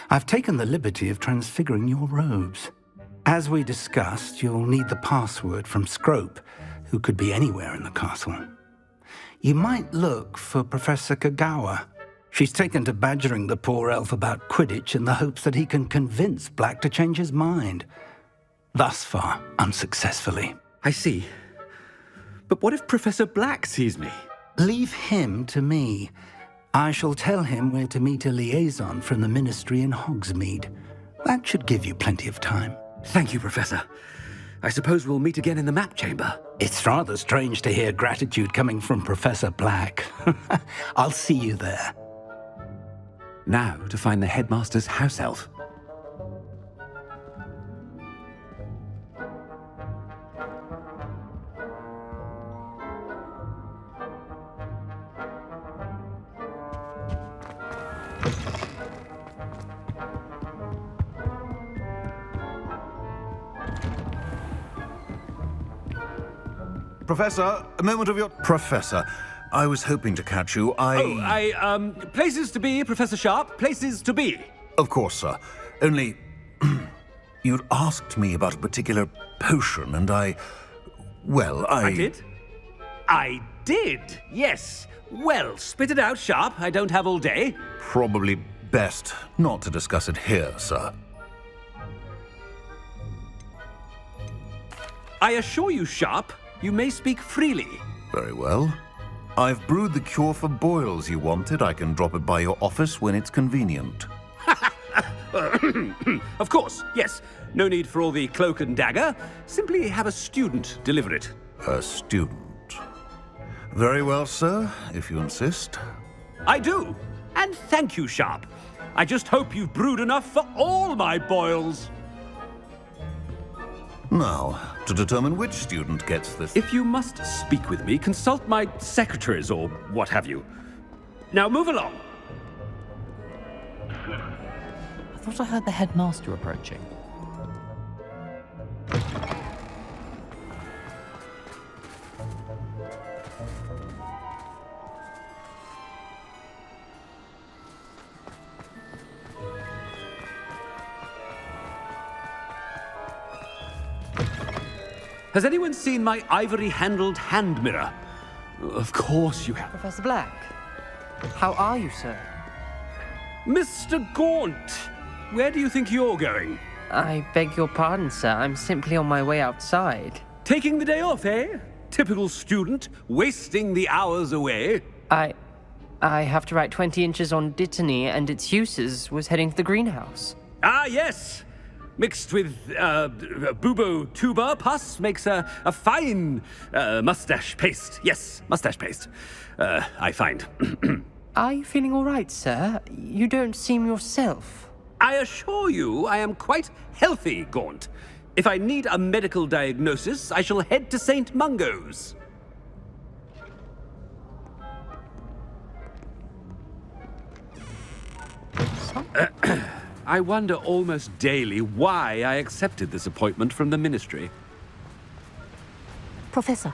I've taken the liberty of transfiguring your robes. As we discussed, you'll need the password from Scrope, who could be anywhere in the castle. You might look for Professor Kagawa. She's taken to badgering the poor elf about Quidditch in the hopes that he can convince Black to change his mind. Thus far, unsuccessfully. I see. But what if Professor Black sees me? Leave him to me. I shall tell him where to meet a liaison from the ministry in Hogsmeade. That should give you plenty of time. Thank you, Professor. I suppose we'll meet again in the map chamber. It's rather strange to hear gratitude coming from Professor Black. I'll see you there. Now to find the headmaster's house elf. Professor, a moment of your... Professor, I was hoping to catch you. Places to be, Professor Sharp. Places to be. Of course, sir. Only... you'd asked me about a particular potion, and I did? I did, yes. Well, spit it out, Sharp. I don't have all day. Probably best not to discuss it here, sir. I assure you, Sharp, you may speak freely. Very well. I've brewed the cure for boils you wanted. I can drop it by your office when it's convenient. Of course, yes. No need for all the cloak and dagger. Simply have a student deliver it. A student? Very well, sir, if you insist. I do. And thank you, Sharp. I just hope you've brewed enough for all my boils. Now, to determine which student gets this... If you must speak with me, consult my secretaries or what have you. Now move along. I thought I heard the headmaster approaching. Has anyone seen my ivory-handled hand mirror? Of course you have. Professor Black, how are you, sir? Mr. Gaunt, where do you think you're going? I beg your pardon, sir. I'm simply on my way outside. Taking the day off, eh? typical student, wasting the hours away. I have to write 20 inches on Dittany and its uses was heading to the greenhouse. Ah, yes! Mixed with bubo tuber pus makes a fine mustache paste. Yes, mustache paste. I find. Are you feeling all right, sir? You don't seem yourself. I assure you I am quite healthy, Gaunt. If I need a medical diagnosis, I shall head to St. Mungo's. I wonder almost daily why I accepted this appointment from the Ministry. Professor,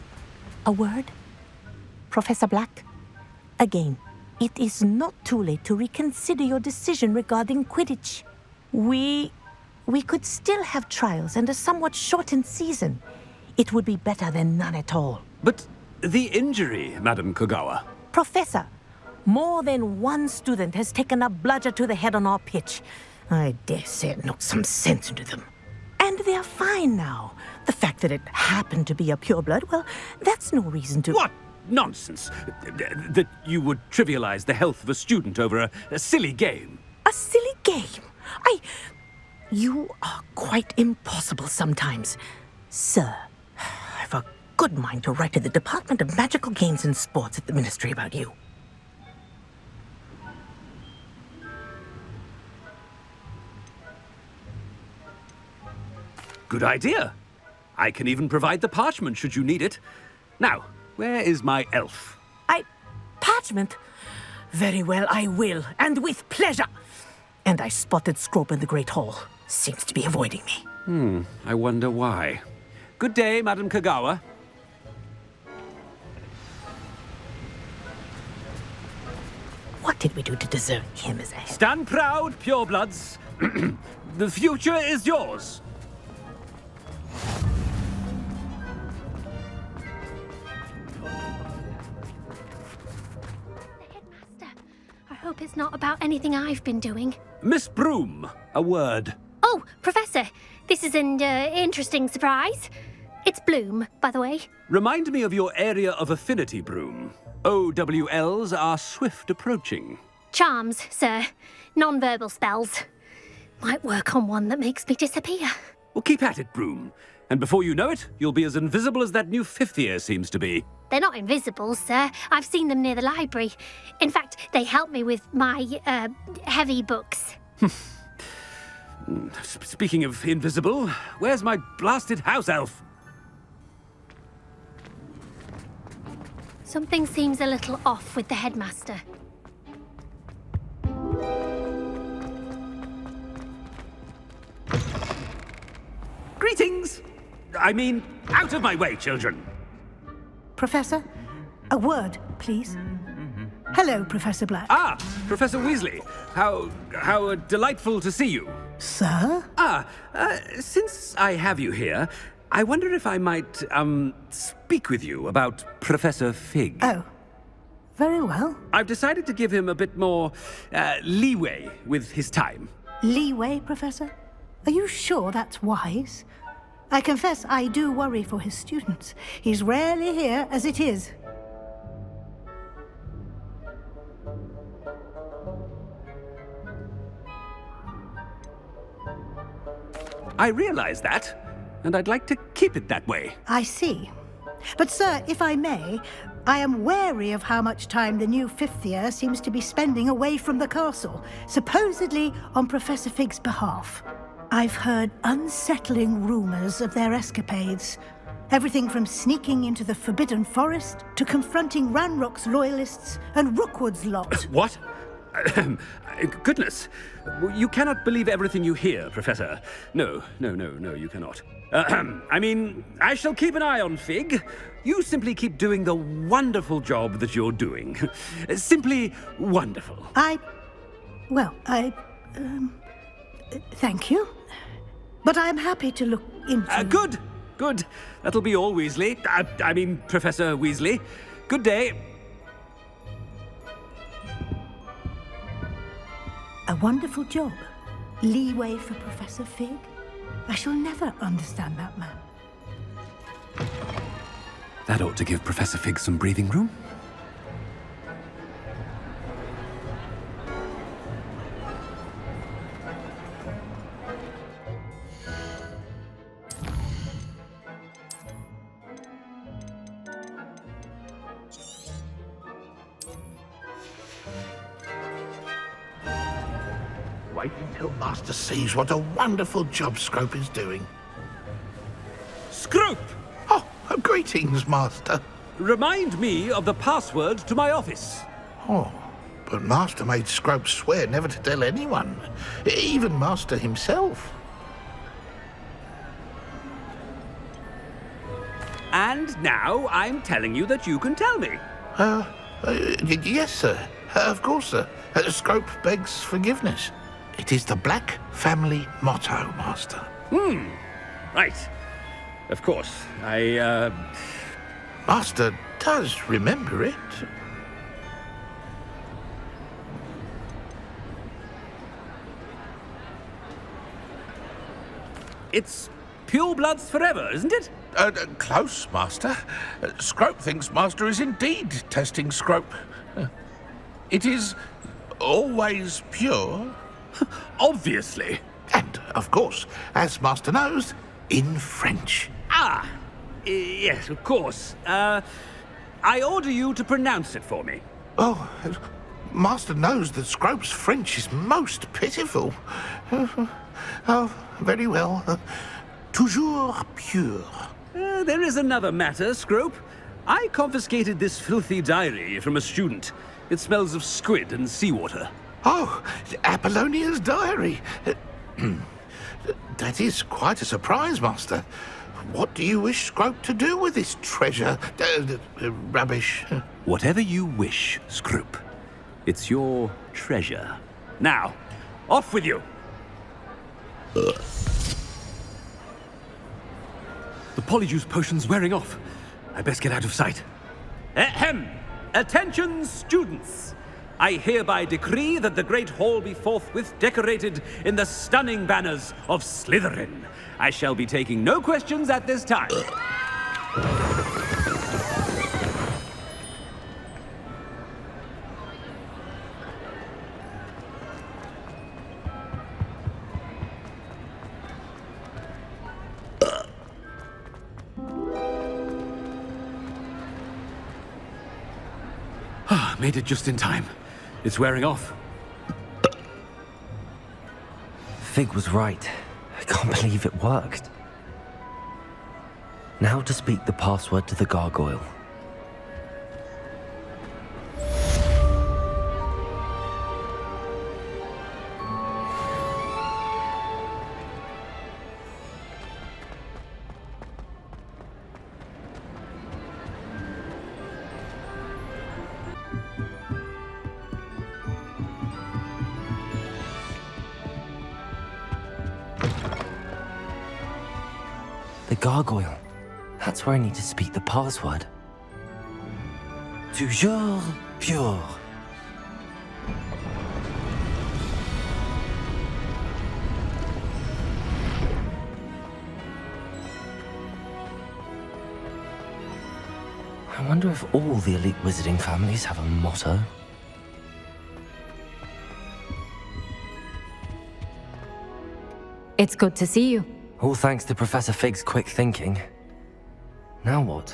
a word? Professor Black? Again, it is not too late to reconsider your decision regarding Quidditch. We could still have trials and a somewhat shortened season. It would be better than none at all. But the injury, Madam Kogawa. Professor, more than one student has taken a bludger to the head on our pitch. I dare say it knocked some sense into them. And they're fine now. The fact that it happened to be a pureblood, well, that's no reason to... What nonsense! That you would trivialize the health of a student over a silly game. A silly game? You are quite impossible sometimes. Sir, I've a good mind to write to the Department of Magical Games and Sports at the Ministry about you. Good idea. I can even provide the parchment should you need it. Now, where is my elf? Parchment? Very well, I will, and with pleasure. And I spotted Scrope in the Great Hall. Seems to be avoiding me. I wonder why. Good day, Madam Kogawa. What did we do to deserve him as a... Stand proud, purebloods. The future is yours. I hope it's not about anything I've been doing. Miss Broom, a word. Oh, Professor, this is an interesting surprise. It's Bloom, by the way. Remind me of your area of affinity, Broom. OWLs are swift approaching. Charms, sir. Non-verbal spells. Might work on one that makes me disappear. Well, keep at it, Broom. And before you know it, you'll be as invisible as that new fifth year seems to be. They're not invisible, sir. I've seen them near the library. In fact, they help me with my, heavy books. Speaking of invisible, where's my blasted house elf? Something seems a little off with the headmaster. Greetings! I mean, out of my way, children. Professor, a word, please. Hello, Professor Black. Ah, Professor Weasley. How delightful to see you. Sir? Since I have you here, I wonder if I might, speak with you about Professor Fig. Oh, very well. I've decided to give him a bit more, leeway with his time. Leeway, Professor? Are you sure that's wise? I confess I do worry for his students. He's rarely here as it is. I realize that, and I'd like to keep it that way. I see. But, sir, if I may, I am wary of how much time the new fifth year seems to be spending away from the castle, supposedly on Professor Fig's behalf. I've heard unsettling rumors of their escapades. Everything from sneaking into the Forbidden Forest to confronting Ranrock's loyalists and Rookwood's lot. What? Goodness. You cannot believe everything you hear, Professor. No, you cannot. I mean, I shall keep an eye on Fig. You simply keep doing the wonderful job that you're doing. Simply wonderful. Thank you. But I'm happy to look into... Good. That'll be all, Weasley. I mean, Professor Weasley. Good day. A wonderful job. Leeway for Professor Fig. I shall never understand that man. That ought to give Professor Fig some breathing room. Wait until Master sees what a wonderful job Scrope is doing. Scrope! Oh, greetings, Master. Remind me of the password to my office. Oh, but Master made Scrope swear never to tell anyone, even Master himself. And now I'm telling you that you can tell me. Yes, sir. Of course, sir. Scrope begs forgiveness. It is the Black family motto, Master. Right. Of course. Master does remember it. It's pure bloods forever, isn't it? Close, Master. Scrope thinks Master is indeed testing Scrope. It is always pure. Obviously. And, of course, as Master knows, in French. Ah! Yes, of course. I order you to pronounce it for me. Oh, Master knows that Scrope's French is most pitiful. Oh, very well. Toujours pure. There is another matter, Scrope. I confiscated this filthy diary from a student. It smells of squid and seawater. Oh, Apollonia's diary. That is quite a surprise, Master. What do you wish Scrope to do with this treasure? Rubbish. Whatever you wish, Scrope. It's your treasure. Now, off with you. The polyjuice potion's wearing off. I best get out of sight. Ahem! Attention, students! I hereby decree that the Great Hall be forthwith decorated in the stunning banners of Slytherin. I shall be taking no questions at this time. Made it just in time. It's wearing off. Fig was right. I can't believe it worked. Now to speak the password to the gargoyle. The gargoyle. That's where I need to speak the password. Toujours pure. I wonder if all the elite wizarding families have a motto. It's good to see you. All thanks to Professor Fig's quick thinking. Now what?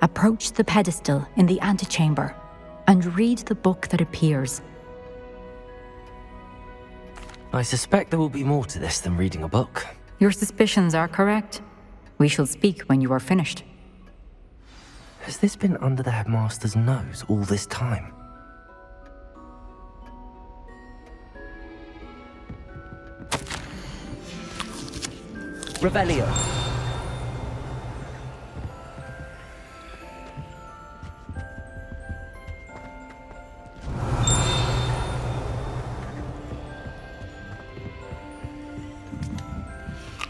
Approach the pedestal in the antechamber and read the book that appears. I suspect there will be more to this than reading a book. Your suspicions are correct. We shall speak when you are finished. Has this been under the headmaster's nose all this time? Revelio.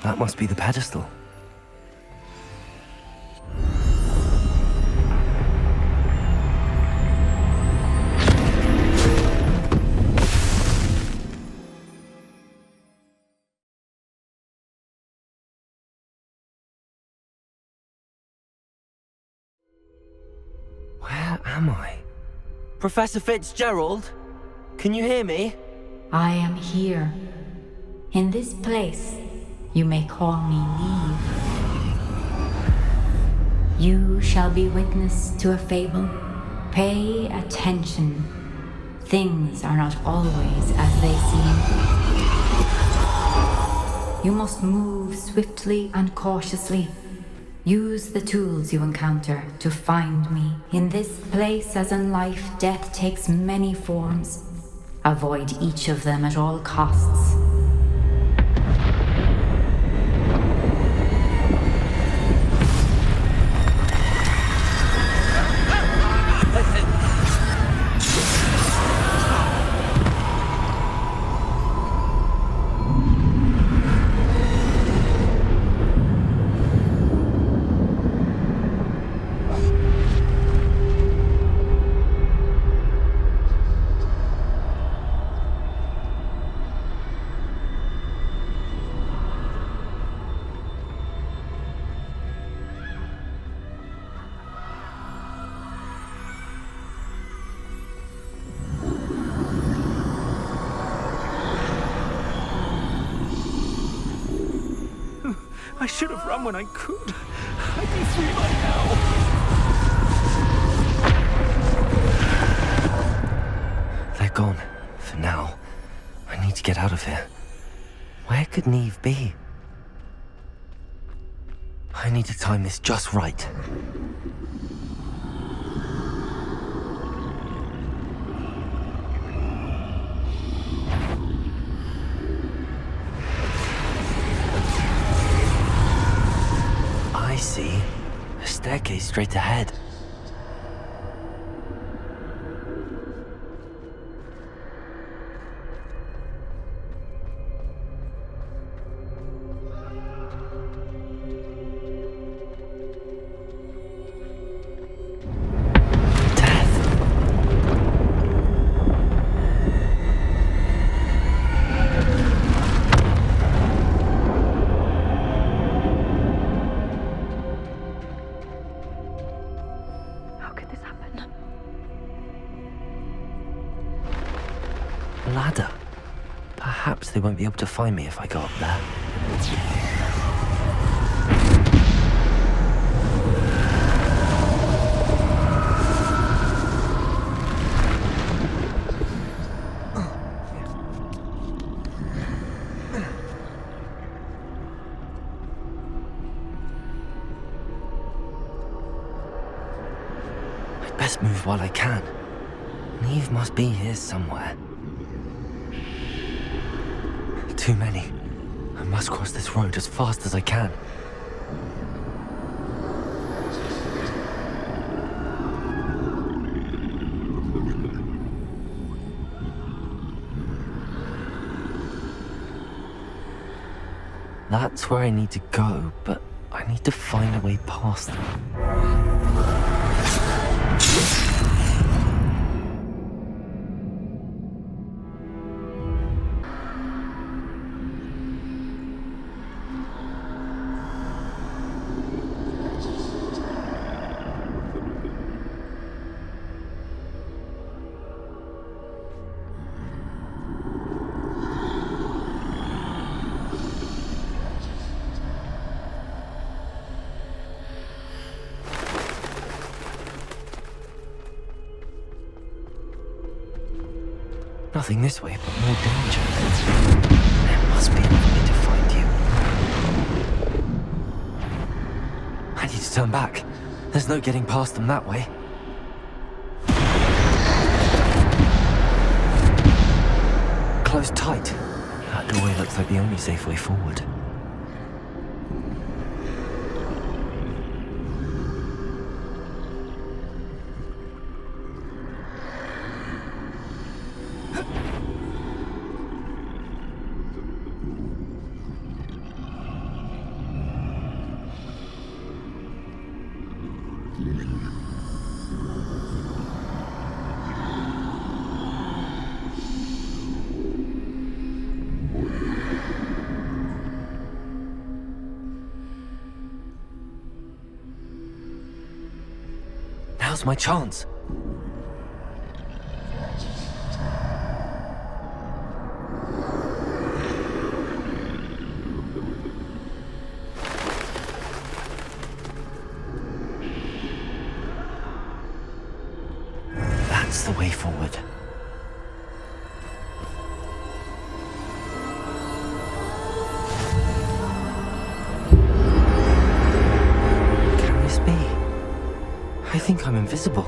That must be the pedestal. Professor Fitzgerald? Can you hear me? I am here. In this place, you may call me Neve. You shall be witness to a fable. Pay attention. Things are not always as they seem. You must move swiftly and cautiously. Use the tools you encounter to find me. In this place, as in life, death takes many forms. Avoid each of them at all costs. I should have run when I could. I'd be free by now. They're gone. For now. I need to get out of here. Where could Neve be? I need to time this just right. I see. A staircase straight ahead. Ladder. Perhaps they won't be able to find me if I go up there. I'd best move while I can. Neve must be here somewhere. Too many. I must cross this road as fast as I can. That's where I need to go, but I need to find a way past them. Nothing this way, but more danger. There must be another way to find you. I need to turn back. There's no getting past them that way. Close tight. That doorway looks like the only safe way forward. Now's my chance. That's the way forward. Can this be? I think I'm invisible.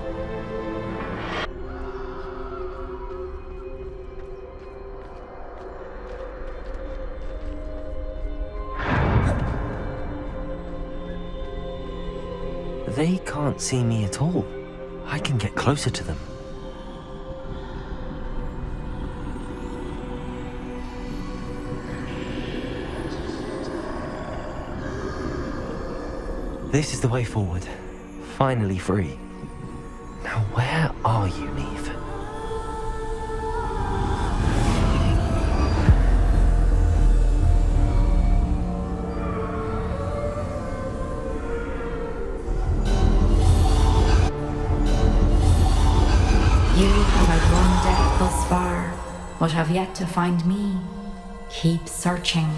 They can't see me at all. I can get closer to them. This is the way forward. Finally free. Now where are you, Neve? You have outrun death thus far, but have yet to find me. Keep searching,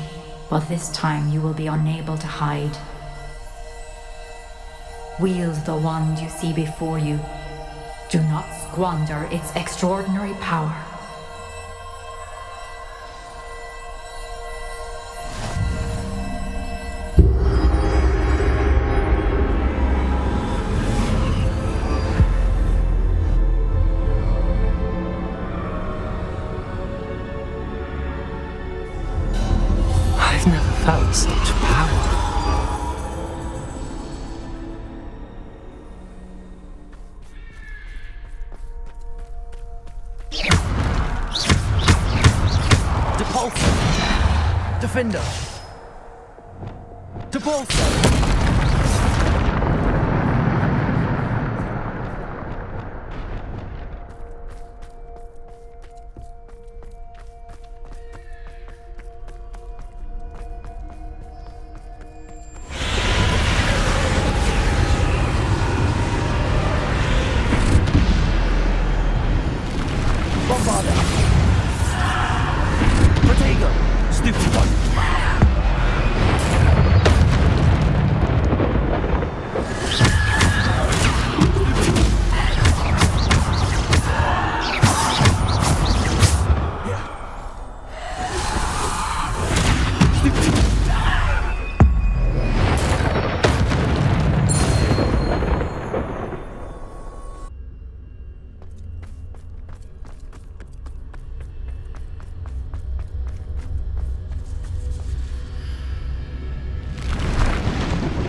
but this time you will be unable to hide. Wield the wand you see before you. Do not squander its extraordinary power. I've never felt such power. Defender! Depulso! Bombarda! Protego! Stupid one!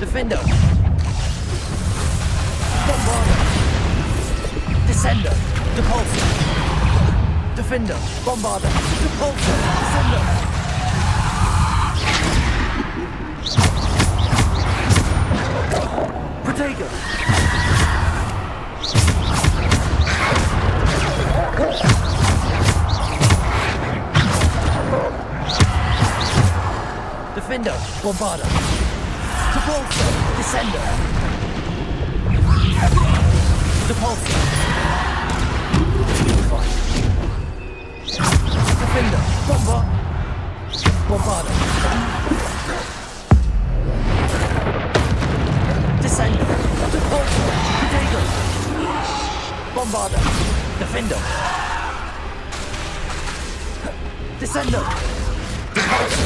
Defender! Bombarda! Descender! Depulso! Defender! Bombarda! Depulso! Descender! Protego! Defender! Bombarda! Depulso! Descender! Depulso! Defender! Bombarda! Descender! Depulso! Protego! Bombarda! Defender! Descender! Depulso!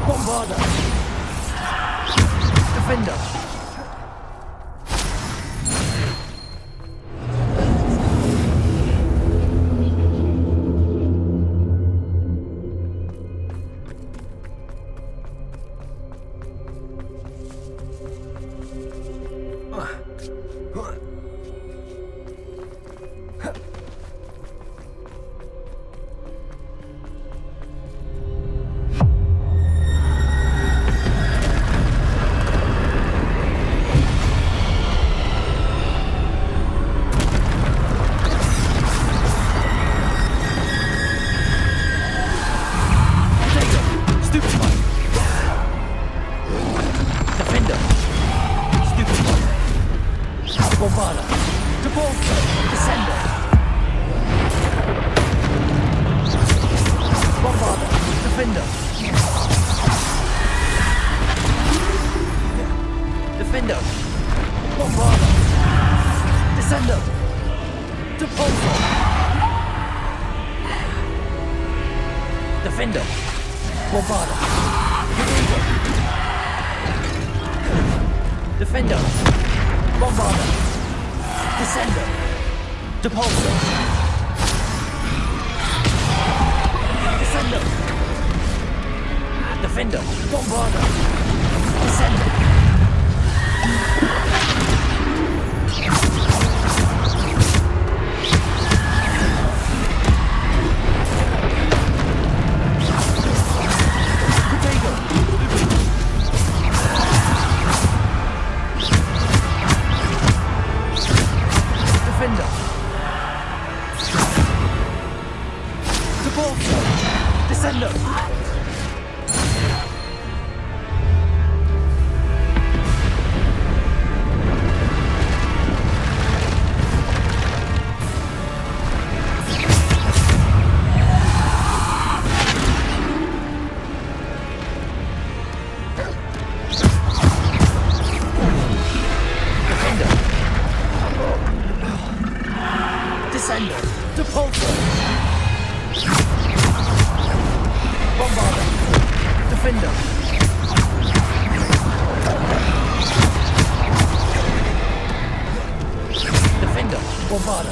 Bombarda! Defender! Bombarda! Descendo! Depulso! Defendo! Bombarda! Defendo! Bombarda! Descendo! Depulso! Descendo! Defendo! Bombarda! Descendo! Defender! Depulso! Descendo! Descendo! Depulso! Bombarda! Defendo! Defendo! Bombarda!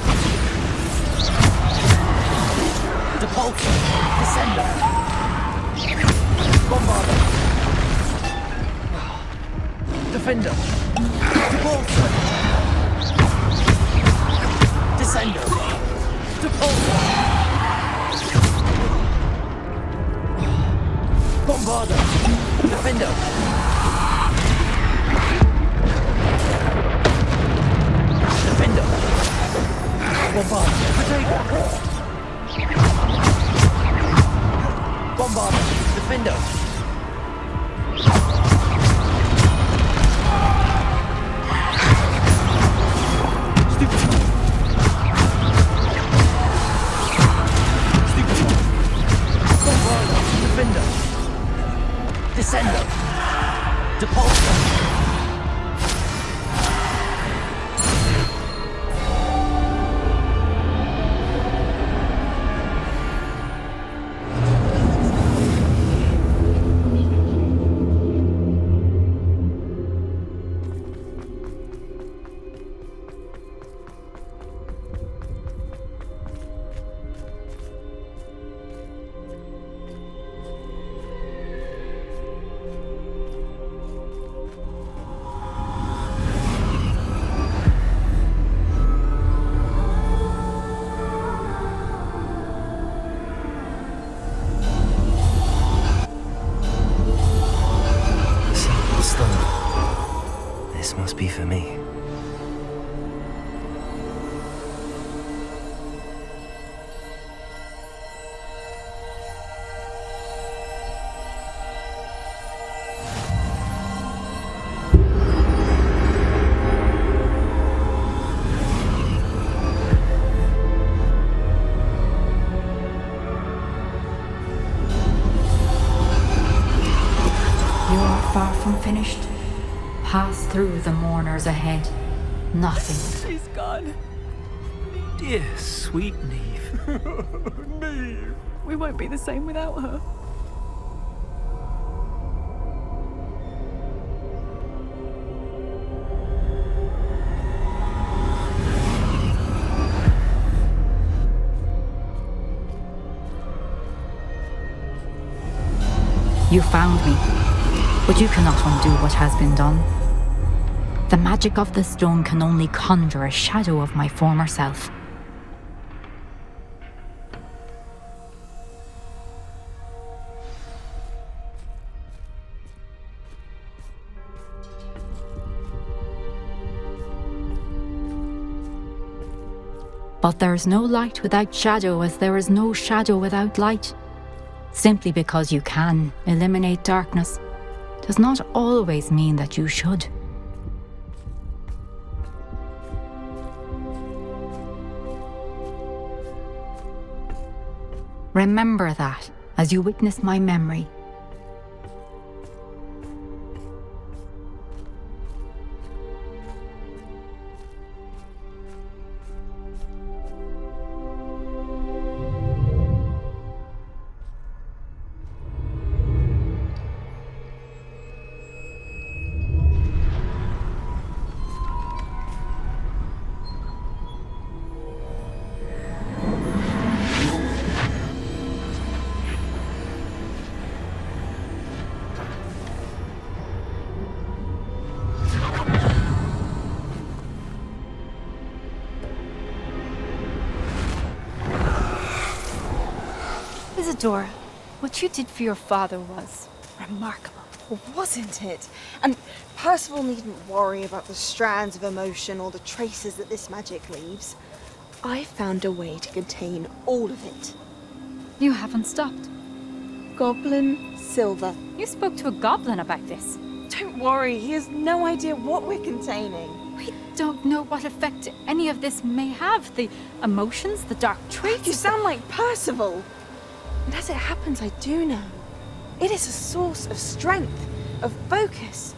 Depulso! Descendo! Bombarda! Defendo! Depulso! Descendo! Depulso! Bombarda! Defendo! Defendo! Bombarda! Protego! Bombarda! Defendo! Defendo! Descendo! Depulso! This must be for me. You are far from finished. Pass through the mourners ahead. Nothing. She's gone. Dear sweet Neve. Neve. We won't be the same without her. You found me, but you cannot undo what has been done. The magic of the stone can only conjure a shadow of my former self. But there is no light without shadow, as there is no shadow without light. Simply because you can eliminate darkness does not always mean that you should. Remember that as you witness my memory. Isadora, what you did for your father was remarkable. Wasn't it? And Percival needn't worry about the strands of emotion or the traces that this magic leaves. I found a way to contain all of it. You haven't stopped. Goblin Silver. You spoke to a goblin about this. Don't worry, he has no idea what we're containing. We don't know what effect any of this may have. The emotions, the dark traits. You sound like Percival. And as it happens, I do know. It is a source of strength, of focus.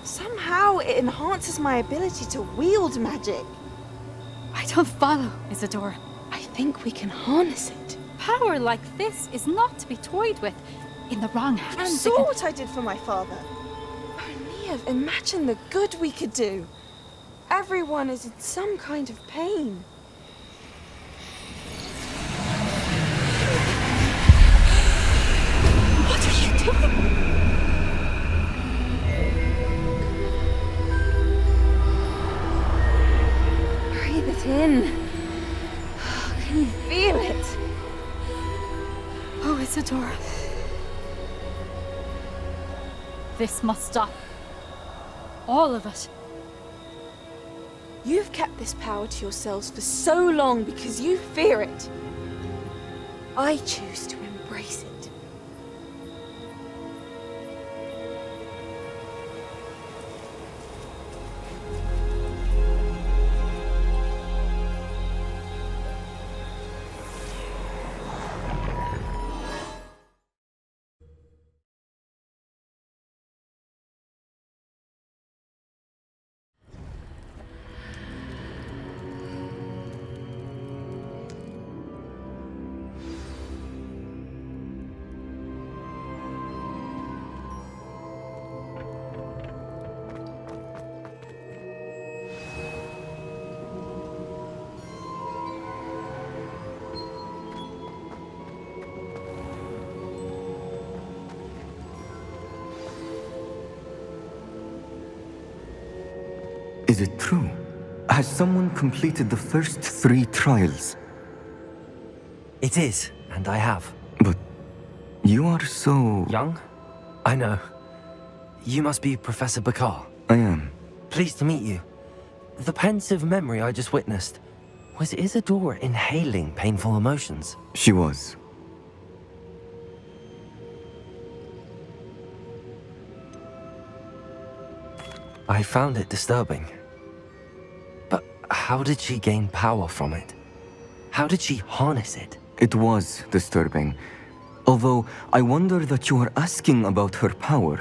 Somehow it enhances my ability to wield magic. I don't follow, Isadora. I think we can harness it. Power like this is not to be toyed with. In the wrong hands. You saw what I did for my father. Oh, Nia, imagine the good we could do. Everyone is in some kind of pain. What are you doing? Breathe it in. Can you feel it? Oh, Isadora. This must stop. All of it. You've kept this power to yourselves for so long because you fear it. I choose to embrace it. Is it true? Has someone completed the first 3 trials? It is, and I have. But you are so... young? I know. You must be Professor Bakar. I am. Pleased to meet you. The pensive memory I just witnessed, was Isadora inhaling painful emotions? She was. I found it disturbing. But how did she gain power from it? How did she harness it? It was disturbing. Although I wonder that you are asking about her power.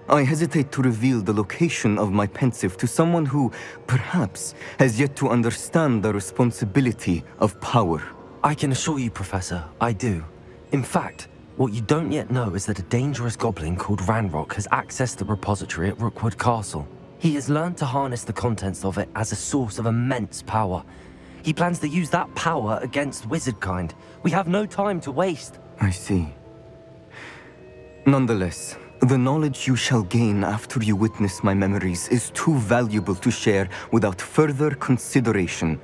I hesitate to reveal the location of my pensive to someone who, perhaps, has yet to understand the responsibility of power. I can assure you, Professor, I do. In fact, what you don't yet know is that a dangerous goblin called Ranrock has accessed the repository at Rookwood Castle. He has learned to harness the contents of it as a source of immense power. He plans to use that power against wizardkind. We have no time to waste. I see. Nonetheless, the knowledge you shall gain after you witness my memories is too valuable to share without further consideration.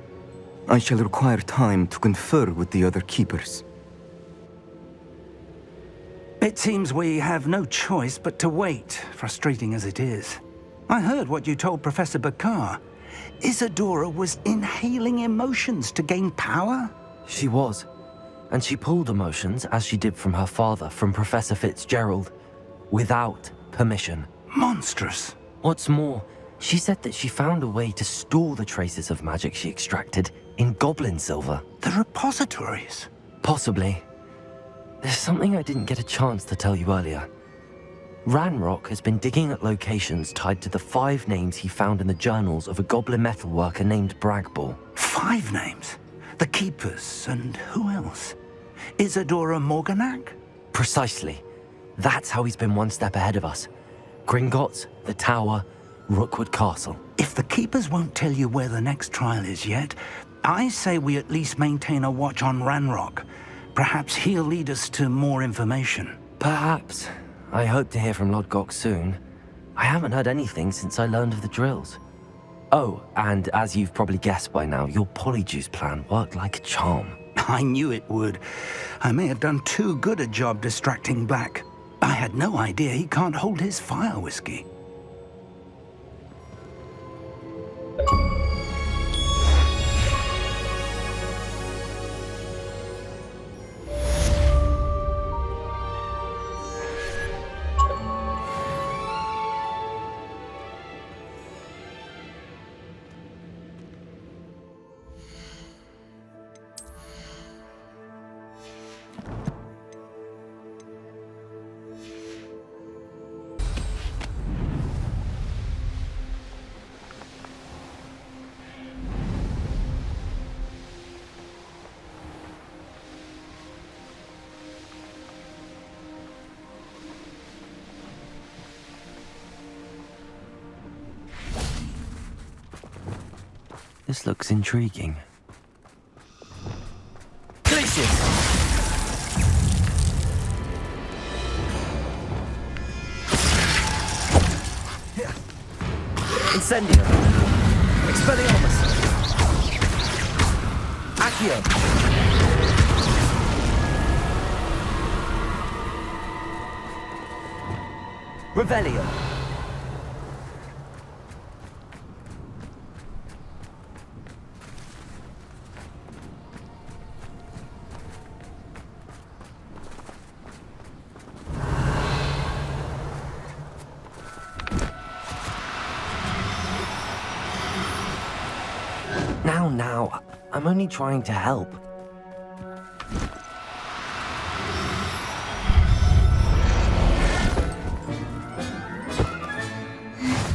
I shall require time to confer with the other keepers. It seems we have no choice but to wait, frustrating as it is. I heard what you told Professor Bakar. Isadora was inhaling emotions to gain power? She was. And she pulled emotions, as she did from her father, from Professor Fitzgerald, without permission. Monstrous. What's more, she said that she found a way to store the traces of magic she extracted in goblin silver. The repositories? Possibly. There's something I didn't get a chance to tell you earlier. Ranrock has been digging at locations tied to the 5 names he found in the journals of a goblin metalworker named Bragball. 5 names? The Keepers, and who else? Isadora Morganac? Precisely. That's how he's been one step ahead of us. Gringotts, the Tower, Rookwood Castle. If the Keepers won't tell you where the next trial is yet, I say we at least maintain a watch on Ranrock. Perhaps he'll lead us to more information. Perhaps. I hope to hear from Lodgok soon. I haven't heard anything since I learned of the drills. Oh, and as you've probably guessed by now, your polyjuice plan worked like a charm. I knew it would. I may have done too good a job distracting Black. I had no idea he can't hold his fire whiskey. This looks intriguing. Glacius! Incendio! Expelliarmus! Accio! Revelio! Now, I'm only trying to help.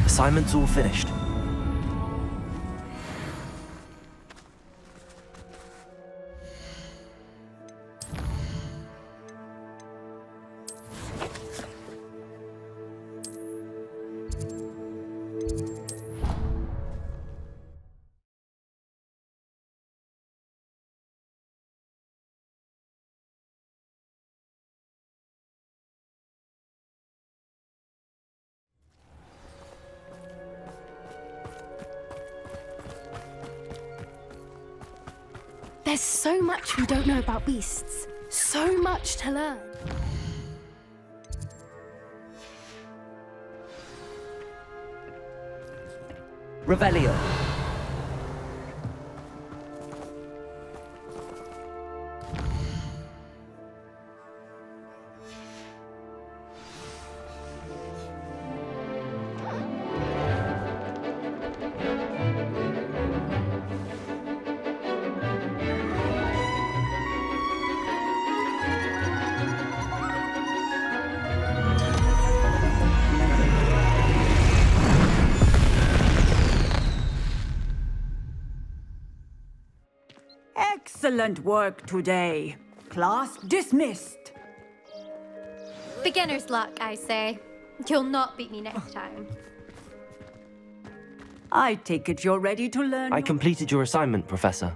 Assignment's all finished. There's so much we don't know about beasts. So much to learn. Revelio. Excellent work today. Class dismissed. Beginner's luck, I say. You'll not beat me next time. I take it you're ready to learn. I completed your assignment, Professor.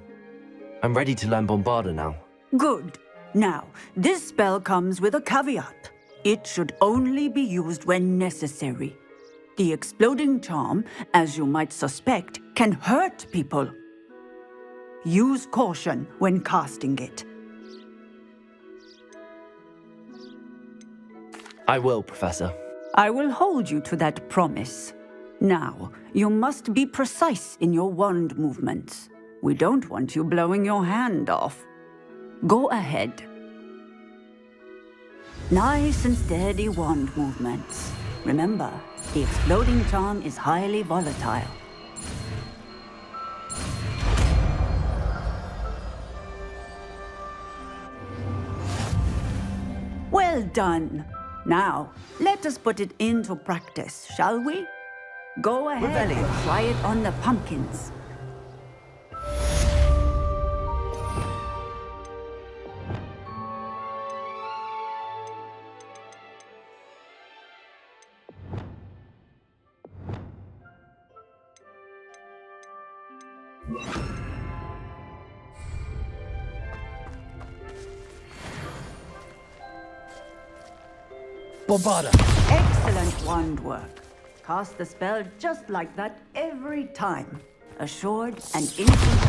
I'm ready to learn Bombarda now. Good. Now, this spell comes with a caveat. It should only be used when necessary. The exploding charm, as you might suspect, can hurt people. Use caution when casting it. I will, Professor. I will hold you to that promise. Now, you must be precise in your wand movements. We don't want you blowing your hand off. Go ahead. Nice and steady wand movements. Remember, the exploding charm is highly volatile. Well done. Now, let us put it into practice, shall we? Go ahead and try it on the pumpkins. Bombarda! Excellent wand work. Cast the spell just like that every time. Assured and instant.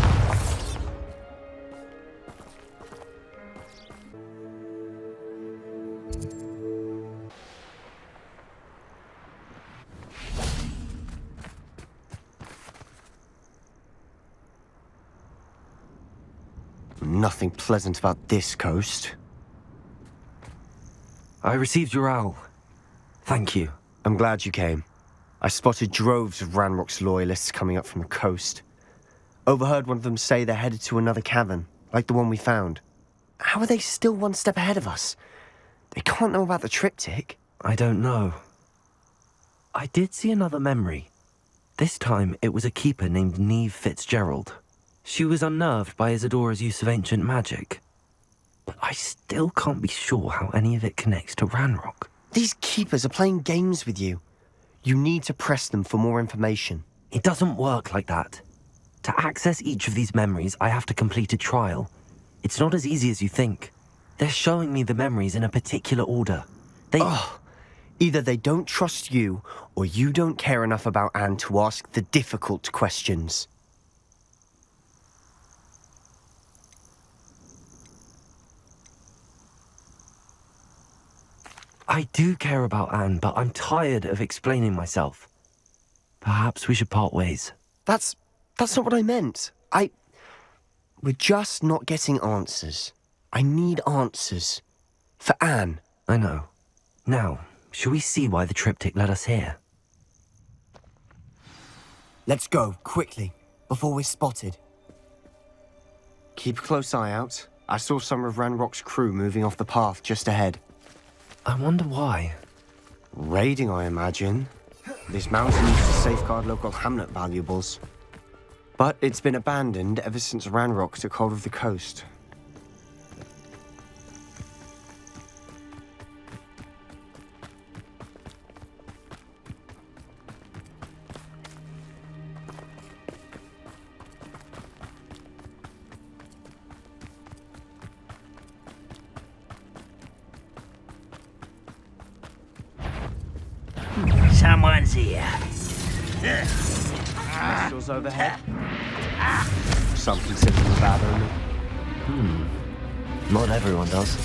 Nothing pleasant about this coast. I received your owl. Thank you. I'm glad you came. I spotted droves of Ranrock's loyalists coming up from the coast. Overheard one of them say they're headed to another cavern, like the one we found. How are they still one step ahead of us? They can't know about the triptych. I don't know. I did see another memory. This time, it was a keeper named Neve Fitzgerald. She was unnerved by Isadora's use of ancient magic. But I still can't be sure how any of it connects to Ranrock. These keepers are playing games with you. You need to press them for more information. It doesn't work like that. To access each of these memories, I have to complete a trial. It's not as easy as you think. They're showing me the memories in a particular order. Either they don't trust you, or you don't care enough about Anne to ask the difficult questions. I do care about Anne, but I'm tired of explaining myself. Perhaps we should part ways. That's not what I meant. We're just not getting answers. I need answers. For Anne. I know. Now, shall we see why the triptych led us here? Let's go, quickly, before we're spotted. Keep a close eye out. I saw some of Ranrock's crew moving off the path just ahead. I wonder why. Raiding, I imagine. This mountain used to safeguard local hamlet valuables. But it's been abandoned ever since Ranrock took hold of the coast. Someone's here. Pistols overhead. Some consider them bad omen. Not everyone does.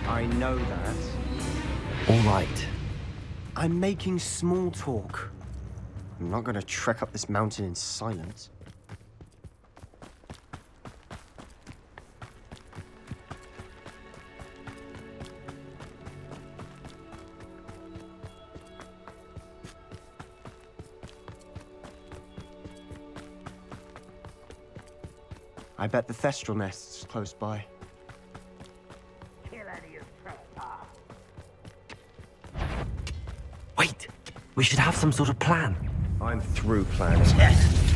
I know that. All right. I'm making small talk. I'm not going to trek up this mountain in silence. I bet the Thestral nest's close by. Wait! We should have some sort of plan. I'm through planning.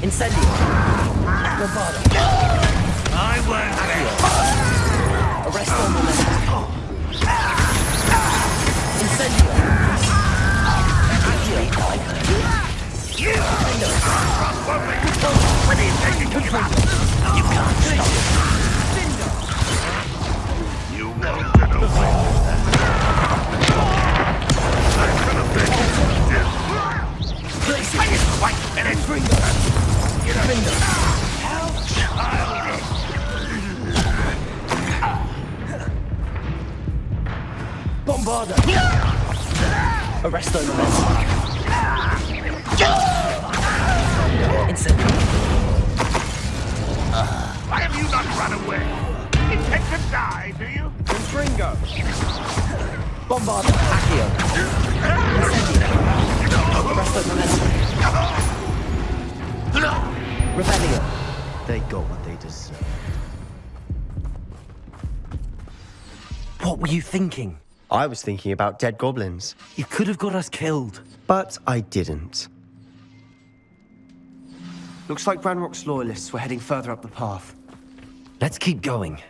Incendio! Lovato! I won't Arrest all the members. Incendio! When are you taking to give up? You can't stop it. You wanted to win. I'm gonna bet you did. I didn't quite finish. How childish. Bombarda! Arresto momentum. Incendio. Why have you not run away? Intend to die, do you? Confringo! Bombarda. Accio. Incendio. Arresto momentum. Rebellion. They got what they deserve. What were you thinking? I was thinking about dead goblins. You could have got us killed. But I didn't. Looks like Ranrock's loyalists were heading further up the path. Let's keep going.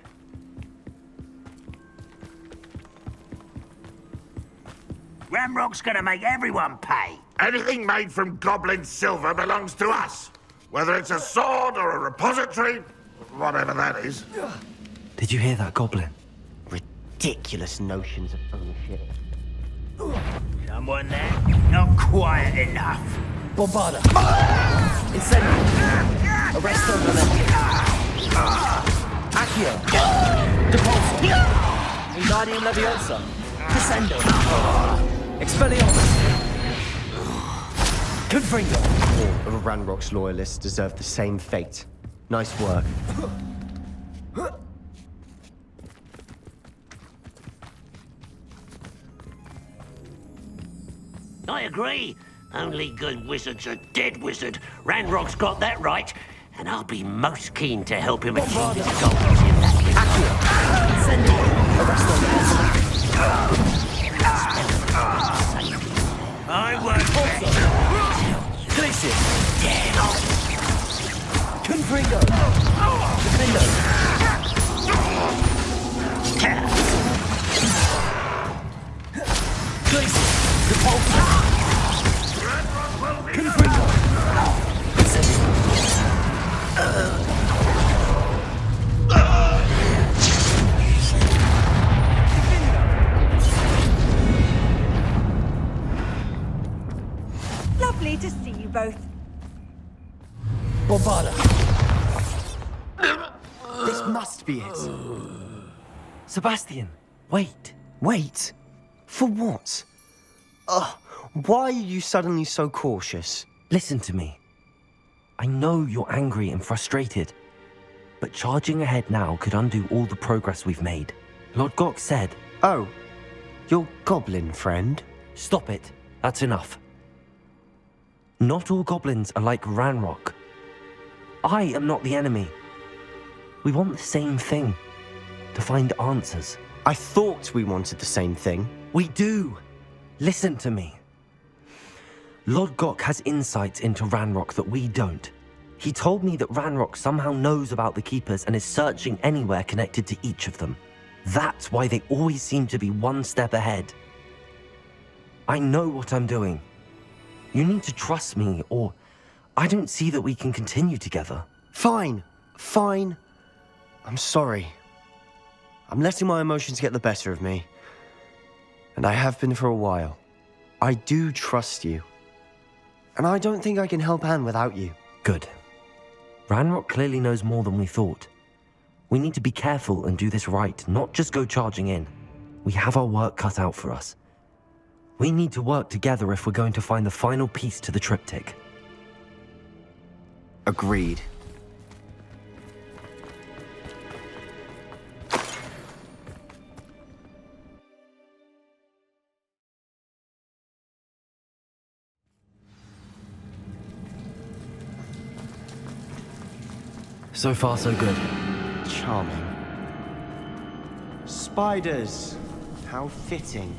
Ranrock's gonna make everyone pay. Anything made from goblin silver belongs to us. Whether it's a sword or a repository, whatever that is. Did you hear that, Goblin? Ridiculous notions of ownership. Someone there? Not quiet enough. Bombarda. Incendio. Arresto momentum. Accio. Depulso. Wingardium Leviosa. Descendo. Expelliarmus. Confringo. All of Ranrock's loyalists deserve the same fate. Nice work. I agree. Only good wizard's a dead wizard. Ranrock's got that right, and I'll be most keen to help him achieve his goals if that I won't Confringo! Defendo! Confringo! Lovely to see you both. Bombarda! This must be it. Sebastian, wait. Wait? For what? Why are you suddenly so cautious? Listen to me. I know you're angry and frustrated, but charging ahead now could undo all the progress we've made. Lord Gok said... Oh, your goblin friend? Stop it. That's enough. Not all goblins are like Ranrock. I am not the enemy. We want the same thing. To find answers. I thought we wanted the same thing. We do. Listen to me. Lord Gok has insights into Ranrock that we don't. He told me that Ranrock somehow knows about the Keepers and is searching anywhere connected to each of them. That's why they always seem to be one step ahead. I know what I'm doing. You need to trust me, or I don't see that we can continue together. Fine. I'm sorry. I'm letting my emotions get the better of me. And I have been for a while. I do trust you. And I don't think I can help Anne without you. Good. Ranrock clearly knows more than we thought. We need to be careful and do this right, not just go charging in. We have our work cut out for us. We need to work together if we're going to find the final piece to the triptych. Agreed. So far, so good. Charming. Spiders. How fitting.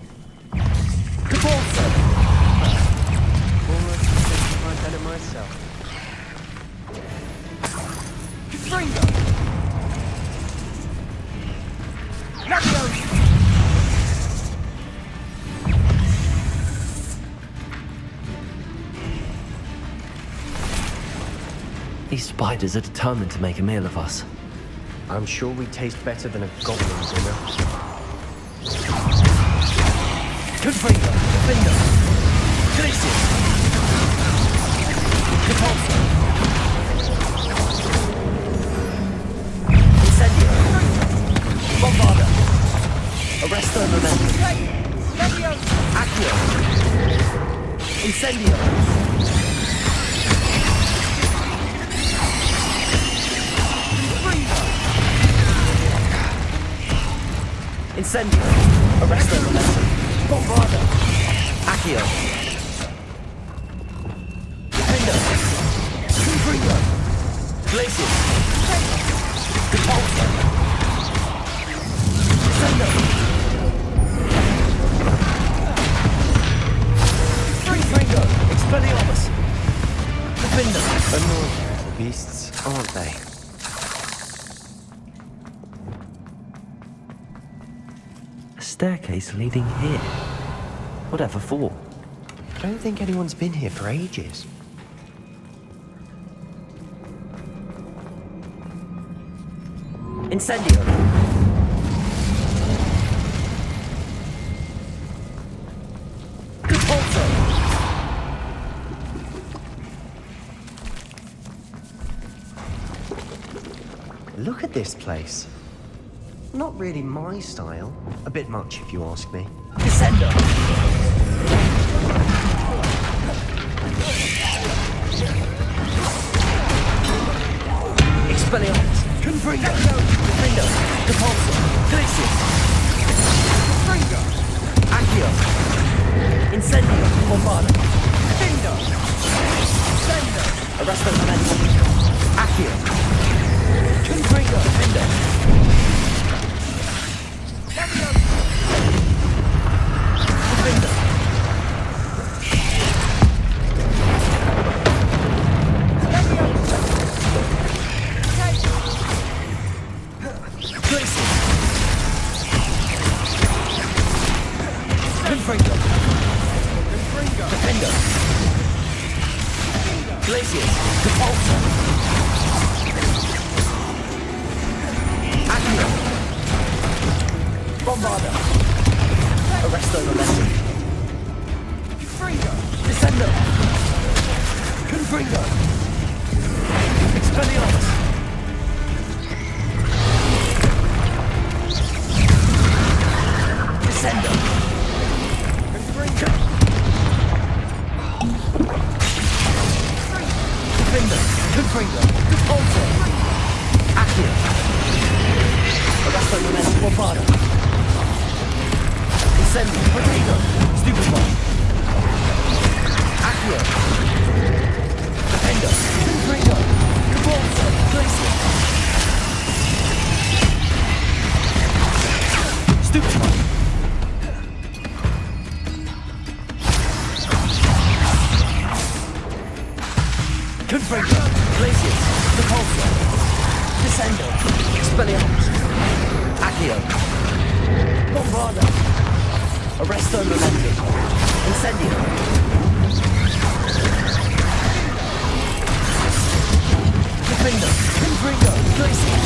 Almost I've done it myself. Confringo! These spiders are determined to make a meal of us. I'm sure we taste better than a goblin dinner. Confringo! Defendo! Glacius! Repulsor! Incendio! Bombarda! Arresto Momentum! Accio! Incendio! Incendio! Arresto Momentum! Bombarda! Accio! Defendo! Confringo! Glacius! Repulsor! Incendio! Confringo! Expelliarmus! Defendo! Annoying little beasts, aren't they? Staircase leading here. Whatever for? I don't think anyone's been here for ages. Incendio! Repulsor! Look at this place. Not really my style. A bit much, if you ask me. Descendo! Expelliarmus! Confringo! Confringo! Repulsor! Glacius! Confringo! Accio! Incendio! Bombardo! Findo! Sendo! Arresto Momentum! Accio! Confringo! Findo! Findo! Confringo! Defender! Glacius! Repulsor! Accio! Bombardo! Arresto Momentum! Confringo! Descendo! Confringo! Expelliarmus! Descendo! Confringo! Defender! Confringo! Repulsor! Accio! Arresto Momentum! Bombardo! Incendio! Protego! Stupefy! Accio! Defender! Confringo! Repulsor! Glacier! Stupefy! Confringo! Glacius! Repulsor! Descendo! Expelliarmus! Accio! Bombardo! Arresto Momentum! Incendio! Defender! Confringo! Glacius!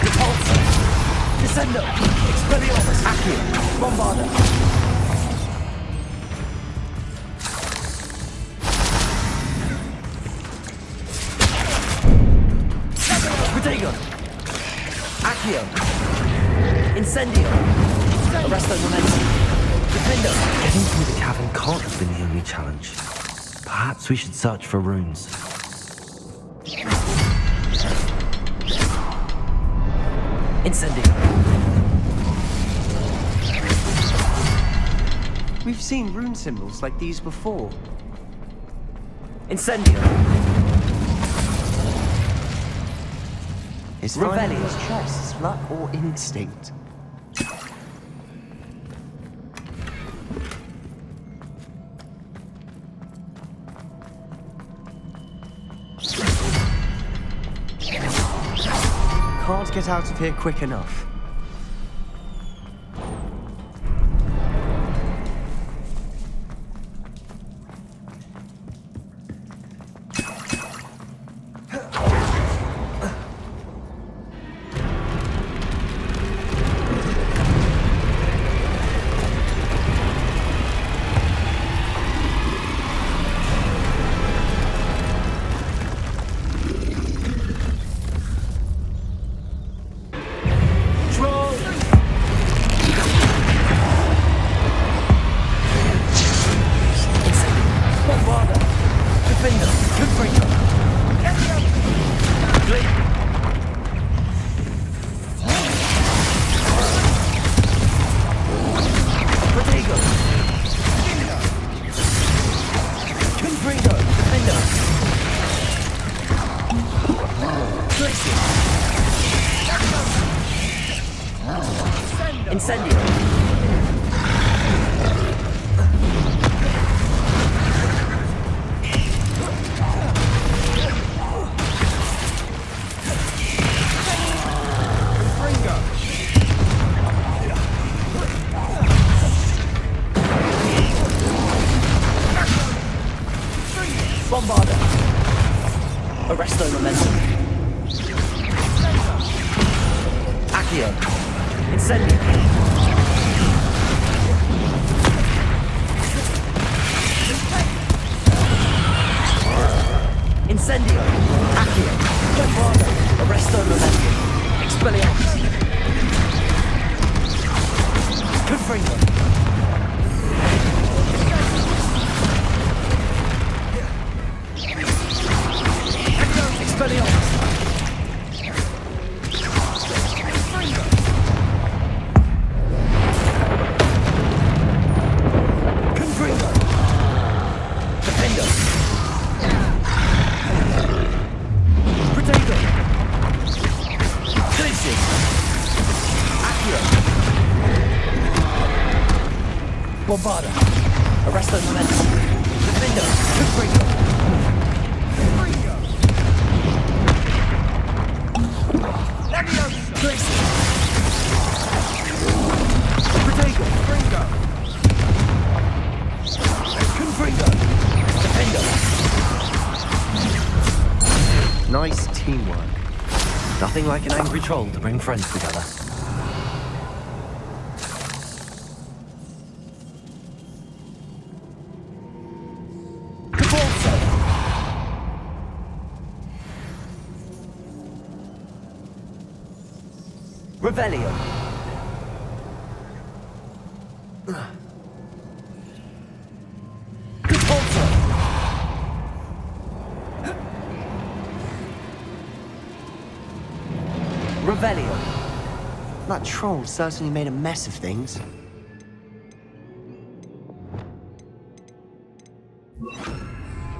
Repulsor! Descendo! Expelliarmus! Accio! Bombardo! Protego! Accio! Incendio! Arresto Momentum! Defendo! Getting through the cavern can't have been the only challenge. Perhaps we should search for runes. Incendio! We've seen rune symbols like these before. Incendio! Is Revelio. finding his chests luck or instinct? Can't get out of here quick enough. Incendio! Bombardo! Arresto Momentum! Accio! Incendio! Incendio! Accio! Bombardo! Arresto Momentum! Expelliarmus! Confringo! Expelliarmus! Bombarda. Arrest those momentum. Defendo. Confringo. Nice teamwork. Nothing like an angry troll to bring friends together. Revelio. Revelio. That troll certainly made a mess of things.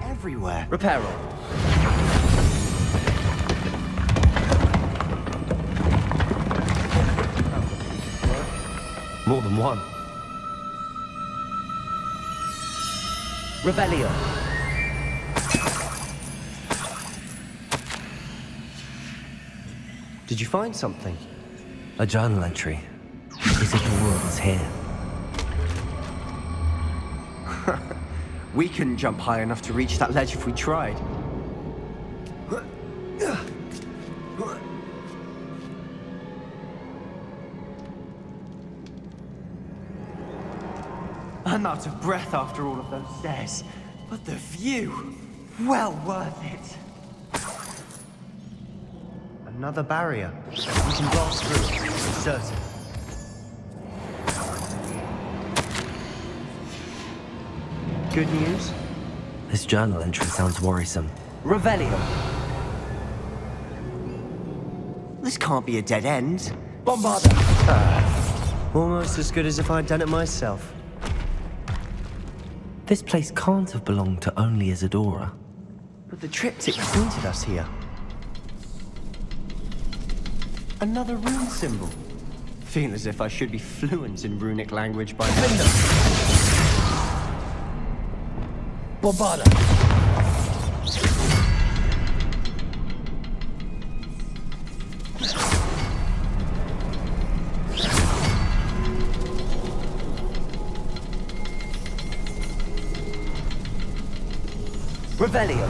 Everywhere. Reparo. More than one. Revelio. Did you find something? A journal entry. Isadora was here. We couldn't jump high enough to reach that ledge if we tried. I'm out of breath after all of those stairs, but the view, well worth it. Another barrier. We can blast through it, I'm certain. Good news? This journal entry sounds worrisome. Revelio. This can't be a dead end. Bombarda. Almost as good as if I'd done it myself. This place can't have belonged to only Isadora. But the triptych pointed us here. Another rune symbol. Feel as if I should be fluent in runic language by now. Bombarda. Revelio.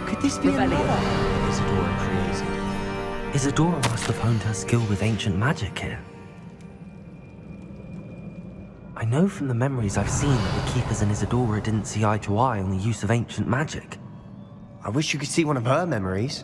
Could this be another Isadora created? Isadora must have honed her skill with ancient magic here. I know from the memories I've seen that the Keepers and Isadora didn't see eye to eye on the use of ancient magic. I wish you could see one of her memories.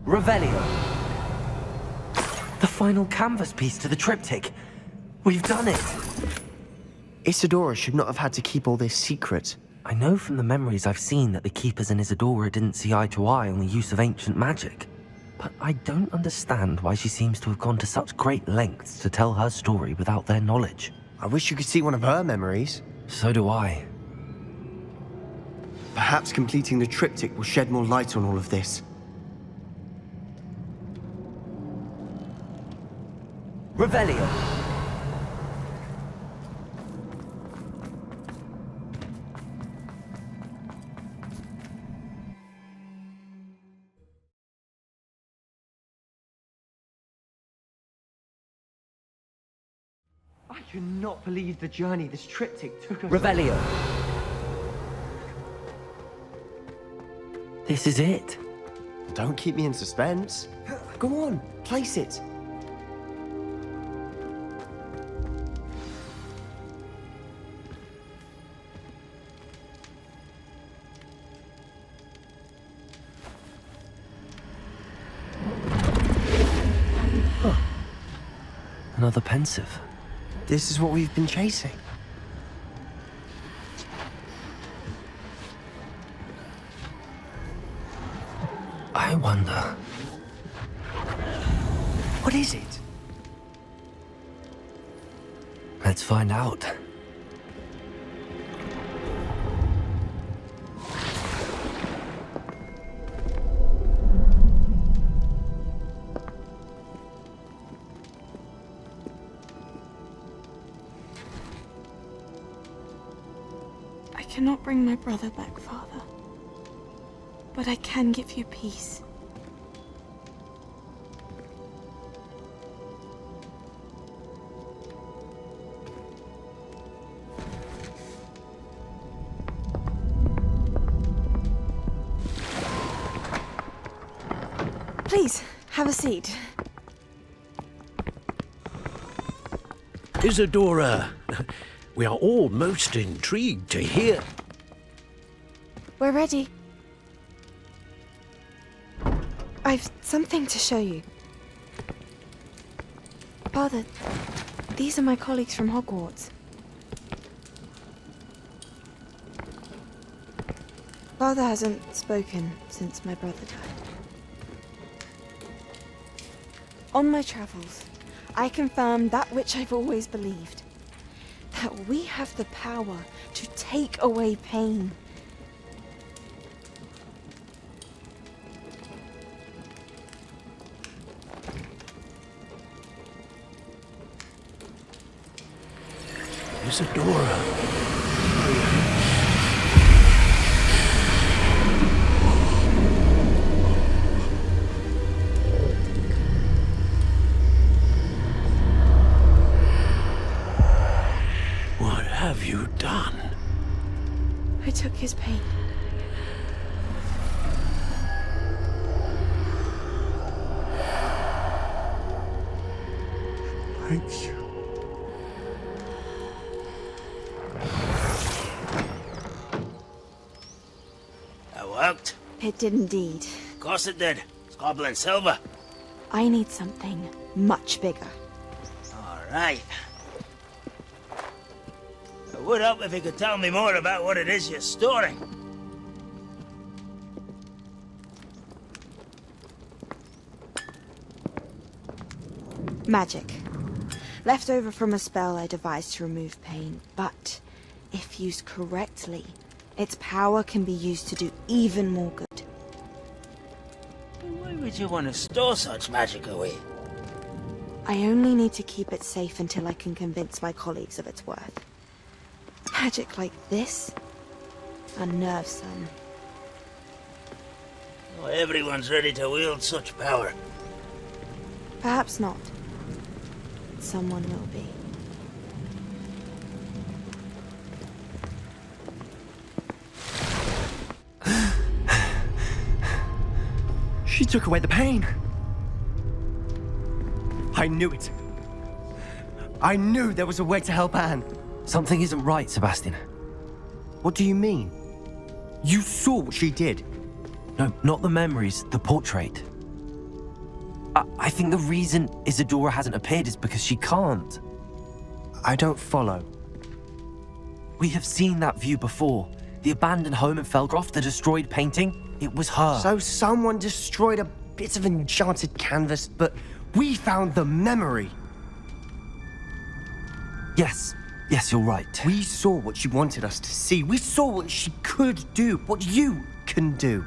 Revelio. The final canvas piece to the triptych. We've done it. Isadora should not have had to keep all this secret. I know from the memories I've seen that the Keepers and Isadora didn't see eye to eye on the use of ancient magic. But I don't understand why she seems to have gone to such great lengths to tell her story without their knowledge. I wish you could see one of her memories. So do I. Perhaps completing the triptych will shed more light on all of this. Revelio. I cannot believe the journey this triptych took us. Revelio. This is it. Don't keep me in suspense. Go on, place it. another pensive. This is what we've been chasing. I wonder... What is it? Let's find out. I cannot bring my brother back, Father. But I can give you peace. Please, have a seat. Isadora, we are all most intrigued to hear. We're ready. I've something to show you. Father, these are my colleagues from Hogwarts. Father hasn't spoken since my brother died. On my travels, I confirmed that which I've always believed. That we have the power to take away pain. Isadora. What have you done? I took his pain. Thank you. That worked. It did indeed. Of course it did. It's goblin silver. I need something much bigger. All right. It would help if you could tell me more about what it is you're storing. Magic. Left over from a spell I devised to remove pain, but if used correctly, its power can be used to do even more good. Why would you want to store such magic away? I only need to keep it safe until I can convince my colleagues of its worth. Magic like this unnerves some. Not everyone's ready to wield such power. Perhaps not. Someone will be. She took away the pain. I knew it. I knew there was a way to help Anne. Something isn't right, Sebastian. What do you mean? You saw what she did. No, not the memories, the portrait. I think the reason Isadora hasn't appeared is because she can't. I don't follow. We have seen that view before. The abandoned home in Felgroth, the destroyed painting, it was her. So someone destroyed a bit of enchanted canvas, but we found the memory. Yes, you're right. We saw what she wanted us to see. We saw what she could do, what you can do.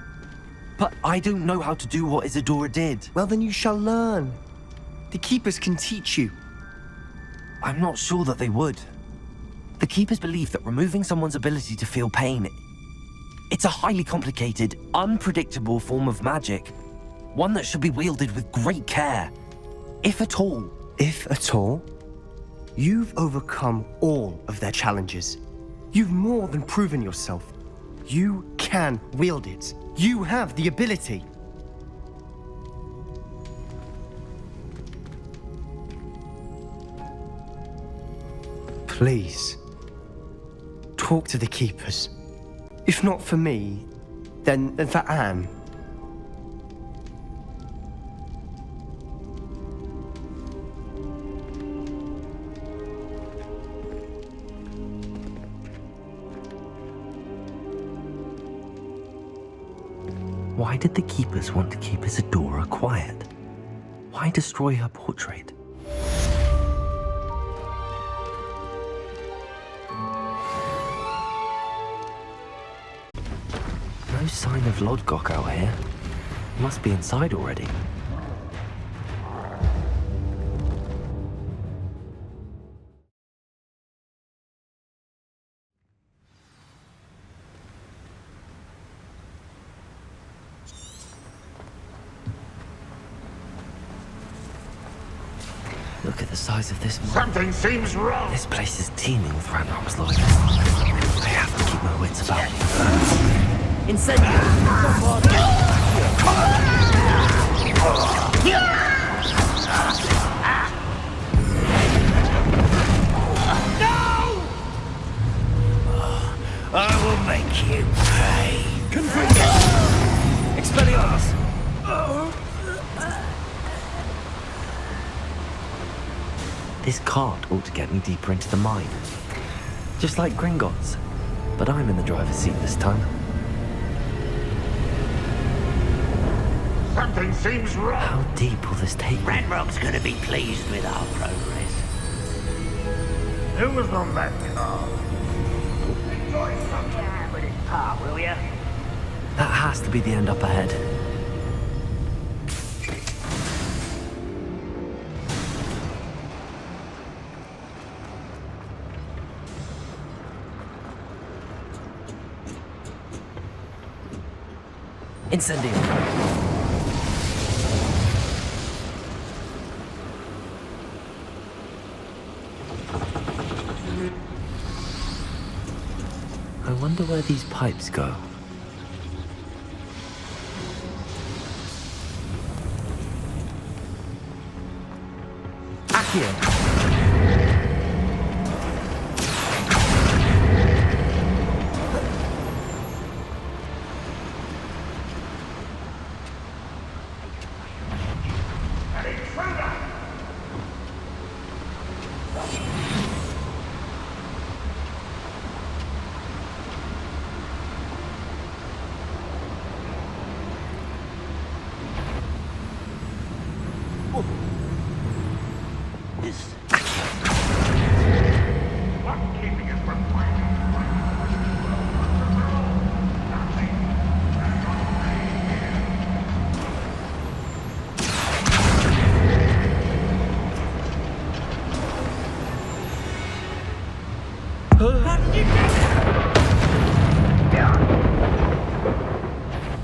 But I don't know how to do what Isadora did. Well, then you shall learn. The Keepers can teach you. I'm not sure that they would. The Keepers believe that removing someone's ability to feel pain, it's a highly complicated, unpredictable form of magic. One that should be wielded with great care. If at all. If at all? You've overcome all of their challenges. You've more than proven yourself. You can wield it. You have the ability. Please, talk to the Keepers. If not for me, then for Anne. Why did the keepers want to keep Isadora quiet? Why destroy her portrait? No sign of Lodgok out here. Must be inside already. Look at the size of this mine. Something seems wrong. This place is teeming with Ranrock's loyalists. I have to keep my wits about me. Incendio! I will make you pay. Confringo! Expelliarmus! This cart ought to get me deeper into the mine. Just like Gringotts. But I'm in the driver's seat this time. Something seems wrong. How deep will this take me? Ranrock's gonna be pleased with our progress. Who was on that car? Enjoy some time with his pa, will ya? That has to be the end up ahead. Incendio. I wonder where these pipes go. Accio!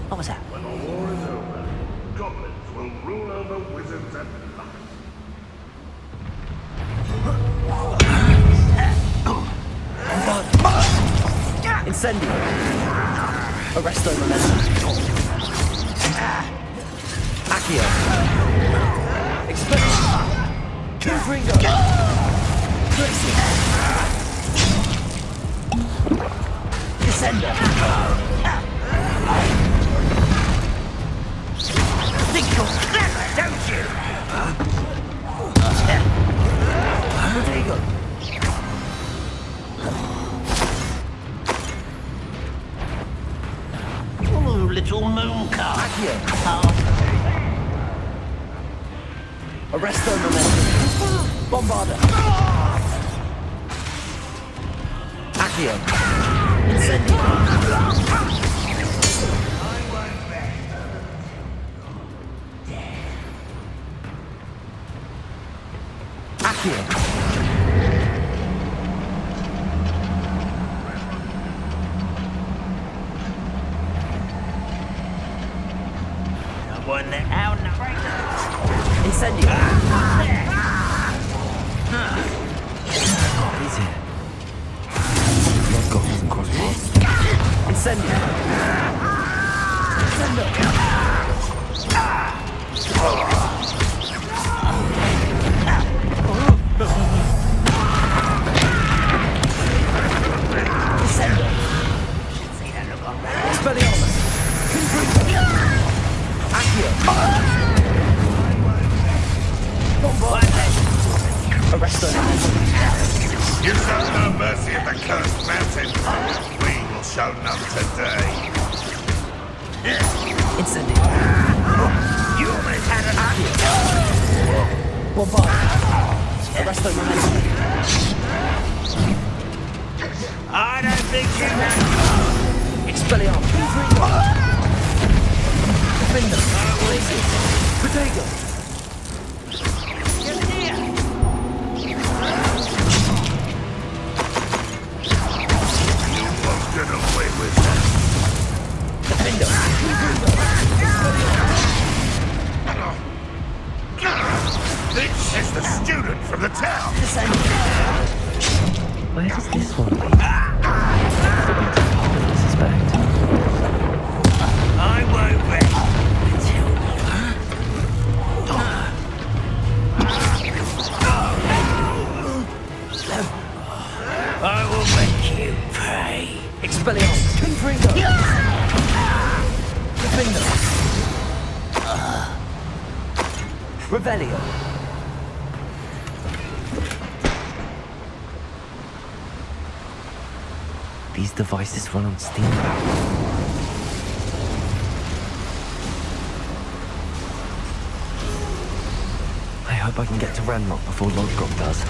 What was that? When the war is over, goblins will rule over wizards and luck. Incendio! Arresto momentum. Accio! Expelliarmus! Confringo! Descendo! Think you're clever, don't you? There you go. Oh, little moon car. Arresto momentum. Bombarda. Accio. Incendio. Accio. One out and right. Incendio. He's here. Lord God doesn't cross paths. Incendio. Incendio. Expelliarmus. Confringo. Accio. Arresto. You show no mercy at the cursed mountain. We will show none today. Incendio. You almost had an One bar. Arrest the momentum. I don't think you know. Expelliarmus. Confringo. Lazy. Potato. Get near. You won't get away with that. Defendo. This is the student from the town. Where does this one lead? I suspect. I won't rest until I will make you pay. Expelliarmus. Confringo. Defendo. Revelio. These devices run on steam power. I hope I can get to Ranrock before Lodgrog does.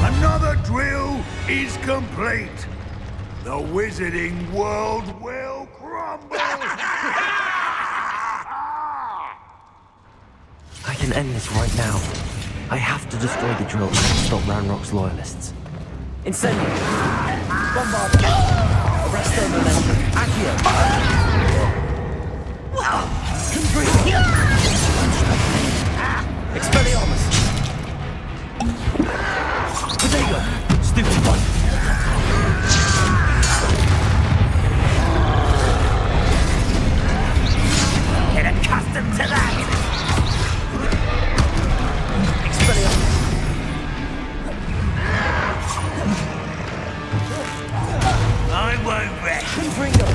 Another drill is complete. The wizarding world will crumble. I can end this right now. I have to destroy the drill and stop Ranrock's loyalists. Incendio. Bombard. Arrest the momentum. Accio. Confringo. Expelliarmus. Potato. Stupid one. Get accustomed to that. Expelliarmus. I won't rest. Confringo.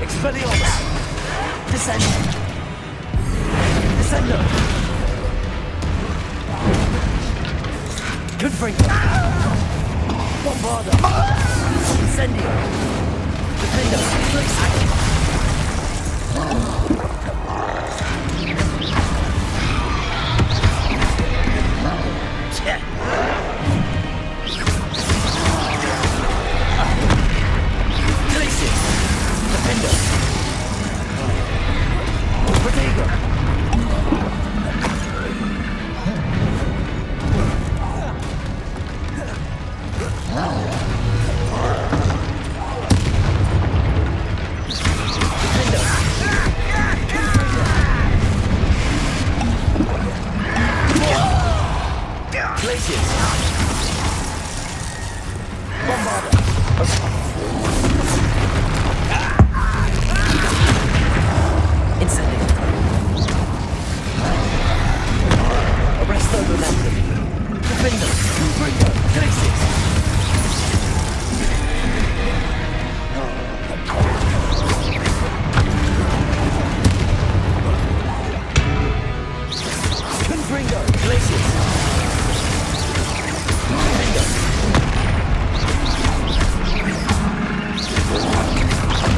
Expelliarmus. Descendo. Descendo. Confringo. Bombarda. Incendio. Defendo. Glacius. Defendo. Protego. Glacius. Bombarda. Incendio. Arrest the momentum. Defendo. Confringo. Glacius. Confringo. Glacius.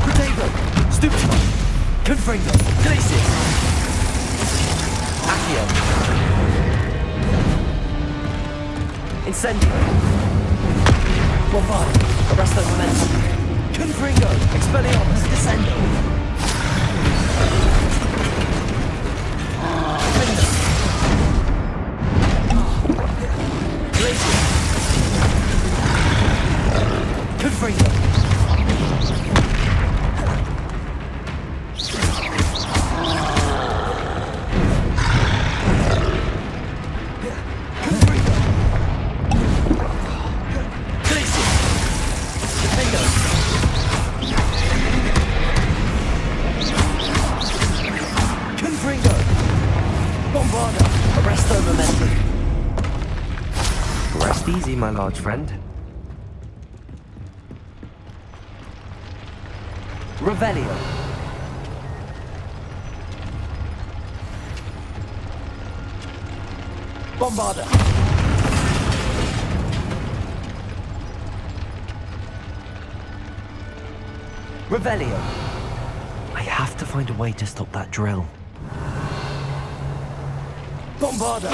Potato. Stupid one. Confringo. Glacius. Accio. Incendio. Bombard. Arrest the momentum. Confringo. Expelliarmus. Descendo. Defendo. Glacius. Confringo. Rest easy, my large friend. Revelio. Bombarda. Revelio. I have to find a way to stop that drill. Bombarda.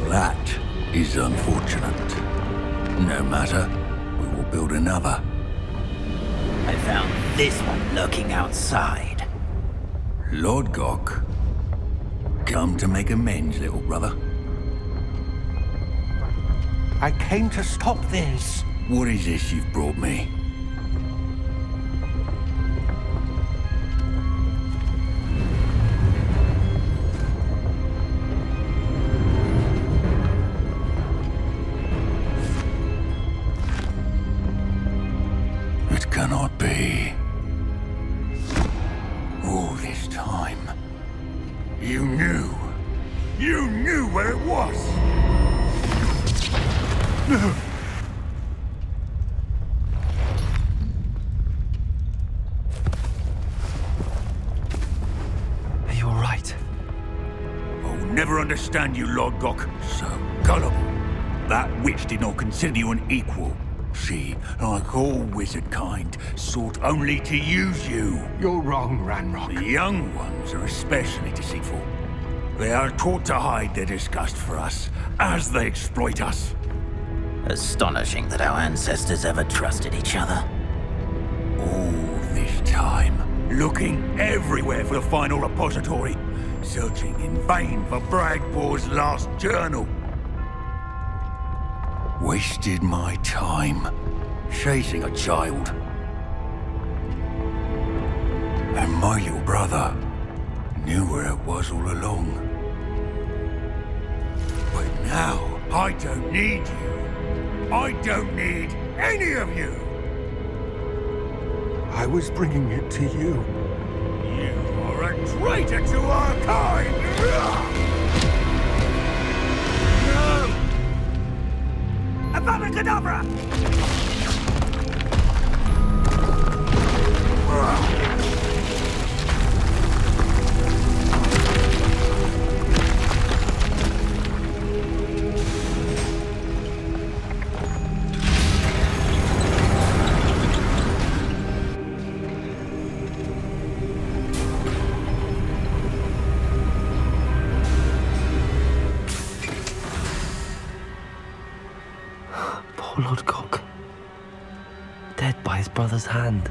That is unfortunate. No matter, we will build another. I found this one lurking outside. Lord Gok, come to make amends, little brother. I came to stop this. What is this you've brought me? It cannot be. All this time, you knew where it was. No. Are you all right? I'll never understand you, Lord Gok. So gullible. That witch did not consider you an equal. She, like all wizard kind, sought only to use you. You're wrong, Ranrock. The young ones are especially deceitful. They are taught to hide their disgust for us, as they exploit us. Astonishing that our ancestors ever trusted each other. All this time, looking everywhere for the final repository, searching in vain for Bragbor's last journal. Wasted my time, chasing a child. And my little brother knew where it was all along. But now, I don't need you. I don't need any of you. I was bringing it to you. You are a traitor to our kind! No! Avada Kedavra! Poor Lord Gok. Dead by his brother's hand.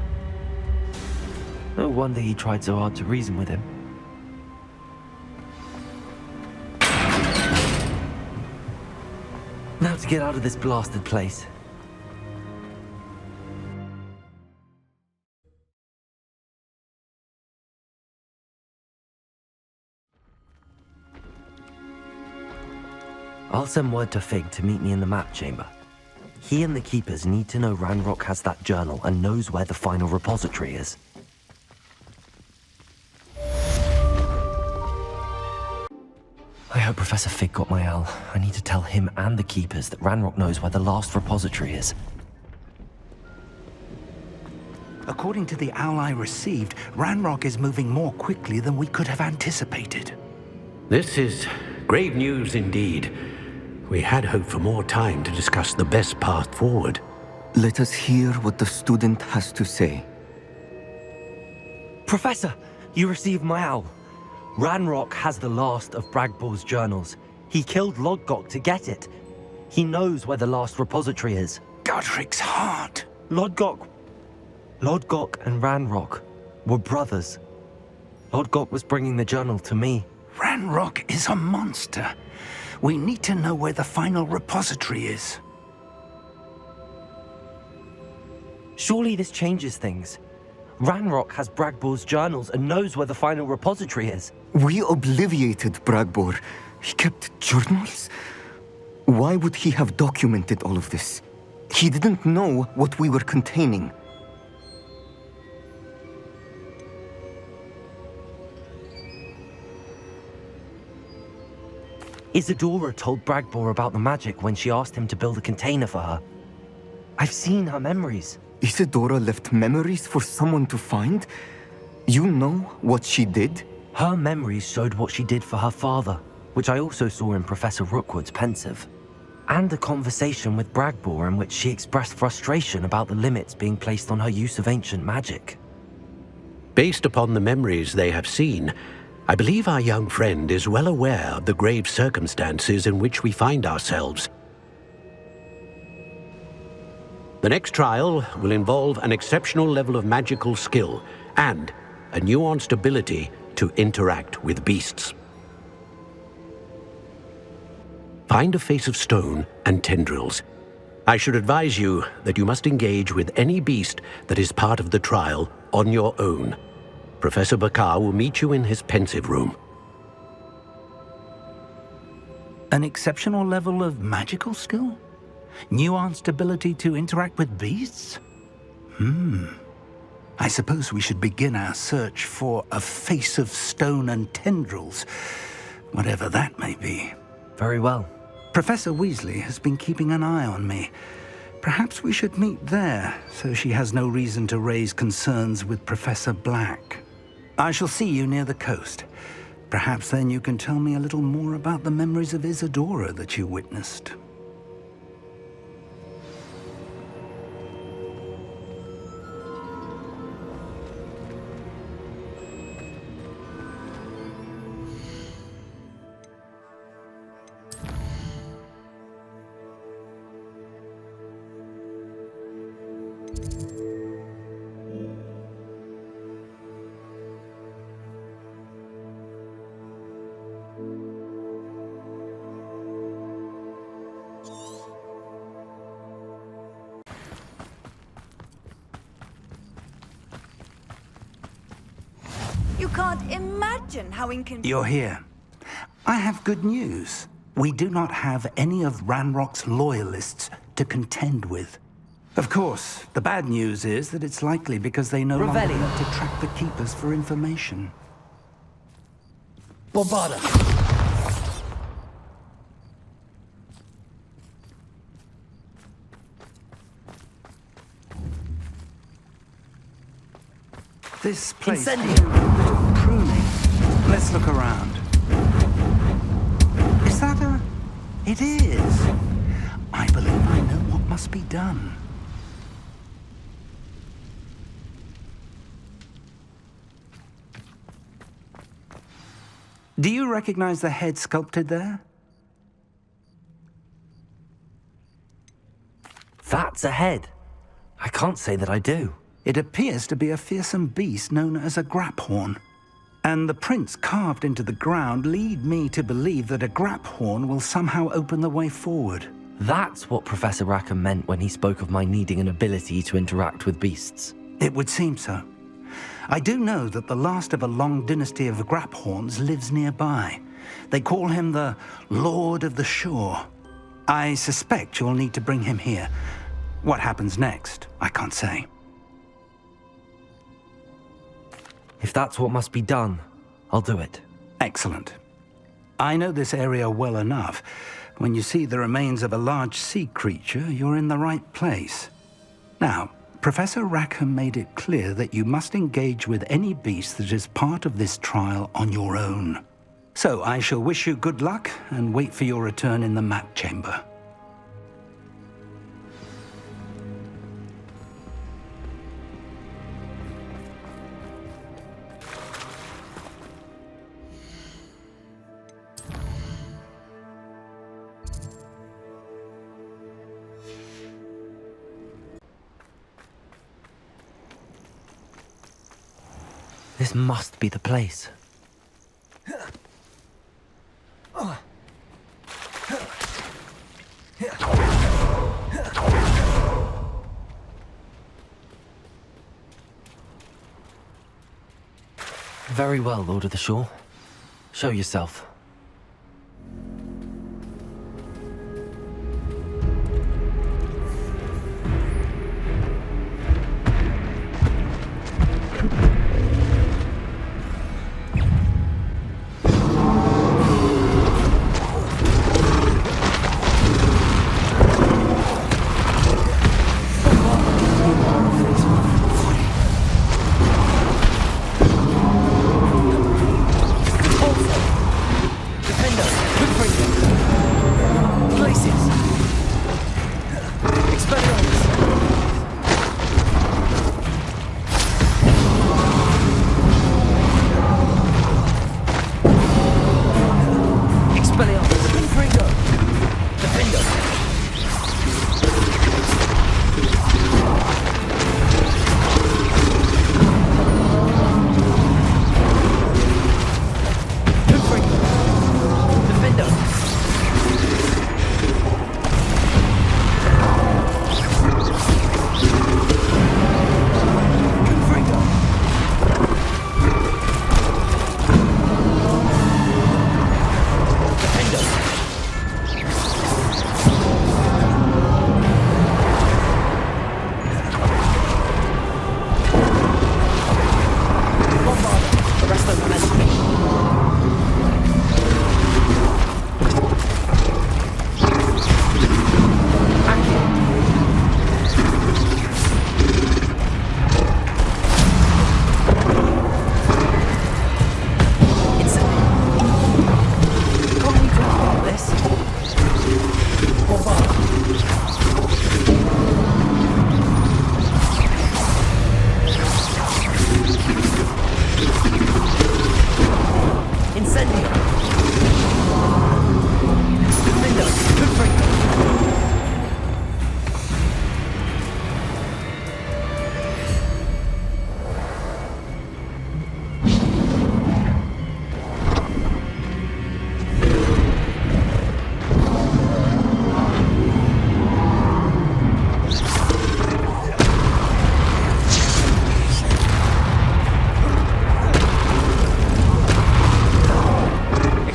No wonder he tried so hard to reason with him. Now to get out of this blasted place. I'll send word to Fig to meet me in the map chamber. He and the Keepers need to know Ranrock has that journal and knows where the final repository is. I hope Professor Fig got my owl. I need to tell him and the Keepers that Ranrock knows where the last repository is. According to the owl I received, Ranrock is moving more quickly than we could have anticipated. This is grave news indeed. We had hoped for more time to discuss the best path forward. Let us hear what the student has to say. Professor, you received my owl. Ranrock has the last of Bragbor's journals. He killed Lord Gok to get it. He knows where the last repository is. Godric's heart. Lord Gok and Ranrock were brothers. Lord Gok was bringing the journal to me. Ranrock is a monster. We need to know where the final repository is. Surely this changes things. Ranrock has Bragbor's journals and knows where the final repository is. We obliviated Bragbor. He kept journals? Why would he have documented all of this? He didn't know what we were containing. Isadora told Bragbor about the magic when she asked him to build a container for her. I've seen her memories. Isadora left memories for someone to find? You know what she did? Her memories showed what she did for her father, which I also saw in Professor Rookwood's pensive. And a conversation with Bragbor in which she expressed frustration about the limits being placed on her use of ancient magic. Based upon the memories they have seen, I believe our young friend is well aware of the grave circumstances in which we find ourselves. The next trial will involve an exceptional level of magical skill and a nuanced ability to interact with beasts. Find a face of stone and tendrils. I should advise you that you must engage with any beast that is part of the trial on your own. Professor Bakar will meet you in his pensive room. An exceptional level of magical skill? Nuanced ability to interact with beasts? I suppose we should begin our search for a face of stone and tendrils, whatever that may be. Very well. Professor Weasley has been keeping an eye on me. Perhaps we should meet there, so she has no reason to raise concerns with Professor Black. I shall see you near the coast. Perhaps then you can tell me a little more about the memories of Isadora that you witnessed. You can't imagine how inconvenient... You're here. I have good news. We do not have any of Ranrock's loyalists to contend with. Of course, the bad news is that it's likely because they no longer need to track the Keepers for information. Bombarda! This place Incendio! needs a little pruning. Let's look around. Is that a... It is. I believe I know what must be done. Do you recognize the head sculpted there? That's a head. I can't say that I do. It appears to be a fearsome beast known as a graphorn. And the prints carved into the ground lead me to believe that a graphorn will somehow open the way forward. That's what Professor Rackham meant when he spoke of my needing an ability to interact with beasts. It would seem so. I do know that the last of a long dynasty of graphorns lives nearby. They call him the Lord of the Shore. I suspect you'll need to bring him here. What happens next, I can't say. If that's what must be done, I'll do it. Excellent. I know this area well enough. When you see the remains of a large sea creature, you're in the right place. Now, Professor Rackham made it clear that you must engage with any beast that is part of this trial on your own. So I shall wish you good luck and wait for your return in the map chamber. This must be the place. Very well, Lord of the Shore. Show yourself.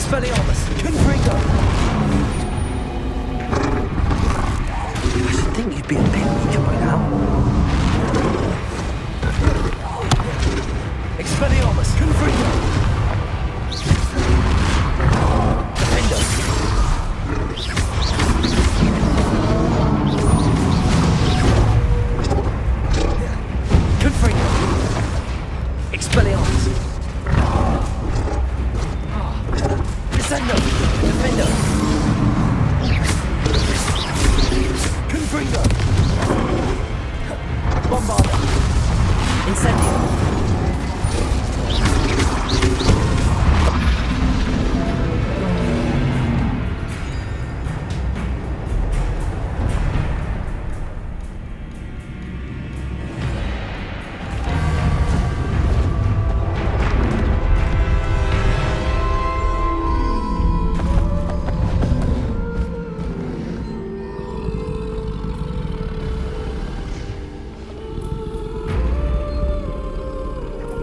Expelliarmus! Confringo! I should think you'd be a bit weaker by now. Expelliarmus! Confringo! Defender! Confringo! Expelliarmus! Incendio! Defender! Confringo! Bombarder! Incendio!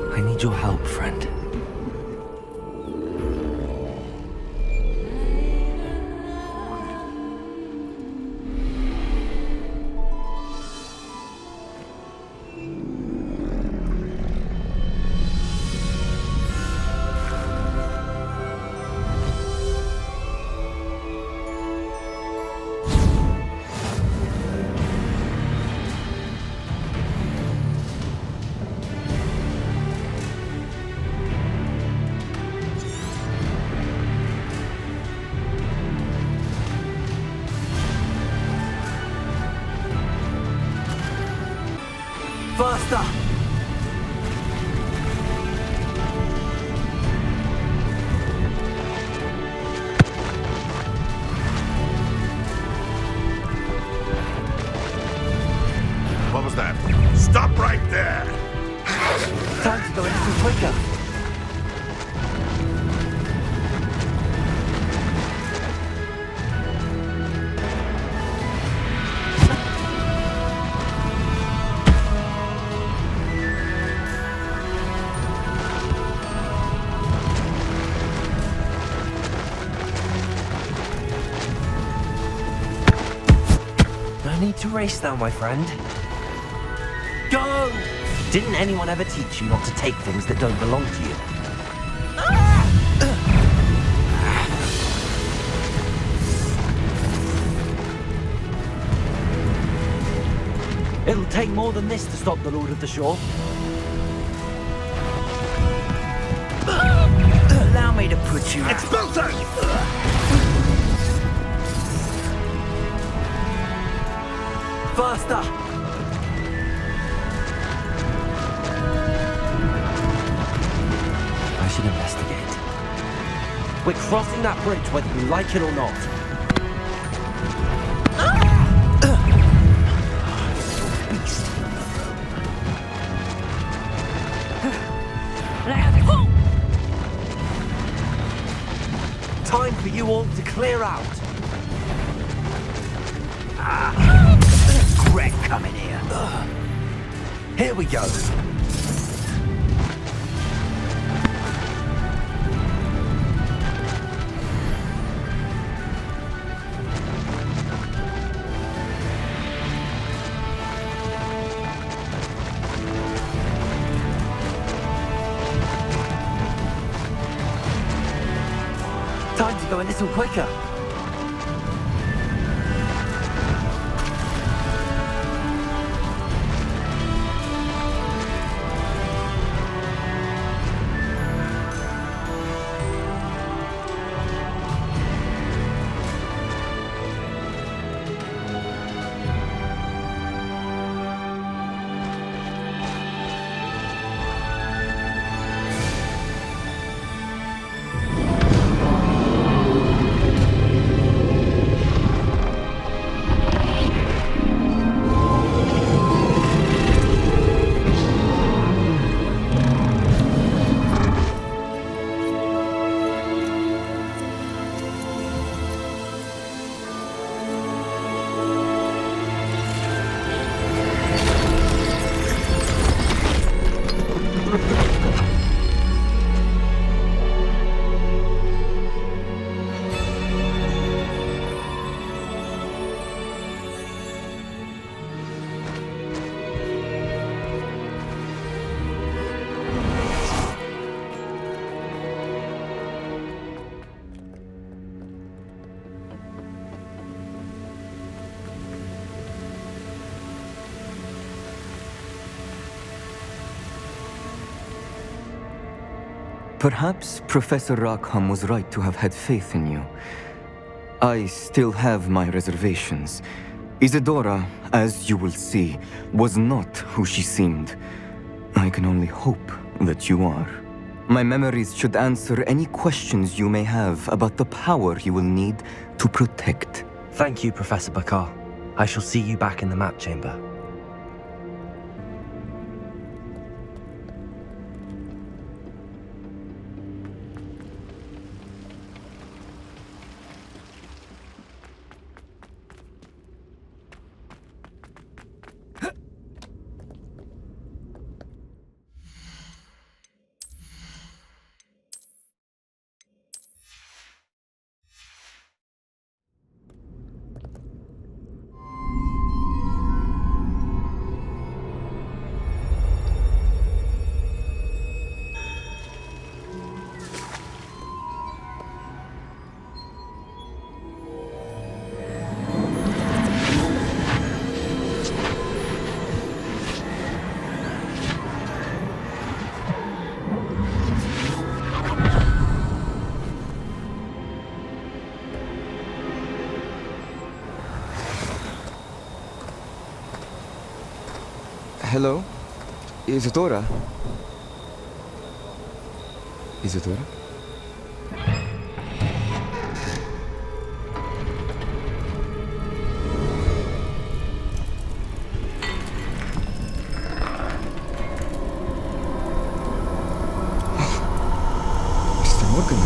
I need your help, friend. Faster! What was that? Stop right there! Time to go a little quicker. I need to race now, my friend. Go! Didn't anyone ever teach you not to take things that don't belong to you? It'll take more than this to stop the Lord of the Shore. Allow me to put you out. Expulso! Faster! I should investigate. We're crossing that bridge whether you like it or not. Beast. Time for you all to clear out. Greg coming here. Here we go. Time to go a little quicker. Perhaps Professor Rackham was right to have had faith in you. I still have my reservations. Isadora, as you will see, was not who she seemed. I can only hope that you are. My memories should answer any questions you may have about the power you will need to protect. Thank you, Professor Bakar. I shall see you back in the map chamber. Hello? Isadora? Isadora? Mr. Morgan,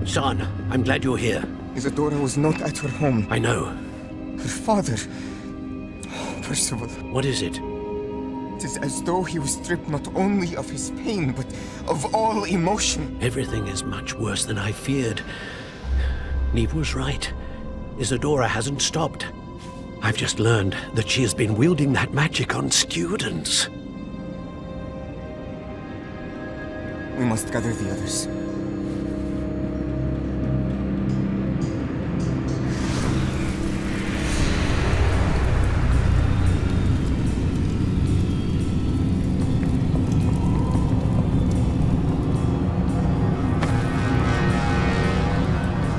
Son, I'm glad you're here. Isadora was not at her home. I know. Her father... Percival. What is it? It is as though he was stripped not only of his pain, but of all emotion. Everything is much worse than I feared. Neve was right. Isadora hasn't stopped. I've just learned that she has been wielding that magic on students. We must gather the others.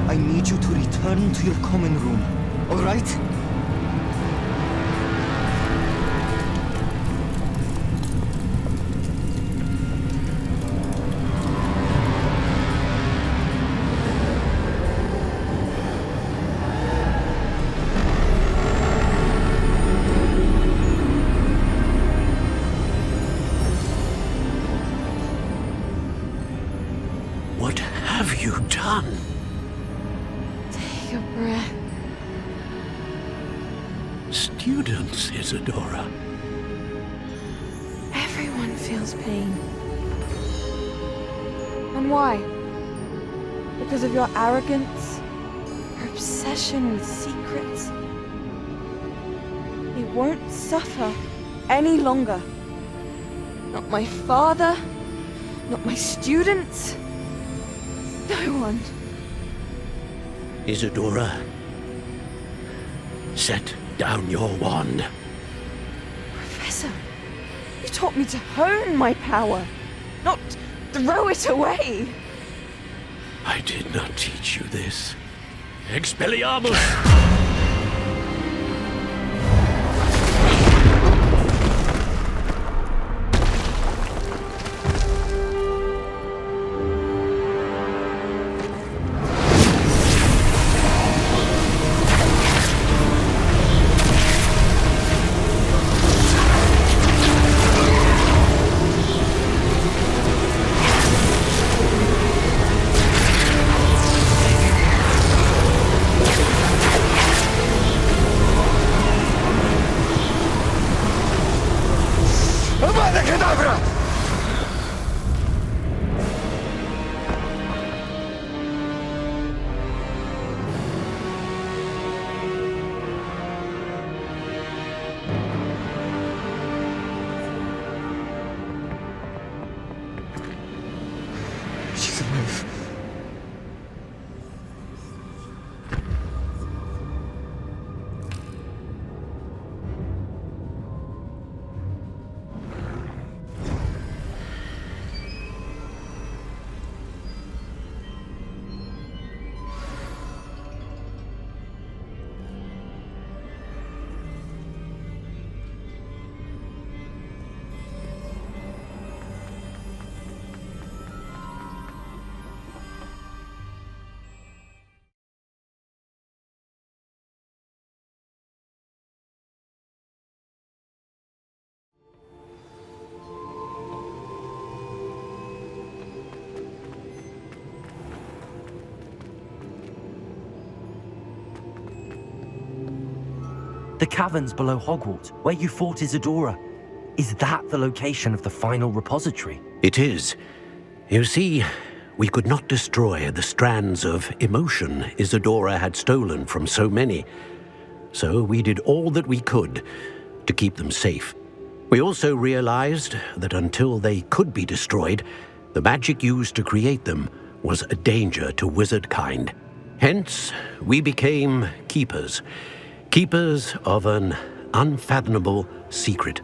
I need you to return to your common room, all right? What have you done? Take a breath. Students, Isadora. Everyone feels pain. And why? Because of your arrogance? Your obsession with secrets? They won't suffer any longer. Not my father, not my students, no one. Isadora, set down your wand. Professor, you taught me to hone my power, not throw it away. I did not teach you this. Expelliarmus! The caverns below Hogwarts, where you fought Isadora. Is that the location of the final repository? It is. You see, we could not destroy the strands of emotion Isadora had stolen from so many. So we did all that we could to keep them safe. We also realized that until they could be destroyed, the magic used to create them was a danger to wizard kind. Hence, we became keepers. Keepers of an unfathomable secret.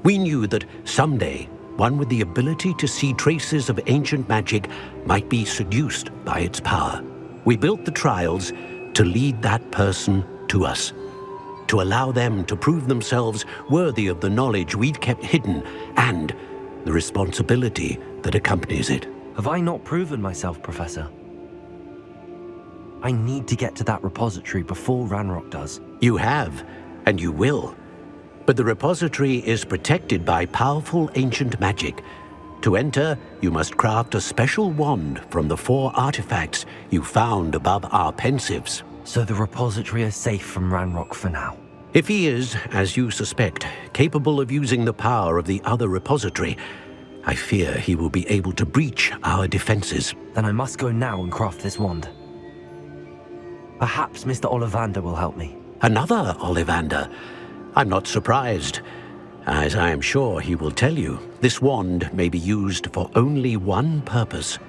We knew that someday, one with the ability to see traces of ancient magic might be seduced by its power. We built the trials to lead that person to us, to allow them to prove themselves worthy of the knowledge we'd kept hidden and the responsibility that accompanies it. Have I not proven myself, Professor? I need to get to that repository before Ranrock does. You have, and you will. But the repository is protected by powerful ancient magic. To enter, you must craft a special wand from the 4 artifacts you found above our pensives. So the repository is safe from Ranrock for now? If he is, as you suspect, capable of using the power of the other repository, I fear he will be able to breach our defenses. Then I must go now and craft this wand. Perhaps Mr. Ollivander will help me. Another Ollivander? I'm not surprised. As I am sure he will tell you, this wand may be used for only one purpose.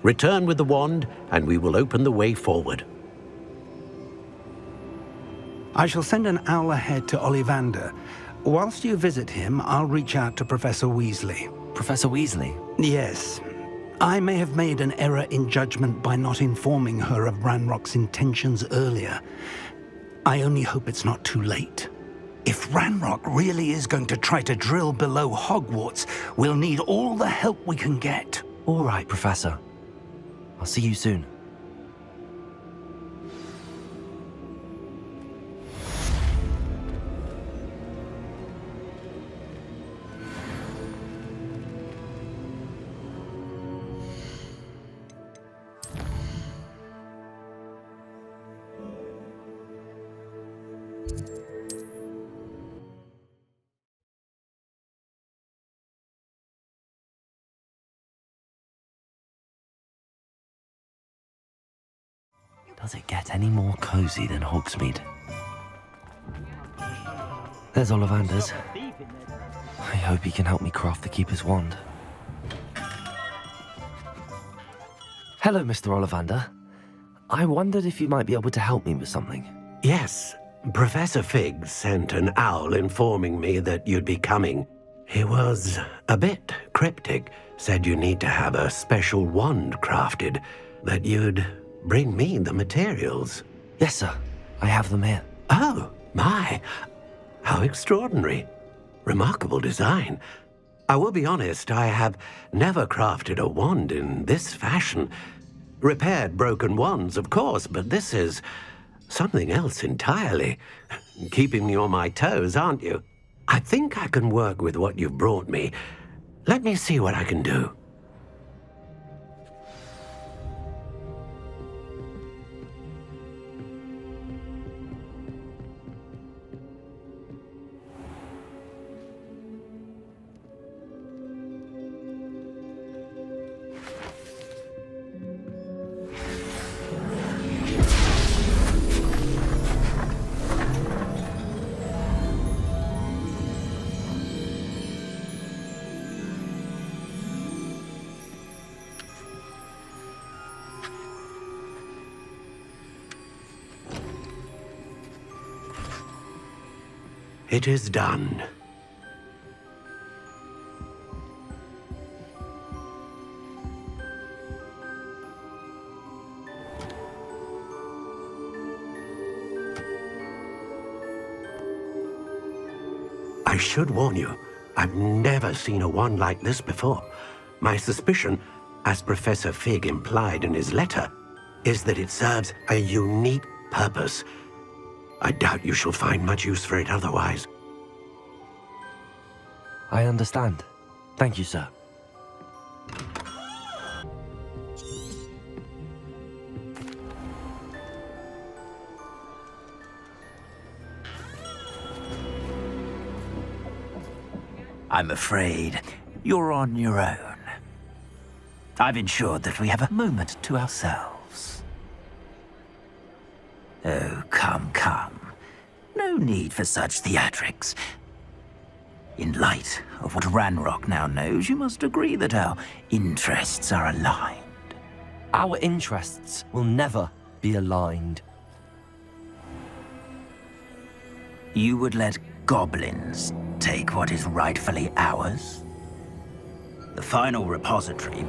Return with the wand, and we will open the way forward. I shall send an owl ahead to Ollivander. Whilst you visit him, I'll reach out to Professor Weasley. Professor Weasley? Yes. I may have made an error in judgment by not informing her of Ranrock's intentions earlier. I only hope it's not too late. If Ranrock really is going to try to drill below Hogwarts, we'll need all the help we can get. All right, Professor. I'll see you soon. Does it get any more cozy than Hogsmeade? There's Ollivander's. I hope he can help me craft the Keeper's wand. Hello, Mr. Ollivander. I wondered if you might be able to help me with something. Yes, Professor Fig sent an owl informing me that you'd be coming. He was a bit cryptic, said you need to have a special wand crafted, that you'd bring me the materials. Yes, sir. I have them here. Oh, my. How extraordinary. Remarkable design. I will be honest, I have never crafted a wand in this fashion. Repaired broken wands, of course, but this is something else entirely. Keeping me on my toes, aren't you? I think I can work with what you've brought me. Let me see what I can do. It is done. I should warn you, I've never seen a wand like this before. My suspicion, as Professor Fig implied in his letter, is that it serves a unique purpose. I doubt you shall find much use for it otherwise. I understand. Thank you, sir. I'm afraid you're on your own. I've ensured that we have a moment to ourselves. Oh, come. No need for such theatrics. In light of what Ranrock now knows, you must agree that our interests are aligned. Our interests will never be aligned. You would let goblins take what is rightfully ours? The final repository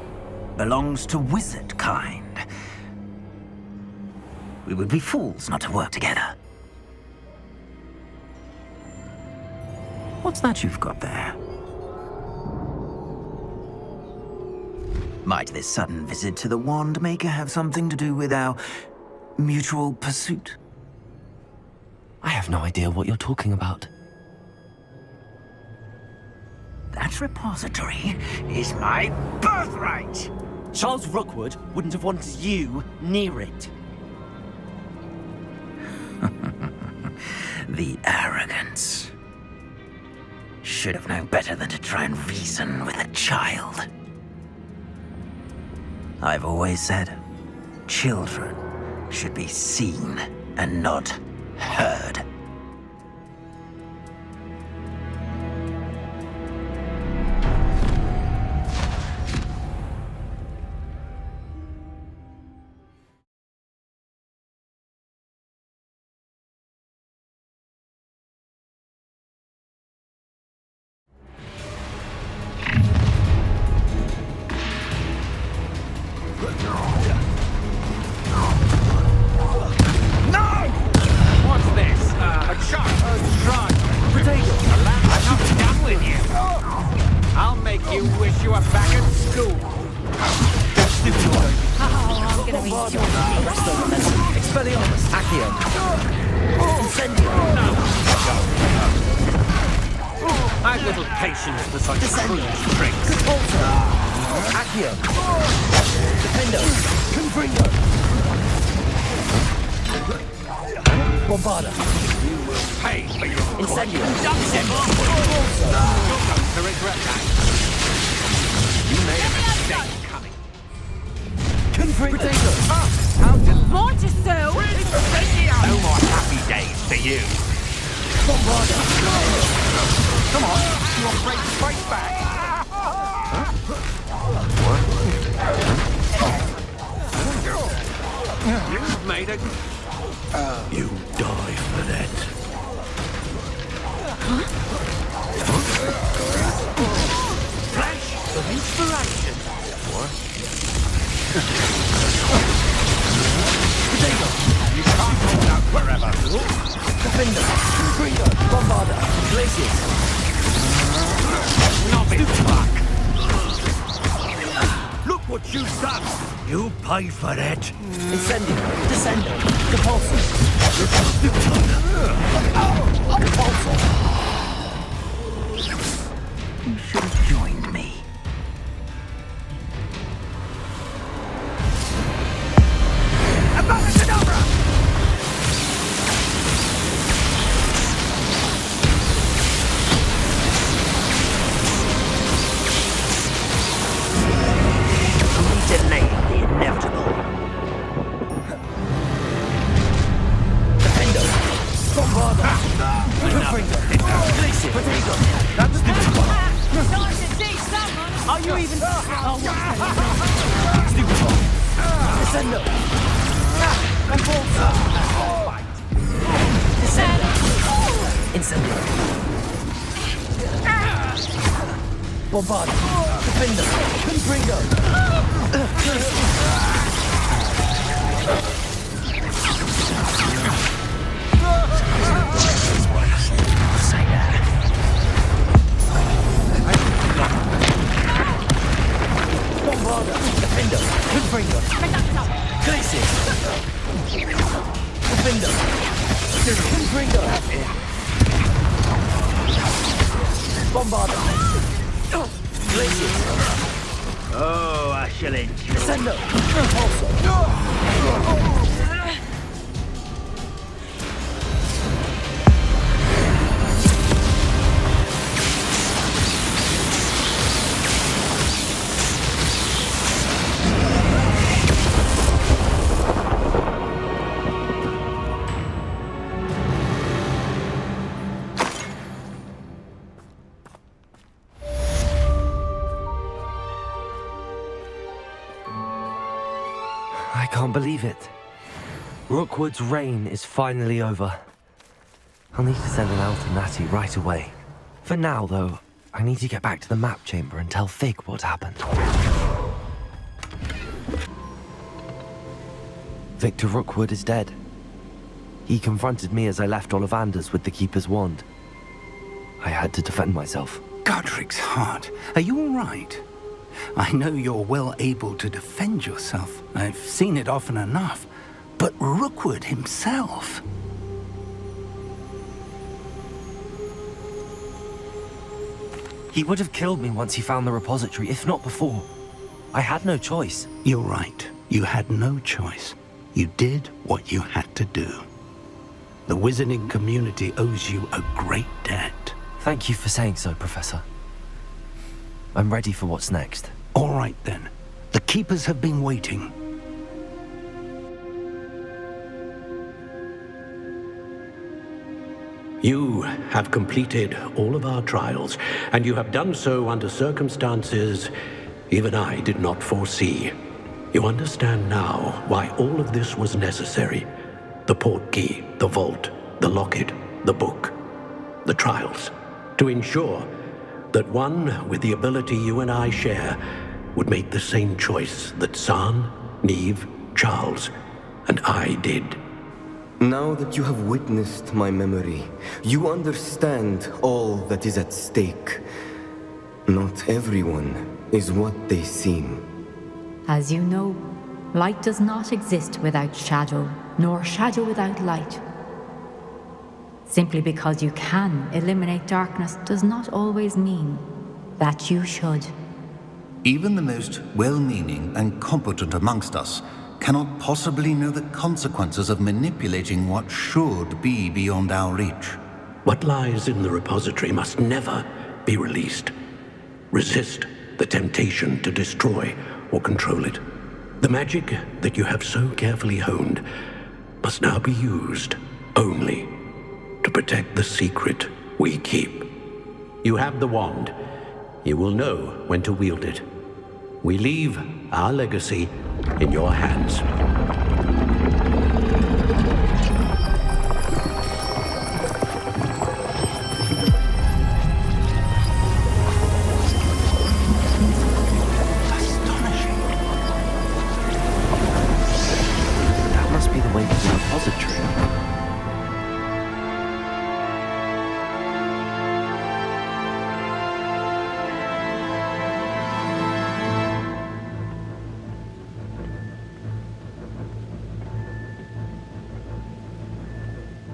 belongs to wizard kind. We would be fools not to work together. What's that you've got there? Might this sudden visit to the Wand Maker have something to do with our mutual pursuit? I have no idea what you're talking about. That repository is my birthright! Charles Rookwood wouldn't have wanted you near it. The arrogance. Should have known better than to try and reason with a child. I've always said, children should be seen and not heard. Expelliarmus. Incendio. I've little patience for such crude tricks. Defendo. Confringo. Bombarda. You will pay for your Incendio. You're going to regret that. You made a mistake coming. Confringo. Mortiso! No more happy days for you. Bombarda. Come on, you want to break the fight back? You've made a... You die for that. Flash of inspiration. You can't hold out forever. Defender. Gringotts. Bombarda. Glaciers. Knob it back. Look what you've done! You pay for that! Incendio. Descendo. Repulsor. You should have joined me. Bombarda. Defender. Confringo. Bombarda. Defender. Confringo. Glaciers. Defender. Confringo. Bombarda. Glaciers. Oh, I shall enjoy. Descendo. Repulsor. can't believe it. Rookwood's reign is finally over. I'll need to send an owl to Natty right away. For now, though, I need to get back to the map chamber and tell Fig what happened. Victor Rookwood is dead. He confronted me as I left Ollivander's with the Keeper's wand. I had to defend myself. Godric's heart, are you all right? I know you're well able to defend yourself. I've seen it often enough. But Rookwood himself... He would have killed me once he found the repository, if not before. I had no choice. You're right. You had no choice. You did what you had to do. The wizarding community owes you a great debt. Thank you for saying so, Professor. I'm ready for what's next. All right, then. The Keepers have been waiting. You have completed all of our trials, and you have done so under circumstances even I did not foresee. You understand now why all of this was necessary. The portkey, the vault, the locket, the book, the trials. To ensure that one with the ability you and I share would make the same choice that San, Neve, Charles, and I did. Now that you have witnessed my memory, you understand all that is at stake. Not everyone is what they seem. As you know, light does not exist without shadow, nor shadow without light. Simply because you can eliminate darkness does not always mean that you should. Even the most well-meaning and competent amongst us cannot possibly know the consequences of manipulating what should be beyond our reach. What lies in the repository must never be released. Resist the temptation to destroy or control it. The magic that you have so carefully honed must now be used only to protect the secret we keep. You have the wand. You will know when to wield it. We leave our legacy in your hands. That must be the way to the repository.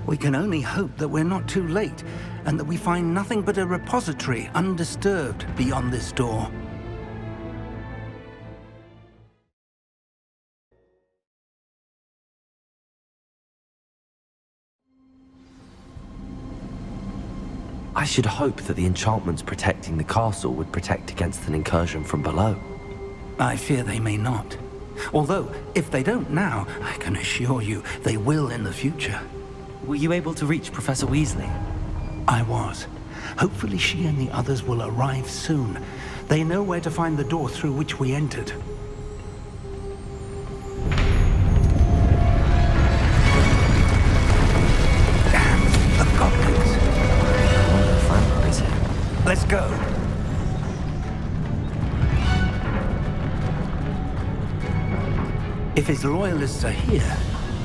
We can only hope that we're not too late, and that we find nothing but a repository undisturbed beyond this door. I should hope that the enchantments protecting the castle would protect against an incursion from below. I fear they may not. Although, if they don't now, I can assure you they will in the future. Were you able to reach Professor Weasley? I was. Hopefully she and the others will arrive soon. They know where to find the door through which we entered. Damn, the goblins. I wonder if Ranrock is here. Let's go. If his loyalists are here,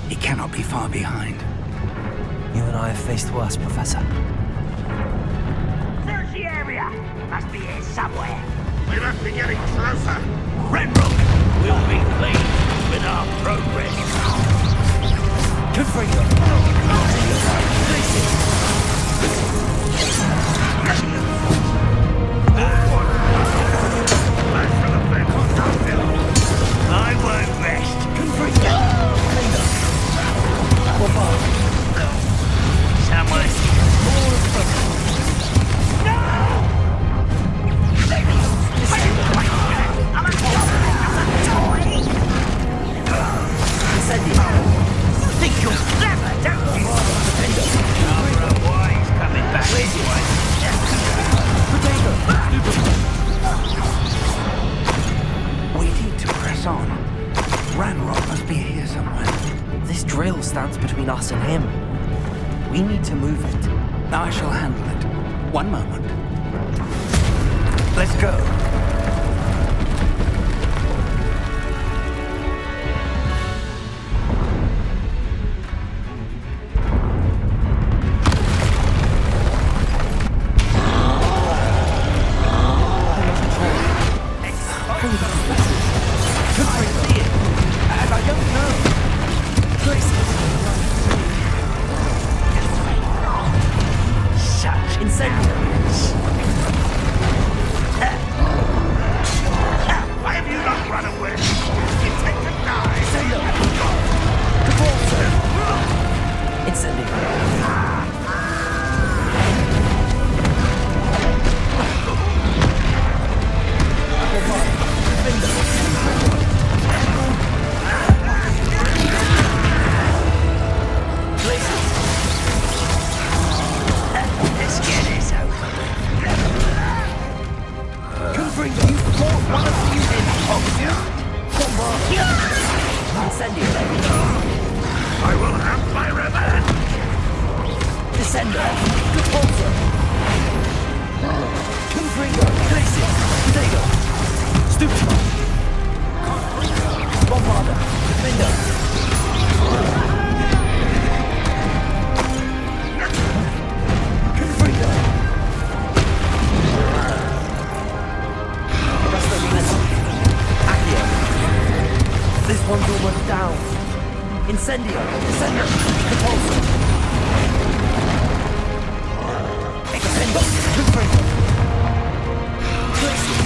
he cannot be far behind. You and I have faced worse, Professor. Search the area! Must be here somewhere. We must be getting closer. Ranrock will be pleased with our progress. Confringo! I won't rest. Confringo! Someone. Incendio. Think you're clever, don't you? We need to move it. I shall handle it. One moment. Let's go. Why have you not run away? You take to die. Incendio. Let's get this over. Confringo, you fought one of you in Hogsmeade. Incendio. I will have my revenge. Descender. Detour. Confringo. Glacier. Potato. Stupid. Bombarder. Defender. Confringo. Accio. This one's almost down. Incendio. Descender. Repulsor. Extendo. Confringo. Glacier.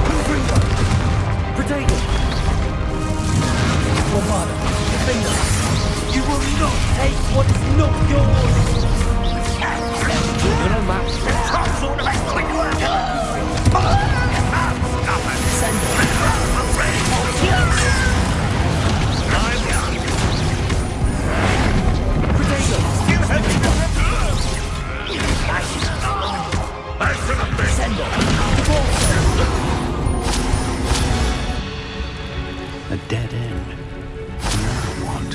Confringo. Potato. Bombarder. Defender. You will not take what is not yours. You're no match. Some sort of a quick work. Stop it. Descender. Potato. Descender. A dead end. Now what?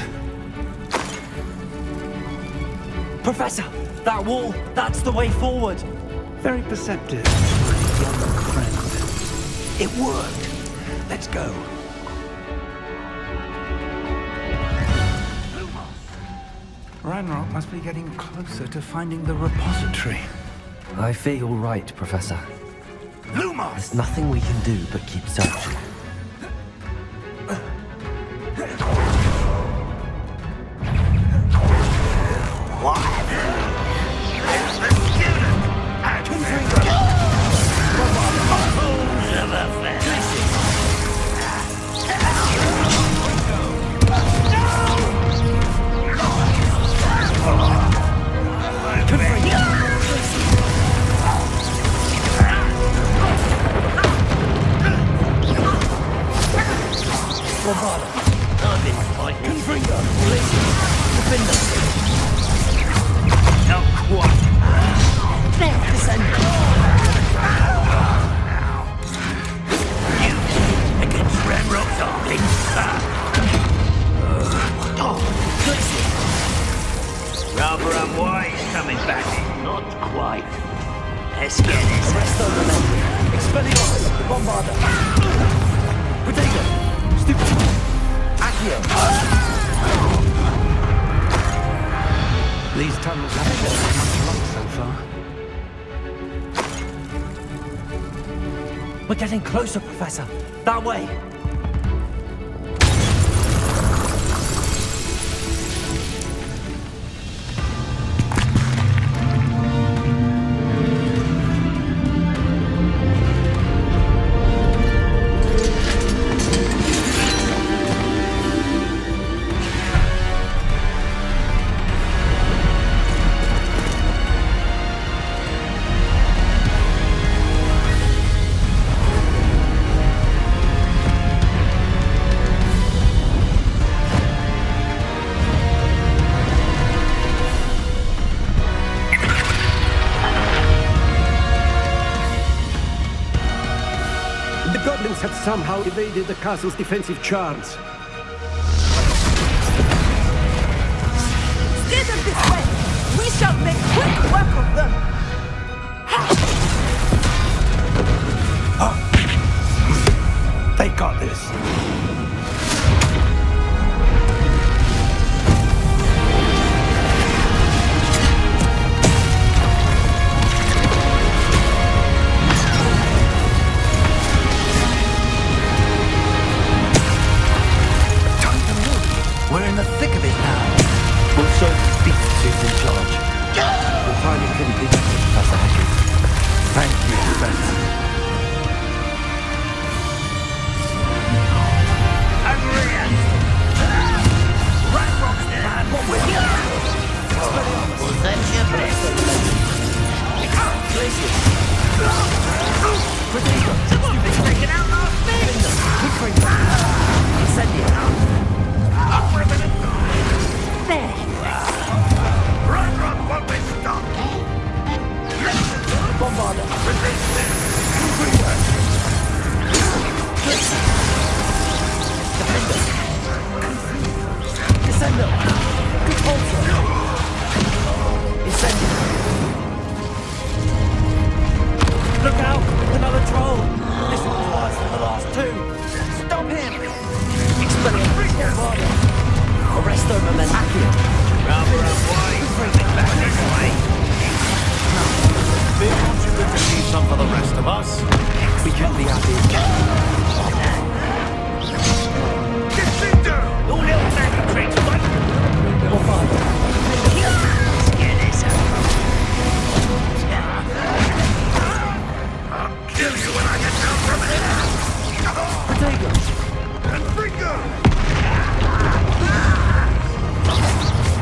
Professor, that wall, that's the way forward. Very perceptive, my young friend. It worked. Let's go. Ranrock must be getting closer to finding the repository. I fear you're right, Professor. Lumos! There's nothing we can do but keep searching. Rather unwise coming back in. Not quite. Let's get this. Expelliarmus, Bombarder. Potato. Stupid. Accio. These tunnels haven't been much luck so far. We're getting closer, Professor. That way. have somehow evaded the castle's defensive charms. Steer them this way! We shall make quick work of them! They got this. We're in the thick of it now. We'll show these beasts who's in charge. The timing couldn't be better, Professor Hagrid. Thank you, Professor. Ranrock's plan. What will you? Was that your best? Somebody's taken out last thing! Incendio. There you are. Ranrock won't be stopped. Bombarder. Defender. Descendo. Repulsor. Incendio. Look out! Another troll! This one's worse than the last two. Stop him! Expelliarmus. Bombarder. Arresto momentum. Rather unwise. Bring it back this way. Feels you could leave some for the rest of us. We couldn't be happy. All little magic tricks, right? Get this out. I'll kill you when I get down from it. Confringo!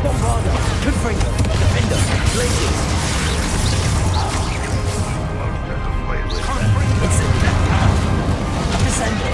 Bombarder, Confringo, Defender, Blazes. Descender.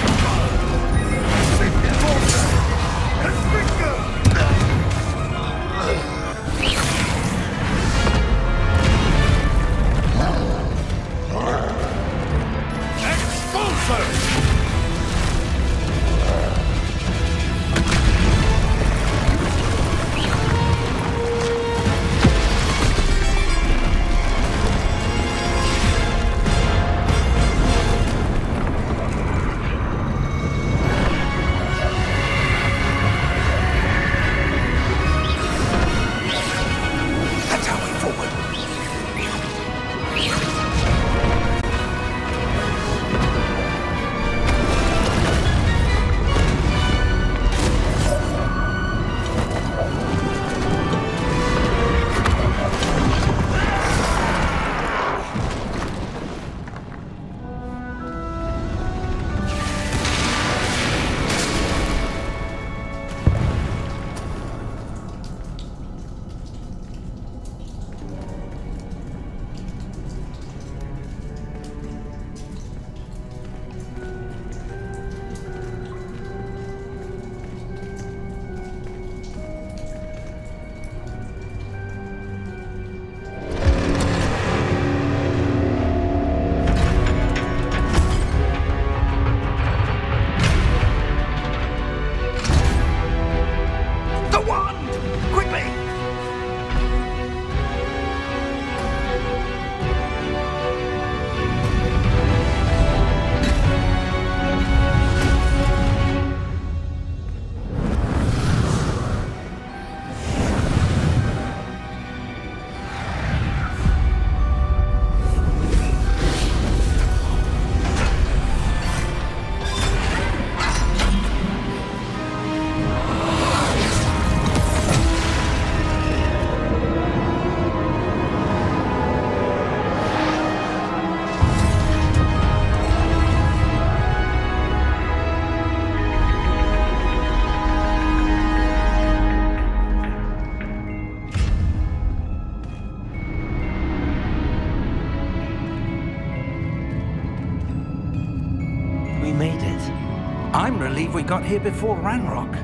I'm relieved we got here before Ranrock.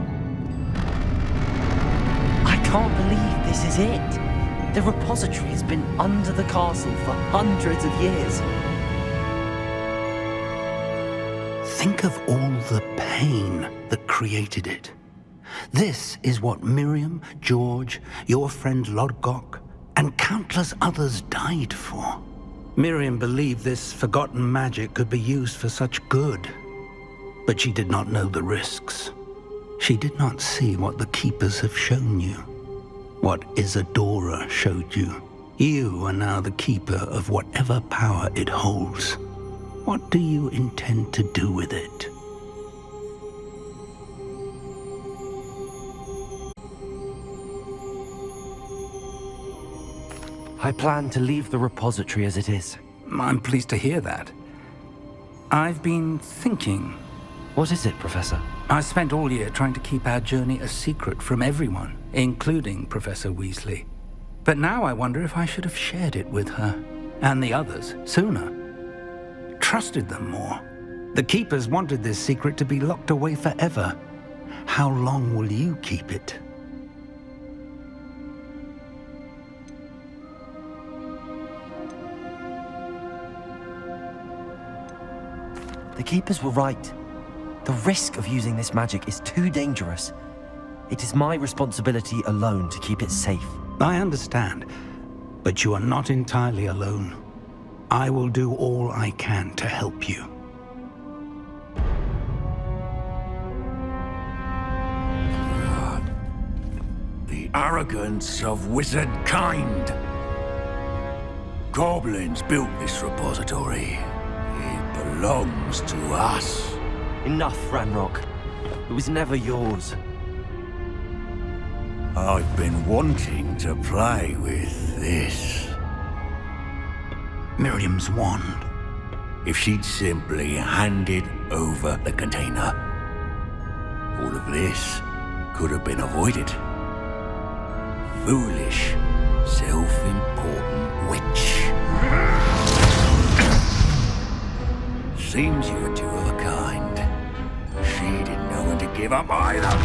I can't believe this is it. The repository has been under the castle for hundreds of years. Think of all the pain that created it. This is what Miriam, George, your friend Lodgok, and countless others died for. Miriam believed this forgotten magic could be used for such good, but she did not know the risks. She did not see what the Keepers have shown you, what Isadora showed you. You are now the Keeper of whatever power it holds. What do you intend to do with it? I plan to leave the repository as it is. I'm pleased to hear that. I've been thinking. What is it, Professor? I spent all year trying to keep our journey a secret from everyone, including Professor Weasley. But now I wonder if I should have shared it with her, and the others, sooner. Trusted them more. The Keepers wanted this secret to be locked away forever. How long will you keep it? The Keepers were right. The risk of using this magic is too dangerous. It is my responsibility alone to keep it safe. I understand, but you are not entirely alone. I will do all I can to help you. The arrogance of wizard kind. Goblins built this repository. It belongs to us. Enough, Ranrock. It was never yours. I've been wanting to play with this. Miriam's wand. If she'd simply handed over the container, all of this could have been avoided. Foolish, self-important witch. Seems you were two of a kind. She didn't know when to give up either.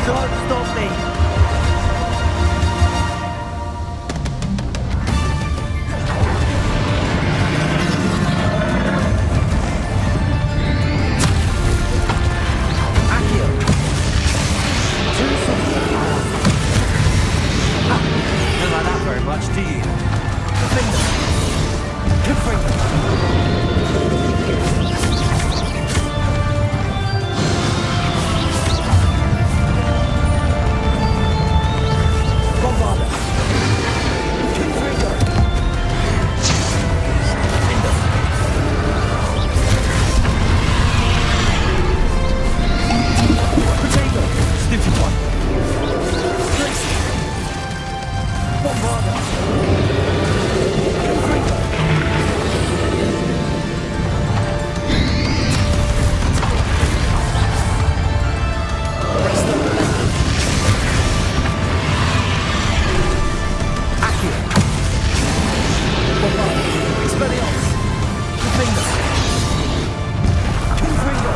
can't stop me! Much do you? Confringo! Confringo! Bombarda! Confringo! Potato! Stupid one! Tracy! Bombarda! Expelliarmus! Confringo! Confringo!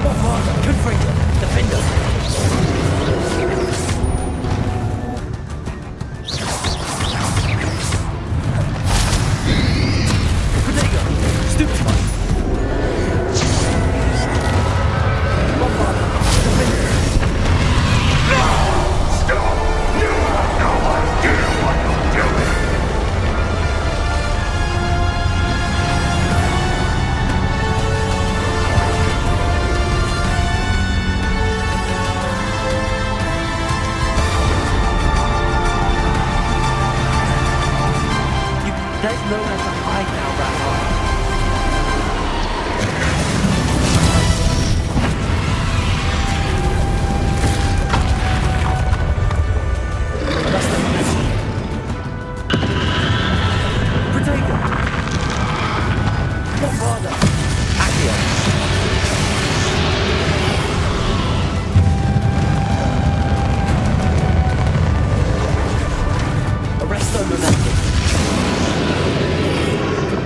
Bombarda! Confringo! Defender! Potato! Stupefy! There's nowhere to hide now, Ranrock. Potato! Bombarda! Accio! Arresto momentum!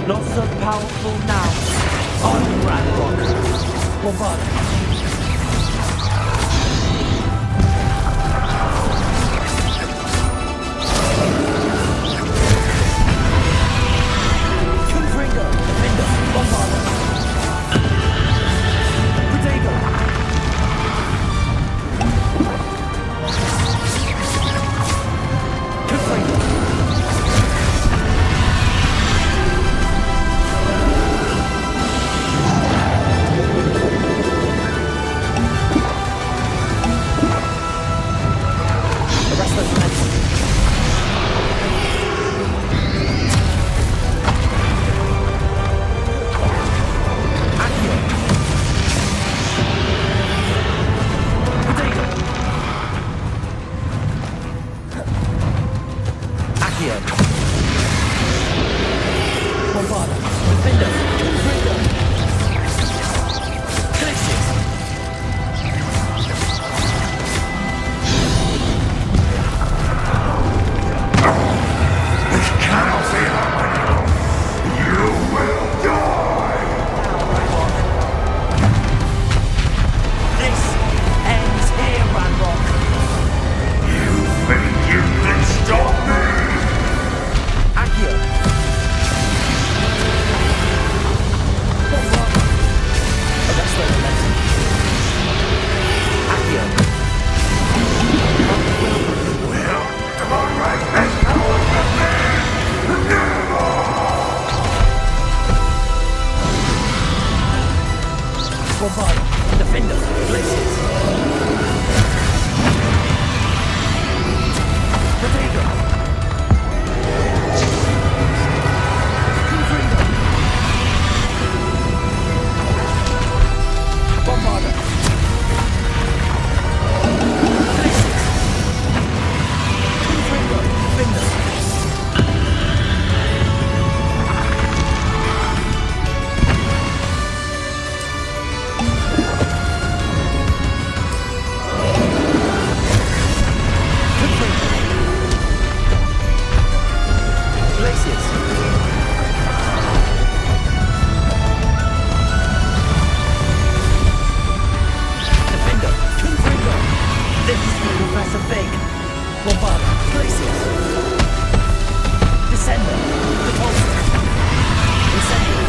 Not so powerful now. On Ranrock. Bombarda. Confringo. Defender. Bombarda. Potato. Confringo. Fig. Bombard. Places. Descender. Repulsor. Incendio.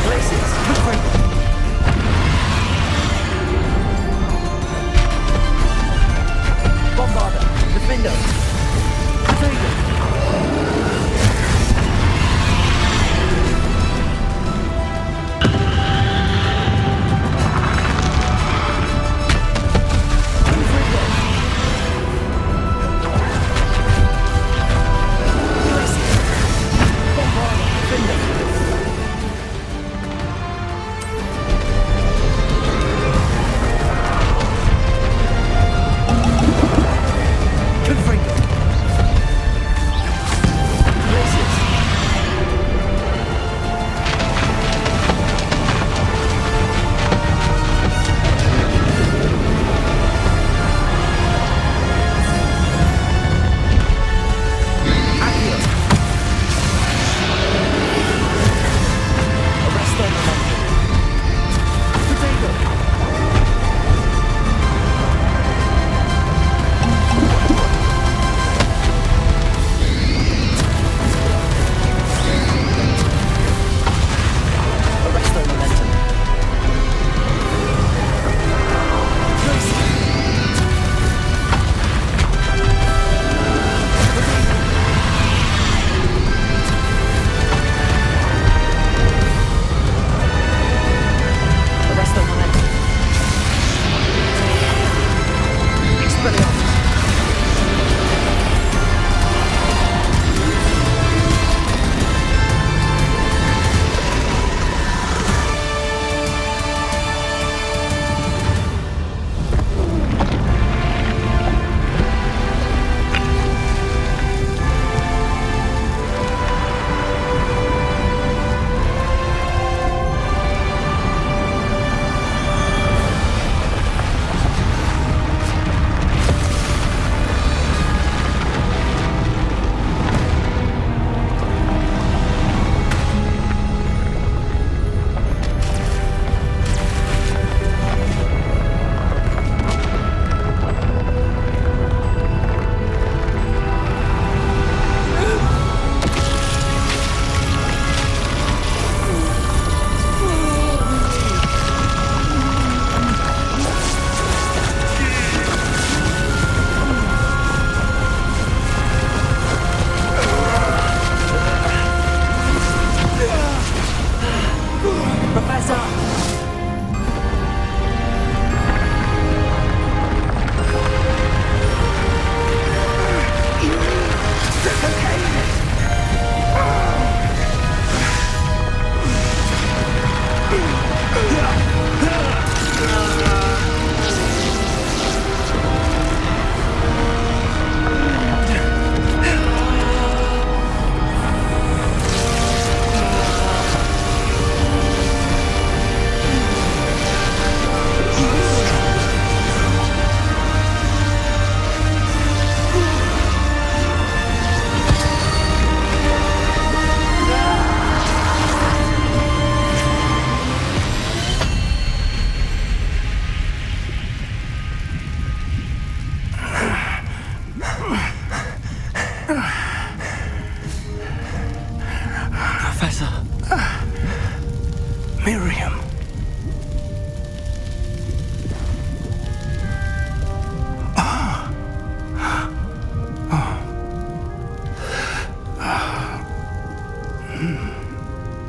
Places. Confringo. Bombarder. Defender. Potato. Miriam.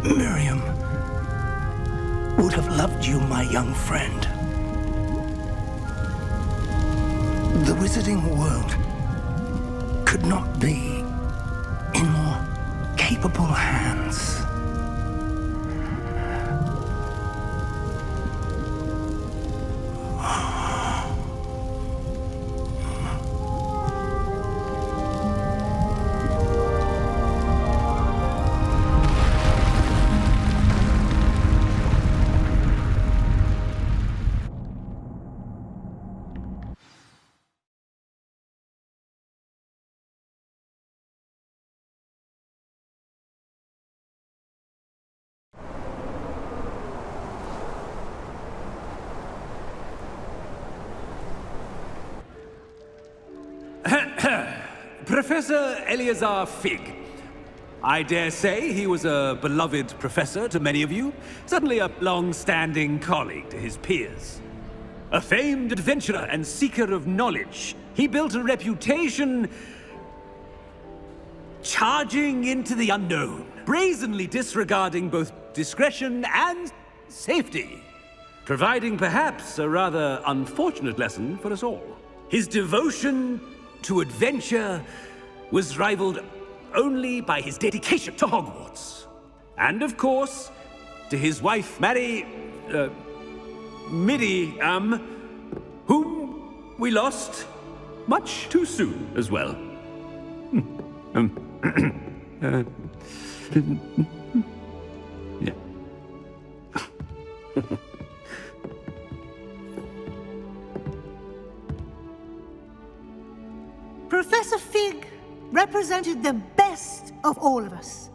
Miriam would have loved you, my young friend. The wizarding world could not be in more capable hands. Professor Eleazar Fig. I dare say he was a beloved professor to many of you, certainly a long-standing colleague to his peers. A famed adventurer and seeker of knowledge, he built a reputation charging into the unknown, brazenly disregarding both discretion and safety, providing perhaps a rather unfortunate lesson for us all. His devotion to adventure was rivaled only by his dedication to Hogwarts. And of course, to his wife, Middy, whom we lost much too soon as well. Yeah. Professor Fig represented the best of all of us.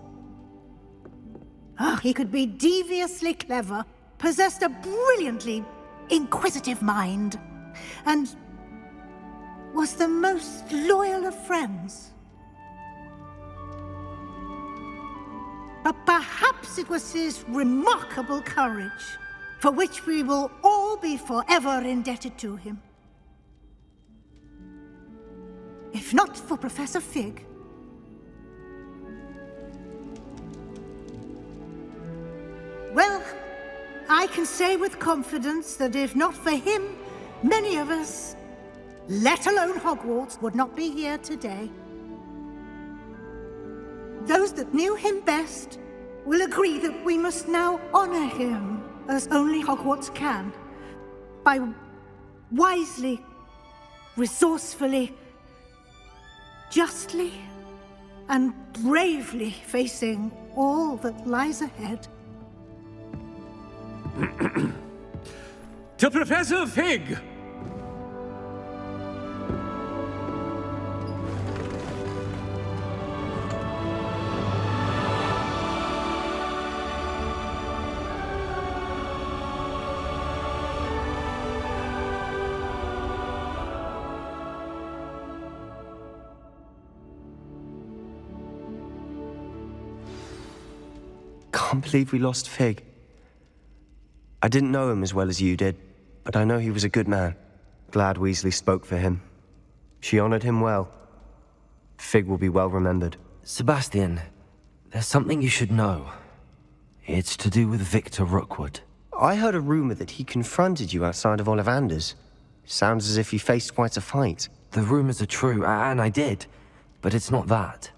He could be deviously clever, possessed a brilliantly inquisitive mind, and was the most loyal of friends. But perhaps it was his remarkable courage, for which we will all be forever indebted to him. If not for Professor Fig, well, I can say with confidence that if not for him, many of us, let alone Hogwarts, would not be here today. Those that knew him best will agree that we must now honor him as only Hogwarts can, by wisely, resourcefully, justly, and bravely facing all that lies ahead. To Professor Fig! Can't believe we lost Fig. I didn't know him as well as you did, but I know he was a good man. Glad Weasley spoke for him. She honored him well. Fig will be well remembered. Sebastian, there's something you should know. It's to do with Victor Rookwood. I heard a rumor that he confronted you outside of Ollivander's. Sounds as if you faced quite a fight. The rumors are true, and I did, but it's not that.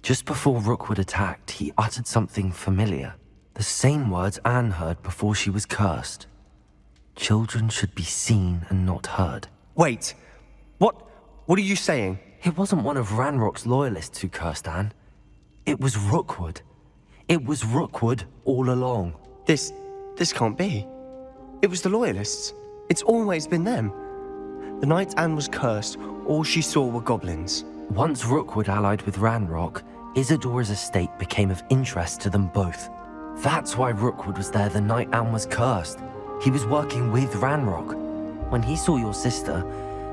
Just before Rookwood attacked, he uttered something familiar. The same words Anne heard before she was cursed. Children should be seen and not heard. Wait, what are you saying? It wasn't one of Ranrock's loyalists who cursed Anne. It was Rookwood. It was Rookwood all along. This can't be. It was the loyalists. It's always been them. The night Anne was cursed, all she saw were goblins. Once Rookwood allied with Ranrock, Isadora's estate became of interest to them both. That's why Rookwood was there the night Anne was cursed. He was working with Ranrock. When he saw your sister,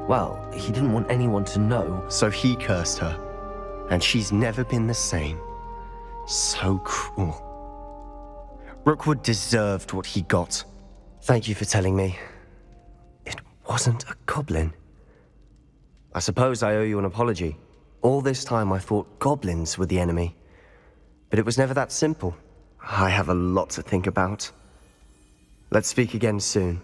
well, he didn't want anyone to know. So he cursed her. And she's never been the same. So cruel. Rookwood deserved what he got. Thank you for telling me. It wasn't a goblin. I suppose I owe you an apology. All this time I thought goblins were the enemy. But it was never that simple. I have a lot to think about. Let's speak again soon.